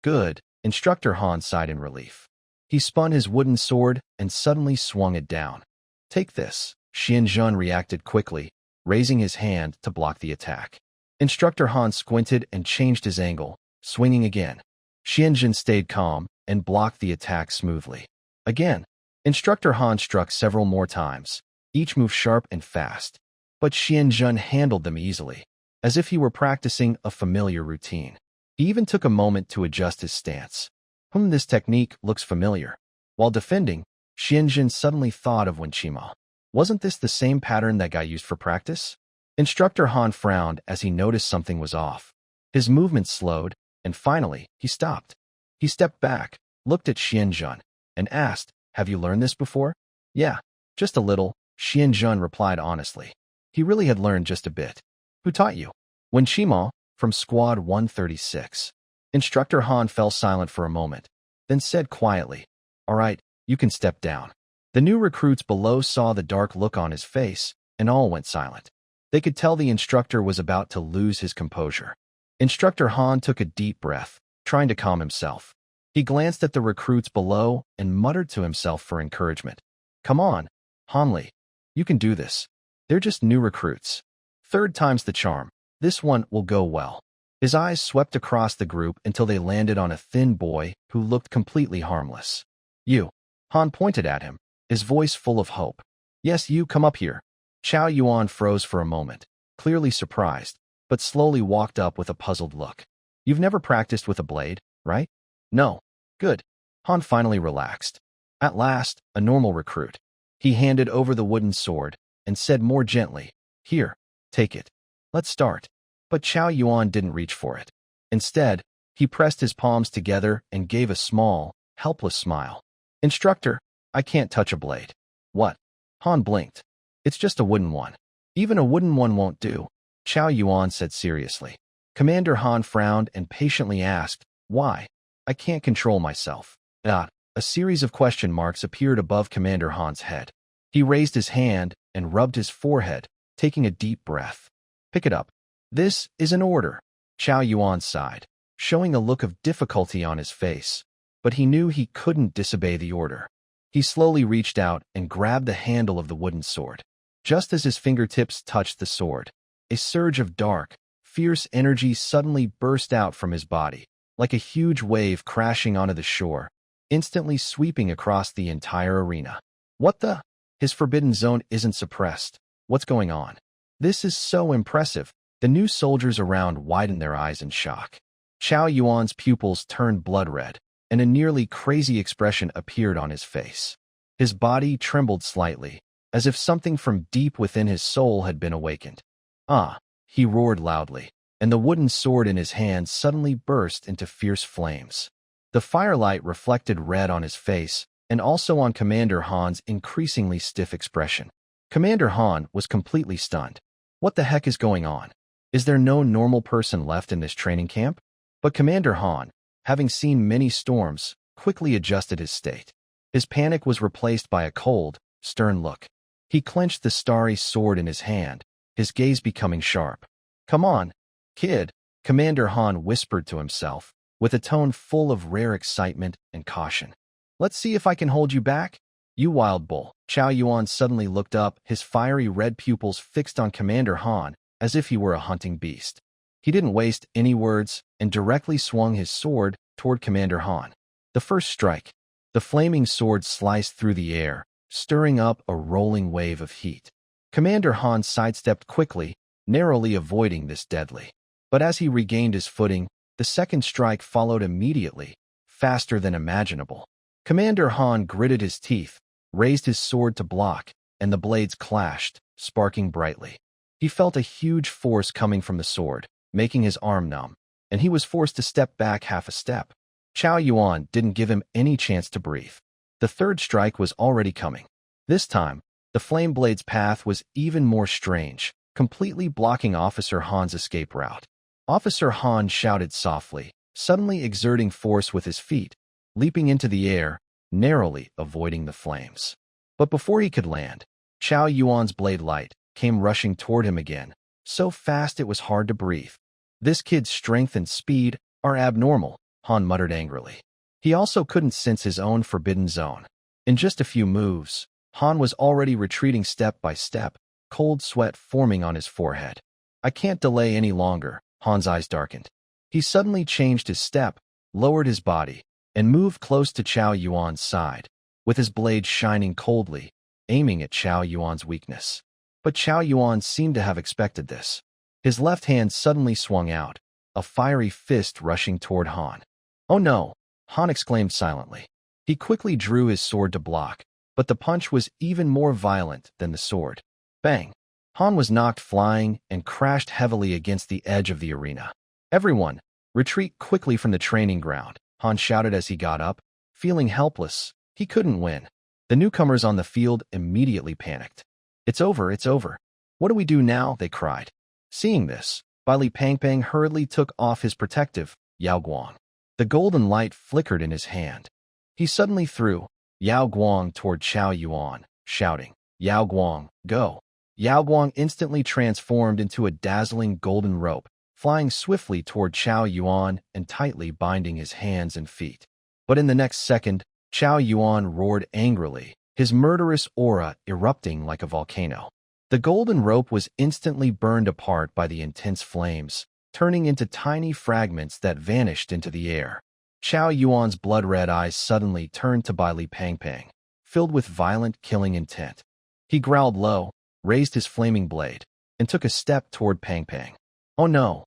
Good. Instructor Han sighed in relief. He spun his wooden sword and suddenly swung it down. Take this. Xianzhen reacted quickly, raising his hand to block the attack. Instructor Han squinted and changed his angle, swinging again. Xianzhen stayed calm and blocked the attack smoothly. Again, Instructor Han struck several more times, each move sharp and fast. But Xianzhen handled them easily, as if he were practicing a familiar routine. He even took a moment to adjust his stance. This technique looks familiar. While defending, Xianzhen suddenly thought of Wen Qima. Wasn't this the same pattern that got used for practice? Instructor Han frowned as he noticed something was off. His movement slowed, and finally, he stopped. He stepped back, looked at Xianzhen, and asked, "Have you learned this before?" "Yeah, just a little," Xianzhen replied honestly. He really had learned just a bit. "Who taught you?" "Wen Qima, from Squad 136. Instructor Han fell silent for a moment, then said quietly, "All right, you can step down." The new recruits below saw the dark look on his face, and all went silent. They could tell the instructor was about to lose his composure. Instructor Han took a deep breath, trying to calm himself. He glanced at the recruits below and muttered to himself for encouragement. "Come on, Hanli. You can do this. They're just new recruits. Third time's the charm. This one will go well." His eyes swept across the group until they landed on a thin boy who looked completely harmless. "You." Han pointed at him, his voice full of hope. "Yes, you, come up here." Zhao Yuan froze for a moment, clearly surprised, but slowly walked up with a puzzled look. "You've never practiced with a blade, right?" "No." "Good." Han finally relaxed. At last, a normal recruit. He handed over the wooden sword and said more gently, "Here, take it. Let's start." But Zhao Yuan didn't reach for it. Instead, he pressed his palms together and gave a small, helpless smile. "Instructor, I can't touch a blade." "What?" Han blinked. "It's just a wooden one." "Even a wooden one won't do," Zhao Yuan said seriously. Commander Han frowned and patiently asked, "Why?" "I can't control myself." A series of question marks appeared above Commander Han's head. He raised his hand and rubbed his forehead, taking a deep breath. "Pick it up." "This is an order." Zhao Yuan sighed, showing a look of difficulty on his face, but he knew he couldn't disobey the order. He slowly reached out and grabbed the handle of the wooden sword. Just as his fingertips touched the sword, a surge of dark, fierce energy suddenly burst out from his body, like a huge wave crashing onto the shore, instantly sweeping across the entire arena. "What the?" His forbidden zone isn't suppressed. What's going on? This is so impressive. The new soldiers around widened their eyes in shock. Zhao Yuan's pupils turned blood red, and a nearly crazy expression appeared on his face. His body trembled slightly, as if something from deep within his soul had been awakened. "Ah!" He roared loudly, and the wooden sword in his hand suddenly burst into fierce flames. The firelight reflected red on his face, and also on Commander Han's increasingly stiff expression. Commander Han was completely stunned. What the heck is going on? Is there no normal person left in this training camp? But Commander Han, having seen many storms, quickly adjusted his state. His panic was replaced by a cold, stern look. He clenched the starry sword in his hand, his gaze becoming sharp. "Come on, kid," Commander Han whispered to himself, with a tone full of rare excitement and caution. "Let's see if I can hold you back, you wild bull." Zhao Yuan suddenly looked up, his fiery red pupils fixed on Commander Han, as if he were a hunting beast. He didn't waste any words and directly swung his sword toward Commander Han. The first strike. The flaming sword sliced through the air, stirring up a rolling wave of heat. Commander Han sidestepped quickly, narrowly avoiding this deadly. But as he regained his footing, the second strike followed immediately, faster than imaginable. Commander Han gritted his teeth, raised his sword to block, and the blades clashed, sparking brightly. He felt a huge force coming from the sword, making his arm numb, and he was forced to step back half a step. Zhao Yuan didn't give him any chance to breathe. The third strike was already coming. This time, the flame blade's path was even more strange, completely blocking Officer Han's escape route. Officer Han shouted softly, suddenly exerting force with his feet, leaping into the air, narrowly avoiding the flames. But before he could land, Zhao Yuan's blade light came rushing toward him again, so fast it was hard to breathe. "This kid's strength and speed are abnormal," Han muttered angrily. He also couldn't sense his own forbidden zone. In just a few moves, Han was already retreating step by step, cold sweat forming on his forehead. I can't delay any longer, Han's eyes darkened. He suddenly changed his step, lowered his body, and moved close to Chao Yuan's side, with his blade shining coldly, aiming at Chao Yuan's weakness. But Chao Yuan seemed to have expected this. His left hand suddenly swung out, a fiery fist rushing toward Han. "Oh no!" Han exclaimed silently. He quickly drew his sword to block, but the punch was even more violent than the sword. Bang! Han was knocked flying and crashed heavily against the edge of the arena. "Everyone, retreat quickly from the training ground," Han shouted as he got up. Feeling helpless, he couldn't win. The newcomers on the field immediately panicked. It's over, it's over. What do we do now?" they cried. Seeing this, Li Pangpang hurriedly took off his protective, Yao Guang. The golden light flickered in his hand. He suddenly threw Yao Guang toward Chao Yuan, shouting, "Yao Guang, go!" Yao Guang instantly transformed into a dazzling golden rope, flying swiftly toward Chao Yuan and tightly binding his hands and feet. But in the next second, Chao Yuan roared angrily, his murderous aura erupting like a volcano. The golden rope was instantly burned apart by the intense flames, turning into tiny fragments that vanished into the air. Chao Yuan's blood-red eyes suddenly turned to Li Pangpang, filled with violent, killing intent. He growled low, raised his flaming blade, and took a step toward Pangpang. "Oh no!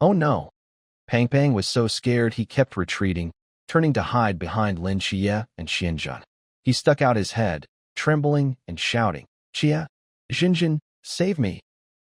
Oh no!" Pangpang was so scared he kept retreating, turning to hide behind Lin Qiye and Xianjun. He stuck out his head, trembling and shouting, "Qiye! Xinjun, save me!"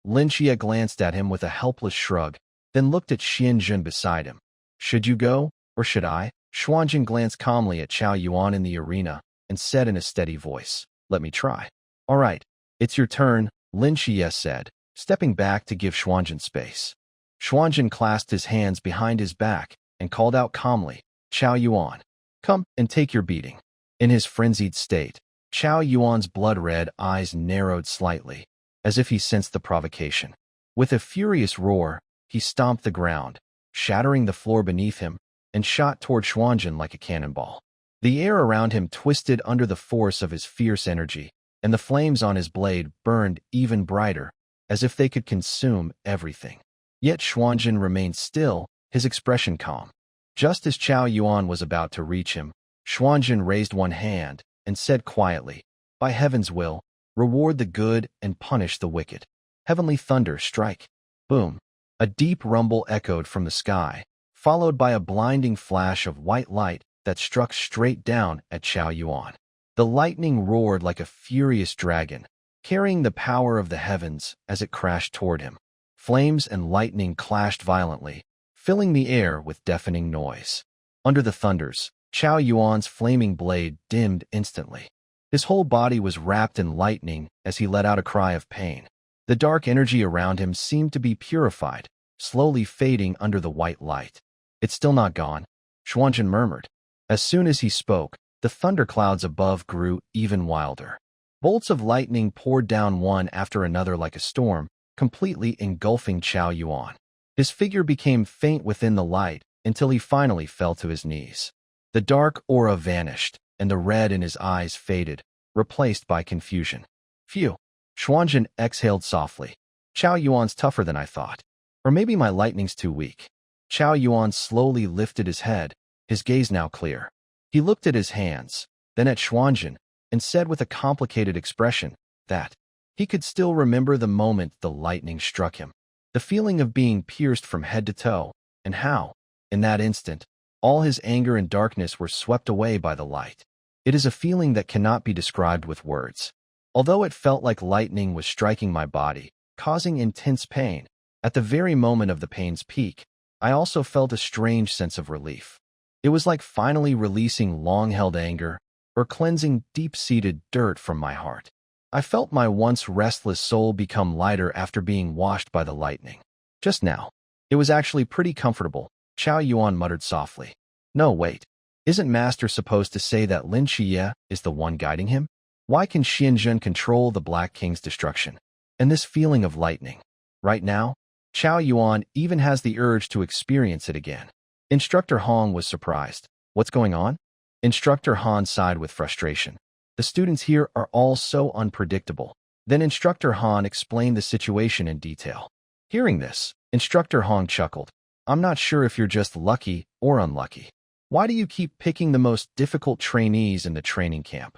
Lin Qiye glanced at him with a helpless shrug, then looked at Xianjun beside him. "Should you go, or should I?" Xuanjun glanced calmly at Chao Yuan in the arena and said in a steady voice, "Let me try." "All right, it's your turn," Lin Qiye said, stepping back to give Xuanjun space. Xuanjun clasped his hands behind his back and called out calmly, "Chao Yuan, come and take your beating." In his frenzied state, Chao Yuan's blood-red eyes narrowed slightly, as if he sensed the provocation. With a furious roar, he stomped the ground, shattering the floor beneath him, and shot toward Xuanjun like a cannonball. The air around him twisted under the force of his fierce energy, and the flames on his blade burned even brighter, as if they could consume everything. Yet Xuanjun remained still, his expression calm. Just as Chao Yuan was about to reach him, Xuanjun raised one hand and said quietly, "By heaven's will, reward the good and punish the wicked. Heavenly thunder, strike." Boom! A deep rumble echoed from the sky, followed by a blinding flash of white light that struck straight down at Chao Yuan. The lightning roared like a furious dragon, carrying the power of the heavens as it crashed toward him. Flames and lightning clashed violently, filling the air with deafening noise. Under the thunders, Chao Yuan's flaming blade dimmed instantly. His whole body was wrapped in lightning as he let out a cry of pain. The dark energy around him seemed to be purified, slowly fading under the white light. "It's still not gone," Xuanjun murmured. As soon as he spoke, the thunderclouds above grew even wilder. Bolts of lightning poured down one after another like a storm, completely engulfing Chao Yuan. His figure became faint within the light until he finally fell to his knees. The dark aura vanished, and the red in his eyes faded, replaced by confusion. "Phew!" Xuanjun exhaled softly. "Chao Yuan's tougher than I thought. Or maybe my lightning's too weak." Chao Yuan slowly lifted his head, his gaze now clear. He looked at his hands, then at Xuanjun, and said with a complicated expression that he could still remember the moment the lightning struck him, the feeling of being pierced from head to toe, and how, in that instant, all his anger and darkness were swept away by the light. It is a feeling that cannot be described with words. Although it felt like lightning was striking my body, causing intense pain, at the very moment of the pain's peak, I also felt a strange sense of relief. It was like finally releasing long-held anger or cleansing deep-seated dirt from my heart. I felt my once restless soul become lighter after being washed by the lightning. Just now, it was actually pretty comfortable, Chao Yuan muttered softly. "No, wait. Isn't Master supposed to say that Lin Qiye is the one guiding him? Why can Xianjun control the Black King's destruction? And this feeling of lightning. Right now, Chao Yuan even has the urge to experience it again." Instructor Hong was surprised. What's going on? Instructor Han sighed with frustration. The students here are all so unpredictable. Then Instructor Han explained the situation in detail. Hearing this, Instructor Han chuckled. I'm not sure if you're just lucky or unlucky. Why do you keep picking the most difficult trainees in the training camp?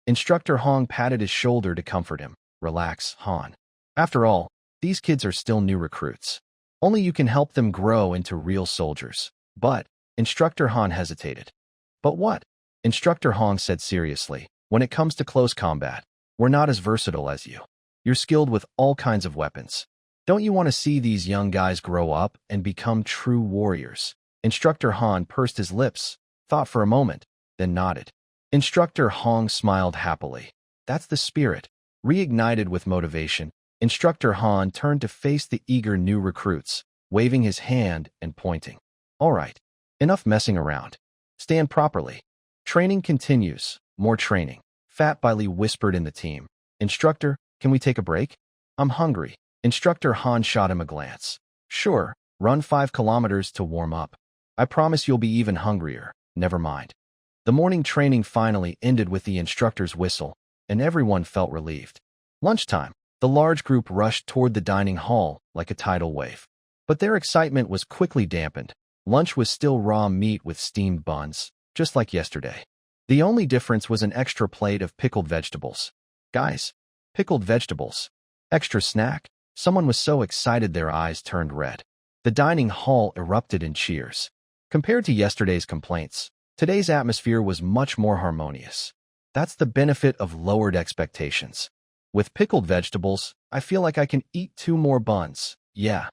Instructor Han patted his shoulder to comfort him. Relax, Han. After all, these kids are still new recruits. Only you can help them grow into real soldiers. But, Instructor Han hesitated. But what? Instructor Han said seriously. When it comes to close combat, we're not as versatile as you. You're skilled with all kinds of weapons. Don't you want to see these young guys grow up and become true warriors? Instructor Han pursed his lips, thought for a moment, then nodded. Instructor Han smiled happily. That's the spirit. Reignited with motivation, Instructor Han turned to face the eager new recruits, waving his hand and pointing. All right, enough messing around. Stand properly. Training continues. More training. Fat Bailey whispered in the team. Instructor, can we take a break? I'm hungry. Instructor Han shot him a glance. Sure, run 5 kilometers to warm up. I promise you'll be even hungrier. Never mind. The morning training finally ended with the instructor's whistle, and everyone felt relieved. Lunchtime, the large group rushed toward the dining hall like a tidal wave. But their excitement was quickly dampened. Lunch was still raw meat with steamed buns, just like yesterday. The only difference was an extra plate of pickled vegetables. Guys, pickled vegetables. Extra snack? Someone was so excited their eyes turned red. The dining hall erupted in cheers. Compared to yesterday's complaints, today's atmosphere was much more harmonious. That's the benefit of lowered expectations. With pickled vegetables, I feel like I can eat 2 more buns. Yeah,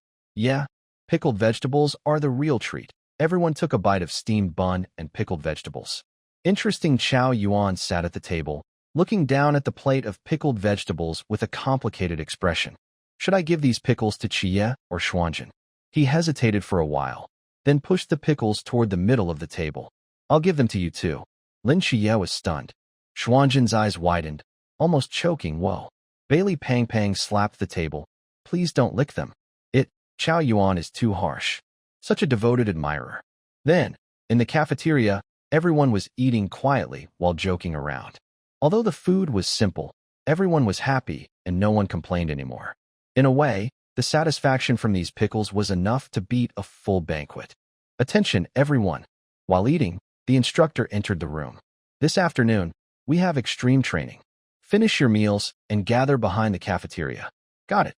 pickled vegetables are the real treat. Everyone took a bite of steamed bun and pickled vegetables. Interesting Zhao Yuan sat at the table, looking down at the plate of pickled vegetables with a complicated expression. Should I give these pickles to Qiye or Xuanzhen? He hesitated for a while, then pushed the pickles toward the middle of the table. I'll give them to you too. Lin Qiye was stunned. Xuanzhen's eyes widened, almost choking. Whoa. Bailey Pang slapped the table. Please don't lick them. Zhao Yuan is too harsh. Such a devoted admirer. Then, in the cafeteria, everyone was eating quietly while joking around. Although the food was simple, everyone was happy and no one complained anymore. In a way, the satisfaction from these pickles was enough to beat a full banquet. Attention, everyone. While eating, the instructor entered the room. This afternoon, we have extreme training. Finish your meals and gather behind the cafeteria. Got it.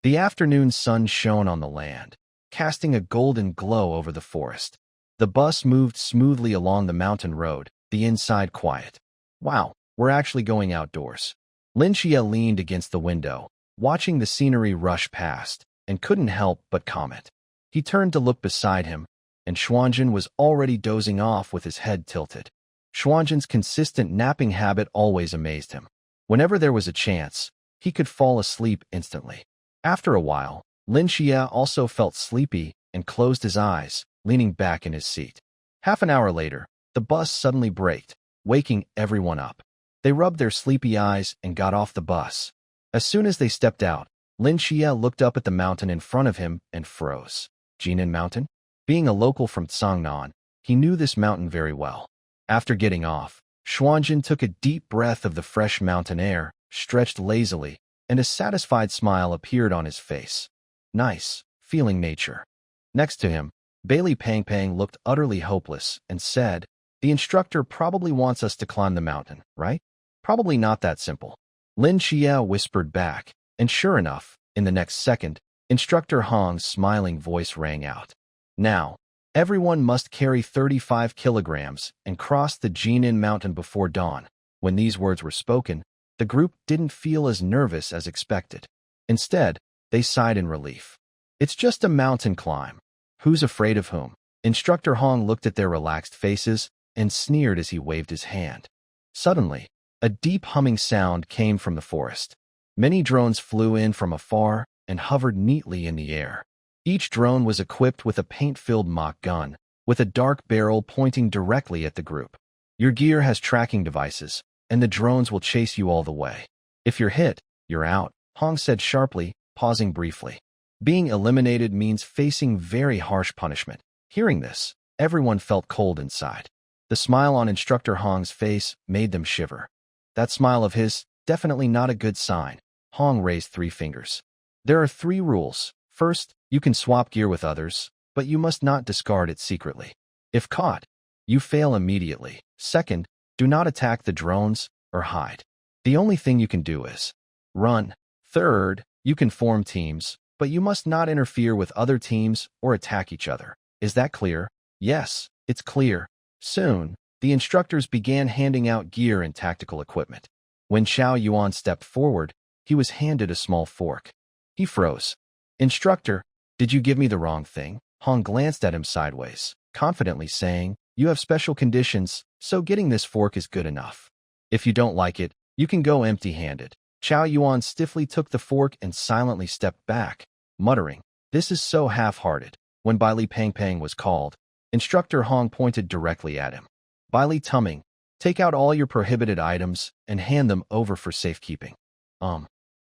The afternoon sun shone on the land, casting a golden glow over the forest. The bus moved smoothly along the mountain road, the inside quiet. Wow, we're actually going outdoors. Lin Qiye leaned against the window, watching the scenery rush past, and couldn't help but comment. He turned to look beside him, and Xuanzhen was already dozing off with his head tilted. Xuanzhen's consistent napping habit always amazed him. Whenever there was a chance, he could fall asleep instantly. After a while, Lin Qiye also felt sleepy and closed his eyes, leaning back in his seat. Half an hour later, the bus suddenly braked, waking everyone up. They rubbed their sleepy eyes and got off the bus. As soon as they stepped out, Lin Qiye looked up at the mountain in front of him and froze. Jinan Mountain? Being a local from Cangnan, he knew this mountain very well. After getting off, Xuanzhen took a deep breath of the fresh mountain air, stretched lazily, and a satisfied smile appeared on his face. Nice, feeling nature. Next to him, Bailey Pang looked utterly hopeless and said, The instructor probably wants us to climb the mountain, right? Probably not that simple. Lin Qiye whispered back, and sure enough, in the next second, Instructor Hong's smiling voice rang out. Now, everyone must carry 35 kilograms and cross the Jinan Mountain before dawn. When these words were spoken, the group didn't feel as nervous as expected. Instead, they sighed in relief. It's just a mountain climb. Who's afraid of whom? Instructor Hong looked at their relaxed faces and sneered as he waved his hand. Suddenly, a deep humming sound came from the forest. Many drones flew in from afar and hovered neatly in the air. Each drone was equipped with a paint-filled mock gun, with a dark barrel pointing directly at the group. Your gear has tracking devices, and the drones will chase you all the way. If you're hit, you're out, Hong said sharply, pausing briefly. Being eliminated means facing very harsh punishment. Hearing this, Everyone felt cold inside. The smile on Instructor Hong's face made them shiver. That smile of his, definitely not a good sign. Hong raised 3 fingers. There are 3 rules. First, you can swap gear with others, but you must not discard it secretly. If caught, you fail immediately. Second, do not attack the drones or hide. The only thing you can do is run. Third, you can form teams, but you must not interfere with other teams or attack each other. Is that clear? Yes, it's clear. Soon, the instructors began handing out gear and tactical equipment. When Zhao Yuan stepped forward, he was handed a small fork. He froze. Instructor, did you give me the wrong thing? Hong glanced at him sideways, confidently saying, you have special conditions, so getting this fork is good enough. If you don't like it, you can go empty-handed. Zhao Yuan stiffly took the fork and silently stepped back, muttering, this is so half-hearted. When Bai Li Pang Pang was called, Instructor Hong pointed directly at him. Bai Li Tuming, take out all your prohibited items and hand them over for safekeeping.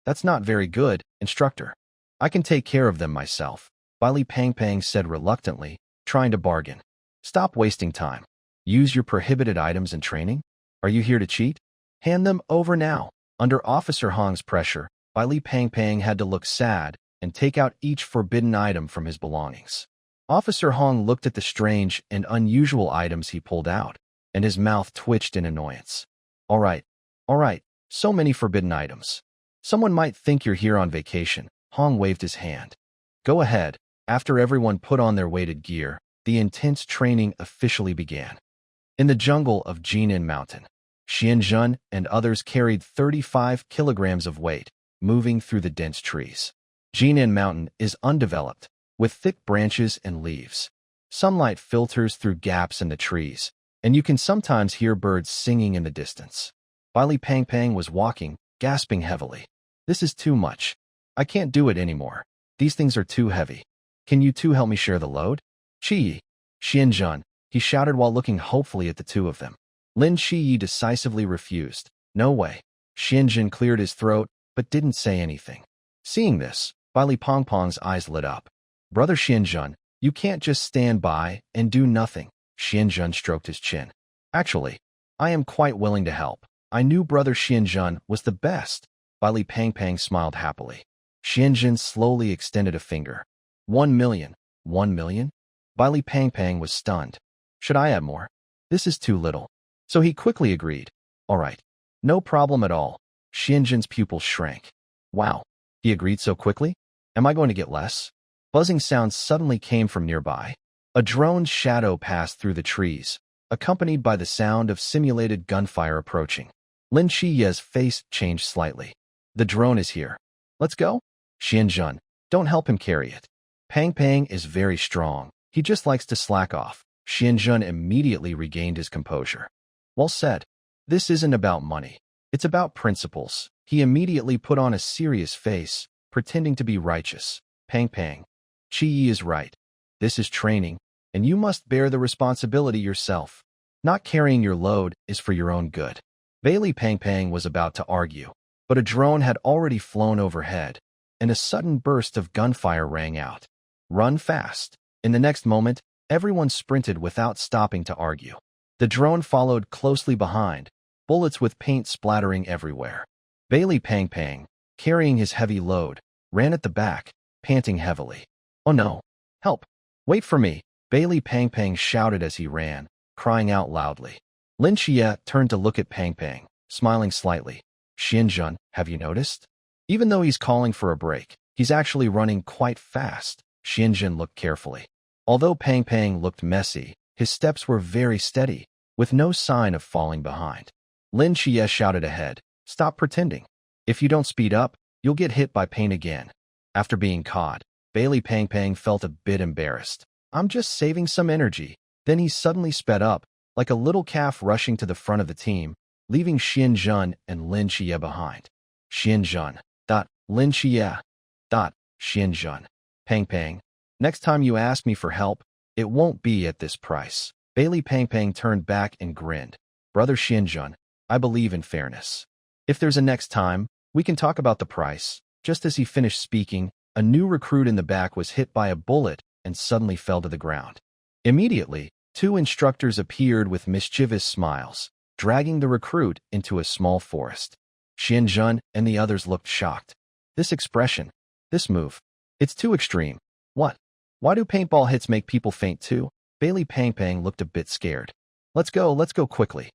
That's not very good, Instructor. I can take care of them myself, Bai Li Pang Pang said reluctantly, trying to bargain. Stop wasting time. Use your prohibited items in training? Are you here to cheat? Hand them over now. Under Officer Hong's pressure, Bai Li Pang Pang had to look sad and take out each forbidden item from his belongings. Officer Hong looked at the strange and unusual items he pulled out, and his mouth twitched in annoyance. All right, so many forbidden items. Someone might think you're here on vacation. Hong waved his hand. Go ahead. After everyone put on their weighted gear, the intense training officially began. In the jungle of Jinan Mountain, Xianzhen and others carried 35 kilograms of weight, moving through the dense trees. Jinan Mountain is undeveloped, with thick branches and leaves. Sunlight filters through gaps in the trees, and you can sometimes hear birds singing in the distance. Bai Li Pang Pang was walking, gasping heavily. This is too much. I can't do it anymore. These things are too heavy. Can you two help me share the load? Qiye, Xianzhen, he shouted while looking hopefully at the two of them. Lin Qiye decisively refused. No way. Xianzhen cleared his throat, but didn't say anything. Seeing this, Bai Li Pang Pang's eyes lit up. Brother Xianzhen, you can't just stand by and do nothing. Xianzhen stroked his chin. Actually, I am quite willing to help. I knew Brother Xianzhen was the best. Bai Li Pang Pang smiled happily. Xianzhen slowly extended a finger. 1 million. 1 million? Bai Li Pang Pang was stunned. Should I add more? This is too little. So he quickly agreed. All right. No problem at all. Xianzhen's pupils shrank. Wow. He agreed so quickly? Am I going to get less? Buzzing sounds suddenly came from nearby. A drone's shadow passed through the trees, accompanied by the sound of simulated gunfire approaching. Lin Qiye's face changed slightly. The drone is here. Let's go? Xianzhen, don't help him carry it. Pang Pang is very strong. He just likes to slack off. Xianzhen immediately regained his composure. Well said. This isn't about money. It's about principles. He immediately put on a serious face, pretending to be righteous. Pang Pang. Qiye is right. This is training, and you must bear the responsibility yourself. Not carrying your load is for your own good. Bai Li Pang Pang was about to argue, but a drone had already flown overhead, and a sudden burst of gunfire rang out. Run fast. In the next moment, everyone sprinted without stopping to argue. The drone followed closely behind, bullets with paint splattering everywhere. Bai Li Pang Pang, carrying his heavy load, ran at the back, panting heavily. Oh no! Help! Wait for me! Bai Li Pang Pang shouted as he ran, crying out loudly. Lin Qiye turned to look at Pang Pang, smiling slightly. Xianzhen, have you noticed? Even though he's calling for a break, he's actually running quite fast. Xianzhen looked carefully. Although Pang Pang looked messy, his steps were very steady, with no sign of falling behind. Lin Qiye shouted ahead, stop pretending. If you don't speed up, you'll get hit by pain again. After being caught, Bai Li Pang Pang felt a bit embarrassed. I'm just saving some energy. Then he suddenly sped up, like a little calf rushing to the front of the team, leaving Xianzhen and Lin Qiye behind. Xianzhen. Lin Qiye. Xianzhen. Pang Pang. Next time you ask me for help, it won't be at this price. Bai Li Pang Pang turned back and grinned. Brother Xianzhen, I believe in fairness. If there's a next time, we can talk about the price. Just as he finished speaking, a new recruit in the back was hit by a bullet and suddenly fell to the ground. Immediately, Two instructors appeared with mischievous smiles, dragging the recruit into a small forest. Xianzhen and the others looked shocked. This expression, this move, it's too extreme. What? Why do paintball hits make people faint too? Bailey Pangpang looked a bit scared. Let's go quickly.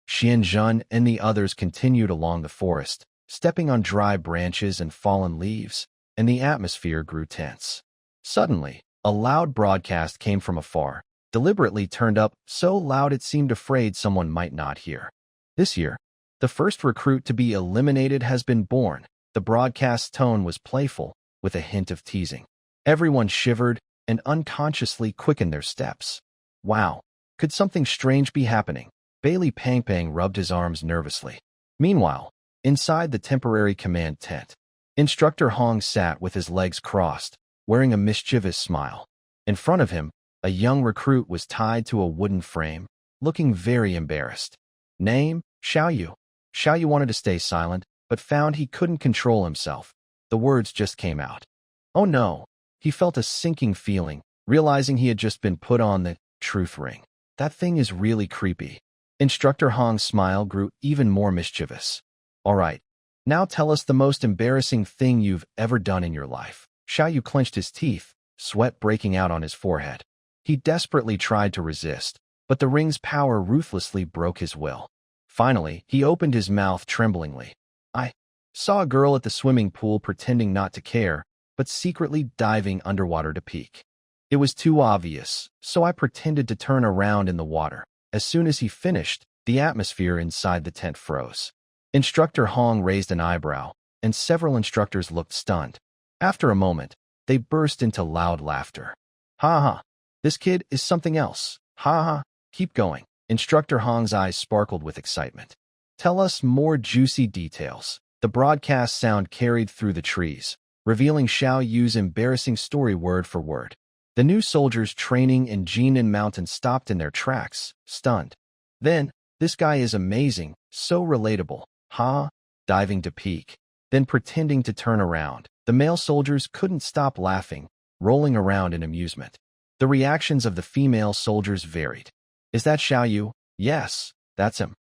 Xianzhen and the others continued along the forest, stepping on dry branches and fallen leaves, and the atmosphere grew tense. Suddenly, a loud broadcast came from afar, deliberately turned up so loud it seemed afraid someone might not hear. This year, the first recruit to be eliminated has been born. The broadcast's tone was playful, with a hint of teasing. Everyone shivered and unconsciously quickened their steps. Wow, could something strange be happening? Bailey Pangpang rubbed his arms nervously. Meanwhile, inside the temporary command tent, Instructor Hong sat with his legs crossed, wearing a mischievous smile. In front of him, a young recruit was tied to a wooden frame, looking very embarrassed. Name, Xiaoyu. Xiaoyu wanted to stay silent, but found he couldn't control himself. The words just came out. Oh no! He felt a sinking feeling, realizing he had just been put on the truth ring. That thing is really creepy. Instructor Hong's smile grew even more mischievous. All right, now tell us the most embarrassing thing you've ever done in your life. Xiaoyu clenched his teeth, sweat breaking out on his forehead. He desperately tried to resist, but the ring's power ruthlessly broke his will. Finally, he opened his mouth tremblingly. I saw a girl at the swimming pool pretending not to care, but secretly diving underwater to peek. It was too obvious, so I pretended to turn around in the water. As soon as he finished, the atmosphere inside the tent froze. Instructor Hong raised an eyebrow, and several instructors looked stunned. After a moment, they burst into loud laughter. Ha ha, this kid is something else. Ha ha, keep going. Instructor Hong's eyes sparkled with excitement. Tell us more juicy details. The broadcast sound carried through the trees, revealing Xiao Yu's embarrassing story word for word. The new soldiers training in Jinan Mountain stopped in their tracks, stunned. Then, this guy is amazing, so relatable. Ha, diving to peek, then pretending to turn around. The male soldiers couldn't stop laughing, rolling around in amusement. The reactions of the female soldiers varied. Is that Xiao Yu? Yes, that's him.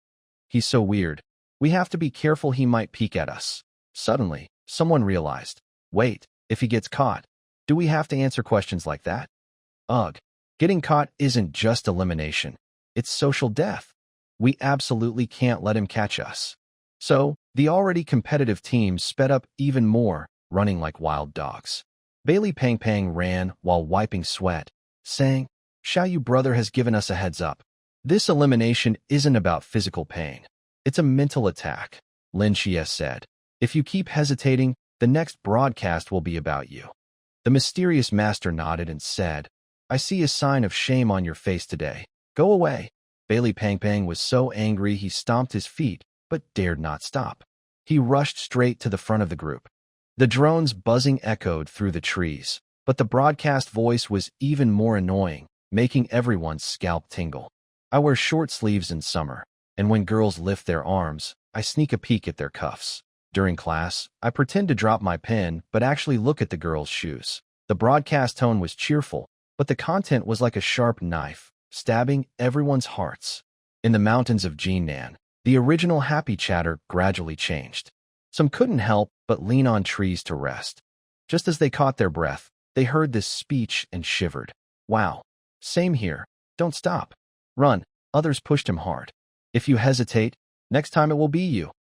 He's so weird. We have to be careful, he might peek at us. Suddenly, someone realized. Wait, if he gets caught, do we have to answer questions like that? Ugh, getting caught isn't just elimination. It's social death. We absolutely can't let him catch us. So, the already competitive teams sped up even more, running like wild dogs. Bailey Pangpang ran while wiping sweat, saying, Xiao Yu brother has given us a heads up. This elimination isn't about physical pain. It's a mental attack, Lin Qiye said. If you keep hesitating, the next broadcast will be about you. The mysterious master nodded and said, I see a sign of shame on your face today. Go away. Bailey Pangpang was so angry he stomped his feet, but dared not stop. He rushed straight to the front of the group. The drone's buzzing echoed through the trees, but the broadcast voice was even more annoying, making everyone's scalp tingle. I wear short sleeves in summer, and when girls lift their arms, I sneak a peek at their cuffs. During class, I pretend to drop my pen but actually look at the girls' shoes. The broadcast tone was cheerful, but the content was like a sharp knife, stabbing everyone's hearts. In the mountains of Jinan, the original happy chatter gradually changed. Some couldn't help but lean on trees to rest. Just as they caught their breath, they heard this speech and shivered. Wow, same here. Don't stop. Run. Others pushed him hard. If you hesitate, next time it will be you.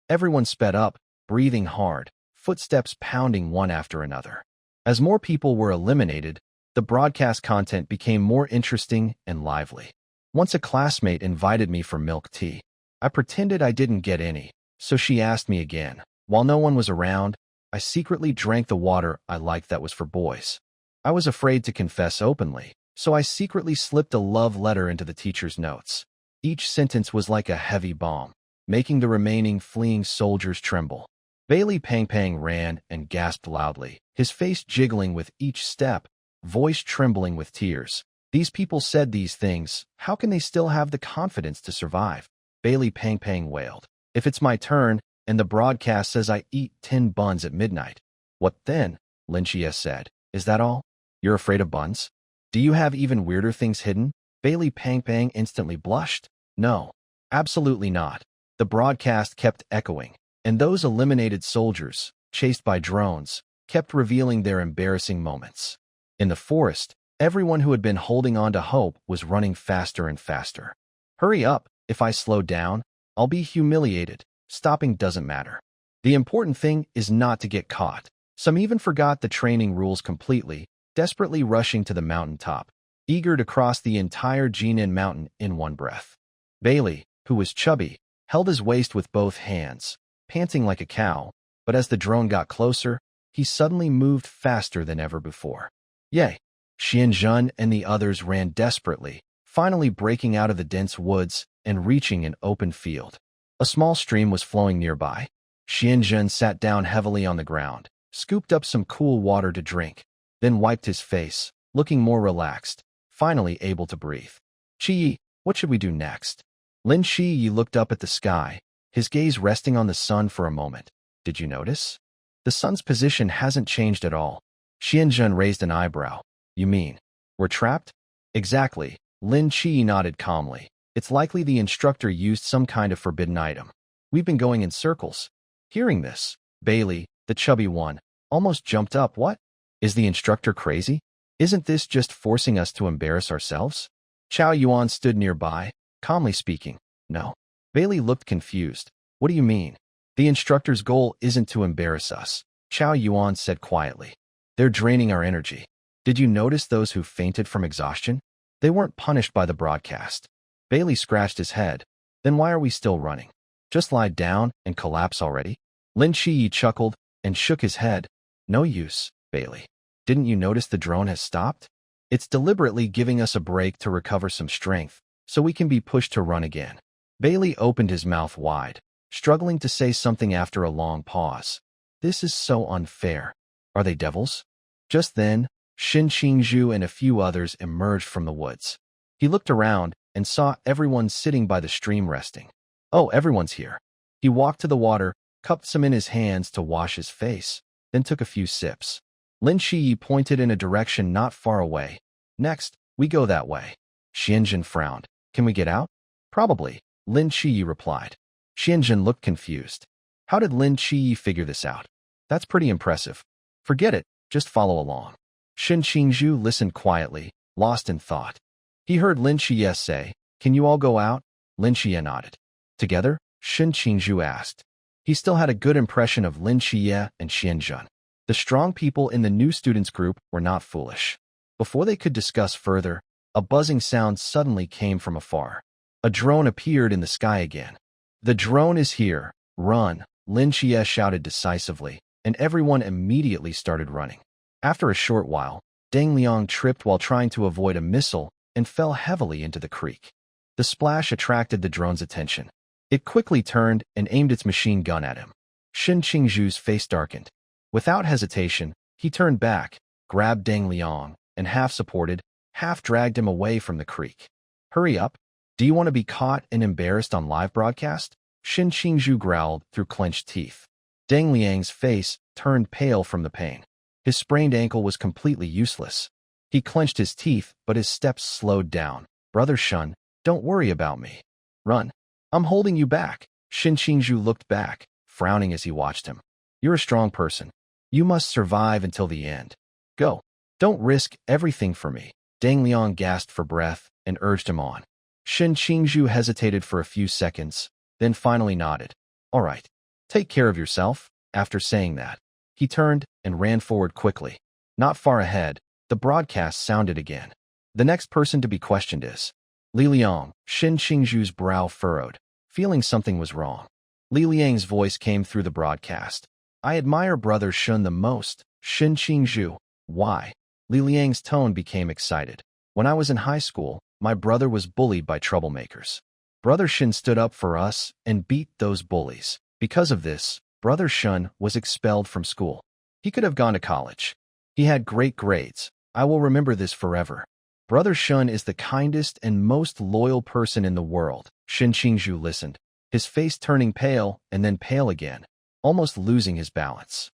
Everyone sped up, breathing hard, footsteps pounding one after another. As more people were eliminated, the broadcast content became more interesting and lively. Once a classmate invited me for milk tea. I pretended I didn't get any, so she asked me again. While no one was around, I secretly drank the water I liked that was for boys. I was afraid to confess openly, so I secretly slipped a love letter into the teacher's notes. Each sentence was like a heavy bomb, making the remaining fleeing soldiers tremble. Bailey Pangpang ran and gasped loudly, his face jiggling with each step, voice trembling with tears. These people said these things, how can they still have the confidence to survive? Bailey Pangpang wailed. If it's my turn, and the broadcast says I eat 10 buns at midnight. What then? Lin Qiye said. Is that all? You're afraid of buns? Do you have even weirder things hidden? Bailey Pang Pang instantly blushed. No, absolutely not. The broadcast kept echoing, and those eliminated soldiers, chased by drones, kept revealing their embarrassing moments. In the forest, everyone who had been holding on to hope was running faster and faster. Hurry up, if I slow down, I'll be humiliated. Stopping doesn't matter. The important thing is not to get caught. Some even forgot the training rules completely, desperately rushing to the mountaintop, eager to cross the entire Jinan mountain in one breath. Bailey, who was chubby, held his waist with both hands, panting like a cow, but as the drone got closer, he suddenly moved faster than ever before. Yay! Xianzhen and the others ran desperately, finally breaking out of the dense woods and reaching an open field. A small stream was flowing nearby. Xianzhen sat down heavily on the ground, scooped up some cool water to drink, then wiped his face, looking more relaxed, finally able to breathe. Qiye, what should we do next? Lin Qiye looked up at the sky, his gaze resting on the sun for a moment. Did you notice? The sun's position hasn't changed at all. Xianzhen raised an eyebrow. You mean, we're trapped? Exactly. Lin Qiye nodded calmly. It's likely the instructor used some kind of forbidden item. We've been going in circles. Hearing this, Bailey, the chubby one, almost jumped up. What? Is the instructor crazy? Isn't this just forcing us to embarrass ourselves? Zhao Yuan stood nearby, calmly speaking. No. Bailey looked confused. What do you mean? The instructor's goal isn't to embarrass us, Zhao Yuan said quietly. They're draining our energy. Did you notice those who fainted from exhaustion? They weren't punished by the broadcast. Bailey scratched his head. Then why are we still running? Just lie down and collapse already? Lin Qiye chuckled and shook his head. No use, Bailey. Didn't you notice the drone has stopped? It's deliberately giving us a break to recover some strength, so we can be pushed to run again. Bailey opened his mouth wide, struggling to say something after a long pause. This is so unfair. Are they devils? Just then, Xin Qingzhu and a few others emerged from the woods. He looked around and saw everyone sitting by the stream resting. Oh, everyone's here. He walked to the water, cupped some in his hands to wash his face, then took a few sips. Lin Qiye pointed in a direction not far away. Next, we go that way. Xianzhen frowned. Can we get out? Probably, Lin Qiye replied. Xianzhen looked confused. How did Lin Qiye figure this out? That's pretty impressive. Forget it, just follow along. Xin Qingzhu listened quietly, lost in thought. He heard Lin Qiye say, Can you all go out? Lin Qiye nodded. Together? Xin Qingzhu asked. He still had a good impression of Lin Qiye and Xianzhen. The strong people in the new students group were not foolish. Before they could discuss further, a buzzing sound suddenly came from afar. A drone appeared in the sky again. The drone is here. Run, Lin Qiye shouted decisively, and everyone immediately started running. After a short while, Deng Liang tripped while trying to avoid a missile and fell heavily into the creek. The splash attracted the drone's attention. It quickly turned and aimed its machine gun at him. Xin Qingzhu's face darkened. Without hesitation, he turned back, grabbed Deng Liang, and half-supported, half-dragged him away from the creek. Hurry up. Do you want to be caught and embarrassed on live broadcast? Xin Qingzhu growled through clenched teeth. Deng Liang's face turned pale from the pain. His sprained ankle was completely useless. He clenched his teeth, but his steps slowed down. Brother Shun, don't worry about me. Run. I'm holding you back. Xin Qingzhu looked back, frowning as he watched him. You're a strong person. You must survive until the end. Go. Don't risk everything for me. Deng Liang gasped for breath and urged him on. Xin Qingzhu hesitated for a few seconds, then finally nodded. All right. Take care of yourself. After saying that, he turned and ran forward quickly. Not far ahead, the broadcast sounded again. The next person to be questioned is Li Liang. Xin Qingzhu's brow furrowed, feeling something was wrong. Li Liang's voice came through the broadcast. I admire Brother Shun the most. Xin Qingzhu. Why? Li Liang's tone became excited. When I was in high school, my brother was bullied by troublemakers. Brother Shun stood up for us and beat those bullies. Because of this, Brother Shun was expelled from school. He could have gone to college. He had great grades. I will remember this forever. Brother Shun is the kindest and most loyal person in the world. Xin Qingzhu listened, his face turning pale and then pale again, almost losing his balance.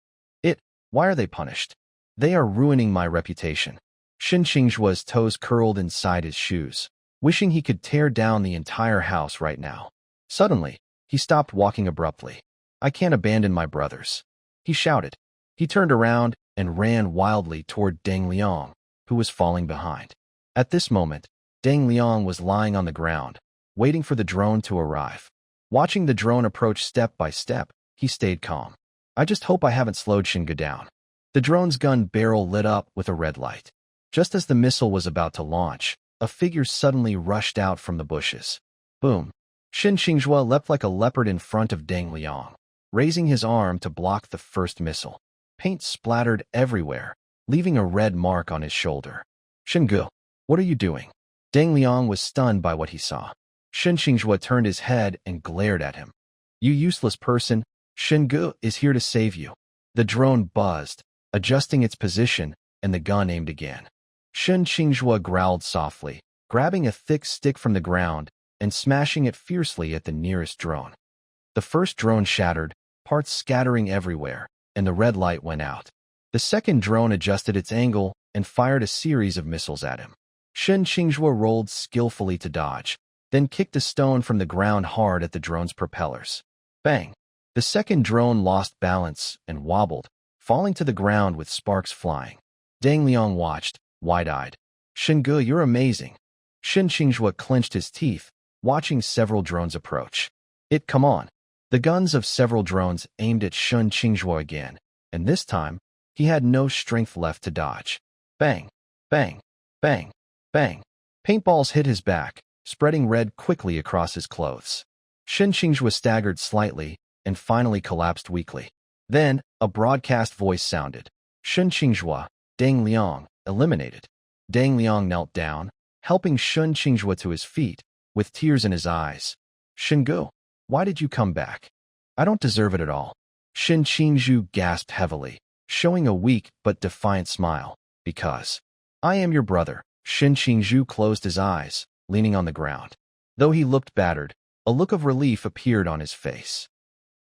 Why are they punished? They are ruining my reputation. Xin Qingzhu's toes curled inside his shoes. wishing he could tear down the entire house right now. Suddenly, he stopped walking abruptly. I can't abandon my brothers, he shouted. He turned around and ran wildly toward Deng Liang, who was falling behind. At this moment, Deng Liang was lying on the ground, waiting for the drone to arrive. Watching the drone approach step by step, he stayed calm. I just hope I haven't slowed Xinge down. The drone's gun barrel lit up with a red light. Just as the missile was about to launch, a figure suddenly rushed out from the bushes. Boom! Shen Qingjue leapt like a leopard in front of Deng Liang, raising his arm to block the first missile. Paint splattered everywhere, leaving a red mark on his shoulder. Xinge, what are you doing? Deng Liang was stunned by what he saw. Shen Qingjue turned his head and glared at him. You useless person, Xinge is here to save you. The drone buzzed, adjusting its position, and the gun aimed again. Shen Qingjue growled softly, grabbing a thick stick from the ground and smashing it fiercely at the nearest drone. The first drone shattered, parts scattering everywhere, and the red light went out. The second drone adjusted its angle and fired a series of missiles at him. Shen Qingjue rolled skillfully to dodge, then kicked a stone from the ground hard at the drone's propellers. Bang! The second drone lost balance and wobbled, falling to the ground with sparks flying. Deng Liang watched, wide-eyed. Xinge, you're amazing. Shen Qingjue clenched his teeth, watching several drones approach. Come on. The guns of several drones aimed at Shen Qingjue again, and this time, he had no strength left to dodge. Bang! Bang! Bang! Bang! Paintballs hit his back, spreading red quickly across his clothes. Shen Qingjue staggered slightly and finally collapsed weakly. Then, a broadcast voice sounded. Shen Qingjue, Deng Liang, eliminated. Deng Liang knelt down, helping Shen Qingjue to his feet, with tears in his eyes. Xinge, why did you come back? I don't deserve it at all. Shen Qingjue gasped heavily, showing a weak but defiant smile. Because I am your brother. Shen Qingjue closed his eyes, leaning on the ground. Though he looked battered, a look of relief appeared on his face.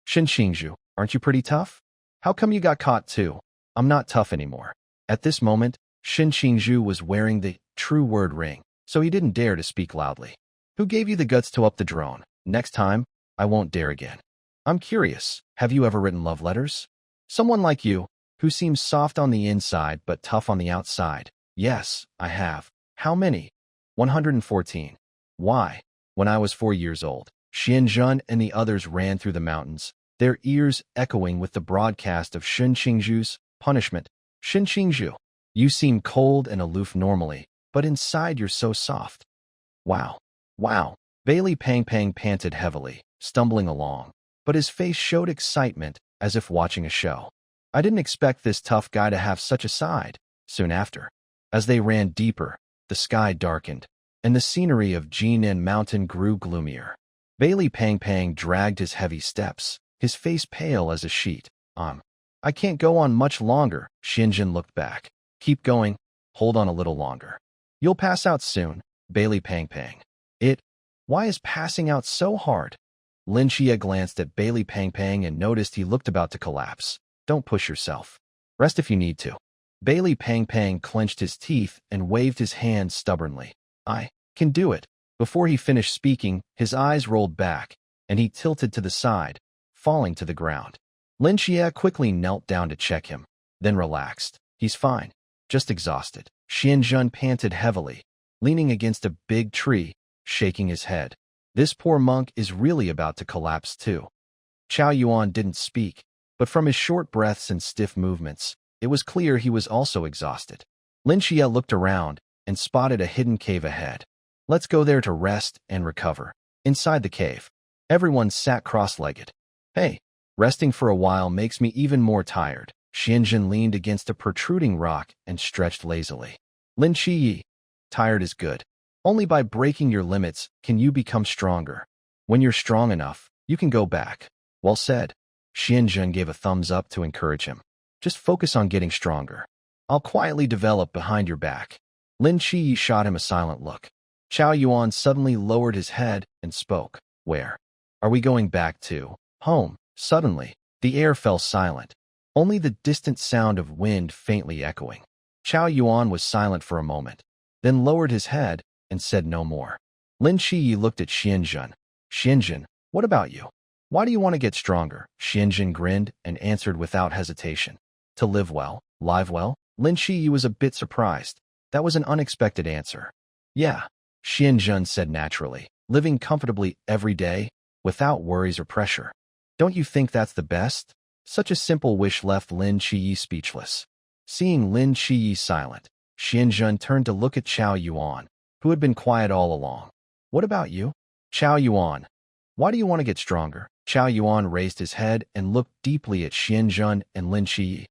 Shen Qingjue, aren't you pretty tough? How come you got caught too? I'm not tough anymore. At this moment, Shen Qingjue was wearing the true word ring, so he didn't dare to speak loudly. Who gave you the guts to up the drone? Next time, I won't dare again. I'm curious, have you ever written love letters? Someone like you, who seems soft on the inside but tough on the outside. Yes, I have. How many? 114. Why? When I was 4 years old, Xianzhen and the others ran through the mountains, their ears echoing with the broadcast of Shen Qingjue's punishment. Shen Qingjue, you seem cold and aloof normally, but inside you're so soft. Wow. Wow. Bailey Pang Pang panted heavily, stumbling along, but his face showed excitement as if watching a show. I didn't expect this tough guy to have such a side. Soon after, as they ran deeper, the sky darkened, and the scenery of Jinan Mountain grew gloomier. Bailey Pang Pang dragged his heavy steps, his face pale as a sheet. I can't go on much longer. Xianzhen looked back. Keep going. Hold on a little longer. You'll pass out soon. Bailey Pang Pang. Why is passing out so hard? Lin Qiye glanced at Bailey Pang Pang and noticed he looked about to collapse. Don't push yourself. Rest if you need to. Bailey Pang Pang clenched his teeth and waved his hand stubbornly. I can do it. Before he finished speaking, his eyes rolled back, and he tilted to the side, falling to the ground. Lin Qiye quickly knelt down to check him, then relaxed. He's fine, just exhausted. Xianzhen panted heavily, leaning against a big tree, shaking his head. This poor monk is really about to collapse too. Chao Yuan didn't speak, but from his short breaths and stiff movements, it was clear he was also exhausted. Lin Qiye looked around and spotted a hidden cave ahead. Let's go there to rest and recover. Inside the cave, everyone sat cross-legged. Hey, resting for a while makes me even more tired. Xianzhen leaned against a protruding rock and stretched lazily. Lin Qiye, tired is good. Only by breaking your limits can you become stronger. When you're strong enough, you can go back. Well said. Xianzhen gave a thumbs up to encourage him. Just focus on getting stronger. I'll quietly develop behind your back. Lin Qiye shot him a silent look. Chao Yuan suddenly lowered his head and spoke. Where? Are we going back to? Home. Suddenly, the air fell silent. Only the distant sound of wind faintly echoing. Chao Yuan was silent for a moment, then lowered his head and said no more. Lin Qiye looked at Xianzhen. Xianzhen, what about you? Why do you want to get stronger? Xianzhen grinned and answered without hesitation. To live well, live well? Lin Qiye was a bit surprised. That was an unexpected answer. Yeah, Xianzhen said naturally, living comfortably every day, without worries or pressure. Don't you think that's the best? Such a simple wish left Lin Qiye speechless. Seeing Lin Qiye silent, Xianzhen turned to look at Zhao Yuan, who had been quiet all along. What about you? Zhao Yuan. Why do you want to get stronger? Zhao Yuan raised his head and looked deeply at Xianzhen and Lin Qiye.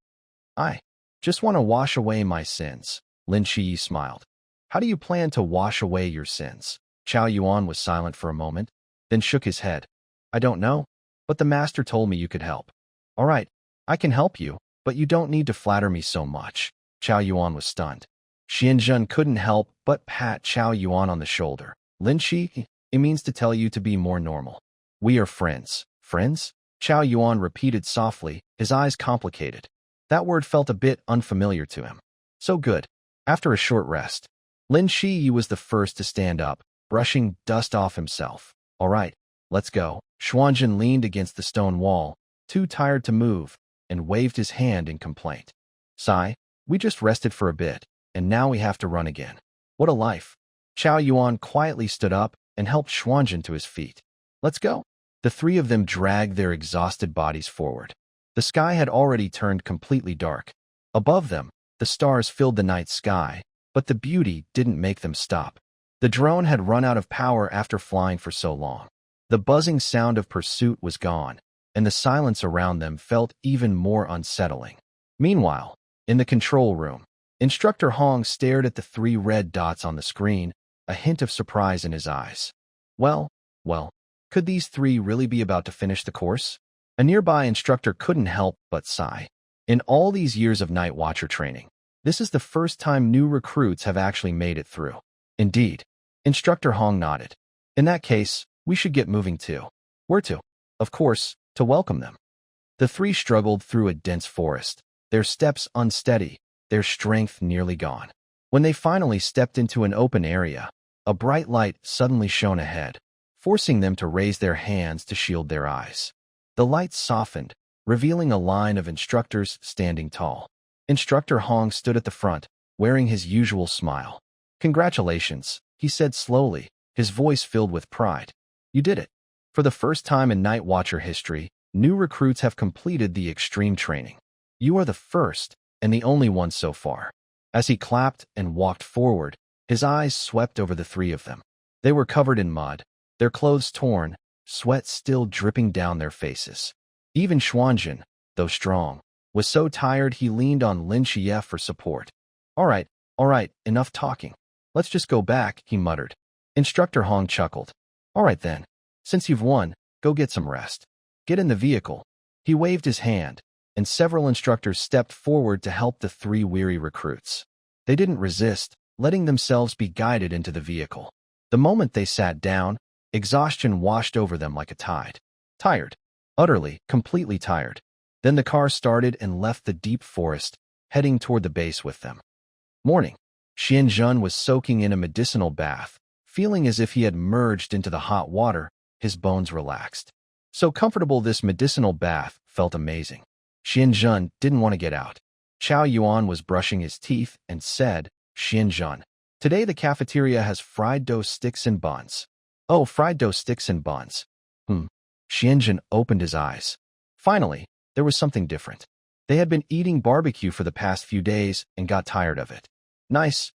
I just want to wash away my sins. Lin Qiye smiled. How do you plan to wash away your sins? Zhao Yuan was silent for a moment, then shook his head. I don't know, but the master told me you could help. All right, I can help you, but you don't need to flatter me so much. Zhao Yuan was stunned. Xianzhen couldn't help but pat Zhao Yuan on the shoulder. Lin Qiye, it means to tell you to be more normal. We are friends. Friends? Zhao Yuan repeated softly, his eyes complicated. That word felt a bit unfamiliar to him. So good. After a short rest, Lin Qiye was the first to stand up, brushing dust off himself. All right, let's go. Xuanzhen leaned against the stone wall, too tired to move, and waved his hand in complaint. Sigh, we just rested for a bit, and now we have to run again. What a life. Zhao Yuan quietly stood up and helped Xuanzhen to his feet. Let's go. The three of them dragged their exhausted bodies forward. The sky had already turned completely dark. Above them, the stars filled the night sky, but the beauty didn't make them stop. The drone had run out of power after flying for so long. The buzzing sound of pursuit was gone, and the silence around them felt even more unsettling. Meanwhile, in the control room, Instructor Hong stared at the three red dots on the screen, a hint of surprise in his eyes. Well, could these three really be about to finish the course? A nearby instructor couldn't help but sigh. In all these years of Night Watcher training, this is the first time new recruits have actually made it through. Indeed. Instructor Hong nodded. In that case, we should get moving too. Where to? Of course, to welcome them. The three struggled through a dense forest, their steps unsteady, their strength nearly gone. When they finally stepped into an open area, a bright light suddenly shone ahead, forcing them to raise their hands to shield their eyes. The light softened, revealing a line of instructors standing tall. Instructor Hong stood at the front, wearing his usual smile. Congratulations, he said slowly, his voice filled with pride. You did it. For the first time in Night Watcher history, new recruits have completed the extreme training. You are the first, and the only one so far. As he clapped and walked forward, his eyes swept over the three of them. They were covered in mud, their clothes torn, sweat still dripping down their faces. Even Xuanzhen, though strong, was so tired he leaned on Lin Qiye for support. All right, enough talking. Let's just go back, he muttered. Instructor Hong chuckled. All right then, since you've won, go get some rest. Get in the vehicle. He waved his hand, and several instructors stepped forward to help the three weary recruits. They didn't resist, letting themselves be guided into the vehicle. The moment they sat down, exhaustion washed over them like a tide. Tired. Utterly, completely tired. Then the car started and left the deep forest, heading toward the base with them. Morning. Xianzhen was soaking in a medicinal bath, feeling as if he had merged into the hot water, his bones relaxed. So comfortable this medicinal bath felt amazing. Xianzhen didn't want to get out. Zhao Yuan was brushing his teeth and said, Xianzhen, today the cafeteria has fried dough sticks and buns. Oh, fried dough sticks and buns. Xianzhen opened his eyes. Finally, there was something different. They had been eating barbecue for the past few days and got tired of it. Nice.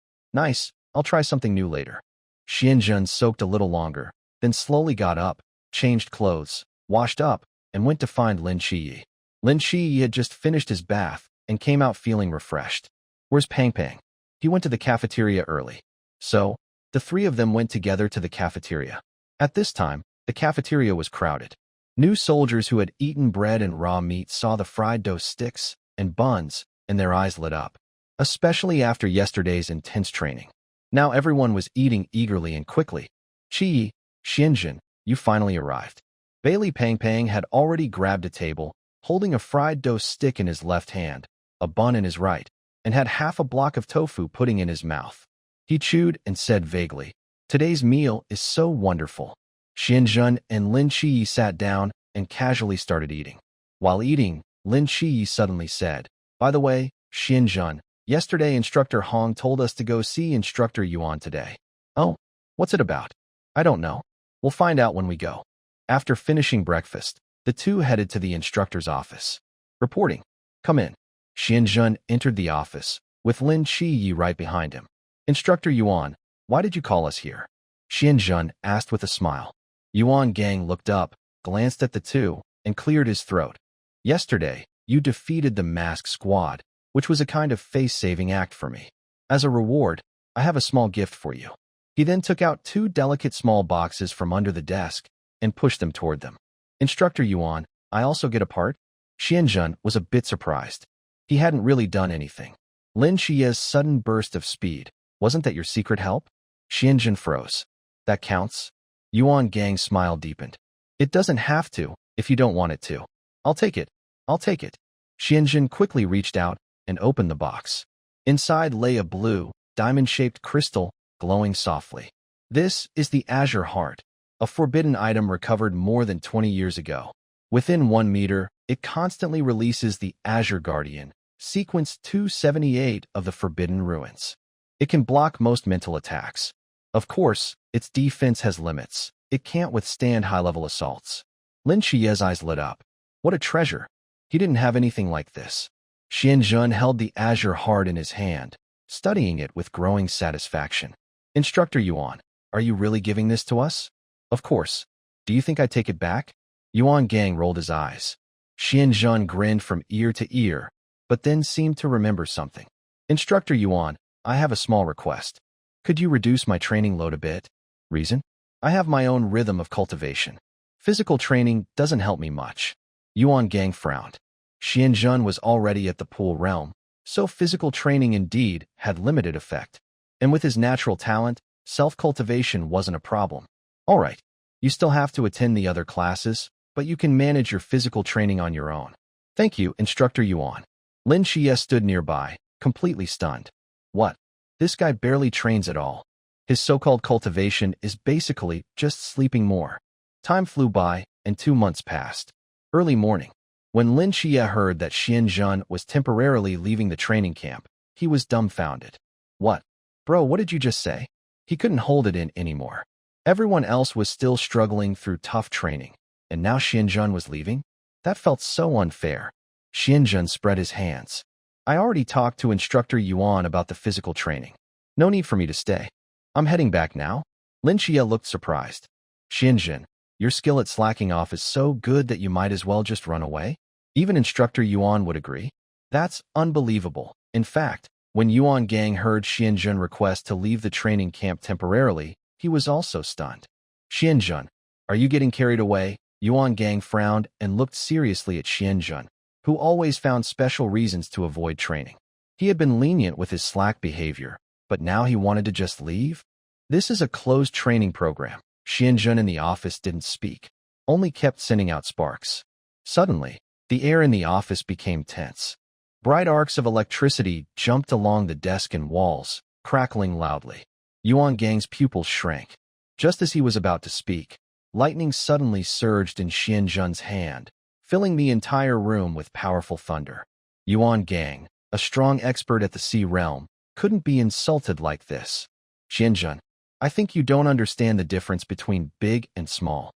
I'll try something new later. Xianzhen soaked a little longer, then slowly got up, changed clothes, washed up, and went to find Lin Qiye. Lin Qiye had just finished his bath and came out feeling refreshed. Where's Pang Pang? He went to the cafeteria early. So, the three of them went together to the cafeteria. At this time, the cafeteria was crowded. New soldiers who had eaten bread and raw meat saw the fried dough sticks and buns, and their eyes lit up. Especially after yesterday's intense training. Now everyone was eating eagerly and quickly. Qiye, Xianzhen, you finally arrived. Bailey Pang Pang had already grabbed a table, holding a fried dough stick in his left hand, a bun in his right, and had half a block of tofu pudding in his mouth. He chewed and said vaguely, Today's meal is so wonderful. Xianzhen and Lin Qiye sat down and casually started eating. While eating, Lin Qiye suddenly said, "By the way, Xianzhen, yesterday Instructor Hong told us to go see Instructor Yuan today." "Oh, what's it about?" "I don't know. We'll find out when we go." After finishing breakfast, the two headed to the instructor's office. Reporting. "Come in." Xianzhen entered the office, with Lin Qiye right behind him. "Instructor Yuan, why did you call us here?" Xianzhen asked with a smile. Yuan Gang looked up, glanced at the two, and cleared his throat. "Yesterday, you defeated the mask squad, which was a kind of face-saving act for me. As a reward, I have a small gift for you." He then took out two delicate small boxes from under the desk and pushed them toward them. "Instructor Yuan, I also get a part?" Xianzhen was a bit surprised. He hadn't really done anything. Lin Qiye's sudden burst of speed, wasn't that your secret help? Xianzhen froze. "That counts?" Yuan Gang's smile deepened. "It doesn't have to, if you don't want it to." "I'll take it. I'll take it." Xianzhen quickly reached out and opened the box. Inside lay a blue, diamond-shaped crystal, glowing softly. "This is the Azure Heart, a forbidden item recovered more than 20 years ago. Within 1 meter, it constantly releases the Azure Guardian, sequence 278 of the Forbidden Ruins. It can block most mental attacks. Of course, its defense has limits. It can't withstand high-level assaults." Lin Qiye's eyes lit up. What a treasure. He didn't have anything like this. Xianzhen held the Azure Heart in his hand, studying it with growing satisfaction. "Instructor Yuan, are you really giving this to us?" "Of course. Do you think I'd take it back?" Yuan Gang rolled his eyes. Xianzhen grinned from ear to ear, but then seemed to remember something. "Instructor Yuan, I have a small request. Could you reduce my training load a bit?" "Reason?" "I have my own rhythm of cultivation. Physical training doesn't help me much." Yuan Gang frowned. Xianzhen was already at the pool realm, so physical training indeed had limited effect. And with his natural talent, self-cultivation wasn't a problem. "All right, you still have to attend the other classes, but you can manage your physical training on your own." "Thank you, Instructor Yuan." Lin Qiye stood nearby, completely stunned. "What? This guy barely trains at all. His so-called cultivation is basically just sleeping more." Time flew by, and 2 months passed. Early morning. When Lin Qiye heard that Xianzhen was temporarily leaving the training camp, he was dumbfounded. "What? Bro, what did you just say?" He couldn't hold it in anymore. Everyone else was still struggling through tough training, and now Xianzhen was leaving? That felt so unfair. Xianzhen spread his hands. "I already talked to Instructor Yuan about the physical training. No need for me to stay. I'm heading back now." Lin Qiye looked surprised. "Xianzhen, your skill at slacking off is so good that you might as well just run away?" Even Instructor Yuan would agree. That's unbelievable. In fact, when Yuan Gang heard Xianzhen request to leave the training camp temporarily, he was also stunned. "Xianzhen, are you getting carried away?" Yuan Gang frowned and looked seriously at Xianzhen, who always found special reasons to avoid training. He had been lenient with his slack behavior, but now he wanted to just leave? "This is a closed training program." Xianzhen in the office didn't speak, only kept sending out sparks. Suddenly, the air in the office became tense. Bright arcs of electricity jumped along the desk and walls, crackling loudly. Yuan Gang's pupils shrank. Just as he was about to speak, lightning suddenly surged in Xianzhen's hand, filling the entire room with powerful thunder. Yuan Gang, a strong expert at the Sea Realm, couldn't be insulted like this. "Xianzhen, I think you don't understand the difference between big and small."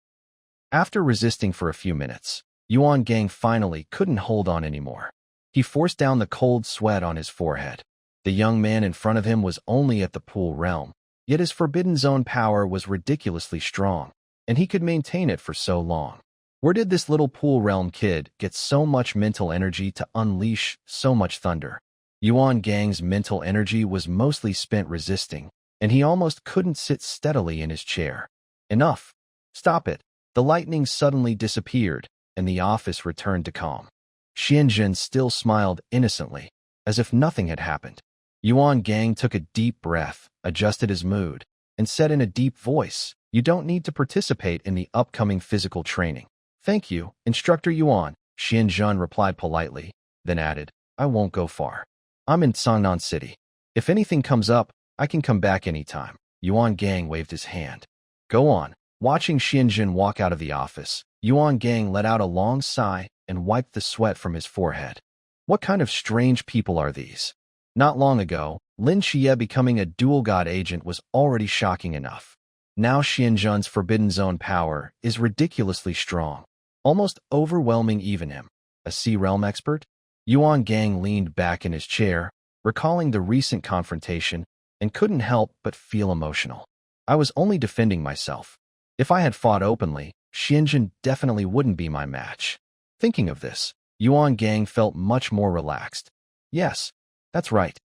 After resisting for a few minutes, Yuan Gang finally couldn't hold on anymore. He forced down the cold sweat on his forehead. The young man in front of him was only at the pool realm, yet his Forbidden Zone power was ridiculously strong, and he could maintain it for so long. Where did this little pool realm kid get so much mental energy to unleash so much thunder? Yuan Gang's mental energy was mostly spent resisting, and he almost couldn't sit steadily in his chair. "Enough. Stop it." The lightning suddenly disappeared, and the office returned to calm. Xianzhen still smiled innocently, as if nothing had happened. Yuan Gang took a deep breath, adjusted his mood, and said in a deep voice, "You don't need to participate in the upcoming physical training." "Thank you, Instructor Yuan," Xianzhen replied politely, then added, "I won't go far. I'm in Sangnan City. If anything comes up, I can come back anytime." Yuan Gang waved his hand. Go on. Watching Xianjun walk out of the office, Yuan Gang let out a long sigh and wiped the sweat from his forehead. What kind of strange people are these? Not long ago, Lin Qiye becoming a dual god agent was already shocking enough. Now Xianjun's Forbidden Zone power is ridiculously strong, almost overwhelming even him. A Sea Realm expert? Yuan Gang leaned back in his chair, recalling the recent confrontation, and couldn't help but feel emotional. I was only defending myself. If I had fought openly, Xianjun definitely wouldn't be my match. Thinking of this, Yuan Gang felt much more relaxed. Yes, that's right.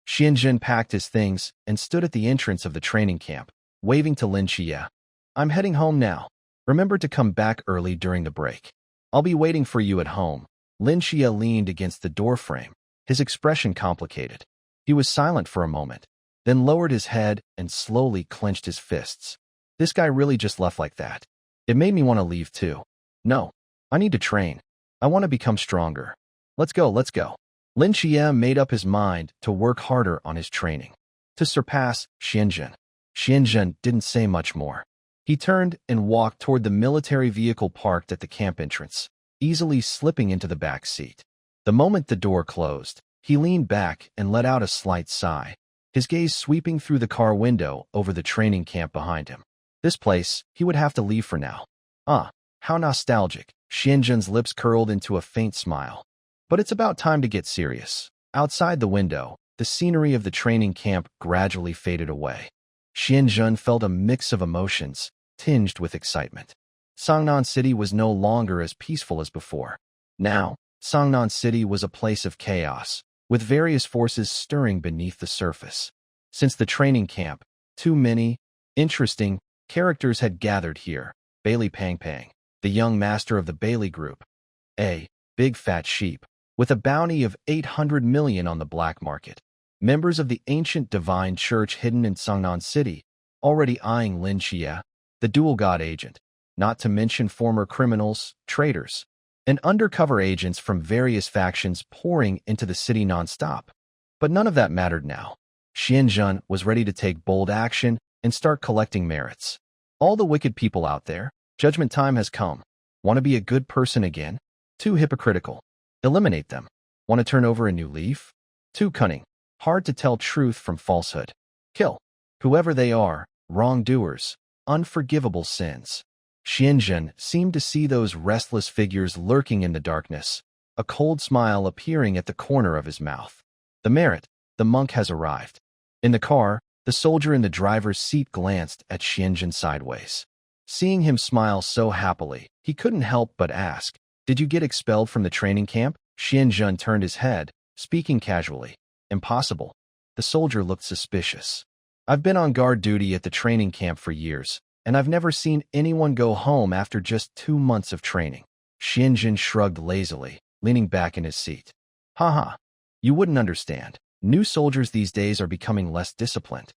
Xianjun packed his things and stood at the entrance of the training camp, waving to Lin Qiye. I'm heading home now. Remember to come back early during the break. I'll be waiting for you at home. Lin Qiye leaned against the doorframe, his expression complicated. He was silent for a moment, then lowered his head and slowly clenched his fists. This guy really just left like that. It made me want to leave too. No, I need to train. I want to become stronger. Let's go, let's go. Lin Qiye made up his mind to work harder on his training, to surpass Xianjun. Xianjun didn't say much more. He turned and walked toward the military vehicle parked at the camp entrance, easily slipping into the back seat. The moment the door closed, he leaned back and let out a slight sigh, his gaze sweeping through the car window over the training camp behind him. This place, he would have to leave for now. Ah, how nostalgic. Xianjun's lips curled into a faint smile. But it's about time to get serious. Outside the window, the scenery of the training camp gradually faded away. Xianjun felt a mix of emotions, tinged with excitement. Sangnan City was no longer as peaceful as before. Now, Sangnan City was a place of chaos, with various forces stirring beneath the surface. Since the training camp, too many interesting characters had gathered here. Bailey Pang Pang, the young master of the Bailey Group. A big fat sheep, with a bounty of 800 million on the black market. Members of the ancient divine church hidden in Sangnan City, already eyeing Lin Qiye, the dual god agent, not to mention former criminals, traitors, and undercover agents from various factions pouring into the city nonstop. But none of that mattered now. Xianjun was ready to take bold action and start collecting merits. All the wicked people out there, judgment time has come. Want to be a good person again? Too hypocritical. Eliminate them. Want to turn over a new leaf? Too cunning. Hard to tell truth from falsehood. Kill. Whoever they are, wrongdoers, unforgivable sins. Xianjun seemed to see those restless figures lurking in the darkness, a cold smile appearing at the corner of his mouth. The merit, the monk has arrived. In the car, the soldier in the driver's seat glanced at Xianjun sideways. Seeing him smile so happily, he couldn't help but ask, "Did you get expelled from the training camp?" Xianjun turned his head, speaking casually. "Impossible." The soldier looked suspicious. "I've been on guard duty at the training camp for years, and I've never seen anyone go home after just 2 months of training." Xianjun shrugged lazily, leaning back in his seat. "Haha, you wouldn't understand. New soldiers these days are becoming less disciplined."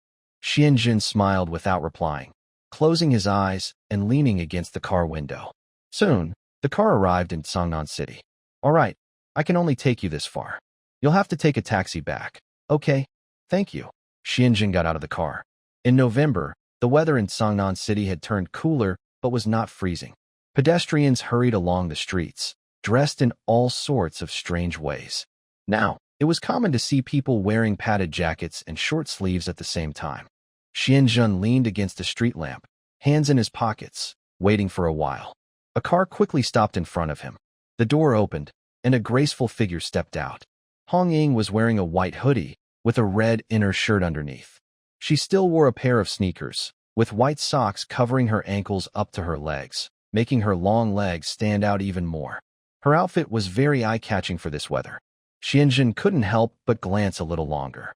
Xianjun smiled without replying, closing his eyes and leaning against the car window. Soon, the car arrived in Sangnan City. "All right, I can only take you this far. You'll have to take a taxi back." "Okay, thank you." Xianjun got out of the car. In November, the weather in Sangnan City had turned cooler but was not freezing. Pedestrians hurried along the streets, dressed in all sorts of strange ways. Now, it was common to see people wearing padded jackets and short sleeves at the same time. Xianjun leaned against a street lamp, hands in his pockets, waiting for a while. A car quickly stopped in front of him. The door opened, and a graceful figure stepped out. Hong Ying was wearing a white hoodie, with a red inner shirt underneath. She still wore a pair of sneakers, with white socks covering her ankles up to her legs, making her long legs stand out even more. Her outfit was very eye-catching for this weather. Xianjun couldn't help but glance a little longer.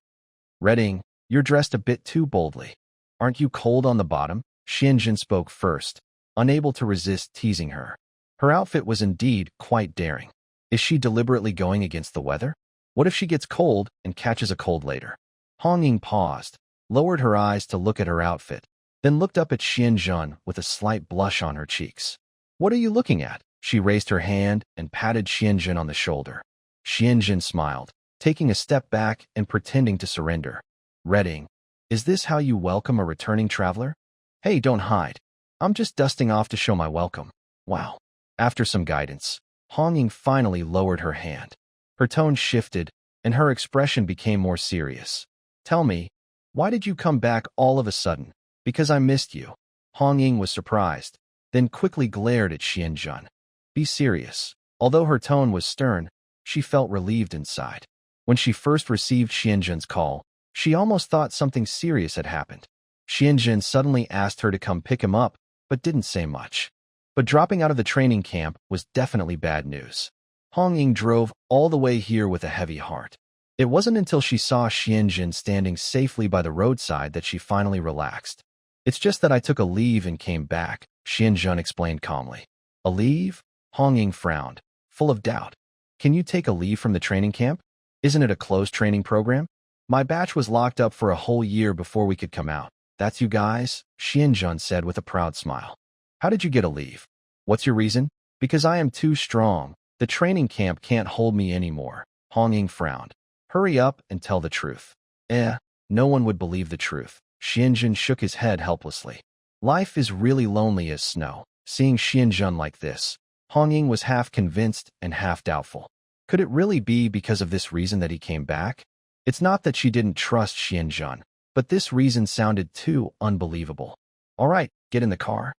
"Redding, you're dressed a bit too boldly. Aren't you cold on the bottom?" Xianjun spoke first, unable to resist teasing her. Her outfit was indeed quite daring. Is she deliberately going against the weather? What if she gets cold and catches a cold later? Hong Ying paused, lowered her eyes to look at her outfit, then looked up at Xianjun with a slight blush on her cheeks. "What are you looking at?" She raised her hand and patted Xianjun on the shoulder. Xianjun smiled, taking a step back and pretending to surrender. "Redding, Is this how you welcome a returning traveler? Hey, don't hide. I'm just dusting off to show my welcome. Wow. After some guidance, Hong Ying finally lowered her hand. Her tone shifted, and her expression became more serious. Tell me, why did you come back all of a sudden? Because I missed you. Hong Ying was surprised, then quickly glared at Xianzhen. Be serious. Although her tone was stern, she felt relieved inside. When she first received Xianzhen's call, she almost thought something serious had happened. Xianzhen suddenly asked her to come pick him up, but didn't say much. But dropping out of the training camp was definitely bad news. Hong Ying drove all the way here with a heavy heart. It wasn't until she saw Xianzhen standing safely by the roadside that she finally relaxed. It's just that I took a leave and came back, Xianzhen explained calmly. A leave? Hong Ying frowned, full of doubt. Can you take a leave from the training camp? Isn't it a closed training program? My batch was locked up for a whole year before we could come out. That's you guys? Xianzhen said with a proud smile. How did you get a leave? What's your reason? Because I am too strong. The training camp can't hold me anymore. Hong Ying frowned. Hurry up and tell the truth. No one would believe the truth. Xianzhen shook his head helplessly. Life is really lonely as snow. Seeing Xianzhen like this, Hong Ying was half convinced and half doubtful. Could it really be because of this reason that he came back? It's not that she didn't trust Xianzhen, but this reason sounded too unbelievable. All right, get in the car.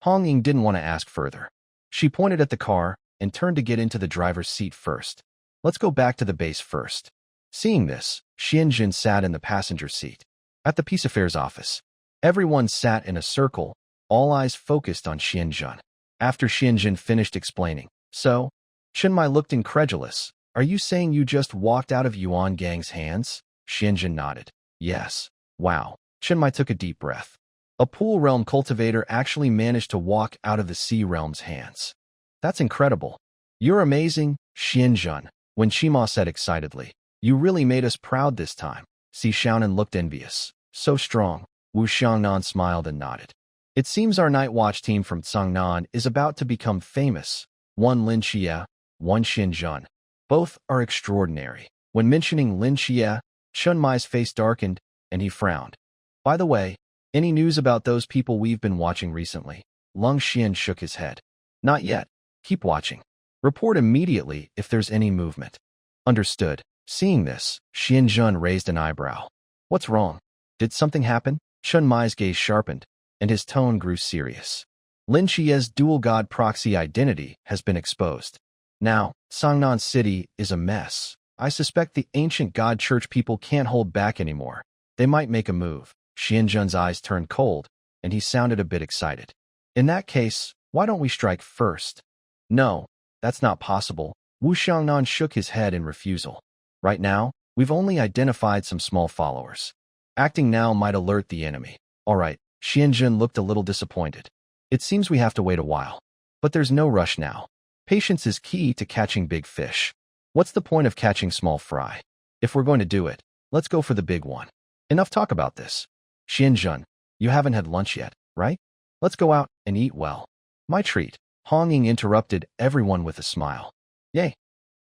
Hong Ying didn't want to ask further. She pointed at the car and turned to get into the driver's seat first. Let's go back to the base first. Seeing this, Xianzhen sat in the passenger seat. At the Peace Affairs office, everyone sat in a circle, all eyes focused on Xianzhen. After Xianzhen finished explaining, so, Chenmai looked incredulous. Are you saying you just walked out of Yuan Gang's hands? Xianzhen nodded. Yes. Wow. Chenmai took a deep breath. A pool realm cultivator actually managed to walk out of the sea realm's hands. That's incredible. You're amazing, Xianzhen, Wen Qima said excitedly. You really made us proud this time. Si Xiaonan looked envious. So strong. Wu Xiangnan smiled and nodded. It seems our night watch team from Cangnan is about to become famous. One Lin Qiye, one Xianzhen. Both are extraordinary. When mentioning Lin Qiye, Chenmai's face darkened, and he frowned. By the way, any news about those people we've been watching recently? Lung Xian shook his head. Not yet. Keep watching. Report immediately if there's any movement. Understood. Seeing this, Xianzhen raised an eyebrow. What's wrong? Did something happen? Chenmai's gaze sharpened, and his tone grew serious. Lin Qiye's dual god proxy identity has been exposed. Now, Cangnan City is a mess. I suspect the ancient god church people can't hold back anymore. They might make a move. Xianzhen's eyes turned cold, and he sounded a bit excited. In that case, why don't we strike first? No, that's not possible. Wu Xiangnan shook his head in refusal. Right now, we've only identified some small followers. Acting now might alert the enemy. All right, Xianzhen looked a little disappointed. It seems we have to wait a while. But there's no rush now. Patience is key to catching big fish. What's the point of catching small fry? If we're going to do it, let's go for the big one. Enough talk about this. Xianzhen, you haven't had lunch yet, right? Let's go out and eat well. My treat. Hong Ying interrupted everyone with a smile. Yay.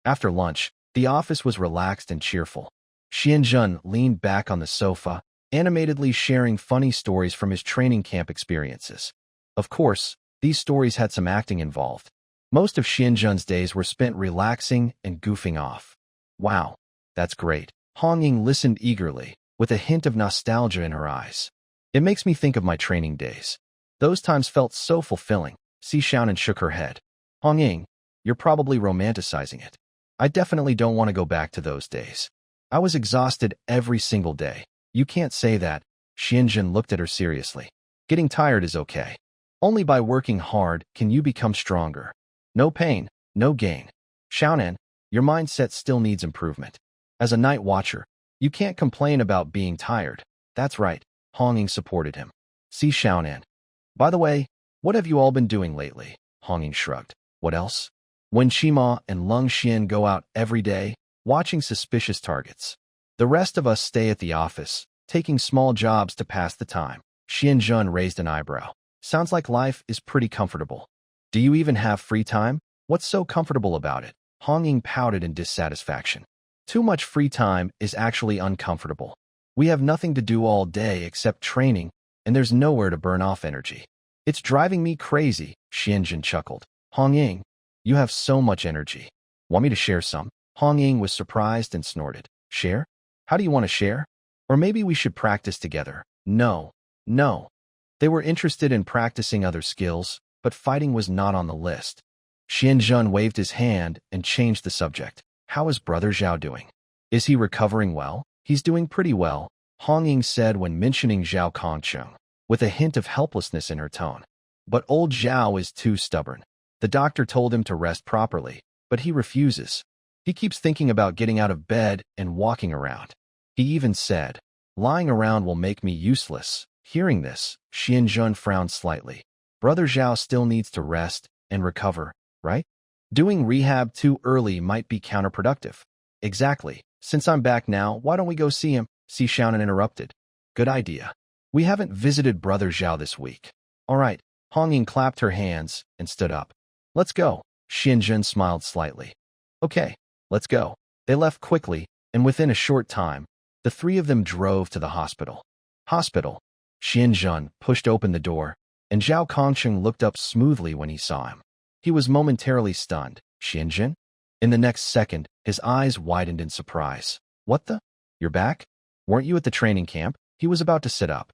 After lunch, the office was relaxed and cheerful. Xianzhen leaned back on the sofa, animatedly sharing funny stories from his training camp experiences. Of course, these stories had some acting involved. Most of Xianzhen's days were spent relaxing and goofing off. Wow, that's great. Hong Ying listened eagerly, with a hint of nostalgia in her eyes. It makes me think of my training days. Those times felt so fulfilling. Si Xiaonan shook her head. Hong Ying, you're probably romanticizing it. I definitely don't want to go back to those days. I was exhausted every single day. You can't say that. Xianzhen looked at her seriously. Getting tired is okay. Only by working hard can you become stronger. No pain, no gain. Xiaonan, your mindset still needs improvement. As a night watcher, you can't complain about being tired. That's right. Hong Ying supported him. Si Xiaonan. By the way, what have you all been doing lately? Hong Ying shrugged. What else? Wen Qima and Lung Xian go out every day, watching suspicious targets. The rest of us stay at the office, taking small jobs to pass the time. Xianzhen raised an eyebrow. Sounds like life is pretty comfortable. Do you even have free time? What's so comfortable about it? Hong Ying pouted in dissatisfaction. Too much free time is actually uncomfortable. We have nothing to do all day except training, and there's nowhere to burn off energy. It's driving me crazy, Xianjun chuckled. Hong Ying, you have so much energy. Want me to share some? Hong Ying was surprised and snorted. Share? How do you want to share? Or maybe we should practice together. No. No. They were interested in practicing other skills, but fighting was not on the list. Xianjun waved his hand and changed the subject. How is Brother Zhao doing? Is he recovering well? He's doing pretty well, Hong Ying said when mentioning Zhao Kongcheng, with a hint of helplessness in her tone. But old Zhao is too stubborn. The doctor told him to rest properly, but he refuses. He keeps thinking about getting out of bed and walking around. He even said, lying around will make me useless. Hearing this, Xianjun frowned slightly. Brother Zhao still needs to rest and recover, right? Doing rehab too early might be counterproductive. Exactly. Since I'm back now, why don't we go see him? Si Xiaonan interrupted. Good idea. We haven't visited Brother Zhao this week. All right. Hong Ying clapped her hands and stood up. Let's go. Xianjun smiled slightly. Okay, let's go. They left quickly, and within a short time, the three of them drove to the hospital. Hospital. Xianjun pushed open the door, and Zhao Kongcheng looked up smoothly when he saw him. He was momentarily stunned. Xianjun? In the next second, his eyes widened in surprise. What the? You're back? Weren't you at the training camp? He was about to sit up.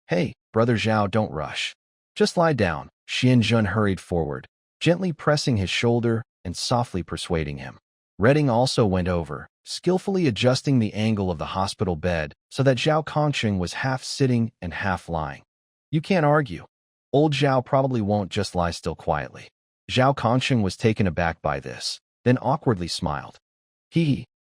Hey, Brother Zhao, don't rush. Just lie down. Xianjun hurried forward, gently pressing his shoulder and softly persuading him. Redding also went over, skillfully adjusting the angle of the hospital bed so that Zhao Kongcheng was half sitting and half lying. You can't argue. Old Zhao probably won't just lie still quietly. Zhao Kongcheng was taken aback by this, then awkwardly smiled.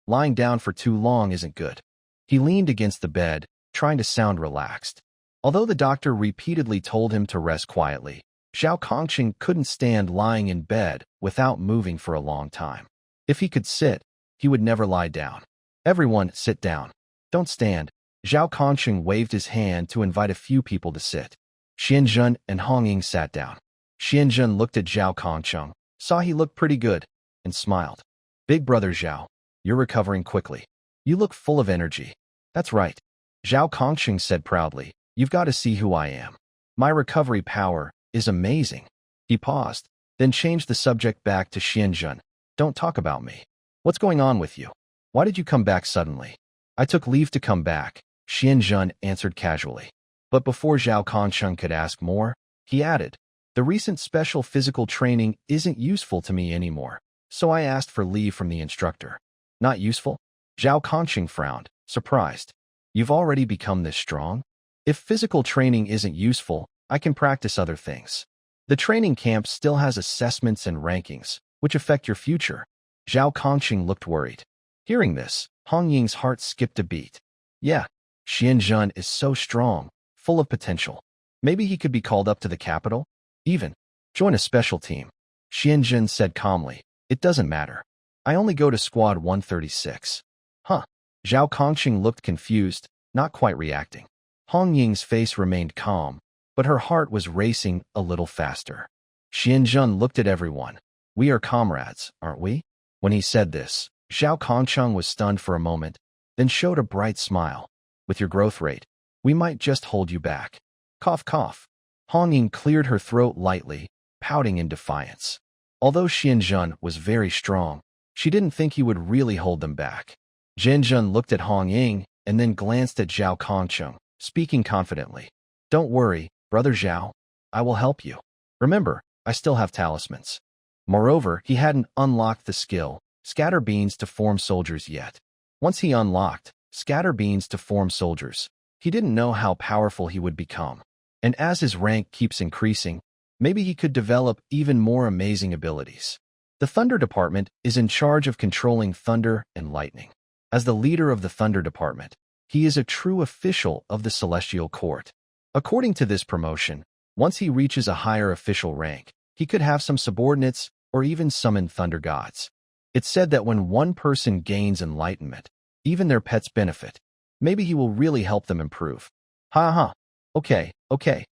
Lying down for too long isn't good. He leaned against the bed, trying to sound relaxed. Although the doctor repeatedly told him to rest quietly, Zhao Kongcheng couldn't stand lying in bed without moving for a long time. If he could sit, he would never lie down. Everyone, sit down. Don't stand. Zhao Kongcheng waved his hand to invite a few people to sit. Xianjun and Hong Ying sat down. Xianjun looked at Zhao Kongcheng, saw he looked pretty good, and smiled. Big Brother Zhao, you're recovering quickly. You look full of energy. That's right. Zhao Kongcheng said proudly. You've got to see who I am. My recovery power is amazing. He paused, then changed the subject back to Xianjun. Don't talk about me. What's going on with you? Why did you come back suddenly? I took leave to come back, Xianjun answered casually. But before Zhao Kongcheng could ask more, he added, the recent special physical training isn't useful to me anymore, so I asked for leave from the instructor. Not useful? Zhao Kongcheng frowned, surprised. You've already become this strong? If physical training isn't useful, I can practice other things. The training camp still has assessments and rankings, which affect your future. Zhao Kongcheng looked worried. Hearing this, Hong Ying's heart skipped a beat. Yeah, Xianjun is so strong, full of potential. Maybe he could be called up to the capital? Even join a special team. Xianjun said calmly. It doesn't matter. I only go to squad 136. Huh. Zhao Kongcheng looked confused, not quite reacting. Hong Ying's face remained calm, but her heart was racing a little faster. Xianjun looked at everyone. We are comrades, aren't we? When he said this, Zhao Kongcheng was stunned for a moment, then showed a bright smile. With your growth rate, we might just hold you back. Cough, cough. Hong Ying cleared her throat lightly, pouting in defiance. Although Xianjun was very strong, she didn't think he would really hold them back. Xianjun looked at Hong Ying and then glanced at Zhao Kongcheng, speaking confidently. Don't worry, Brother Zhao. I will help you. Remember, I still have talismans. Moreover, he hadn't unlocked the skill, Scatter Beans to form soldiers yet. Once he unlocked Scatter Beans to form soldiers, he didn't know how powerful he would become. And as his rank keeps increasing, maybe he could develop even more amazing abilities. The Thunder Department is in charge of controlling thunder and lightning. As the leader of the Thunder Department, he is a true official of the Celestial Court. According to this promotion, once he reaches a higher official rank, he could have some subordinates or even summon thunder gods. It's said that when one person gains enlightenment, even their pets benefit. Maybe he will really help them improve. Ha ha. Okay,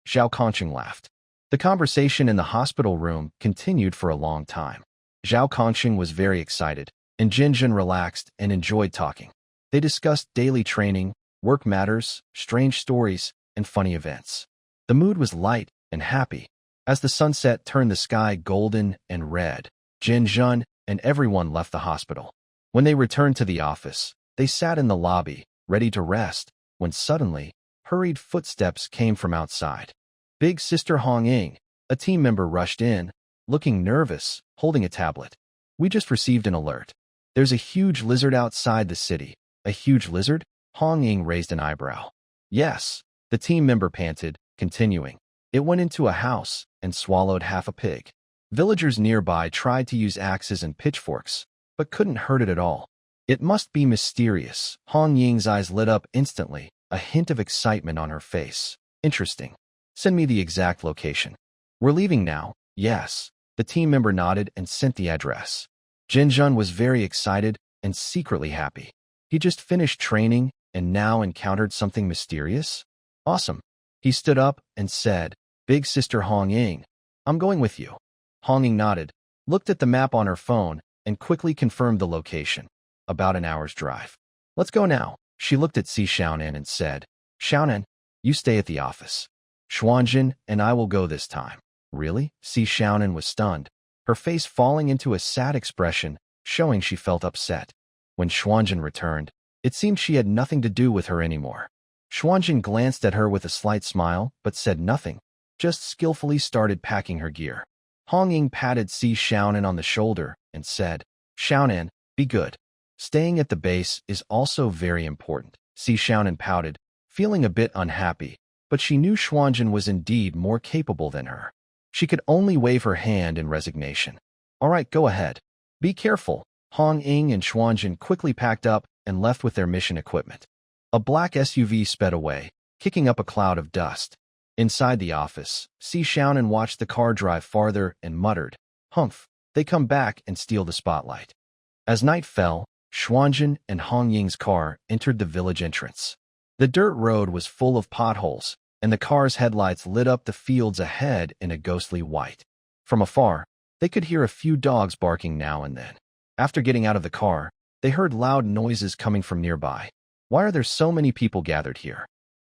Zhao Kongcheng laughed. The conversation in the hospital room continued for a long time. Zhao Kongcheng was very excited, and Xianjun relaxed and enjoyed talking. They discussed daily training, work matters, strange stories, and funny events. The mood was light and happy. As the sunset turned the sky golden and red, Jin Jun and everyone left the hospital. When they returned to the office, they sat in the lobby, ready to rest, when suddenly, hurried footsteps came from outside. Big Sister Hong Ying, a team member, rushed in, looking nervous, holding a tablet. We just received an alert. There's a huge lizard outside the city. A huge lizard? Hong Ying raised an eyebrow. Yes, the team member panted, continuing. It went into a house and swallowed half a pig. Villagers nearby tried to use axes and pitchforks, but couldn't hurt it at all. It must be mysterious. Hong Ying's eyes lit up instantly, a hint of excitement on her face. Interesting. Send me the exact location. We're leaving now. Yes. The team member nodded and sent the address. Jin Jun was very excited and secretly happy. He just finished training and now encountered something mysterious? Awesome. He stood up and said, Big Sister Hong Ying, I'm going with you. Hong Ying nodded, looked at the map on her phone, and quickly confirmed the location. About an hour's drive. Let's go now. She looked at Si Xiaonan and said, Xiaonan, you stay at the office. Xuanjin and I will go this time. Really? Si Xiaonan was stunned, her face falling into a sad expression, showing she felt upset. When Xuanjin returned, it seemed she had nothing to do with her anymore. Xuanjin glanced at her with a slight smile, but said nothing, just skillfully started packing her gear. Hong Ying patted Si Xiaonan on the shoulder and said, Xiaonan, be good. Staying at the base is also very important. Si Xiaonan pouted, feeling a bit unhappy, but she knew Xuanjin was indeed more capable than her. She could only wave her hand in resignation. All right, go ahead. Be careful. Hong Ying and Xuanjin quickly packed up and left with their mission equipment. A black SUV sped away, kicking up a cloud of dust. Inside the office, Si Xiaonan watched the car drive farther and muttered, Humph, they come back and steal the spotlight. As night fell, Xuanjin and Hong Ying's car entered the village entrance. The dirt road was full of potholes, and the car's headlights lit up the fields ahead in a ghostly white. From afar, they could hear a few dogs barking now and then. After getting out of the car, they heard loud noises coming from nearby. Why are there so many people gathered here?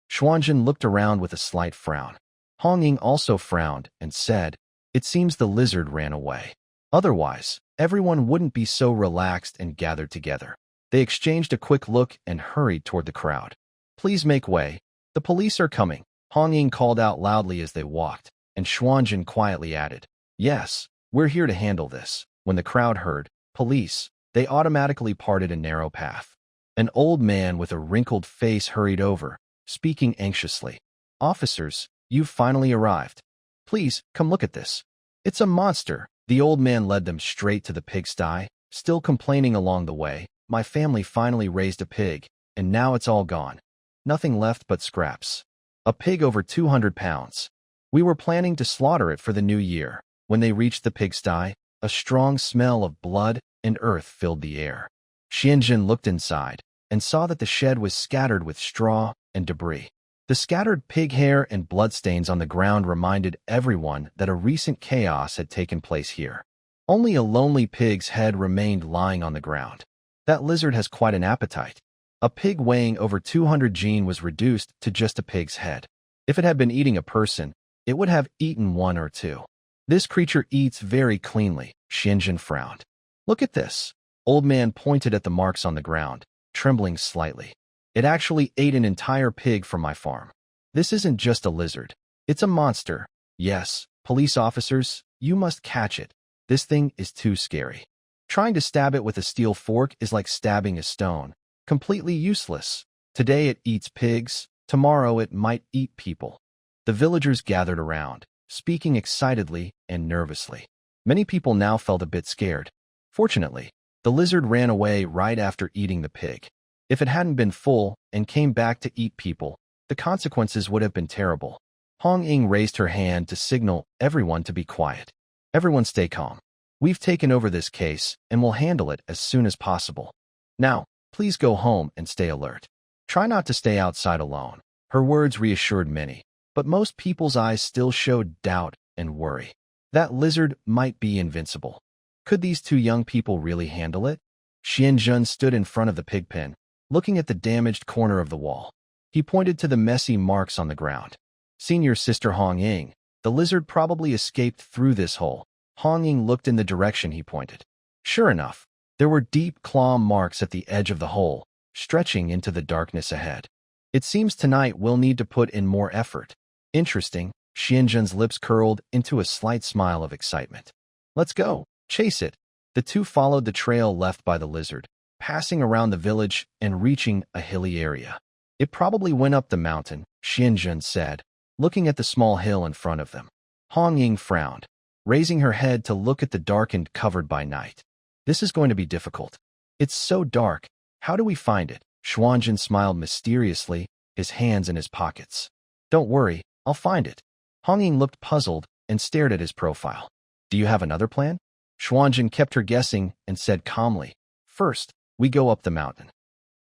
Xuanjin looked around with a slight frown. Hong Ying also frowned and said, It seems the lizard ran away. Otherwise, everyone wouldn't be so relaxed and gathered together. They exchanged a quick look and hurried toward the crowd. Please make way. The police are coming. Hong Ying called out loudly as they walked, and Xuanjin quietly added, Yes, we're here to handle this. When the crowd heard, police, they automatically parted a narrow path. An old man with a wrinkled face hurried over, speaking anxiously. Officers, you've finally arrived. Please, come look at this. It's a monster. The old man led them straight to the pigsty, still complaining along the way. My family finally raised a pig, and now it's all gone. Nothing left but scraps. A pig over 200 pounds. We were planning to slaughter it for the new year. When they reached the pigsty, a strong smell of blood and earth filled the air. Xianjin looked inside and saw that the shed was scattered with straw and debris. The scattered pig hair and bloodstains on the ground reminded everyone that a recent chaos had taken place here. Only a lonely pig's head remained lying on the ground. That lizard has quite an appetite. A pig weighing over 200 jin was reduced to just a pig's head. If it had been eating a person, it would have eaten one or two. This creature eats very cleanly. Xianjin frowned. Look at this. Old man pointed at the marks on the ground, trembling slightly. It actually ate an entire pig from my farm. This isn't just a lizard. It's a monster. Yes, police officers, you must catch it. This thing is too scary. Trying to stab it with a steel fork is like stabbing a stone. Completely useless. Today it eats pigs, tomorrow it might eat people. The villagers gathered around, speaking excitedly and nervously. Many people now felt a bit scared. Fortunately, the lizard ran away right after eating the pig. If it hadn't been full and came back to eat people, the consequences would have been terrible. Hong Ying raised her hand to signal everyone to be quiet. Everyone stay calm. We've taken over this case and will handle it as soon as possible. Now, please go home and stay alert. Try not to stay outside alone. Her words reassured many, but most people's eyes still showed doubt and worry. That lizard might be invincible. Could these two young people really handle it? Xianjun stood in front of the pig pen, looking at the damaged corner of the wall. He pointed to the messy marks on the ground. Senior Sister Hong Ying, the lizard probably escaped through this hole. Hong Ying looked in the direction he pointed. Sure enough, there were deep claw marks at the edge of the hole, stretching into the darkness ahead. It seems tonight we'll need to put in more effort. Interesting. Xianzhen's lips curled into a slight smile of excitement. Let's go. Chase it. The two followed the trail left by the lizard, passing around the village and reaching a hilly area. It probably went up the mountain, Xianzhen said, looking at the small hill in front of them. Hong Ying frowned, raising her head to look at the darkened covered by night. This is going to be difficult. It's so dark. How do we find it? Xuanzhen smiled mysteriously, his hands in his pockets. Don't worry, I'll find it. Hong Ying looked puzzled and stared at his profile. Do you have another plan? Xuanzhen kept her guessing and said calmly, First, we go up the mountain.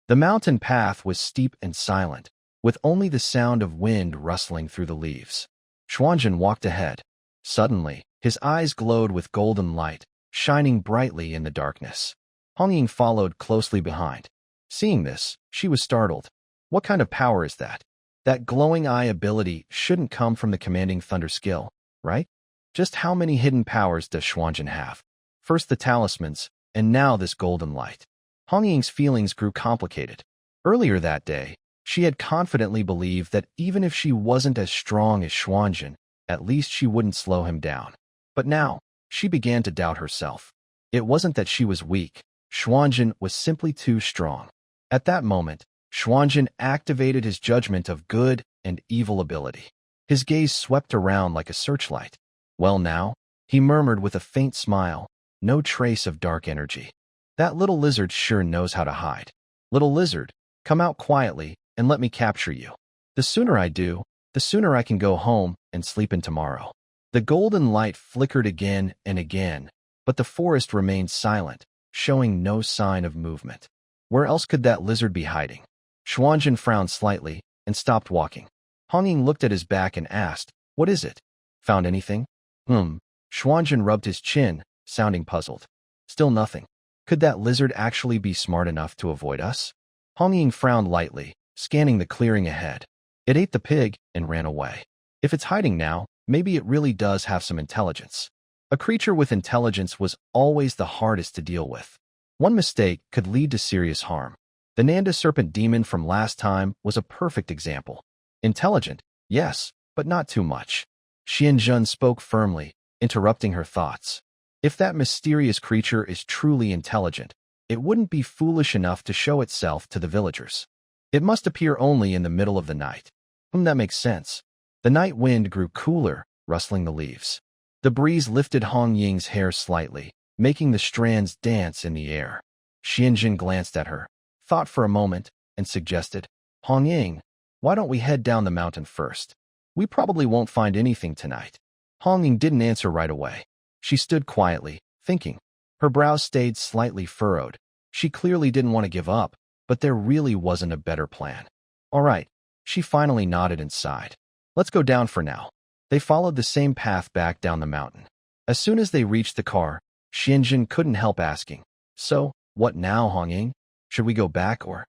The mountain path was steep and silent, with only the sound of wind rustling through the leaves. Xuanzhen walked ahead. Suddenly, his eyes glowed with golden light, shining brightly in the darkness. Hong Ying followed closely behind. Seeing this, she was startled. What kind of power is that? That glowing eye ability shouldn't come from the commanding thunder skill, right? Just how many hidden powers does Xuanzhen have? First the talismans, and now this golden light. Hong Ying's feelings grew complicated. Earlier that day, she had confidently believed that even if she wasn't as strong as Xuanzhen, at least she wouldn't slow him down. But now, she began to doubt herself. It wasn't that she was weak. Xuanzhen was simply too strong. At that moment, Xuanzhen activated his judgment of good and evil ability. His gaze swept around like a searchlight. Well now, he murmured with a faint smile, no trace of dark energy. That little lizard sure knows how to hide. Little lizard, come out quietly and let me capture you. The sooner I do, the sooner I can go home and sleep in tomorrow. The golden light flickered again and again, but the forest remained silent, showing no sign of movement. Where else could that lizard be hiding? Xuanzhen frowned slightly and stopped walking. Hong Ying looked at his back and asked, What is it? Found anything? Xuanzhen rubbed his chin, sounding puzzled. Still nothing. Could that lizard actually be smart enough to avoid us? Hong Ying frowned lightly, scanning the clearing ahead. It ate the pig and ran away. If it's hiding now, maybe it really does have some intelligence. A creature with intelligence was always the hardest to deal with. One mistake could lead to serious harm. The Nanda serpent demon from last time was a perfect example. Intelligent, yes, but not too much. Xianzhen spoke firmly, interrupting her thoughts. If that mysterious creature is truly intelligent, it wouldn't be foolish enough to show itself to the villagers. It must appear only in the middle of the night. That makes sense. The night wind grew cooler, rustling the leaves. The breeze lifted Hong Ying's hair slightly, making the strands dance in the air. Xianzhen glanced at her, thought for a moment, and suggested, Hong Ying, why don't we head down the mountain first? We probably won't find anything tonight. Hong Ying didn't answer right away. She stood quietly, thinking. Her brows stayed slightly furrowed. She clearly didn't want to give up, but there really wasn't a better plan. All right, she finally nodded and sighed. Let's go down for now. They followed the same path back down the mountain. As soon as they reached the car, Xianzhen couldn't help asking, So, what now, Hong Ying? Should we go back or?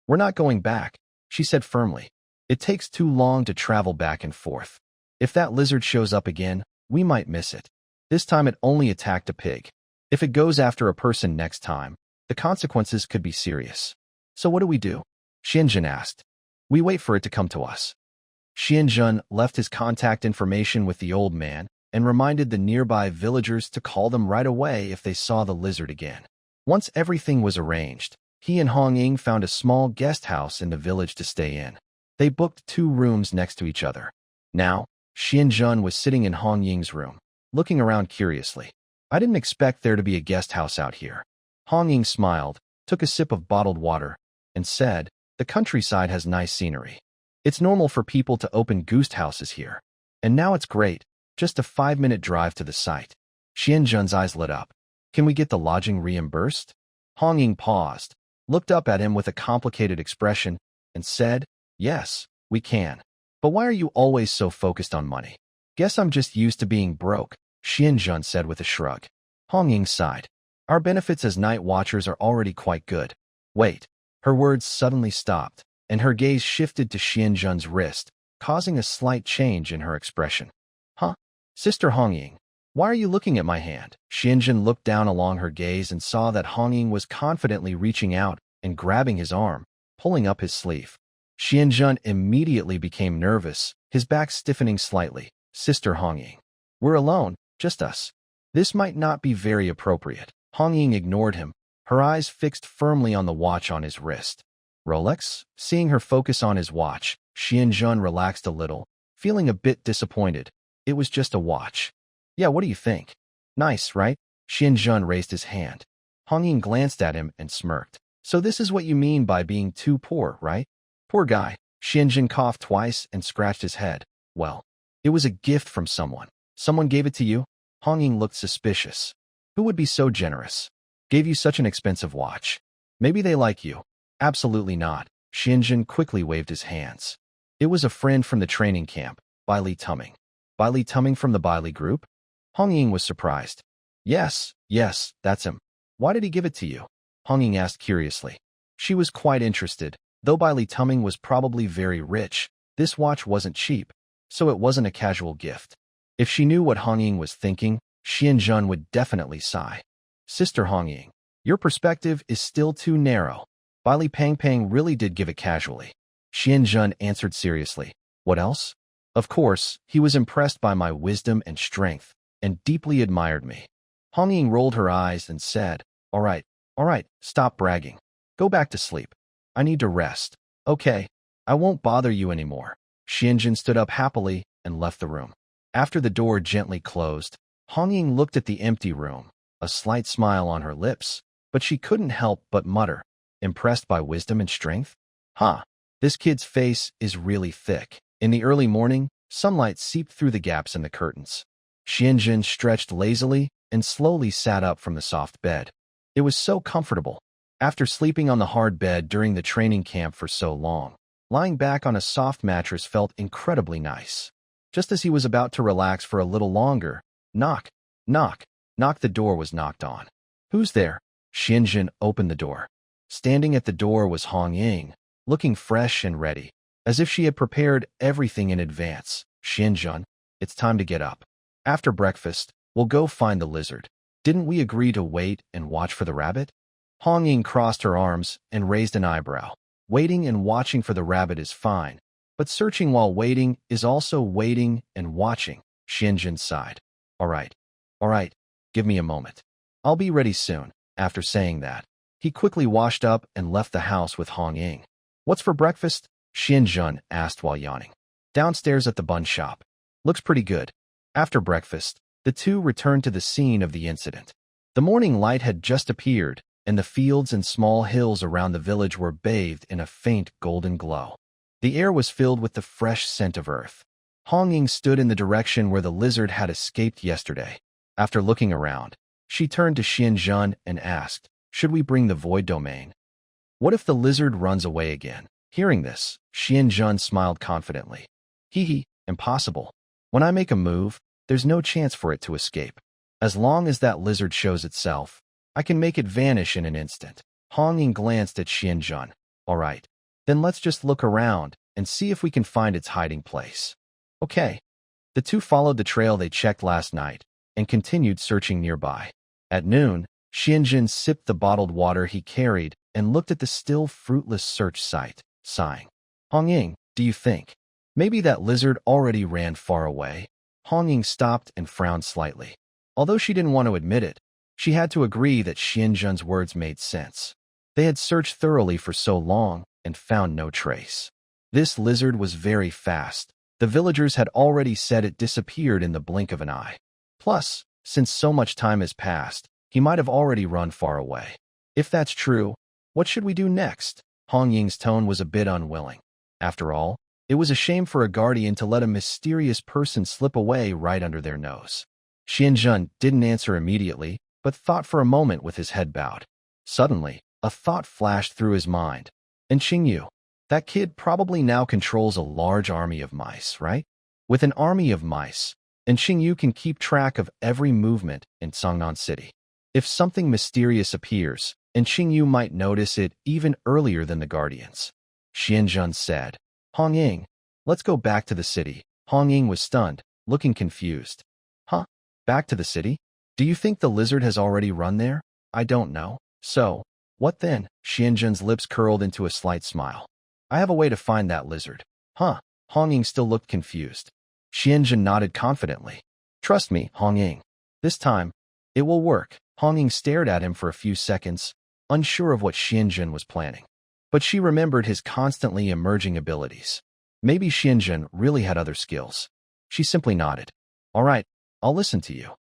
We're not going back, she said firmly. It takes too long to travel back and forth. If that lizard shows up again, we might miss it. This time it only attacked a pig. If it goes after a person next time, the consequences could be serious. So what do we do? Xianzhen asked. We wait for it to come to us. Xianzhen left his contact information with the old man and reminded the nearby villagers to call them right away if they saw the lizard again. Once everything was arranged, he and Hong Ying found a small guest house in the village to stay in. They booked 2 rooms next to each other. Now, Xianzhen was sitting in Hong Ying's room, looking around curiously. I didn't expect there to be a guest house out here. Hong Ying smiled, took a sip of bottled water, and said, The countryside has nice scenery. It's normal for people to open goose houses here. And now it's great, just a 5-minute drive to the site. Xianzhen's eyes lit up. Can we get the lodging reimbursed? Hong Ying paused, looked up at him with a complicated expression, and said, Yes, we can. But why are you always so focused on money? Guess I'm just used to being broke, Xianzhen said with a shrug. Hong Ying sighed. Our benefits as night watchers are already quite good. Wait, her words suddenly stopped, and her gaze shifted to Xianzhen's wrist, causing a slight change in her expression. Huh? Sister Hongying, why are you looking at my hand? Xianzhen looked down along her gaze and saw that Hongying was confidently reaching out and grabbing his arm, pulling up his sleeve. Xianzhen immediately became nervous, his back stiffening slightly. Sister Hongying, we're alone, just us. This might not be very appropriate. Hongying ignored him, her eyes fixed firmly on the watch on his wrist. Rolex? Seeing her focus on his watch, Xianzhen relaxed a little, feeling a bit disappointed. It was just a watch. Yeah, what do you think? Nice, right? Xianzhen raised his hand. Hongying glanced at him and smirked. So this is what you mean by being too poor, right? Poor guy. Xianzhen coughed twice and scratched his head. Well, it was a gift from someone. Someone gave it to you? Hongying looked suspicious. Who would be so generous? Gave you such an expensive watch. Maybe they like you. Absolutely not. Xianzhen quickly waved his hands. It was a friend from the training camp, Bai Li Tuming. Bai Li Tuming from the Bai Li group? Hongying was surprised. Yes, that's him. Why did he give it to you? Hongying asked curiously. She was quite interested. Though Bai Li Tuming was probably very rich, this watch wasn't cheap, so it wasn't a casual gift. If she knew what Hongying was thinking, Xianzhen would definitely sigh. Sister Hongying, your perspective is still too narrow. Bai Li Pangpang really did give it casually. Xianzhen answered seriously. What else? Of course, he was impressed by my wisdom and strength, and deeply admired me. Hongying rolled her eyes and said, All right, stop bragging. Go back to sleep. I need to rest. Okay, I won't bother you anymore. Xianzhen stood up happily and left the room. After the door gently closed, Hongying looked at the empty room, a slight smile on her lips, but she couldn't help but mutter, impressed by wisdom and strength? This kid's face is really thick. In the early morning, sunlight seeped through the gaps in the curtains. Xianzhen stretched lazily and slowly sat up from the soft bed. It was so comfortable. After sleeping on the hard bed during the training camp for so long, lying back on a soft mattress felt incredibly nice. Just as he was about to relax for a little longer, knock. The door was knocked on. Who's there? Xianzhen opened the door. Standing at the door was Hongying, looking fresh and ready, as if she had prepared everything in advance. Xianzhen, it's time to get up. After breakfast, we'll go find the lizard. Didn't we agree to wait and watch for the rabbit? Hongying crossed her arms and raised an eyebrow. Waiting and watching for the rabbit is fine, but searching while waiting is also waiting and watching. Xianzhen sighed. All right, give me a moment. I'll be ready soon. After saying that, he quickly washed up and left the house with Hongying. What's for breakfast? Xianzhen asked while yawning. Downstairs at the bun shop. Looks pretty good. After breakfast, the two returned to the scene of the incident. The morning light had just appeared, and the fields and small hills around the village were bathed in a faint golden glow. The air was filled with the fresh scent of earth. Hongying stood in the direction where the lizard had escaped yesterday. After looking around, she turned to Xianzhen and asked, Should we bring the void domain? What if the lizard runs away again? Hearing this, Xianzhen smiled confidently. Impossible. When I make a move, there's no chance for it to escape. As long as that lizard shows itself, I can make it vanish in an instant. Hongying glanced at Xianzhen. All right, then let's just look around and see if we can find its hiding place. Okay. The two followed the trail they checked last night and continued searching nearby. At noon, Xianzhen sipped the bottled water he carried and looked at the still fruitless search site, sighing. Hongying, do you think? Maybe that lizard already ran far away? Hongying stopped and frowned slightly. Although she didn't want to admit it, she had to agree that Xianzhen's words made sense. They had searched thoroughly for so long and found no trace. This lizard was very fast. The villagers had already said it disappeared in the blink of an eye. Plus, since so much time has passed, he might have already run far away. If that's true, what should we do next? Hongying's tone was a bit unwilling. After all, it was a shame for a guardian to let a mysterious person slip away right under their nose. Xianzhen didn't answer immediately, but thought for a moment with his head bowed. Suddenly, a thought flashed through his mind. And Qingyu, that kid probably now controls a large army of mice, right? With an army of mice, and Qingyu can keep track of every movement in Songnan City. If something mysterious appears, and Qingyu might notice it even earlier than the guardians. Xianzhen said. Hong Ying, let's go back to the city. Hong Ying was stunned, looking confused. Huh? Back to the city? Do you think the lizard has already run there? I don't know. So, what then? Xianzhen's lips curled into a slight smile. I have a way to find that lizard. Huh? Hong Ying still looked confused. Xianzhen nodded confidently. Trust me, Hong Ying. This time, it will work. Hong Ying stared at him for a few seconds, unsure of what Xianzhen was planning. But she remembered his constantly emerging abilities. Maybe Xianzhen really had other skills. She simply nodded. All right, I'll listen to you.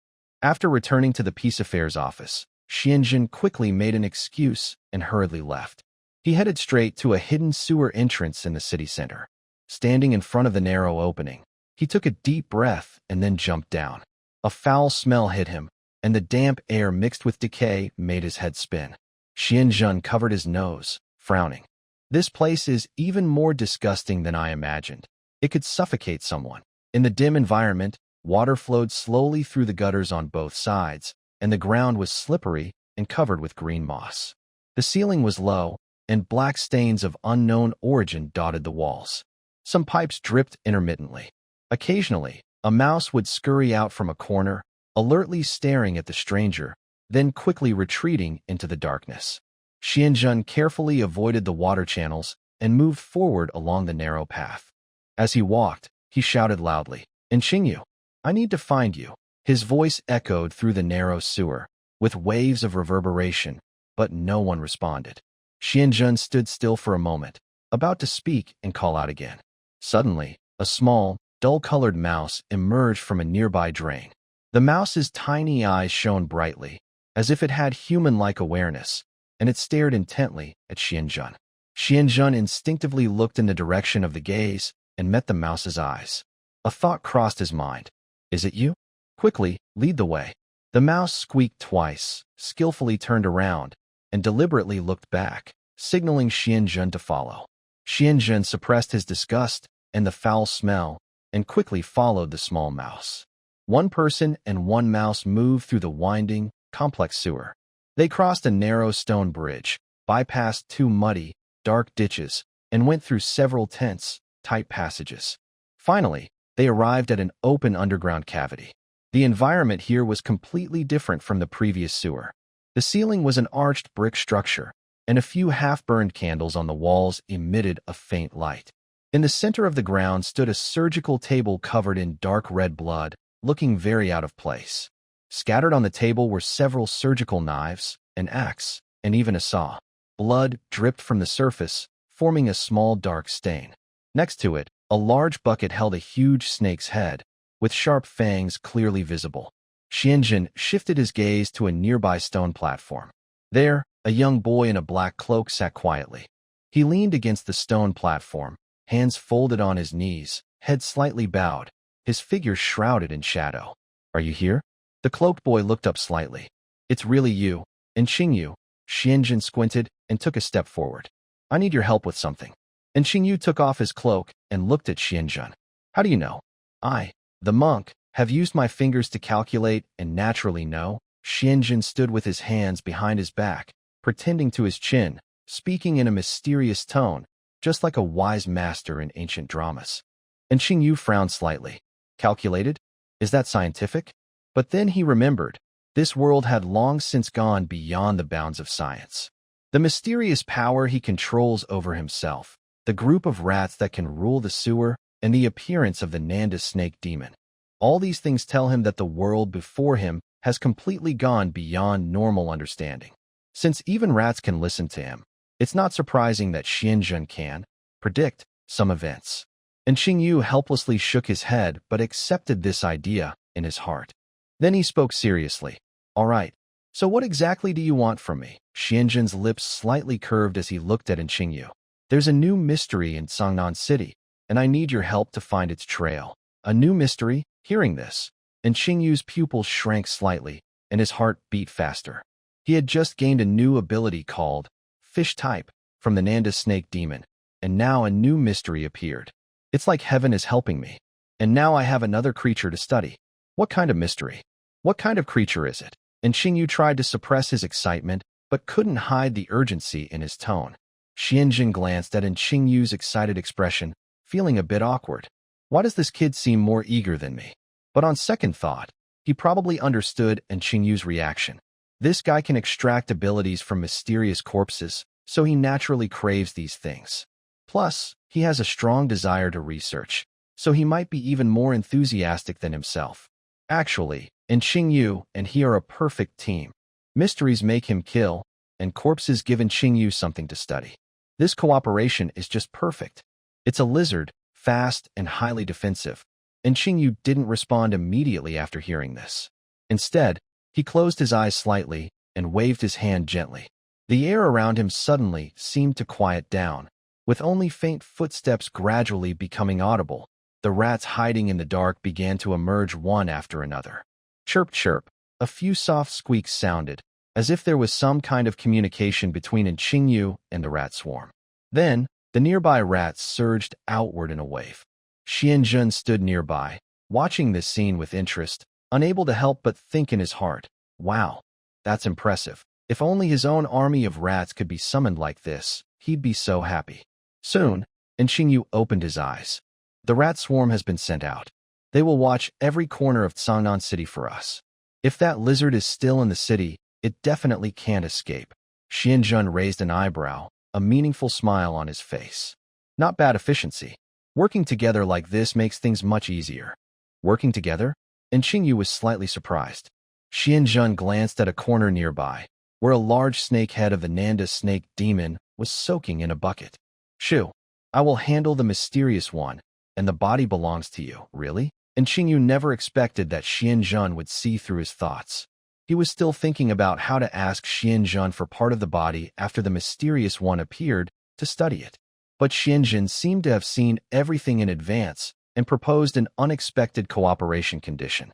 After returning to the Peace Affairs office, Xianzhen quickly made an excuse and hurriedly left. He headed straight to a hidden sewer entrance in the city center. Standing in front of the narrow opening, he took a deep breath and then jumped down. A foul smell hit him, and the damp air mixed with decay made his head spin. Xianzhen covered his nose, frowning. This place is even more disgusting than I imagined. It could suffocate someone. In the dim environment, water flowed slowly through the gutters on both sides, and the ground was slippery and covered with green moss. The ceiling was low, and black stains of unknown origin dotted the walls. Some pipes dripped intermittently. Occasionally, a mouse would scurry out from a corner, alertly staring at the stranger, then quickly retreating into the darkness. Xianzhen carefully avoided the water channels and moved forward along the narrow path. As he walked, he shouted loudly, "Qingyu, I need to find you." His voice echoed through the narrow sewer, with waves of reverberation, but no one responded. Xianzhen stood still for a moment, about to speak and call out again. Suddenly, a small, dull-colored mouse emerged from a nearby drain. The mouse's tiny eyes shone brightly, as if it had human-like awareness, and it stared intently at Xianzhen. Xianzhen instinctively looked in the direction of the gaze and met the mouse's eyes. A thought crossed his mind. Is it you? Quickly, lead the way. The mouse squeaked twice, skillfully turned around, and deliberately looked back, signaling Xianzhen to follow. Xianzhen suppressed his disgust and the foul smell, and quickly followed the small mouse. One person and one mouse moved through the winding, complex sewer. They crossed a narrow stone bridge, bypassed two muddy, dark ditches, and went through several tense, tight passages. Finally, they arrived at an open underground cavity. The environment here was completely different from the previous sewer. The ceiling was an arched brick structure, and a few half-burned candles on the walls emitted a faint light. In the center of the ground stood a surgical table covered in dark red blood, looking very out of place. Scattered on the table were several surgical knives, an axe, and even a saw. Blood dripped from the surface, forming a small dark stain. Next to it, a large bucket held a huge snake's head, with sharp fangs clearly visible. Xianzhen shifted his gaze to a nearby stone platform. There, a young boy in a black cloak sat quietly. He leaned against the stone platform, hands folded on his knees, head slightly bowed, his figure shrouded in shadow. Are you here? The cloaked boy looked up slightly. It's really you, Qingyu. Xianzhen squinted and took a step forward. I need your help with something. Qingyu took off his cloak and looked at Xianzhen. How do you know? I, the monk, have used my fingers to calculate and naturally know. Xianzhen stood with his hands behind his back, pretending to his chin, speaking in a mysterious tone, just like a wise master in ancient dramas. Qingyu frowned slightly. Calculated? Is that scientific? But then he remembered. This world had long since gone beyond the bounds of science. The mysterious power he controls over himself, the group of rats that can rule the sewer, and the appearance of the Nanda snake demon. All these things tell him that the world before him has completely gone beyond normal understanding. Since even rats can listen to him, it's not surprising that Xianzhen can predict some events. Qingyu helplessly shook his head but accepted this idea in his heart. Then he spoke seriously. All right, so what exactly do you want from me? Xianzhen's lips slightly curved as he looked at Qingyu. There's a new mystery in Sangnan City, and I need your help to find its trail. A new mystery? Hearing this, Qingyu's pupils shrank slightly, and his heart beat faster. He had just gained a new ability called Fish Type from the Nanda snake demon, and now a new mystery appeared. It's like heaven is helping me, and now I have another creature to study. What kind of mystery? What kind of creature is it? Qingyu tried to suppress his excitement, but couldn't hide the urgency in his tone. Xianjun glanced at Qingyu's excited expression, feeling a bit awkward. Why does this kid seem more eager than me? But on second thought, he probably understood Qingyu's reaction. This guy can extract abilities from mysterious corpses, so he naturally craves these things. Plus, he has a strong desire to research, so he might be even more enthusiastic than himself. Actually, Qingyu and he are a perfect team. Mysteries make him kill, and corpses give Qingyu something to study. This cooperation is just perfect. It's a lizard, fast and highly defensive. Qingyu didn't respond immediately after hearing this. Instead, he closed his eyes slightly and waved his hand gently. The air around him suddenly seemed to quiet down, with only faint footsteps gradually becoming audible. The rats hiding in the dark began to emerge one after another. Chirp, chirp. A few soft squeaks sounded, as if there was some kind of communication between Qingyu and the rat swarm. Then, the nearby rats surged outward in a wave. Xianjun stood nearby, watching this scene with interest, unable to help but think in his heart, wow, that's impressive. If only his own army of rats could be summoned like this, he'd be so happy. Soon, Qingyu opened his eyes. The rat swarm has been sent out. They will watch every corner of Chang'an City for us. If that lizard is still in the city, it definitely can't escape. Xianjun raised an eyebrow, a meaningful smile on his face. Not bad efficiency. Working together like this makes things much easier. Working together? Qingyu was slightly surprised. Xianjun glanced at a corner nearby, where a large snake head of the Nanda snake demon was soaking in a bucket. Shoo, I will handle the mysterious one, and the body belongs to you, really? Qingyu never expected that Xianjun would see through his thoughts. He was still thinking about how to ask Xianjun for part of the body after the mysterious one appeared to study it. But Xianjun seemed to have seen everything in advance and proposed an unexpected cooperation condition.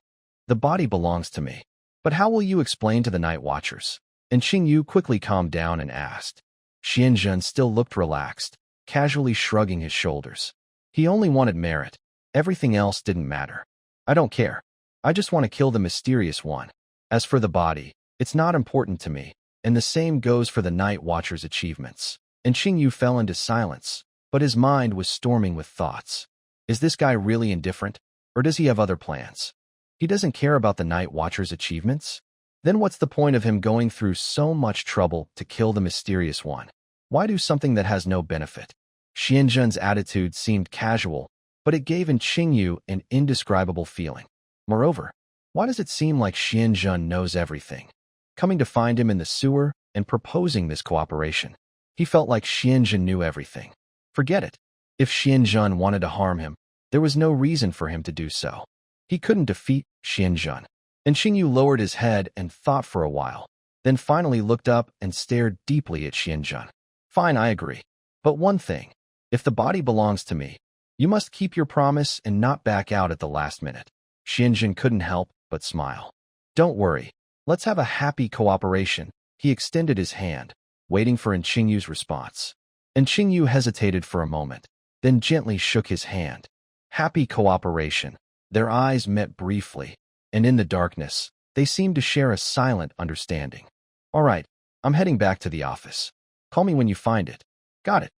The body belongs to me. But how will you explain to the night watchers? Qingyu quickly calmed down and asked. Xianjun still looked relaxed, casually shrugging his shoulders. He only wanted merit. Everything else didn't matter. I don't care. I just want to kill the mysterious one. As for the body, it's not important to me, and the same goes for the night watcher's achievements. Qingyu fell into silence, but his mind was storming with thoughts. Is this guy really indifferent, or does he have other plans? He doesn't care about the night watcher's achievements? Then what's the point of him going through so much trouble to kill the mysterious one? Why do something that has no benefit? Xianjun's attitude seemed casual, but it gave Qingyu an indescribable feeling. Moreover, why does it seem like Xianjun knows everything? Coming to find him in the sewer and proposing this cooperation. He felt like Xianjun knew everything. Forget it. If Xianjun wanted to harm him, there was no reason for him to do so. He couldn't defeat Xianjun. Qingyu lowered his head and thought for a while, then finally looked up and stared deeply at Xianjun. Fine, I agree. But one thing. If the body belongs to me, you must keep your promise and not back out at the last minute. Xianjun couldn't help but smile. Don't worry. Let's have a happy cooperation. He extended his hand, waiting for Qingyu's response. Qingyu hesitated for a moment, then gently shook his hand. Happy cooperation. Their eyes met briefly, and in the darkness, they seemed to share a silent understanding. All right, I'm heading back to the office. Call me when you find it. Got it.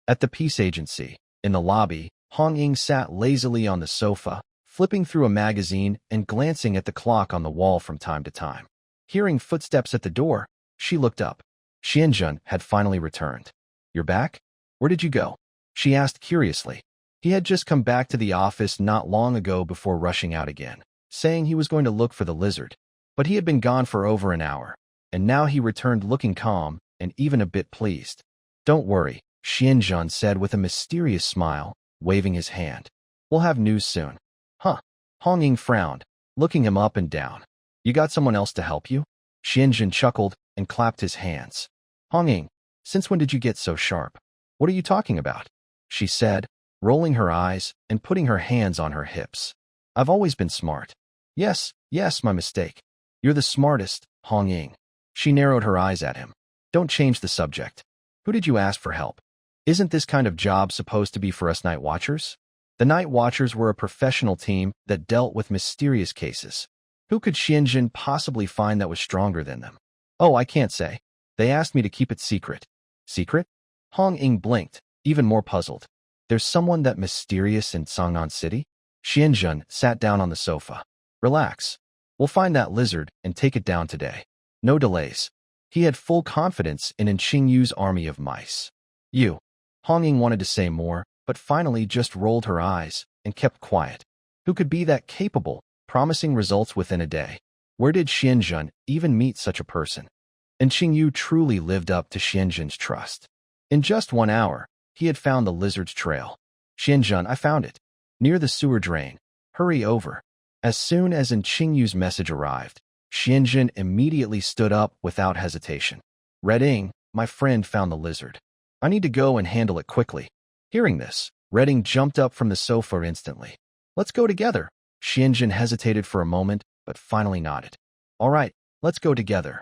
At the peace agency, in the lobby, Hong Ying sat lazily on the sofa, flipping through a magazine and glancing at the clock on the wall from time to time. Hearing footsteps at the door, she looked up. Xianjun had finally returned. You're back? Where did you go? She asked curiously. He had just come back to the office not long ago before rushing out again, saying he was going to look for the lizard. But he had been gone for over an hour, and now he returned looking calm and even a bit pleased. Don't worry, Xianjun said with a mysterious smile, waving his hand. We'll have news soon. Huh. Hong Ying frowned, looking him up and down. You got someone else to help you? Xianjun chuckled and clapped his hands. Hong Ying, since when did you get so sharp? What are you talking about? She said, rolling her eyes and putting her hands on her hips. I've always been smart. Yes, my mistake. You're the smartest, Hong Ying. She narrowed her eyes at him. Don't change the subject. Who did you ask for help? Isn't this kind of job supposed to be for us night watchers? The night watchers were a professional team that dealt with mysterious cases. Who could Xianjun possibly find that was stronger than them? Oh, I can't say. They asked me to keep it secret. Secret? Hong Ying blinked, even more puzzled. There's someone that mysterious in Sangnan City? Xianzhen sat down on the sofa. Relax. We'll find that lizard and take it down today. No delays. He had full confidence in Qingyu's army of mice. You. Hong Ying wanted to say more, but finally just rolled her eyes and kept quiet. Who could be that capable, promising results within a day? Where did Xianzhen even meet such a person? And Qingyu truly lived up to Xianzhen's trust. In just 1 hour, he had found the lizard's trail. Xianzhen, I found it. Near the sewer drain. Hurry over. As soon as Qingyu's message arrived, Xianzhen immediately stood up without hesitation. Red Ying, my friend found the lizard. I need to go and handle it quickly. Hearing this, Red Ying jumped up from the sofa instantly. Let's go together. Xianzhen hesitated for a moment, but finally nodded. All right, let's go together.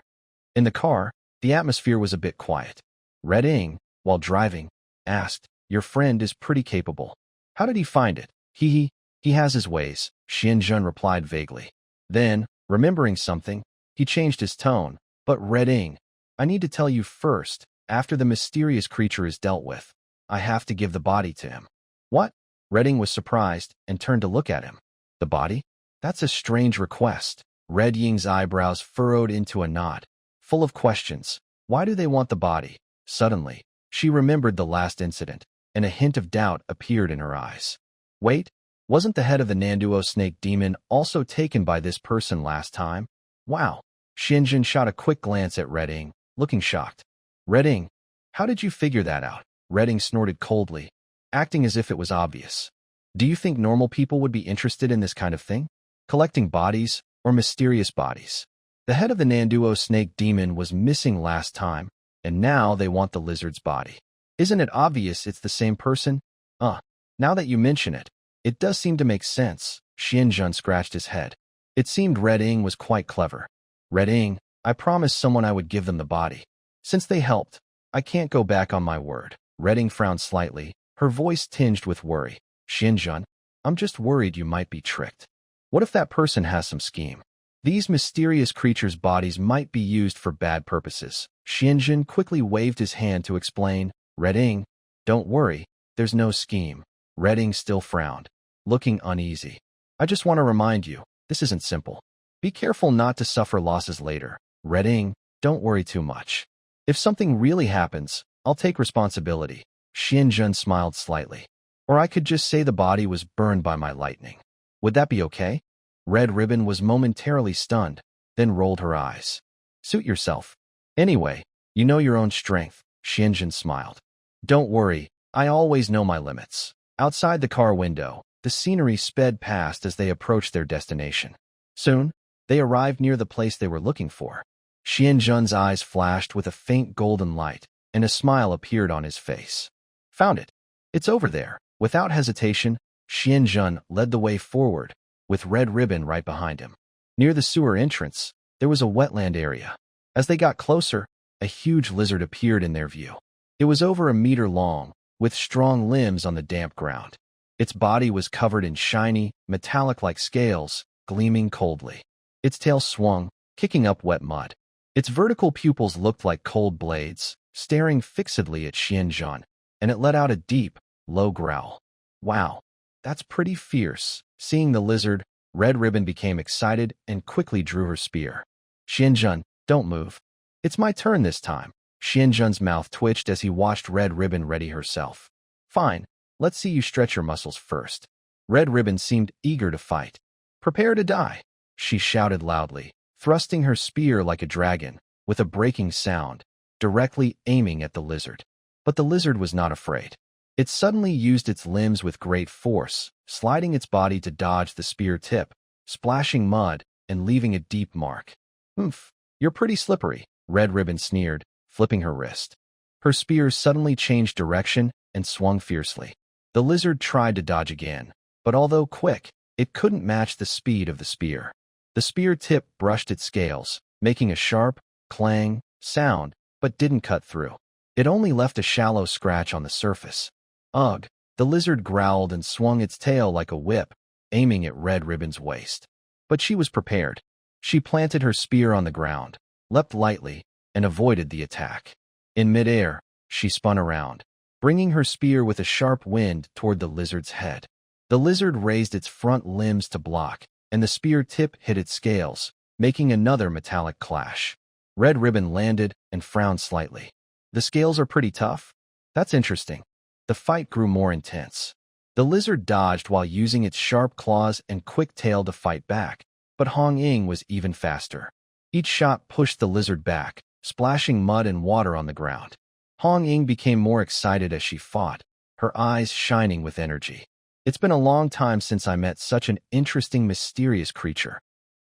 In the car, the atmosphere was a bit quiet. Red Ying, while driving, asked, Your friend is pretty capable. How did he find it? He has his ways, Xianzhen replied vaguely. Then, remembering something, he changed his tone. But Red Ying, I need to tell you first, after the mysterious creature is dealt with, I have to give the body to him. What? Red Ying was surprised and turned to look at him. The body? That's a strange request. Red Ying's eyebrows furrowed into a knot, full of questions. Why do they want the body? Suddenly, she remembered the last incident, and a hint of doubt appeared in her eyes. Wait, wasn't the head of the Nanduo snake demon also taken by this person last time? Wow. Xianzhen shot a quick glance at Red Ying, looking shocked. Red Ying, how did you figure that out? Red Ying snorted coldly, acting as if it was obvious. Do you think normal people would be interested in this kind of thing? Collecting bodies or mysterious bodies? The head of the Nanduo snake demon was missing last time, and now they want the lizard's body. Isn't it obvious it's the same person? Now that you mention it, it does seem to make sense. Xianzhen scratched his head. It seemed Red Ying was quite clever. Red Ying, I promised someone I would give them the body. Since they helped, I can't go back on my word. Red Ying frowned slightly, her voice tinged with worry. Xianzhen, I'm just worried you might be tricked. What if that person has some scheme? These mysterious creatures' bodies might be used for bad purposes. Xianzhen quickly waved his hand to explain. Red Ying, don't worry, there's no scheme. Red Ying still frowned, looking uneasy. I just want to remind you, this isn't simple. Be careful not to suffer losses later. Red Ying, don't worry too much. If something really happens, I'll take responsibility. Xianzhen smiled slightly. Or I could just say the body was burned by my lightning. Would that be okay? Red Ribbon was momentarily stunned, then rolled her eyes. Suit yourself. Anyway, you know your own strength. Xianzhen smiled. Don't worry, I always know my limits. Outside the car window, the scenery sped past as they approached their destination. Soon, they arrived near the place they were looking for. Xianzhen's eyes flashed with a faint golden light, and a smile appeared on his face. Found it. It's over there. Without hesitation, Xianzhen led the way forward, with Red Ribbon right behind him. Near the sewer entrance, there was a wetland area. As they got closer, a huge lizard appeared in their view. It was over 1 meter long, with strong limbs on the damp ground. Its body was covered in shiny, metallic-like scales, gleaming coldly. Its tail swung, kicking up wet mud. Its vertical pupils looked like cold blades, staring fixedly at Xianzhen, and it let out a deep, low growl. Wow, that's pretty fierce. Seeing the lizard, Red Ribbon became excited and quickly drew her spear. Xianzhen, don't move. It's my turn this time. Xianzhen's mouth twitched as he watched Red Ribbon ready herself. Fine, let's see you stretch your muscles first. Red Ribbon seemed eager to fight. Prepare to die, she shouted loudly, thrusting her spear like a dragon, with a breaking sound, directly aiming at the lizard. But the lizard was not afraid. It suddenly used its limbs with great force, sliding its body to dodge the spear tip, splashing mud, and leaving a deep mark. Oomph, you're pretty slippery, Red Ribbon sneered, flipping her wrist. Her spear suddenly changed direction and swung fiercely. The lizard tried to dodge again, but although quick, it couldn't match the speed of the spear. The spear tip brushed its scales, making a sharp, clang sound, but didn't cut through. It only left a shallow scratch on the surface. Ugh! The lizard growled and swung its tail like a whip, aiming at Red Ribbon's waist. But she was prepared. She planted her spear on the ground, leapt lightly, and avoided the attack. In midair, she spun around, bringing her spear with a sharp wind toward the lizard's head. The lizard raised its front limbs to block, and the spear tip hit its scales, making another metallic clash. Red Ribbon landed and frowned slightly. The scales are pretty tough? That's interesting. The fight grew more intense. The lizard dodged while using its sharp claws and quick tail to fight back, but Hong Ying was even faster. Each shot pushed the lizard back, splashing mud and water on the ground. Hong Ying became more excited as she fought, her eyes shining with energy. It's been a long time since I met such an interesting, mysterious creature.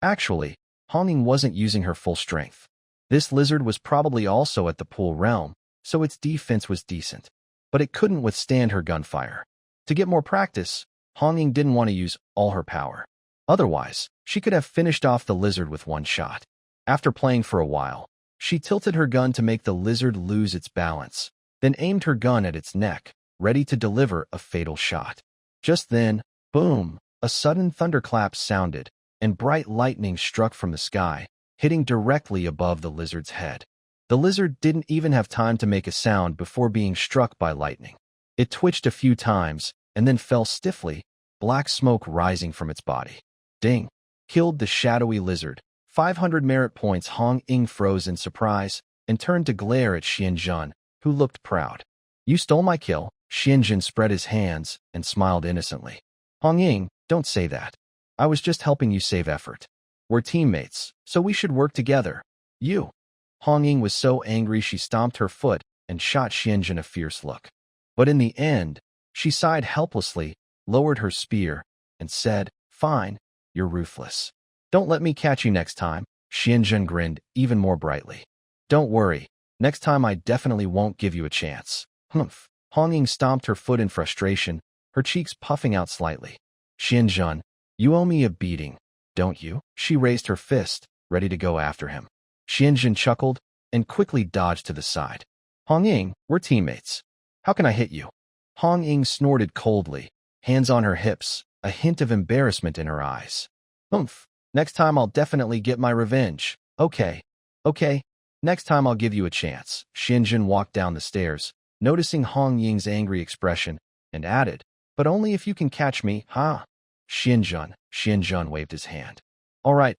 Actually, Hong Ying wasn't using her full strength. This lizard was probably also at the pool realm, so its defense was decent. But it couldn't withstand her gunfire. To get more practice, Hong Ying didn't want to use all her power. Otherwise, she could have finished off the lizard with one shot. After playing for a while, she tilted her gun to make the lizard lose its balance, then aimed her gun at its neck, ready to deliver a fatal shot. Just then, boom, a sudden thunderclap sounded, and bright lightning struck from the sky, hitting directly above the lizard's head. The lizard didn't even have time to make a sound before being struck by lightning. It twitched a few times, and then fell stiffly, black smoke rising from its body. Ding! Killed the shadowy lizard. 500 merit points. Hong Ying froze in surprise and turned to glare at Xianjun, who looked proud. You stole my kill. Xianjun spread his hands and smiled innocently. Hong Ying, don't say that. I was just helping you save effort. We're teammates, so we should work together. You. Hong Ying was so angry she stomped her foot and shot Xianjun a fierce look. But in the end, she sighed helplessly, lowered her spear, and said, Fine, you're ruthless. Don't let me catch you next time. Xianjun grinned even more brightly. Don't worry, next time I definitely won't give you a chance. Humph. Hong Ying stomped her foot in frustration, her cheeks puffing out slightly. Xianjun, you owe me a beating, don't you? She raised her fist, ready to go after him. Xianjun chuckled and quickly dodged to the side. Hong Ying, we're teammates. How can I hit you? Hong Ying snorted coldly, hands on her hips, a hint of embarrassment in her eyes. Oomph. Next time I'll definitely get my revenge. Okay. Next time I'll give you a chance. Xianjun walked down the stairs, noticing Hong Ying's angry expression, and added, But only if you can catch me, huh? Xianjun waved his hand. All right,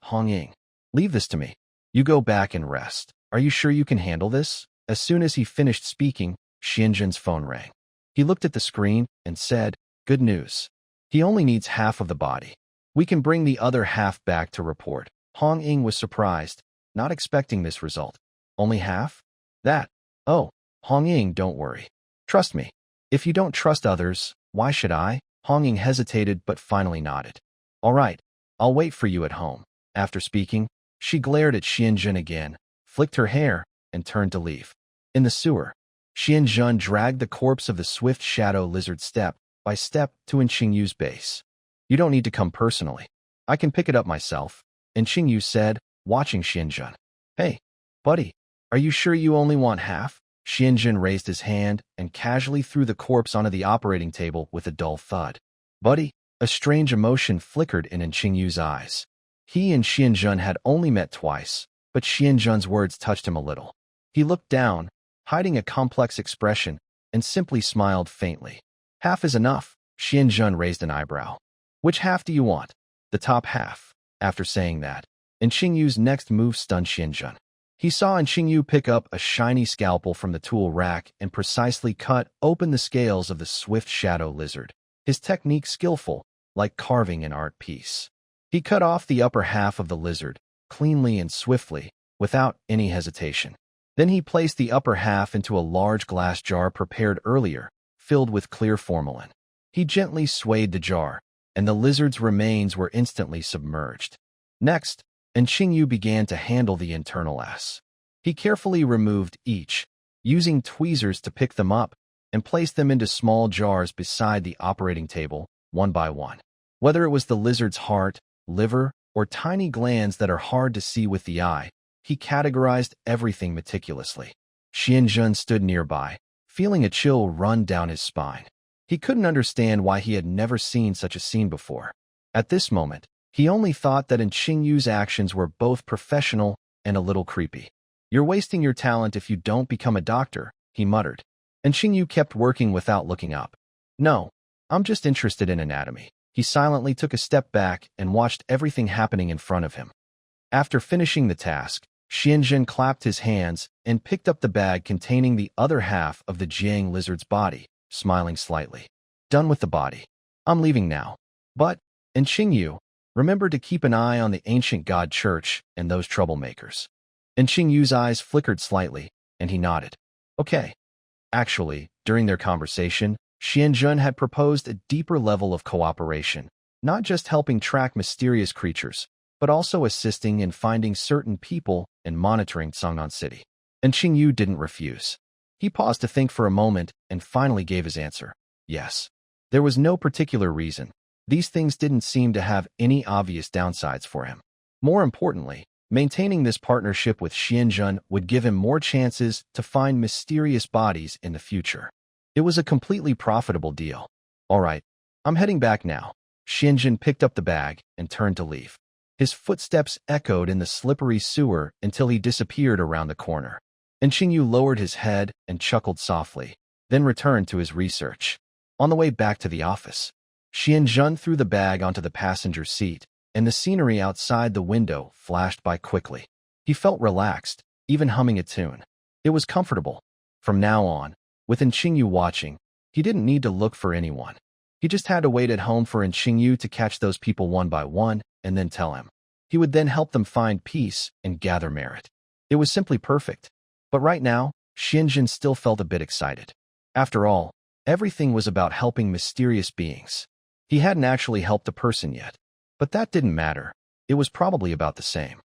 Hong Ying. Leave this to me. You go back and rest. Are you sure you can handle this? As soon as he finished speaking, Xianjun's phone rang. He looked at the screen and said, Good news. He only needs half of the body. We can bring the other half back to report. Hong Ying was surprised, not expecting this result. Only half? That. Oh, Hong Ying, don't worry. Trust me. If you don't trust others, why should I? Hong Ying hesitated but finally nodded. All right, I'll wait for you at home. After speaking, she glared at Xianjun again, flicked her hair, and turned to leave. In the sewer, Xianjun dragged the corpse of the swift shadow lizard step by step to Qingyu's base. You don't need to come personally. I can pick it up myself, and Qingyu said, watching Xianjun. Hey, buddy, are you sure you only want half? Xianjun raised his hand and casually threw the corpse onto the operating table with a dull thud. Buddy, a strange emotion flickered in Qingyu's eyes. He and Xianjun had only met twice, but Xianjun's words touched him a little. He looked down, hiding a complex expression, and simply smiled faintly. Half is enough. Xianjun raised an eyebrow. Which half do you want? The top half. After saying that, Qingyu's next move stunned Xianjun. He saw Qingyu pick up a shiny scalpel from the tool rack and precisely cut open the scales of the swift shadow lizard, his technique skillful, like carving an art piece. He cut off the upper half of the lizard, cleanly and swiftly, without any hesitation. Then he placed the upper half into a large glass jar prepared earlier, filled with clear formalin. He gently swayed the jar, and the lizard's remains were instantly submerged. Next, Qingyu began to handle the internal S. He carefully removed each, using tweezers to pick them up, and placed them into small jars beside the operating table, one by one. Whether it was the lizard's heart, liver, or tiny glands that are hard to see with the eye, he categorized everything meticulously. Xianjun stood nearby, feeling a chill run down his spine. He couldn't understand why he had never seen such a scene before. At this moment, he only thought that Qingyu's actions were both professional and a little creepy. You're wasting your talent if you don't become a doctor, he muttered. And Xingyu kept working without looking up. No, I'm just interested in anatomy. He silently took a step back and watched everything happening in front of him. After finishing the task, Xianzhen clapped his hands and picked up the bag containing the other half of the Jiang lizard's body, smiling slightly. Done with the body. I'm leaving now. But, and Xingyu, remember to keep an eye on the ancient god church and those troublemakers. And Xingyu's eyes flickered slightly, and he nodded. Okay. Actually, during their conversation, Xianzhen had proposed a deeper level of cooperation, not just helping track mysterious creatures, but also assisting in finding certain people and monitoring Chang'an City. And Xingyu didn't refuse. He paused to think for a moment and finally gave his answer. Yes. There was no particular reason. These things didn't seem to have any obvious downsides for him. More importantly, maintaining this partnership with Xianzhen would give him more chances to find mysterious bodies in the future. It was a completely profitable deal. All right, I'm heading back now. Xianzhen picked up the bag and turned to leave. His footsteps echoed in the slippery sewer until he disappeared around the corner. And Xingyu lowered his head and chuckled softly, then returned to his research. On the way back to the office, Xianzhen threw the bag onto the passenger seat, and the scenery outside the window flashed by quickly. He felt relaxed, even humming a tune. It was comfortable. From now on, with Xingyu watching, he didn't need to look for anyone. He just had to wait at home for Xingyu to catch those people one by one and then tell him. He would then help them find peace and gather merit. It was simply perfect. But right now, Xianzhen still felt a bit excited. After all, everything was about helping mysterious beings. He hadn't actually helped a person yet. But that didn't matter. It was probably about the same.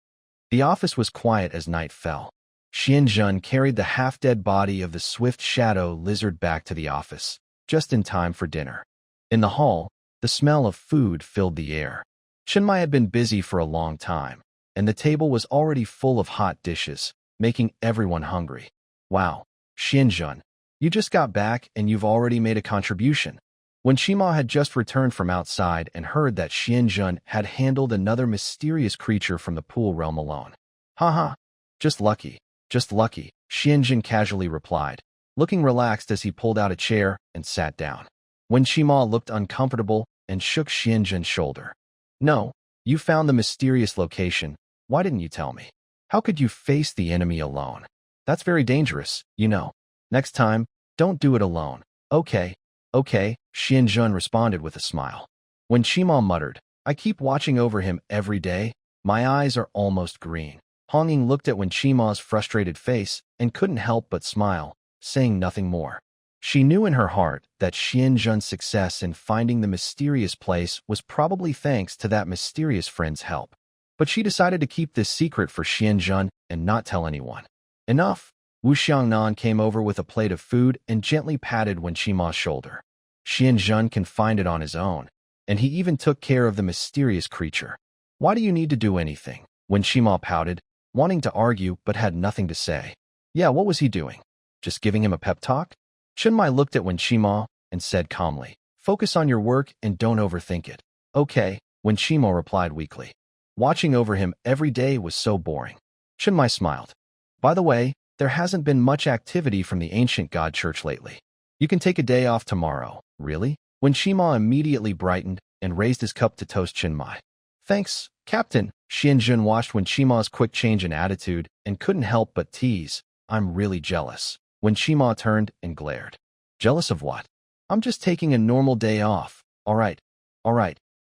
The office was quiet as night fell. Xianzhen carried the half-dead body of the swift shadow lizard back to the office, just in time for dinner. In the hall, the smell of food filled the air. Chenmai had been busy for a long time, and the table was already full of hot dishes, making everyone hungry. Wow, Xianzhen, you just got back and you've already made a contribution. When Shima had just returned from outside and heard that Xianzhen had handled another mysterious creature from the pool realm alone. Haha, just lucky, Xianzhen casually replied, looking relaxed as he pulled out a chair and sat down. When Shima looked uncomfortable and shook Xianzhen's shoulder. No, you found the mysterious location. Why didn't you tell me? How could you face the enemy alone? That's very dangerous, you know. Next time, don't do it alone. Okay, Xianzhen responded with a smile. When Shima muttered, I keep watching over him every day. My eyes are almost green. Honging looked at Wen Shima's frustrated face and couldn't help but smile, saying nothing more. She knew in her heart that Xianzhen's success in finding the mysterious place was probably thanks to that mysterious friend's help. But she decided to keep this secret for Xianzhen and not tell anyone. Enough. Wu Xiangnan came over with a plate of food and gently patted Wen Shima's shoulder. Xianzhen can find it on his own, and he even took care of the mysterious creature. Why do you need to do anything? Wen Shima pouted, wanting to argue but had nothing to say. Yeah, what was he doing? Just giving him a pep talk? Chenmai looked at Wen Shima and said calmly, focus on your work and don't overthink it. Okay, Wen Shima replied weakly. Watching over him every day was so boring. Chenmai smiled. By the way, there hasn't been much activity from the ancient god church lately. You can take a day off tomorrow. Really? Wen Shima immediately brightened and raised his cup to toast Chenmai. Thanks, Captain. Xianzhen watched Wen Shima's quick change in attitude and couldn't help but tease. I'm really jealous. Wen Shima turned and glared. Jealous of what? I'm just taking a normal day off. All right.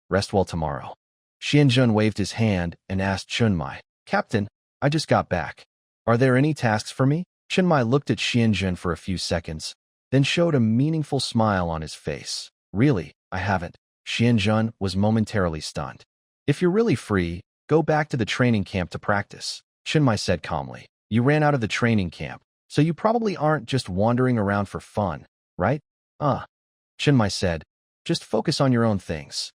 Rest well tomorrow. Xianzhen waved his hand and asked Chenmai, Captain, I just got back. Are there any tasks for me? Chenmai looked at Xianzhen for a few seconds, then showed a meaningful smile on his face. Really, I haven't. Xianzhen was momentarily stunned. If you're really free, go back to the training camp to practice, Chenmai said calmly. You ran out of the training camp, so you probably aren't just wandering around for fun, right? Chenmai said, just focus on your own things.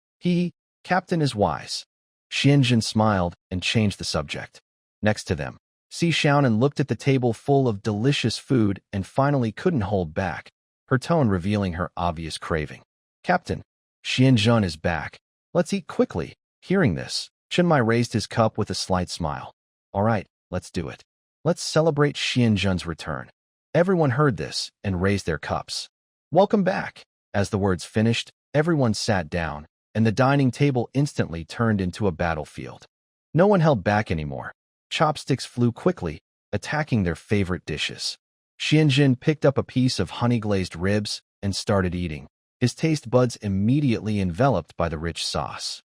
Captain is wise. Xianzhen smiled and changed the subject. Next to them, Si Xiaonan looked at the table full of delicious food and finally couldn't hold back, her tone revealing her obvious craving. Captain, Xianzhen is back. Let's eat quickly. Hearing this, Chenmai raised his cup with a slight smile. All right, let's do it. Let's celebrate Xianzhen's return. Everyone heard this and raised their cups. Welcome back. As the words finished, everyone sat down, and the dining table instantly turned into a battlefield. No one held back anymore. Chopsticks flew quickly, attacking their favorite dishes. Xianjun picked up a piece of honey-glazed ribs and started eating, his taste buds immediately enveloped by the rich sauce.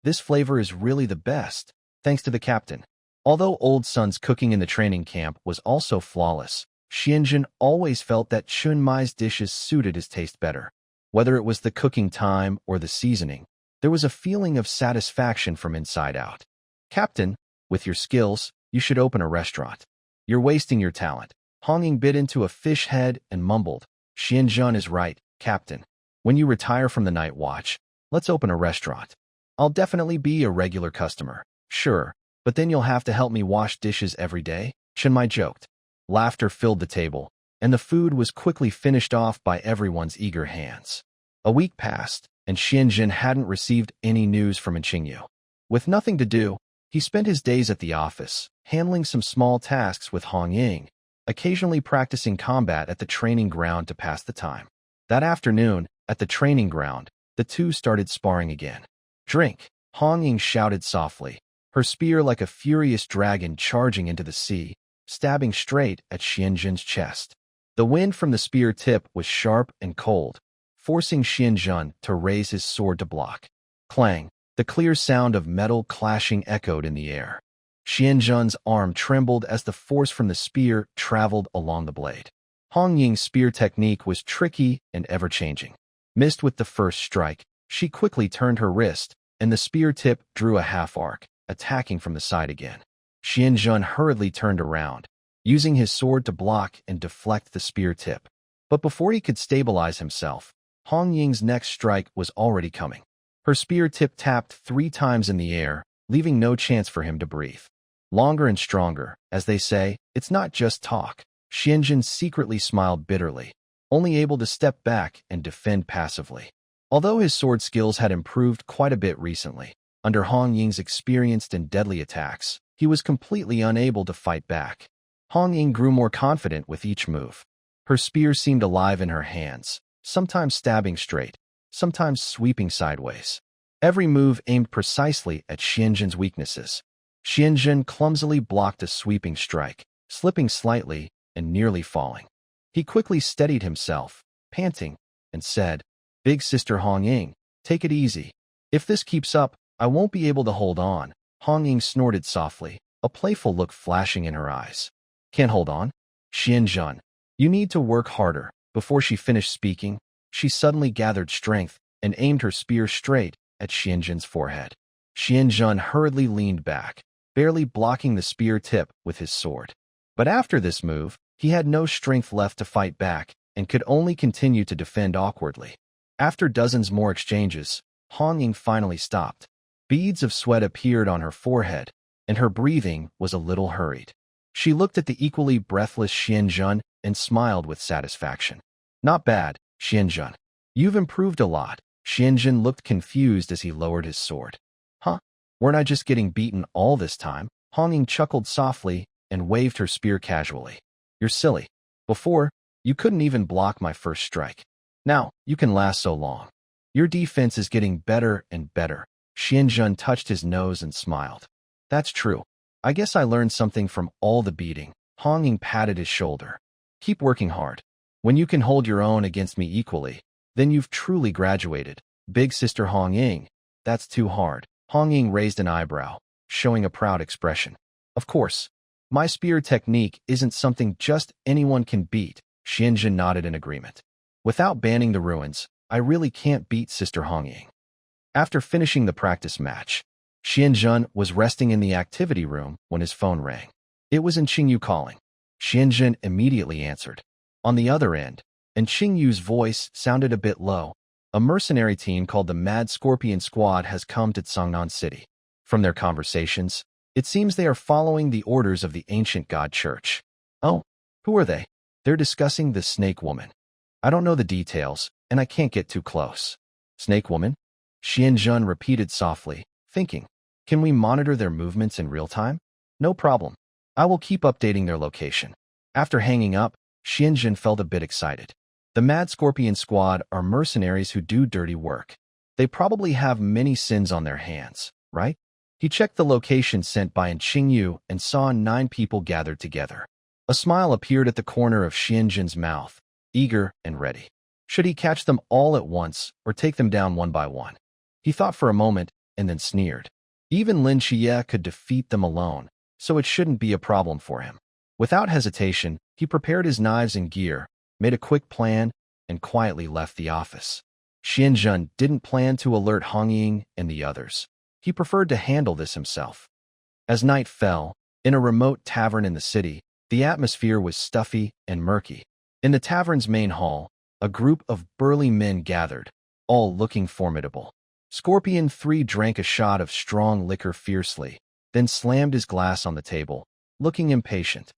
This flavor is really the best, thanks to the captain. Although Old Sun's cooking in the training camp was also flawless, Xianjun always felt that Chun Mai's dishes suited his taste better. Whether it was the cooking time or the seasoning, there was a feeling of satisfaction from inside out. Captain, with your skills, you should open a restaurant. You're wasting your talent. Hong Ying bit into a fish head and mumbled, Xianjun is right, Captain. When you retire from the night watch, let's open a restaurant. I'll definitely be a regular customer. Sure, but then you'll have to help me wash dishes every day, Chun Mai joked. Laughter filled the table, and the food was quickly finished off by everyone's eager hands. A week passed, and Xianjun hadn't received any news from Qingyu. With nothing to do, he spent his days at the office, handling some small tasks with Hong Ying, occasionally practicing combat at the training ground to pass the time. That afternoon, at the training ground, the two started sparring again. Drink, Hong Ying shouted softly, her spear like a furious dragon charging into the sea, stabbing straight at Xianjun's chest. The wind from the spear tip was sharp and cold, forcing Xianjun to raise his sword to block. Clang, the clear sound of metal clashing echoed in the air. Xianjun's arm trembled as the force from the spear traveled along the blade. Hong Ying's spear technique was tricky and ever-changing. Missed with the first strike, she quickly turned her wrist, and the spear tip drew a half-arc, attacking from the side again. Xianjun hurriedly turned around, using his sword to block and deflect the spear tip. But before he could stabilize himself, Hong Ying's next strike was already coming. Her spear tip tapped 3 times in the air, leaving no chance for him to breathe. Longer and stronger, as they say, it's not just talk. Xianjun secretly smiled bitterly, only able to step back and defend passively. Although his sword skills had improved quite a bit recently, under Hong Ying's experienced and deadly attacks, he was completely unable to fight back. Hong Ying grew more confident with each move. Her spear seemed alive in her hands, sometimes stabbing straight, sometimes sweeping sideways. Every move aimed precisely at Xianjun's weaknesses. Xianjun clumsily blocked a sweeping strike, slipping slightly and nearly falling. He quickly steadied himself, panting, and said, Big Sister Hong Ying, take it easy. If this keeps up, I won't be able to hold on. Hong Ying snorted softly, a playful look flashing in her eyes. Can't hold on? Xianjun, you need to work harder. Before she finished speaking, she suddenly gathered strength and aimed her spear straight at Xianjun's forehead. Xianjun hurriedly leaned back, barely blocking the spear tip with his sword. But after this move, he had no strength left to fight back and could only continue to defend awkwardly. After dozens more exchanges, Hong Ying finally stopped. Beads of sweat appeared on her forehead, and her breathing was a little hurried. She looked at the equally breathless Xianjun and smiled with satisfaction. Not bad, Xianjun. You've improved a lot. Xianjun looked confused as he lowered his sword. Huh? Weren't I just getting beaten all this time? Hong Ying chuckled softly and waved her spear casually. You're silly. Before, you couldn't even block my first strike. Now, you can last so long. Your defense is getting better and better. Xianjun touched his nose and smiled. That's true. I guess I learned something from all the beating. Hong Ying patted his shoulder. Keep working hard. When you can hold your own against me equally, then you've truly graduated. Big Sister Hong Ying, that's too hard. Hong Ying raised an eyebrow, showing a proud expression. Of course, my spear technique isn't something just anyone can beat. Xianjun nodded in agreement. Without banning the ruins, I really can't beat Sister Hong Ying. After finishing the practice match, Xianjun was resting in the activity room when his phone rang. It was Qingyu calling. Xianjun immediately answered. On the other end, Qingyu's voice sounded a bit low. A mercenary team called the Mad Scorpion Squad has come to Cangnan City. From their conversations, it seems they are following the orders of the ancient god church. Oh, who are they? They're discussing the Snake Woman. I don't know the details, and I can't get too close. Snake Woman? Xianjun repeated softly, thinking, can we monitor their movements in real time? No problem. I will keep updating their location. After hanging up, Xianjun felt a bit excited. The Mad Scorpion Squad are mercenaries who do dirty work. They probably have many sins on their hands, right? He checked the location sent by Qingyu and saw 9 people gathered together. A smile appeared at the corner of Xianjun's mouth, eager and ready. Should he catch them all at once or take them down one by one? He thought for a moment and then sneered. Even Lin Qiye could defeat them alone, so it shouldn't be a problem for him. Without hesitation, he prepared his knives and gear, made a quick plan, and quietly left the office. Xianjun didn't plan to alert Hong Ying and the others. He preferred to handle this himself. As night fell, in a remote tavern in the city, the atmosphere was stuffy and murky. In the tavern's main hall, a group of burly men gathered, all looking formidable. Scorpion 3 drank a shot of strong liquor fiercely, then slammed his glass on the table, looking impatient.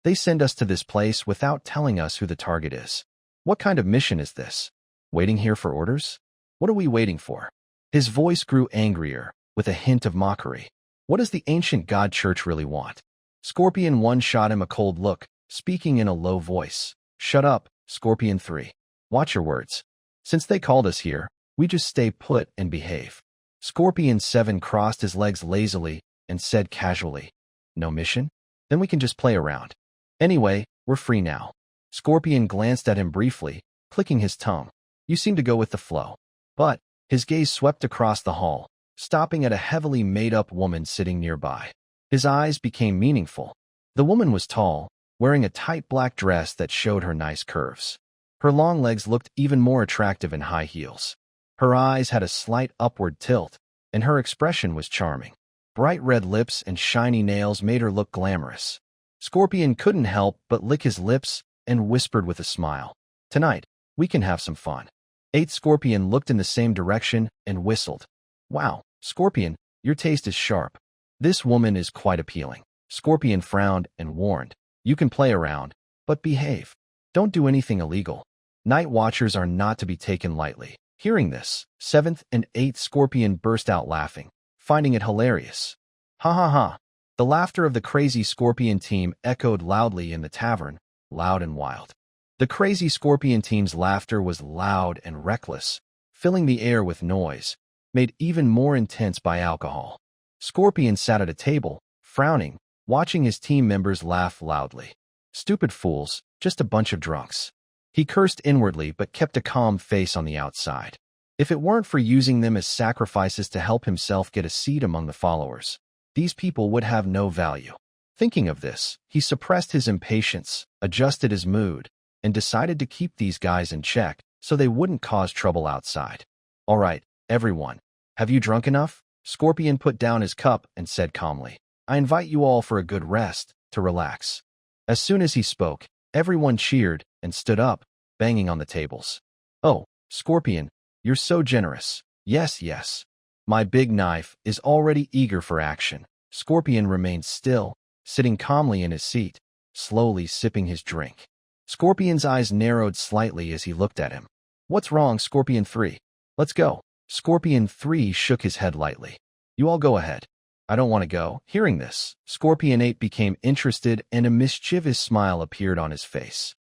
They send us to this place without telling us who the target is. What kind of mission is this? Waiting here for orders? What are we waiting for? His voice grew angrier, with a hint of mockery. What does the ancient god church really want? Scorpion 1 shot him a cold look, speaking in a low voice. Shut up, Scorpion 3. Watch your words. Since they called us here, we just stay put and behave. Scorpion 7 crossed his legs lazily and said casually, no mission? Then we can just play around. Anyway, we're free now. Scorpion glanced at him briefly, clicking his tongue. You seem to go with the flow. But his gaze swept across the hall, stopping at a heavily made-up woman sitting nearby. His eyes became meaningful. The woman was tall, wearing a tight black dress that showed her nice curves. Her long legs looked even more attractive in high heels. Her eyes had a slight upward tilt, and her expression was charming. Bright red lips and shiny nails made her look glamorous. Scorpion couldn't help but lick his lips and whispered with a smile. Tonight, we can have some fun. 8 Scorpion looked in the same direction and whistled. Wow, Scorpion, your taste is sharp. This woman is quite appealing. Scorpion frowned and warned. You can play around, but behave. Don't do anything illegal. Night Watchers are not to be taken lightly. Hearing this, 7th and 8th Scorpion burst out laughing, finding it hilarious. Ha ha ha. The laughter of the crazy Scorpion team echoed loudly in the tavern, loud and wild. The crazy Scorpion team's laughter was loud and reckless, filling the air with noise, made even more intense by alcohol. Scorpion sat at a table, frowning, watching his team members laugh loudly. Stupid fools, just a bunch of drunks. He cursed inwardly but kept a calm face on the outside. If it weren't for using them as sacrifices to help himself get a seat among the followers, these people would have no value. Thinking of this, he suppressed his impatience, adjusted his mood, and decided to keep these guys in check so they wouldn't cause trouble outside. All right, everyone, have you drunk enough? Scorpion put down his cup and said calmly, I invite you all for a good rest, to relax. As soon as he spoke, everyone cheered and stood up, banging on the tables. Oh, Scorpion, you're so generous. Yes, yes. My big knife is already eager for action. Scorpion remained still, sitting calmly in his seat, slowly sipping his drink. Scorpion's eyes narrowed slightly as he looked at him. What's wrong, Scorpion 3? Let's go. Scorpion 3 shook his head lightly. You all go ahead. I don't want to go. Hearing this, Scorpion 8 became interested and a mischievous smile appeared on his face.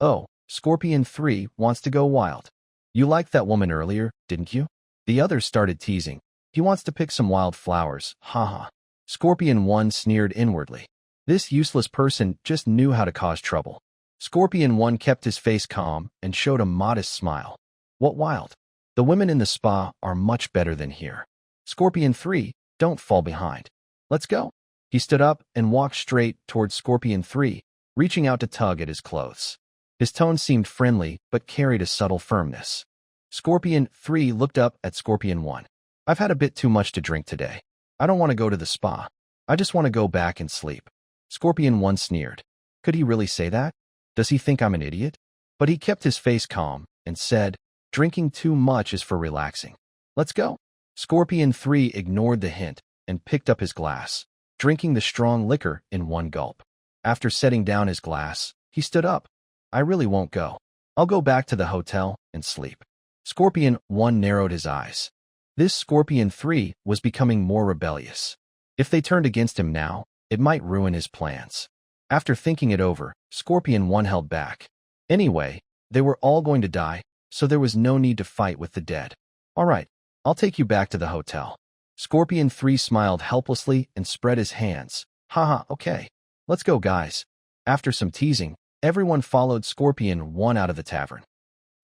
Oh, Scorpion 3 wants to go wild. You liked that woman earlier, didn't you? The others started teasing. He wants to pick some wild flowers, haha. Scorpion 1 sneered inwardly. This useless person just knew how to cause trouble. Scorpion 1 kept his face calm and showed a modest smile. What wild? The women in the spa are much better than here. Scorpion 3, don't fall behind. Let's go. He stood up and walked straight towards Scorpion 3, reaching out to tug at his clothes. His tone seemed friendly but carried a subtle firmness. Scorpion 3 looked up at Scorpion 1. I've had a bit too much to drink today. I don't want to go to the spa. I just want to go back and sleep. Scorpion 1 sneered. Could he really say that? Does he think I'm an idiot? But he kept his face calm and said, drinking too much is for relaxing. Let's go. Scorpion 3 ignored the hint and picked up his glass, drinking the strong liquor in one gulp. After setting down his glass, he stood up. I really won't go. I'll go back to the hotel and sleep. Scorpion 1 narrowed his eyes. This Scorpion 3 was becoming more rebellious. If they turned against him now, it might ruin his plans. After thinking it over, Scorpion 1 held back. Anyway, they were all going to die, so there was no need to fight with the dead. All right, I'll take you back to the hotel. Scorpion 3 smiled helplessly and spread his hands. Haha, okay. Let's go, guys. After some teasing, everyone followed Scorpion 1 out of the tavern.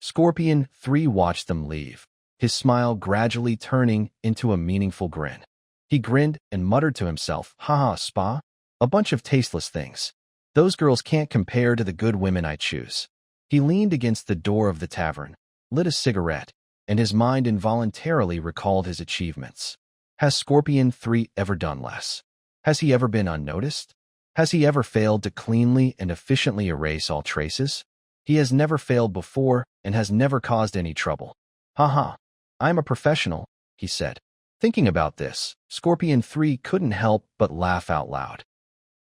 Scorpion 3 watched them leave, his smile gradually turning into a meaningful grin. He grinned and muttered to himself, haha, spa? A bunch of tasteless things. Those girls can't compare to the good women I choose. He leaned against the door of the tavern, lit a cigarette, and his mind involuntarily recalled his achievements. Has Scorpion 3 ever done less? Has he ever been unnoticed? Has he ever failed to cleanly and efficiently erase all traces? He has never failed before and has never caused any trouble. Haha, I'm a professional, he said. Thinking about this, Scorpion 3 couldn't help but laugh out loud.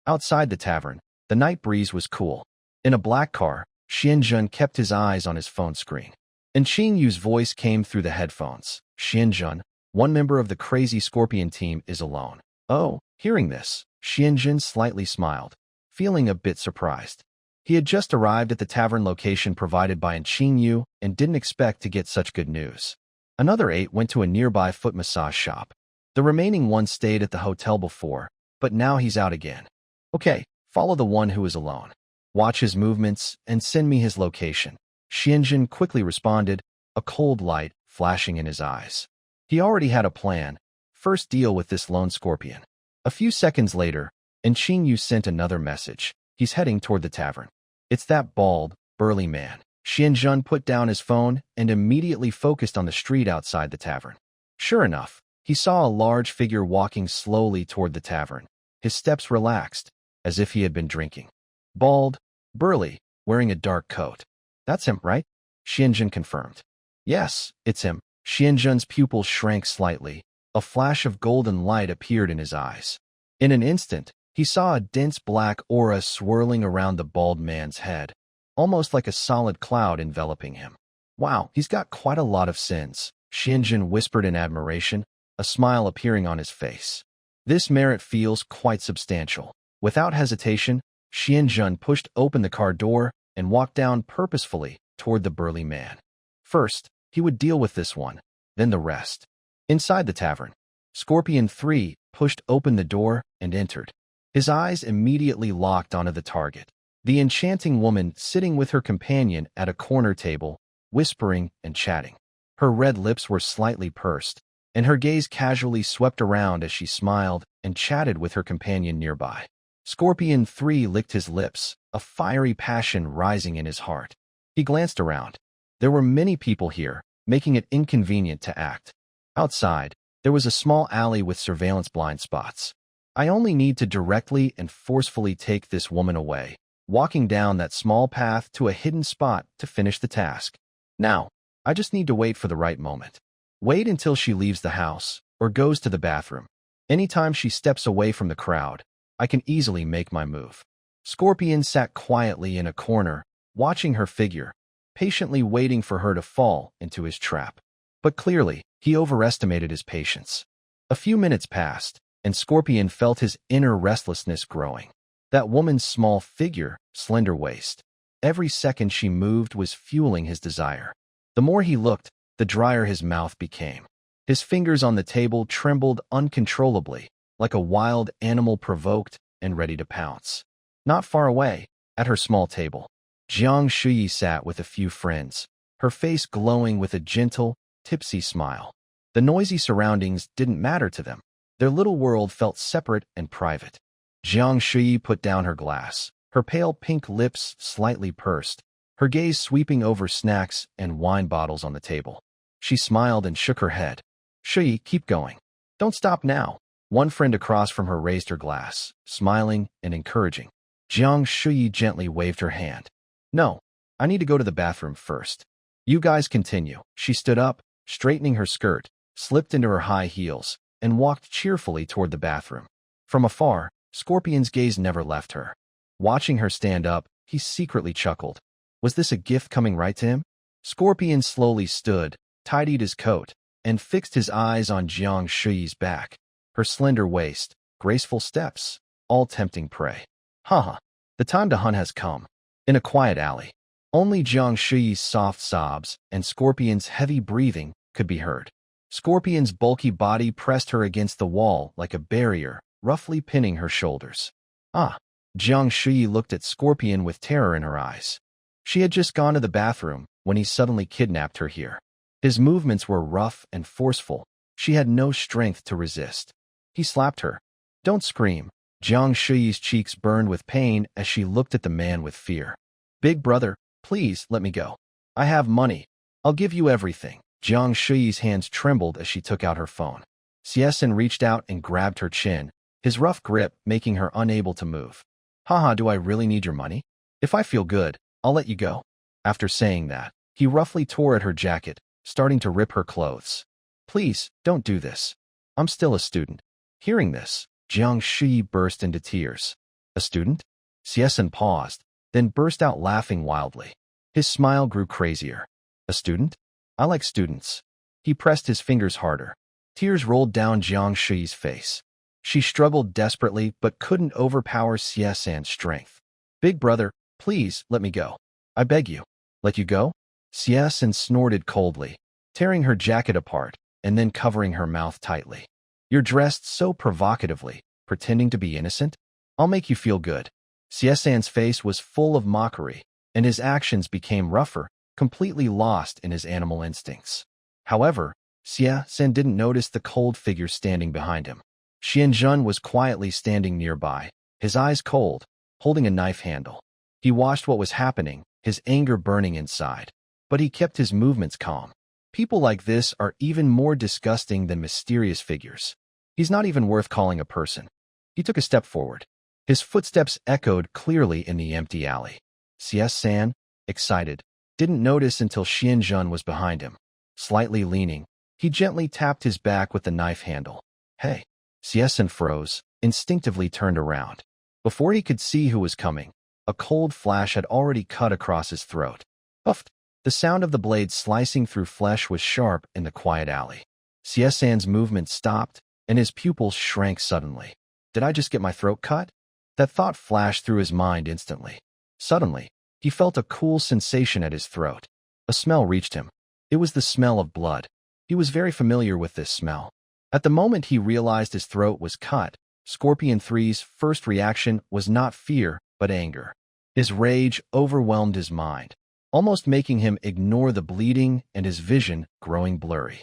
Outside the tavern, the night breeze was cool. In a black car, Xianjun kept his eyes on his phone screen. And Qingyu's voice came through the headphones. Xianjun, one member of the crazy Scorpion team, is alone. Oh, hearing this, Xianjun slightly smiled, feeling a bit surprised. He had just arrived at the tavern location provided by Qingyu and didn't expect to get such good news. Another 8 went to a nearby foot massage shop. The remaining 1 stayed at the hotel before, but now he's out again. Okay, follow the one who is alone. Watch his movements and send me his location. Xianjun quickly responded, a cold light flashing in his eyes. He already had a plan. First deal with this lone Scorpion. A few seconds later, Qingyu sent another message. He's heading toward the tavern. It's that bald, burly man. Xianjun put down his phone and immediately focused on the street outside the tavern. Sure enough, he saw a large figure walking slowly toward the tavern. His steps relaxed, as if he had been drinking. Bald, burly, wearing a dark coat. That's him, right? Xianjun confirmed. Yes, it's him. Xianjun's pupils shrank slightly. A flash of golden light appeared in his eyes. In an instant, he saw a dense black aura swirling around the bald man's head, almost like a solid cloud enveloping him. Wow, he's got quite a lot of sins, Xianjun whispered in admiration, a smile appearing on his face. This merit feels quite substantial. Without hesitation, Xianjun pushed open the car door and walked down purposefully toward the burly man. First, he would deal with this one, then the rest. Inside the tavern, Scorpion 3 pushed open the door and entered. His eyes immediately locked onto the target, the enchanting woman sitting with her companion at a corner table, whispering and chatting. Her red lips were slightly pursed, and her gaze casually swept around as she smiled and chatted with her companion nearby. Scorpion 3 licked his lips, a fiery passion rising in his heart. He glanced around. There were many people here, making it inconvenient to act. Outside, there was a small alley with surveillance blind spots. I only need to directly and forcefully take this woman away, walking down that small path to a hidden spot to finish the task. Now, I just need to wait for the right moment. Wait until she leaves the house or goes to the bathroom. Anytime she steps away from the crowd, I can easily make my move. Scorpion sat quietly in a corner, watching her figure, patiently waiting for her to fall into his trap. But clearly, he overestimated his patience. A few minutes passed, and Scorpion felt his inner restlessness growing. That woman's small figure, slender waist. Every second she moved was fueling his desire. The more he looked, the drier his mouth became. His fingers on the table trembled uncontrollably, like a wild animal provoked and ready to pounce. Not far away, at her small table, Jiang Shuyi sat with a few friends, her face glowing with a gentle, tipsy smile. The noisy surroundings didn't matter to them. Their little world felt separate and private. Jiang Shuyi put down her glass, her pale pink lips slightly pursed, her gaze sweeping over snacks and wine bottles on the table. She smiled and shook her head. Shuyi, keep going. Don't stop now. One friend across from her raised her glass, smiling and encouraging. Jiang Shuyi gently waved her hand. No, I need to go to the bathroom first. You guys continue. She stood up, straightening her skirt, slipped into her high heels, and walked cheerfully toward the bathroom. From afar, Scorpion's gaze never left her. Watching her stand up, he secretly chuckled. Was this a gift coming right to him? Scorpion slowly stood, tidied his coat, and fixed his eyes on Jiang Shuyi's back. Her slender waist, graceful steps, all tempting prey. Haha, The time to hunt has come. In a quiet alley, only Zhang Shiyi's soft sobs and Scorpion's heavy breathing could be heard. Scorpion's bulky body pressed her against the wall like a barrier, roughly pinning her shoulders. Ah! Zhang Shiyi looked at Scorpion with terror in her eyes. She had just gone to the bathroom when he suddenly kidnapped her here. His movements were rough and forceful. She had no strength to resist. He slapped her. Don't scream. Zhang Shiyi's cheeks burned with pain as she looked at the man with fear. Big brother, please let me go. I have money. I'll give you everything. Zhang Shiyi's hands trembled as she took out her phone. Xiesin reached out and grabbed her chin, his rough grip making her unable to move. Haha, do I really need your money? If I feel good, I'll let you go. After saying that, he roughly tore at her jacket, starting to rip her clothes. Please, don't do this. I'm still a student. Hearing this, Zhang Shiyi burst into tears. A student? Xiesin paused, then burst out laughing wildly. His smile grew crazier. A student? I like students. He pressed his fingers harder. Tears rolled down Zhang Shiyi's face. She struggled desperately but couldn't overpower Xiesan's strength. Big brother, please let me go. I beg you. Let you go? Xiesan snorted coldly, tearing her jacket apart and then covering her mouth tightly. You're dressed so provocatively, pretending to be innocent? I'll make you feel good. Xiesan's face was full of mockery, and his actions became rougher, completely lost in his animal instincts. However, Xiesan didn't notice the cold figure standing behind him. Xianzhen was quietly standing nearby, his eyes cold, holding a knife handle. He watched what was happening, his anger burning inside, but he kept his movements calm. People like this are even more disgusting than mysterious figures. He's not even worth calling a person. He took a step forward. His footsteps echoed clearly in the empty alley. Xiesan, excited, didn't notice until Xianzhen was behind him. Slightly leaning, he gently tapped his back with the knife handle. Hey! Xiesan froze, instinctively turned around. Before he could see who was coming, a cold flash had already cut across his throat. Puffed! The sound of the blade slicing through flesh was sharp in the quiet alley. Xiesan's movement stopped, and his pupils shrank suddenly. Did I just get my throat cut? That thought flashed through his mind instantly. Suddenly, he felt a cool sensation at his throat. A smell reached him. It was the smell of blood. He was very familiar with this smell. At the moment he realized his throat was cut, Scorpion 3's first reaction was not fear, but anger. His rage overwhelmed his mind, almost making him ignore the bleeding and his vision growing blurry.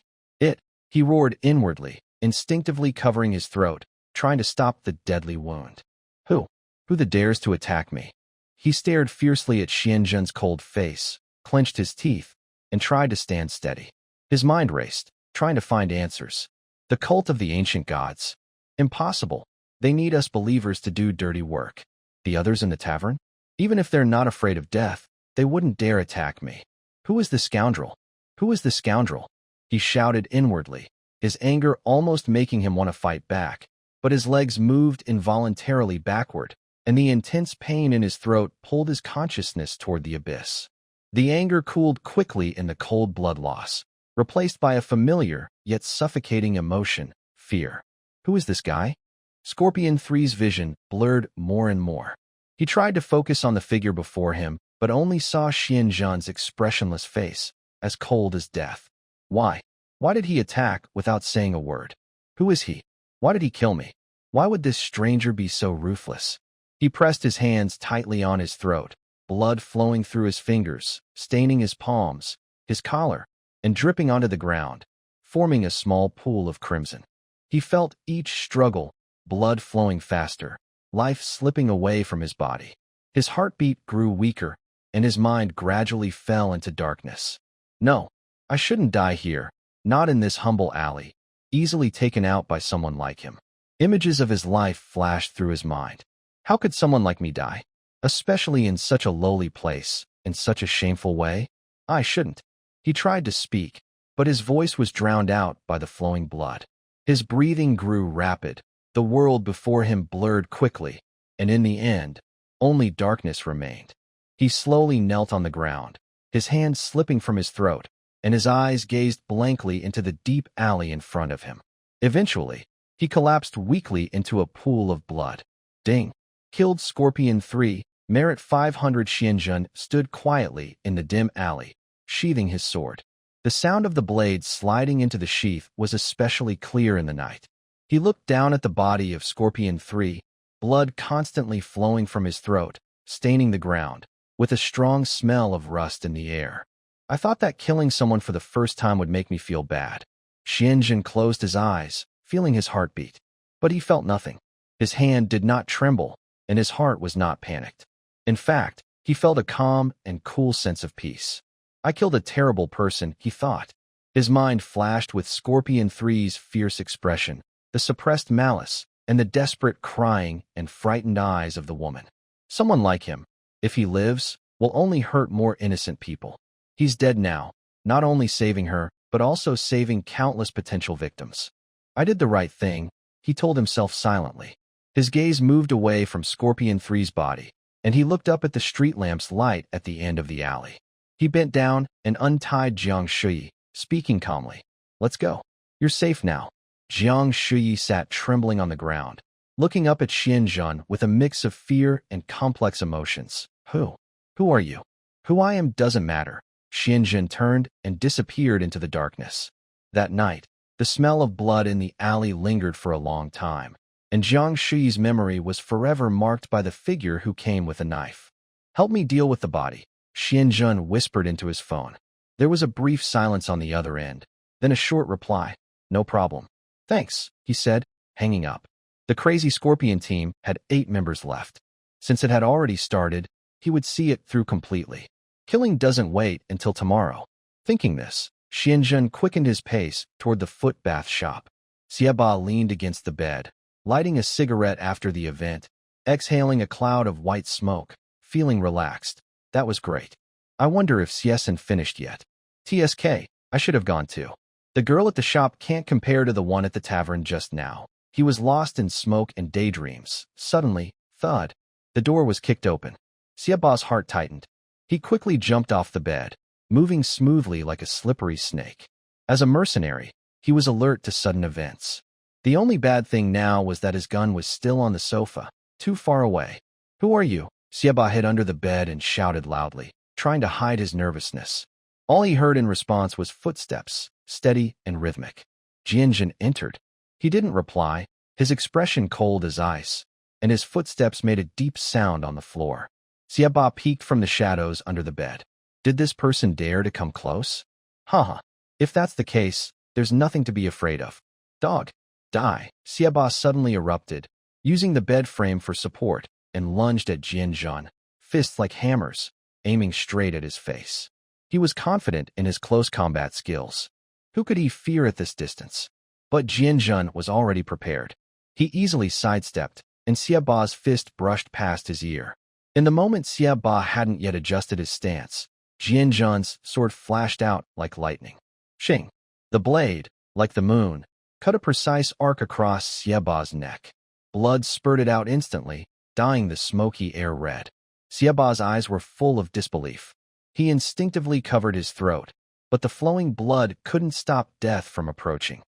He roared inwardly, instinctively covering his throat, trying to stop the deadly wound. Who the dares to attack me? He stared fiercely at Xianzhen's cold face, clenched his teeth, and tried to stand steady. His mind raced, trying to find answers. The cult of the ancient gods. Impossible. They need us believers to do dirty work. The others in the tavern? Even if they're not afraid of death, they wouldn't dare attack me. Who is the scoundrel? Who is the scoundrel? He shouted inwardly, his anger almost making him want to fight back, but his legs moved involuntarily backward, and the intense pain in his throat pulled his consciousness toward the abyss. The anger cooled quickly in the cold blood loss, replaced by a familiar yet suffocating emotion, fear. Who is this guy? Scorpion 3's vision blurred more and more. He tried to focus on the figure before him, but only saw Xianzhen's expressionless face, as cold as death. Why? Why did he attack without saying a word? Who is he? Why did he kill me? Why would this stranger be so ruthless? He pressed his hands tightly on his throat, blood flowing through his fingers, staining his palms, his collar, and dripping onto the ground, forming a small pool of crimson. He felt each struggle, blood flowing faster, life slipping away from his body. His heartbeat grew weaker, and his mind gradually fell into darkness. No, I shouldn't die here, not in this humble alley, easily taken out by someone like him. Images of his life flashed through his mind. How could someone like me die? Especially in such a lowly place, in such a shameful way? I shouldn't. He tried to speak, but his voice was drowned out by the flowing blood. His breathing grew rapid, the world before him blurred quickly, and in the end, only darkness remained. He slowly knelt on the ground, his hands slipping from his throat, and his eyes gazed blankly into the deep alley in front of him. Eventually, he collapsed weakly into a pool of blood. Ding! Killed Scorpion 3, Merit 500 Xianzhen stood quietly in the dim alley, sheathing his sword. The sound of the blade sliding into the sheath was especially clear in the night. He looked down at the body of Scorpion 3, blood constantly flowing from his throat, staining the ground, with a strong smell of rust in the air. I thought that killing someone for the first time would make me feel bad. Xianzhen closed his eyes, feeling his heartbeat. But he felt nothing. His hand did not tremble, and his heart was not panicked. In fact, he felt a calm and cool sense of peace. I killed a terrible person, he thought. His mind flashed with Scorpion 3's fierce expression, the suppressed malice, and the desperate crying and frightened eyes of the woman. Someone like him, if he lives, will only hurt more innocent people. He's dead now, not only saving her, but also saving countless potential victims. I did the right thing, he told himself silently. His gaze moved away from Scorpion 3's body, and he looked up at the street lamp's light at the end of the alley. He bent down and untied Jiang Shuyi, speaking calmly. Let's go. You're safe now. Jiang Shuyi sat trembling on the ground, looking up at Xianzhen with a mix of fear and complex emotions. Who are you? Who I am doesn't matter. Xianzhen turned and disappeared into the darkness. That night, the smell of blood in the alley lingered for a long time, and Jiang Shuyi's memory was forever marked by the figure who came with a knife. Help me deal with the body, Xianzhen whispered into his phone. There was a brief silence on the other end, then a short reply. No problem. Thanks, he said, hanging up. The crazy Scorpion team had 8 members left. Since it had already started, he would see it through completely. Killing doesn't wait until tomorrow. Thinking this, Xianzhen quickened his pace toward the foot bath shop. Xieba leaned against the bed, lighting a cigarette after the event, exhaling a cloud of white smoke, feeling relaxed. That was great. I wonder if Xiesen finished yet. TSK, I should have gone too. The girl at the shop can't compare to the one at the tavern just now. He was lost in smoke and daydreams. Suddenly, thud. The door was kicked open. Xieba's heart tightened. He quickly jumped off the bed, moving smoothly like a slippery snake. As a mercenary, he was alert to sudden events. The only bad thing now was that his gun was still on the sofa, too far away. Who are you? Xieba hid under the bed and shouted loudly, trying to hide his nervousness. All he heard in response was footsteps, steady and rhythmic. Xianzhen entered. He didn't reply, his expression cold as ice, and his footsteps made a deep sound on the floor. Xieba peeked from the shadows under the bed. Did this person dare to come close? Haha. If that's the case, there's nothing to be afraid of. Dog. Die. Xieba suddenly erupted, using the bed frame for support, and lunged at Xianzhen, fists like hammers, aiming straight at his face. He was confident in his close combat skills. Who could he fear at this distance? But Xianzhen was already prepared. He easily sidestepped, and Xieba's fist brushed past his ear. In the moment Xieba hadn't yet adjusted his stance, Xianzhen's sword flashed out like lightning. Shing! The blade, like the moon, cut a precise arc across Xieba's neck. Blood spurted out instantly, dyeing the smoky air red. Xieba's eyes were full of disbelief. He instinctively covered his throat, but the flowing blood couldn't stop death from approaching.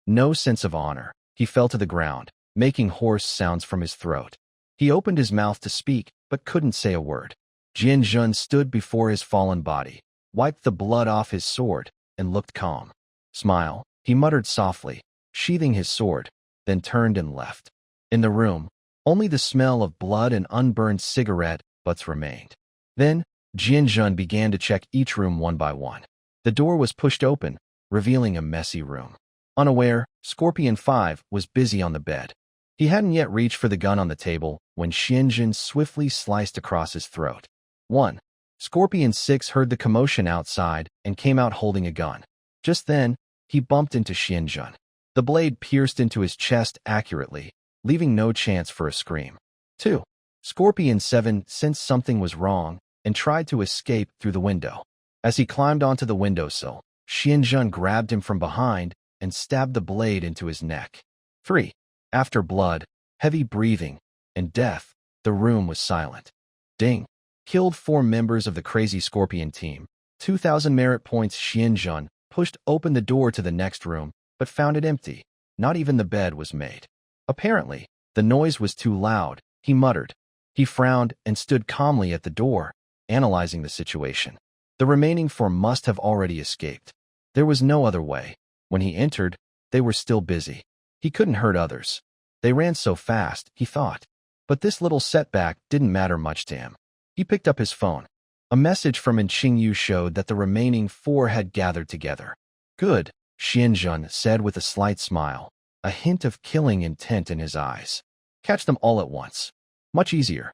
No sense of honor, he fell to the ground, making hoarse sounds from his throat. He opened his mouth to speak, but couldn't say a word. Xianzhen stood before his fallen body, wiped the blood off his sword, and looked calm. Smile, he muttered softly, sheathing his sword, then turned and left. In the room, only the smell of blood and unburned cigarette butts remained. Then, Xianzhen began to check each room one by one. The door was pushed open, revealing a messy room. Unaware, Scorpion 5 was busy on the bed. He hadn't yet reached for the gun on the table when Xianzhen swiftly sliced across his throat. 1. Scorpion 6 heard the commotion outside and came out holding a gun. Just then, he bumped into Xianzhen. The blade pierced into his chest accurately, leaving no chance for a scream. 2. Scorpion 7 sensed something was wrong and tried to escape through the window. As he climbed onto the windowsill, Xianzhen grabbed him from behind and stabbed the blade into his neck. 3. After blood, heavy breathing, and death, the room was silent. Ding. Killed 4 members of the crazy Scorpion team. 2,000 merit points. Xianzhen pushed open the door to the next room, but found it empty. Not even the bed was made. Apparently, the noise was too loud, he muttered. He frowned and stood calmly at the door, analyzing the situation. The remaining four must have already escaped. There was no other way. When he entered, they were still busy. He couldn't hurt others. They ran so fast, he thought. But this little setback didn't matter much to him. He picked up his phone. A message from Lin Qiye showed that the remaining four had gathered together. Good, Xianzhen said with a slight smile, a hint of killing intent in his eyes. Catch them all at once. Much easier.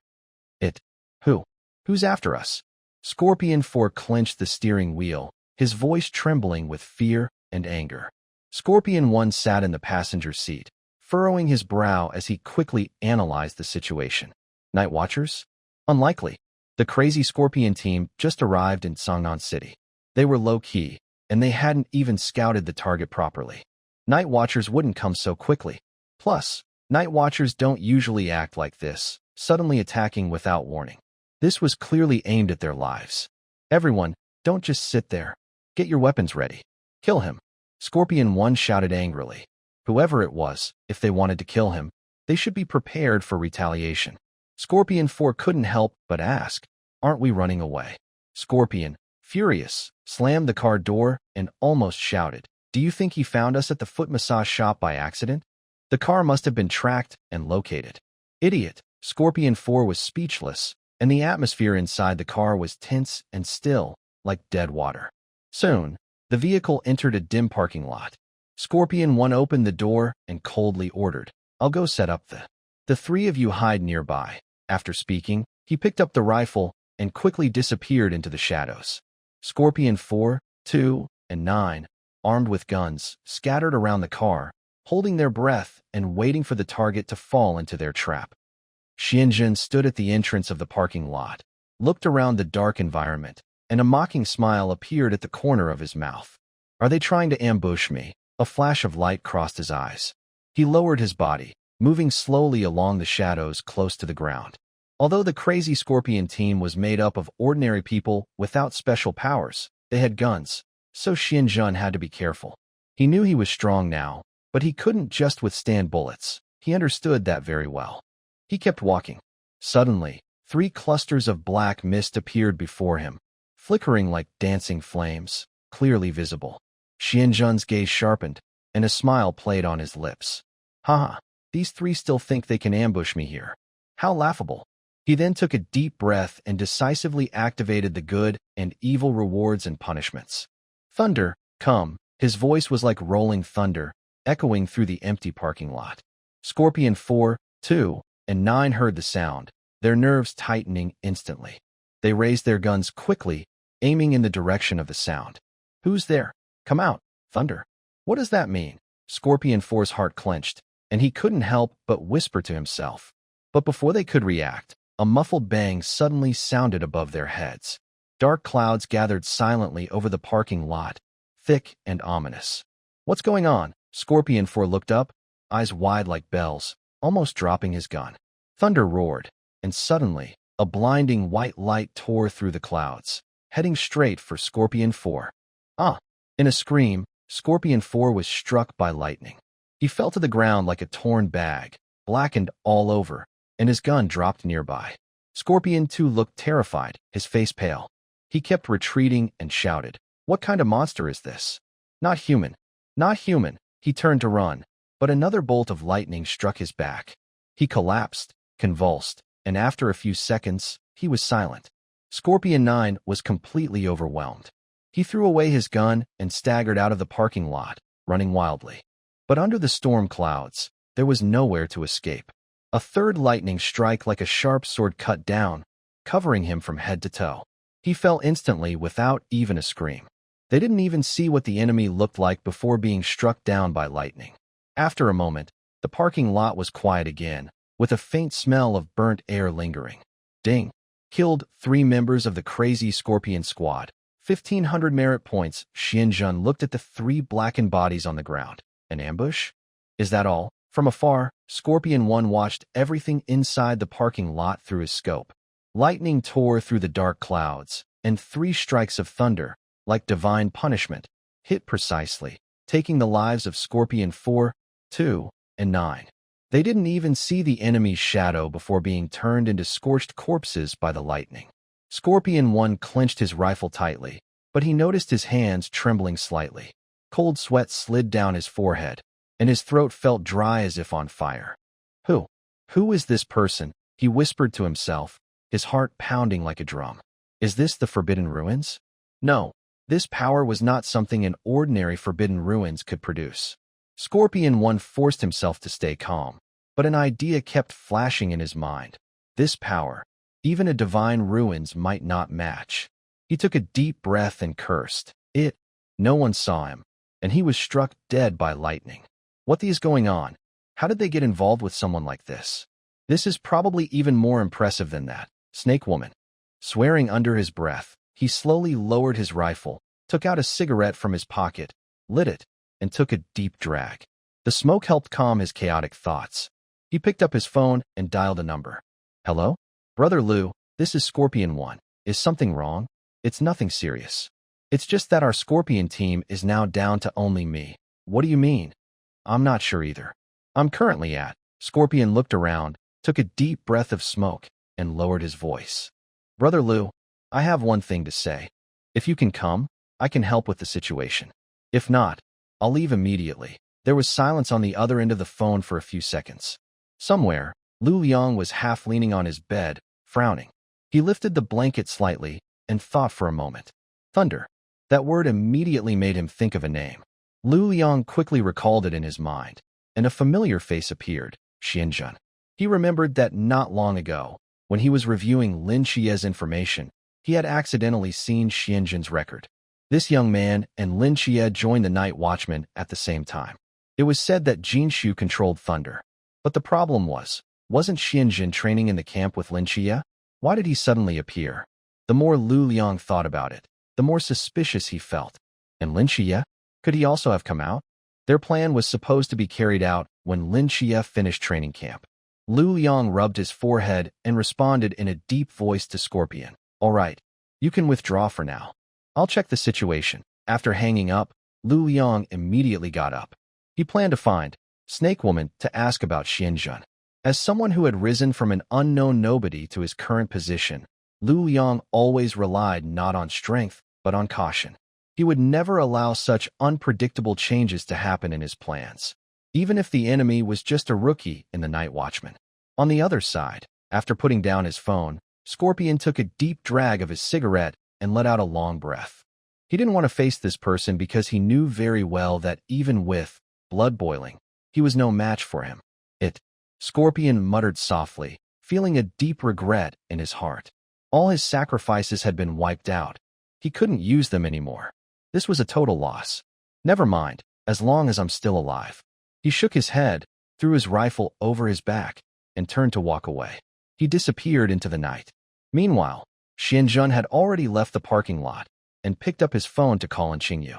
Who? Who's after us? Scorpion 4 clenched the steering wheel, his voice trembling with fear and anger. Scorpion 1 sat in the passenger seat, furrowing his brow as he quickly analyzed the situation. Night Watchers? Unlikely. The crazy Scorpion team just arrived in Songnan City. They were low-key, and they hadn't even scouted the target properly. Night Watchers wouldn't come so quickly. Plus, Night Watchers don't usually act like this, suddenly attacking without warning. This was clearly aimed at their lives. Everyone, don't just sit there. Get your weapons ready. Kill him. Scorpion 1 shouted angrily. Whoever it was, if they wanted to kill him, they should be prepared for retaliation. Scorpion 4 couldn't help but ask, aren't we running away? Scorpion, furious, slammed the car door and almost shouted, do you think he found us at the foot massage shop by accident? The car must have been tracked and located. Idiot. Scorpion 4 was speechless, and the atmosphere inside the car was tense and still, like dead water. Soon, the vehicle entered a dim parking lot. Scorpion 1 opened the door and coldly ordered, I'll go set up the three of you hide nearby. After speaking, he picked up the rifle and quickly disappeared into the shadows. Scorpion 4, 2, and 9, armed with guns, scattered around the car, holding their breath and waiting for the target to fall into their trap. Xianzhen stood at the entrance of the parking lot, looked around the dark environment, and a mocking smile appeared at the corner of his mouth. Are they trying to ambush me? A flash of light crossed his eyes. He lowered his body, moving slowly along the shadows close to the ground. Although the crazy Scorpion team was made up of ordinary people without special powers, they had guns, so Xianzhen had to be careful. He knew he was strong now, but he couldn't just withstand bullets. He understood that very well. He kept walking. Suddenly, 3 clusters of black mist appeared before him, flickering like dancing flames, clearly visible. Xianzhen's gaze sharpened, and a smile played on his lips. Haha, these 3 still think they can ambush me here. How laughable. He then took a deep breath and decisively activated the good and evil rewards and punishments. Thunder, come. His voice was like rolling thunder, echoing through the empty parking lot. Scorpion 4, 2, and 9 heard the sound, their nerves tightening instantly. They raised their guns quickly, aiming in the direction of the sound. Who's there? Come out, thunder. What does that mean? Scorpion 4's heart clenched, and he couldn't help but whisper to himself. But before they could react, a muffled bang suddenly sounded above their heads. Dark clouds gathered silently over the parking lot, thick and ominous. What's going on? Scorpion 4 looked up, eyes wide like bells, almost dropping his gun. Thunder roared, and suddenly, a blinding white light tore through the clouds, heading straight for Scorpion 4. In a scream, Scorpion 4 was struck by lightning. He fell to the ground like a torn bag, blackened all over, and his gun dropped nearby. Scorpion 2 looked terrified, his face pale. He kept retreating and shouted, what kind of monster is this? Not human. Not human. He turned to run, but another bolt of lightning struck his back. He collapsed, convulsed, and after a few seconds, he was silent. Scorpion 9 was completely overwhelmed. He threw away his gun and staggered out of the parking lot, running wildly. But under the storm clouds, there was nowhere to escape. A third lightning strike like a sharp sword cut down, covering him from head to toe. He fell instantly without even a scream. They didn't even see what the enemy looked like before being struck down by lightning. After a moment, the parking lot was quiet again, with a faint smell of burnt air lingering. Ding! Killed 3 members of the crazy Scorpion squad. 1,500 merit points. Xianzhen looked at the 3 blackened bodies on the ground. An ambush? Is that all? From afar, Scorpion 1 watched everything inside the parking lot through his scope. Lightning tore through the dark clouds, and 3 strikes of thunder, like divine punishment, hit precisely, taking the lives of Scorpion 4, 2, and 9. They didn't even see the enemy's shadow before being turned into scorched corpses by the lightning. Scorpion 1 clenched his rifle tightly, but he noticed his hands trembling slightly. Cold sweat slid down his forehead, and his throat felt dry as if on fire. Who is this person? He whispered to himself, his heart pounding like a drum. Is this the Forbidden Ruins? No, this power was not something an ordinary Forbidden Ruins could produce. Scorpion 1 forced himself to stay calm, but an idea kept flashing in his mind. This power, even a divine ruins might not match. He took a deep breath and cursed. No one saw him, and he was struck dead by lightning. What is going on? How did they get involved with someone like this? This is probably even more impressive than that. Snake Woman. Swearing under his breath, he slowly lowered his rifle, took out a cigarette from his pocket, lit it, and took a deep drag. The smoke helped calm his chaotic thoughts. He picked up his phone and dialed a number. Hello? Brother Liu, this is Scorpion 1. Is something wrong? It's nothing serious. It's just that our Scorpion team is now down to only me. What do you mean? I'm not sure either. I'm currently at. Scorpion looked around, took a deep breath of smoke, and lowered his voice. Brother Liu, I have one thing to say. If you can come, I can help with the situation. If not, I'll leave immediately. There was silence on the other end of the phone for a few seconds. Somewhere, Lu Liang was half leaning on his bed, frowning. He lifted the blanket slightly and thought for a moment. Thunder. That word immediately made him think of a name. Lu Liang quickly recalled it in his mind, and a familiar face appeared, Xianzhen. He remembered that not long ago, when he was reviewing Lin Qiye's information, he had accidentally seen Xianzhen's record. This young man and Lin Qiye joined the Night Watchman at the same time. It was said that Jinshu controlled thunder. But the problem wasn't Xianzhen training in the camp with Lin Qiye? Why did he suddenly appear? The more Lu Liang thought about it, the more suspicious he felt. And Lin Qiye? Could he also have come out? Their plan was supposed to be carried out when Lin Qiye finished training camp. Lu Liang rubbed his forehead and responded in a deep voice to Scorpion. All right, you can withdraw for now. I'll check the situation. After hanging up, Lu Liang immediately got up. He planned to find Snake Woman to ask about Xianzhen. As someone who had risen from an unknown nobody to his current position, Lu Liang always relied not on strength, but on caution. He would never allow such unpredictable changes to happen in his plans, even if the enemy was just a rookie in the Night Watchman. On the other side, after putting down his phone, Scorpion took a deep drag of his cigarette and let out a long breath. He didn't want to face this person because he knew very well that even with blood boiling, he was no match for him. Scorpion muttered softly, feeling a deep regret in his heart. All his sacrifices had been wiped out. He couldn't use them anymore. This was a total loss. Never mind, as long as I'm still alive. He shook his head, threw his rifle over his back, and turned to walk away. He disappeared into the night. Meanwhile, Xianzhen had already left the parking lot and picked up his phone to call on Qingyu.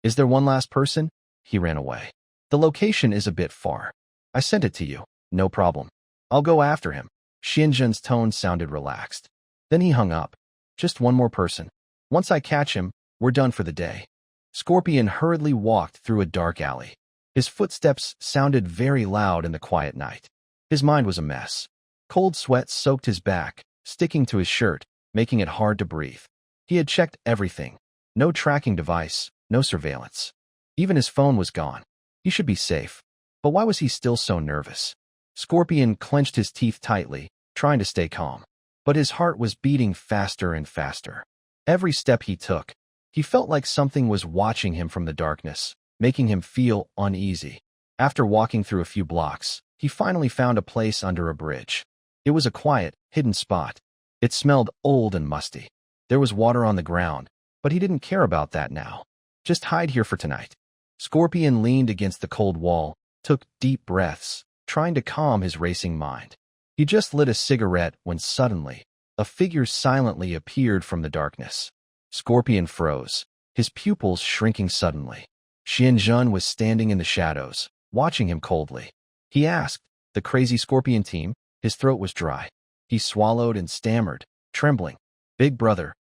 Is there one last person? He ran away. The location is a bit far. I sent it to you. No problem. I'll go after him. Xianzhen's tone sounded relaxed. Then he hung up. Just one more person. Once I catch him, we're done for the day. Scorpion hurriedly walked through a dark alley. His footsteps sounded very loud in the quiet night. His mind was a mess. Cold sweat soaked his back, sticking to his shirt, making it hard to breathe. He had checked everything. No tracking device, no surveillance. Even his phone was gone. He should be safe. But why was he still so nervous? Scorpion clenched his teeth tightly, trying to stay calm. But his heart was beating faster and faster. Every step he took, he felt like something was watching him from the darkness, making him feel uneasy. After walking through a few blocks, he finally found a place under a bridge. It was a quiet, hidden spot. It smelled old and musty. There was water on the ground, but he didn't care about that now. Just hide here for tonight. Scorpion leaned against the cold wall, took deep breaths, trying to calm his racing mind. He just lit a cigarette when suddenly, a figure silently appeared from the darkness. Scorpion froze, his pupils shrinking suddenly. Xianzhen was standing in the shadows, watching him coldly. He asked, "The crazy Scorpion team?" His throat was dry. He swallowed and stammered, trembling. "Big brother,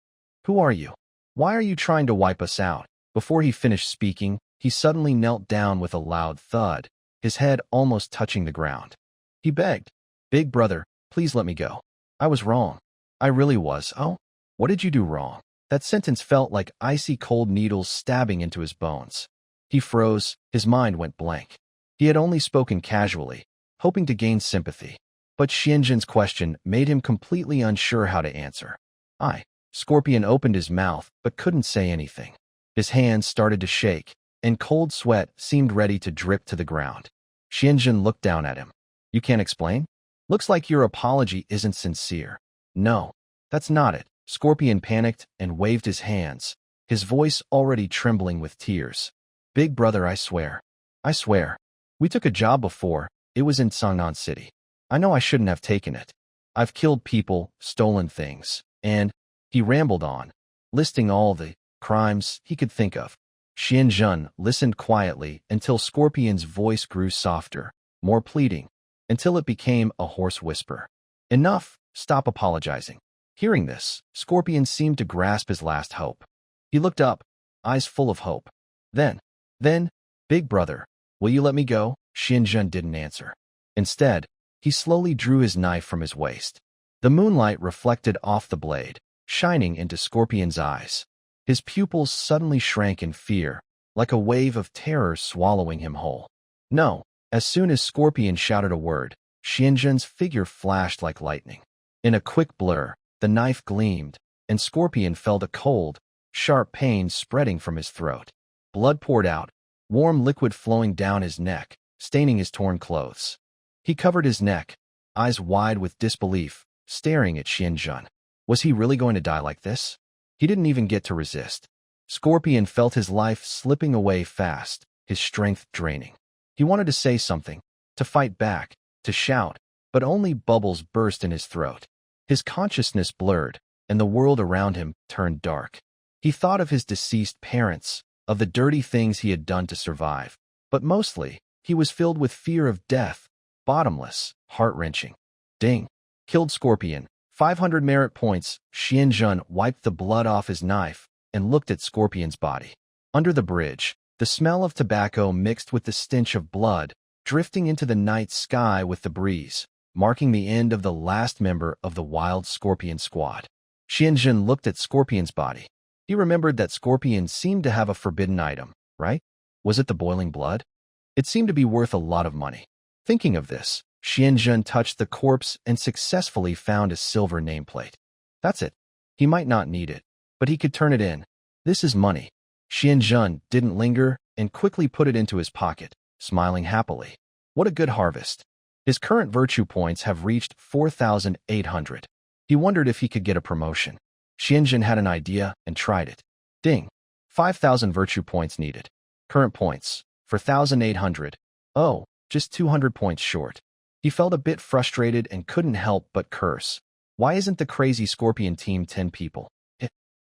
who are you? Why are you trying to wipe us out?" Before he finished speaking, he suddenly knelt down with a loud thud, his head almost touching the ground. He begged. Big brother, please let me go. I was wrong. I really was. Oh, what did you do wrong? That sentence felt like icy cold needles stabbing into his bones. He froze, his mind went blank. He had only spoken casually, hoping to gain sympathy. But Xianzhen's question made him completely unsure how to answer. Scorpion opened his mouth but couldn't say anything. His hands started to shake, and cold sweat seemed ready to drip to the ground. Xianzhen looked down at him. You can't explain? Looks like your apology isn't sincere. No, that's not it. Scorpion panicked and waved his hands, his voice already trembling with tears. Big brother, I swear. I swear. We took a job before. It was in Sangnan City. I know I shouldn't have taken it. I've killed people, stolen things, and he rambled on, listing all the crimes he could think of. Xianzhen listened quietly until Scorpion's voice grew softer, more pleading, until it became a hoarse whisper. Enough, stop apologizing. Hearing this, Scorpion seemed to grasp his last hope. He looked up, eyes full of hope. Then, big brother, will you let me go? Xianzhen didn't answer. Instead, he slowly drew his knife from his waist. The moonlight reflected off the blade, shining into Scorpion's eyes. His pupils suddenly shrank in fear, like a wave of terror swallowing him whole. No, as soon as Scorpion shouted a word, Xianzhen's figure flashed like lightning. In a quick blur, the knife gleamed, and Scorpion felt a cold, sharp pain spreading from his throat. Blood poured out, warm liquid flowing down his neck, staining his torn clothes. He covered his neck, eyes wide with disbelief, staring at Xianzhen. Was he really going to die like this? He didn't even get to resist. Scorpion felt his life slipping away fast, his strength draining. He wanted to say something, to fight back, to shout, but only bubbles burst in his throat. His consciousness blurred, and the world around him turned dark. He thought of his deceased parents, of the dirty things he had done to survive, but mostly, he was filled with fear of death, bottomless, heart-wrenching. Ding! Killed Scorpion. 500 merit points. Xianzhen wiped the blood off his knife and looked at Scorpion's body. Under the bridge, the smell of tobacco mixed with the stench of blood, drifting into the night sky with the breeze, marking the end of the last member of the wild Scorpion squad. Xianzhen looked at Scorpion's body. He remembered that Scorpion seemed to have a forbidden item, right? Was it the boiling blood? It seemed to be worth a lot of money. Thinking of this, Xianzhen touched the corpse and successfully found a silver nameplate. That's it. He might not need it, but he could turn it in. This is money. Xianzhen didn't linger and quickly put it into his pocket, smiling happily. What a good harvest. His current virtue points have reached 4,800. He wondered if he could get a promotion. Xianzhen had an idea and tried it. Ding! 5,000 virtue points needed. Current points, 4,800. Oh, just 200 points short. He felt a bit frustrated and couldn't help but curse. Why isn't the crazy Scorpion team 10 people?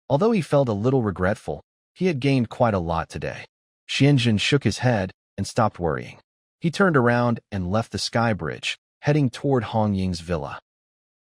Although he felt a little regretful, he had gained quite a lot today. Xianzhen shook his head and stopped worrying. He turned around and left the sky bridge, heading toward Hong Ying's villa.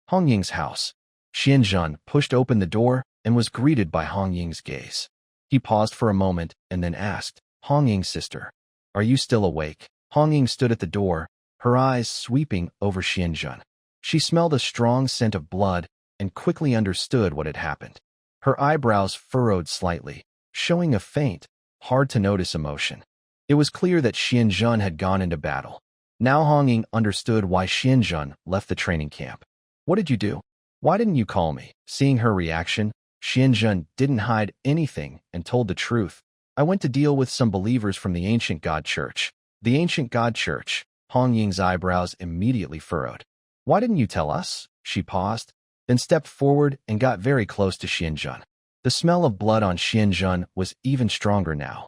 Hong Ying's house. Xianzhen pushed open the door and was greeted by Hong Ying's gaze. He paused for a moment and then asked, Hong Ying's sister, are you still awake? Hong Ying stood at the door, her eyes sweeping over Xianzhen. She smelled a strong scent of blood and quickly understood what had happened. Her eyebrows furrowed slightly, showing a faint, hard-to-notice emotion. It was clear that Xianzhen had gone into battle. Now Hong Ying understood why Xianzhen left the training camp. What did you do? Why didn't you call me? Seeing her reaction, Xianzhen didn't hide anything and told the truth. I went to deal with some believers from the ancient God Church. The ancient God Church. Hong Ying's eyebrows immediately furrowed. Why didn't you tell us? She paused, then stepped forward and got very close to Xianzhen. The smell of blood on Xianzhen was even stronger now.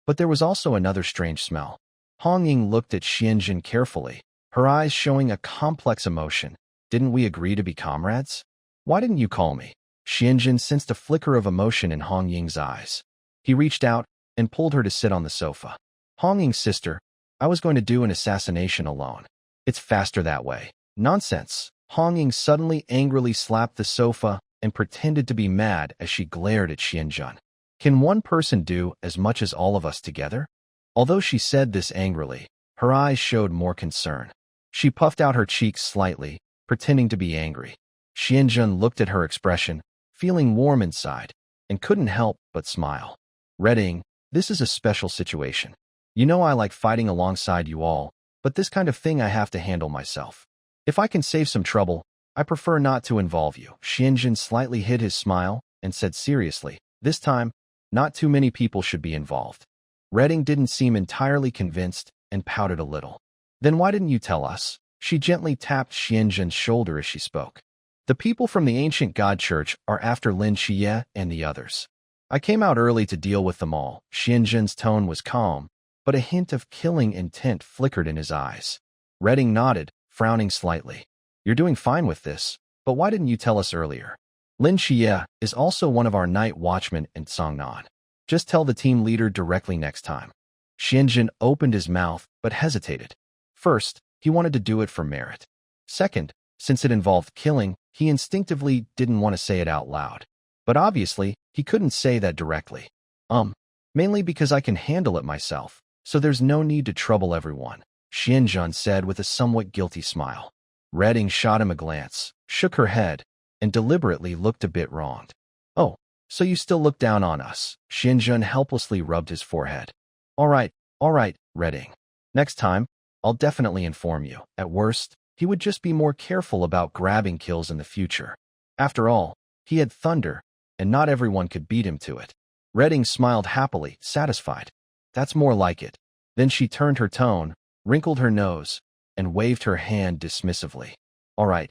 But there was also another strange smell. Hong Ying looked at Xianzhen carefully, her eyes showing a complex emotion. Didn't we agree to be comrades? Why didn't you call me? Xianzhen sensed a flicker of emotion in Hong Ying's eyes. He reached out and pulled her to sit on the sofa. Hong Ying's sister, I was going to do an assassination alone. It's faster that way. Nonsense. Hong Ying suddenly angrily slapped the sofa and pretended to be mad as she glared at Xianzhen. Can one person do as much as all of us together? Although she said this angrily, her eyes showed more concern. She puffed out her cheeks slightly, pretending to be angry. Xianjun looked at her expression, feeling warm inside, and couldn't help but smile. Redding, this is a special situation. You know I like fighting alongside you all, but this kind of thing I have to handle myself. If I can save some trouble, I prefer not to involve you. Xianjun slightly hid his smile and said seriously, this time, not too many people should be involved. Redding didn't seem entirely convinced and pouted a little. Then why didn't you tell us? She gently tapped Xianjun's shoulder as she spoke. The people from the ancient god church are after Lin Qiye and the others. I came out early to deal with them all. Xianjun's tone was calm, but a hint of killing intent flickered in his eyes. Redding nodded, frowning slightly. You're doing fine with this, but why didn't you tell us earlier? Lin Qiye is also one of our night watchmen in Songnan. Just tell the team leader directly next time. Xianjun opened his mouth, but hesitated. First, he wanted to do it for merit. Second, since it involved killing, he instinctively didn't want to say it out loud. But obviously, he couldn't say that directly. Mainly because I can handle it myself, so there's no need to trouble everyone, Xianjun said with a somewhat guilty smile. Redding shot him a glance, shook her head, and deliberately looked a bit wronged. Oh, so you still look down on us? Xianjun helplessly rubbed his forehead. All right, Redding. Next time, I'll definitely inform you. At worst, he would just be more careful about grabbing kills in the future. After all, he had thunder, and not everyone could beat him to it. Redding smiled happily, satisfied. That's more like it. Then she turned her tone, wrinkled her nose, and waved her hand dismissively. All right,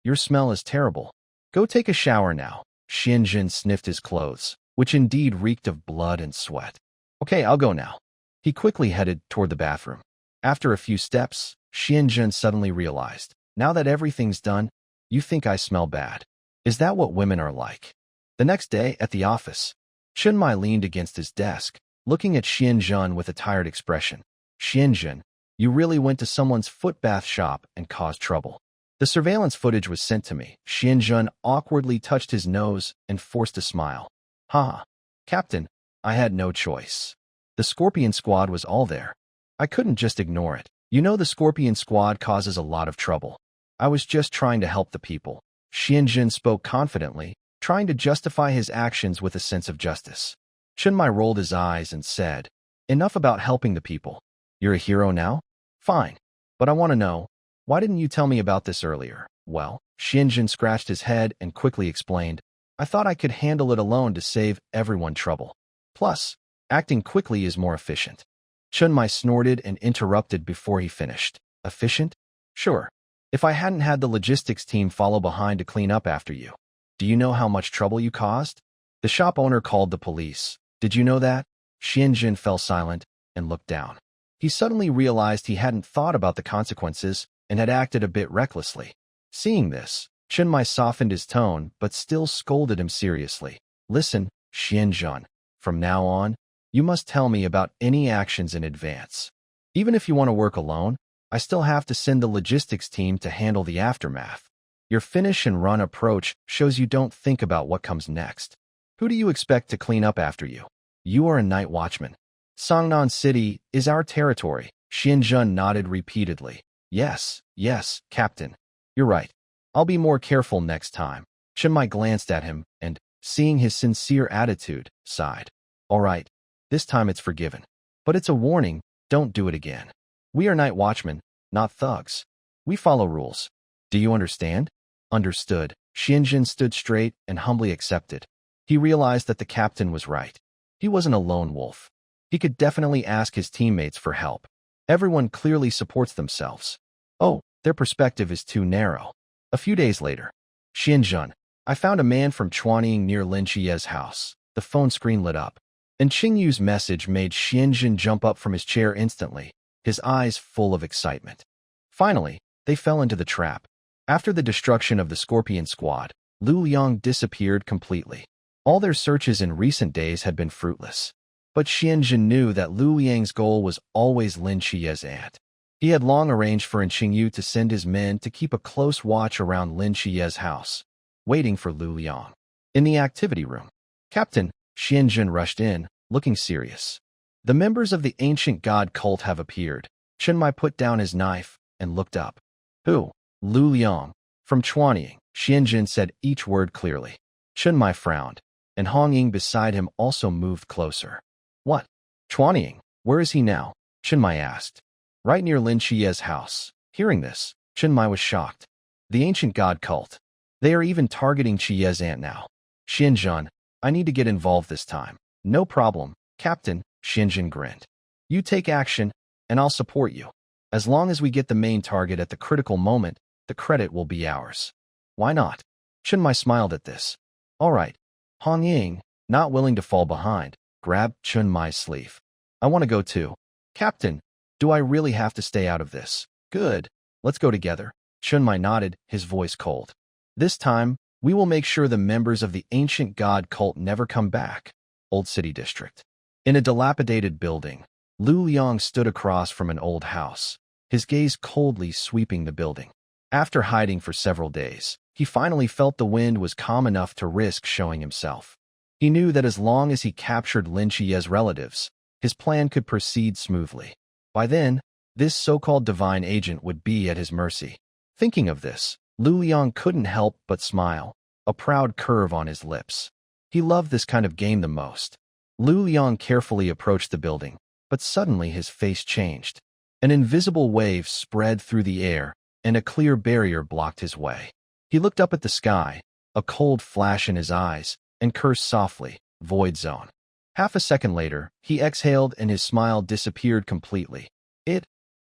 your smell is terrible. Go take a shower now. Xianjun sniffed his clothes, which indeed reeked of blood and sweat. Okay, I'll go now. He quickly headed toward the bathroom. After a few steps, Xianjun suddenly realized, now that everything's done, you think I smell bad. Is that what women are like? The next day, at the office, Chunmai leaned against his desk, looking at Xianjun with a tired expression. Xianjun, you really went to someone's foot bath shop and caused trouble. The surveillance footage was sent to me. Xianjun awkwardly touched his nose and forced a smile. Ha! Captain, I had no choice. The Scorpion Squad was all there. I couldn't just ignore it. You know the Scorpion Squad causes a lot of trouble. I was just trying to help the people. Xianjun spoke confidently, trying to justify his actions with a sense of justice. Chunmai rolled his eyes and said, enough about helping the people. You're a hero now? Fine. But I want to know, why didn't you tell me about this earlier? Well, Xianjun scratched his head and quickly explained, I thought I could handle it alone to save everyone trouble. Plus, acting quickly is more efficient. Chunmai snorted and interrupted before he finished. Efficient? Sure. If I hadn't had the logistics team follow behind to clean up after you. Do you know how much trouble you caused? The shop owner called the police. Did you know that? Xianjun fell silent and looked down. He suddenly realized he hadn't thought about the consequences and had acted a bit recklessly. Seeing this, Chunmai softened his tone but still scolded him seriously. Listen, Xianjun, from now on, you must tell me about any actions in advance. Even if you want to work alone, I still have to send the logistics team to handle the aftermath. Your finish and run approach shows you don't think about what comes next. Who do you expect to clean up after you? You are a night watchman. Songnan City is our territory. Xianjun nodded repeatedly. Yes, Captain. You're right. I'll be more careful next time. Chunmai glanced at him and, seeing his sincere attitude, sighed. All right, this time it's forgiven. But it's a warning, don't do it again. We are night watchmen, not thugs. We follow rules. Do you understand? Understood. Xianjun stood straight and humbly accepted. He realized that the captain was right. He wasn't a lone wolf. He could definitely ask his teammates for help. Everyone clearly supports themselves. Oh, their perspective is too narrow. A few days later. Xianjun, I found a man from Chuanying near Lin Qiye's house. The phone screen lit up. And Qingyu's message made Xianjun jump up from his chair instantly, his eyes full of excitement. Finally, they fell into the trap. After the destruction of the Scorpion Squad, Lu Liang disappeared completely. All their searches in recent days had been fruitless. But Xianjun knew that Lu Liang's goal was always Lin Qiye's aunt. He had long arranged for Qingyu to send his men to keep a close watch around Lin Qiye's house, waiting for Lu Liang. In the activity room, Captain, Xianjun rushed in, looking serious. The members of the ancient god cult have appeared. Chunmai put down his knife, and looked up. Who? Lu Liang. From Chuanying, Xianjun said each word clearly. Chen Mai frowned, and Hong Ying beside him also moved closer. What? Chuanying, where is he now? Chen Mai asked. Right near Lin Qiye's house. Hearing this, Chen Mai was shocked. The ancient god cult. They are even targeting Qiye's aunt now. Xianjun, I need to get involved this time. No problem, Captain, Xianjun grinned. You take action, and I'll support you. As long as we get the main target at the critical moment, the credit will be ours. Why not? Chen Mai smiled at this. All right. Hong Ying, not willing to fall behind, grabbed Chen Mai's sleeve. I want to go too. Captain, do I really have to stay out of this? Good. Let's go together. Chen Mai nodded, his voice cold. This time, we will make sure the members of the ancient god cult never come back. Old City District. In a dilapidated building, Lu Liang stood across from an old house, his gaze coldly sweeping the building. After hiding for several days, he finally felt the wind was calm enough to risk showing himself. He knew that as long as he captured Lin Qiye's relatives, his plan could proceed smoothly. By then, this so-called divine agent would be at his mercy. Thinking of this, Lu Liang couldn't help but smile, a proud curve on his lips. He loved this kind of game the most. Lu Liang carefully approached the building, but suddenly his face changed. An invisible wave spread through the air, and a clear barrier blocked his way. He looked up at the sky, a cold flash in his eyes, and cursed softly, Void Zone. Half a second later, he exhaled and his smile disappeared completely.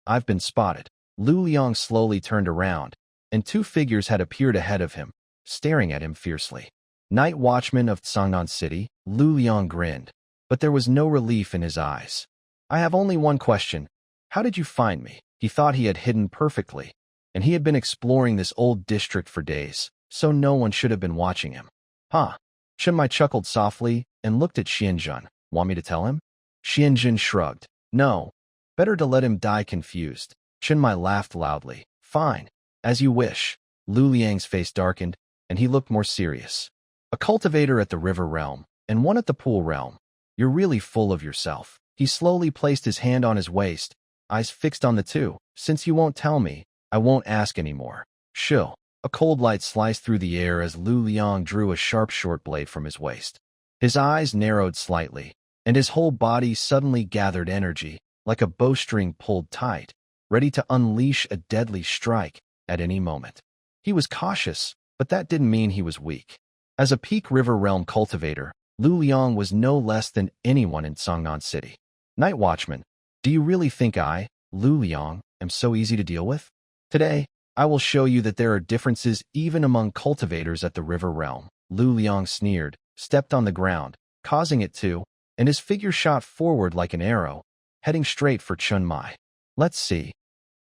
I've been spotted. Lu Liang slowly turned around, and two figures had appeared ahead of him, staring at him fiercely. Night Watchman of Tsangnan City, Lu Liang grinned, but there was no relief in his eyes. I have only one question. How did you find me? He thought he had hidden perfectly, and he had been exploring this old district for days, so no one should have been watching him. Huh? Chen Mai chuckled softly and looked at Xianjun. Want me to tell him? Xianjun shrugged. No. Better to let him die confused. Chen Mai laughed loudly. Fine. As you wish. Lu Liang's face darkened, and he looked more serious. A cultivator at the river realm, and one at the pool realm. You're really full of yourself. He slowly placed his hand on his waist, eyes fixed on the two. Since you won't tell me, I won't ask anymore. Shill. A cold light sliced through the air as Lu Liang drew a sharp short blade from his waist. His eyes narrowed slightly, and his whole body suddenly gathered energy, like a bowstring pulled tight, ready to unleash a deadly strike at any moment. He was cautious, but that didn't mean he was weak. As a peak river realm cultivator, Lu Liang was no less than anyone in Tsangnan City. Night Watchman, do you really think I, Lu Liang, am so easy to deal with? Today, I will show you that there are differences even among cultivators at the river realm. Lu Liang sneered, stepped on the ground, causing it to, and his figure shot forward like an arrow, heading straight for Chen Mai. Let's see.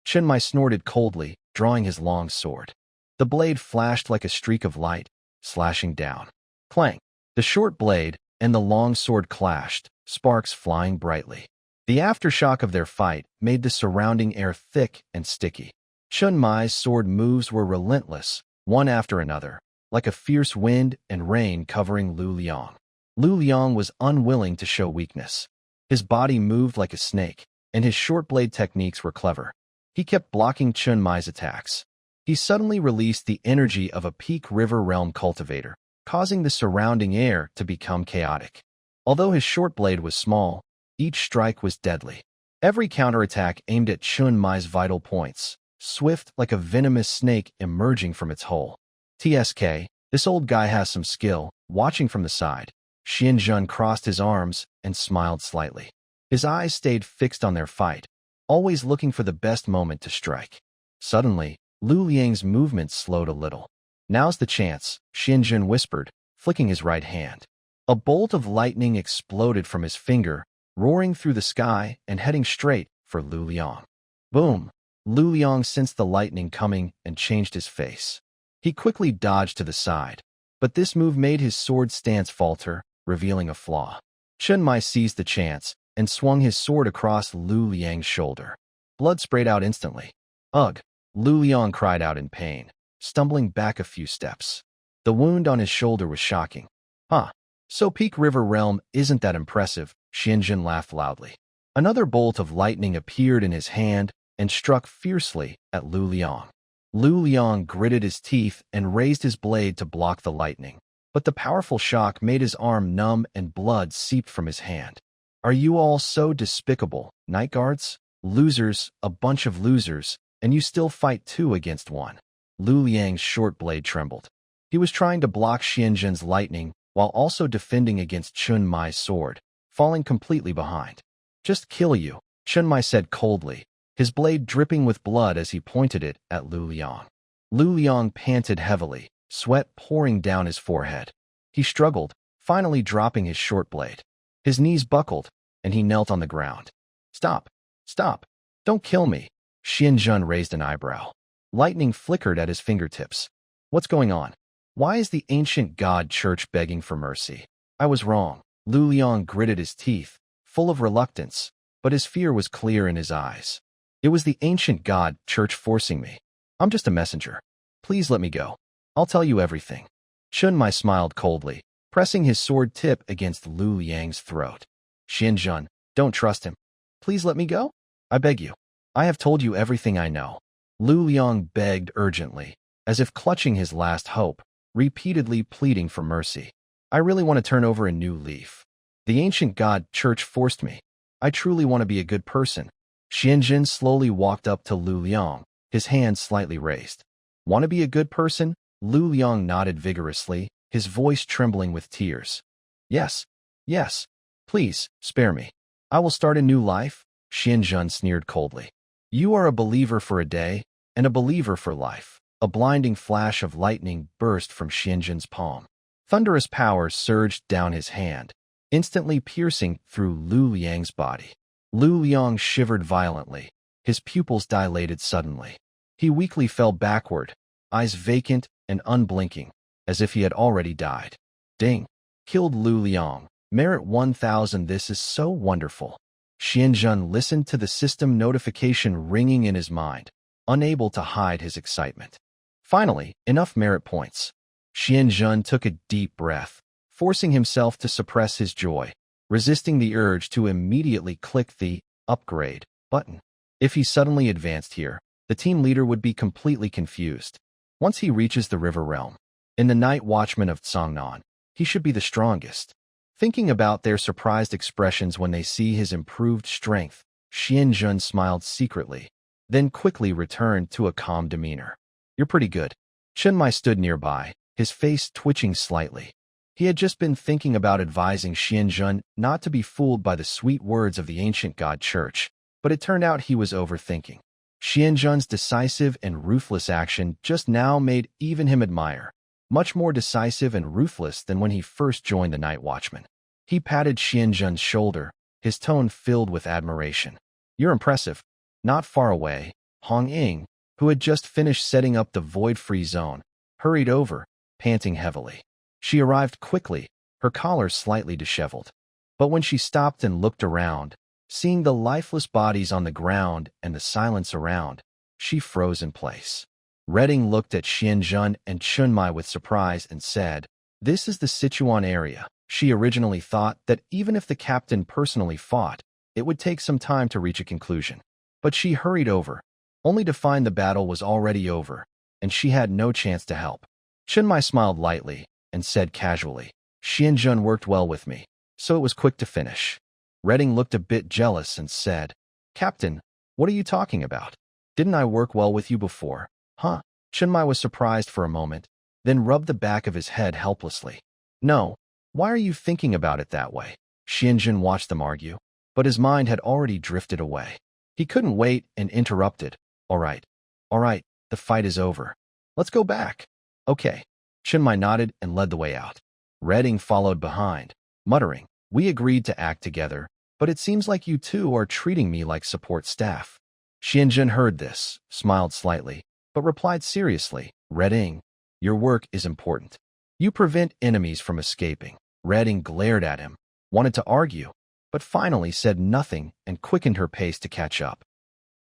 Chen Mai snorted coldly, drawing his long sword. The blade flashed like a streak of light, slashing down. Clang! The short blade and the long sword clashed, sparks flying brightly. The aftershock of their fight made the surrounding air thick and sticky. Chen Mai's sword moves were relentless, one after another, like a fierce wind and rain covering Lu Liang. Lu Liang was unwilling to show weakness. His body moved like a snake, and his short blade techniques were clever. He kept blocking Chen Mai's attacks. He suddenly released the energy of a peak river realm cultivator, causing the surrounding air to become chaotic. Although his short blade was small, each strike was deadly. Every counterattack aimed at Chen Mai's vital points, swift like a venomous snake emerging from its hole. TSK, this old guy has some skill. Watching from the side, Xianjun crossed his arms and smiled slightly. His eyes stayed fixed on their fight, always looking for the best moment to strike. Suddenly, Lu Liang's movements slowed a little. Now's the chance, Xianjun whispered, flicking his right hand. A bolt of lightning exploded from his finger, roaring through the sky and heading straight for Lu Liang. Boom! Lu Liang sensed the lightning coming and changed his face. He quickly dodged to the side, but this move made his sword stance falter, revealing a flaw. Chen Mai seized the chance and swung his sword across Lu Liang's shoulder. Blood sprayed out instantly. Ugh! Lu Liang cried out in pain, stumbling back a few steps. The wound on his shoulder was shocking. Huh. So Peak River Realm isn't that impressive, Xianjun laughed loudly. Another bolt of lightning appeared in his hand, and struck fiercely at Lu Liang. Lu Liang gritted his teeth and raised his blade to block the lightning, but the powerful shock made his arm numb and blood seeped from his hand. Are you all so despicable, night guards? Losers, a bunch of losers, and you still fight 2 against 1. Lu Liang's short blade trembled. He was trying to block Xianzhen's lightning while also defending against Chun Mai's sword, falling completely behind. Just kill you, Chun Mai said coldly, his blade dripping with blood as he pointed it at Lu Liang. Lu Liang panted heavily, sweat pouring down his forehead. He struggled, finally dropping his short blade. His knees buckled, and he knelt on the ground. Stop! Stop! Don't kill me! Xianzhen raised an eyebrow. Lightning flickered at his fingertips. What's going on? Why is the ancient god church begging for mercy? I was wrong. Lu Liang gritted his teeth, full of reluctance, but his fear was clear in his eyes. It was the ancient god church forcing me. I'm just a messenger. Please let me go. I'll tell you everything. Chun Mai smiled coldly, pressing his sword tip against Lu Liang's throat. Xianzhen, don't trust him. Please let me go? I beg you. I have told you everything I know. Lu Liang begged urgently, as if clutching his last hope, repeatedly pleading for mercy. I really want to turn over a new leaf. The ancient god church forced me. I truly want to be a good person. Xianzhen slowly walked up to Lu Liang, his hand slightly raised. Want to be a good person? Lu Liang nodded vigorously, his voice trembling with tears. Yes, yes. Please, spare me. I will start a new life, Xianzhen sneered coldly. You are a believer for a day, and a believer for life. A blinding flash of lightning burst from Xianzhen's palm. Thunderous power surged down his hand, instantly piercing through Lu Liang's body. Lu Liang shivered violently, his pupils dilated suddenly. He weakly fell backward, eyes vacant and unblinking, as if he had already died. Ding! Killed Lu Liang. Merit 1000. This is so wonderful. Xianzhen listened to the system notification ringing in his mind, unable to hide his excitement. Finally, enough merit points. Xianzhen took a deep breath, forcing himself to suppress his joy, resisting the urge to immediately click the upgrade button. If he suddenly advanced here, the team leader would be completely confused. Once he reaches the river realm, in the night watchman of Tsangnan, he should be the strongest. Thinking about their surprised expressions when they see his improved strength, Xianzhen smiled secretly, then quickly returned to a calm demeanor. You're pretty good. Chun Mai stood nearby, his face twitching slightly. He had just been thinking about advising Xianzhen not to be fooled by the sweet words of the ancient god church, but it turned out he was overthinking. Xianzhen's decisive and ruthless action just now made even him admire, much more decisive and ruthless than when he first joined the Night Watchman. He patted Xianzhen's shoulder, his tone filled with admiration. You're impressive. Not far away, Hong Ying, who had just finished setting up the void-free zone, hurried over, panting heavily. She arrived quickly, her collar slightly disheveled. But when she stopped and looked around, seeing the lifeless bodies on the ground and the silence around, she froze in place. Redding looked at Xianzhen and Chun Mai with surprise and said, "This is the Sichuan area." She originally thought that even if the captain personally fought, it would take some time to reach a conclusion. But she hurried over, only to find the battle was already over, and she had no chance to help. Chun Mai smiled lightly and said casually, "Xianzhen worked well with me, so it was quick to finish." Redding looked a bit jealous and said, "Captain, what are you talking about? Didn't I work well with you before?" Huh? Chun Mai was surprised for a moment, then rubbed the back of his head helplessly. "No. Why are you thinking about it that way?" Xianzhen watched them argue, but his mind had already drifted away. He couldn't wait and interrupted. All right, the fight is over. Let's go back." "Okay." Chun Mai nodded and led the way out. Redding followed behind, muttering, "We agreed to act together, but it seems like you two are treating me like support staff." Xianzhen heard this, smiled slightly, but replied seriously, "Redding, your work is important. You prevent enemies from escaping." Redding glared at him, wanted to argue, but finally said nothing and quickened her pace to catch up.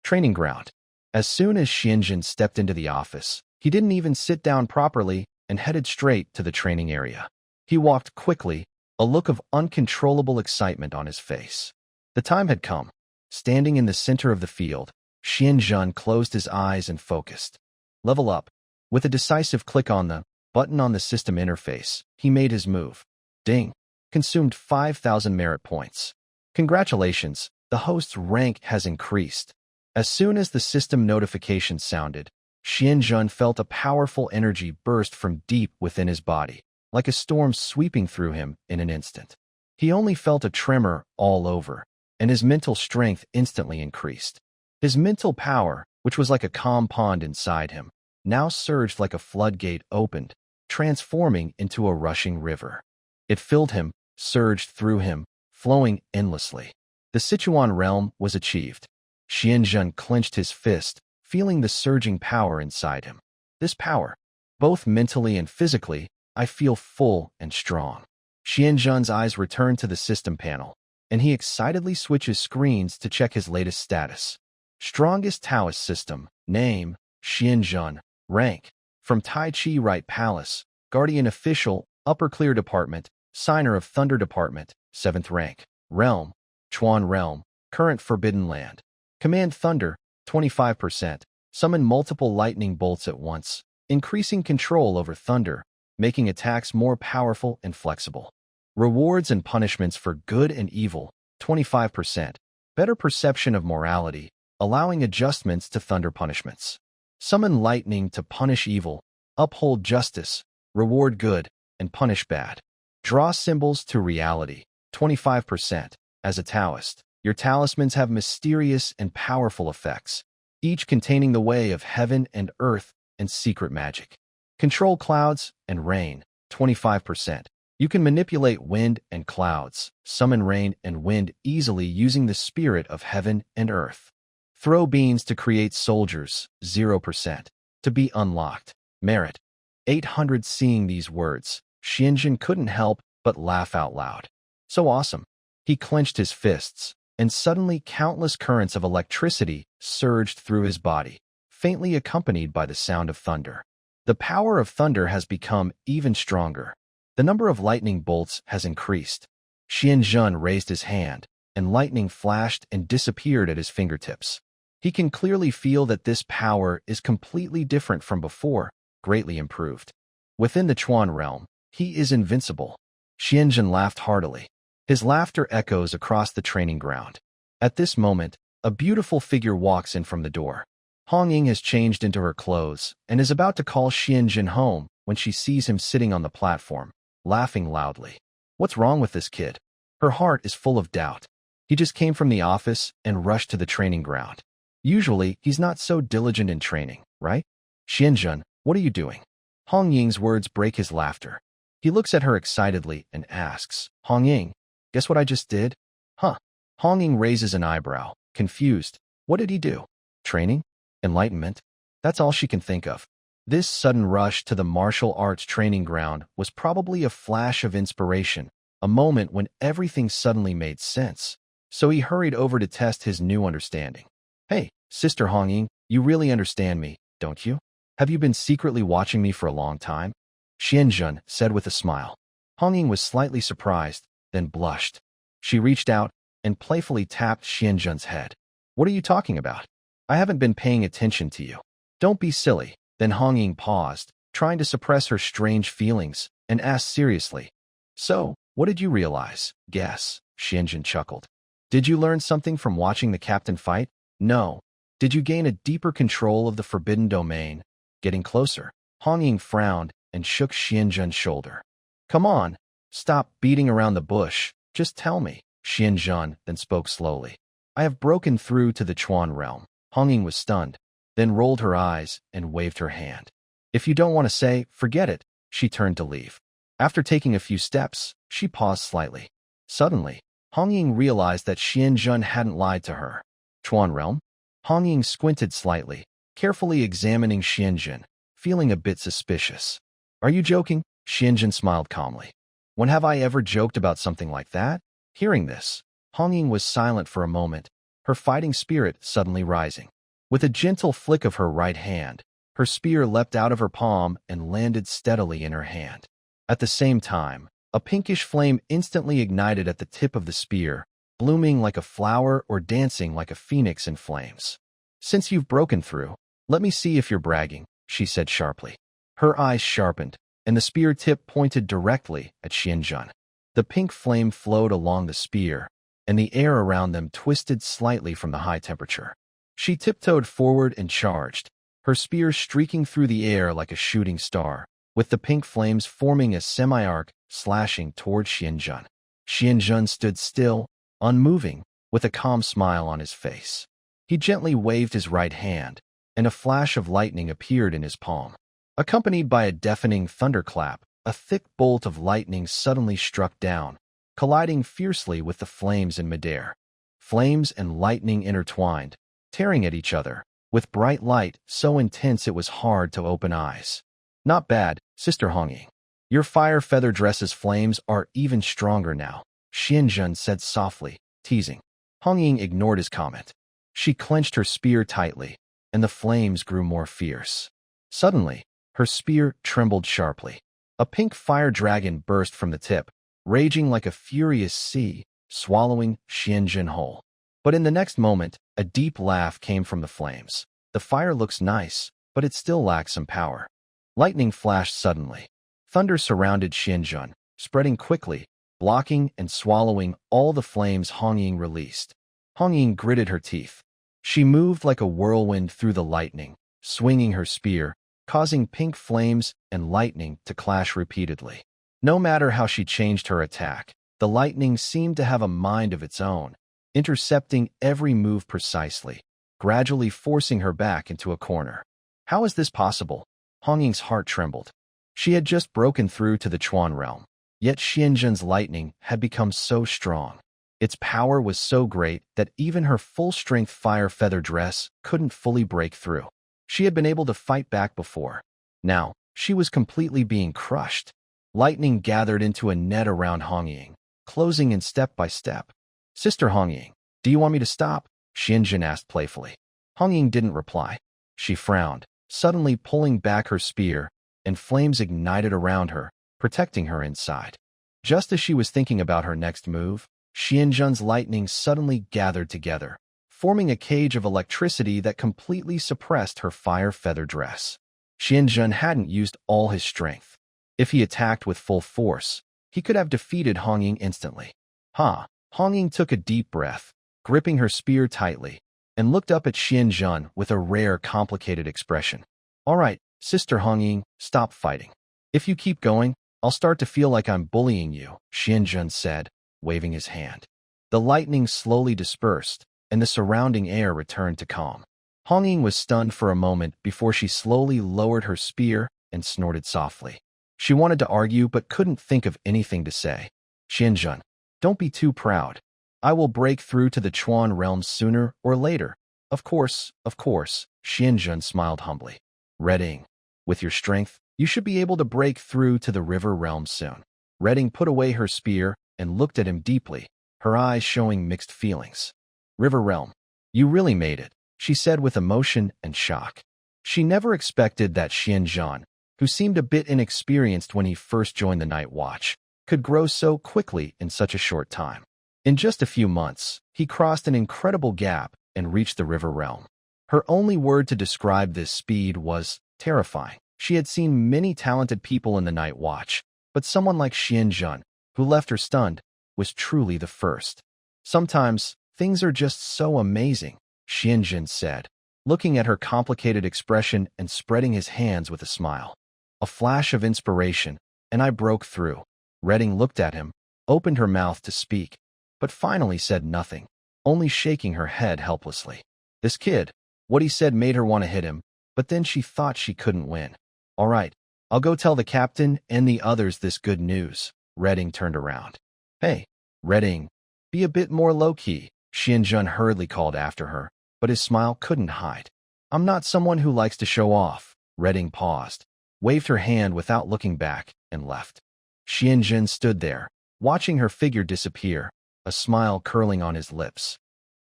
Training ground. As soon as Xianzhen stepped into the office, he didn't even sit down properly and headed straight to the training area. He walked quickly, a look of uncontrollable excitement on his face. The time had come. Standing in the center of the field, Xianzhen closed his eyes and focused. Level up. With a decisive click on the button on the system interface, he made his move. Ding. Consumed 5,000 merit points. Congratulations, the host's rank has increased. As soon as the system notification sounded, Xianzhen felt a powerful energy burst from deep within his body, like a storm sweeping through him in an instant. He only felt a tremor all over, and his mental strength instantly increased. His mental power, which was like a calm pond inside him, now surged like a floodgate opened, transforming into a rushing river. It filled him, surged through him, flowing endlessly. The Sichuan realm was achieved. Xianzhen clenched his fist, feeling the surging power inside him. This power, both mentally and physically, I feel full and strong. Xianzhen's eyes return to the system panel, and he excitedly switches screens to check his latest status. Strongest Taoist system, name, Xianzhen, rank, from Tai Chi Right Palace, Guardian Official, Upper Clear Department, Signer of Thunder Department, 7th rank, realm, Chuan Realm, current Forbidden Land. Command Thunder, 25%, summon multiple lightning bolts at once, increasing control over thunder, making attacks more powerful and flexible. Rewards and punishments for good and evil, 25%, better perception of morality, allowing adjustments to thunder punishments. Summon lightning to punish evil, uphold justice, reward good, and punish bad. Draw symbols to reality, 25%. As a Taoist, your talismans have mysterious and powerful effects, each containing the way of heaven and earth and secret magic. Control clouds and rain, 25%. You can manipulate wind and clouds, summon rain and wind easily using the spirit of heaven and earth. Throw beams to create soldiers, 0%. To be unlocked. Merit. 800. Seeing these words, Xianzhen couldn't help but laugh out loud. So awesome. He clenched his fists, and suddenly countless currents of electricity surged through his body, faintly accompanied by the sound of thunder. The power of thunder has become even stronger. The number of lightning bolts has increased. Xianzhen raised his hand, and lightning flashed and disappeared at his fingertips. He can clearly feel that this power is completely different from before, greatly improved. Within the Chuan realm, he is invincible. Xianzhen laughed heartily. His laughter echoes across the training ground. At this moment, a beautiful figure walks in from the door. Hong Ying has changed into her clothes and is about to call Xianzhen home when she sees him sitting on the platform, laughing loudly. What's wrong with this kid? Her heart is full of doubt. He just came from the office and rushed to the training ground. Usually, he's not so diligent in training, right? Xianzhen, what are you doing? Hong Ying's words break his laughter. He looks at her excitedly and asks, Hong Ying, guess what I just did? Huh? Hong Ying raises an eyebrow, confused. What did he do? Training? Enlightenment? That's all she can think of. This sudden rush to the martial arts training ground was probably a flash of inspiration, a moment when everything suddenly made sense. So he hurried over to test his new understanding. Hey, Sister Hong Ying, you really understand me, don't you? Have you been secretly watching me for a long time? Xianzhen said with a smile. Hong Ying was slightly surprised, then blushed. She reached out and playfully tapped Xianzhen's head. What are you talking about? I haven't been paying attention to you. Don't be silly. Then Hong Ying paused, trying to suppress her strange feelings, and asked seriously. So, what did you realize? Guess, Xianzhen chuckled. Did you learn something from watching the captain fight? No. Did you gain a deeper control of the forbidden domain? Getting closer. Hong Ying frowned and shook Xianzhen's shoulder. Come on, stop beating around the bush. Just tell me. Xianzhen then spoke slowly. I have broken through to the Chuan realm. Hong Ying was stunned, then rolled her eyes and waved her hand. If you don't want to say, forget it. She turned to leave. After taking a few steps, she paused slightly. Suddenly, Hong Ying realized that Xianzhen hadn't lied to her. Chuan realm? Hong Ying squinted slightly, carefully examining Xianzhen, feeling a bit suspicious. Are you joking? Xianzhen smiled calmly. When have I ever joked about something like that? Hearing this, Hong Ying was silent for a moment, her fighting spirit suddenly rising. With a gentle flick of her right hand, her spear leapt out of her palm and landed steadily in her hand. At the same time, a pinkish flame instantly ignited at the tip of the spear, blooming like a flower or dancing like a phoenix in flames. Since you've broken through, let me see if you're bragging, she said sharply. Her eyes sharpened, and the spear tip pointed directly at Xianjun. The pink flame flowed along the spear, and the air around them twisted slightly from the high temperature. She tiptoed forward and charged, her spear streaking through the air like a shooting star, with the pink flames forming a semi-arc slashing toward Xianjun. Xianjun stood still, unmoving, with a calm smile on his face. He gently waved his right hand, and a flash of lightning appeared in his palm. Accompanied by a deafening thunderclap, a thick bolt of lightning suddenly struck down, colliding fiercely with the flames in midair. Flames and lightning intertwined, tearing at each other, with bright light so intense it was hard to open eyes. Not bad, Sister Hongying. Your fire feather dress's flames are even stronger now, Xianjun said softly, teasing. Hongying ignored his comment. She clenched her spear tightly, and the flames grew more fierce. Suddenly, her spear trembled sharply. A pink fire dragon burst from the tip, raging like a furious sea, swallowing Xianjun whole. But in the next moment, a deep laugh came from the flames. The fire looks nice, but it still lacks some power. Lightning flashed suddenly. Thunder surrounded Xianjun, spreading quickly, blocking and swallowing all the flames Hongying released. Hongying gritted her teeth. She moved like a whirlwind through the lightning, swinging her spear, causing pink flames and lightning to clash repeatedly. No matter how she changed her attack, the lightning seemed to have a mind of its own, intercepting every move precisely, gradually forcing her back into a corner. How is this possible? Hongying's heart trembled. She had just broken through to the Chuan realm, yet Xianjun's lightning had become so strong. Its power was so great that even her full-strength fire feather dress couldn't fully break through. She had been able to fight back before. Now, she was completely being crushed. Lightning gathered into a net around Hongying, closing in step by step. Sister Hongying, do you want me to stop? Xianjun asked playfully. Hongying didn't reply. She frowned, suddenly pulling back her spear, and flames ignited around her, protecting her inside. Just as she was thinking about her next move, Xianjun's lightning suddenly gathered together, forming a cage of electricity that completely suppressed her fire feather dress. Xianjun hadn't used all his strength. If he attacked with full force, he could have defeated Hongying instantly. Hongying took a deep breath, gripping her spear tightly, and looked up at Xianjun with a rare, complicated expression. All right, Sister Hongying, stop fighting. If you keep going, I'll start to feel like I'm bullying you, Xianjun said, waving his hand. The lightning slowly dispersed, and the surrounding air returned to calm. Hongying was stunned for a moment before she slowly lowered her spear and snorted softly. She wanted to argue but couldn't think of anything to say. Xianjun, don't be too proud. I will break through to the Chuan realm sooner or later. Of course, Xianjun smiled humbly. Reding, with your strength, you should be able to break through to the river realm soon. Reding put away her spear and looked at him deeply, her eyes showing mixed feelings. River realm, you really made it, she said with emotion and shock. She never expected that Xianjun, who seemed a bit inexperienced when he first joined the Night Watch, could grow so quickly in such a short time. In just a few months, he crossed an incredible gap and reached the river realm. Her only word to describe this speed was terrifying. She had seen many talented people in the Night Watch, but someone like Xianjun, who left her stunned, was truly the first. Sometimes, things are just so amazing, Xianjun said, looking at her complicated expression and spreading his hands with a smile. A flash of inspiration, and I broke through. Reding looked at him, opened her mouth to speak, but finally said nothing, only shaking her head helplessly. This kid, what he said made her want to hit him, but then she thought she couldn't win. All right, I'll go tell the captain and the others this good news. Reding turned around. Hey, Reding, be a bit more low-key, Xianjun hurriedly called after her, but his smile couldn't hide. I'm not someone who likes to show off. Reding paused, waved her hand without looking back, and left. Xianjun stood there, watching her figure disappear, a smile curling on his lips.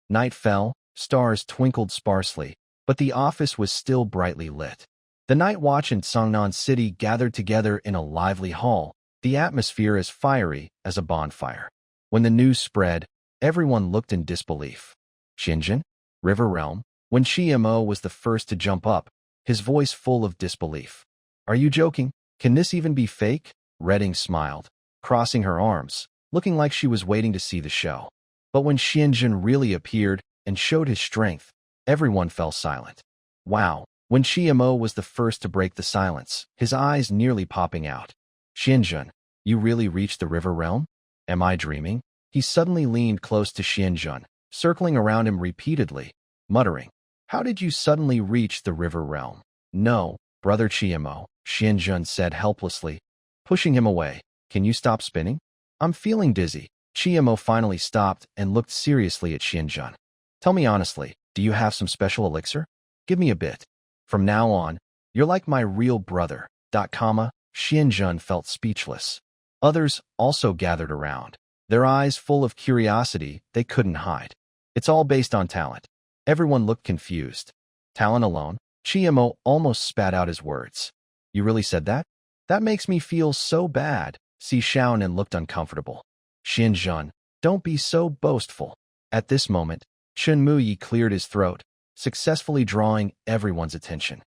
Night fell, stars twinkled sparsely, but the office was still brightly lit. The Night Watch in Songnan City gathered together in a lively hall, the atmosphere as fiery as a bonfire. When the news spread, everyone looked in disbelief. Xianjun? River Realm? When Mo was the first to jump up, his voice full of disbelief. Are you joking? Can this even be fake? Redding smiled, crossing her arms, looking like she was waiting to see the show. But when Xianjun really appeared and showed his strength, everyone fell silent. Wow. When Mo was the first to break the silence, his eyes nearly popping out. Xianjun, you really reached the river realm? Am I dreaming? He suddenly leaned close to Xianjun, circling around him repeatedly, muttering, how did you suddenly reach the river realm? No, brother Mo, Xianjun said helplessly, pushing him away. Can you stop spinning? I'm feeling dizzy. Mo finally stopped and looked seriously at Xianjun. Tell me honestly, do you have some special elixir? Give me a bit. From now on, you're like my real brother. Xianjun felt speechless. Others also gathered around, their eyes full of curiosity they couldn't hide. It's all based on talent. Everyone looked confused. Talent alone? Mo almost spat out his words. You really said that? That makes me feel so bad. Xiaonan looked uncomfortable. Xianjun, don't be so boastful. At this moment, Chen Muyi cleared his throat, successfully drawing everyone's attention.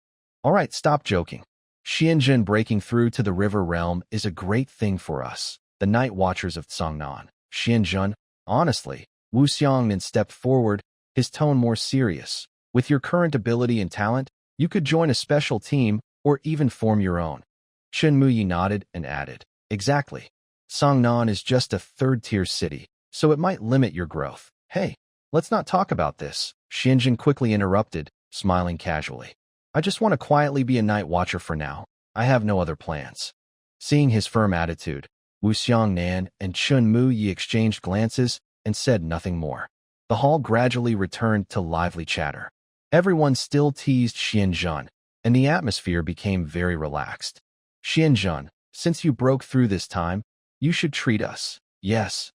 All right, stop joking. Xianjun breaking through to the river realm is a great thing for us, the Night Watchers of Cangnan. Xianjun, honestly, Wu Xiangnan stepped forward, his tone more serious. With your current ability and talent, you could join a special team or even form your own. Chen Muyi nodded and added, exactly. Cangnan is just a third-tier city, so it might limit your growth. Hey, let's not talk about this. Xianjun quickly interrupted, smiling casually. I just want to quietly be a night watcher for now. I have no other plans. Seeing his firm attitude, Wu Xiangnan and Chen Muyi exchanged glances and said nothing more. The hall gradually returned to lively chatter. Everyone still teased Xianjun, and the atmosphere became very relaxed. Xianjun, since you broke through this time, you should treat us. Yes,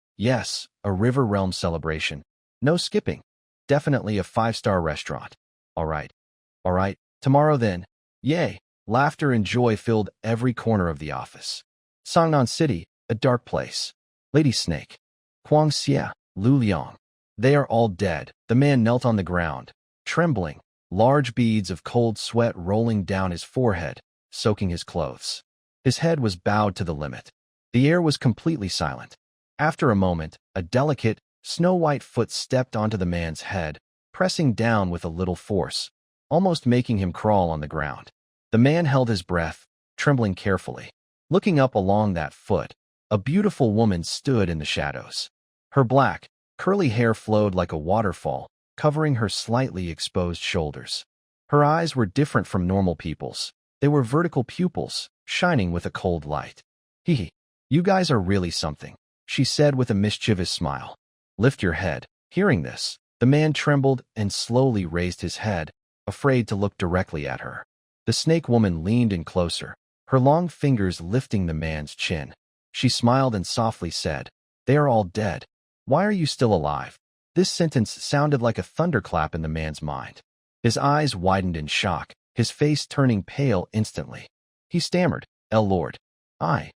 a river realm celebration. No skipping. Definitely a 5-star restaurant. All right, tomorrow then. Yay! Laughter and joy filled every corner of the office. Cangnan City, a dark place. Lady Snake, Guangxia, Lu Liang. They are all dead. The man knelt on the ground, trembling, large beads of cold sweat rolling down his forehead, soaking his clothes. His head was bowed to the limit. The air was completely silent. After a moment, a delicate, snow-white foot stepped onto the man's head, pressing down with a little force, almost making him crawl on the ground. The man held his breath, trembling carefully. Looking up along that foot, a beautiful woman stood in the shadows. Her black, curly hair flowed like a waterfall, covering her slightly exposed shoulders. Her eyes were different from normal people's. They were vertical pupils, shining with a cold light. Hee, you guys are really something, she said with a mischievous smile. Lift your head. Hearing this, the man trembled and slowly raised his head, afraid to look directly at her. The snake woman leaned in closer, her long fingers lifting the man's chin. She smiled and softly said, "They are all dead. Why are you still alive?" This sentence sounded like a thunderclap in the man's mind. His eyes widened in shock, his face turning pale instantly. He stammered, Lord, I.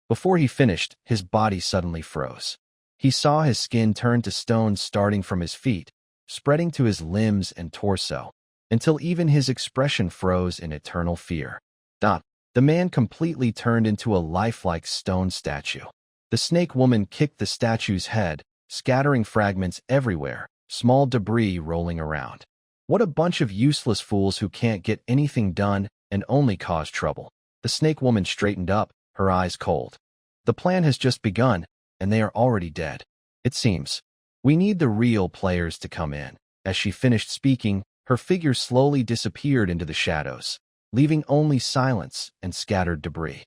Before he finished, his body suddenly froze. He saw his skin turn to stone starting from his feet, spreading to his limbs and torso, until even his expression froze in eternal fear. The man completely turned into a lifelike stone statue. The snake woman kicked the statue's head, scattering fragments everywhere, small debris rolling around. What a bunch of useless fools who can't get anything done and only cause trouble. The snake woman straightened up, her eyes cold. The plan has just begun, and they are already dead. It seems. We need the real players to come in. As she finished speaking, her figure slowly disappeared into the shadows, leaving only silence and scattered debris.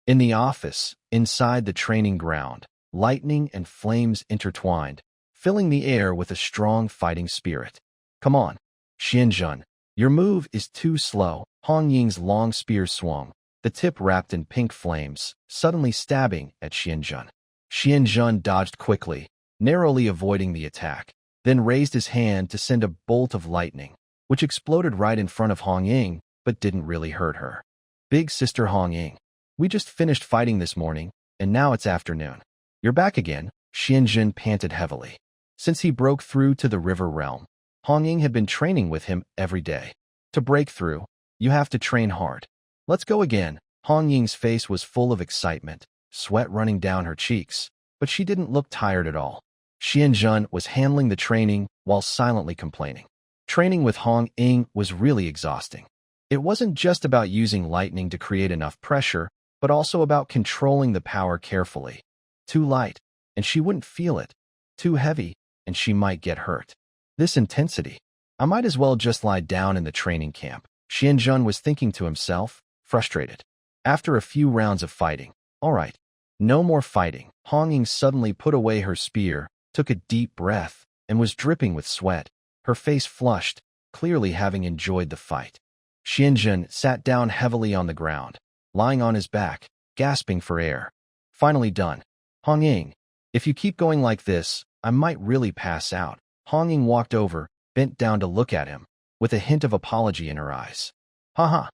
In the office, inside the training ground, lightning and flames intertwined, filling the air with a strong fighting spirit. Come on, Xianjun, your move is too slow. Hong Ying's long spear swung, the tip wrapped in pink flames, suddenly stabbing at Xianjun. Xianjun dodged quickly, narrowly avoiding the attack, then raised his hand to send a bolt of lightning, which exploded right in front of Hong Ying, but didn't really hurt her. Big sister Hong Ying, we just finished fighting this morning, and now it's afternoon. You're back again, Xianjun panted heavily. Since he broke through to the river realm, Hong Ying had been training with him every day. To break through, you have to train hard. Let's go again. Hong Ying's face was full of excitement, sweat running down her cheeks, but she didn't look tired at all. Xianzhen was handling the training while silently complaining. Training with Hong Ying was really exhausting. It wasn't just about using lightning to create enough pressure, but also about controlling the power carefully. Too light, and she wouldn't feel it. Too heavy, and she might get hurt. This intensity. I might as well just lie down in the training camp. Xianzhen was thinking to himself, frustrated. After a few rounds of fighting, all right, no more fighting. Hong Ying suddenly put away her spear, took a deep breath, and was dripping with sweat, her face flushed, clearly having enjoyed the fight. Xianzhen sat down heavily on the ground, lying on his back, gasping for air. Finally done. Hong Ying, if you keep going like this, I might really pass out. Hong Ying walked over, bent down to look at him, with a hint of apology in her eyes. Haha.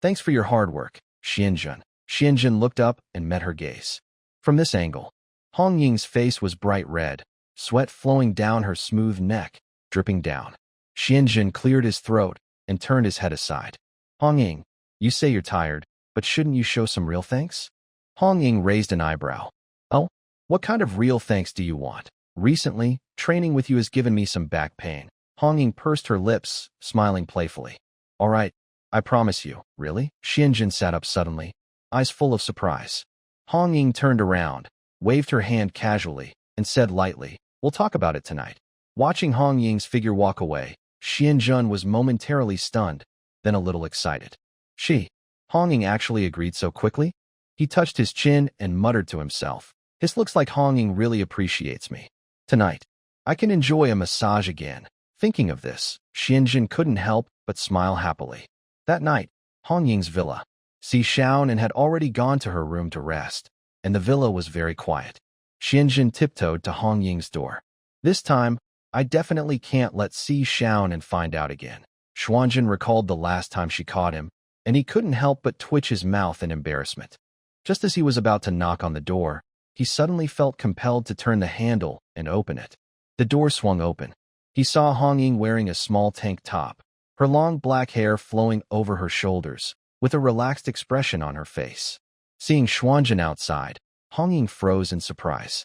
Thanks for your hard work, Xianzhen. Xianzhen looked up and met her gaze. From this angle, Hong Ying's face was bright red, sweat flowing down her smooth neck, dripping down. Xianzhen cleared his throat and turned his head aside. Hong Ying, you say you're tired, but shouldn't you show some real thanks? Hong Ying raised an eyebrow. Oh, what kind of real thanks do you want? Recently, training with you has given me some back pain. Hong Ying pursed her lips, smiling playfully. All right, I promise you. Really? Xianzhen sat up suddenly, eyes full of surprise. Hong Ying turned around, waved her hand casually, and said lightly, we'll talk about it tonight. Watching Hong Ying's figure walk away, Xianzhen was momentarily stunned, then a little excited. Hong Ying actually agreed so quickly? He touched his chin and muttered to himself. This looks like Hong Ying really appreciates me. Tonight, I can enjoy a massage again. Thinking of this, Xianzhen couldn't help but smile happily. That night, Hong Ying's villa. Xiaonan had already gone to her room to rest, and the villa was very quiet. Xianzhen tiptoed to Hong Ying's door. This time, I definitely can't let Xiaonan find out again. Xuanzhen recalled the last time she caught him, and he couldn't help but twitch his mouth in embarrassment. Just as he was about to knock on the door, he suddenly felt compelled to turn the handle and open it. The door swung open. He saw Hong Ying wearing a small tank top, her long black hair flowing over her shoulders, with a relaxed expression on her face. Seeing Xuanzhen outside, Hong Ying froze in surprise.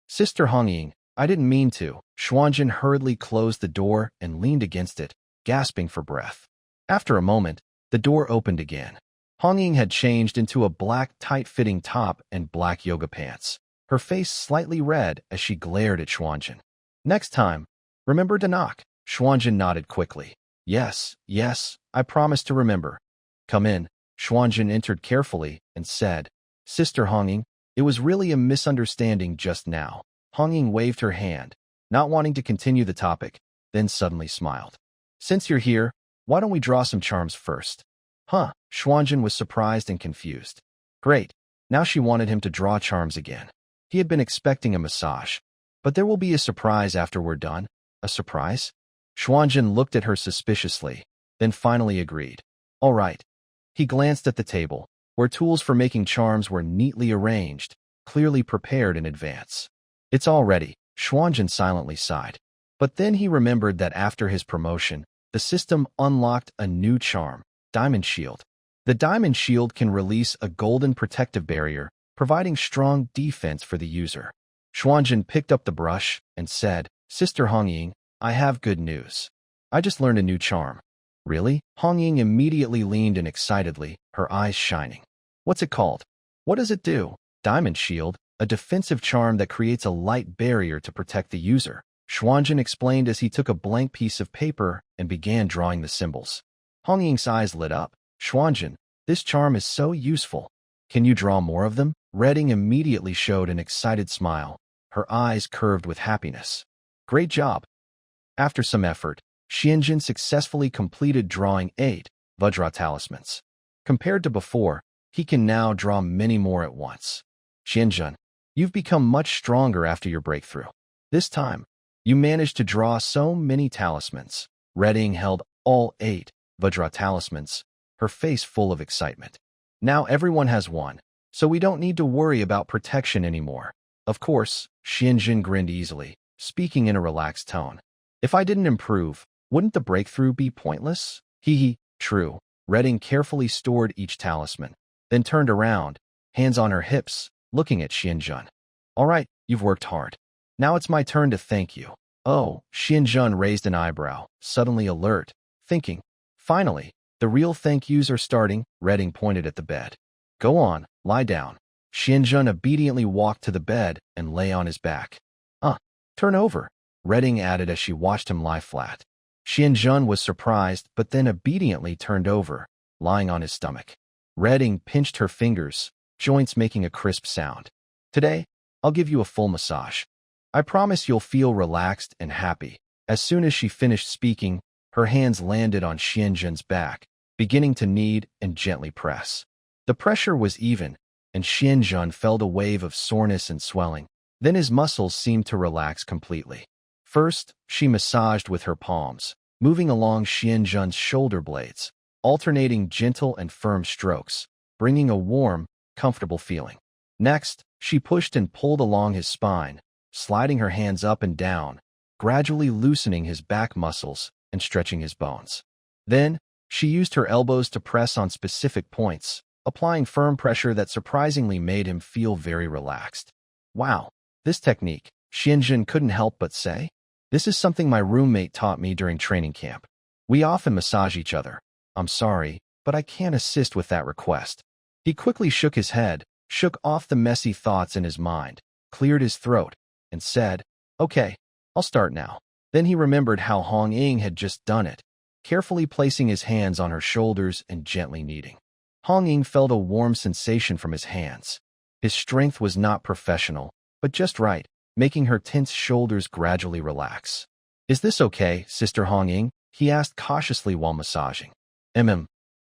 Sister Hong Ying, I didn't mean to. Xuanzhen hurriedly closed the door and leaned against it, gasping for breath. After a moment, the door opened again. Hong Ying had changed into a black, tight-fitting top and black yoga pants, her face slightly red as she glared at Xuanzhen. Next time, remember to knock. Xuanzhen nodded quickly. Yes, I promise to remember. Come in. Xuanzhen entered carefully and said, Sister Hong Ying, it was really a misunderstanding just now. Hong Ying waved her hand, not wanting to continue the topic, then suddenly smiled. Since you're here, why don't we draw some charms first? Xuanzhen was surprised and confused. Great, now she wanted him to draw charms again. He had been expecting a massage. But there will be a surprise after we're done. A surprise? Xuanzhen looked at her suspiciously, then finally agreed. All right. He glanced at the table, where tools for making charms were neatly arranged, clearly prepared in advance. It's all ready, Xuanzhen silently sighed. But then he remembered that after his promotion, the system unlocked a new charm, Diamond Shield. The Diamond Shield can release a golden protective barrier, providing strong defense for the user. Xuanzhen picked up the brush and said, Sister Hong Ying, I have good news. I just learned a new charm. Really? Hong Ying immediately leaned in excitedly, her eyes shining. What's it called? What does it do? Diamond Shield, a defensive charm that creates a light barrier to protect the user. Xuanzhen explained as he took a blank piece of paper and began drawing the symbols. Hong Ying's eyes lit up. Xuanzhen, this charm is so useful. Can you draw more of them? Redding immediately showed an excited smile, her eyes curved with happiness. Great job. After some effort, Xianzhen successfully completed drawing 8 Vajra talismans. Compared to before, he can now draw many more at once. Xianzhen, you've become much stronger after your breakthrough. This time, you managed to draw so many talismans. Redding held all 8 Vajra talismans, her face full of excitement. Now everyone has one, so we don't need to worry about protection anymore. Of course, Xianzhen grinned easily, speaking in a relaxed tone. If I didn't improve, wouldn't the breakthrough be pointless? Hee hee, true. Redding carefully stored each talisman, then turned around, hands on her hips, looking at Xianjun. All right, you've worked hard. Now it's my turn to thank you. Oh, Xianjun raised an eyebrow, suddenly alert, thinking. Finally, the real thank yous are starting. Redding pointed at the bed. Go on, lie down. Xianjun obediently walked to the bed and lay on his back. Turn over, Redding added as she watched him lie flat. Xianjun was surprised but then obediently turned over, lying on his stomach. Redding pinched her fingers, joints making a crisp sound. Today, I'll give you a full massage. I promise you'll feel relaxed and happy. As soon as she finished speaking, her hands landed on Xianjun's back, beginning to knead and gently press. The pressure was even, and Xianjun felt a wave of soreness and swelling. Then his muscles seemed to relax completely. First, she massaged with her palms, moving along Xianjun's shoulder blades, alternating gentle and firm strokes, bringing a warm, comfortable feeling. Next, she pushed and pulled along his spine, sliding her hands up and down, gradually loosening his back muscles and stretching his bones. Then, she used her elbows to press on specific points, applying firm pressure that surprisingly made him feel very relaxed. Wow, this technique, Xianjun couldn't help but say. This is something my roommate taught me during training camp. We often massage each other. I'm sorry, but I can't assist with that request. He quickly shook his head, shook off the messy thoughts in his mind, cleared his throat, and said, Okay, I'll start now. Then he remembered how Hong Ying had just done it, carefully placing his hands on her shoulders and gently kneading. Hong Ying felt a warm sensation from his hands. His strength was not professional, but just right, making her tense shoulders gradually relax. Is this okay, Sister Hong Ying? He asked cautiously while massaging.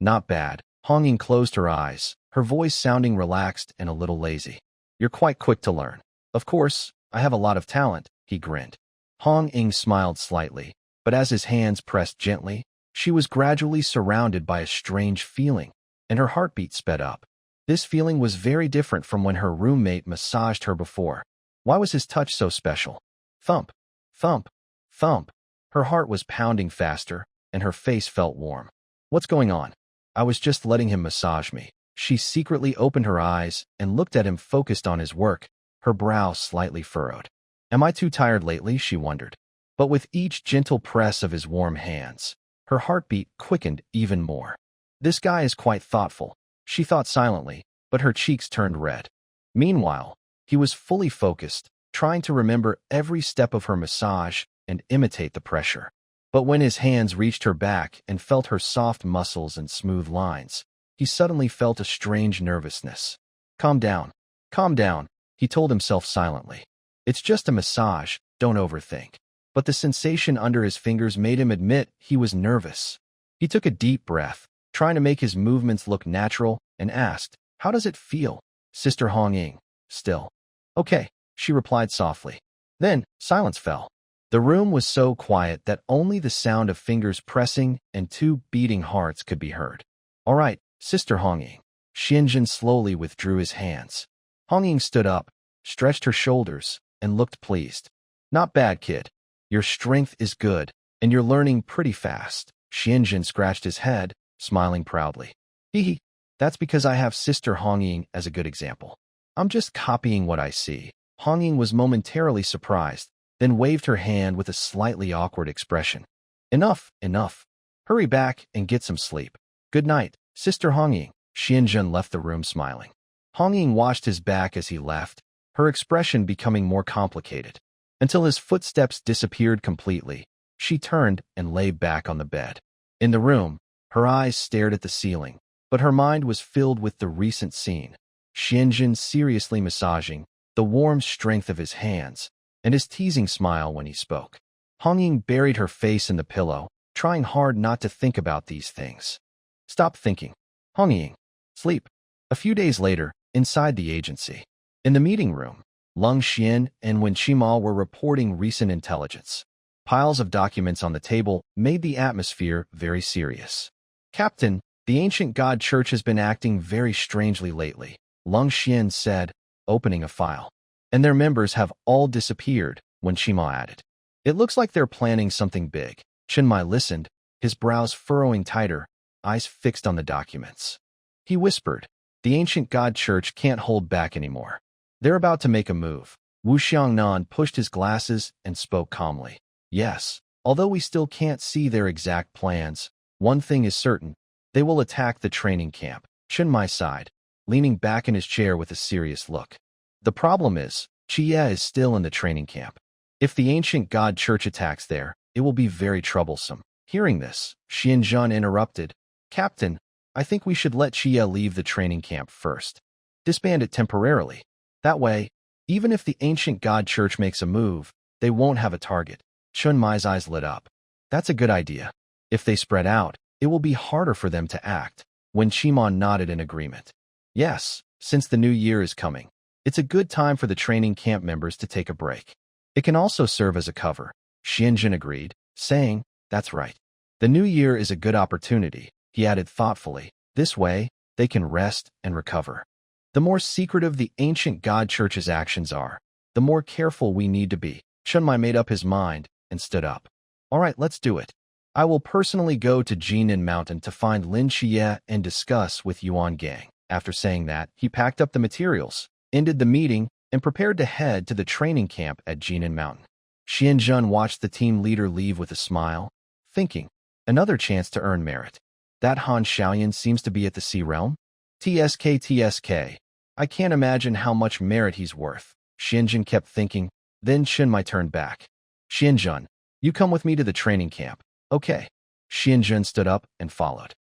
Not bad. Hong Ying closed her eyes, her voice sounding relaxed and a little lazy. You're quite quick to learn. Of course, I have a lot of talent, he grinned. Hong Ying smiled slightly, but as his hands pressed gently, she was gradually surrounded by a strange feeling, and her heartbeat sped up. This feeling was very different from when her roommate massaged her before. Why was his touch so special? Thump, thump, thump. Her heart was pounding faster, and her face felt warm. What's going on? I was just letting him massage me. She secretly opened her eyes and looked at him focused on his work, her brow slightly furrowed. Am I too tired lately? She wondered. But with each gentle press of his warm hands, her heartbeat quickened even more. This guy is quite thoughtful, she thought silently, but her cheeks turned red. Meanwhile, he was fully focused, trying to remember every step of her massage and imitate the pressure. But when his hands reached her back and felt her soft muscles and smooth lines, he suddenly felt a strange nervousness. Calm down, he told himself silently. It's just a massage, don't overthink. But the sensation under his fingers made him admit he was nervous. He took a deep breath, trying to make his movements look natural, and asked, How does it feel, Sister Hong Ying? Still. Okay, she replied softly. Then, silence fell. The room was so quiet that only the sound of fingers pressing and two beating hearts could be heard. All right, Sister Hong Ying. Xianjun slowly withdrew his hands. Hong Ying stood up, stretched her shoulders, and looked pleased. Not bad, kid. Your strength is good, and you're learning pretty fast. Xianjun scratched his head, smiling proudly. Hee, that's because I have Sister Hong Ying as a good example. I'm just copying what I see. Hong Ying was momentarily surprised, then waved her hand with a slightly awkward expression. Enough. Hurry back and get some sleep. Good night, Sister Hong Ying. Xianjun left the room smiling. Hong Ying watched his back as he left, her expression becoming more complicated. Until his footsteps disappeared completely, she turned and lay back on the bed. In the room, her eyes stared at the ceiling, but her mind was filled with the recent scene. Xianjun seriously massaging, the warm strength of his hands, and his teasing smile when he spoke. Hong Ying buried her face in the pillow, trying hard not to think about these things. Stop thinking. Hong Ying. Sleep. A few days later, inside the agency. In the meeting room, Lung Xian and Wen Qima were reporting recent intelligence. Piles of documents on the table made the atmosphere very serious. Captain, the ancient god church has been acting very strangely lately, Lung Xian said, opening a file. And their members have all disappeared, Wen Qima added. It looks like they're planning something big. Chenmai listened, his brows furrowing tighter, eyes fixed on the documents. He whispered, the ancient god church can't hold back anymore. They're about to make a move. Wu Xiangnan pushed his glasses and spoke calmly. Yes, although we still can't see their exact plans, one thing is certain, they will attack the training camp. Chenmai sighed, leaning back in his chair with a serious look. The problem is, Qiye is still in the training camp. If the ancient god church attacks there, it will be very troublesome. Hearing this, Xianzhan interrupted. Captain, I think we should let Qiye leave the training camp first. Disband it temporarily. That way, even if the ancient god church makes a move, they won't have a target. Chenmai's eyes lit up. That's a good idea. If they spread out, it will be harder for them to act. When Qimon nodded in agreement. Yes, since the new year is coming, it's a good time for the training camp members to take a break. It can also serve as a cover. Xianzhan agreed, saying, that's right. The new year is a good opportunity, he added thoughtfully. This way, they can rest and recover. The more secretive the ancient god church's actions are, the more careful we need to be. Chenmai made up his mind and stood up. All right, let's do it. I will personally go to Jinan Mountain to find Lin Qiye and discuss with Yuan Gang. After saying that, he packed up the materials, ended the meeting, and prepared to head to the training camp at Jinan Mountain. Xianzhan watched the team leader leave with a smile, thinking, another chance to earn merit. That Han Xiaoyan seems to be at the Sea Realm? TSK. I can't imagine how much merit he's worth. Xianzhan kept thinking, then Chenmai turned back. Xianzhan, you come with me to the training camp. Okay. Xianzhan stood up and followed.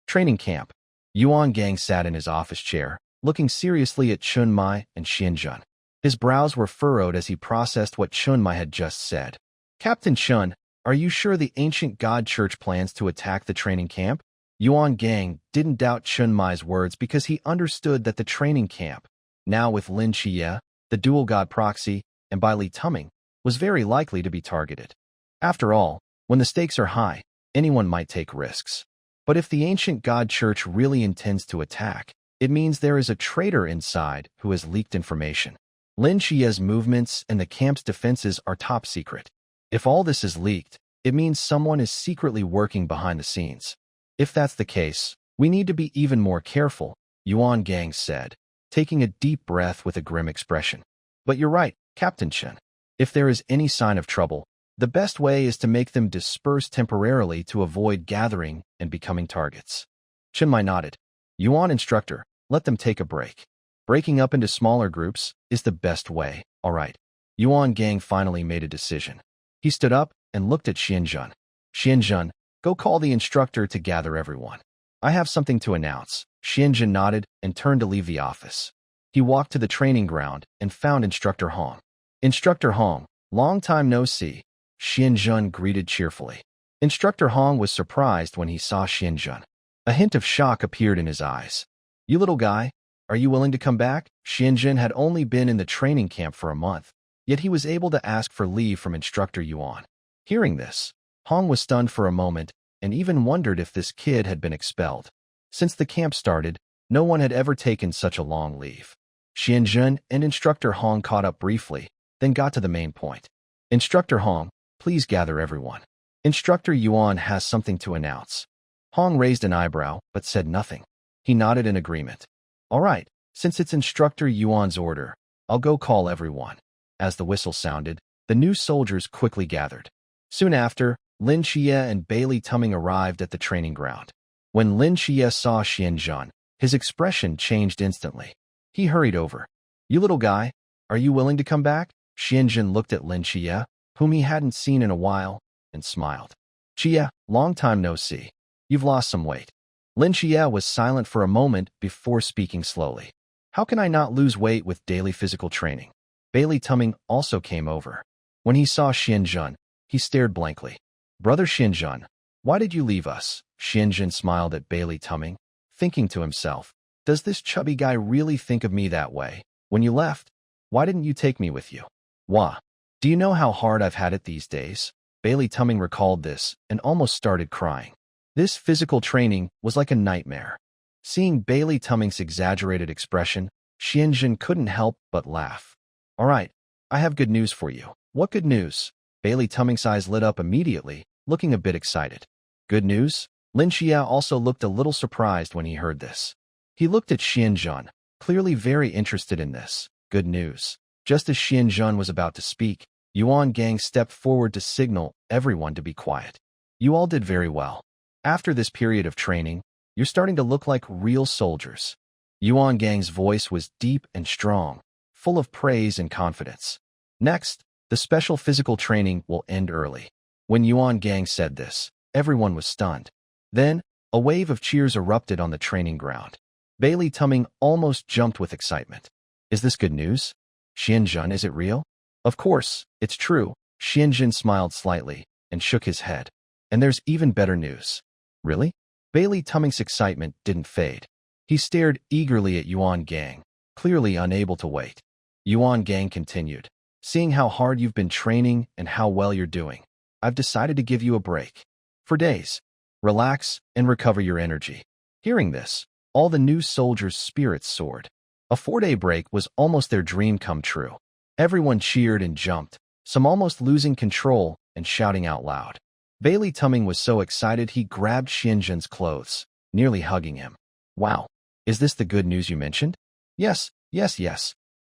Training camp. Yuan Gang sat in his office chair, looking seriously at Chenmai and Xianzhan. His brows were furrowed as he processed what Chenmai had just said. Captain Chen, are you sure the ancient god church plans to attack the training camp? Yuan Gang didn't doubt Chenmai's words because he understood that the training camp, now with Lin Qiye, the dual god proxy, and by Li Tuming, was very likely to be targeted. After all, when the stakes are high, anyone might take risks. But if the ancient god church really intends to attack, it means there is a traitor inside who has leaked information. Lin Qiye's movements and the camp's defenses are top secret. If all this is leaked, it means someone is secretly working behind the scenes. If that's the case, we need to be even more careful, Yuan Gang said, taking a deep breath with a grim expression. But you're right, Captain Chen. If there is any sign of trouble, the best way is to make them disperse temporarily to avoid gathering and becoming targets. Chenmai nodded. Yuan instructor, let them take a break. Breaking up into smaller groups is the best way, all right. Yuan Gang finally made a decision. He stood up and looked at Xianzhan. Xianzhan, go call the instructor to gather everyone. I have something to announce. Xianzhan nodded and turned to leave the office. He walked to the training ground and found Instructor Hong. Instructor Hong, long time no see. Xianzhan greeted cheerfully. Instructor Hong was surprised when he saw Xianzhan. A hint of shock appeared in his eyes. You little guy, are you willing to come back? Xianzhan had only been in the training camp for a month, yet he was able to ask for leave from Instructor Yuan. Hearing this, Hong was stunned for a moment and even wondered if this kid had been expelled. Since the camp started, no one had ever taken such a long leave. Xianzhan and Instructor Hong caught up briefly, then got to the main point. Instructor Hong, please gather everyone. Instructor Yuan has something to announce. Hong raised an eyebrow, but said nothing. He nodded in agreement. All right, since it's Instructor Yuan's order, I'll go call everyone. As the whistle sounded, the new soldiers quickly gathered. Soon after, Lin Qiye and Li Tuming arrived at the training ground. When Lin Qiye saw Xianzhan, his expression changed instantly. He hurried over. You little guy, are you willing to come back? Xianzhan looked at Lin Qiye, whom he hadn't seen in a while, and smiled. Qiye, long time no see. You've lost some weight. Lin Qiye was silent for a moment before speaking slowly. How can I not lose weight with daily physical training? Li Tuming also came over. When he saw Xianzhan, he stared blankly. Brother Xianzhan, why did you leave us? Xianzhan smiled at Li Tuming, thinking to himself, does this chubby guy really think of me that way? When you left, why didn't you take me with you? Wah. Do you know how hard I've had it these days? Li Tuming recalled this and almost started crying. This physical training was like a nightmare. Seeing Li Tuming's exaggerated expression, Xianzhan couldn't help but laugh. All right, I have good news for you. What good news? Bailey Tumming's eyes lit up immediately, looking a bit excited. Good news? Lin Qiye also looked a little surprised when he heard this. He looked at Xianzhen, clearly very interested in this. Good news. Just as Xianzhen was about to speak, Yuan Gang stepped forward to signal everyone to be quiet. You all did very well. After this period of training, you're starting to look like real soldiers. Yuan Gang's voice was deep and strong, full of praise and confidence. Next, the special physical training will end early. When Yuan Gang said this, everyone was stunned. Then, a wave of cheers erupted on the training ground. Bailey Tumming almost jumped with excitement. Is this good news? Xianzhen, is it real? Of course, it's true. Xianzhen smiled slightly and shook his head. And there's even better news. Really? Bailey Tumming's excitement didn't fade. He stared eagerly at Yuan Gang, clearly unable to wait. Yuan Gang continued. Seeing how hard you've been training and how well you're doing, I've decided to give you a break. For days. Relax and recover your energy. Hearing this, all the new soldiers' spirits soared. A 4-day break was almost their dream come true. Everyone cheered and jumped, some almost losing control and shouting out loud. Bailey Tumming was so excited he grabbed Xianzhen's clothes, nearly hugging him. Wow, is this the good news you mentioned? Yes.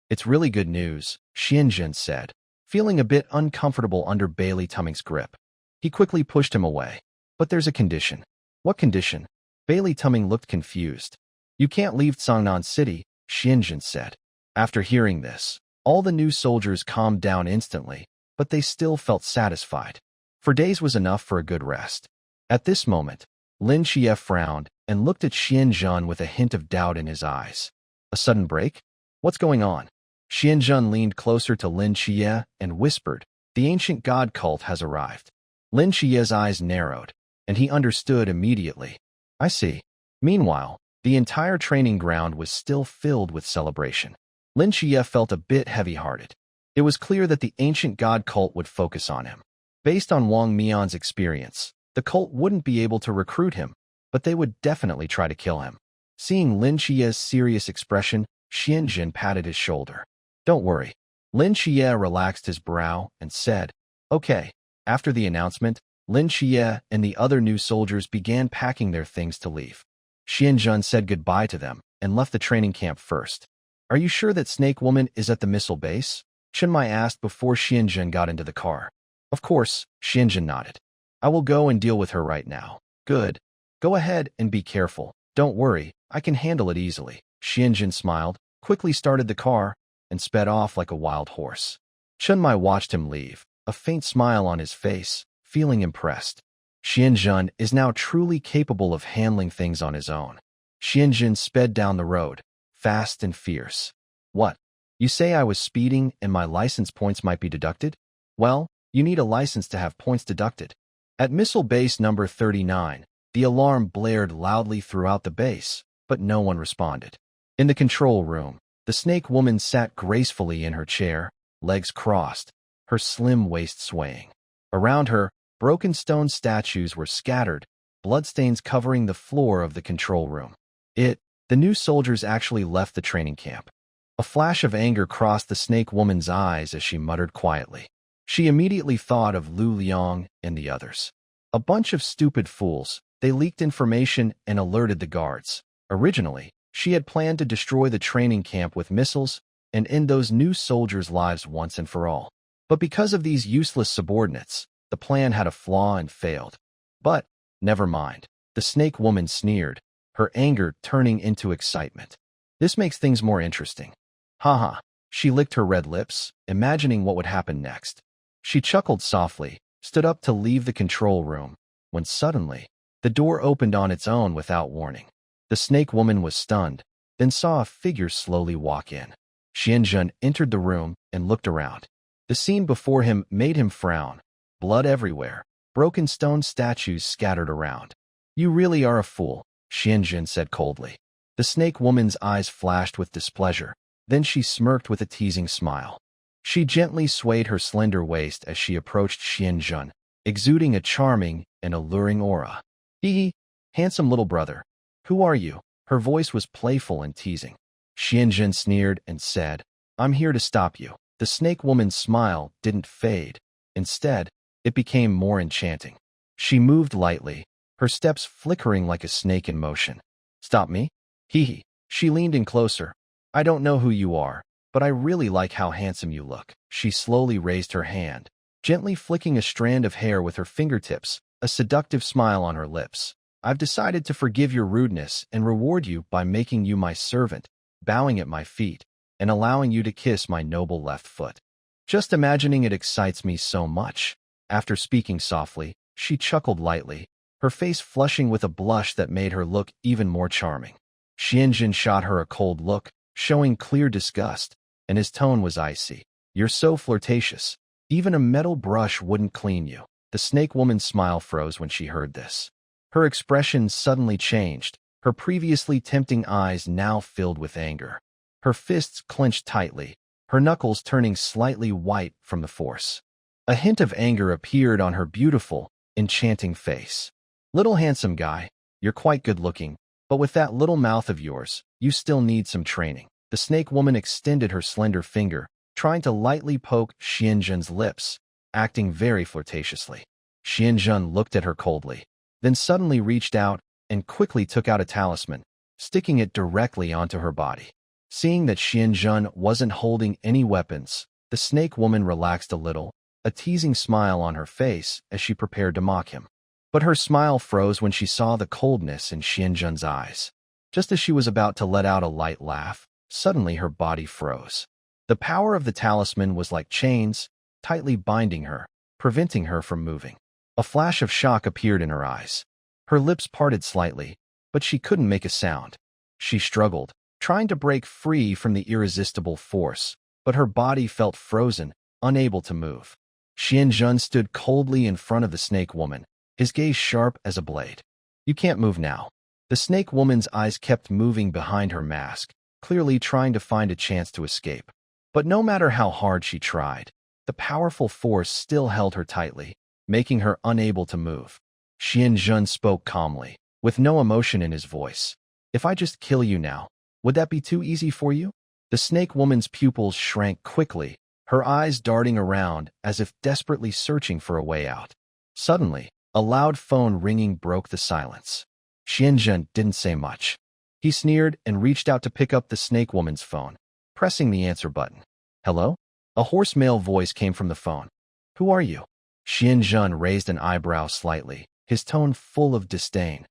It's really good news, Xianzhen said, feeling a bit uncomfortable under Bailey Tumming's grip. He quickly pushed him away. But there's a condition. What condition? Bailey Tumming looked confused. You can't leave Cangnan City, Xianzhen said. After hearing this, all the new soldiers calmed down instantly, but they still felt satisfied. 4 days was enough for a good rest. At this moment, Lin Qiye frowned and looked at Xianzhen with a hint of doubt in his eyes. A sudden break? What's going on? Xianzhen leaned closer to Lin Qiye and whispered, The ancient god cult has arrived. Lin Qiye's eyes narrowed, and he understood immediately. I see. Meanwhile, the entire training ground was still filled with celebration. Lin Qiye felt a bit heavy-hearted. It was clear that the ancient god cult would focus on him. Based on Wang Mian's experience, the cult wouldn't be able to recruit him, but they would definitely try to kill him. Seeing Lin Qiye's serious expression, Xianzhen patted his shoulder. Don't worry. Lin Qiye relaxed his brow and said, Okay. After the announcement, Lin Qiye and the other new soldiers began packing their things to leave. Xianzhen said goodbye to them and left the training camp first. Are you sure that Snake Woman is at the missile base? Chen Mai asked before Xianzhen got into the car. Of course, Xianzhen nodded. I will go and deal with her right now. Good. Go ahead and be careful. Don't worry, I can handle it easily. Xianzhen smiled, quickly started the car, and sped off like a wild horse. Chen Mai watched him leave, a faint smile on his face, feeling impressed. Xianzhen is now truly capable of handling things on his own. Xianzhen sped down the road, fast and fierce. What? You say I was speeding and my license points might be deducted? Well, you need a license to have points deducted. At missile base number 39, the alarm blared loudly throughout the base, but no one responded. In the control room, the Snake Woman sat gracefully in her chair, legs crossed, her slim waist swaying. Around her, broken stone statues were scattered, bloodstains covering the floor of the control room. The new soldiers actually left the training camp. A flash of anger crossed the Snake Woman's eyes as she muttered quietly. She immediately thought of Lu Liang and the others. A bunch of stupid fools. They leaked information and alerted the guards. Originally, she had planned to destroy the training camp with missiles and end those new soldiers' lives once and for all. But because of these useless subordinates, the plan had a flaw and failed. But, never mind. The Snake Woman sneered, her anger turning into excitement. This makes things more interesting. Haha. She licked her red lips, imagining what would happen next. She chuckled softly, stood up to leave the control room, when suddenly, the door opened on its own without warning. The Snake Woman was stunned, then saw a figure slowly walk in. Xianzhen entered the room and looked around. The scene before him made him frown. Blood everywhere, broken stone statues scattered around. You really are a fool, Xianzhen said coldly. The Snake Woman's eyes flashed with displeasure, then she smirked with a teasing smile. She gently swayed her slender waist as she approached Xianzhen, exuding a charming and alluring aura. Hee, handsome little brother. Who are you? Her voice was playful and teasing. Xianzhen sneered and said, I'm here to stop you. The Snake Woman's smile didn't fade. Instead, it became more enchanting. She moved lightly, her steps flickering like a snake in motion. Stop me? Hee hee. She leaned in closer. I don't know who you are, but I really like how handsome you look. She slowly raised her hand, gently flicking a strand of hair with her fingertips, a seductive smile on her lips. I've decided to forgive your rudeness and reward you by making you my servant, bowing at my feet, and allowing you to kiss my noble left foot. Just imagining it excites me so much. After speaking softly, she chuckled lightly, her face flushing with a blush that made her look even more charming. Xianjun shot her a cold look, showing clear disgust, and his tone was icy. You're so flirtatious. Even a metal brush wouldn't clean you. The snake woman's smile froze when she heard this. Her expression suddenly changed, her previously tempting eyes now filled with anger. Her fists clenched tightly, her knuckles turning slightly white from the force. A hint of anger appeared on her beautiful, enchanting face. Little handsome guy, you're quite good-looking, but with that little mouth of yours, you still need some training. The snake woman extended her slender finger, trying to lightly poke Xianjun's lips, acting very flirtatiously. Xianjun looked at her coldly, then suddenly reached out and quickly took out a talisman, sticking it directly onto her body. Seeing that Xianjun wasn't holding any weapons, the snake woman relaxed a little, a teasing smile on her face as she prepared to mock him. But her smile froze when she saw the coldness in Xianjun's eyes. Just as she was about to let out a light laugh, suddenly her body froze. The power of the talisman was like chains, tightly binding her, preventing her from moving. A flash of shock appeared in her eyes. Her lips parted slightly, but she couldn't make a sound. She struggled, trying to break free from the irresistible force, but her body felt frozen, unable to move. Xianjun stood coldly in front of the snake woman, his gaze sharp as a blade. You can't move now. The snake woman's eyes kept moving behind her mask, clearly trying to find a chance to escape. But no matter how hard she tried, the powerful force still held her tightly, making her unable to move. Xianjun spoke calmly, with no emotion in his voice. If I just kill you now, would that be too easy for you? The snake woman's pupils shrank quickly, her eyes darting around as if desperately searching for a way out. Suddenly, a loud phone ringing broke the silence. Xianjun didn't say much. He sneered and reached out to pick up the snake woman's phone, pressing the answer button. Hello? A hoarse male voice came from the phone. Who are you? Xianjun raised an eyebrow slightly, his tone full of disdain.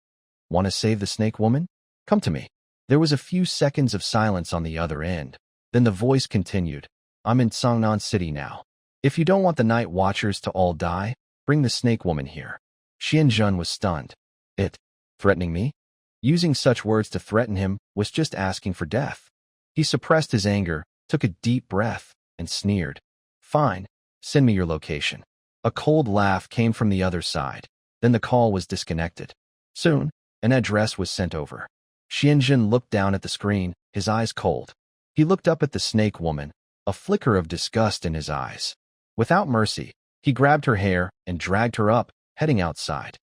Want to save the snake woman? Come to me. There was a few seconds of silence on the other end. Then the voice continued. I'm in Sangnan City now. If you don't want the night watchers to all die, bring the snake woman here. Xianjun was stunned. It? Threatening me? Using such words to threaten him was just asking for death. He suppressed his anger, took a deep breath, and sneered. Fine, send me your location. A cold laugh came from the other side. Then the call was disconnected. Soon, an address was sent over. Xianjun looked down at the screen, his eyes cold. He looked up at the snake woman, a flicker of disgust in his eyes. Without mercy, he grabbed her hair and dragged her up, heading outside.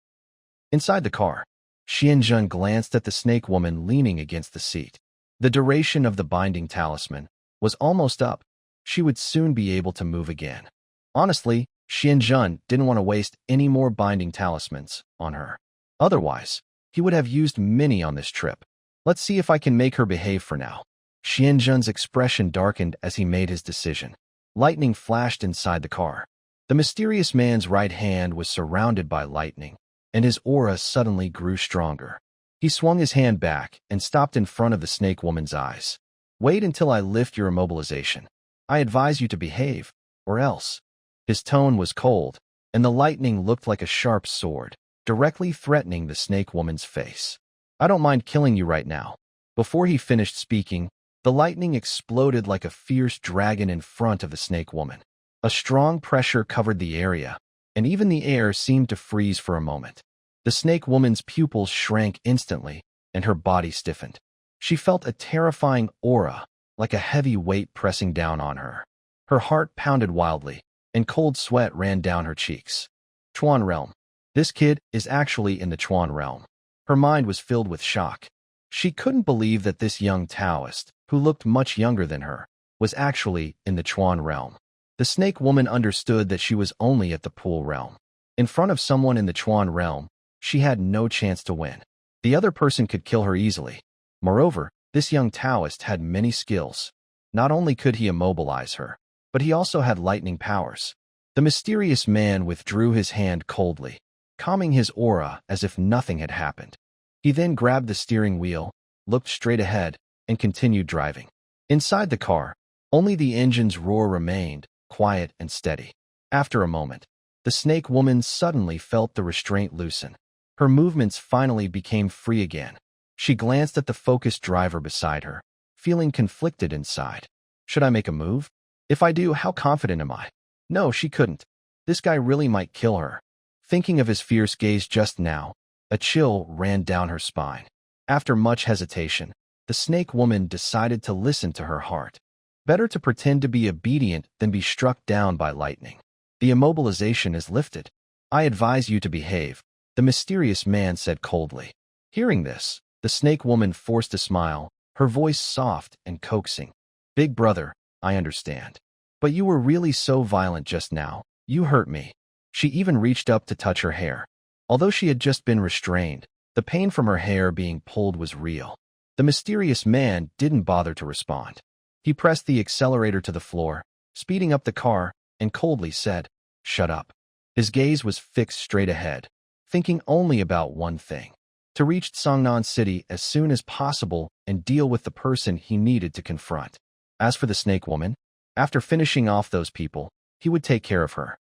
Inside the car, Xianjun glanced at the snake woman leaning against the seat. The duration of the binding talisman was almost up. She would soon be able to move again. Honestly, Xianjun didn't want to waste any more binding talismans on her. Otherwise, he would have used many on this trip. Let's see if I can make her behave for now. Xianjun's expression darkened as he made his decision. Lightning flashed inside the car. The mysterious man's right hand was surrounded by lightning, and his aura suddenly grew stronger. He swung his hand back and stopped in front of the snake woman's eyes. Wait until I lift your immobilization. I advise you to behave, or else. His tone was cold, and the lightning looked like a sharp sword, directly threatening the snake woman's face. I don't mind killing you right now. Before he finished speaking, the lightning exploded like a fierce dragon in front of the snake woman. A strong pressure covered the area, and even the air seemed to freeze for a moment. The snake woman's pupils shrank instantly, and her body stiffened. She felt a terrifying aura, like a heavy weight pressing down on her. Her heart pounded wildly, and cold sweat ran down her cheeks. Chuan realm. This kid is actually in the Chuan realm. Her mind was filled with shock. She couldn't believe that this young Taoist, who looked much younger than her, was actually in the Chuan realm. The snake woman understood that she was only at the pool realm. In front of someone in the Chuan realm, she had no chance to win. The other person could kill her easily. Moreover, this young Taoist had many skills. Not only could he immobilize her, but he also had lightning powers. The mysterious man withdrew his hand coldly, calming his aura as if nothing had happened. He then grabbed the steering wheel, looked straight ahead, and continued driving. Inside the car, only the engine's roar remained, quiet and steady. After a moment, the snake woman suddenly felt the restraint loosen. Her movements finally became free again. She glanced at the focused driver beside her, feeling conflicted inside. Should I make a move? If I do, how confident am I? No, she couldn't. This guy really might kill her. Thinking of his fierce gaze just now, a chill ran down her spine. After much hesitation, the snake woman decided to listen to her heart. Better to pretend to be obedient than be struck down by lightning. The immobilization is lifted. I advise you to behave, the mysterious man said coldly. Hearing this, the snake woman forced a smile, her voice soft and coaxing. Big brother, I understand. But you were really so violent just now. You hurt me. She even reached up to touch her hair. Although she had just been restrained, the pain from her hair being pulled was real. The mysterious man didn't bother to respond. He pressed the accelerator to the floor, speeding up the car, and coldly said, "Shut up." His gaze was fixed straight ahead, thinking only about one thing: to reach Songnan City as soon as possible and deal with the person he needed to confront. As for the snake woman, after finishing off those people, he would take care of her.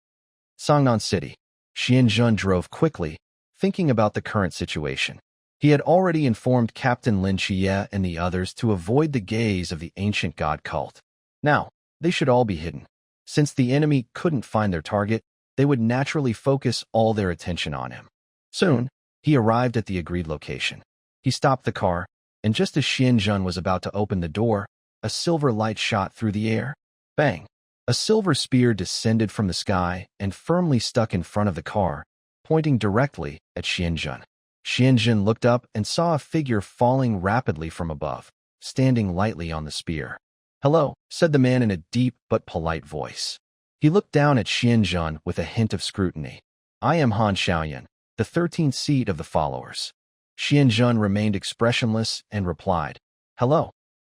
Songnan City. Xianzhen drove quickly, thinking about the current situation. He had already informed Captain Lin Qiye and the others to avoid the gaze of the ancient god cult. Now, they should all be hidden. Since the enemy couldn't find their target, they would naturally focus all their attention on him. Soon, he arrived at the agreed location. He stopped the car, and just as Xianzhen was about to open the door, a silver light shot through the air. Bang! A silver spear descended from the sky and firmly stuck in front of the car, pointing directly at Xianzhen. Xianzhen looked up and saw a figure falling rapidly from above, standing lightly on the spear. "Hello," said the man in a deep but polite voice. He looked down at Xianzhen with a hint of scrutiny. "I am Han Xiaoyan, the 13th seed of the followers." Xianzhen remained expressionless and replied, "Hello."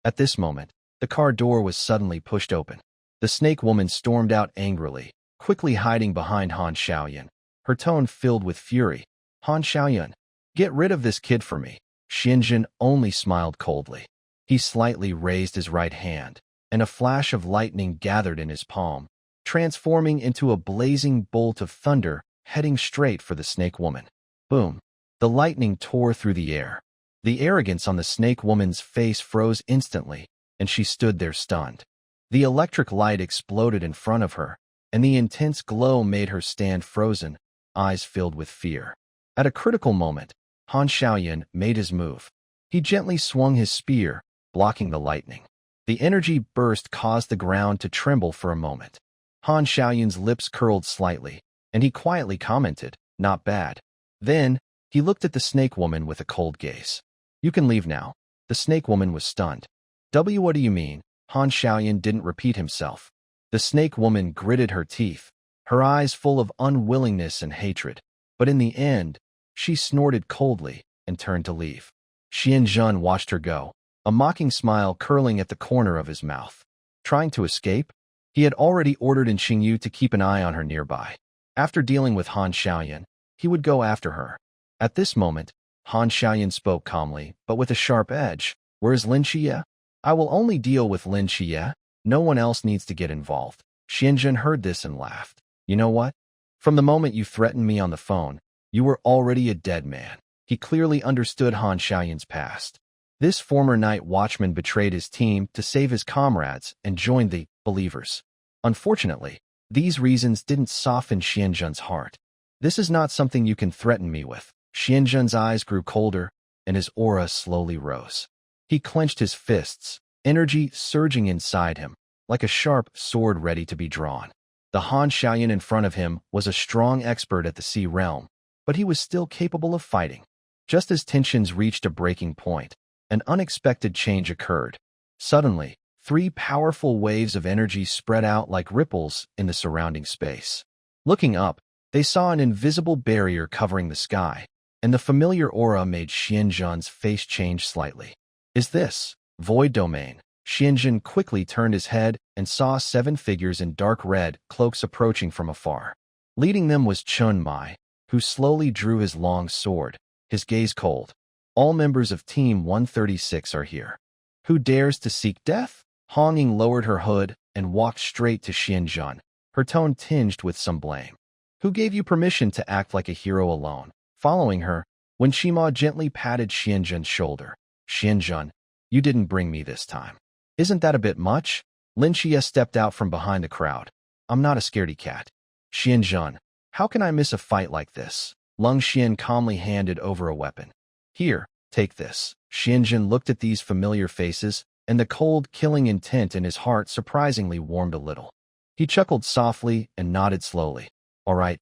At this moment, the car door was suddenly pushed open. The snake woman stormed out angrily, quickly hiding behind Han Xiaoyan, her tone filled with fury. "Han Xiaoyan, get rid of this kid for me." Xianzhen only smiled coldly. He slightly raised his right hand, and a flash of lightning gathered in his palm, transforming into a blazing bolt of thunder heading straight for the snake woman. Boom! The lightning tore through the air. The arrogance on the snake woman's face froze instantly, and she stood there stunned. The electric light exploded in front of her, and the intense glow made her stand frozen, eyes filled with fear. At a critical moment, Han Xiaoyan made his move. He gently swung his spear, blocking the lightning. The energy burst caused the ground to tremble for a moment. Han Xiaoyan's lips curled slightly, and he quietly commented, "Not bad." Then, he looked at the snake woman with a cold gaze. "You can leave now." The snake woman was stunned. What do you mean?" Han Xiaoyan didn't repeat himself. The snake woman gritted her teeth, her eyes full of unwillingness and hatred. But in the end, she snorted coldly and turned to leave. Xianzhen watched her go, a mocking smile curling at the corner of his mouth. Trying to escape? He had already ordered in Xingyu to keep an eye on her nearby. After dealing with Han Xiaoyan, he would go after her. At this moment, Han Xiaoyan spoke calmly, but with a sharp edge. "Where's Lin Qiye?" "I will only deal with Lin Qiye. No one else needs to get involved." Xianzhen heard this and laughed. "You know what? From the moment you threatened me on the phone, you were already a dead man." He clearly understood Han Xiaoyan's past. This former night watchman betrayed his team to save his comrades and joined the believers. Unfortunately, these reasons didn't soften Xianzhen's heart. "This is not something you can threaten me with." Xianzhen's eyes grew colder, and his aura slowly rose. He clenched his fists, energy surging inside him, like a sharp sword ready to be drawn. The Han Xiaoyan in front of him was a strong expert at the Sea realm, but he was still capable of fighting. Just as tensions reached a breaking point, an unexpected change occurred. Suddenly, 3 powerful waves of energy spread out like ripples in the surrounding space. Looking up, they saw an invisible barrier covering the sky, and the familiar aura made Xianzhen's face change slightly. Is this void domain? Xianzhen quickly turned his head and saw 7 figures in dark red cloaks approaching from afar. Leading them was Chun Mai, who slowly drew his long sword, his gaze cold. All members of Team 136 are here. Who dares to seek death? Hong Ying lowered her hood and walked straight to Xianzhen, her tone tinged with some blame. Who gave you permission to act like a hero alone? Following her, Wen Qima gently patted Xianzhen's shoulder. Xianzhen, you didn't bring me this time. Isn't that a bit much? Lin Qiye stepped out from behind the crowd. I'm not a scaredy cat. Xianzhen, how can I miss a fight like this? Lung Xian calmly handed over a weapon. Here, take this. Xianzhen looked at these familiar faces, and the cold, killing intent in his heart surprisingly warmed a little. He chuckled softly and nodded slowly. All right.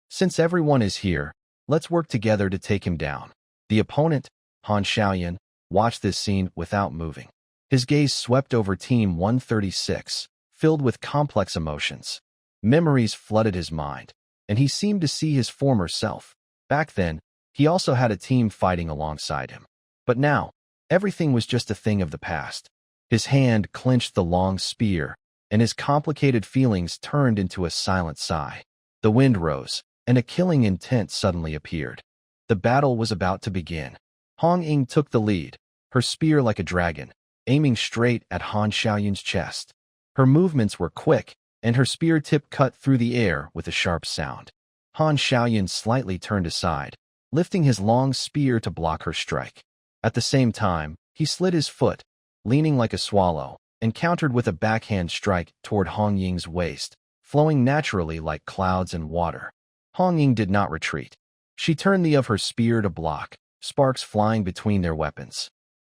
Since everyone is here, let's work together to take him down. The opponent, Han Xiaoyan, watched this scene without moving. His gaze swept over Team 136, filled with complex emotions. Memories flooded his mind, and he seemed to see his former self. Back then, he also had a team fighting alongside him. But now, everything was just a thing of the past. His hand clenched the long spear, and his complicated feelings turned into a silent sigh. The wind rose, and a killing intent suddenly appeared. The battle was about to begin. Hong Ying took the lead, her spear like a dragon, aiming straight at Han Xiaoyan's chest. Her movements were quick, and her spear tip cut through the air with a sharp sound. Han Xiaoyan slightly turned aside, lifting his long spear to block her strike. At the same time, he slid his foot, leaning like a swallow, and countered with a backhand strike toward Hong Ying's waist, flowing naturally like clouds and water. Hong Ying did not retreat. She turned the of her spear to block, sparks flying between their weapons.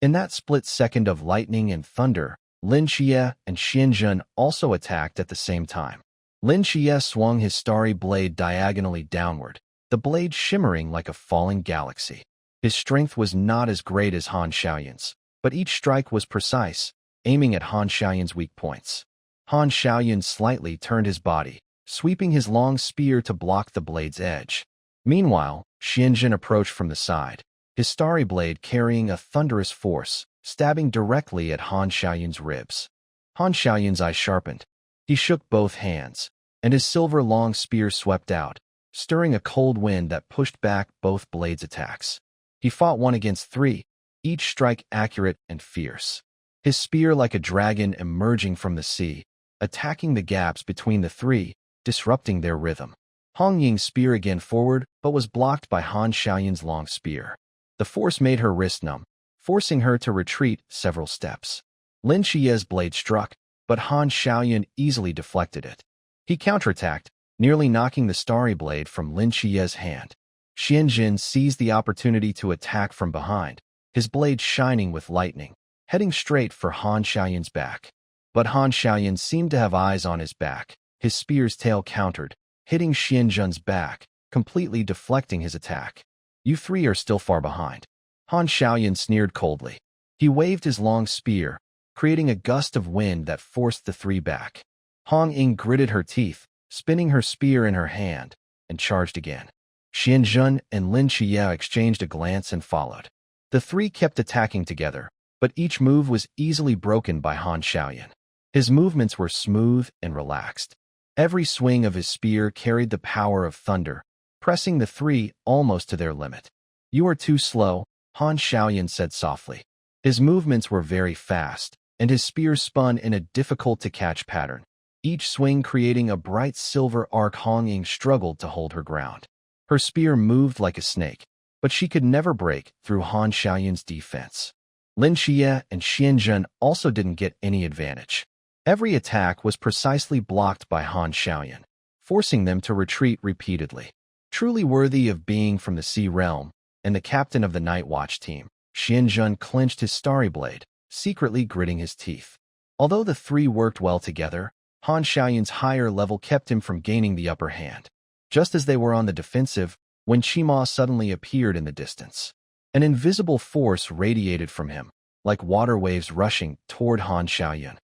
In that split second of lightning and thunder, Lin Qiye and Xianzhen also attacked at the same time. Lin Qiye swung his starry blade diagonally downward, the blade shimmering like a falling galaxy. His strength was not as great as Han Xiaoyan's, but each strike was precise, aiming at Han Xiaoyan's weak points. Han Xiaoyan slightly turned his body, sweeping his long spear to block the blade's edge. Meanwhile, Xianzhen approached from the side, his starry blade carrying a thunderous force, stabbing directly at Han Xiaoyan's ribs. Han Xiaoyan's eyes sharpened. He shook both hands, and his silver long spear swept out, stirring a cold wind that pushed back both blades' attacks. He fought 1 against 3, each strike accurate and fierce. His spear like a dragon emerging from the sea, attacking the gaps between the 3, disrupting their rhythm. Hong Ying's spear again forward, but was blocked by Han Xiaoyan's long spear. The force made her wrist numb, forcing her to retreat several steps. Lin Qiye's blade struck, but Han Xiaoyan easily deflected it. He counterattacked, nearly knocking the starry blade from Lin Qiye's hand. Xianzhen seized the opportunity to attack from behind, his blade shining with lightning, heading straight for Han Xiaoyan's back. But Han Xiaoyan seemed to have eyes on his back. His spear's tail countered, hitting Xianzhen's back, completely deflecting his attack. You 3 are still far behind. Han Xiaoyan sneered coldly. He waved his long spear, creating a gust of wind that forced the 3 back. Hong Ying gritted her teeth, spinning her spear in her hand, and charged again. Xianzhen and Lin Qiye exchanged a glance and followed. The 3 kept attacking together, but each move was easily broken by Han Xiaoyan. His movements were smooth and relaxed. Every swing of his spear carried the power of thunder, pressing the 3 almost to their limit. You are too slow, Han Xiaoyan said softly. His movements were very fast, and his spear spun in a difficult-to-catch pattern, each swing creating a bright silver arc. Hong Ying struggled to hold her ground. Her spear moved like a snake, but she could never break through Han Xiaoyan's defense. Lin Qiye and Xianzhen also didn't get any advantage. Every attack was precisely blocked by Han Xiaoyan, forcing them to retreat repeatedly. Truly worthy of being from the Sea Realm and the captain of the Night Watch team, Xianzhen clenched his starry blade, secretly gritting his teeth. Although the 3 worked well together, Han Xiaoyan's higher level kept him from gaining the upper hand. Just as they were on the defensive, Wen Qima suddenly appeared in the distance. An invisible force radiated from him, like water waves rushing toward Han Xiaoyun.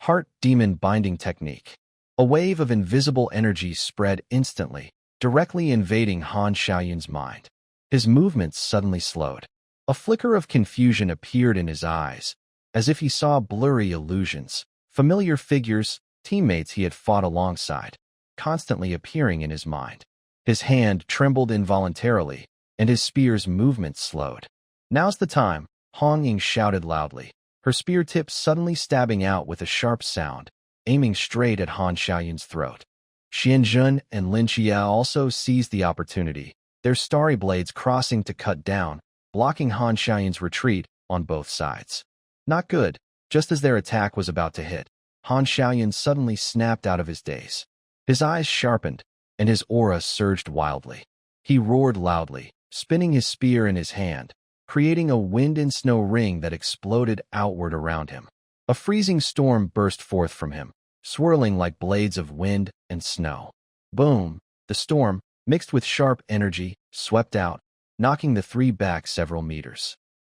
Heart demon binding technique. A wave of invisible energy spread instantly, directly invading Han Xiaoyun's mind. His movements suddenly slowed. A flicker of confusion appeared in his eyes, as if he saw blurry illusions, familiar figures, teammates he had fought alongside, constantly appearing in his mind. His hand trembled involuntarily, and his spear's movement slowed. "Now's the time," Hong Ying shouted loudly, her spear tip suddenly stabbing out with a sharp sound, aiming straight at Han Xiaoyun's throat. Xianjun and Lin Qiye also seized the opportunity, their starry blades crossing to cut down, blocking Han Xiaoyun's retreat on both sides. Not good. Just as their attack was about to hit, Han Xiaoyun suddenly snapped out of his daze. His eyes sharpened, and his aura surged wildly. He roared loudly, spinning his spear in his hand, creating a wind and snow ring that exploded outward around him. A freezing storm burst forth from him, swirling like blades of wind and snow. Boom! The storm, mixed with sharp energy, swept out, knocking the three back several meters.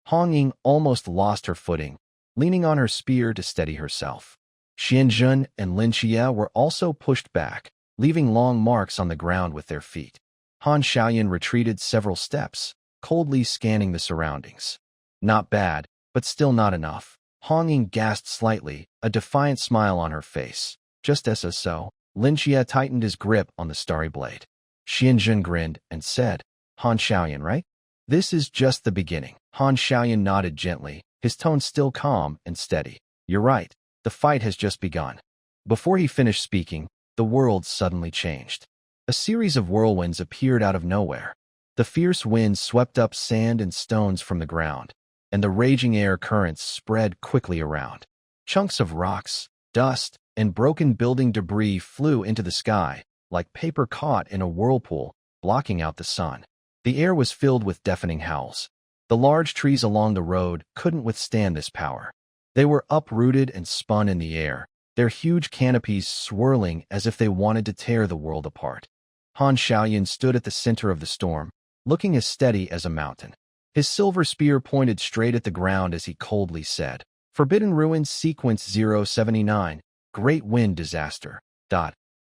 Hong Ying almost lost her footing, leaning on her spear to steady herself. Xianjun and Lin Qiye were also pushed back, leaving long marks on the ground with their feet. Han Xiaoyun retreated several steps, coldly scanning the surroundings. Not bad, but still not enough. Hong Ying gasped slightly, a defiant smile on her face. Just as so, Lin Qiye tightened his grip on the starry blade. Xianjun grinned and said, "Han Xiaoyun, right? This is just the beginning." Han Xiaoyun nodded gently, his tone still calm and steady. "You're right. The fight has just begun." Before he finished speaking, the world suddenly changed. A series of whirlwinds appeared out of nowhere. The fierce winds swept up sand and stones from the ground, and the raging air currents spread quickly around. Chunks of rocks, dust, and broken building debris flew into the sky, like paper caught in a whirlpool, blocking out the sun. The air was filled with deafening howls. The large trees along the road couldn't withstand this power. They were uprooted and spun in the air, their huge canopies swirling as if they wanted to tear the world apart. Han Xiaoyun stood at the center of the storm, looking as steady as a mountain. His silver spear pointed straight at the ground as he coldly said, "Forbidden Ruins Sequence 079, Great Wind Disaster."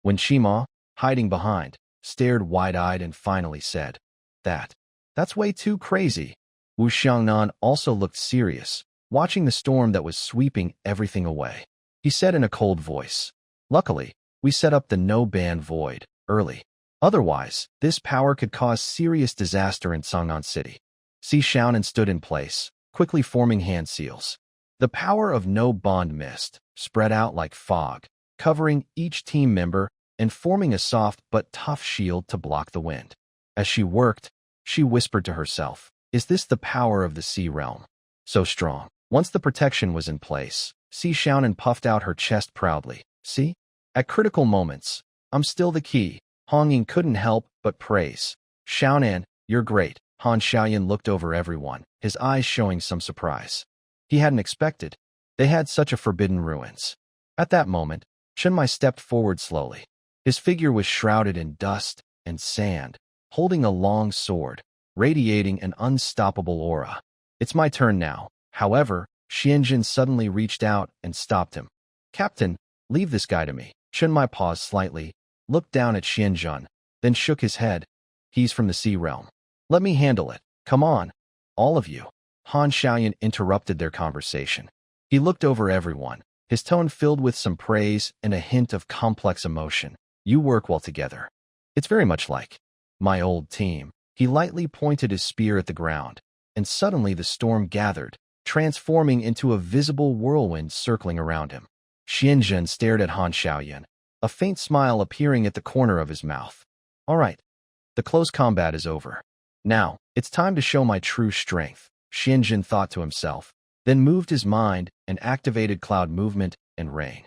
When Shima, hiding behind, stared wide-eyed and finally said, That's way too crazy." Wu Xiangnan also looked serious, watching the storm that was sweeping everything away. He said in a cold voice, "Luckily, we set up the No Ban Void early. Otherwise, this power could cause serious disaster in Songnan City." Si Xiaonan stood in place, quickly forming hand seals. The power of No Bond mist spread out like fog, covering each team member and forming a soft but tough shield to block the wind. As she worked, she whispered to herself, "Is this the power of the sea realm? So strong." Once the protection was in place, Si Xiaonan puffed out her chest proudly. "See? At critical moments, I'm still the key." Hong Ying couldn't help but praise. "Xiaonan, you're great." Han Xiaoyun looked over everyone, his eyes showing some surprise. He hadn't expected. They had such a forbidden ruins. At that moment, Chenmai stepped forward slowly. His figure was shrouded in dust and sand, holding a long sword, radiating an unstoppable aura. "It's my turn now." However, Xianjun suddenly reached out and stopped him. "Captain, leave this guy to me." Chenmai paused slightly, looked down at Xianjun, then shook his head. "He's from the sea realm. Let me handle it. Come on, all of you." Han Xiaoyun interrupted their conversation. He looked over everyone, his tone filled with some praise and a hint of complex emotion. "You work well together. It's very much like my old team." He lightly pointed his spear at the ground, and suddenly the storm gathered, transforming into a visible whirlwind circling around him. Xianjun stared at Han Xiaoyun, a faint smile appearing at the corner of his mouth. "All right, the close combat is over. Now, it's time to show my true strength," Xianjun thought to himself, then moved his mind and activated cloud movement and rain.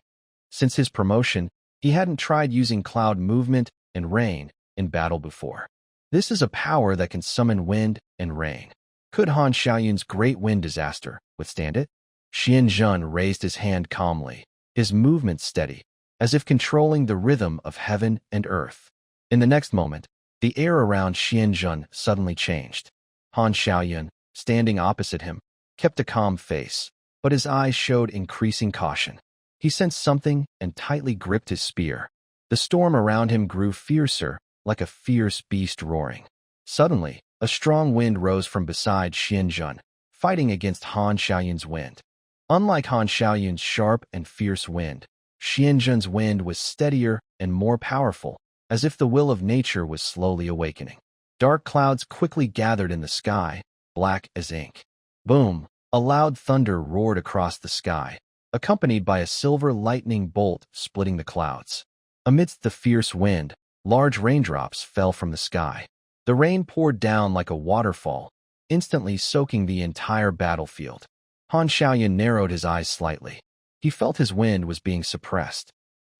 Since his promotion, he hadn't tried using cloud movement and rain in battle before. This is a power that can summon wind and rain. Could Han Xiaoyun's great wind disaster withstand it? Xianjun raised his hand calmly, his movement steady, as if controlling the rhythm of heaven and earth. In the next moment, the air around Xianjun suddenly changed. Han Xiaoyun, standing opposite him, kept a calm face, but his eyes showed increasing caution. He sensed something and tightly gripped his spear. The storm around him grew fiercer, like a fierce beast roaring. Suddenly, a strong wind rose from beside Xianzhen, fighting against Han Xiaoyun's wind. Unlike Han Xiaoyun's sharp and fierce wind, Xianzhen's wind was steadier and more powerful, as if the will of nature was slowly awakening. Dark clouds quickly gathered in the sky, black as ink. Boom! A loud thunder roared across the sky, accompanied by a silver lightning bolt splitting the clouds. Amidst the fierce wind, large raindrops fell from the sky. The rain poured down like a waterfall, instantly soaking the entire battlefield. Han Xiaoyun narrowed his eyes slightly. He felt his wind was being suppressed.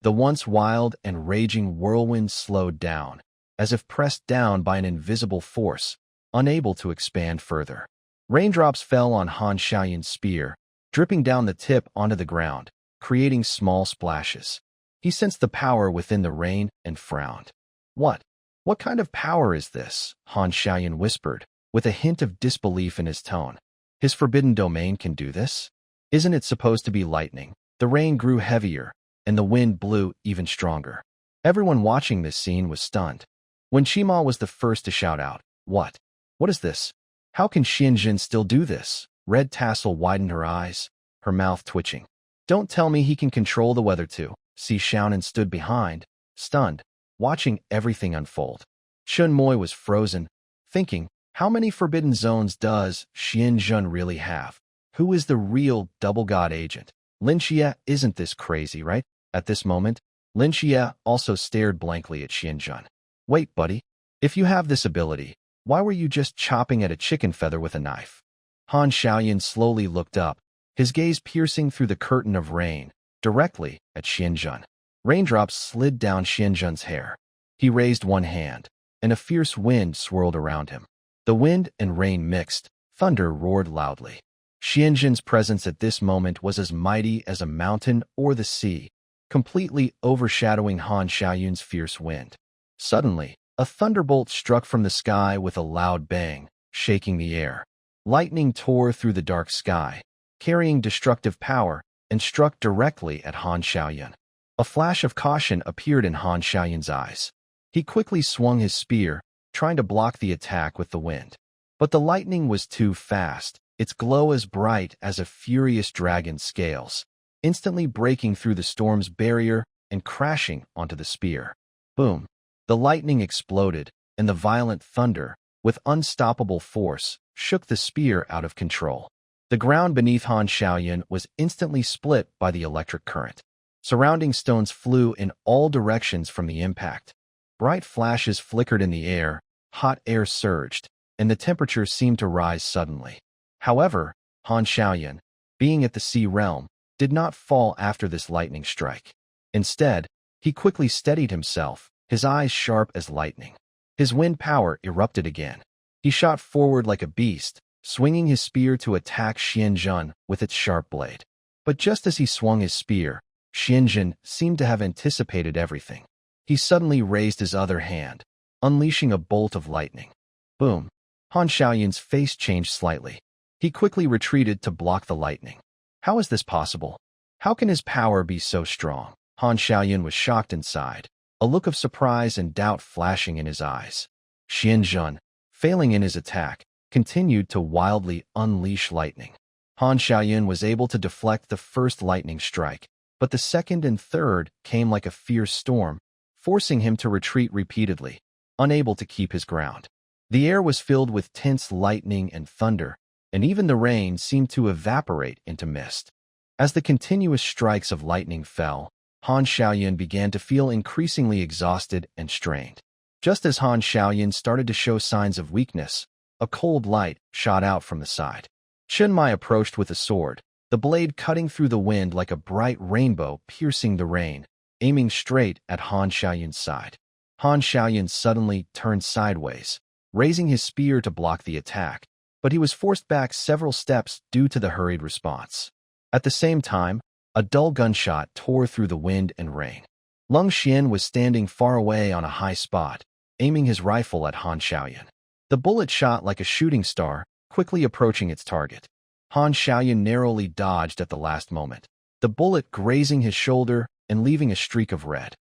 The once wild and raging whirlwind slowed down, as if pressed down by an invisible force, unable to expand further. Raindrops fell on Han Xiaoyun's spear, dripping down the tip onto the ground, creating small splashes. He sensed the power within the rain and frowned. What kind of power is this? Han Xiaoyun whispered, with a hint of disbelief in his tone. His forbidden domain can do this? Isn't it supposed to be lightning? The rain grew heavier, and the wind blew even stronger. Everyone watching this scene was stunned. When Qima was the first to shout out, What? What is this? How can Xianzhen still do this? Red Tassel widened her eyes, her mouth twitching. Don't tell me he can control the weather too. Si Xiaonan stood behind, stunned, watching everything unfold. Chun Moi was frozen, thinking, how many forbidden zones does Xianzhen really have? Who is the real double god agent? Lin Qiye, isn't this crazy, right? At this moment, Lin Qiye also stared blankly at Xianzhen. Wait, buddy. If you have this ability, why were you just chopping at a chicken feather with a knife? Han Xiaoyun slowly looked up, his gaze piercing through the curtain of rain, directly at Xianzhen. Raindrops slid down Xianzhen's hair. He raised one hand, and a fierce wind swirled around him. The wind and rain mixed, thunder roared loudly. Xianzhen's presence at this moment was as mighty as a mountain or the sea, completely overshadowing Han Xiaoyun's fierce wind. Suddenly, a thunderbolt struck from the sky with a loud bang, shaking the air. Lightning tore through the dark sky, carrying destructive power, and struck directly at Han Xiaoyun. A flash of caution appeared in Han Xiaoyun's eyes. He quickly swung his spear, trying to block the attack with the wind. But the lightning was too fast, its glow as bright as a furious dragon's scales, instantly breaking through the storm's barrier and crashing onto the spear. Boom! The lightning exploded, and the violent thunder, with unstoppable force, shook the spear out of control. The ground beneath Han Xiaoyun was instantly split by the electric current. Surrounding stones flew in all directions from the impact. Bright flashes flickered in the air, hot air surged, and the temperature seemed to rise suddenly. However, Han Xiaoyun, being at the sea realm, did not fall after this lightning strike. Instead, he quickly steadied himself, his eyes sharp as lightning. His wind power erupted again. He shot forward like a beast, swinging his spear to attack Xianzhen with its sharp blade. But just as he swung his spear, Xianzhen seemed to have anticipated everything. He suddenly raised his other hand, unleashing a bolt of lightning. Boom! Han Xiaoyun's face changed slightly. He quickly retreated to block the lightning. How is this possible? How can his power be so strong? Han Xiaoyun was shocked inside, a look of surprise and doubt flashing in his eyes. Xianzhen, failing in his attack, continued to wildly unleash lightning. Han Xiaoyun was able to deflect the first lightning strike, but the second and third came like a fierce storm, forcing him to retreat repeatedly, unable to keep his ground. The air was filled with tense lightning and thunder, and even the rain seemed to evaporate into mist. As the continuous strikes of lightning fell, Han Xiaoyun began to feel increasingly exhausted and strained. Just as Han Xiaoyun started to show signs of weakness, a cold light shot out from the side. Chun Mai approached with a sword, the blade cutting through the wind like a bright rainbow piercing the rain, aiming straight at Han Xiaoyun's side. Han Xiaoyun suddenly turned sideways, raising his spear to block the attack, but he was forced back several steps due to the hurried response. At the same time, a dull gunshot tore through the wind and rain. Lung Xian was standing far away on a high spot, aiming his rifle at Han Xiaoyun. The bullet shot like a shooting star, quickly approaching its target. Han Xiaoyan narrowly dodged at the last moment, the bullet grazing his shoulder and leaving a streak of red.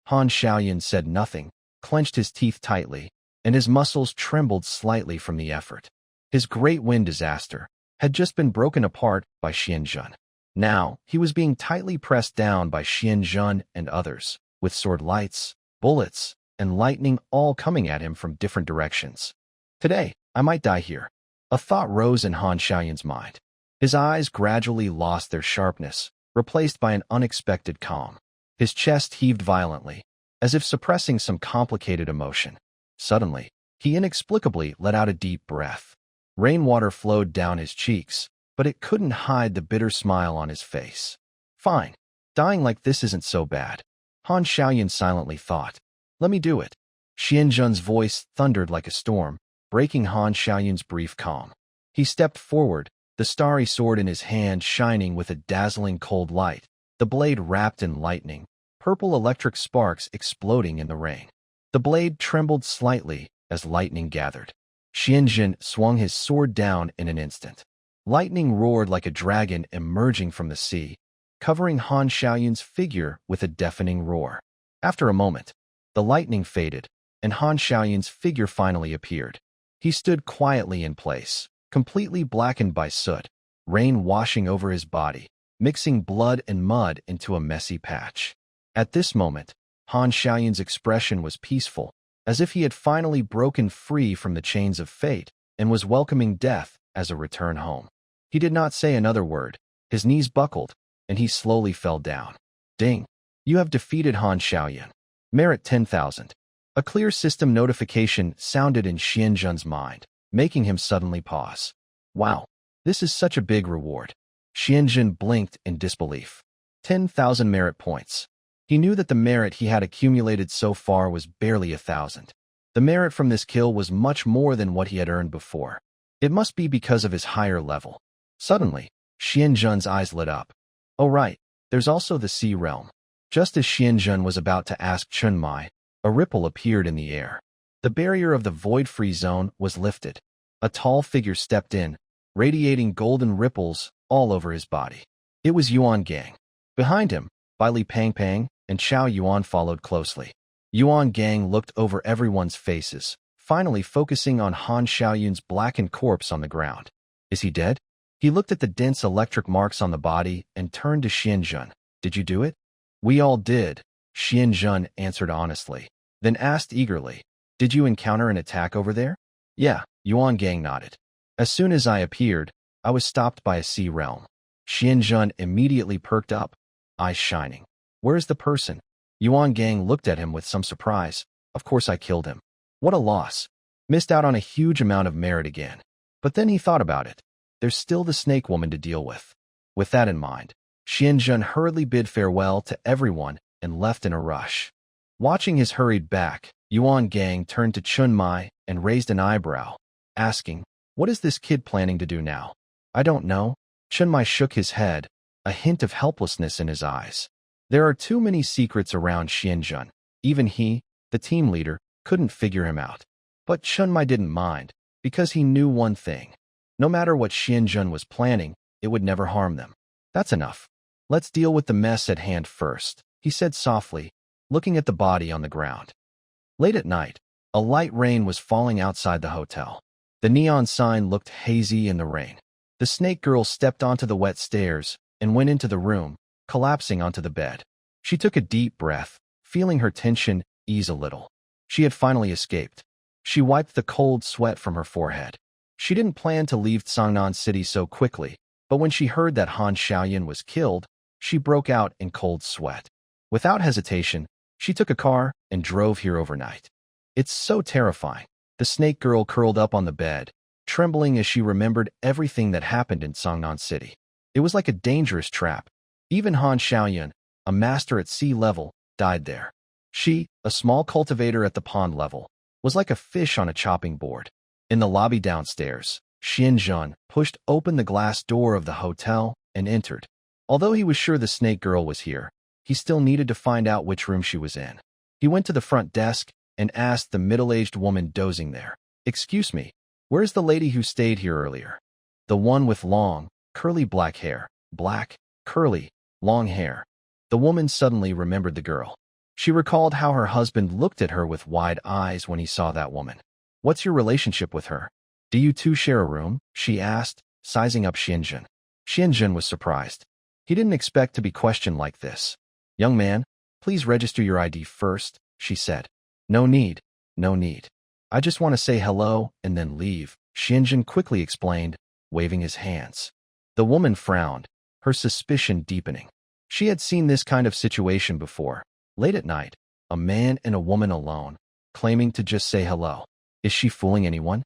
Han Xiaoyan said nothing, clenched his teeth tightly, and his muscles trembled slightly from the effort. His great wind disaster had just been broken apart by Xianzhen. Now, he was being tightly pressed down by Xianzhen and others, with sword lights, bullets, and lightning all coming at him from different directions. Today, I might die here. A thought rose in Han Xiaoyan's mind. His eyes gradually lost their sharpness, replaced by an unexpected calm. His chest heaved violently, as if suppressing some complicated emotion. Suddenly, he inexplicably let out a deep breath. Rainwater flowed down his cheeks, but it couldn't hide the bitter smile on his face. Fine, dying like this isn't so bad, Han Xiaoyan silently thought. Let me do it. Xianzhen's voice thundered like a storm, breaking Han Xiaoyan's brief calm. He stepped forward, the starry sword in his hand shining with a dazzling cold light, the blade wrapped in lightning, purple electric sparks exploding in the rain. The blade trembled slightly as lightning gathered. Xianzhen swung his sword down in an instant. Lightning roared like a dragon emerging from the sea, covering Han Xiaoyan's figure with a deafening roar. After a moment, the lightning faded, and Han Xiaoyan's figure finally appeared. He stood quietly in place, completely blackened by soot, rain washing over his body, mixing blood and mud into a messy patch. At this moment, Han Xiaoyan's expression was peaceful, as if he had finally broken free from the chains of fate and was welcoming death as a return home. He did not say another word. His knees buckled, and he slowly fell down. Ding! You have defeated Han Xiaoyan. Merit 10,000. A clear system notification sounded in Xianzhen's mind, making him suddenly pause. Wow, this is such a big reward. Xianzhen blinked in disbelief. 10,000 merit points. He knew that the merit he had accumulated so far was barely 1,000. The merit from this kill was much more than what he had earned before. It must be because of his higher level. Suddenly, Xianzhen's eyes lit up. Oh right, there's also the Sea Realm. Just as Xianzhen was about to ask Chunmai, a ripple appeared in the air. The barrier of the void-free zone was lifted. A tall figure stepped in, radiating golden ripples all over his body. It was Yuan Gang. Behind him, Bai Li Pangpang and Chao Yuan followed closely. Yuan Gang looked over everyone's faces, finally focusing on Han Xiaoyan's blackened corpse on the ground. Is he dead? He looked at the dense electric marks on the body and turned to Xianzhen. Did you do it? We all did, Xianzhen answered honestly, then asked eagerly, did you encounter an attack over there? Yeah, Yuan Gang nodded. As soon as I appeared, I was stopped by a Sea Realm. Xianzhen immediately perked up, eyes shining. Where's the person? Yuan Gang looked at him with some surprise. Of course I killed him. What a loss. Missed out on a huge amount of merit again. But then he thought about it. There's still the snake woman to deal with. With that in mind, Xianzhen hurriedly bid farewell to everyone and left in a rush. Watching his hurried back, Yuan Gang turned to Chunmai and raised an eyebrow, asking, what is this kid planning to do now? I don't know. Chunmai shook his head, a hint of helplessness in his eyes. There are too many secrets around Xianzhen. Even he, the team leader, couldn't figure him out. But Chunmai didn't mind, because he knew one thing. No matter what Xianzhen was planning, it would never harm them. That's enough. Let's deal with the mess at hand first, he said softly, looking at the body on the ground. Late at night, a light rain was falling outside the hotel. The neon sign looked hazy in the rain. The snake girl stepped onto the wet stairs and went into the room, collapsing onto the bed. She took a deep breath, feeling her tension ease a little. She had finally escaped. She wiped the cold sweat from her forehead. She didn't plan to leave Cangnan City so quickly, but when she heard that Han Xiaoyan was killed, she broke out in cold sweat. Without hesitation, she took a car and drove here overnight. It's so terrifying. The snake girl curled up on the bed, trembling as she remembered everything that happened in Cangnan City. It was like a dangerous trap. Even Han Xiaoyan, a master at sea level, died there. She, a small cultivator at the pond level, was like a fish on a chopping board. In the lobby downstairs, Xianzhen pushed open the glass door of the hotel and entered. Although he was sure the snake girl was here, he still needed to find out which room she was in. He went to the front desk and asked the middle-aged woman dozing there, "Excuse me, where's the lady who stayed here earlier?" The one with long, curly black hair. Black, curly, long hair. The woman suddenly remembered the girl. She recalled how her husband looked at her with wide eyes when he saw that woman. What's your relationship with her? Do you two share a room? She asked, sizing up Xianjun. Xianjun was surprised. He didn't expect to be questioned like this. Young man, please register your ID first, she said. No need, no need. I just want to say hello and then leave, Xianjun quickly explained, waving his hands. The woman frowned, her suspicion deepening. She had seen this kind of situation before. Late at night, a man and a woman alone, claiming to just say hello. Is she fooling anyone?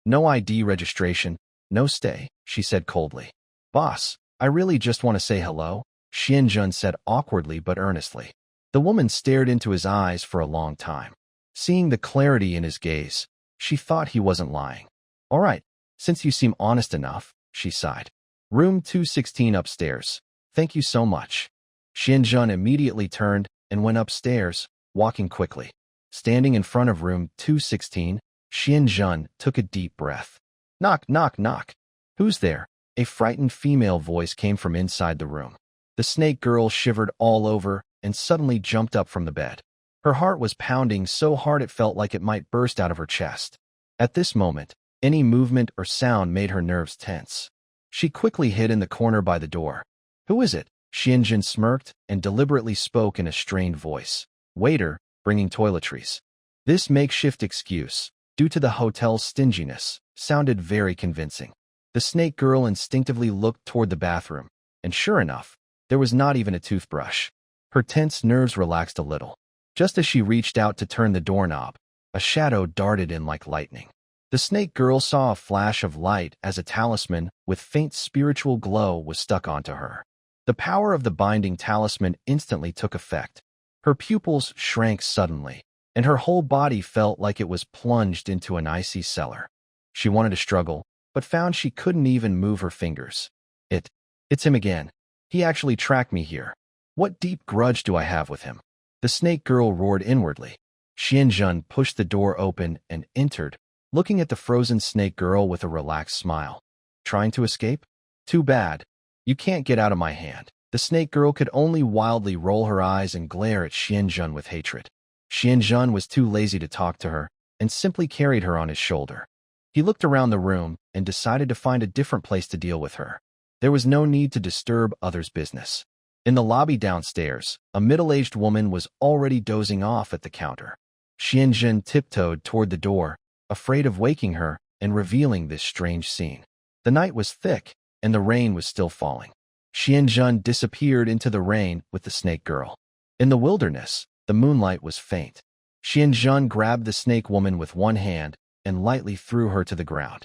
No ID registration, no stay, she said coldly. Boss, I really just want to say hello, Xianjun said awkwardly but earnestly. The woman stared into his eyes for a long time. Seeing the clarity in his gaze, she thought he wasn't lying. All right, since you seem honest enough, she sighed. Room 216 upstairs. Thank you so much. Xianjun immediately turned and went upstairs, walking quickly. Standing in front of room 216, Xianjun took a deep breath. Knock, knock, knock. Who's there? A frightened female voice came from inside the room. The snake girl shivered all over and suddenly jumped up from the bed. Her heart was pounding so hard it felt like it might burst out of her chest. At this moment, any movement or sound made her nerves tense. She quickly hid in the corner by the door. Who is it? Xianjun smirked and deliberately spoke in a strained voice. Waiter, bringing toiletries. This makeshift excuse, due to the hotel's stinginess, sounded very convincing. The snake girl instinctively looked toward the bathroom, and sure enough, there was not even a toothbrush. Her tense nerves relaxed a little. Just as she reached out to turn the doorknob, a shadow darted in like lightning. The snake girl saw a flash of light as a talisman with faint spiritual glow was stuck onto her. The power of the binding talisman instantly took effect. Her pupils shrank suddenly, and her whole body felt like it was plunged into an icy cellar. She wanted to struggle, but found she couldn't even move her fingers. It's him again. He actually tracked me here. What deep grudge do I have with him? The snake girl roared inwardly. Xianjun pushed the door open and entered, looking at the frozen snake girl with a relaxed smile. Trying to escape? Too bad. You can't get out of my hand. The snake girl could only wildly roll her eyes and glare at Xianjun with hatred. Xianjun was too lazy to talk to her and simply carried her on his shoulder. He looked around the room and decided to find a different place to deal with her. There was no need to disturb others' business. In the lobby downstairs, a middle-aged woman was already dozing off at the counter. Xianjun tiptoed toward the door, afraid of waking her and revealing this strange scene. The night was thick, and the rain was still falling. Xianjun disappeared into the rain with the snake girl. In the wilderness, the moonlight was faint. Xianjun grabbed the snake woman with one hand and lightly threw her to the ground.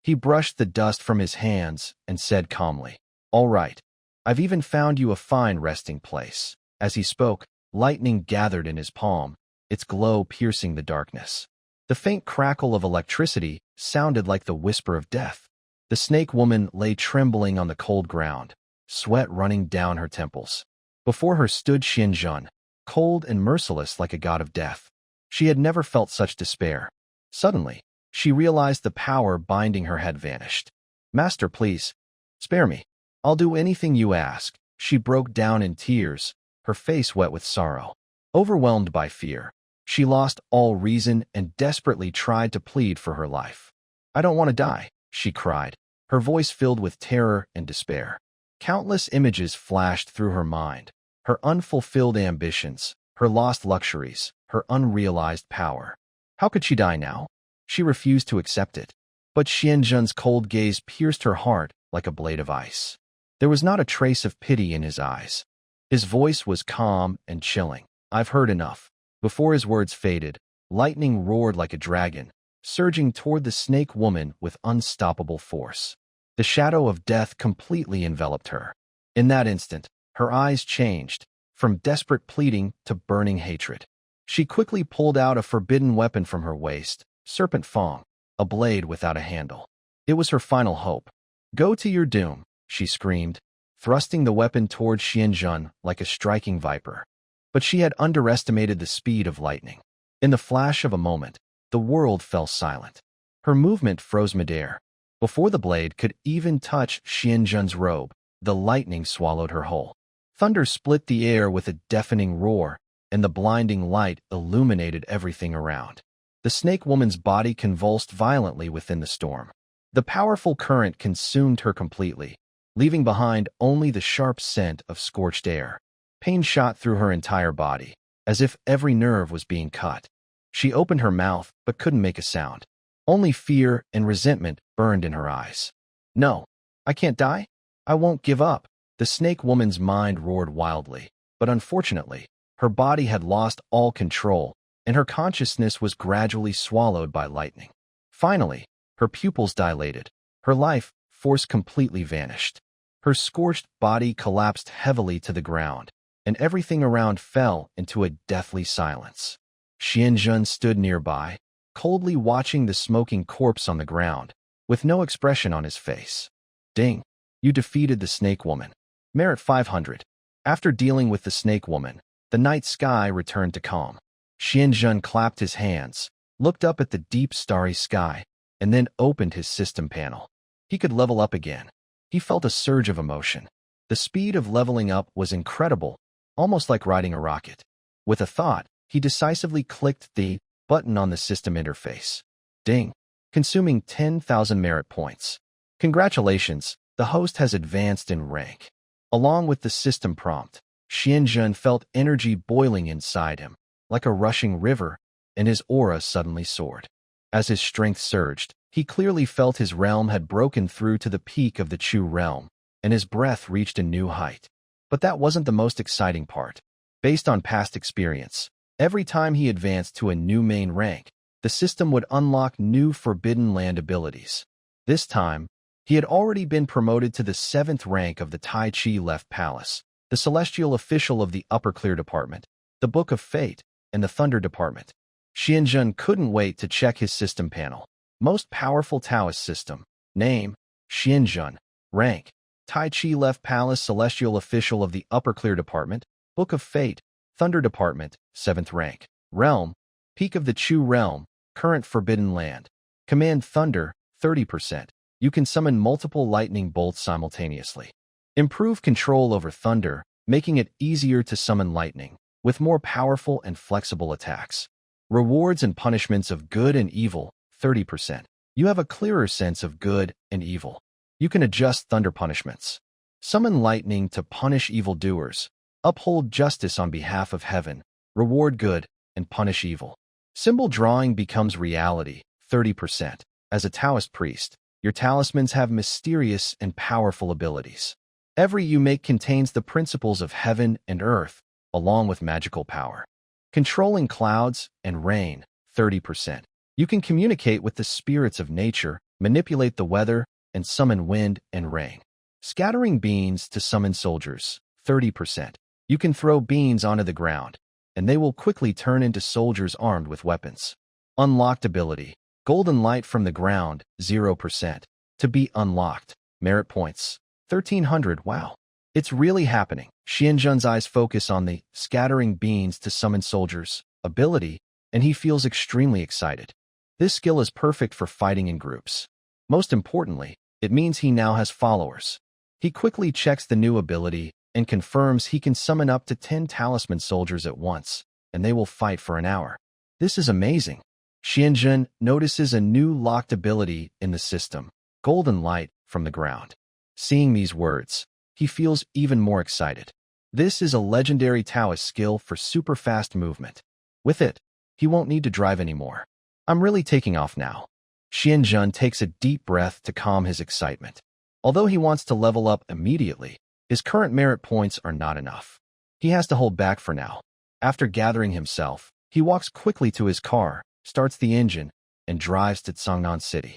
He brushed the dust from his hands and said calmly, "All right, I've even found you a fine resting place." As he spoke, lightning gathered in his palm, its glow piercing the darkness. The faint crackle of electricity sounded like the whisper of death. The snake woman lay trembling on the cold ground, sweat running down her temples. Before her stood Xianjun, cold and merciless like a god of death. She had never felt such despair. Suddenly, she realized the power binding her had vanished. "Master, please, spare me. I'll do anything you ask." She broke down in tears, her face wet with sorrow. Overwhelmed by fear, she lost all reason and desperately tried to plead for her life. "I don't want to die," she cried, her voice filled with terror and despair. Countless images flashed through her mind, her unfulfilled ambitions, her lost luxuries, her unrealized power. How could she die now? She refused to accept it. But Xianjun's cold gaze pierced her heart like a blade of ice. There was not a trace of pity in his eyes. His voice was calm and chilling. "I've heard enough." Before his words faded, lightning roared like a dragon, surging toward the snake woman with unstoppable force. The shadow of death completely enveloped her. In that instant, her eyes changed, from desperate pleading to burning hatred. She quickly pulled out a forbidden weapon from her waist, Serpent Fang, a blade without a handle. It was her final hope. "Go to your doom," she screamed, thrusting the weapon toward Xianjun like a striking viper. But she had underestimated the speed of lightning. In the flash of a moment, the world fell silent. Her movement froze midair. Before the blade could even touch Xianzhen's robe, the lightning swallowed her whole. Thunder split the air with a deafening roar, and the blinding light illuminated everything around. The snake woman's body convulsed violently within the storm. The powerful current consumed her completely, leaving behind only the sharp scent of scorched air. Pain shot through her entire body, as if every nerve was being cut. She opened her mouth but couldn't make a sound. Only fear and resentment burned in her eyes. No, I can't die. I won't give up. The snake woman's mind roared wildly, but unfortunately, her body had lost all control, and her consciousness was gradually swallowed by lightning. Finally, her pupils dilated. Her life force completely vanished. Her scorched body collapsed heavily to the ground, and everything around fell into a deathly silence. Xianzhen stood nearby, coldly watching the smoking corpse on the ground, with no expression on his face. Ding! You defeated the snake woman. Merit 500. After dealing with the snake woman, the night sky returned to calm. Xianzhen clapped his hands, looked up at the deep starry sky, and then opened his system panel. He could level up again. He felt a surge of emotion. The speed of leveling up was incredible, almost like riding a rocket. With a thought, he decisively clicked the button on the system interface. Ding! Consuming 10,000 merit points. Congratulations, the host has advanced in rank. Along with the system prompt, Xianzhen felt energy boiling inside him, like a rushing river, and his aura suddenly soared. As his strength surged, he clearly felt his realm had broken through to the peak of the Chu realm, and his breath reached a new height. But that wasn't the most exciting part. Based on past experience, every time he advanced to a new main rank, the system would unlock new Forbidden Land abilities. This time, he had already been promoted to the 7th rank of the Tai Chi Left Palace, the Celestial Official of the Upper Clear Department, the Book of Fate, and the Thunder Department. Xianzhen couldn't wait to check his system panel. Most powerful Taoist system. Name, Xianzhen. Rank, Tai Chi Left Palace Celestial Official of the Upper Clear Department, Book of Fate, Thunder Department, 7th rank. Realm, Peak of the Chu Realm, Current Forbidden Land. Command Thunder, 30%. You can summon multiple lightning bolts simultaneously. Improve control over thunder, making it easier to summon lightning, with more powerful and flexible attacks. Rewards and punishments of good and evil, 30%. You have a clearer sense of good and evil. You can adjust thunder punishments. Summon lightning to punish evildoers. Uphold justice on behalf of heaven. Reward good and punish evil. Symbol drawing becomes reality, 30%. As a Taoist priest, your talismans have mysterious and powerful abilities. Every you make contains the principles of heaven and earth, along with magical power. Controlling clouds and rain, 30%. You can communicate with the spirits of nature, manipulate the weather, and summon wind and rain. Scattering beans to summon soldiers, 30%. You can throw beans onto the ground, and they will quickly turn into soldiers armed with weapons. Unlocked ability. Golden light from the ground, 0%. To be unlocked. Merit points, 1,300. Wow. It's really happening. Xianzhen's eyes focus on the scattering beans to summon soldiers ability, and he feels extremely excited. This skill is perfect for fighting in groups. Most importantly, it means he now has followers. He quickly checks the new ability and confirms he can summon up to 10 talisman soldiers at once, and they will fight for an hour. This is amazing. Xianzhen notices a new locked ability in the system, golden light from the ground. Seeing these words, he feels even more excited. This is a legendary Taoist skill for super fast movement. With it, he won't need to drive anymore. I'm really taking off now. Xianzhen takes a deep breath to calm his excitement. Although he wants to level up immediately, his current merit points are not enough. He has to hold back for now. After gathering himself, he walks quickly to his car, starts the engine, and drives to Cangnan City.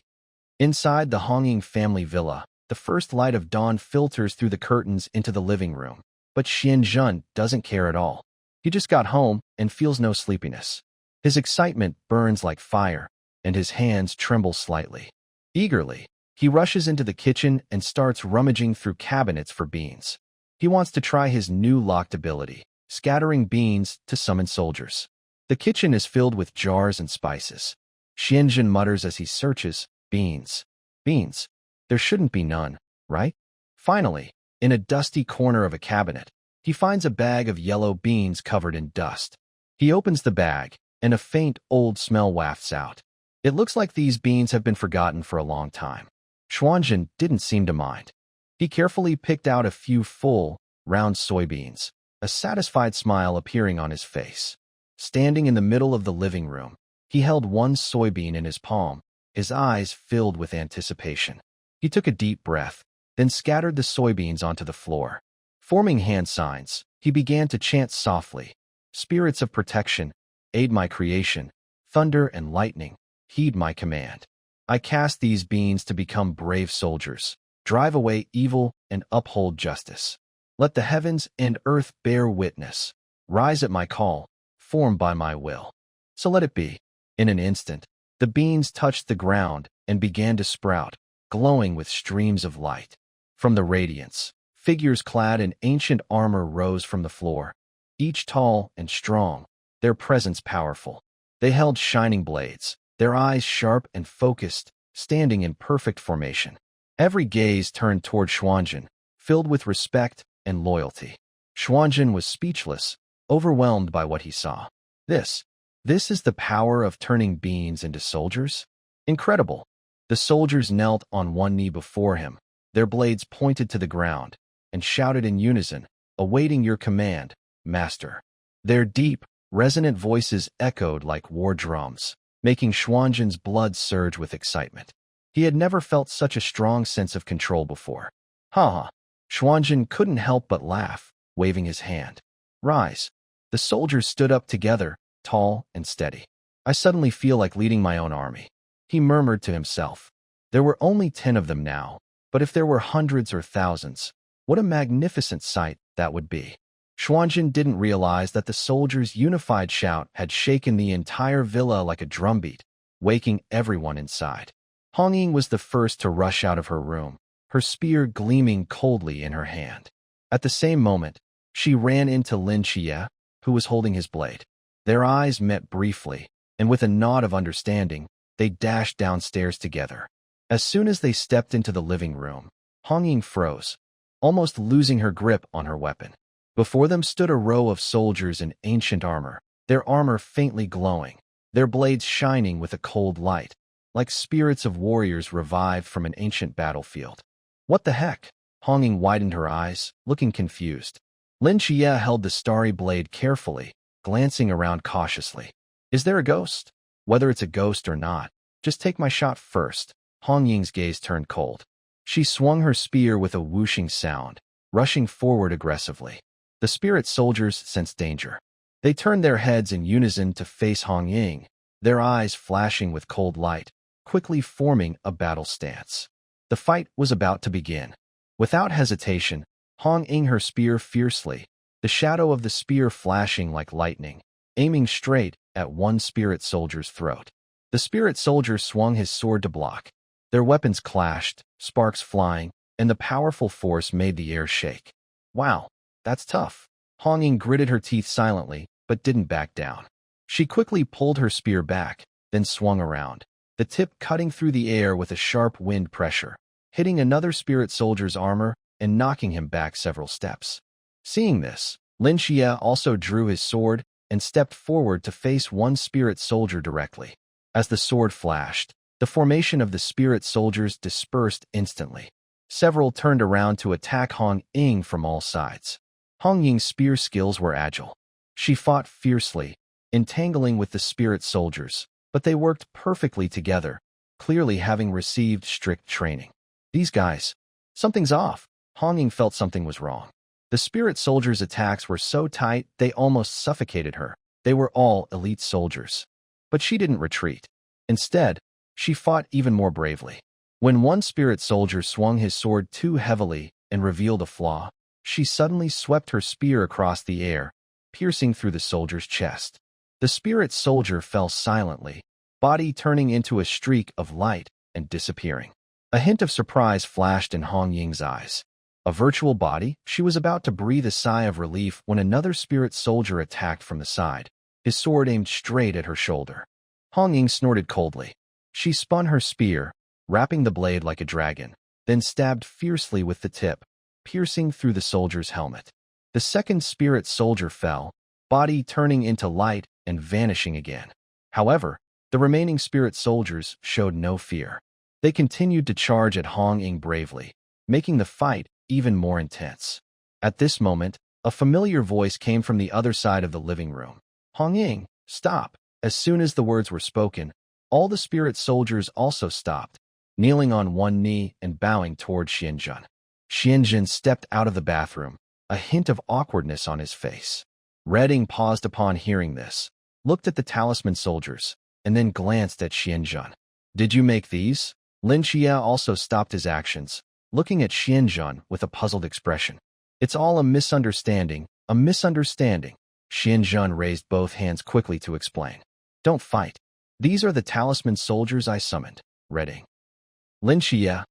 Inside the Hongying family villa, the first light of dawn filters through the curtains into the living room, but Xianzhen doesn't care at all. He just got home and feels no sleepiness. His excitement burns like fire, and his hands tremble slightly. Eagerly, he rushes into the kitchen and starts rummaging through cabinets for beans. He wants to try his new locked ability, scattering beans to summon soldiers. The kitchen is filled with jars and spices. Xianzhen mutters as he searches, beans. Beans. There shouldn't be none, right? Finally, in a dusty corner of a cabinet, he finds a bag of yellow beans covered in dust. He opens the bag, and a faint, old smell wafts out. It looks like these beans have been forgotten for a long time. Xuanzhen didn't seem to mind. He carefully picked out a few full, round soybeans, a satisfied smile appearing on his face. Standing in the middle of the living room, he held one soybean in his palm, his eyes filled with anticipation. He took a deep breath, then scattered the soybeans onto the floor. Forming hand signs, he began to chant softly, "Spirits of protection, aid my creation. Thunder and lightning, heed my command. I cast these beans to become brave soldiers, drive away evil and uphold justice. Let the heavens and earth bear witness. Rise at my call, form by my will. So let it be." In an instant, the beans touched the ground and began to sprout, glowing with streams of light. From the radiance, figures clad in ancient armor rose from the floor, each tall and strong, their presence powerful. They held shining blades, their eyes sharp and focused, standing in perfect formation. Every gaze turned toward Xuanzhen, filled with respect and loyalty. Xuanzhen was speechless, overwhelmed by what he saw. This is the power of turning beans into soldiers? Incredible. The soldiers knelt on one knee before him, their blades pointed to the ground, and shouted in unison, "Awaiting your command, Master." Their deep, resonant voices echoed like war drums, making Xuanzhen's blood surge with excitement. He had never felt such a strong sense of control before. Ha ha! Xuanzhen couldn't help but laugh, waving his hand. "Rise." The soldiers stood up together, tall and steady. "I suddenly feel like leading my own army," he murmured to himself. There were only 10 of them now, but if there were hundreds or thousands, what a magnificent sight that would be. Xuanzhen didn't realize that the soldiers' unified shout had shaken the entire villa like a drumbeat, waking everyone inside. Hongying was the first to rush out of her room, her spear gleaming coldly in her hand. At the same moment, she ran into Lin Qiye, who was holding his blade. Their eyes met briefly, and with a nod of understanding, they dashed downstairs together. As soon as they stepped into the living room, Hongying froze, almost losing her grip on her weapon. Before them stood a row of soldiers in ancient armor, their armor faintly glowing, their blades shining with a cold light, like spirits of warriors revived from an ancient battlefield. "What the heck?" Hongying widened her eyes, looking confused. Lin Qiye held the starry blade carefully, glancing around cautiously. "Is there a ghost? Whether it's a ghost or not, just take my shot first." Hongying's gaze turned cold. She swung her spear with a whooshing sound, rushing forward aggressively. The spirit soldiers sensed danger. They turned their heads in unison to face Hongying, their eyes flashing with cold light, quickly forming a battle stance. The fight was about to begin. Without hesitation, Hongying her spear fiercely, the shadow of the spear flashing like lightning, aiming straight at one spirit soldier's throat. The spirit soldier swung his sword to block. Their weapons clashed, sparks flying, and the powerful force made the air shake. "Wow, that's tough." Hongying gritted her teeth silently, but didn't back down. She quickly pulled her spear back, then swung around, the tip cutting through the air with a sharp wind pressure, hitting another spirit soldier's armor and knocking him back several steps. Seeing this, Lin Qiye also drew his sword and stepped forward to face one spirit soldier directly. As the sword flashed, the formation of the spirit soldiers dispersed instantly. Several turned around to attack Hongying from all sides. Hongying's spear skills were agile. She fought fiercely, entangling with the spirit soldiers, but they worked perfectly together, clearly having received strict training. These guys, something's off. Hongying felt something was wrong. The spirit soldiers' attacks were so tight they almost suffocated her. They were all elite soldiers. But she didn't retreat. Instead, she fought even more bravely. When one spirit soldier swung his sword too heavily and revealed a flaw, she suddenly swept her spear across the air, piercing through the soldier's chest. The spirit soldier fell silently, body turning into a streak of light and disappearing. A hint of surprise flashed in Hongying's eyes. A virtual body, she was about to breathe a sigh of relief when another spirit soldier attacked from the side, his sword aimed straight at her shoulder. Hongying snorted coldly. She spun her spear, wrapping the blade like a dragon, then stabbed fiercely with the tip, piercing through the soldier's helmet. The second spirit soldier fell, body turning into light and vanishing again. However, the remaining spirit soldiers showed no fear. They continued to charge at Hong Ying bravely, making the fight even more intense. At this moment, a familiar voice came from the other side of the living room. Hong Ying, stop! As soon as the words were spoken, all the spirit soldiers also stopped, kneeling on one knee and bowing toward Xianjun. Xianjun stepped out of the bathroom, a hint of awkwardness on his face. Redding paused upon hearing this, looked at the talisman soldiers, and then glanced at Xianjun. Did you make these? Lin Qiye also stopped his actions, looking at Xianjun with a puzzled expression. It's all a misunderstanding, a misunderstanding. Xianjun raised both hands quickly to explain. Don't fight. These are the talisman soldiers I summoned. Redding. Lin Qiye.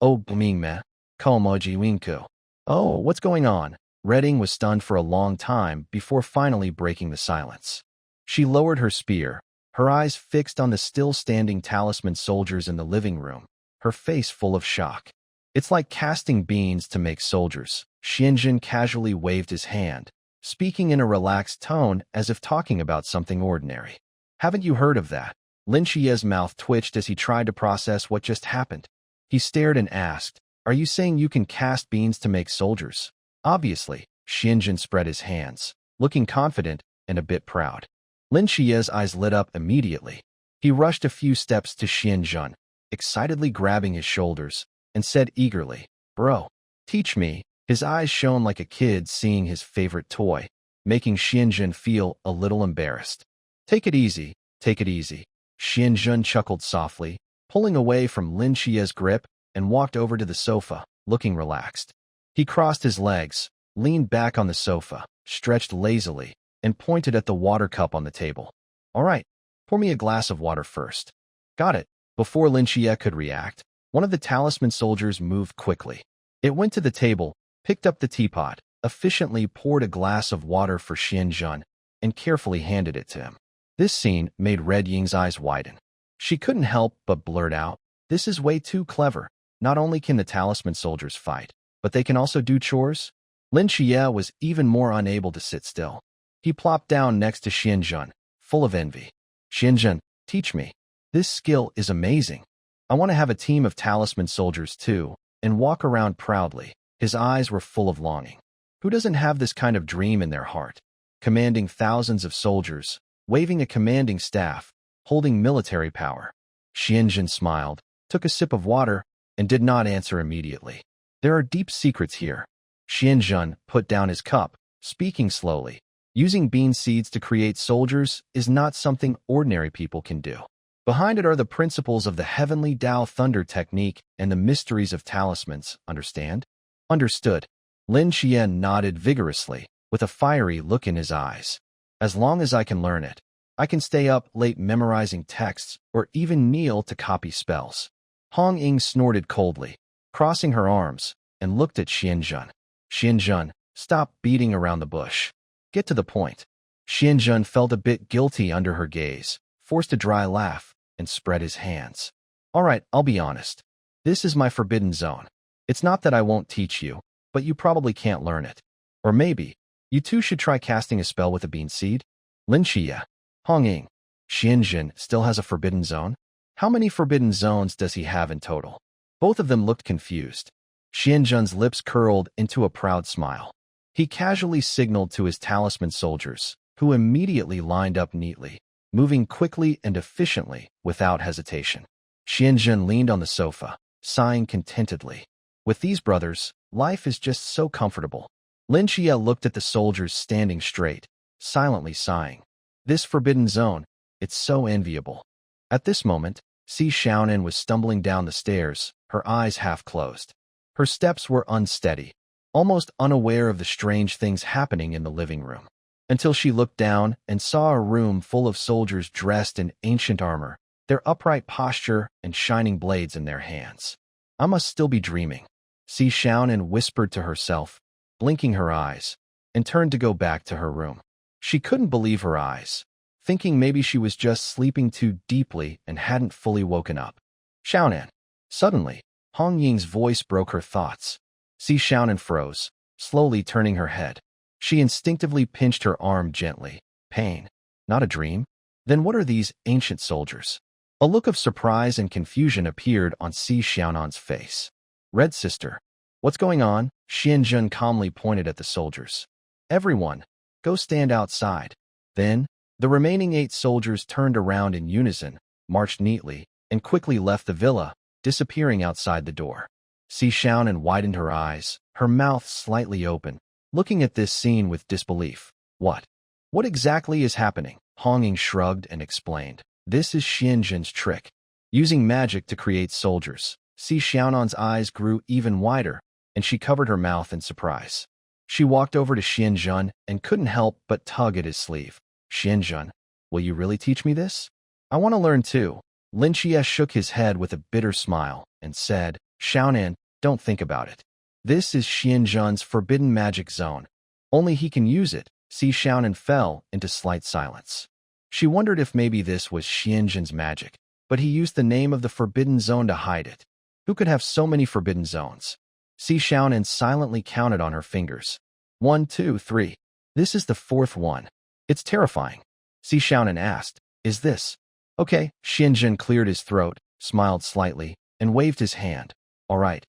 Oh, Mingme. Komoji Winku. Oh, what's going on? Redding was stunned for a long time before finally breaking the silence. She lowered her spear, her eyes fixed on the still-standing talisman soldiers in the living room, her face full of shock. It's like casting beans to make soldiers. Xianjun casually waved his hand, speaking in a relaxed tone as if talking about something ordinary. Haven't you heard of that? Lin Qiye's mouth twitched as he tried to process what just happened. He stared and asked, are you saying you can cast beans to make soldiers? Obviously, Xianjun spread his hands, looking confident and a bit proud. Lin Qiye's eyes lit up immediately. He rushed a few steps to Xianjun, excitedly grabbing his shoulders, and said eagerly, Bro, teach me. His eyes shone like a kid seeing his favorite toy, making Xianjun feel a little embarrassed. Take it easy, take it easy. Xianjun chuckled softly, pulling away from Lin Qiye's grip, and walked over to the sofa, looking relaxed. He crossed his legs, leaned back on the sofa, stretched lazily, and pointed at the water cup on the table. All right, pour me a glass of water first. Got it. Before Lin Qiye could react, one of the talisman soldiers moved quickly. It went to the table, picked up the teapot, efficiently poured a glass of water for Xianjun, and carefully handed it to him. This scene made Red Ying's eyes widen. She couldn't help but blurt out, this is way too clever. Not only can the talisman soldiers fight, but they can also do chores? Lin Qiye was even more unable to sit still. He plopped down next to Xianjun, full of envy. Xianjun, teach me. This skill is amazing. I want to have a team of talisman soldiers too, and walk around proudly. His eyes were full of longing. Who doesn't have this kind of dream in their heart? Commanding thousands of soldiers, waving a commanding staff, holding military power. Xianjun smiled, took a sip of water, and did not answer immediately. There are deep secrets here. Xianjun put down his cup, speaking slowly. Using bean seeds to create soldiers is not something ordinary people can do. Behind it are the principles of the heavenly Tao thunder technique and the mysteries of talismans, understand? Understood. Lin Qiye nodded vigorously, with a fiery look in his eyes. As long as I can learn it, I can stay up late memorizing texts or even kneel to copy spells. Hong Ying snorted coldly, crossing her arms, and looked at Xianjun. Xianjun, stop beating around the bush. Get to the point. Xianjun felt a bit guilty under her gaze, forced a dry laugh, and spread his hands. All right, I'll be honest. This is my forbidden zone. It's not that I won't teach you, but you probably can't learn it. Or maybe, you two should try casting a spell with a bean seed? Lin Qiye. Hong Ying. Xianjun still has a forbidden zone? How many forbidden zones does he have in total? Both of them looked confused. Xianjun's lips curled into a proud smile. He casually signaled to his talisman soldiers, who immediately lined up neatly, moving quickly and efficiently without hesitation. Xianjun leaned on the sofa, sighing contentedly. With these brothers, life is just so comfortable. Lin Qiye looked at the soldiers standing straight, silently sighing. This forbidden zone, it's so enviable. At this moment, Si Xiaonan was stumbling down the stairs, her eyes half closed. Her steps were unsteady, almost unaware of the strange things happening in the living room, until she looked down and saw a room full of soldiers dressed in ancient armor, their upright posture and shining blades in their hands. I must still be dreaming. Si Xiaonan whispered to herself, blinking her eyes, and turned to go back to her room. She couldn't believe her eyes, thinking maybe she was just sleeping too deeply and hadn't fully woken up. Xiaonan. Suddenly, Hong Ying's voice broke her thoughts. Xiaonan froze, slowly turning her head. She instinctively pinched her arm gently. Pain. Not a dream? Then what are these ancient soldiers? A look of surprise and confusion appeared on Xiaonan's face. Red sister. What's going on? Xianjun calmly pointed at the soldiers. Everyone, go stand outside. Then, the remaining 8 soldiers turned around in unison, marched neatly, and quickly left the villa, disappearing outside the door. Xiaonan widened her eyes, her mouth slightly open, looking at this scene with disbelief. What? What exactly is happening? Hong Ying shrugged and explained. This is Xianjun's trick. Using magic to create soldiers. Xiaonan's eyes grew even wider, and she covered her mouth in surprise. She walked over to Xianjun and couldn't help but tug at his sleeve. Xianjun, will you really teach me this? I want to learn too. Lin Qiye shook his head with a bitter smile and said, Xiaonan, don't think about it. This is Xianjun's forbidden magic zone. Only he can use it. Xiaonan fell into slight silence. She wondered if maybe this was Xianjun's magic, but he used the name of the forbidden zone to hide it. Who could have so many forbidden zones? Xiaonan silently counted on her fingers. 1, 2, 3. This is the 4th one. It's terrifying. Xiaonan asked, is this? Okay. Xianjun cleared his throat, smiled slightly, and waved his hand. All right,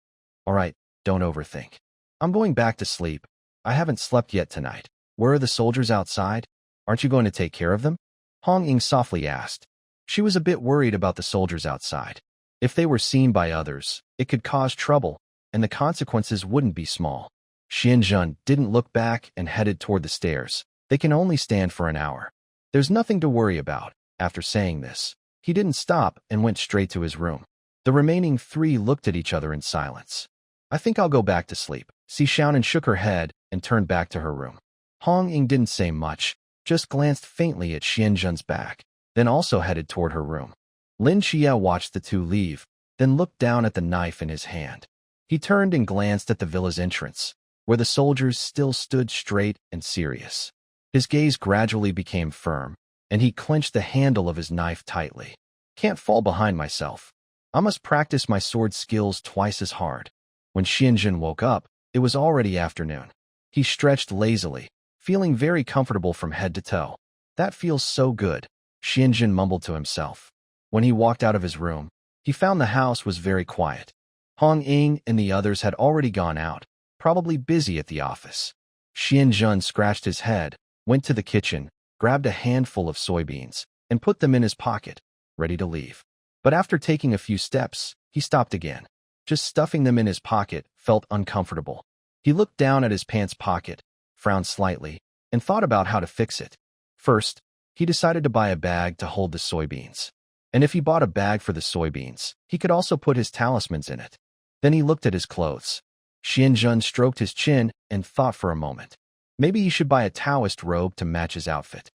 don't overthink. I'm going back to sleep. I haven't slept yet tonight. Where are the soldiers outside? Aren't you going to take care of them? Hong Ying softly asked. She was a bit worried about the soldiers outside. If they were seen by others, it could cause trouble, and the consequences wouldn't be small. Xianjun didn't look back and headed toward the stairs. They can only stand for an hour. There's nothing to worry about. After saying this, he didn't stop and went straight to his room. The remaining 3 looked at each other in silence. I think I'll go back to sleep. Xiaonan shook her head and turned back to her room. Hong Ying didn't say much, just glanced faintly at Xianjun's back, then also headed toward her room. Lin Qiye watched the 2 leave, then looked down at the knife in his hand. He turned and glanced at the villa's entrance, where the soldiers still stood straight and serious. His gaze gradually became firm, and he clenched the handle of his knife tightly. Can't fall behind myself. I must practice my sword skills twice as hard. When Xianjun woke up, it was already afternoon. He stretched lazily, feeling very comfortable from head to toe. That feels so good, Xianjun mumbled to himself. When he walked out of his room, he found the house was very quiet. Hong Ying and the others had already gone out, probably busy at the office. Xianjun scratched his head, went to the kitchen, grabbed a handful of soybeans, and put them in his pocket, ready to leave. But after taking a few steps, he stopped again. Just stuffing them in his pocket felt uncomfortable. He looked down at his pants pocket, frowned slightly, and thought about how to fix it. First, he decided to buy a bag to hold the soybeans. And if he bought a bag for the soybeans, he could also put his talismans in it. Then he looked at his clothes. Xianjun stroked his chin and thought for a moment. Maybe he should buy a Taoist robe to match his outfit.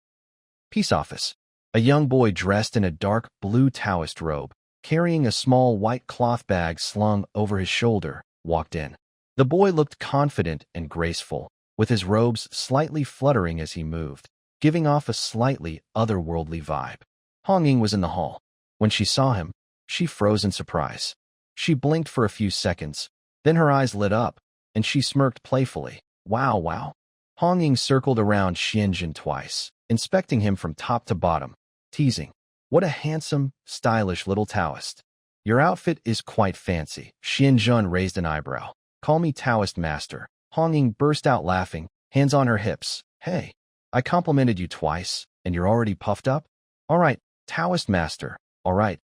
Peace office. A young boy dressed in a dark blue Taoist robe, carrying a small white cloth bag slung over his shoulder, walked in. The boy looked confident and graceful, with his robes slightly fluttering as he moved, giving off a slightly otherworldly vibe. Hong Ying was in the hall. When she saw him, she froze in surprise. She blinked for a few seconds, then her eyes lit up, and she smirked playfully. Wow. Hong Ying circled around Xianjun twice, inspecting him from top to bottom, teasing. What a handsome, stylish little Taoist. Your outfit is quite fancy. Xianjun raised an eyebrow. Call me Taoist master. Hong Ying burst out laughing, hands on her hips. Hey, I complimented you twice, and you're already puffed up? All right, Taoist master. All right,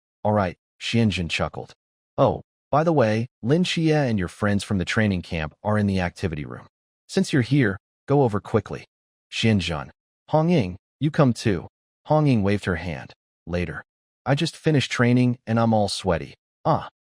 Xianjun chuckled. Oh, by the way, Lin Qiye and your friends from the training camp are in the activity room. Since you're here, go over quickly. Xianjun. Hong Ying, you come too. Hong Ying waved her hand. Later. I just finished training and I'm all sweaty.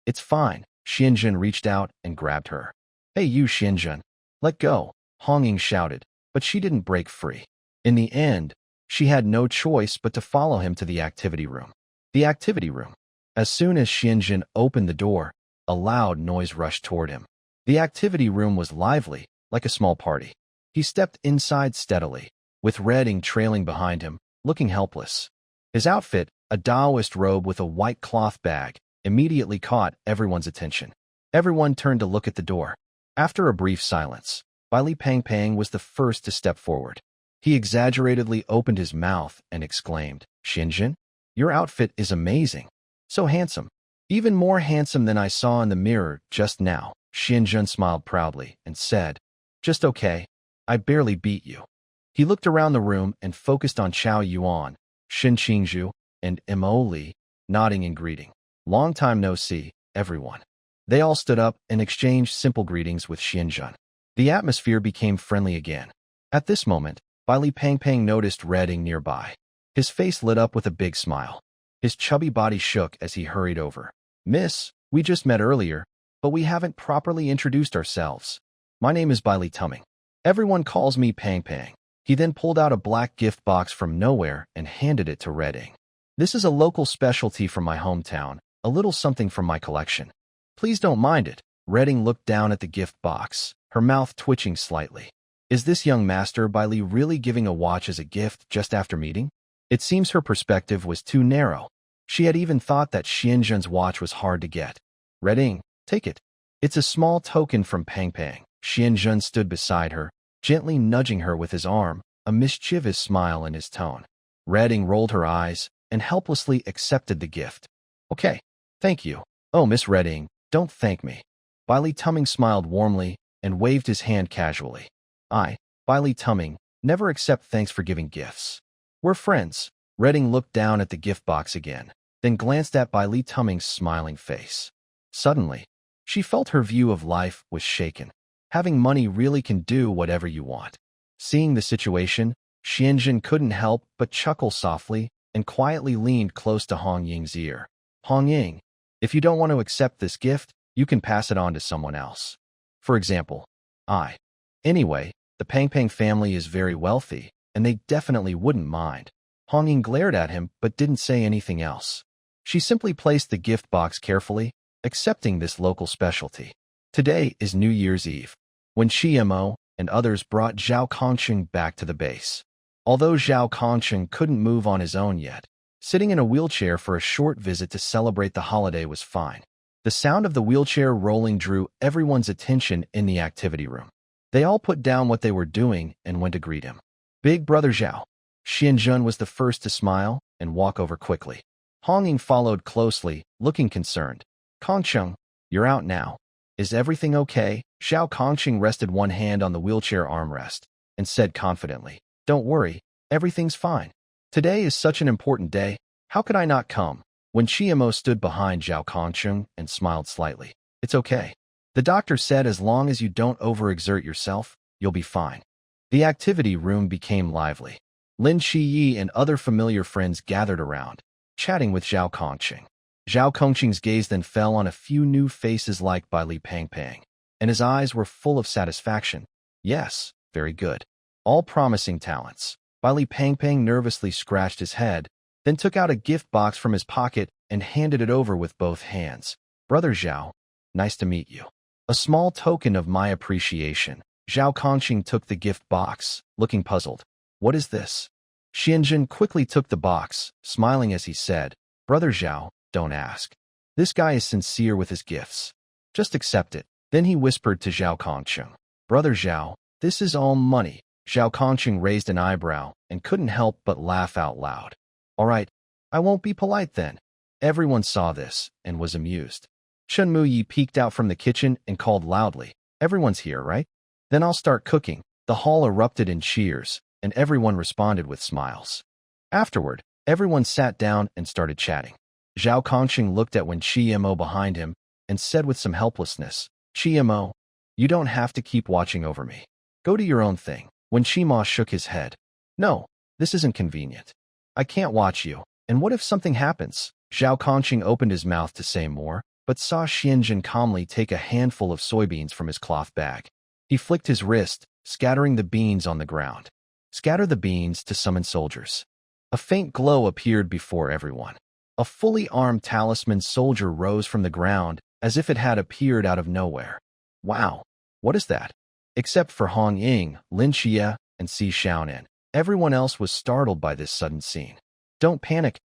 It's fine. Xianjun reached out and grabbed her. Hey you Xianjun. Let go. Hong Ying shouted, but she didn't break free. In the end, she had no choice but to follow him to the activity room. The activity room. As soon as Xianjun opened the door, a loud noise rushed toward him. The activity room was lively, like a small party. He stepped inside steadily, with Red Ing trailing behind him, looking helpless. His outfit, a Taoist robe with a white cloth bag, immediately caught everyone's attention. Everyone turned to look at the door. After a brief silence, Li Pangpang was the first to step forward. He exaggeratedly opened his mouth and exclaimed, "Xinjun, your outfit is amazing. So handsome. Even more handsome than I saw in the mirror just now." Xinjun smiled proudly and said, "Just okay. I barely beat you." He looked around the room and focused on Chao Yuan, Shin Qingzhu, and Mo Li, nodding in greeting. "Long time no see, everyone." They all stood up and exchanged simple greetings with Xinjun. The atmosphere became friendly again. At this moment, Li Pangpang noticed Redding nearby. His face lit up with a big smile. His chubby body shook as he hurried over. "Miss, we just met earlier, but we haven't properly introduced ourselves. My name is Li Tumming. Everyone calls me Pang Pang." He then pulled out a black gift box from nowhere and handed it to Redding. "This is a local specialty from my hometown, a little something from my collection. Please don't mind it." Redding looked down at the gift box, her mouth twitching slightly. Is this young master Li really giving a watch as a gift just after meeting? It seems her perspective was too narrow. She had even thought that Xianzhen's watch was hard to get. "Redding, take it. It's a small token from Pang Pang." Xianzhen stood beside her, gently nudging her with his arm, a mischievous smile in his tone. Redding rolled her eyes and helplessly accepted the gift. "Okay, thank you." "Oh, Miss Redding, don't thank me." Li Tumming smiled warmly and waved his hand casually. Li Tumming, never accept thanks for giving gifts. We're friends." Redding looked down at the gift box again, then glanced at Li Tumming's smiling face. Suddenly, she felt her view of life was shaken. Having money really can do whatever you want. Seeing the situation, Xianzhen couldn't help but chuckle softly and quietly leaned close to Hong Ying's ear. "Hong Ying, if you don't want to accept this gift, you can pass it on to someone else. For example, I. Anyway, the Pang Pang family is very wealthy, and they definitely wouldn't mind." Hong Ying glared at him but didn't say anything else. She simply placed the gift box carefully, accepting this local specialty. Today is New Year's Eve, when Mo and others brought Zhao Kongcheng back to the base. Although Zhao Kongcheng couldn't move on his own yet, sitting in a wheelchair for a short visit to celebrate the holiday was fine. The sound of the wheelchair rolling drew everyone's attention in the activity room. They all put down what they were doing and went to greet him. "Big brother Zhao." Xianzhen was the first to smile and walk over quickly. Hong Ying followed closely, looking concerned. "Kongcheng, you're out now. Is everything okay?" Zhao Kongcheng rested one hand on the wheelchair armrest and said confidently, "Don't worry, everything's fine. Today is such an important day. How could I not come?" When Mo stood behind Zhao Kongcheng and smiled slightly. "It's okay. The doctor said as long as you don't overexert yourself, you'll be fine." The activity room became lively. Lin Qiye and other familiar friends gathered around, chatting with Zhao Kongcheng. Zhao Kongcheng's gaze then fell on a few new faces like Li Pangpang, and his eyes were full of satisfaction. "Yes, very good. All promising talents." Li Pangpang nervously scratched his head, then took out a gift box from his pocket and handed it over with both hands. "Brother Zhao, nice to meet you." A small token of my appreciation. Zhao Kongcheng took the gift box, looking puzzled. "What is this?" Xianzhen quickly took the box, smiling as he said, "Brother Zhao, don't ask. This guy is sincere with his gifts. Just accept it." Then he whispered to Zhao Kongcheng, "Brother Zhao, this is all money." Zhao Kongcheng raised an eyebrow and couldn't help but laugh out loud. "All right, I won't be polite then." Everyone saw this and was amused. Chen Muyi peeked out from the kitchen and called loudly, "Everyone's here, right? Then I'll start cooking." The hall erupted in cheers, and everyone responded with smiles. Afterward, everyone sat down and started chatting. Zhao Kongcheng looked at Wen Mo behind him and said with some helplessness, "Mo, you don't have to keep watching over me. Go do your own thing." Wen Mo shook his head. "No, this isn't convenient. I can't watch you. And what if something happens?" Zhao Kongcheng opened his mouth to say more, but saw Xianzhen calmly take a handful of soybeans from his cloth bag. He flicked his wrist, scattering the beans on the ground. "Scatter the beans to summon soldiers." A faint glow appeared before everyone. A fully armed talisman soldier rose from the ground as if it had appeared out of nowhere. "Wow, what is that?" Except for Hong Ying, Lin Qiye, and Si Xiaonan, everyone else was startled by this sudden scene. Don't panic.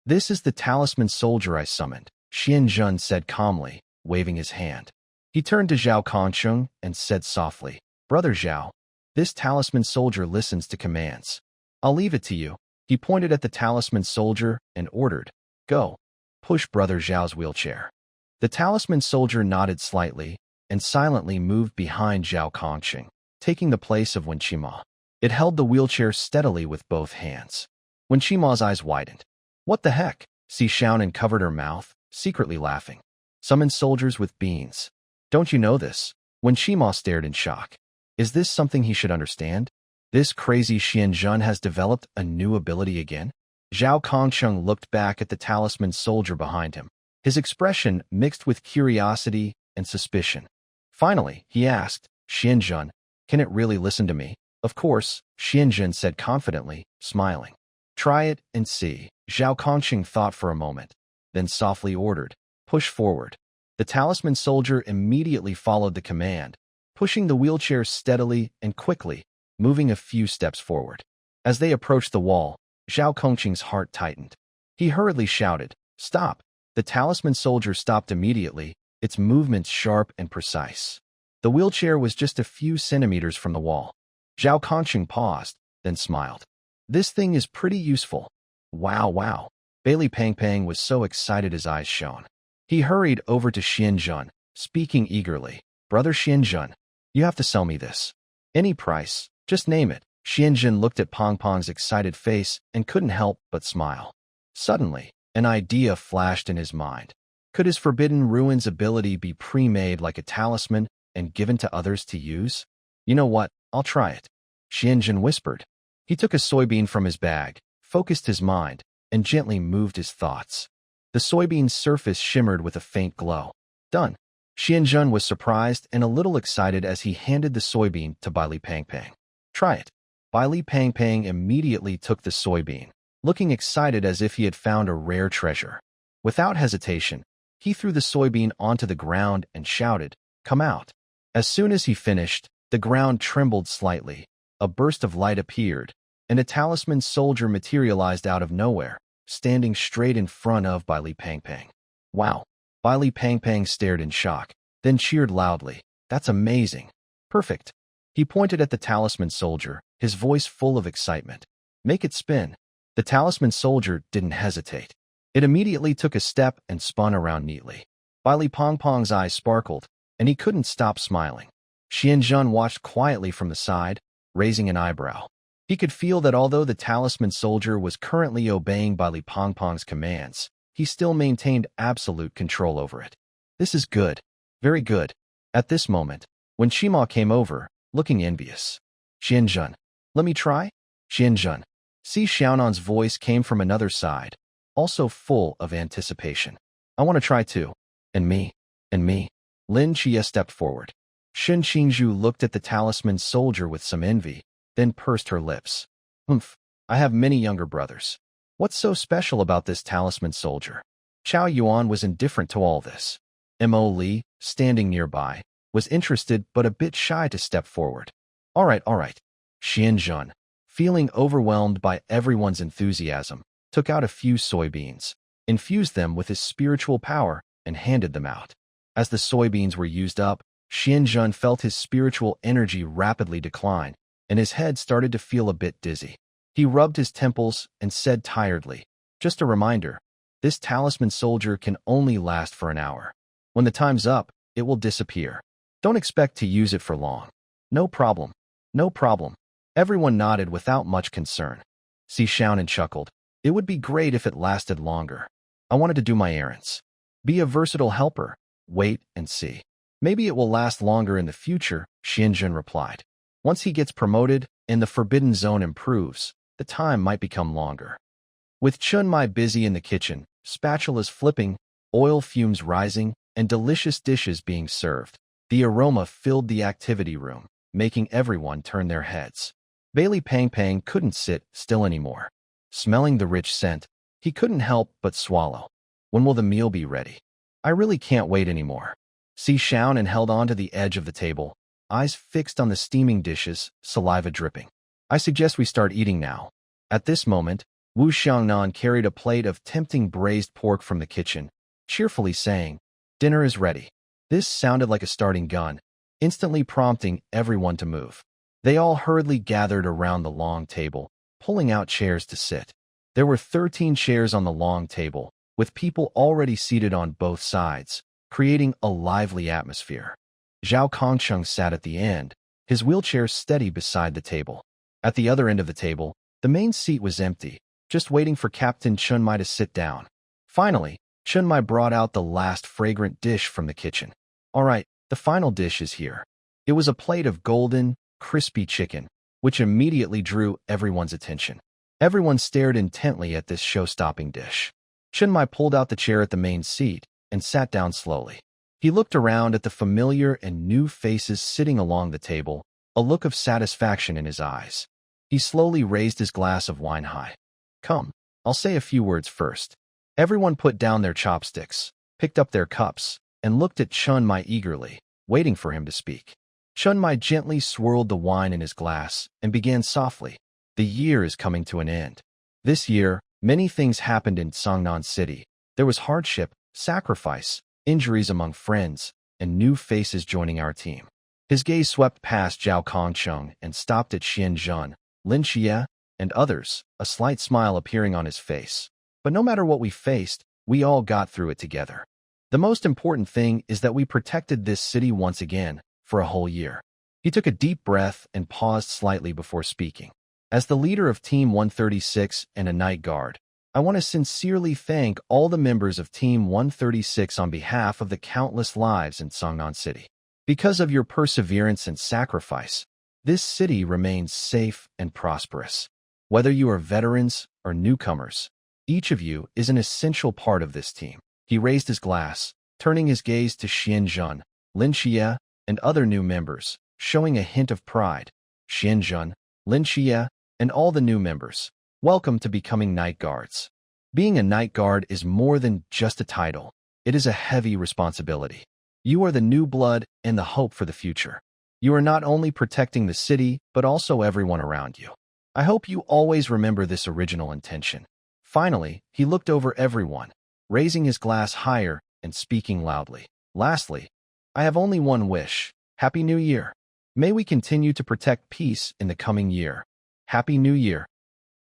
This is the talisman soldier I summoned," Xianzhen said calmly, waving his hand. He turned to Zhao Kongcheng and said softly, "Brother Zhao, this talisman soldier listens to commands. I'll leave it to you." He pointed at the talisman soldier and ordered, "Go, push Brother Zhao's wheelchair." The talisman soldier nodded slightly and silently moved behind Zhao Kongcheng, taking the place of Wen Qima. It held the wheelchair steadily with both hands. Wen Qima's eyes widened. "What the heck?" Si Xiaonan covered her mouth, secretly laughing. "Summon soldiers with beans. Don't you know this?" Wen Qima stared in shock. Is this something he should understand? This crazy Xianzhen has developed a new ability again? Zhao Kongcheng looked back at the talisman soldier behind him, his expression mixed with curiosity and suspicion. Finally, he asked, "Xianzhen, can it really listen to me?" "Of course," Xianzhen said confidently, smiling. "Try it and see." Zhao Kongcheng thought for a moment, then softly ordered, "Push forward." The talisman soldier immediately followed the command, pushing the wheelchair steadily and quickly, moving a few steps forward. As they approached the wall, Zhao Kongcheng's heart tightened. He hurriedly shouted, "Stop!" The talisman soldier stopped immediately, its movements sharp and precise. The wheelchair was just a few centimeters from the wall. Zhao Kongcheng paused, then smiled. "This thing is pretty useful." "Wow, wow." Bailey Pang was so excited his eyes shone. He hurried over to Xianzhen, speaking eagerly. "Brother Xianzhen, you have to sell me this. Any price, just name it." Xianzhen looked at Pong's excited face and couldn't help but smile. Suddenly, an idea flashed in his mind. Could his Forbidden Ruins ability be pre-made like a talisman and given to others to use? "You know what, I'll try it," Xianzhen whispered. He took a soybean from his bag, focused his mind, and gently moved his thoughts. The soybean's surface shimmered with a faint glow. "Done." Xianzhen was surprised and a little excited as he handed the soybean to Bailey Pang. "Try it." Bailey Pang immediately took the soybean, looking excited as if he had found a rare treasure. Without hesitation, he threw the soybean onto the ground and shouted, "Come out." As soon as he finished, the ground trembled slightly, a burst of light appeared, and a talisman soldier materialized out of nowhere, standing straight in front of Bailey Pang. "Wow." Bailey Pang stared in shock, then cheered loudly. "That's amazing. Perfect." He pointed at the talisman soldier, his voice full of excitement. "Make it spin." The talisman soldier didn't hesitate. It immediately took a step and spun around neatly. Bailey Pong's eyes sparkled, and he couldn't stop smiling. Xianzhen watched quietly from the side, raising an eyebrow. He could feel that although the talisman soldier was currently obeying Bailey Pong's commands, he still maintained absolute control over it. "This is good. Very good." At this moment, when Qima came over, looking envious. "Xianzhen, let me try?" "Xianzhen." Si Xiaonan's voice came from another side, also full of anticipation. "I want to try too. And me. And me." Lin Qiye stepped forward. Shun Qingzhu looked at the talisman soldier with some envy, then pursed her lips. "Humph, I have many younger brothers. What's so special about this talisman soldier?" Chao Yuan was indifferent to all this. Mo Li, standing nearby, was interested but a bit shy to step forward. All right. Xianzhen, feeling overwhelmed by everyone's enthusiasm, took out a few soybeans, infused them with his spiritual power, and handed them out. As the soybeans were used up, Xianzhen felt his spiritual energy rapidly decline, and his head started to feel a bit dizzy. He rubbed his temples and said tiredly, "Just a reminder, this talisman soldier can only last for an hour. When the time's up, it will disappear. Don't expect to use it for long." "No problem. No problem." Everyone nodded without much concern. Si Xiaonan chuckled. "It would be great if it lasted longer. I wanted to do my errands. Be a versatile helper. Wait and see. Maybe it will last longer in the future," Xianzhen replied. "Once he gets promoted and the Forbidden Zone improves, the time might become longer." With Chun Mai busy in the kitchen, spatulas flipping, oil fumes rising, and delicious dishes being served, the aroma filled the activity room, making everyone turn their heads. Bailey Pang couldn't sit still anymore. Smelling the rich scent, he couldn't help but swallow. "When will the meal be ready? I really can't wait anymore." Si Xiaonan held on to the edge of the table, eyes fixed on the steaming dishes, saliva dripping. "I suggest we start eating now." At this moment, Wu Xiangnan carried a plate of tempting braised pork from the kitchen, cheerfully saying, "Dinner is ready." This sounded like a starting gun, instantly prompting everyone to move. They all hurriedly gathered around the long table, pulling out chairs to sit. There were 13 chairs on the long table, with people already seated on both sides, creating a lively atmosphere. Zhao Kongcheng sat at the end, his wheelchair steady beside the table. At the other end of the table, the main seat was empty, just waiting for Captain Chunmai to sit down. Finally, Chunmai brought out the last fragrant dish from the kitchen. All right, the final dish is here. It was a plate of golden, crispy chicken, which immediately drew everyone's attention. Everyone stared intently at this show-stopping dish. Chunmai pulled out the chair at the main seat and sat down slowly. He looked around at the familiar and new faces sitting along the table, a look of satisfaction in his eyes. He slowly raised his glass of wine high. Come, I'll say a few words first. Everyone put down their chopsticks, picked up their cups, and looked at Chunmai eagerly, waiting for him to speak. Chunmai gently swirled the wine in his glass and began softly. The year is coming to an end. This year, many things happened in Songnan City. There was hardship, sacrifice, injuries among friends, and new faces joining our team. His gaze swept past Zhao Kongcheng and stopped at Xianzhen, Lin Qiye, and others, a slight smile appearing on his face. But no matter what we faced, we all got through it together. The most important thing is that we protected this city once again, for a whole year. He took a deep breath and paused slightly before speaking. As the leader of Team 136 and a night guard, I want to sincerely thank all the members of Team 136 on behalf of the countless lives in Songnan City. Because of your perseverance and sacrifice, this city remains safe and prosperous. Whether you are veterans or newcomers, each of you is an essential part of this team. He raised his glass, turning his gaze to Xianzhen, Lin Qiye, and other new members, showing a hint of pride. Xianzhen, Lin Qiye, and all the new members, welcome to becoming night guards. Being a night guard is more than just a title. It is a heavy responsibility. You are the new blood and the hope for the future. You are not only protecting the city, but also everyone around you. I hope you always remember this original intention. Finally, he looked over everyone, raising his glass higher and speaking loudly. Lastly, I have only one wish. Happy New Year. May we continue to protect peace in the coming year. Happy New Year.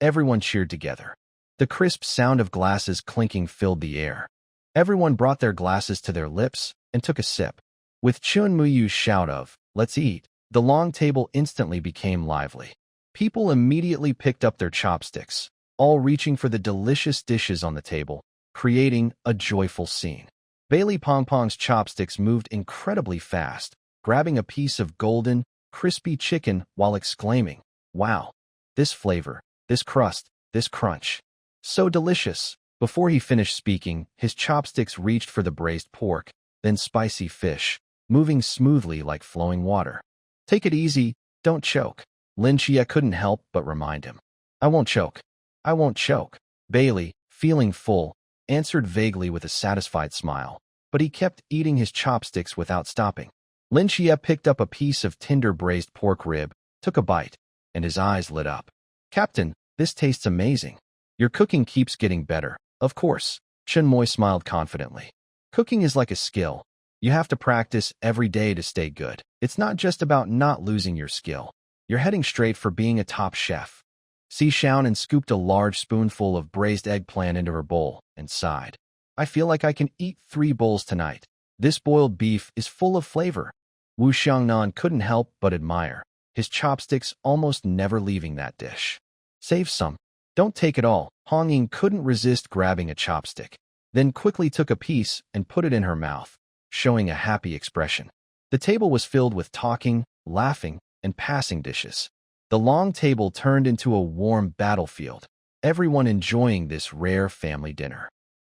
Everyone cheered together. The crisp sound of glasses clinking filled the air. Everyone brought their glasses to their lips and took a sip. With Chun Muyu's shout of, "Let's eat," the long table instantly became lively. People immediately picked up their chopsticks, all reaching for the delicious dishes on the table, creating a joyful scene. Bailey Pong Pong's chopsticks moved incredibly fast, grabbing a piece of golden, crispy chicken while exclaiming, "Wow! This flavor, this crust, this crunch. So delicious." Before he finished speaking, his chopsticks reached for the braised pork, then spicy fish, moving smoothly like flowing water. "Take it easy, don't choke." Lin Qiye couldn't help but remind him. "I won't choke. I won't choke." Bailey, feeling full, answered vaguely with a satisfied smile, but he kept eating his chopsticks without stopping. Lin Qiye picked up a piece of tender braised pork rib, took a bite, and his eyes lit up. "Captain, this tastes amazing. Your cooking keeps getting better." "Of course," Chunmai smiled confidently. "Cooking is like a skill. You have to practice every day to stay good. It's not just about not losing your skill. You're heading straight for being a top chef." Si Xiaonan scooped a large spoonful of braised eggplant into her bowl and sighed. "I feel like I can eat 3 bowls tonight. This boiled beef is full of flavor." Wu Xiangnan couldn't help but admire, his chopsticks almost never leaving that dish. "Save some. Don't take it all." Hong Ying couldn't resist grabbing a chopstick, then quickly took a piece and put it in her mouth, showing a happy expression. The table was filled with talking, laughing, and passing dishes. The long table turned into a warm battlefield, everyone enjoying this rare family dinner.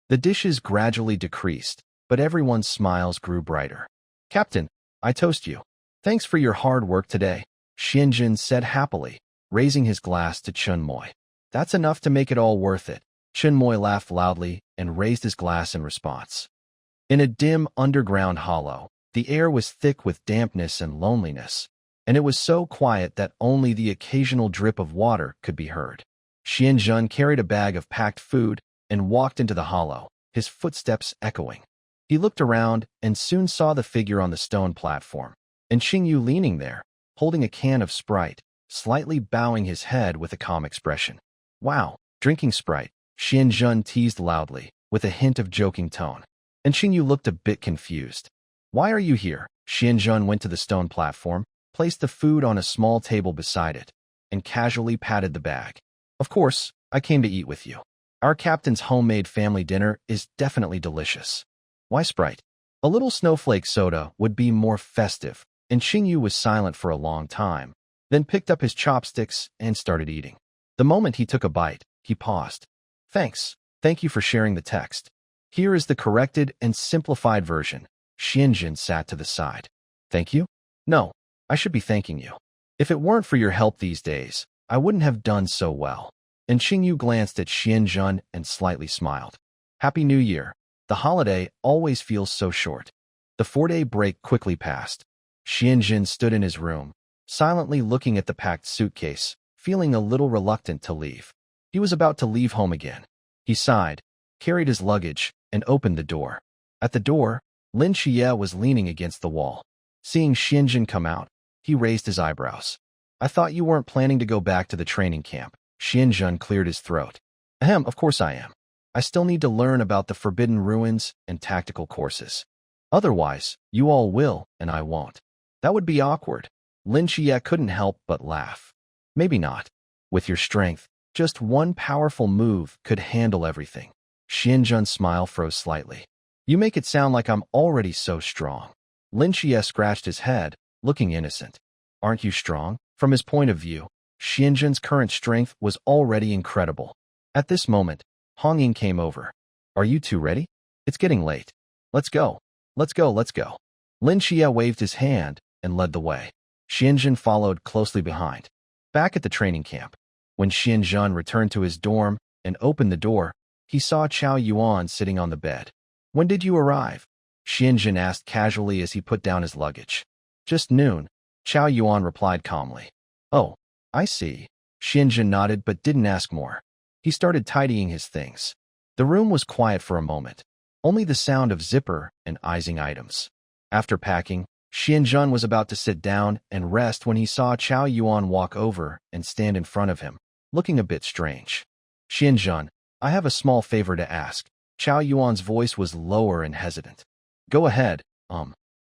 The dishes gradually decreased, but everyone's smiles grew brighter. "Captain, I toast you. Thanks for your hard work today," Xianjin said happily, raising his glass to Chunmai. "That's enough to make it all worth it." Chunmai laughed loudly and raised his glass in response. In a dim underground hollow, the air was thick with dampness and loneliness, and it was so quiet that only the occasional drip of water could be heard. Xianzhen carried a bag of packed food and walked into the hollow, his footsteps echoing. He looked around and soon saw the figure on the stone platform, and Xingyu leaning there, holding a can of Sprite, slightly bowing his head with a calm expression. Wow, drinking Sprite, Xianzhen teased loudly, with a hint of joking tone. And Xingyu looked a bit confused. Why are you here? Xianzhen went to the stone platform, placed the food on a small table beside it, and casually patted the bag. Of course, I came to eat with you. Our captain's homemade family dinner is definitely delicious. Why Sprite? A little snowflake soda would be more festive, and Xingyu was silent for a long time, then picked up his chopsticks and started eating. The moment he took a bite, he paused. Thanks. Thank you for sharing the text. Here is the corrected and simplified version. Xianzhen sat to the side. Thank you? No, I should be thanking you. If it weren't for your help these days, I wouldn't have done so well. And Xingyu glanced at Xianzhen and slightly smiled. Happy New Year. The holiday always feels so short. The 4-day break quickly passed. Xianzhen stood in his room, silently looking at the packed suitcase, feeling a little reluctant to leave. He was about to leave home again. He sighed, carried his luggage, and opened the door. At the door, Lin Qiye was leaning against the wall. Seeing Xianzhen come out, he raised his eyebrows. I thought you weren't planning to go back to the training camp. Xianzhen cleared his throat. Ahem, of course I am. I still need to learn about the Forbidden Ruins and tactical courses. Otherwise, you all will, and I won't. That would be awkward. Lin Qiye couldn't help but laugh. Maybe not. With your strength, just one powerful move could handle everything. Xianzhen's smile froze slightly. You make it sound like I'm already so strong. Lin Qiye scratched his head, looking innocent. Aren't you strong? From his point of view, Xianzhen's current strength was already incredible. At this moment, Hong Ying came over. Are you two ready? It's getting late. Let's go. Let's go, let's go. Lin Qiye waved his hand and led the way. Xianzhen followed closely behind. Back at the training camp, when Xianzhen returned to his dorm and opened the door, he saw Zhao Yuan sitting on the bed. When did you arrive? Xianzhen asked casually as he put down his luggage. Just noon, Zhao Yuan replied calmly. Oh, I see. Xianzhen nodded but didn't ask more. He started tidying his things. The room was quiet for a moment, only the sound of zipper and icing items. After packing, Xianzhen was about to sit down and rest when he saw Zhao Yuan walk over and stand in front of him, looking a bit strange. Xianzhen, I have a small favor to ask. Zhao Yuan's voice was lower and hesitant. Go ahead,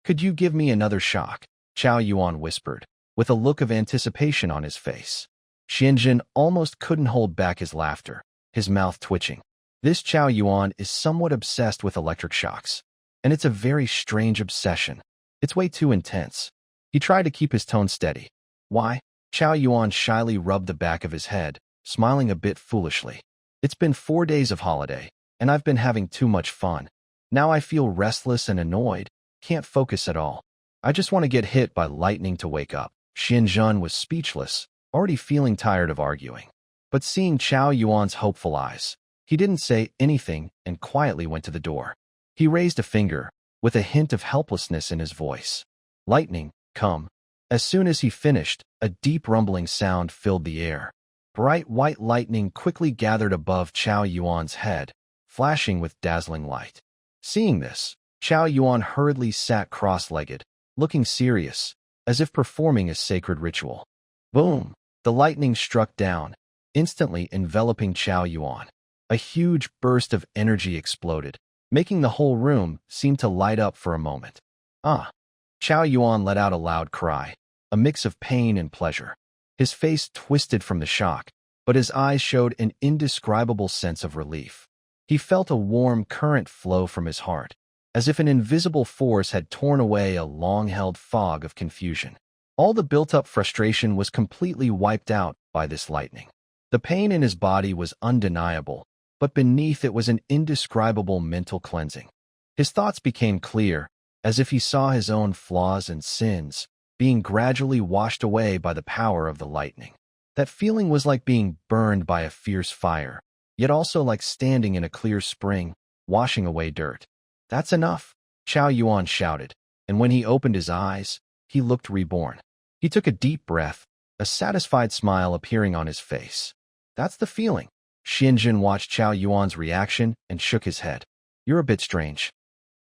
Could you give me another shock? Zhao Yuan whispered, with a look of anticipation on his face. Xianzhen almost couldn't hold back his laughter, his mouth twitching. This Zhao Yuan is somewhat obsessed with electric shocks, and it's a very strange obsession. It's way too intense. He tried to keep his tone steady. Why? Zhao Yuan shyly rubbed the back of his head, smiling a bit foolishly. It's been 4 days of holiday, and I've been having too much fun. Now I feel restless and annoyed, can't focus at all. I just want to get hit by lightning to wake up. Xianzhen was speechless, already feeling tired of arguing. But seeing Zhao Yuan's hopeful eyes, he didn't say anything and quietly went to the door. He raised a finger, with a hint of helplessness in his voice. Lightning, come. As soon as he finished, a deep rumbling sound filled the air. Bright white lightning quickly gathered above Zhao Yuan's head, flashing with dazzling light. Seeing this, Zhao Yuan hurriedly sat cross-legged, looking serious, as if performing a sacred ritual. Boom! The lightning struck down, instantly enveloping Zhao Yuan. A huge burst of energy exploded, making the whole room seem to light up for a moment. Ah! Zhao Yuan let out a loud cry, a mix of pain and pleasure. His face twisted from the shock, but his eyes showed an indescribable sense of relief. He felt a warm current flow from his heart, as if an invisible force had torn away a long-held fog of confusion. All the built-up frustration was completely wiped out by this lightning. The pain in his body was undeniable, but beneath it was an indescribable mental cleansing. His thoughts became clear, as if he saw his own flaws and sins being gradually washed away by the power of the lightning. That feeling was like being burned by a fierce fire, yet also like standing in a clear spring, washing away dirt. That's enough, Zhao Yuan shouted, and when he opened his eyes, he looked reborn. He took a deep breath, a satisfied smile appearing on his face. That's the feeling. Xianzhen watched Zhao Yuan's reaction and shook his head. You're a bit strange.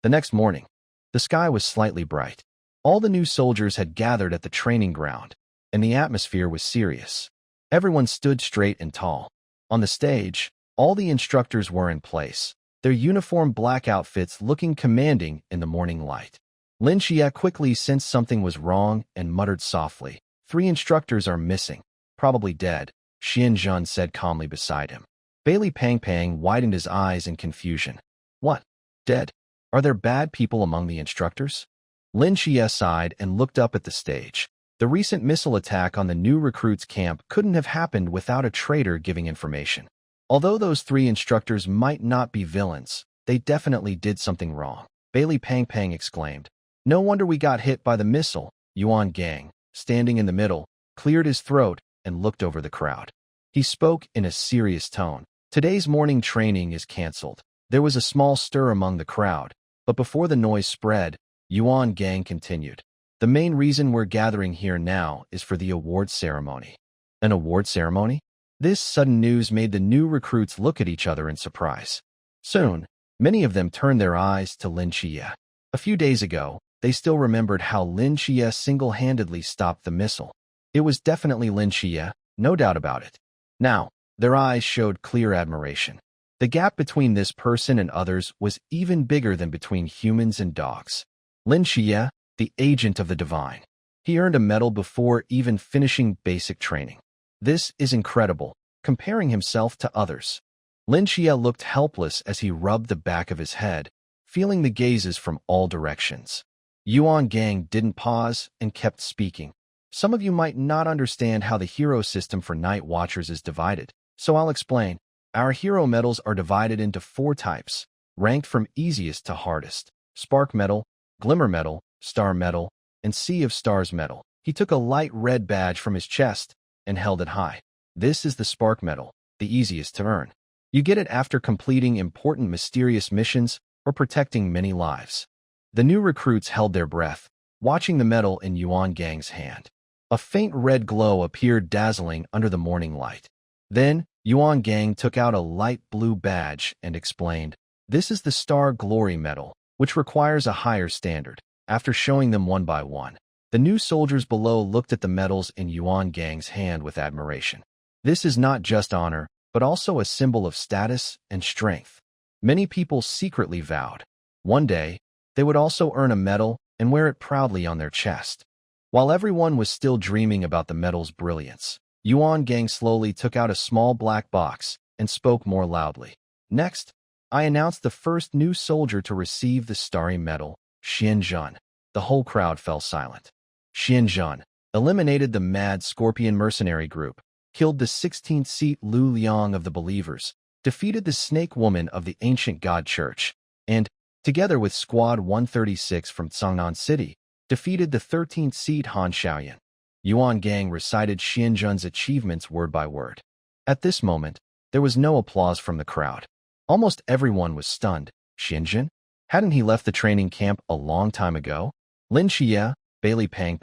The next morning, the sky was slightly bright. All the new soldiers had gathered at the training ground, and the atmosphere was serious. Everyone stood straight and tall. On the stage, all the instructors were in place, their uniform black outfits looking commanding in the morning light. Lin Qiye quickly sensed something was wrong and muttered softly, "3 instructors are missing, probably dead," Xianzhen said calmly beside him. Bailey Pang widened his eyes in confusion. "What? Dead? Are there bad people among the instructors?" Lin Qiye sighed and looked up at the stage. The recent missile attack on the new recruits' camp couldn't have happened without a traitor giving information. Although those 3 instructors might not be villains, they definitely did something wrong. Bailey Pang exclaimed. "No wonder we got hit by the missile." Yuan Gang, standing in the middle, cleared his throat and looked over the crowd. He spoke in a serious tone. "Today's morning training is cancelled." There was a small stir among the crowd, but before the noise spread, Yuan Gang continued. "The main reason we're gathering here now is for the award ceremony." An award ceremony? This sudden news made the new recruits look at each other in surprise. Soon, many of them turned their eyes to Lin Qiye. A few days ago, they still remembered how Lin Qiye single-handedly stopped the missile. It was definitely Lin Qiye, no doubt about it. Now, their eyes showed clear admiration. The gap between this person and others was even bigger than between humans and dogs. Lin Qiye, the agent of the divine. He earned a medal before even finishing basic training. This is incredible, comparing himself to others. Lin Qiye looked helpless as he rubbed the back of his head, feeling the gazes from all directions. Yuan Gang didn't pause and kept speaking. "Some of you might not understand how the hero system for Night Watchers is divided, so I'll explain. Our hero medals are divided into 4 types, ranked from easiest to hardest: Spark Medal, Glimmer Medal, Star Medal, and Sea of Stars Medal." He took a light red badge from his chest and held it high. "This is the Spark Medal, the easiest to earn. You get it after completing important mysterious missions or protecting many lives." The new recruits held their breath, watching the medal in Yuan Gang's hand. A faint red glow appeared dazzling under the morning light. Then, Yuan Gang took out a light blue badge and explained, "This is the Star Glory Medal, which requires a higher standard." After showing them one by one, the new soldiers below looked at the medals in Yuan Gang's hand with admiration. This is not just honor, but also a symbol of status and strength. Many people secretly vowed one day they would also earn a medal and wear it proudly on their chest. While everyone was still dreaming about the medal's brilliance, Yuan Gang slowly took out a small black box and spoke more loudly. "Next, I announce the first new soldier to receive the Starry Medal, Xianzhen." The whole crowd fell silent. Xianzhen eliminated the Mad Scorpion mercenary group, killed the 16th seat Lu Liang of the Believers, defeated the Snake Woman of the Ancient God Church, and, together with Squad 136 from Cangnan City, defeated the 13th seed Han Xiaoyan. Yuan Gang recited Xianzhen's achievements word by word. At this moment, there was no applause from the crowd. Almost everyone was stunned. Xianzhen? Hadn't he left the training camp a long time ago? Lin Qiye, Bailey Pang,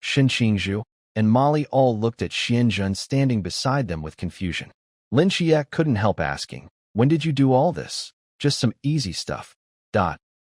Xin Qingzhu, and Molly all looked at Xianzhen standing beside them with confusion. Lin Qiye couldn't help asking, "When did you do all this?" "Just some easy stuff."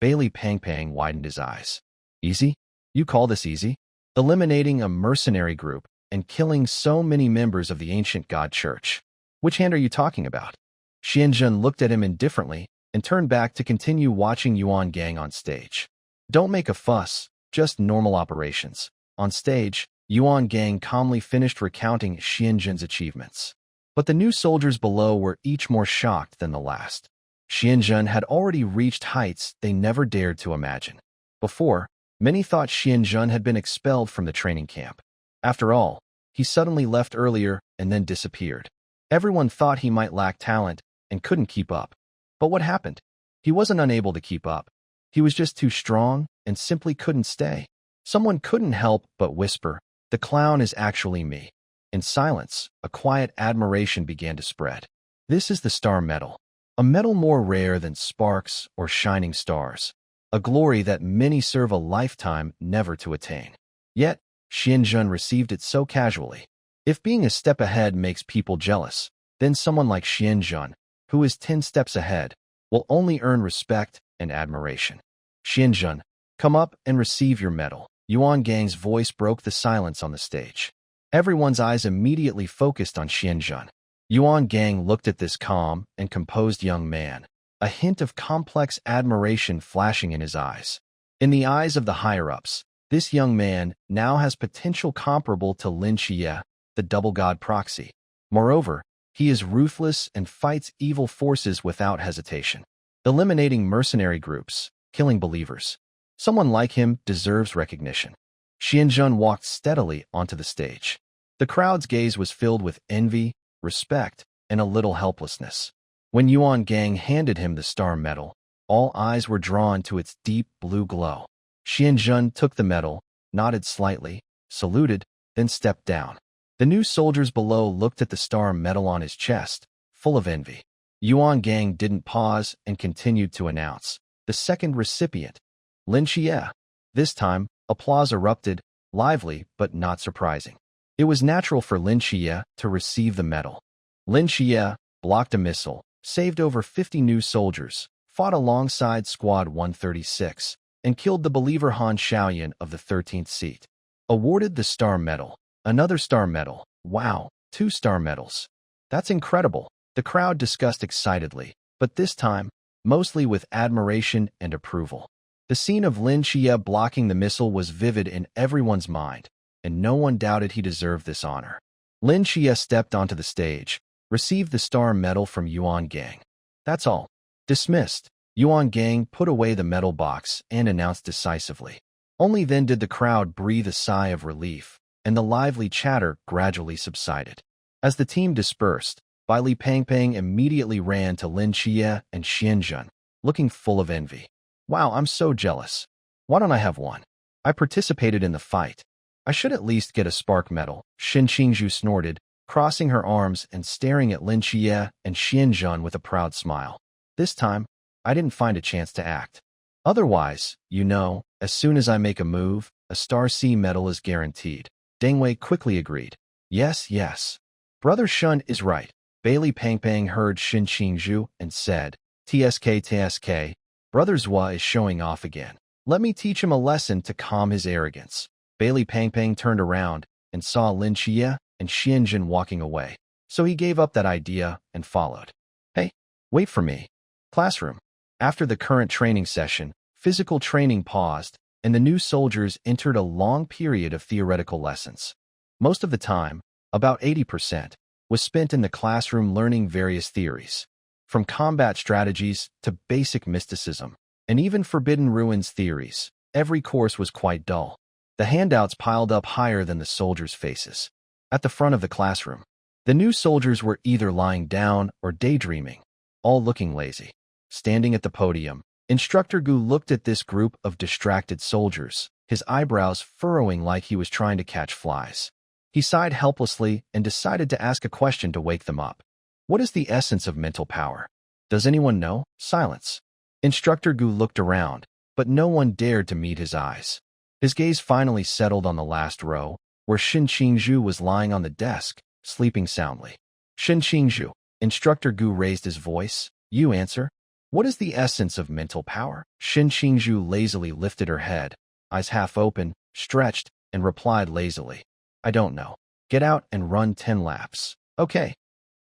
Bailey Pang widened his eyes. "Easy? You call this easy?" "Eliminating a mercenary group and killing so many members of the Ancient God Church. Which hand are you talking about?" Xianzhen looked at him indifferently and turned back to continue watching Yuan Gang on stage. "Don't make a fuss, just normal operations." On stage, Yuan Gang calmly finished recounting Xianzhen's achievements. But the new soldiers below were each more shocked than the last. Xianzhen had already reached heights they never dared to imagine. Before, many thought Xianzhen had been expelled from the training camp. After all, he suddenly left earlier and then disappeared. Everyone thought he might lack talent and couldn't keep up. But what happened? He wasn't unable to keep up. He was just too strong and simply couldn't stay. Someone couldn't help but whisper, "The clown is actually me." In silence, a quiet admiration began to spread. This is the Star Medal, a medal more rare than sparks or shining stars, a glory that many serve a lifetime never to attain. Yet, Xianzhen received it so casually. If being a step ahead makes people jealous, then someone like Xianzhen, who is 10 steps ahead, will only earn respect and admiration. Xianzhen, come up and receive your medal. Yuan Gang's voice broke the silence on the stage. Everyone's eyes immediately focused on Xianzhen. Yuan Gang looked at this calm and composed young man, a hint of complex admiration flashing in his eyes. In the eyes of the higher-ups, this young man now has potential comparable to Lin Qiye, the double god proxy. Moreover, he is ruthless and fights evil forces without hesitation, eliminating mercenary groups, killing believers. Someone like him deserves recognition. Xianzhen walked steadily onto the stage. The crowd's gaze was filled with envy, respect, and a little helplessness. When Yuan Gang handed him the star medal, all eyes were drawn to its deep blue glow. Xianzhen took the medal, nodded slightly, saluted, then stepped down. The new soldiers below looked at the star medal on his chest, full of envy. Yuan Gang didn't pause and continued to announce the second recipient, Lin Qiye. This time, applause erupted, lively but not surprising. It was natural for Lin Qiye to receive the medal. Lin Qiye blocked a missile, saved over 50 new soldiers, fought alongside Squad 136, and killed the believer Han Shaoyan of the 13th seat. Awarded the star medal. Another star medal. Wow, 2 star medals. That's incredible. The crowd discussed excitedly, but this time, mostly with admiration and approval. The scene of Lin Qiye blocking the missile was vivid in everyone's mind, and no one doubted he deserved this honor. Lin Qiye stepped onto the stage, received the star medal from Yuan Gang. That's all. Dismissed. Yuan Gang put away the medal box and announced decisively. Only then did the crowd breathe a sigh of relief, and the lively chatter gradually subsided. As the team dispersed, Bai Li Pangpang immediately ran to Lin Qiye and Xianzhen, looking full of envy. Wow, I'm so jealous. Why don't I have one? I participated in the fight. I should at least get a spark medal, Xin Qingzhu snorted, crossing her arms and staring at Lin Qiye and Xianzhen with a proud smile. This time, I didn't find a chance to act. Otherwise, as soon as I make a move, a Star C medal is guaranteed. Deng Wei quickly agreed. Yes. Brother Shun is right. Bai Li Pangpang heard Xin Qingzhu and said, TSK, Brother Zhao is showing off again. Let me teach him a lesson to calm his arrogance. Bai Li Pangpang turned around and saw Lin Qiye and Xianzhen walking away, so he gave up that idea and followed. Hey, wait for me. Classroom. After the current training session, physical training paused, and the new soldiers entered a long period of theoretical lessons. Most of the time, about 80%, was spent in the classroom learning various theories, from combat strategies to basic mysticism, and even Forbidden Ruins theories. Every course was quite dull. The handouts piled up higher than the soldiers' faces. At the front of the classroom, the new soldiers were either lying down or daydreaming, all looking lazy. Standing at the podium, Instructor Gu looked at this group of distracted soldiers, his eyebrows furrowing like he was trying to catch flies. He sighed helplessly and decided to ask a question to wake them up. What is the essence of mental power? Does anyone know? Silence. Instructor Gu looked around, but no one dared to meet his eyes. His gaze finally settled on the last row, where Xin Qingzhu was lying on the desk, sleeping soundly. Xin Qingzhu. Instructor Gu raised his voice. You answer. What is the essence of mental power? Xin Qingzhu lazily lifted her head, eyes half open, stretched, and replied lazily. I don't know. Get out and run 10 laps. Okay.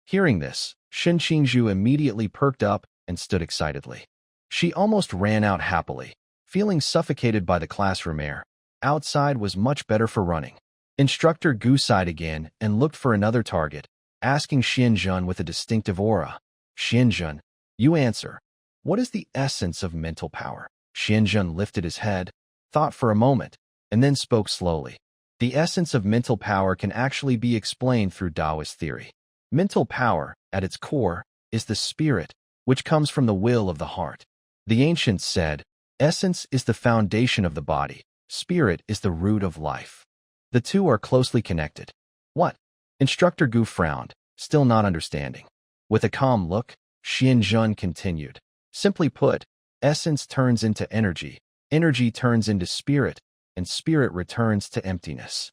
Hearing this, Xin Qingzhu immediately perked up and stood excitedly. She almost ran out happily, feeling suffocated by the classroom air. Outside was much better for running. Instructor Gu sighed again and looked for another target, asking Xianzhen with a distinctive aura. Xianzhen, you answer. What is the essence of mental power? Xianzhen lifted his head, thought for a moment, and then spoke slowly. The essence of mental power can actually be explained through Taoist theory. Mental power, at its core, is the spirit, which comes from the will of the heart. The ancients said, essence is the foundation of the body, spirit is the root of life. The two are closely connected. What? Instructor Gu frowned, still not understanding. With a calm look, Xianzhen continued. Simply put, essence turns into energy, energy turns into spirit, and spirit returns to emptiness.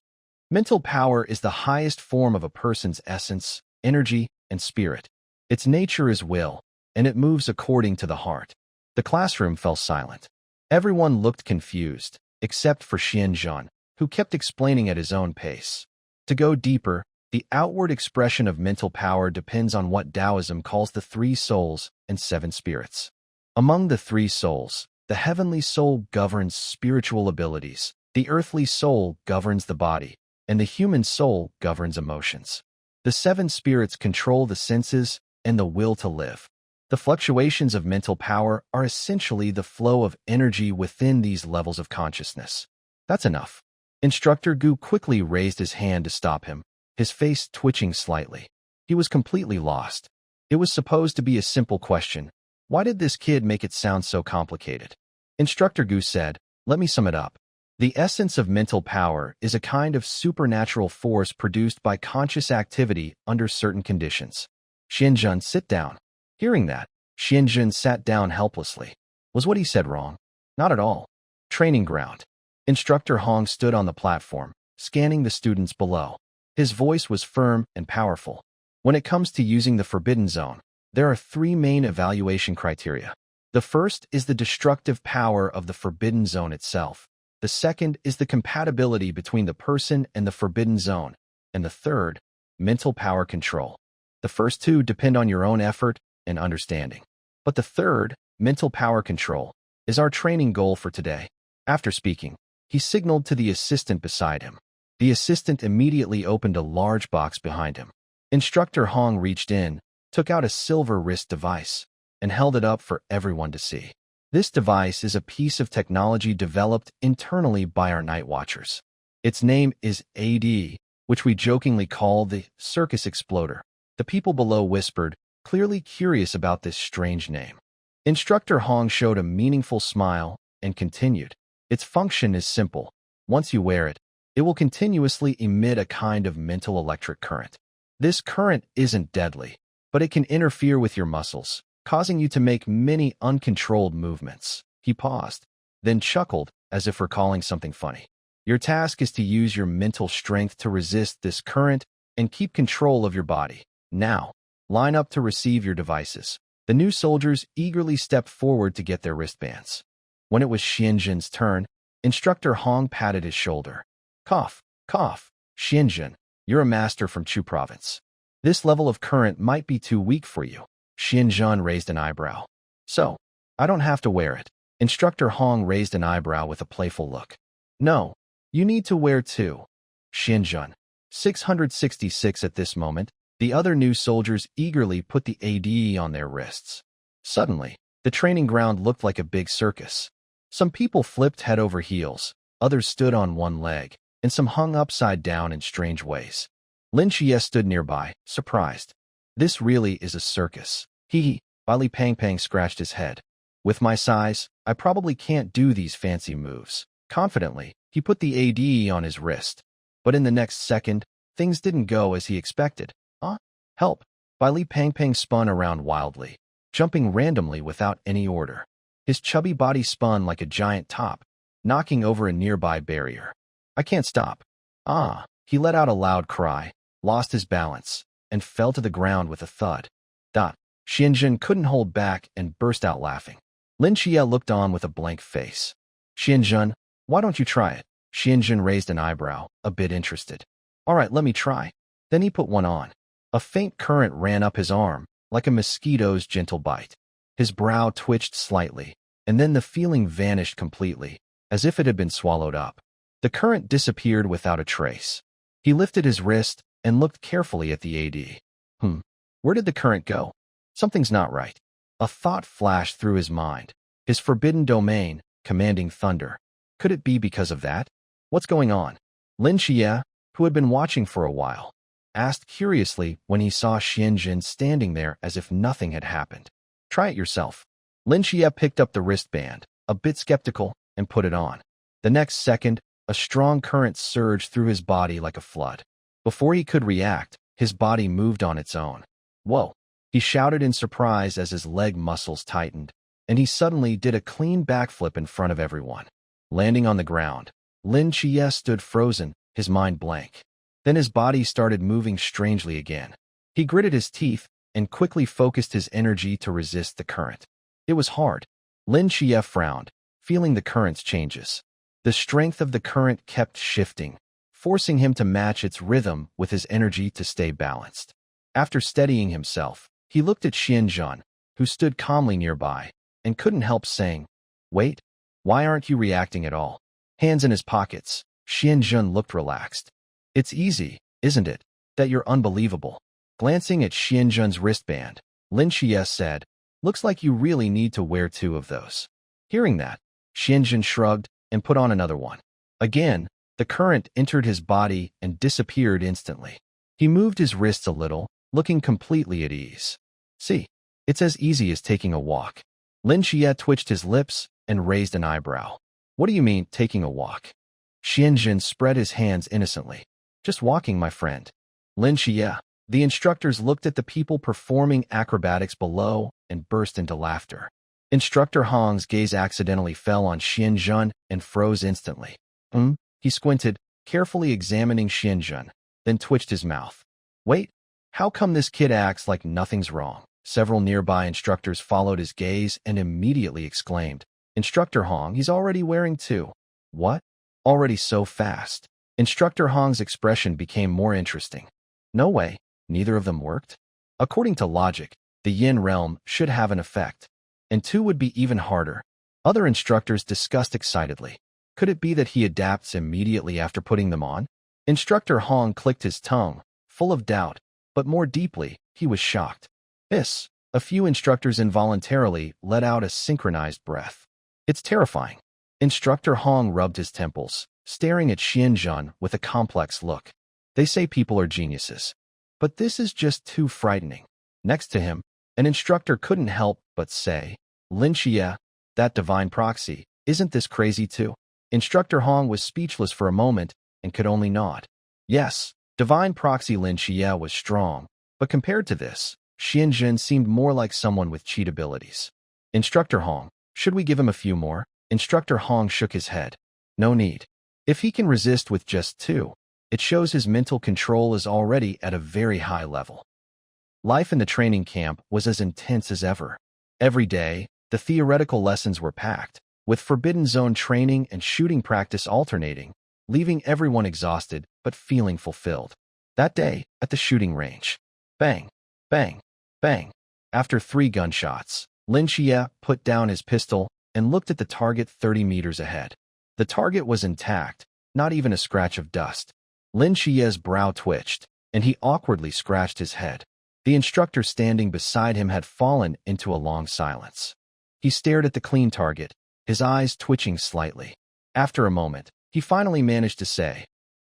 Mental power is the highest form of a person's essence, energy, and spirit. Its nature is will, and it moves according to the heart. The classroom fell silent. Everyone looked confused, except for Xianzhan, who kept explaining at his own pace. To go deeper, the outward expression of mental power depends on what Taoism calls the 3 souls and 7 spirits. Among the 3 souls, the heavenly soul governs spiritual abilities, the earthly soul governs the body, and the human soul governs emotions. The 7 spirits control the senses and the will to live. The fluctuations of mental power are essentially the flow of energy within these levels of consciousness. That's enough. Instructor Gu quickly raised his hand to stop him, his face twitching slightly. He was completely lost. It was supposed to be a simple question. Why did this kid make it sound so complicated? Instructor Gu said, "Let me sum it up. The essence of mental power is a kind of supernatural force produced by conscious activity under certain conditions." Xianzhan, sit down. Hearing that, Xianzhan sat down helplessly. Was what he said wrong? Not at all. Training ground. Instructor Hong stood on the platform, scanning the students below. His voice was firm and powerful. When it comes to using the Forbidden Zone, there are 3 main evaluation criteria. The first is the destructive power of the Forbidden Zone itself. The second is the compatibility between the person and the Forbidden Zone. And the third, mental power control. The first 2 depend on your own effort and understanding. But the third, mental power control, is our training goal for today. After speaking, he signaled to the assistant beside him. The assistant immediately opened a large box behind him. Instructor Hong reached in, took out a silver wrist device, and held it up for everyone to see. This device is a piece of technology developed internally by our night watchers. Its name is AD, which we jokingly call the Circus Exploder. The people below whispered, clearly curious about this strange name. Instructor Hong showed a meaningful smile and continued. Its function is simple. Once you wear it, it will continuously emit a kind of mental electric current. This current isn't deadly, but it can interfere with your muscles, causing you to make many uncontrolled movements. He paused, then chuckled as if recalling something funny. Your task is to use your mental strength to resist this current and keep control of your body. Now, line up to receive your devices. The new soldiers eagerly stepped forward to get their wristbands. When it was Xianzhan's turn, Instructor Hong patted his shoulder. Cough, cough. Xianzhan, you're a master from Chu province. This level of current might be too weak for you. Xianzhan raised an eyebrow. So, I don't have to wear it. Instructor Hong raised an eyebrow with a playful look. No, you need to wear too. Xianzhan. 666 at this moment, the other new soldiers eagerly put the ADE on their wrists. Suddenly, the training ground looked like a big circus. Some people flipped head over heels, others stood on one leg, and some hung upside down in strange ways. Lin Qiye stood nearby, surprised. This really is a circus. Hee. Li Pangpang scratched his head. With my size, I probably can't do these fancy moves. Confidently, he put the ADE on his wrist. But in the next second, things didn't go as he expected. Help! Li Pangpang spun around wildly, jumping randomly without any order. His chubby body spun like a giant top, knocking over a nearby barrier. I can't stop. He let out a loud cry, lost his balance, and fell to the ground with a thud. Xianzhan couldn't hold back and burst out laughing. Lin Qiye looked on with a blank face. Xianzhan, why don't you try it? Xianzhan raised an eyebrow, a bit interested. All right, let me try. Then he put one on. A faint current ran up his arm, like a mosquito's gentle bite. His brow twitched slightly, and then the feeling vanished completely, as if it had been swallowed up. The current disappeared without a trace. He lifted his wrist and looked carefully at the AD. Where did the current go? Something's not right. A thought flashed through his mind. His forbidden domain, commanding thunder. Could it be because of that? What's going on? Lin Qiye, who had been watching for a while, asked curiously when he saw Xianzhan standing there as if nothing had happened. Try it yourself. Lin Qiye picked up the wristband, a bit skeptical, and put it on. The next second, a strong current surged through his body like a flood. Before he could react, his body moved on its own. Whoa! He shouted in surprise as his leg muscles tightened, and he suddenly did a clean backflip in front of everyone. Landing on the ground, Lin Qiye stood frozen, his mind blank. Then his body started moving strangely again. He gritted his teeth and quickly focused his energy to resist the current. It was hard. Lin Qiye frowned, feeling the current's changes. The strength of the current kept shifting, forcing him to match its rhythm with his energy to stay balanced. After steadying himself, he looked at Xianzhen, who stood calmly nearby, and couldn't help saying, "Wait, why aren't you reacting at all?" Hands in his pockets, Xianzhen looked relaxed. "It's easy, isn't it? That you're unbelievable." Glancing at Xianzhen's wristband, Lin Qiye said, "Looks like you really need to wear 2 of those." Hearing that, Xianzhen shrugged and put on another one. Again, the current entered his body and disappeared instantly. He moved his wrists a little, looking completely at ease. "See, it's as easy as taking a walk." Lin Qiye twitched his lips and raised an eyebrow. "What do you mean, taking a walk?" Xianzhen spread his hands innocently. "Just walking, my friend." Lin Qiye. The instructors looked at the people performing acrobatics below and burst into laughter. Instructor Hong's gaze accidentally fell on Xianzhen and froze instantly. He squinted, carefully examining Xianzhen, then twitched his mouth. "Wait, how come this kid acts like nothing's wrong?" Several nearby instructors followed his gaze and immediately exclaimed, "Instructor Hong, he's already wearing 2. "What? Already so fast?" Instructor Hong's expression became more interesting. "No way, neither of them worked." According to logic, the yin realm should have an effect, and 2 would be even harder. Other instructors discussed excitedly. Could it be that he adapts immediately after putting them on? Instructor Hong clicked his tongue, full of doubt, but more deeply, he was shocked. A few instructors involuntarily let out a synchronized breath. "It's terrifying." Instructor Hong rubbed his temples, staring at Xianzhen with a complex look. "They say people are geniuses, but this is just too frightening." Next to him, an instructor couldn't help but say, "Lin Qiye, that divine proxy, isn't this crazy too?" Instructor Hong was speechless for a moment and could only nod. Yes, divine proxy Lin Qiye was strong, but compared to this, Xianzhen seemed more like someone with cheat abilities. "Instructor Hong, should we give him a few more?" Instructor Hong shook his head. "No need. If he can resist with just 2, it shows his mental control is already at a very high level." Life in the training camp was as intense as ever. Every day, the theoretical lessons were packed, with Forbidden Zone training and shooting practice alternating, leaving everyone exhausted but feeling fulfilled. That day, at the shooting range, bang, bang, bang. After 3 gunshots, Lin Qiye put down his pistol and looked at the target 30 meters ahead. The target was intact, not even a scratch of dust. Lin Qiye's brow twitched, and he awkwardly scratched his head. The instructor standing beside him had fallen into a long silence. He stared at the clean target, his eyes twitching slightly. After a moment, he finally managed to say,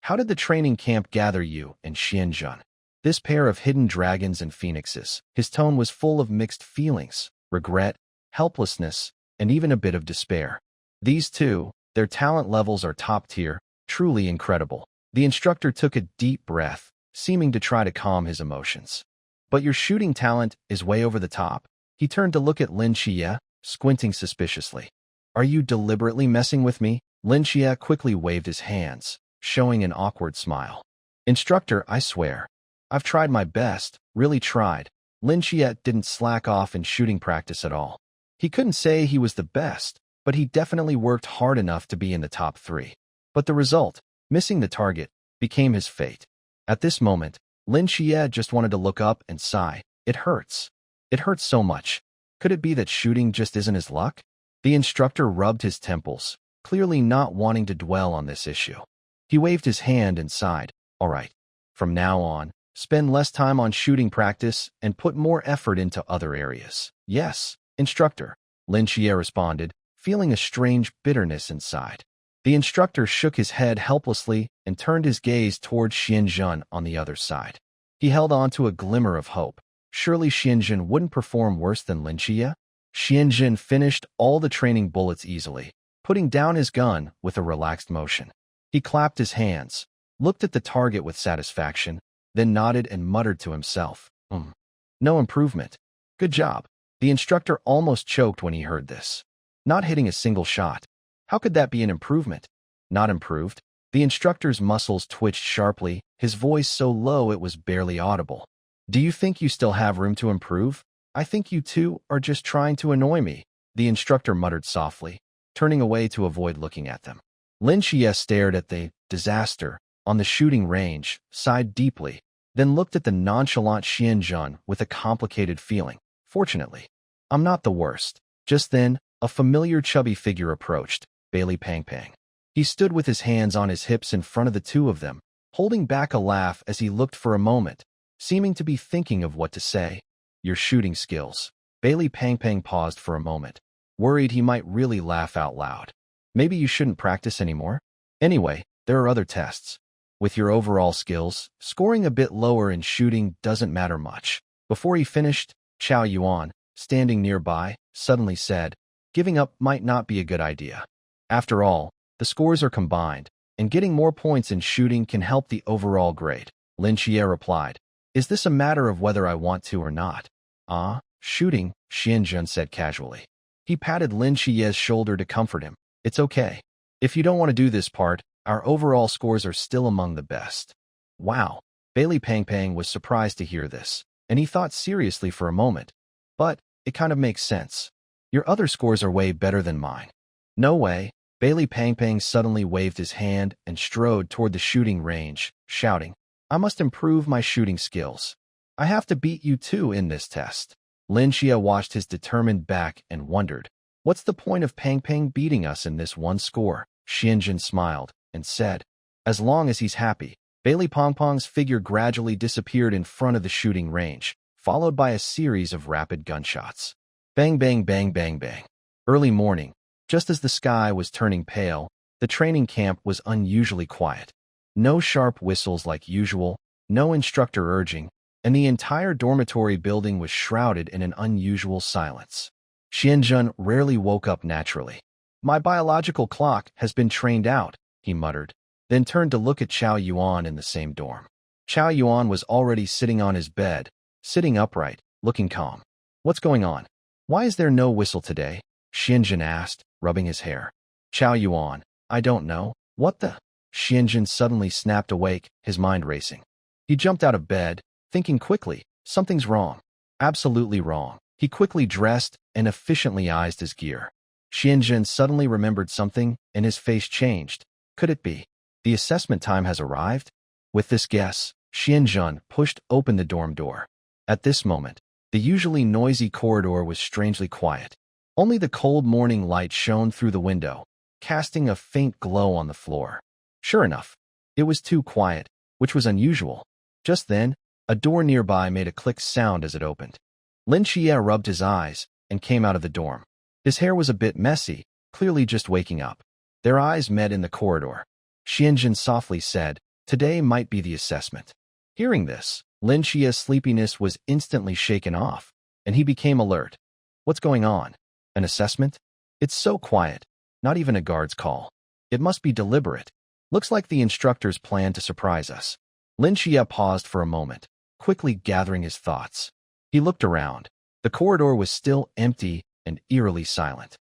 "How did the training camp gather you and Xianzhen?" This pair of hidden dragons and phoenixes. His tone was full of mixed feelings, regret, helplessness, and even a bit of despair. These 2, their talent levels are top tier, truly incredible. The instructor took a deep breath, seeming to try to calm his emotions. "But your shooting talent is way over the top." He turned to look at Lin Qiye, squinting suspiciously. "Are you deliberately messing with me?" Lin Qiye quickly waved his hands, showing an awkward smile. "Instructor, I swear. I've tried my best, really tried." Lin Qiye didn't slack off in shooting practice at all. He couldn't say he was the best, but he definitely worked hard enough to be in the top 3. But the result, missing the target, became his fate. At this moment, Lin Qiye just wanted to look up and sigh. It hurts. It hurts so much. Could it be that shooting just isn't his luck? The instructor rubbed his temples, clearly not wanting to dwell on this issue. He waved his hand and sighed. "All right. From now on, spend less time on shooting practice and put more effort into other areas." "Yes, instructor," Lin Qiye responded, feeling a strange bitterness inside. The instructor shook his head helplessly and turned his gaze toward Xianzhen on the other side. He held on to a glimmer of hope. Surely Xianzhen wouldn't perform worse than Lin Qiye? Xianzhen finished all the training bullets easily, putting down his gun with a relaxed motion. He clapped his hands, looked at the target with satisfaction, then nodded and muttered to himself, No improvement. Good job." The instructor almost choked when he heard this. Not hitting a single shot. How could that be an improvement? Not improved? The instructor's muscles twitched sharply, his voice so low it was barely audible. "Do you think you still have room to improve? I think you 2 are just trying to annoy me," the instructor muttered softly. turning away to avoid looking at them. Lin Qiye stared at the disaster on the shooting range, sighed deeply, then looked at the nonchalant Xianjun with a complicated feeling. Fortunately, I'm not the worst. Just then, a familiar chubby figure approached, Bailey Pang Pang. He stood with his hands on his hips in front of the two of them, holding back a laugh as he looked for a moment, seeming to be thinking of what to say. Your shooting skills. Bailey Pang Pang paused for a moment, worried he might really laugh out loud. Maybe you shouldn't practice anymore? Anyway, there are other tests. With your overall skills, scoring a bit lower in shooting doesn't matter much. Before he finished, Zhao Yuan, standing nearby, suddenly said, giving up might not be a good idea. After all, the scores are combined, and getting more points in shooting can help the overall grade. Lin Qiye replied, is this a matter of whether I want to or not? Shooting, Xianjun said casually. He patted Lin Qiye's shoulder to comfort him. It's okay. If you don't want to do this part, our overall scores are still among the best. Wow. Bailey Pang Pang was surprised to hear this, and he thought seriously for a moment. But it kind of makes sense. Your other scores are way better than mine. No way. Bailey Pang Pang suddenly waved his hand and strode toward the shooting range, shouting, I must improve my shooting skills. I have to beat you too in this test. Lin Qiye watched his determined back and wondered, what's the point of Pang Pang beating us in this one score? Xianjun smiled and said, as long as he's happy. Bailey Pong Pong's figure gradually disappeared in front of the shooting range, followed by a series of rapid gunshots. Bang, bang, bang, bang, bang. Early morning, just as the sky was turning pale, the training camp was unusually quiet. No sharp whistles like usual, no instructor urging, and the entire dormitory building was shrouded in an unusual silence. Xianjun rarely woke up naturally. My biological clock has been trained out, he muttered, then turned to look at Zhao Yuan in the same dorm. Zhao Yuan was already sitting on his bed, sitting upright, looking calm. What's going on? Why is there no whistle today? Xianjun asked, rubbing his hair. Zhao Yuan, I don't know. What the? Xianjun suddenly snapped awake, his mind racing. He jumped out of bed, thinking quickly, something's wrong. Absolutely wrong. He quickly dressed and efficiently eyed his gear. Xianjun suddenly remembered something, and his face changed. Could it be? The assessment time has arrived? With this guess, Xianjun pushed open the dorm door. At this moment, the usually noisy corridor was strangely quiet. Only the cold morning light shone through the window, casting a faint glow on the floor. Sure enough, it was too quiet, which was unusual. Just then, a door nearby made a click sound as it opened. Lin Qiye rubbed his eyes and came out of the dorm. His hair was a bit messy, clearly just waking up. Their eyes met in the corridor. Xianjun softly said, today might be the assessment. Hearing this, Lin Qiye's sleepiness was instantly shaken off, and he became alert. What's going on? An assessment? It's so quiet. Not even a guard's call. It must be deliberate. Looks like the instructors plan to surprise us. Lin Qiye paused for a moment, quickly gathering his thoughts. He looked around. The corridor was still empty and eerily silent.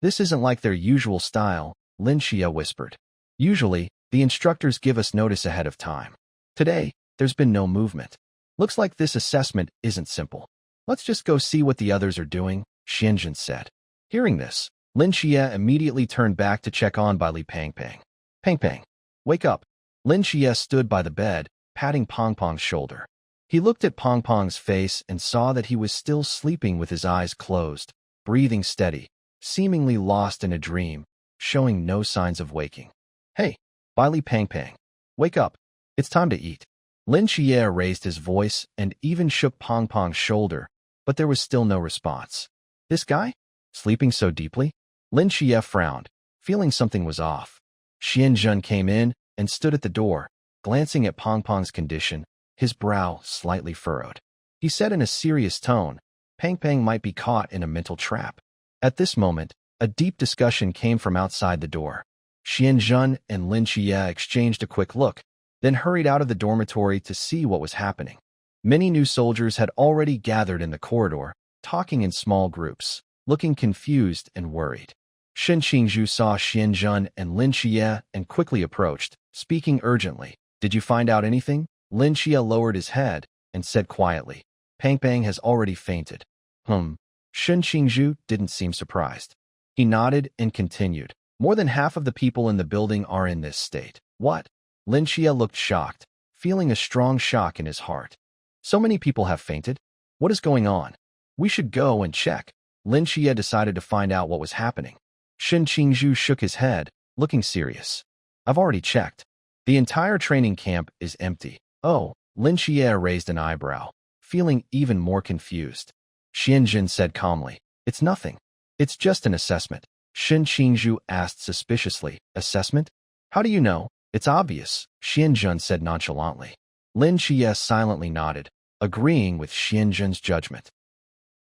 This isn't like their usual style, Lin Qiye whispered. Usually, the instructors give us notice ahead of time. Today, there's been no movement. Looks like this assessment isn't simple. Let's just go see what the others are doing, Xianjun said. Hearing this, Lin Qiye immediately turned back to check on Bailey Pang Pang. Pang Pang, wake up. Lin Qiye stood by the bed, patting Pong Pong's shoulder. He looked at Pong Pong's face and saw that he was still sleeping with his eyes closed, breathing steady, seemingly lost in a dream, showing no signs of waking. Hey, Bailey Pang Pang, wake up. It's time to eat. Lin Qiye raised his voice and even shook Pong Pong's shoulder, but there was still no response. This guy? Sleeping so deeply? Lin Qiye frowned, feeling something was off. Xianjun came in and stood at the door, glancing at Pong Pong's condition, his brow slightly furrowed. He said in a serious tone, Pang Pang might be caught in a mental trap. At this moment, a deep discussion came from outside the door. Xianjun and Lin Qiye exchanged a quick look, then hurried out of the dormitory to see what was happening. Many new soldiers had already gathered in the corridor, talking in small groups, looking confused and worried. Shen Qingzhu saw Xianjun and Lin Qiye and quickly approached, speaking urgently. Did you find out anything? Lin Qiye lowered his head and said quietly, Pang Pang has already fainted. Shen Qingzhu didn't seem surprised. He nodded and continued. More than half of the people in the building are in this state. What? Lin Qiye looked shocked, feeling a strong shock in his heart. So many people have fainted? What is going on? We should go and check. Lin Qiye decided to find out what was happening. Shen Qingzhu shook his head, looking serious. I've already checked. The entire training camp is empty. Oh, Lin Qiye raised an eyebrow, feeling even more confused. Xianjun said calmly, it's nothing. It's just an assessment. Shen Qingzhu asked suspiciously, assessment? How do you know? It's obvious, Xianjun said nonchalantly. Lin Qiye silently nodded, agreeing with Xianjun's judgment.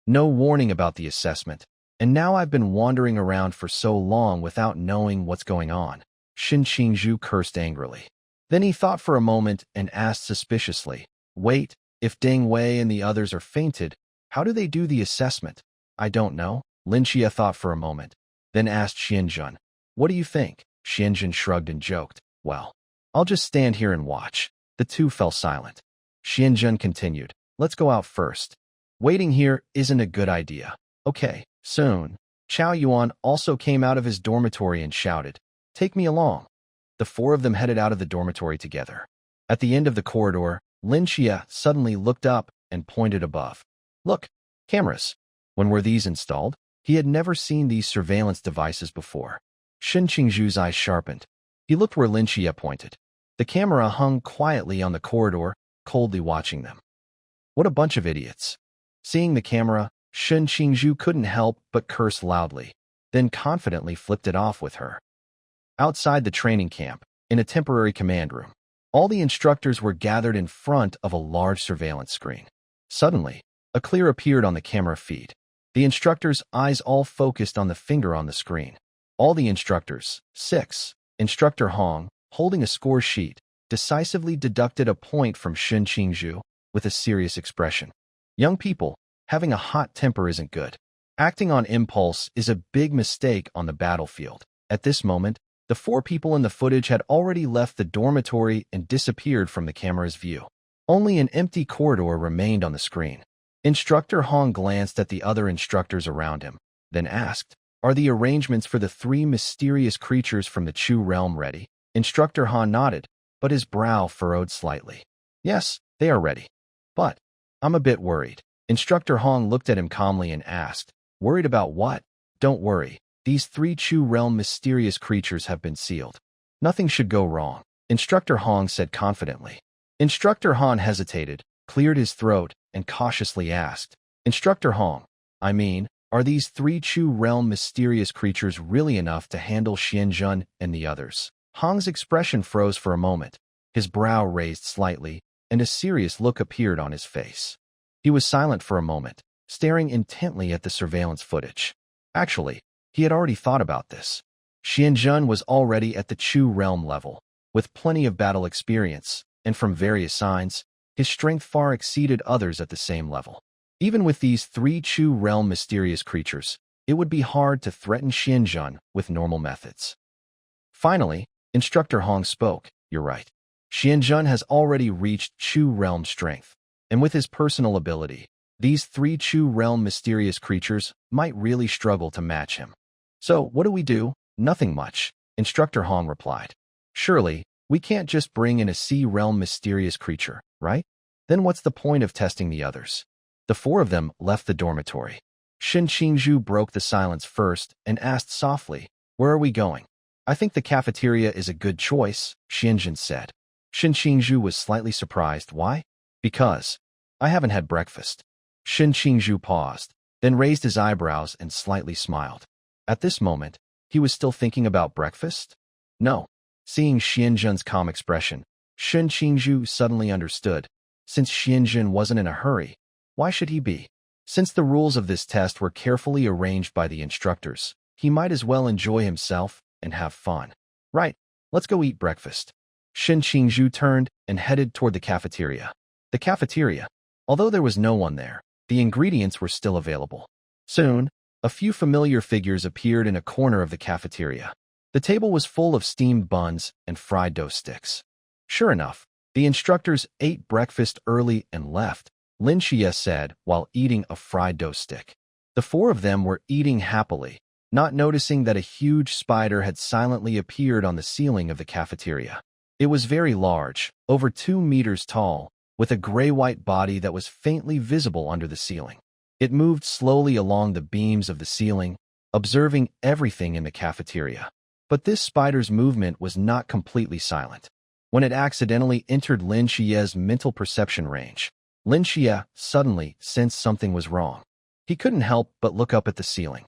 No warning about the assessment, and now I've been wandering around for so long without knowing what's going on. Shen Qingzhu cursed angrily. Then he thought for a moment and asked suspiciously, wait, if Deng Wei and the others are fainted, how do they do the assessment? I don't know. Lin Qiye thought for a moment, then asked Xianjun, what do you think? Xianjun shrugged and joked, well, I'll just stand here and watch. The two fell silent. Xianjun continued, let's go out first. Waiting here isn't a good idea. Okay, soon. Zhao Yuan also came out of his dormitory and shouted, take me along. The four of them headed out of the dormitory together. At the end of the corridor, Lin Qiye suddenly looked up and pointed above. Look, cameras. When were these installed? He had never seen these surveillance devices before. Shen Qingzhu's eyes sharpened. He looked where Lin Qiye pointed. The camera hung quietly on the corridor, coldly watching them. What a bunch of idiots. Seeing the camera, Shen Qingzhu couldn't help but curse loudly, then confidently flipped it off with her. Outside the training camp, in a temporary command room, all the instructors were gathered in front of a large surveillance screen. Suddenly, a clear appeared on the camera feed. The instructors' eyes all focused on the finger on the screen. All the instructors, 6. Instructor Hong, holding a score sheet, decisively deducted a point from Shen Qingzhu with a serious expression. Young people, having a hot temper isn't good. Acting on impulse is a big mistake on the battlefield. At this moment, the 4 people in the footage had already left the dormitory and disappeared from the camera's view. Only an empty corridor remained on the screen. Instructor Hong glanced at the other instructors around him, then asked, are the arrangements for the 3 mysterious creatures from the Chu realm ready? Instructor Han nodded, but his brow furrowed slightly. Yes, they are ready. But I'm a bit worried. Instructor Hong looked at him calmly and asked, worried about what? Don't worry. These 3 Chu realm mysterious creatures have been sealed. Nothing should go wrong, Instructor Hong said confidently. Instructor Han hesitated, cleared his throat, and cautiously asked, Instructor Hong, I mean, are these 3 Chu realm mysterious creatures really enough to handle Xianjun and the others? Hong's expression froze for a moment. His brow raised slightly, and a serious look appeared on his face. He was silent for a moment, staring intently at the surveillance footage. Actually, he had already thought about this. Xianjun was already at the Chu realm level, with plenty of battle experience, and from various signs, his strength far exceeded others at the same level. Even with these 3 Chu realm mysterious creatures, it would be hard to threaten Xianjun with normal methods. Finally, Instructor Hong spoke, you're right. Xianjun has already reached Chu realm strength, and with his personal ability, these 3 Chu realm mysterious creatures might really struggle to match him. So, what do we do? Nothing much, Instructor Hong replied. Surely, we can't just bring in a Sea realm mysterious creature, right? Then what's the point of testing the others? The 4 of them left the dormitory. Shen Qingzhu broke the silence first and asked softly, where are we going? I think the cafeteria is a good choice, Xianjun said. Shen Qingzhu was slightly surprised. Why? Because I haven't had breakfast. Shen Qingzhu paused, then raised his eyebrows and slightly smiled. At this moment, he was still thinking about breakfast? No. Seeing Xianjun's calm expression, Shen Qingzhu suddenly understood. Since Xianjun wasn't in a hurry, why should he be? Since the rules of this test were carefully arranged by the instructors, he might as well enjoy himself and have fun. Right, let's go eat breakfast. Shen Qingzhu turned and headed toward the cafeteria. The cafeteria. Although there was no one there, the ingredients were still available. Soon, a few familiar figures appeared in a corner of the cafeteria. The table was full of steamed buns and fried dough sticks. Sure enough, the instructors ate breakfast early and left, Lin Qiye said while eating a fried dough stick. The 4 of them were eating happily, not noticing that a huge spider had silently appeared on the ceiling of the cafeteria. It was very large, over 2 meters tall, with a gray-white body that was faintly visible under the ceiling. It moved slowly along the beams of the ceiling, observing everything in the cafeteria. But this spider's movement was not completely silent. When it accidentally entered Lin Qiye's mental perception range, Lin Qiye suddenly sensed something was wrong. He couldn't help but look up at the ceiling.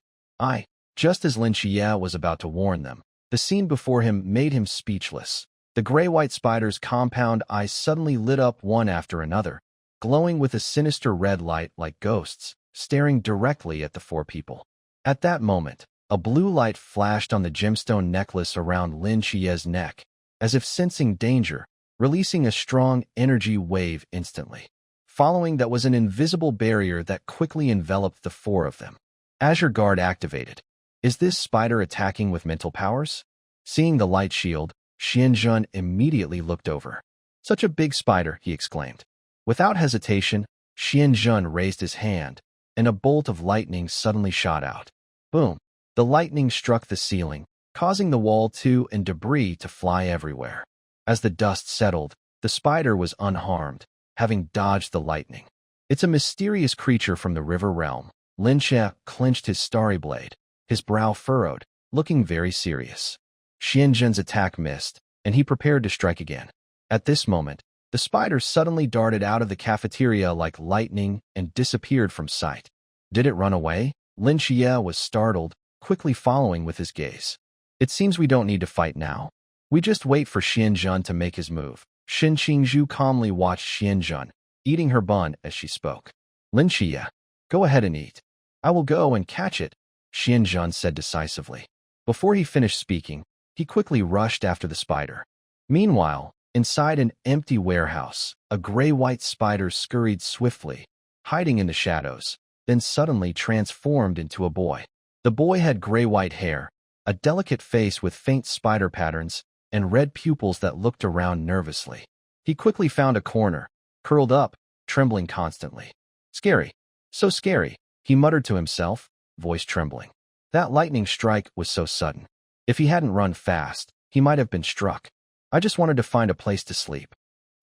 Just as Lin Qiye was about to warn them, the scene before him made him speechless. The gray-white spider's compound eyes suddenly lit up one after another, glowing with a sinister red light like ghosts, staring directly at the 4 people. At that moment, a blue light flashed on the gemstone necklace around Lin Qiye's neck, as if sensing danger, releasing a strong energy wave instantly. Following that was an invisible barrier that quickly enveloped the 4 of them. Azure Guard activated. Is this spider attacking with mental powers? Seeing the light shield, Xianzhen immediately looked over. Such a big spider, he exclaimed. Without hesitation, Xianzhen raised his hand, and a bolt of lightning suddenly shot out. Boom! The lightning struck the ceiling, causing the wall and debris to fly everywhere. As the dust settled, the spider was unharmed, having dodged the lightning. It's a mysterious creature from the river realm. Lin Qiye clenched his starry blade, his brow furrowed, looking very serious. Xianzhen's attack missed, and he prepared to strike again. At this moment, the spider suddenly darted out of the cafeteria like lightning and disappeared from sight. Did it run away? Lin Qiye was startled, quickly following with his gaze. It seems we don't need to fight now. We just wait for Xianzhen to make his move. Shen Qingzhu calmly watched Xianzhen, eating her bun as she spoke. Lin Qiye, go ahead and eat. I will go and catch it, Xianzhen said decisively. Before he finished speaking, he quickly rushed after the spider. Meanwhile, inside an empty warehouse, a gray-white spider scurried swiftly, hiding in the shadows, then suddenly transformed into a boy. The boy had gray-white hair, a delicate face with faint spider patterns, and red pupils that looked around nervously. He quickly found a corner, curled up, trembling constantly. Scary. So scary, he muttered to himself, voice trembling. That lightning strike was so sudden. If he hadn't run fast, he might have been struck. I just wanted to find a place to sleep.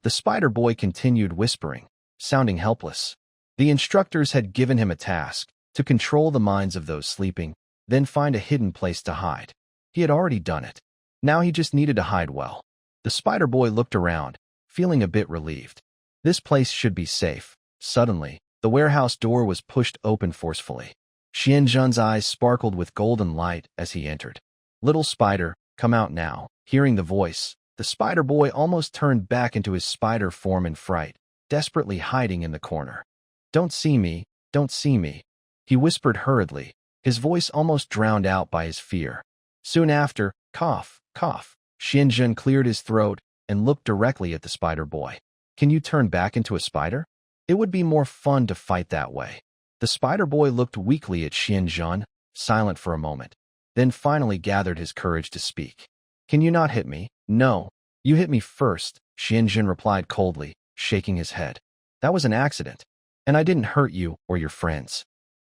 The spider boy continued whispering, sounding helpless. The instructors had given him a task, to control the minds of those sleeping, then find a hidden place to hide. He had already done it. Now he just needed to hide well. The spider boy looked around, feeling a bit relieved. This place should be safe. Suddenly, the warehouse door was pushed open forcefully. Xianzhen's eyes sparkled with golden light as he entered. Little spider, come out now. Hearing the voice, the spider boy almost turned back into his spider form in fright, desperately hiding in the corner. Don't see me, don't see me, he whispered hurriedly, his voice almost drowned out by his fear. Soon after, cough, cough, Xianzhen cleared his throat and looked directly at the spider boy. Can you turn back into a spider? It would be more fun to fight that way. The spider boy looked weakly at Xianzhen, silent for a moment, then finally gathered his courage to speak. Can you not hit me? No, you hit me first, Xianzhen replied coldly, shaking his head. That was an accident, and I didn't hurt you or your friends.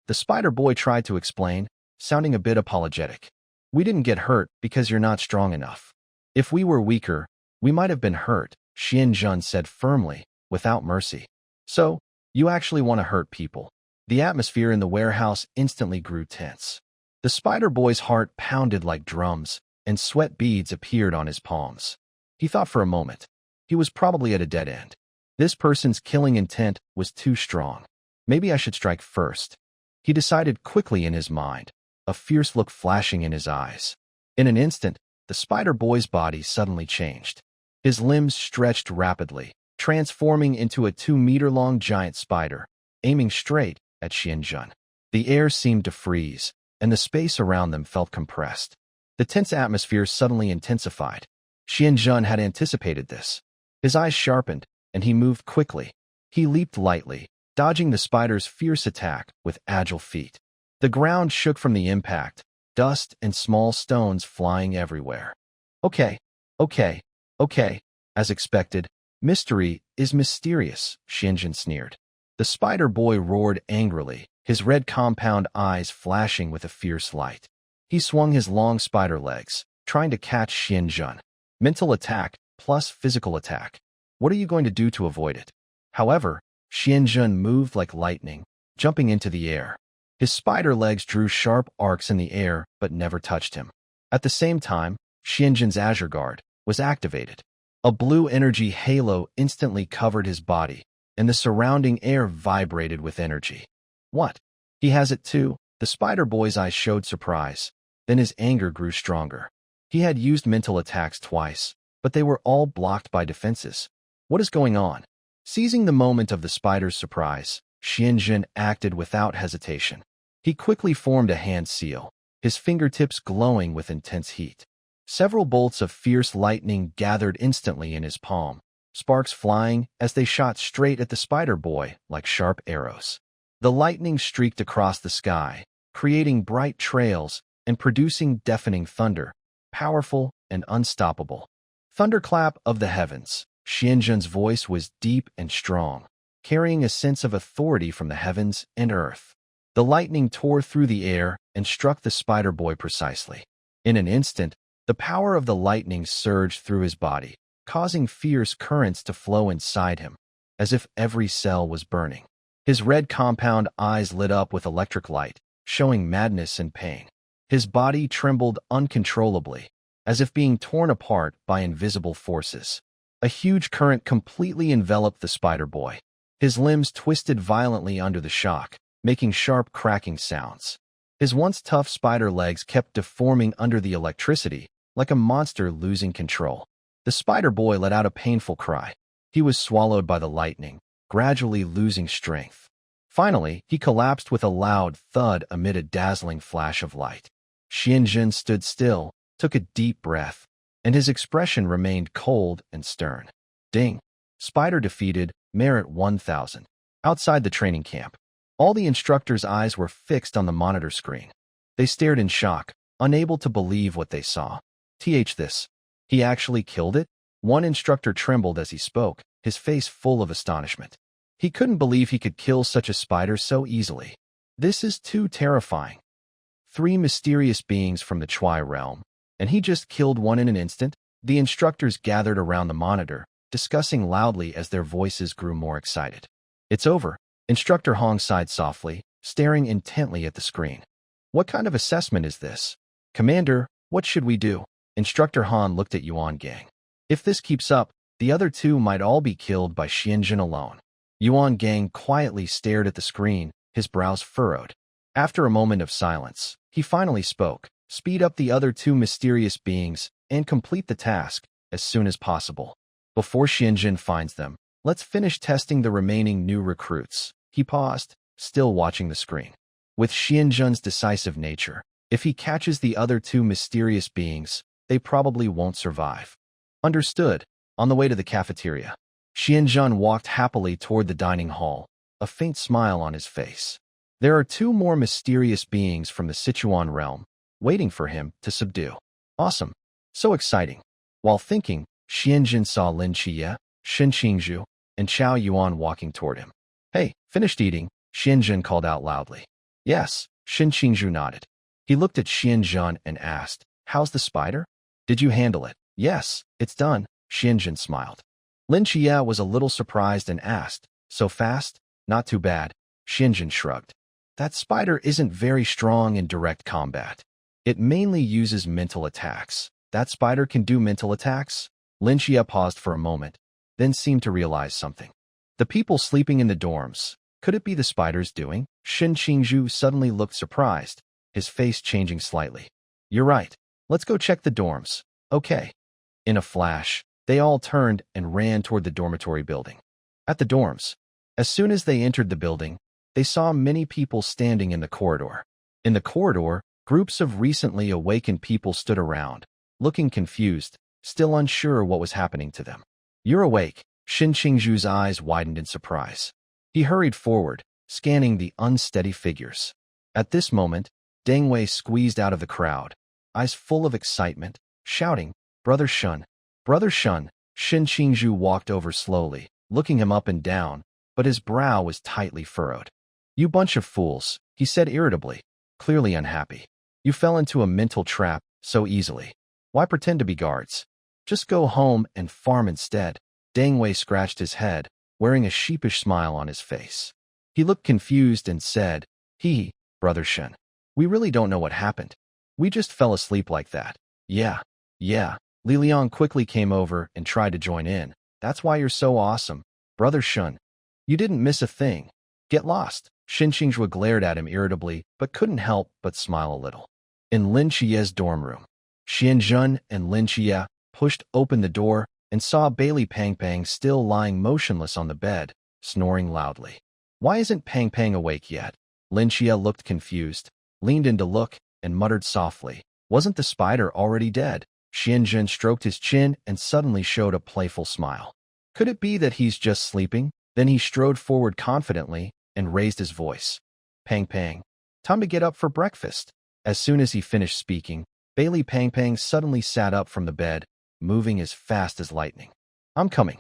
The spider boy tried to explain, sounding a bit apologetic. We didn't get hurt because you're not strong enough. If we were weaker, we might have been hurt, Xianzhen said firmly, without mercy. So, you actually want to hurt people. The atmosphere in the warehouse instantly grew tense. The spider boy's heart pounded like drums, and sweat beads appeared on his palms. He thought for a moment. He was probably at a dead end. This person's killing intent was too strong. Maybe I should strike first. He decided quickly in his mind, a fierce look flashing in his eyes. In an instant, the spider boy's body suddenly changed. His limbs stretched rapidly, transforming into a 2-meter-long giant spider, aiming straight at Xianzhen. The air seemed to freeze, and the space around them felt compressed. The tense atmosphere suddenly intensified. Xianzhen had anticipated this. His eyes sharpened, and he moved quickly. He leaped lightly, dodging the spider's fierce attack with agile feet. The ground shook from the impact, dust and small stones flying everywhere. Okay. As expected, mystery is mysterious, Xianzhen sneered. The spider boy roared angrily, his red compound eyes flashing with a fierce light. He swung his long spider legs, trying to catch Xianjun. Mental attack plus physical attack. What are you going to do to avoid it? However, Xianjun moved like lightning, jumping into the air. His spider legs drew sharp arcs in the air but never touched him. At the same time, Xianjun's Azure Guard was activated. A blue energy halo instantly covered his body, and the surrounding air vibrated with energy. What? He has it too? The spider boy's eyes showed surprise. Then his anger grew stronger. He had used mental attacks twice, but they were all blocked by defenses. What is going on? Seizing the moment of the spider's surprise, Xianjun acted without hesitation. He quickly formed a hand seal, his fingertips glowing with intense heat. Several bolts of fierce lightning gathered instantly in his palm, sparks flying as they shot straight at the spider boy like sharp arrows. The lightning streaked across the sky, creating bright trails and producing deafening thunder, powerful and unstoppable. Thunderclap of the heavens. Xianjun's voice was deep and strong, carrying a sense of authority from the heavens and earth. The lightning tore through the air and struck the spider boy precisely. In an instant, the power of the lightning surged through his body, causing fierce currents to flow inside him, as if every cell was burning. His red compound eyes lit up with electric light, showing madness and pain. His body trembled uncontrollably, as if being torn apart by invisible forces. A huge current completely enveloped the spider boy. His limbs twisted violently under the shock, making sharp cracking sounds. His once tough spider legs kept deforming under the electricity, like a monster losing control. The spider boy let out a painful cry. He was swallowed by the lightning, gradually losing strength. Finally, he collapsed with a loud thud amid a dazzling flash of light. Xianjun stood still, took a deep breath, and his expression remained cold and stern. Ding! Spider defeated, merit 1000. Outside the training camp, all the instructors' eyes were fixed on the monitor screen. They stared in shock, unable to believe what they saw. This. He actually killed it? One instructor trembled as he spoke, his face full of astonishment. He couldn't believe he could kill such a spider so easily. This is too terrifying. 3 mysterious beings from the Chui realm, and he just killed one in an instant? The instructors gathered around the monitor, discussing loudly as their voices grew more excited. It's over. Instructor Hong sighed softly, staring intently at the screen. What kind of assessment is this? Commander, what should we do? Instructor Han looked at Yuan Gang. If this keeps up, the other 2 might all be killed by Xianjun alone. Yuan Gang quietly stared at the screen, his brows furrowed. After a moment of silence, he finally spoke. Speed up the other 2 mysterious beings and complete the task as soon as possible. Before Xianjun finds them, let's finish testing the remaining new recruits. He paused, still watching the screen. With Xianjun's decisive nature, if he catches the other 2 mysterious beings, they probably won't survive. Understood. On the way to the cafeteria, Xianjun walked happily toward the dining hall, a faint smile on his face. There are 2 more mysterious beings from the Sichuan realm, waiting for him to subdue. Awesome. So exciting. While thinking, Xianjun saw Lin Qiye, Shen Qingzhu, and Chao Yuan walking toward him. Hey, finished eating? Xianjun called out loudly. Yes, Shen Qingzhu nodded. He looked at Xianjun and asked, how's the spider? Did you handle it? Yes, it's done, Xianjun smiled. Lin Qiye was a little surprised and asked, so fast? Not too bad, Xianjun shrugged. That spider isn't very strong in direct combat. It mainly uses mental attacks. That spider can do mental attacks? Lin Qiye paused for a moment, then seemed to realize something. The people sleeping in the dorms, could it be the spider's doing? Shen Qingzhu suddenly looked surprised, his face changing slightly. You're right. Let's go check the dorms. Okay. In a flash, they all turned and ran toward the dormitory building. At the dorms, as soon as they entered the building, they saw many people standing in the corridor. In the corridor, groups of recently awakened people stood around, looking confused, still unsure what was happening to them. You're awake. Shen Qingzhu's eyes widened in surprise. He hurried forward, scanning the unsteady figures. At this moment, Deng Wei squeezed out of the crowd, eyes full of excitement, shouting, Brother Shun! Brother Shun! Shen Qingzhu walked over slowly, looking him up and down, but his brow was tightly furrowed. You bunch of fools, he said irritably, clearly unhappy. You fell into a mental trap so easily. Why pretend to be guards? Just go home and farm instead. Deng Wei scratched his head, wearing a sheepish smile on his face. He looked confused and said, Brother Shen, we really don't know what happened. We just fell asleep like that. Yeah. Li Liang quickly came over and tried to join in. That's why you're so awesome, Brother Shun. You didn't miss a thing. Get lost. Xin Xingjue glared at him irritably, but couldn't help but smile a little. In Lin Qiye's dorm room, Xianzhen and Lin Qiye pushed open the door and saw Bailey Pang Pang still lying motionless on the bed, snoring loudly. Why isn't Pang Pang awake yet? Lin Qiye looked confused, leaned in to look, and muttered softly, wasn't the spider already dead? Xianzhen stroked his chin and suddenly showed a playful smile. Could it be that he's just sleeping? Then he strode forward confidently and raised his voice. Pang Pang, time to get up for breakfast. As soon as he finished speaking, Bailey Pang Pang suddenly sat up from the bed, moving as fast as lightning. I'm coming.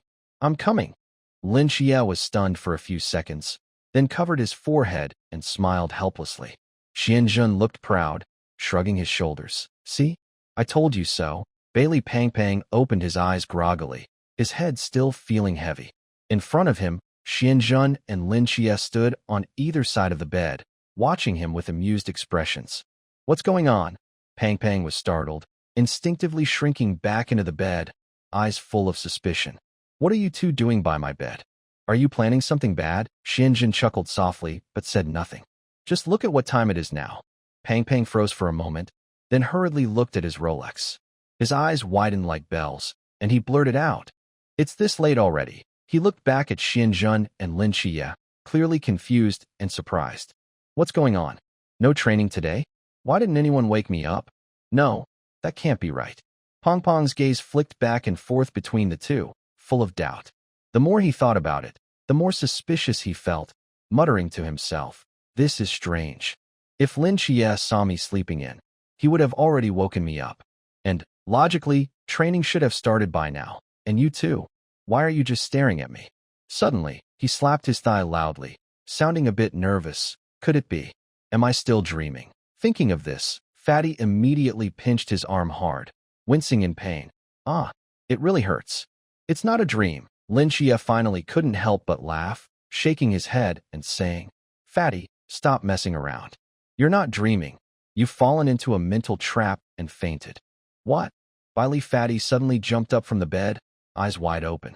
Lin Qiye was stunned for a few seconds, then covered his forehead and smiled helplessly. Xianzhen looked proud, shrugging his shoulders. See? I told you so. Bailey Pang Pang opened his eyes groggily, his head still feeling heavy. In front of him, Xianzhen and Lin Qiye stood on either side of the bed, watching him with amused expressions. What's going on? Pang Pang was startled, instinctively shrinking back into the bed, eyes full of suspicion. What are you two doing by my bed? Are you planning something bad? Xianzhen chuckled softly, but said nothing. Just look at what time it is now. Pang Pang froze for a moment, then hurriedly looked at his Rolex. His eyes widened like bells, and he blurted out, it's this late already. He looked back at Xianzhen and Lin Qiye, clearly confused and surprised. What's going on? No training today? Why didn't anyone wake me up? No, that can't be right. Pong Pong's gaze flicked back and forth between the two, full of doubt. The more he thought about it, the more suspicious he felt, muttering to himself, this is strange. If Lin Qiye saw me sleeping in, he would have already woken me up. And, logically, training should have started by now. And you too. Why are you just staring at me? Suddenly, he slapped his thigh loudly, sounding a bit nervous. Could it be? Am I still dreaming? Thinking of this, Fatty immediately pinched his arm hard, wincing in pain. It really hurts. It's not a dream. Lin Qiye finally couldn't help but laugh, shaking his head and saying, Fatty, stop messing around. You're not dreaming. You've fallen into a mental trap and fainted. What? Bailey Fatty suddenly jumped up from the bed, eyes wide open.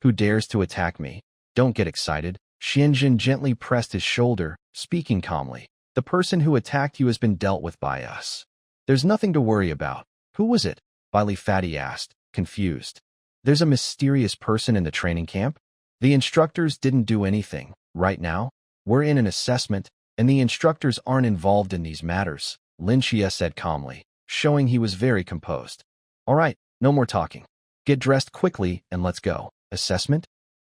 Who dares to attack me? Don't get excited. Xianzhen gently pressed his shoulder, speaking calmly. The person who attacked you has been dealt with by us. There's nothing to worry about. Who was it? Bailey Fatty asked, confused. There's a mysterious person in the training camp? The instructors didn't do anything. Right now, we're in an assessment, and the instructors aren't involved in these matters, Lin Qiye said calmly, showing he was very composed. All right, no more talking. Get dressed quickly and let's go. Assessment?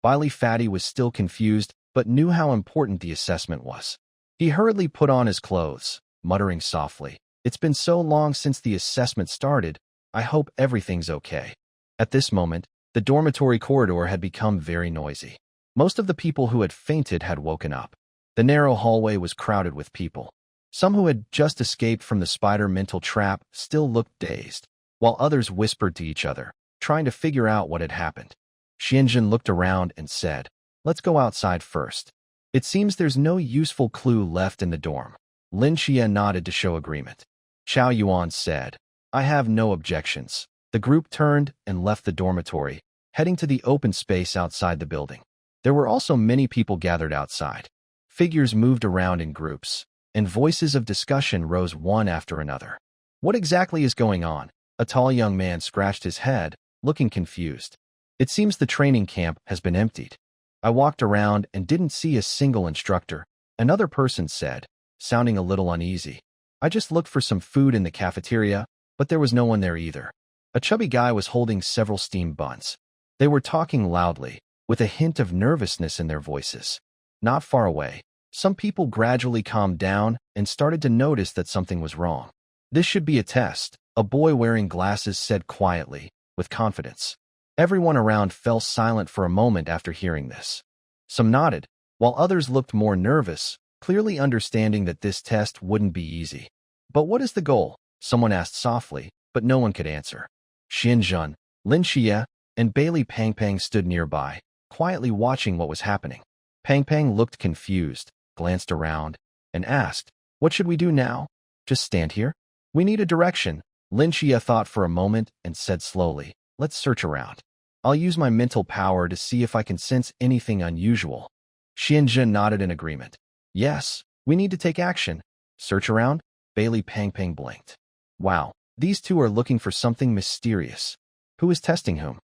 Bailey Fatty was still confused, but knew how important the assessment was. He hurriedly put on his clothes, muttering softly, it's been so long since the assessment started, I hope everything's okay. At this moment, the dormitory corridor had become very noisy. Most of the people who had fainted had woken up. The narrow hallway was crowded with people. Some who had just escaped from the spider mental trap still looked dazed, while others whispered to each other, trying to figure out what had happened. Xianzhen looked around and said, let's go outside first. It seems there's no useful clue left in the dorm. Lin Qiye nodded to show agreement. Zhao Yuan said, I have no objections. The group turned and left the dormitory, heading to the open space outside the building. There were also many people gathered outside. Figures moved around in groups, and voices of discussion rose one after another. What exactly is going on? A tall young man scratched his head, looking confused. It seems the training camp has been emptied. I walked around and didn't see a single instructor, another person said, sounding a little uneasy. I just looked for some food in the cafeteria, but there was no one there either. A chubby guy was holding several steamed buns. They were talking loudly, with a hint of nervousness in their voices. Not far away, some people gradually calmed down and started to notice that something was wrong. This should be a test, a boy wearing glasses said quietly, with confidence. Everyone around fell silent for a moment after hearing this. Some nodded, while others looked more nervous, clearly understanding that this test wouldn't be easy. But what is the goal? Someone asked softly, but no one could answer. Xianzhen, Lin Qiye, and Bailey Pangpang stood nearby, quietly watching what was happening. Pangpang looked confused, glanced around, and asked, "What should we do now? Just stand here? We need a direction." Lin Qiye thought for a moment and said slowly, "Let's search around. I'll use my mental power to see if I can sense anything unusual." Xianzhen nodded in agreement. "Yes, we need to take action. Search around?" Bailey Pangpang blinked. "Wow, these two are looking for something mysterious. Who is testing whom?"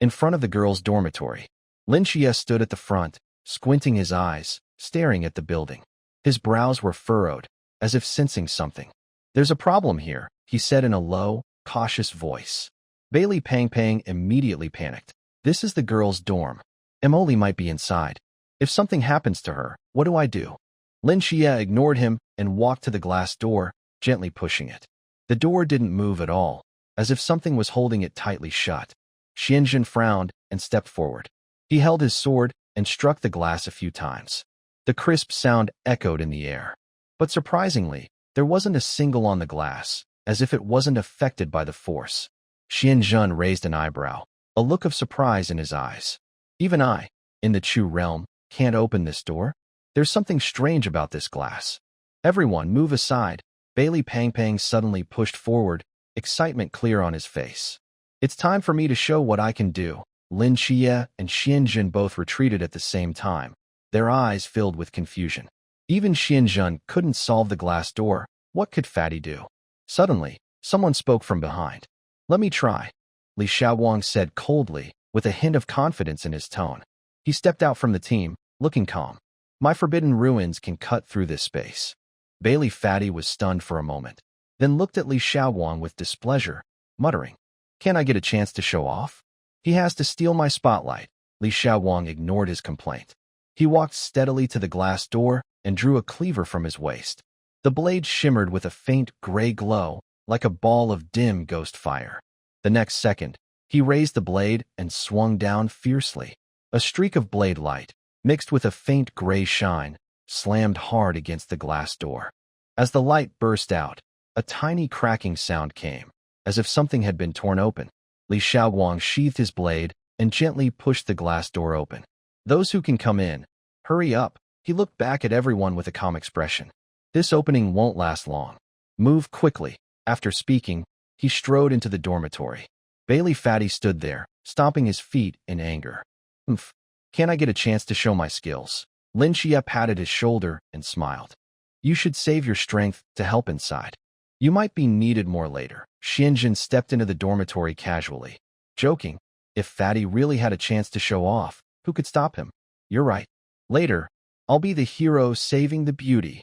In front of the girls' dormitory, Lin Qiye stood at the front, squinting his eyes, staring at the building. His brows were furrowed, as if sensing something. "There's a problem here," he said in a low, cautious voice. Bailey Pangpang immediately panicked. "This is the girls' dorm. Emily might be inside. If something happens to her, what do I do?" Lin Qiye ignored him and walked to the glass door, gently pushing it. The door didn't move at all, as if something was holding it tightly shut. Xianzhen frowned and stepped forward. He held his sword and struck the glass a few times. The crisp sound echoed in the air. But surprisingly, there wasn't a single on the glass, as if it wasn't affected by the force. Xianzhen raised an eyebrow, a look of surprise in his eyes. "Even I, in the Chu realm, can't open this door? There's something strange about this glass." "Everyone, move aside." Bailey Pangpang suddenly pushed forward, excitement clear on his face. "It's time for me to show what I can do." Lin Qiye and Xianzhen both retreated at the same time, their eyes filled with confusion. Even Xianzhen couldn't solve the glass door. What could Fatty do? Suddenly, someone spoke from behind. "Let me try," Li Xiaowang said coldly, with a hint of confidence in his tone. He stepped out from the team, looking calm. "My forbidden ruins can cut through this space." Bailey Fatty was stunned for a moment, then looked at Li Xiaowang with displeasure, muttering, "Can't I get a chance to show off? He has to steal my spotlight." Li Xiaowang ignored his complaint. He walked steadily to the glass door and drew a cleaver from his waist. The blade shimmered with a faint gray glow, like a ball of dim ghost fire. The next second, he raised the blade and swung down fiercely. A streak of blade light, mixed with a faint gray shine, slammed hard against the glass door. As the light burst out, a tiny cracking sound came, as if something had been torn open. Li Xiaowang sheathed his blade and gently pushed the glass door open. "Those who can come in, hurry up." He looked back at everyone with a calm expression. "This opening won't last long. Move quickly." After speaking, he strode into the dormitory. Bailey Fatty stood there, stomping his feet in anger. "Oomph, can't I get a chance to show my skills?" Lin Qiye patted his shoulder and smiled. "You should save your strength to help inside. You might be needed more later." Xianzhen stepped into the dormitory casually, joking. If Fatty really had a chance to show off, who could stop him? "You're right. Later, I'll be the hero saving the beauty."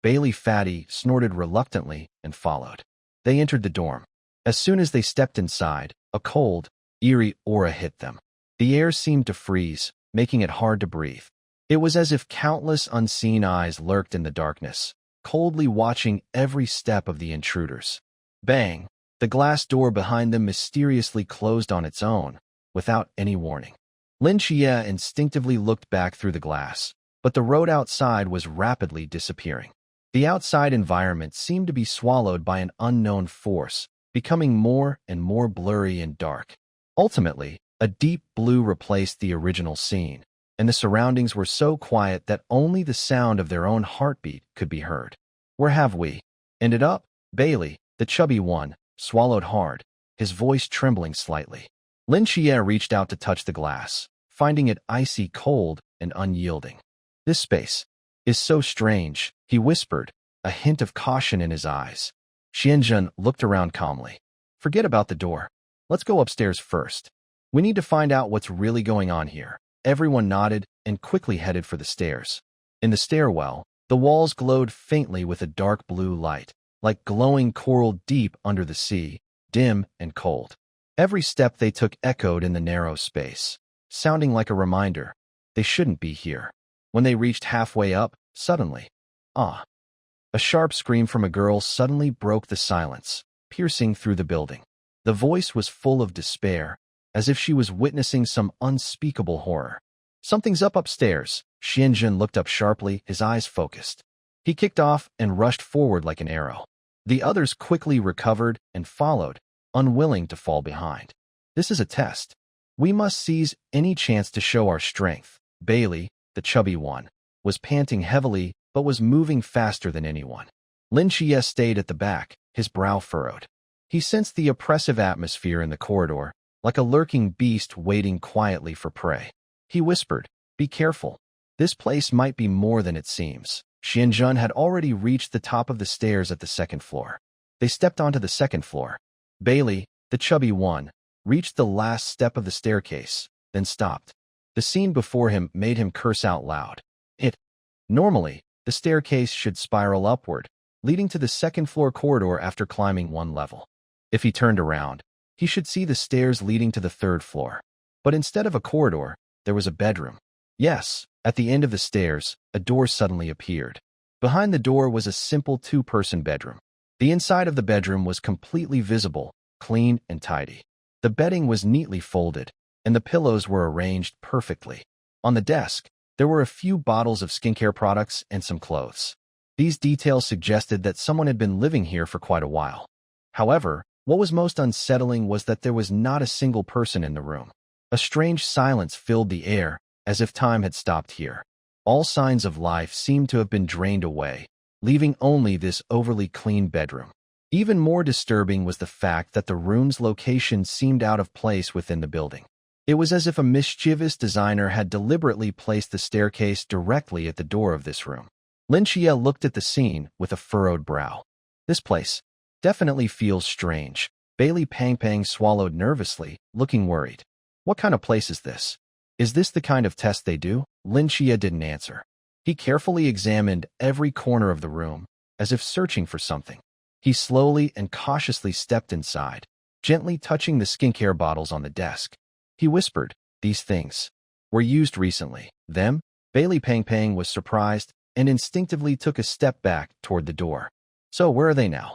Bailey Fatty snorted reluctantly and followed. They entered the dorm. As soon as they stepped inside, a cold, eerie aura hit them. The air seemed to freeze, making it hard to breathe. It was as if countless unseen eyes lurked in the darkness, coldly watching every step of the intruders. Bang! The glass door behind them mysteriously closed on its own, without any warning. Lin Qiye instinctively looked back through the glass, but the road outside was rapidly disappearing. The outside environment seemed to be swallowed by an unknown force, becoming more and more blurry and dark. Ultimately, a deep blue replaced the original scene, and the surroundings were so quiet that only the sound of their own heartbeat could be heard. "Where have we ended up?" Bailey, the chubby one, swallowed hard, his voice trembling slightly. Lin Qiye reached out to touch the glass, finding it icy cold and unyielding. "This space is so strange," he whispered, a hint of caution in his eyes. Xianzhen looked around calmly. "Forget about the door. Let's go upstairs first. We need to find out what's really going on here." Everyone nodded and quickly headed for the stairs. In the stairwell, the walls glowed faintly with a dark blue light, like glowing coral deep under the sea, dim and cold. Every step they took echoed in the narrow space, sounding like a reminder they shouldn't be here. When they reached halfway up, suddenly, "Ah!" A sharp scream from a girl suddenly broke the silence, piercing through the building. The voice was full of despair, as if she was witnessing some unspeakable horror. "Something's up upstairs." Xianzhen looked up sharply, his eyes focused. He kicked off and rushed forward like an arrow. The others quickly recovered and followed, unwilling to fall behind. This is a test. We must seize any chance to show our strength. Bailey, the chubby one, was panting heavily but was moving faster than anyone. Lin Qiye stayed at the back, his brow furrowed. He sensed the oppressive atmosphere in the corridor, like a lurking beast waiting quietly for prey. He whispered, "Be careful. This place might be more than it seems." Xianzhen had already reached the top of the stairs at the second floor. They stepped onto the second floor. Bailey, the chubby one, reached the last step of the staircase, then stopped. The scene before him made him curse out loud. Normally, the staircase should spiral upward, leading to the second-floor corridor after climbing one level. If he turned around, he should see the stairs leading to the third floor. But instead of a corridor, there was a bedroom. Yes, at the end of the stairs, a door suddenly appeared. Behind the door was a simple two-person bedroom. The inside of the bedroom was completely visible, clean and tidy. The bedding was neatly folded, and the pillows were arranged perfectly. On the desk, there were a few bottles of skincare products and some clothes. These details suggested that someone had been living here for quite a while. However, what was most unsettling was that there was not a single person in the room. A strange silence filled the air, as if time had stopped here. All signs of life seemed to have been drained away, leaving only this overly clean bedroom. Even more disturbing was the fact that the room's location seemed out of place within the building. It was as if a mischievous designer had deliberately placed the staircase directly at the door of this room. Lin Qiye looked at the scene with a furrowed brow. This place definitely feels strange. Bailey Pang swallowed nervously, looking worried. What kind of place is this? Is this the kind of test they do? Lin Qiye didn't answer. He carefully examined every corner of the room, as if searching for something. He slowly and cautiously stepped inside, gently touching the skincare bottles on the desk. He whispered, "These things were used recently." Them? Bailey Pang was surprised and instinctively took a step back toward the door. So where are they now?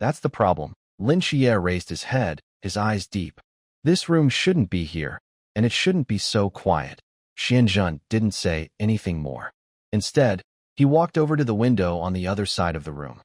That's the problem. Lin Qiye raised his head, his eyes deep. This room shouldn't be here, and it shouldn't be so quiet. Xianzhen didn't say anything more. Instead, he walked over to the window on the other side of the room.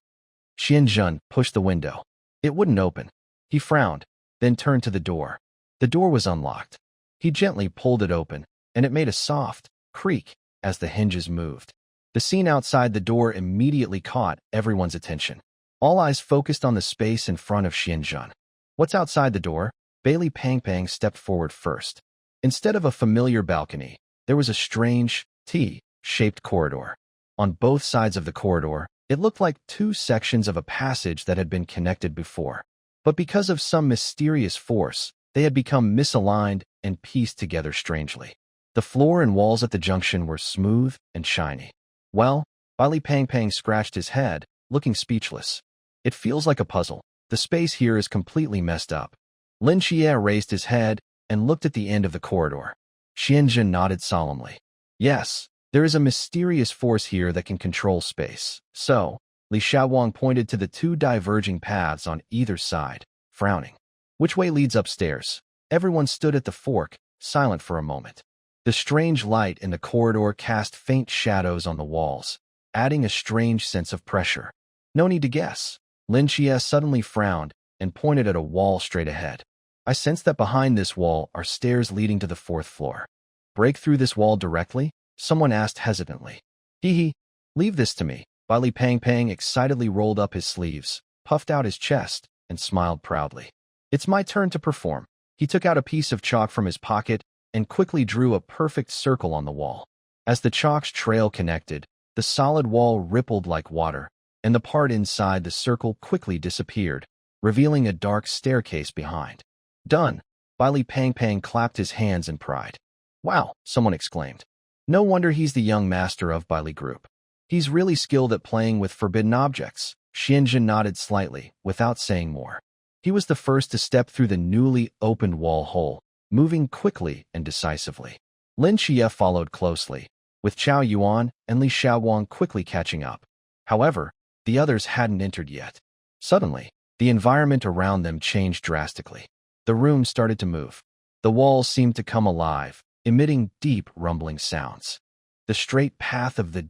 Xianzhen pushed the window. It wouldn't open. He frowned, then turned to the door. The door was unlocked. He gently pulled it open, and it made a soft creak as the hinges moved. The scene outside the door immediately caught everyone's attention. All eyes focused on the space in front of Xianzhen. What's outside the door? Bailey Pang stepped forward first. Instead of a familiar balcony, there was a strange, T-shaped corridor. On both sides of the corridor, it looked like two sections of a passage that had been connected before. But because of some mysterious force, they had become misaligned and pieced together strangely. The floor and walls at the junction were smooth and shiny. Well, Bailey Pang scratched his head, looking speechless. It feels like a puzzle. The space here is completely messed up. Lin Qiye raised his head and looked at the end of the corridor. Xianzhen nodded solemnly. Yes, there is a mysterious force here that can control space. So, Li Xiaowang pointed to the two diverging paths on either side, frowning. Which way leads upstairs? Everyone stood at the fork, silent for a moment. The strange light in the corridor cast faint shadows on the walls, adding a strange sense of pressure. No need to guess. Lin Qiye suddenly frowned and pointed at a wall straight ahead. I sense that behind this wall are stairs leading to the fourth floor. Break through this wall directly? Someone asked hesitantly. Leave this to me. Bailey Pang excitedly rolled up his sleeves, puffed out his chest, and smiled proudly. It's my turn to perform. He took out a piece of chalk from his pocket and quickly drew a perfect circle on the wall. As the chalk's trail connected, the solid wall rippled like water, and the part inside the circle quickly disappeared, revealing a dark staircase behind. Done! Bailey Pang clapped his hands in pride. Wow! Someone exclaimed. No wonder he's the young master of Bailey Group. He's really skilled at playing with forbidden objects. Xianzhen nodded slightly, without saying more. He was the first to step through the newly opened wall hole, moving quickly and decisively. Lin Qiye followed closely, with Zhao Yuan and Li Xiaowang quickly catching up. However, the others hadn't entered yet. Suddenly, the environment around them changed drastically. The room started to move. The walls seemed to come alive, emitting deep rumbling sounds. The straight path of the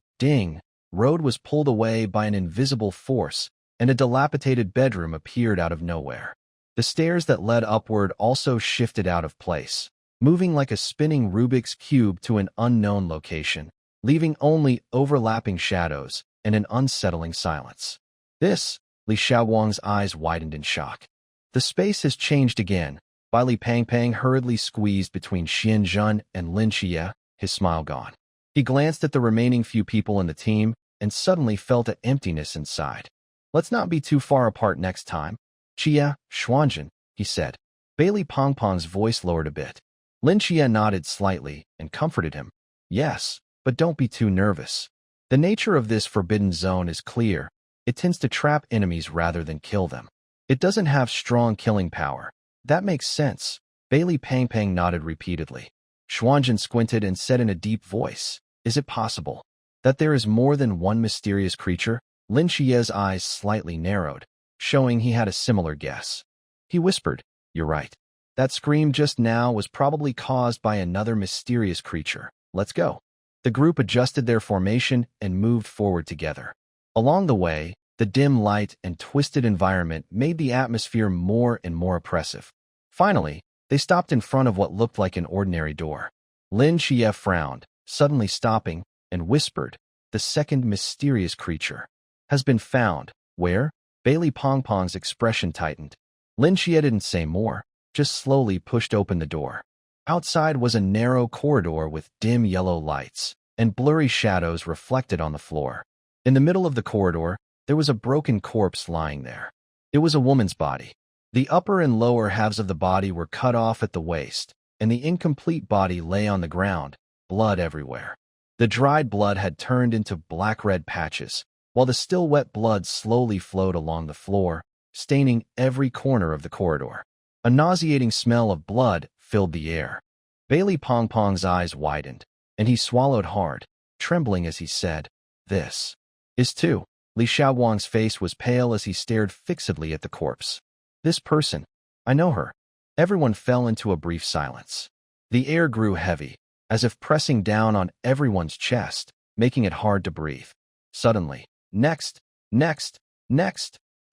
road was pulled away by an invisible force, and a dilapidated bedroom appeared out of nowhere. The stairs that led upward also shifted out of place, moving like a spinning Rubik's Cube to an unknown location, leaving only overlapping shadows and an unsettling silence. This, Li Xiaowang's eyes widened in shock. The space has changed again. Bai Li Pangpang hurriedly squeezed between Xianzhen and Lin Qiye, his smile gone. He glanced at the remaining few people in the team and suddenly felt an emptiness inside. Let's not be too far apart next time. Qiye, Xuanzhen, he said. Bai Li Pangpang's voice lowered a bit. Lin Qiye nodded slightly and comforted him. Yes, but don't be too nervous. The nature of this forbidden zone is clear. It tends to trap enemies rather than kill them. It doesn't have strong killing power. That makes sense. Bai Li Pangpang nodded repeatedly. Xuanzhen squinted and said in a deep voice, Is it possible that there is more than one mysterious creature? Lin Qiye's eyes slightly narrowed, showing he had a similar guess. He whispered, You're right. That scream just now was probably caused by another mysterious creature. Let's go. The group adjusted their formation and moved forward together. Along the way, the dim light and twisted environment made the atmosphere more and more oppressive. Finally, they stopped in front of what looked like an ordinary door. Lin Qiye frowned, suddenly stopping, and whispered, The second mysterious creature has been found. Where? Bai Li Pangpang's expression tightened. Lin Qiye didn't say more, just slowly pushed open the door. Outside was a narrow corridor with dim yellow lights and blurry shadows reflected on the floor. In the middle of the corridor, there was a broken corpse lying there. It was a woman's body. The upper and lower halves of the body were cut off at the waist, and the incomplete body lay on the ground, blood everywhere. The dried blood had turned into black-red patches, while the still wet blood slowly flowed along the floor, staining every corner of the corridor. A nauseating smell of blood filled the air. Bai Li Pangpang's eyes widened, and he swallowed hard, trembling as he said, This is too. Li Xiaowang's face was pale as he stared fixedly at the corpse. This person, I know her. Everyone fell into a brief silence. The air grew heavy, as if pressing down on everyone's chest, making it hard to breathe. Suddenly, next,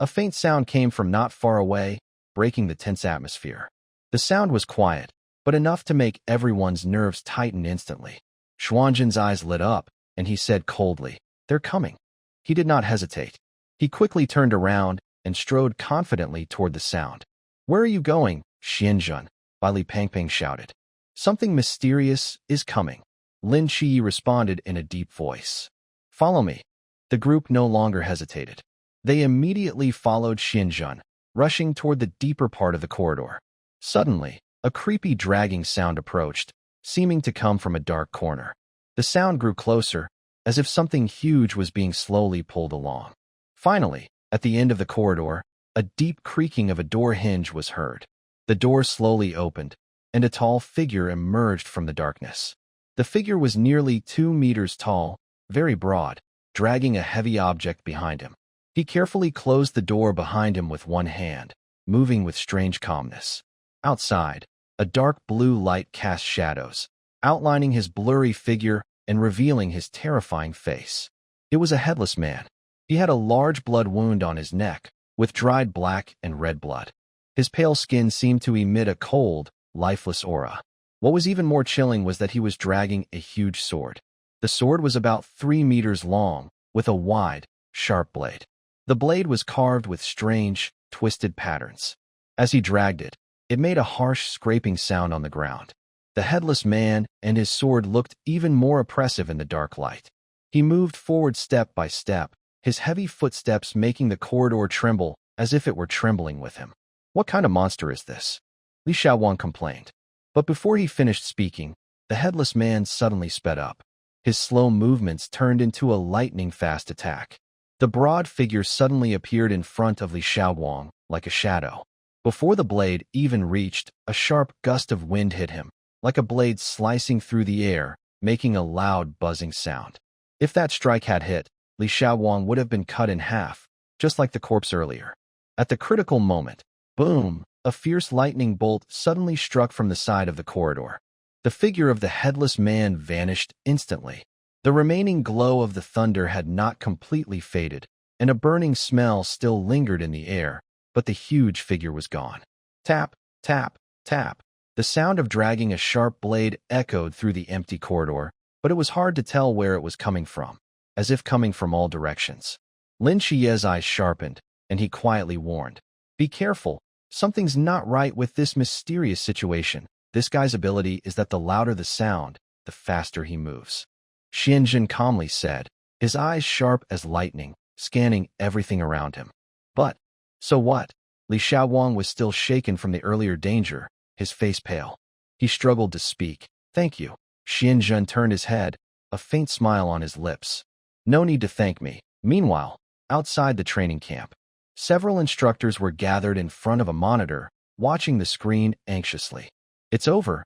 a faint sound came from not far away, breaking the tense atmosphere. The sound was quiet, but enough to make everyone's nerves tighten instantly. Xuanzhen's eyes lit up, and he said coldly, They're coming. He did not hesitate. He quickly turned around and strode confidently toward the sound. Where are you going, Xianzhen? Bai Li Pangpang shouted. Something mysterious is coming. Lin Qiye responded in a deep voice. Follow me. The group no longer hesitated. They immediately followed Xianzhen, rushing toward the deeper part of the corridor. Suddenly, a creepy dragging sound approached, seeming to come from a dark corner. The sound grew closer, as if something huge was being slowly pulled along. Finally, at the end of the corridor, a deep creaking of a door hinge was heard. The door slowly opened, and a tall figure emerged from the darkness. The figure was nearly 2 meters tall, very broad, dragging a heavy object behind him. He carefully closed the door behind him with one hand, moving with strange calmness. Outside, a dark blue light cast shadows, outlining his blurry figure and revealing his terrifying face. It was a headless man. He had a large blood wound on his neck, with dried black and red blood. His pale skin seemed to emit a cold, lifeless aura. What was even more chilling was that he was dragging a huge sword. The sword was about 3 meters long, with a wide, sharp blade. The blade was carved with strange, twisted patterns. As he dragged it, it made a harsh scraping sound on the ground. The headless man and his sword looked even more oppressive in the dark light. He moved forward step by step, his heavy footsteps making the corridor tremble as if it were trembling with him. What kind of monster is this? Li Xiaowang complained. But before he finished speaking, the headless man suddenly sped up. His slow movements turned into a lightning-fast attack. The broad figure suddenly appeared in front of Li Xiaowang, like a shadow. Before the blade even reached, a sharp gust of wind hit him, like a blade slicing through the air, making a loud buzzing sound. If that strike had hit, Li Xiaowang would have been cut in half, just like the corpse earlier. At the critical moment, boom, a fierce lightning bolt suddenly struck from the side of the corridor. The figure of the headless man vanished instantly. The remaining glow of the thunder had not completely faded, and a burning smell still lingered in the air, but the huge figure was gone. Tap, tap, tap. The sound of dragging a sharp blade echoed through the empty corridor, but it was hard to tell where it was coming from, as if coming from all directions. Lin Qiye's eyes sharpened, and he quietly warned, "Be careful, something's not right with this mysterious situation. This guy's ability is that the louder the sound, the faster he moves." Xianzhen calmly said, his eyes sharp as lightning, scanning everything around him. "But, so what?" Li Xiaowang was still shaken from the earlier danger, his face pale. He struggled to speak. "Thank you." Xianzhen turned his head, a faint smile on his lips. "No need to thank me." Meanwhile, outside the training camp, several instructors were gathered in front of a monitor, watching the screen anxiously. It's over,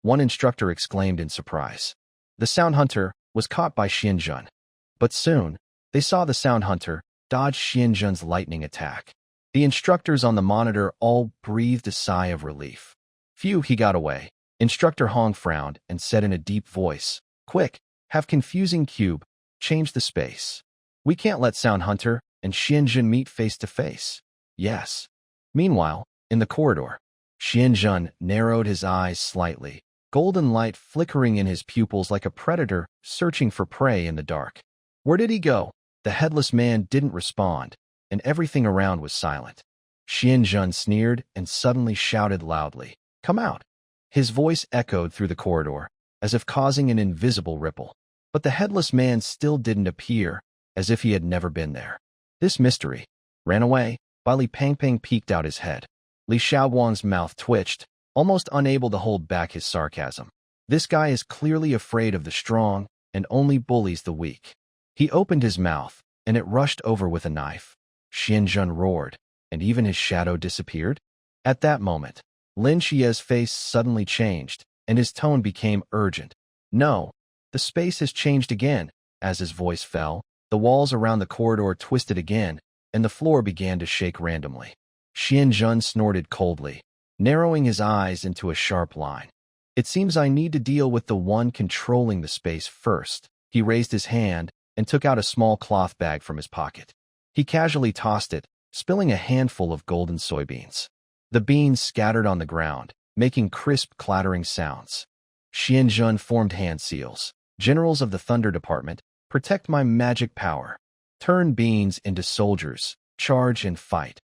one instructor exclaimed in surprise. The Sound Hunter was caught by Xianzhen. But soon, they saw the Sound Hunter dodge Xianzhen's lightning attack. The instructors on the monitor all breathed a sigh of relief. Phew, he got away. Instructor Hong frowned and said in a deep voice, "Quick, have Confusing Cube change the space. We can't let Sound Hunter and Xianzhen meet face to face." "Yes." Meanwhile, in the corridor, Xianzhen narrowed his eyes slightly, golden light flickering in his pupils like a predator searching for prey in the dark. Where did he go? The headless man didn't respond, and everything around was silent. Xianzhen sneered and suddenly shouted loudly, "Come out!" His voice echoed through the corridor, as if causing an invisible ripple. But the headless man still didn't appear, as if he had never been there. This mystery ran away, while Li Pangpang peeked out his head. Li Xiaowang's mouth twitched, almost unable to hold back his sarcasm. This guy is clearly afraid of the strong and only bullies the weak. He opened his mouth, and it rushed over with a knife. Xianzhen roared, and even his shadow disappeared. At that moment, Lin Qiye's face suddenly changed, and his tone became urgent. "No, the space has changed again." As his voice fell, the walls around the corridor twisted again, and the floor began to shake randomly. Xianzhen snorted coldly, narrowing his eyes into a sharp line. "It seems I need to deal with the one controlling the space first." He raised his hand and took out a small cloth bag from his pocket. He casually tossed it, spilling a handful of golden soybeans. The beans scattered on the ground, making crisp, clattering sounds. Xianzhen formed hand seals. "Generals of the Thunder Department, protect my magic power. Turn beans into soldiers, charge and fight."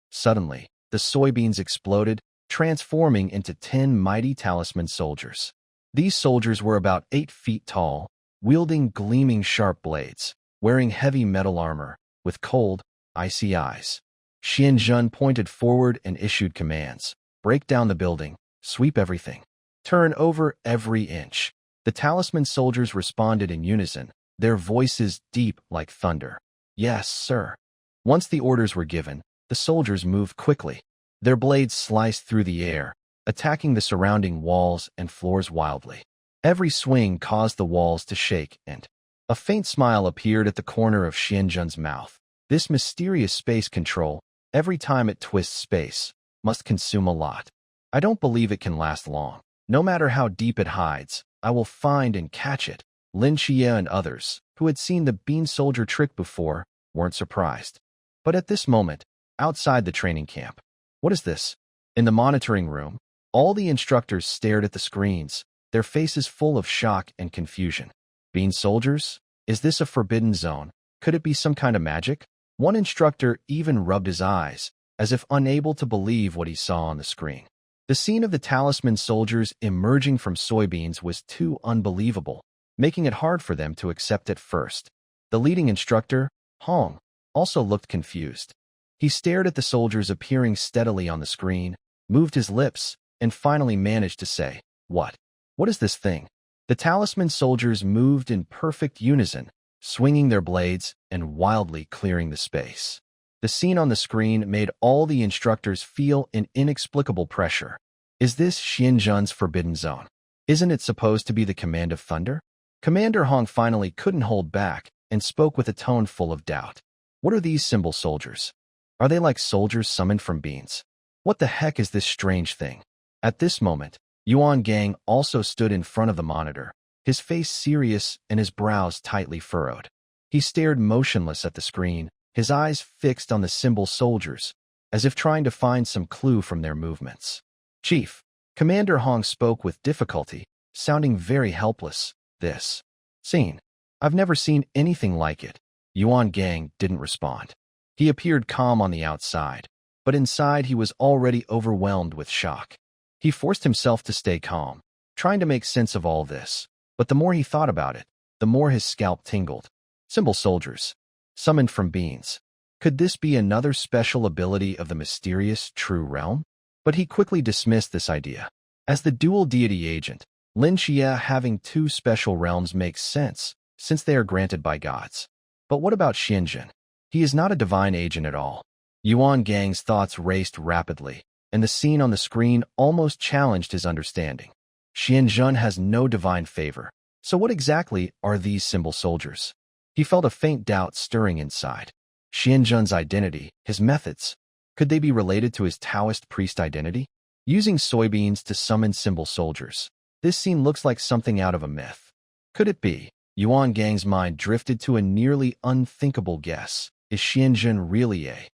Suddenly, the soybeans exploded, transforming into 10 mighty talisman soldiers. These soldiers were about 8 feet tall, wielding gleaming sharp blades, wearing heavy metal armor, with cold, icy eyes. Xianzhen pointed forward and issued commands. "Break down the building, sweep everything, turn over every inch." The talisman soldiers responded in unison, their voices deep like thunder. "Yes, sir." Once the orders were given, the soldiers moved quickly. Their blades sliced through the air, attacking the surrounding walls and floors wildly. Every swing caused the walls to shake, and a faint smile appeared at the corner of Xianzhen's mouth. This mysterious space control, every time it twists space, must consume a lot. I don't believe it can last long. No matter how deep it hides, I will find and catch it. Lin Qiye and others, who had seen the bean soldier trick before, weren't surprised. But at this moment, outside the training camp, what is this? In the monitoring room, all the instructors stared at the screens, their faces full of shock and confusion. Bean soldiers? Is this a forbidden zone? Could it be some kind of magic? One instructor even rubbed his eyes, as if unable to believe what he saw on the screen. The scene of the talisman soldiers emerging from soybeans was too unbelievable, making it hard for them to accept at first. The leading instructor, Hong, also looked confused. He stared at the soldiers appearing steadily on the screen, moved his lips, and finally managed to say, "What? What is this thing?" The talisman soldiers moved in perfect unison, swinging their blades and wildly clearing the space. The scene on the screen made all the instructors feel an inexplicable pressure. Is this Xianzhen's forbidden zone? Isn't it supposed to be the command of thunder? Commander Hong finally couldn't hold back and spoke with a tone full of doubt. "What are these symbol soldiers? Are they like soldiers summoned from beans? What the heck is this strange thing?" At this moment, Yuan Gang also stood in front of the monitor, his face serious and his brows tightly furrowed. He stared motionless at the screen, his eyes fixed on the symbol soldiers, as if trying to find some clue from their movements. Chief, Commander Hong spoke with difficulty, sounding very helpless. This scene. I've never seen anything like it. Yuan Gang didn't respond. He appeared calm on the outside, but inside he was already overwhelmed with shock. He forced himself to stay calm, trying to make sense of all this, but the more he thought about it, the more his scalp tingled. Symbol soldiers, summoned from beings. Could this be another special ability of the mysterious True Realm? But he quickly dismissed this idea. As the dual deity agent, Lin Qiye having two special realms makes sense, since they are granted by gods. But what about Xianzhen? He is not a divine agent at all. Yuan Gang's thoughts raced rapidly, and the scene on the screen almost challenged his understanding. Xianzhen has no divine favor, so what exactly are these symbol soldiers? He felt a faint doubt stirring inside. Xianzhen's identity, his methods, could they be related to his Taoist priest identity? Using soybeans to summon symbol soldiers. This scene looks like something out of a myth. Could it be? Yuan Gang's mind drifted to a nearly unthinkable guess. Is Xianzhen really a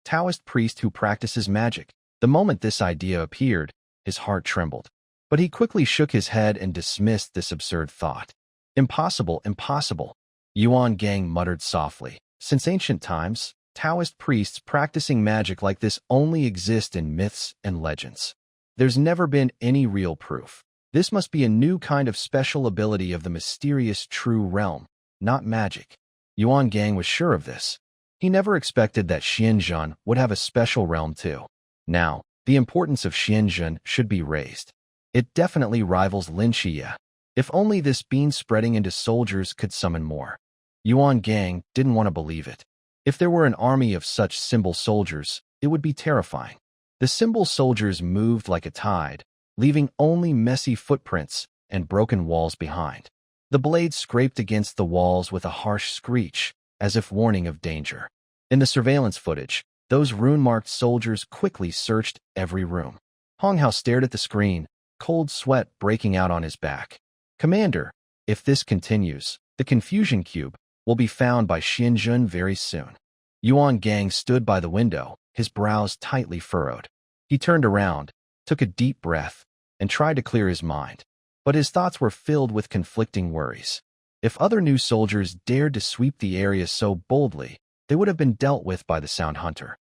Taoist priest who practices magic? The moment this idea appeared, his heart trembled. But he quickly shook his head and dismissed this absurd thought. Impossible, impossible. Yuan Gang muttered softly. Since ancient times, Taoist priests practicing magic like this only exist in myths and legends. There's never been any real proof. This must be a new kind of special ability of the mysterious True Realm, not magic. Yuan Gang was sure of this. He never expected that Xianzhen would have a special realm too. Now, the importance of Xianzhen should be raised. It definitely rivals Lin Qiye. If only this bean spreading into soldiers could summon more. Yuan Gang didn't want to believe it. If there were an army of such symbol soldiers, it would be terrifying. The symbol soldiers moved like a tide, leaving only messy footprints and broken walls behind. The blades scraped against the walls with a harsh screech, as if warning of danger. In the surveillance footage, those rune-marked soldiers quickly searched every room. Hong Hao stared at the screen, cold sweat breaking out on his back. Commander, if this continues, the confusion cube will be found by Xianzhen very soon. Yuan Gang stood by the window, his brows tightly furrowed. He turned around, took a deep breath, and tried to clear his mind. But his thoughts were filled with conflicting worries. If other new soldiers dared to sweep the area so boldly, they would have been dealt with by the Sound Hunter.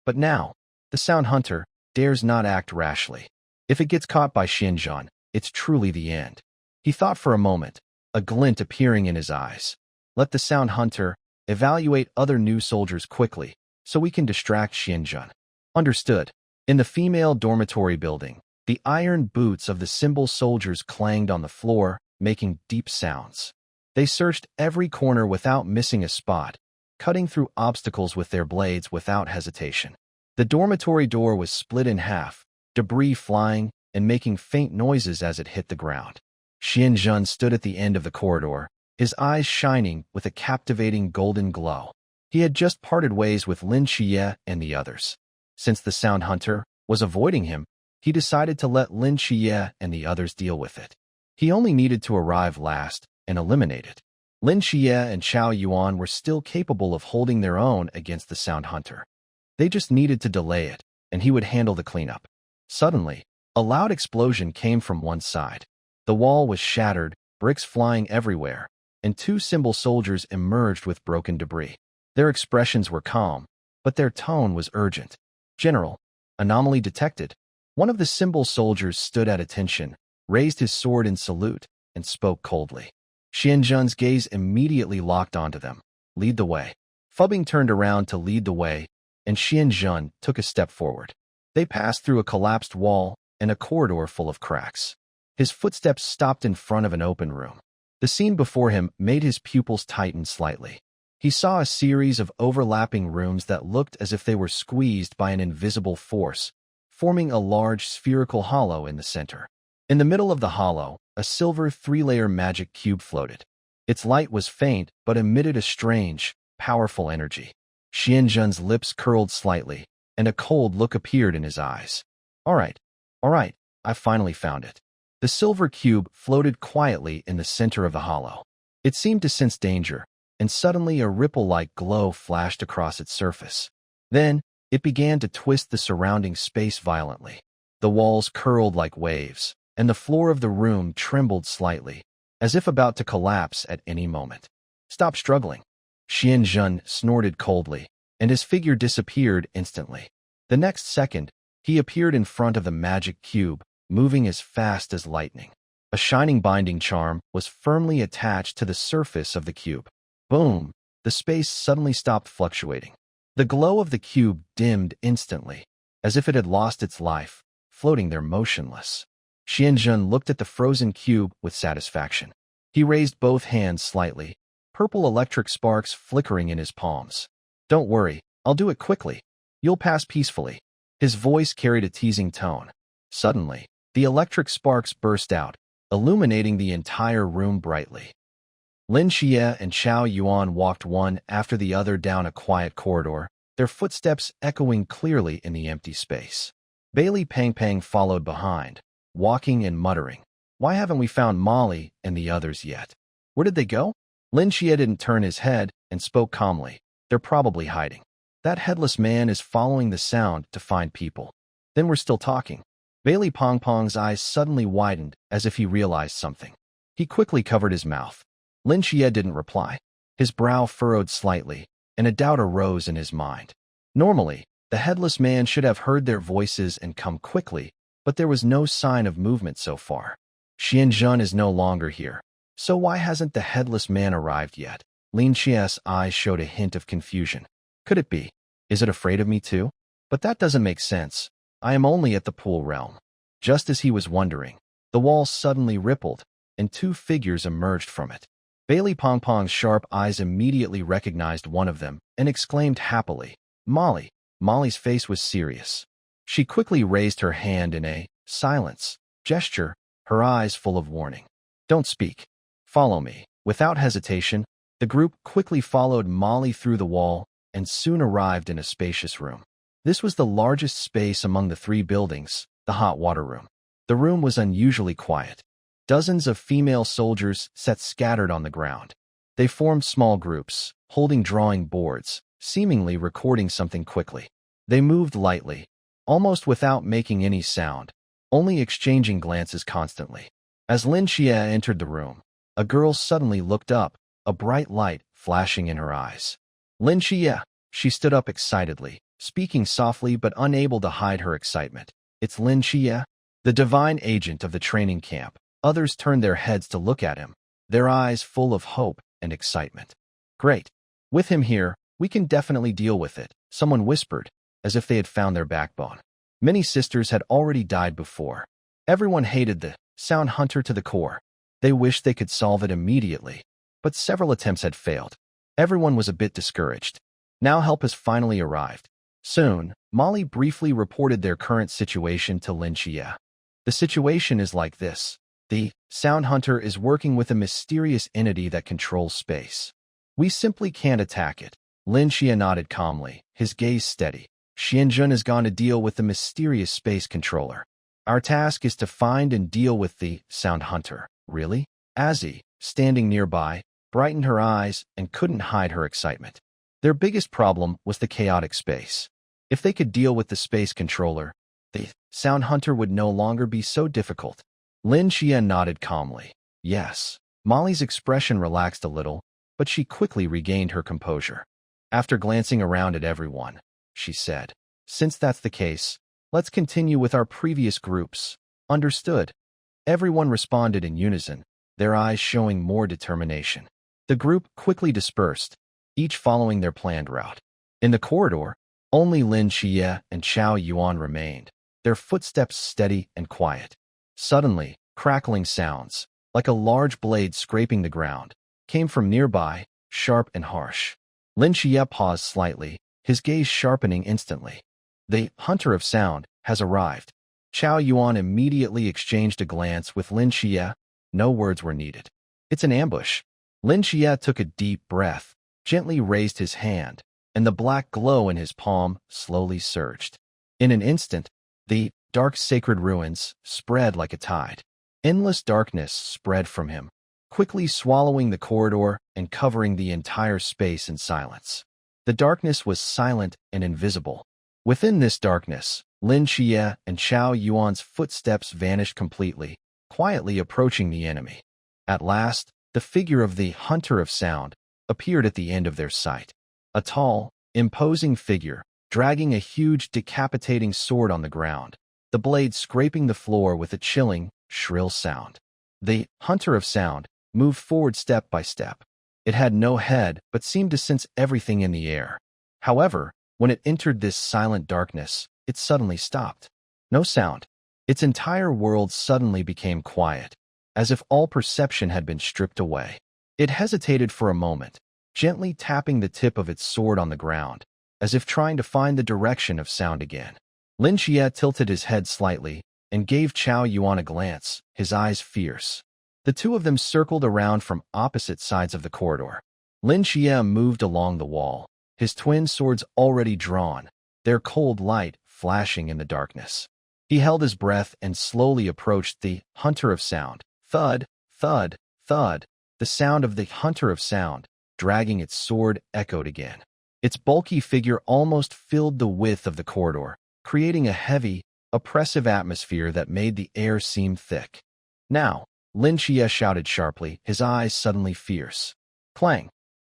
But now, the Sound Hunter dares not act rashly. If it gets caught by Xianzhen, it's truly the end. He thought for a moment, a glint appearing in his eyes. Let the Sound Hunter evaluate other new soldiers quickly, so we can distract Xianzhen. Understood. In the female dormitory building, the iron boots of the symbol soldiers clanged on the floor, making deep sounds. They searched every corner without missing a spot, cutting through obstacles with their blades without hesitation. The dormitory door was split in half, debris flying and making faint noises as it hit the ground. Xianzhen stood at the end of the corridor, his eyes shining with a captivating golden glow. He had just parted ways with Lin Qiye and the others. Since the Sound Hunter was avoiding him, he decided to let Lin Qiye and the others deal with it. He only needed to arrive last and eliminate it. Lin Qiye and Zhao Yuan were still capable of holding their own against the Sound Hunter. They just needed to delay it, and he would handle the cleanup. Suddenly, a loud explosion came from one side. The wall was shattered, bricks flying everywhere, and two symbol soldiers emerged with broken debris. Their expressions were calm, but their tone was urgent. General, anomaly detected. One of the symbol soldiers stood at attention, raised his sword in salute, and spoke coldly. Xianzhen's gaze immediately locked onto them. Lead the way. Fubbing turned around to lead the way, and Xianzhen took a step forward. They passed through a collapsed wall and a corridor full of cracks. His footsteps stopped in front of an open room. The scene before him made his pupils tighten slightly. He saw a series of overlapping rooms that looked as if they were squeezed by an invisible force, forming a large spherical hollow in the center. In the middle of the hollow, a silver three-layer magic cube floated. Its light was faint but emitted a strange, powerful energy. Xianzhen's lips curled slightly, and a cold look appeared in his eyes. All right, I finally found it. The silver cube floated quietly in the center of the hollow. It seemed to sense danger, and suddenly a ripple-like glow flashed across its surface. Then, it began to twist the surrounding space violently. The walls curled like waves, and the floor of the room trembled slightly, as if about to collapse at any moment. "Stop struggling." Xianzhen snorted coldly, and his figure disappeared instantly. The next second, he appeared in front of the magic cube, moving as fast as lightning. A shining binding charm was firmly attached to the surface of the cube. Boom! The space suddenly stopped fluctuating. The glow of the cube dimmed instantly, as if it had lost its life, floating there motionless. Xianzhen looked at the frozen cube with satisfaction. He raised both hands slightly, purple electric sparks flickering in his palms. "Don't worry, I'll do it quickly. You'll pass peacefully." His voice carried a teasing tone. Suddenly, the electric sparks burst out, illuminating the entire room brightly. Lin Qiye and Zhao Yuan walked one after the other down a quiet corridor, their footsteps echoing clearly in the empty space. Bailey Pang followed behind, walking and muttering, "Why haven't we found Molly and the others yet? Where did they go?" Lin Qiye didn't turn his head and spoke calmly. "They're probably hiding. That headless man is following the sound to find people." "Then we're still talking." Bailey Pong's eyes suddenly widened as if he realized something. He quickly covered his mouth. Lin Qiye didn't reply. His brow furrowed slightly, and a doubt arose in his mind. Normally, the headless man should have heard their voices and come quickly, but there was no sign of movement so far. Xianzhen is no longer here. So why hasn't the headless man arrived yet? Lin Qiye's eyes showed a hint of confusion. Could it be? Is it afraid of me too? But that doesn't make sense. I am only at the pool realm. Just as he was wondering, the wall suddenly rippled, and two figures emerged from it. Bailey Pong's sharp eyes immediately recognized one of them and exclaimed happily, "Molly." Molly's face was serious. She quickly raised her hand in a silence gesture, her eyes full of warning. "Don't speak. Follow me." Without hesitation, the group quickly followed Molly through the wall and soon arrived in a spacious room. This was the largest space among the three buildings, the hot water room. The room was unusually quiet. Dozens of female soldiers sat scattered on the ground. They formed small groups, holding drawing boards, seemingly recording something quickly. They moved lightly, almost without making any sound, only exchanging glances constantly. As Lin Qiye entered the room, a girl suddenly looked up, a bright light flashing in her eyes. "Lin Qiye." She stood up excitedly, speaking softly but unable to hide her excitement. "It's Lin Qiye, the divine agent of the training camp." Others turned their heads to look at him, their eyes full of hope and excitement. "Great. With him here, we can definitely deal with it," someone whispered, as if they had found their backbone. Many sisters had already died before. Everyone hated the Sound Hunter to the core. They wished they could solve it immediately, but several attempts had failed. Everyone was a bit discouraged. Now help has finally arrived. Soon, Molly briefly reported their current situation to Lin Qiye. "The situation is like this. The Sound Hunter is working with a mysterious entity that controls space. We simply can't attack it." Lin Qiye nodded calmly, his gaze steady. "Xianzhen has gone to deal with the mysterious space controller. Our task is to find and deal with the Sound Hunter." "Really?" Azzy, standing nearby, brightened her eyes and couldn't hide her excitement. Their biggest problem was the chaotic space. If they could deal with the space controller, the Sound Hunter would no longer be so difficult. Lin Qiye nodded calmly. "Yes." Molly's expression relaxed a little, but she quickly regained her composure. After glancing around at everyone, she said, "Since that's the case, let's continue with our previous groups." "Understood." Everyone responded in unison, their eyes showing more determination. The group quickly dispersed, each following their planned route. In the corridor, only Lin Qiye and Zhao Yuan remained, their footsteps steady and quiet. Suddenly, crackling sounds, like a large blade scraping the ground, came from nearby, sharp and harsh. Lin Qiye paused slightly, his gaze sharpening instantly. "The Hunter of Sound has arrived." Zhao Yuan immediately exchanged a glance with Lin Qiye. No words were needed. "It's an ambush." Lin Qiye took a deep breath, gently raised his hand, and the black glow in his palm slowly surged. In an instant, the dark sacred ruins spread like a tide. Endless darkness spread from him, quickly swallowing the corridor and covering the entire space in silence. The darkness was silent and invisible. Within this darkness, Lin Qiye and Zhao Yuan's footsteps vanished completely, quietly approaching the enemy. At last, the figure of the Hunter of Sound appeared at the end of their sight. A tall, imposing figure, dragging a huge decapitating sword on the ground, the blade scraping the floor with a chilling, shrill sound. The Hunter of Sound moved forward step by step. It had no head but seemed to sense everything in the air. However, when it entered this silent darkness, it suddenly stopped. No sound. Its entire world suddenly became quiet, as if all perception had been stripped away. It hesitated for a moment, gently tapping the tip of its sword on the ground, as if trying to find the direction of sound again. Lin Qiye tilted his head slightly and gave Zhao Yuan a glance, his eyes fierce. The two of them circled around from opposite sides of the corridor. Lin Qiye moved along the wall, his twin swords already drawn, their cold light flashing in the darkness. He held his breath and slowly approached the Hunter of Sound. Thud, thud, thud. The sound of the Hunter of Sound, dragging its sword, echoed again. Its bulky figure almost filled the width of the corridor, creating a heavy, oppressive atmosphere that made the air seem thick. Now, Lin Qiye shouted sharply, his eyes suddenly fierce. Clang!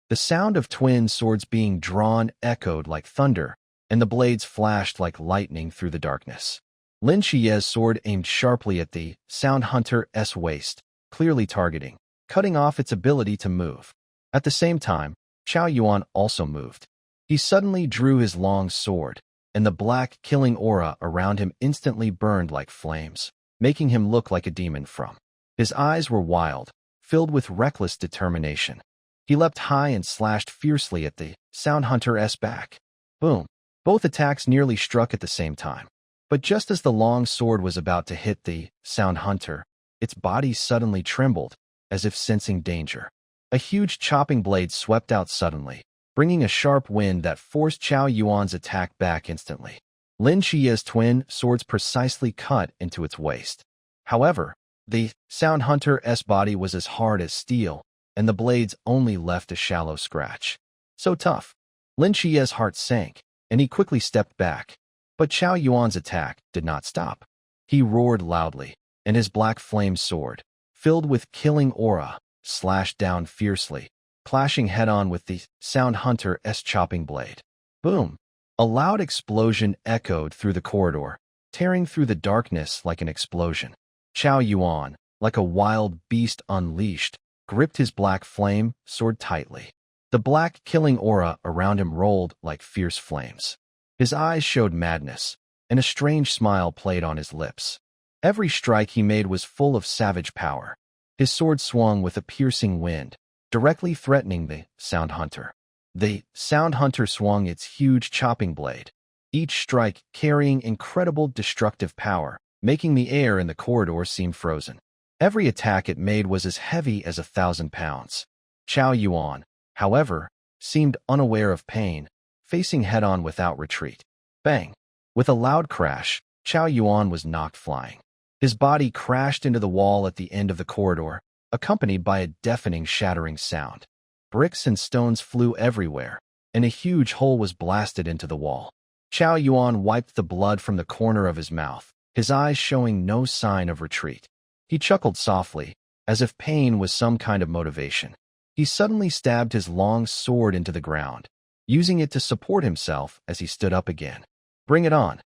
The sound of twin swords being drawn echoed like thunder, and the blades flashed like lightning through the darkness. Lin Qiye's sword aimed sharply at the Sound Hunter's waist, clearly targeting, cutting off its ability to move. At the same time, Zhao Yuan also moved. He suddenly drew his long sword, and the black, killing aura around him instantly burned like flames, making him look like a demon from. His eyes were wild, filled with reckless determination. He leapt high and slashed fiercely at the Sound Hunter's back. Boom! Both attacks nearly struck at the same time. But just as the long sword was about to hit the Sound Hunter, its body suddenly trembled, as if sensing danger. A huge chopping blade swept out suddenly, bringing a sharp wind that forced Zhao Yuan's attack back instantly. Lin Qiye's twin swords precisely cut into its waist. However, the Sound Hunter's body was as hard as steel, and the blades only left a shallow scratch. So tough. Lin Qiye's heart sank, and he quickly stepped back. But Zhao Yuan's attack did not stop. He roared loudly, and his black flame sword, filled with killing aura, slashed down fiercely, clashing head-on with the Sound Hunter's chopping blade. Boom! A loud explosion echoed through the corridor, tearing through the darkness like an explosion. Zhao Yuan, like a wild beast unleashed, gripped his black flame sword tightly. The black killing aura around him rolled like fierce flames. His eyes showed madness, and a strange smile played on his lips. Every strike he made was full of savage power. His sword swung with a piercing wind, directly threatening the Sound Hunter. The Sound Hunter swung its huge chopping blade, each strike carrying incredible destructive power, making the air in the corridor seem frozen. Every attack it made was as heavy as 1,000 pounds. Zhao Yuan, however, seemed unaware of pain, facing head-on without retreat. Bang! With a loud crash, Zhao Yuan was knocked flying. His body crashed into the wall at the end of the corridor, accompanied by a deafening shattering sound. Bricks and stones flew everywhere, and a huge hole was blasted into the wall. Zhao Yuan wiped the blood from the corner of his mouth, his eyes showing no sign of retreat. He chuckled softly, as if pain was some kind of motivation. He suddenly stabbed his long sword into the ground, using it to support himself as he stood up again. Bring it on!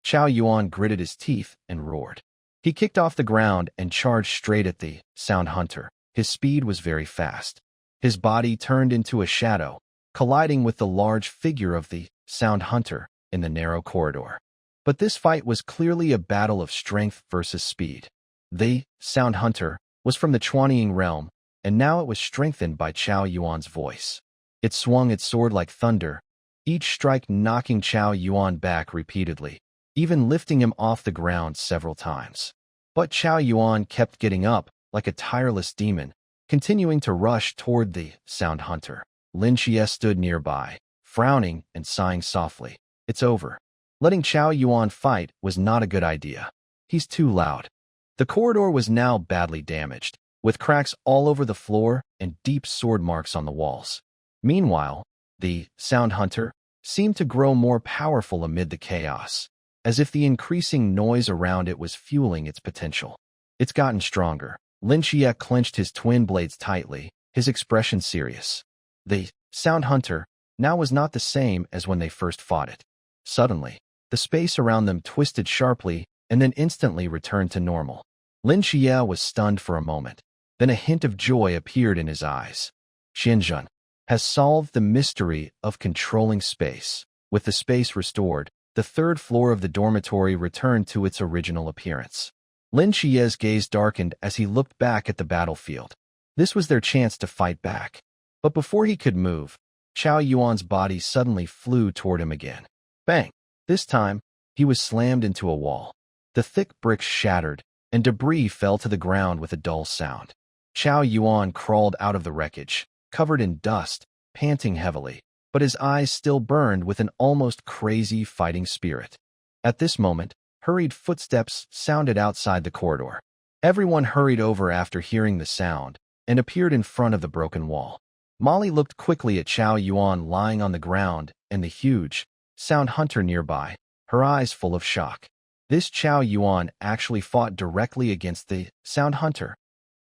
Zhao Yuan gritted his teeth and roared. He kicked off the ground and charged straight at the Sound Hunter. His speed was very fast. His body turned into a shadow, colliding with the large figure of the Sound Hunter in the narrow corridor. But this fight was clearly a battle of strength versus speed. The Sound Hunter was from the Chuanying realm, and now it was strengthened by Zhao Yuan's voice. It swung its sword like thunder, each strike knocking Zhao Yuan back repeatedly, even lifting him off the ground several times. But Zhao Yuan kept getting up, like a tireless demon, continuing to rush toward the Sound Hunter. Lin Qiye stood nearby, frowning and sighing softly. It's over. Letting Zhao Yuan fight was not a good idea. He's too loud. The corridor was now badly damaged, with cracks all over the floor and deep sword marks on the walls. Meanwhile, the Sound Hunter seemed to grow more powerful amid the chaos, as if the increasing noise around it was fueling its potential. It's gotten stronger. Lin Qiye clenched his twin blades tightly, his expression serious. The Sound Hunter now was not the same as when they first fought it. Suddenly, the space around them twisted sharply and then instantly returned to normal. Lin Qiye was stunned for a moment. Then a hint of joy appeared in his eyes. Qianzhen has solved the mystery of controlling space. With the space restored, the third floor of the dormitory returned to its original appearance. Lin Qiye's gaze darkened as he looked back at the battlefield. This was their chance to fight back. But before he could move, Zhao Yuan's body suddenly flew toward him again. Bang! This time, he was slammed into a wall. The thick bricks shattered, and debris fell to the ground with a dull sound. Zhao Yuan crawled out of the wreckage, covered in dust, panting heavily, but his eyes still burned with an almost crazy fighting spirit. At this moment, hurried footsteps sounded outside the corridor. Everyone hurried over after hearing the sound and appeared in front of the broken wall. Molly looked quickly at Zhao Yuan lying on the ground and the huge Sound Hunter nearby, her eyes full of shock. This Zhao Yuan actually fought directly against the Sound Hunter.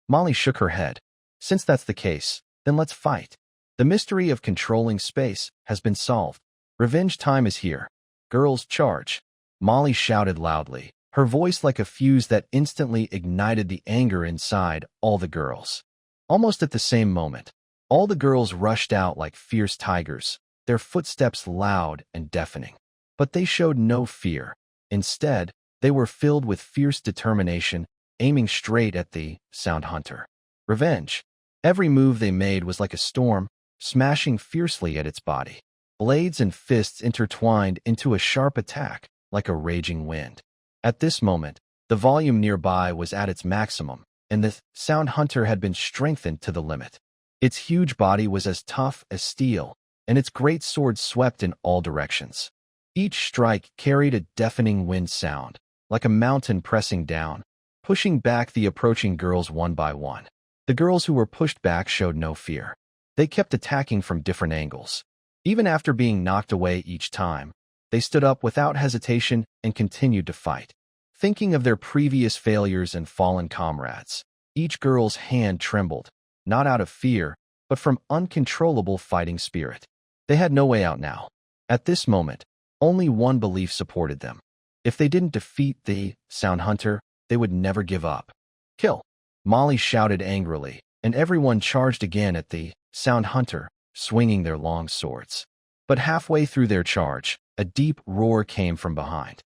Molly shook her head. Since that's the case, then let's fight. The mystery of controlling space has been solved. Revenge time is here. Girls, charge. Molly shouted loudly, her voice like a fuse that instantly ignited the anger inside all the girls. Almost at the same moment, all the girls rushed out like fierce tigers, their footsteps loud and deafening. But they showed no fear. Instead, they were filled with fierce determination, aiming straight at the Sound Hunter. Revenge. Every move they made was like a storm, smashing fiercely at its body. Blades and fists intertwined into a sharp attack, like a raging wind. At this moment, the volume nearby was at its maximum, and the Sound Hunter had been strengthened to the limit. Its huge body was as tough as steel, and its great sword swept in all directions. Each strike carried a deafening wind sound, like a mountain pressing down, pushing back the approaching girls one by one. The girls who were pushed back showed no fear. They kept attacking from different angles. Even after being knocked away each time, they stood up without hesitation and continued to fight. Thinking of their previous failures and fallen comrades, each girl's hand trembled, not out of fear, but from uncontrollable fighting spirit. They had no way out now. At this moment, only one belief supported them. If they didn't defeat the Sound Hunter, they would never give up. Kill! Molly shouted angrily, and everyone charged again at the Sound Hunter, swinging their long swords. But halfway through their charge, a deep roar came from behind.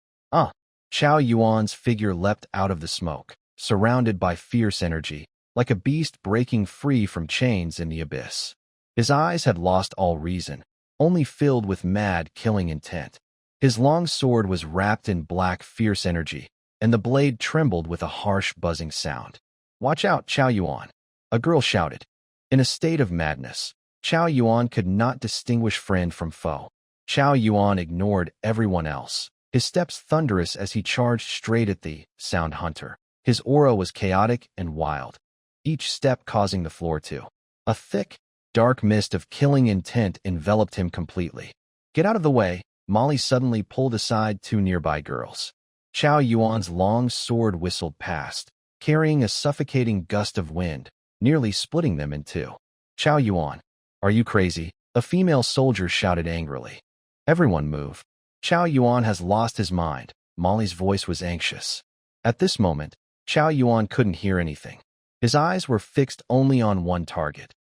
Zhao Yuan's figure leapt out of the smoke, surrounded by fierce energy, like a beast breaking free from chains in the abyss. His eyes had lost all reason, only filled with mad, killing intent. His long sword was wrapped in black, fierce energy, and the blade trembled with a harsh, buzzing sound. Watch out, Zhao Yuan! A girl shouted. In a state of madness, Zhao Yuan could not distinguish friend from foe. Zhao Yuan ignored everyone else, his steps thunderous as he charged straight at the Sound Hunter. His aura was chaotic and wild, each step causing the floor to. A thick, dark mist of killing intent enveloped him completely. Get out of the way, Molly suddenly pulled aside two nearby girls. Zhao Yuan's long sword whistled past, carrying a suffocating gust of wind, nearly splitting them in two. Zhao Yuan, are you crazy? A female soldier shouted angrily. Everyone move. Zhao Yuan has lost his mind. Molly's voice was anxious. At this moment, Zhao Yuan couldn't hear anything. His eyes were fixed only on one target,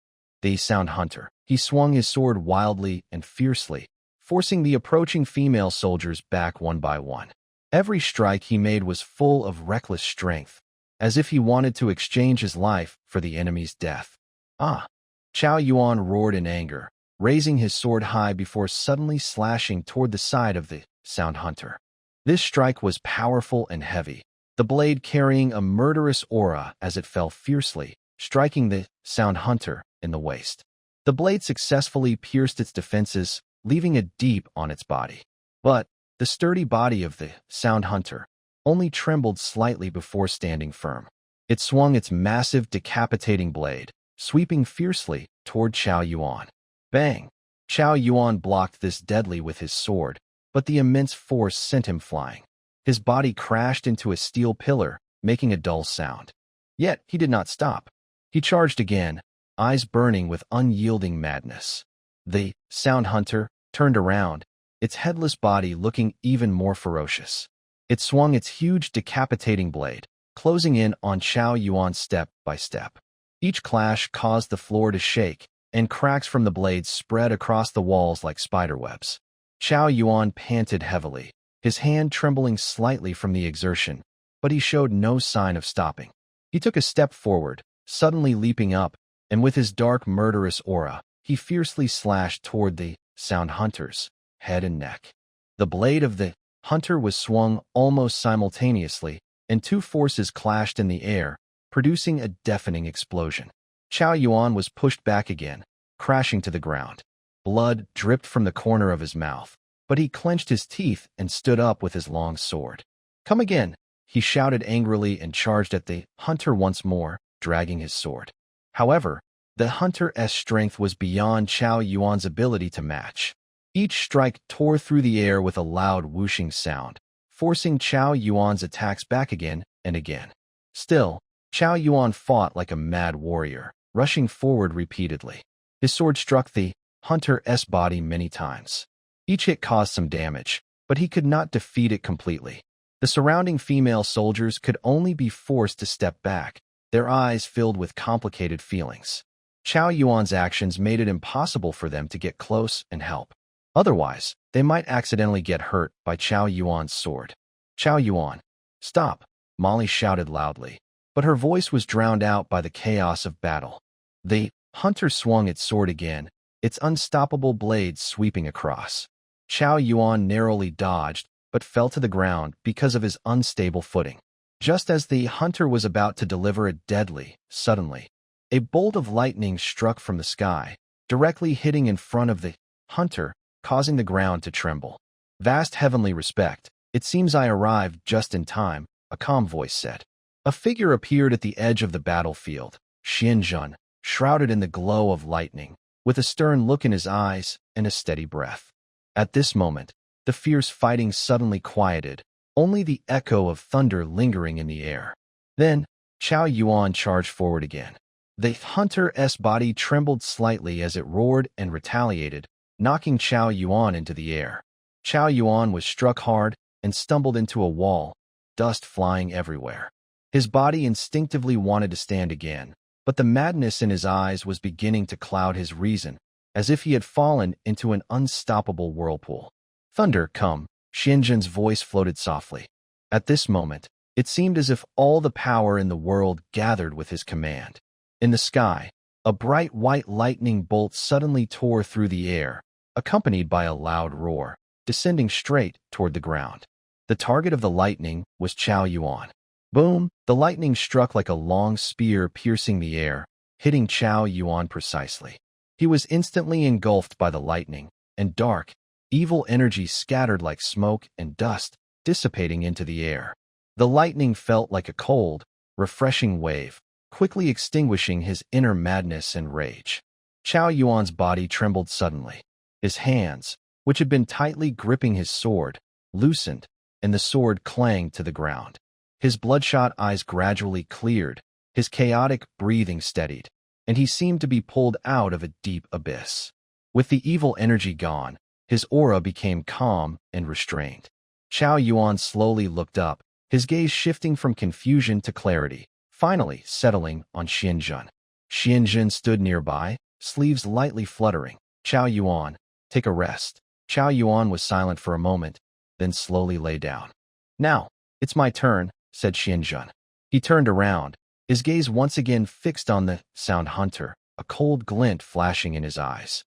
the Sound Hunter. He swung his sword wildly and fiercely, forcing the approaching female soldiers back one by one. Every strike he made was full of reckless strength, as if he wanted to exchange his life for the enemy's death. Zhao Yuan roared in anger, raising his sword high before suddenly slashing toward the side of the Sound Hunter. This strike was powerful and heavy, the blade carrying a murderous aura as it fell fiercely, striking the Sound Hunter in the waist. The blade successfully pierced its defenses, leaving a deep on its body. But the sturdy body of the Sound Hunter only trembled slightly before standing firm. It swung its massive, decapitating blade, sweeping fiercely toward Zhao Yuan. Bang! Zhao Yuan blocked this deadly with his sword, but the immense force sent him flying. His body crashed into a steel pillar, making a dull sound. Yet he did not stop. He charged again, eyes burning with unyielding madness. The Sound Hunter turned around, its headless body looking even more ferocious. It swung its huge decapitating blade, closing in on Zhao Yuan step by step. Each clash caused the floor to shake, and cracks from the blades spread across the walls like spiderwebs. Zhao Yuan panted heavily, his hand trembling slightly from the exertion, but he showed no sign of stopping. He took a step forward, suddenly leaping up, and with his dark, murderous aura, he fiercely slashed toward the Sound Hunter's head and neck. The blade of the hunter was swung almost simultaneously, and two forces clashed in the air, producing a deafening explosion. Zhao Yuan was pushed back again, crashing to the ground. Blood dripped from the corner of his mouth, but he clenched his teeth and stood up with his long sword. "Come again!" he shouted angrily and charged at the hunter once more, dragging his sword. However, the hunter's strength was beyond Zhao Yuan's ability to match. Each strike tore through the air with a loud whooshing sound, forcing Zhao Yuan's attacks back again and again. Still, Zhao Yuan fought like a mad warrior, rushing forward repeatedly. His sword struck the hunter's body many times. Each hit caused some damage, but he could not defeat it completely. The surrounding female soldiers could only be forced to step back, their eyes filled with complicated feelings. Zhao Yuan's actions made it impossible for them to get close and help. Otherwise, they might accidentally get hurt by Zhao Yuan's sword. "Zhao Yuan, stop!" Molly shouted loudly, but her voice was drowned out by the chaos of battle. The hunter swung its sword again, its unstoppable blade sweeping across. Zhao Yuan narrowly dodged, but fell to the ground because of his unstable footing. Just as the hunter was about to deliver a deadly, suddenly, a bolt of lightning struck from the sky, directly hitting in front of the hunter, causing the ground to tremble. "Vast heavenly respect, it seems I arrived just in time," a calm voice said. A figure appeared at the edge of the battlefield, Xianzhen, shrouded in the glow of lightning, with a stern look in his eyes and a steady breath. At this moment, the fierce fighting suddenly quieted, only the echo of thunder lingering in the air. Then, Zhao Yuan charged forward again. The hunter's body trembled slightly as it roared and retaliated, knocking Zhao Yuan into the air. Zhao Yuan was struck hard and stumbled into a wall, dust flying everywhere. His body instinctively wanted to stand again, but the madness in his eyes was beginning to cloud his reason, as if he had fallen into an unstoppable whirlpool. "Thunder, come," Xianzhen's voice floated softly. At this moment, it seemed as if all the power in the world gathered with his command. In the sky, a bright white lightning bolt suddenly tore through the air, accompanied by a loud roar, descending straight toward the ground. The target of the lightning was Zhao Yuan. Boom! The lightning struck like a long spear piercing the air, hitting Zhao Yuan precisely. He was instantly engulfed by the lightning, and dark, evil energy scattered like smoke and dust, dissipating into the air. The lightning felt like a cold, refreshing wave, quickly extinguishing his inner madness and rage. Zhao Yuan's body trembled suddenly. His hands, which had been tightly gripping his sword, loosened, and the sword clanged to the ground. His bloodshot eyes gradually cleared, his chaotic breathing steadied, and he seemed to be pulled out of a deep abyss. With the evil energy gone, his aura became calm and restrained. Zhao Yuan slowly looked up, his gaze shifting from confusion to clarity, finally settling on Xianzhen. Xianzhen stood nearby, sleeves lightly fluttering. "Zhao Yuan, take a rest." Zhao Yuan was silent for a moment, then slowly lay down. "Now, it's my turn," said Xianzhen. He turned around, his gaze once again fixed on the Sound Hunter, a cold glint flashing in his eyes.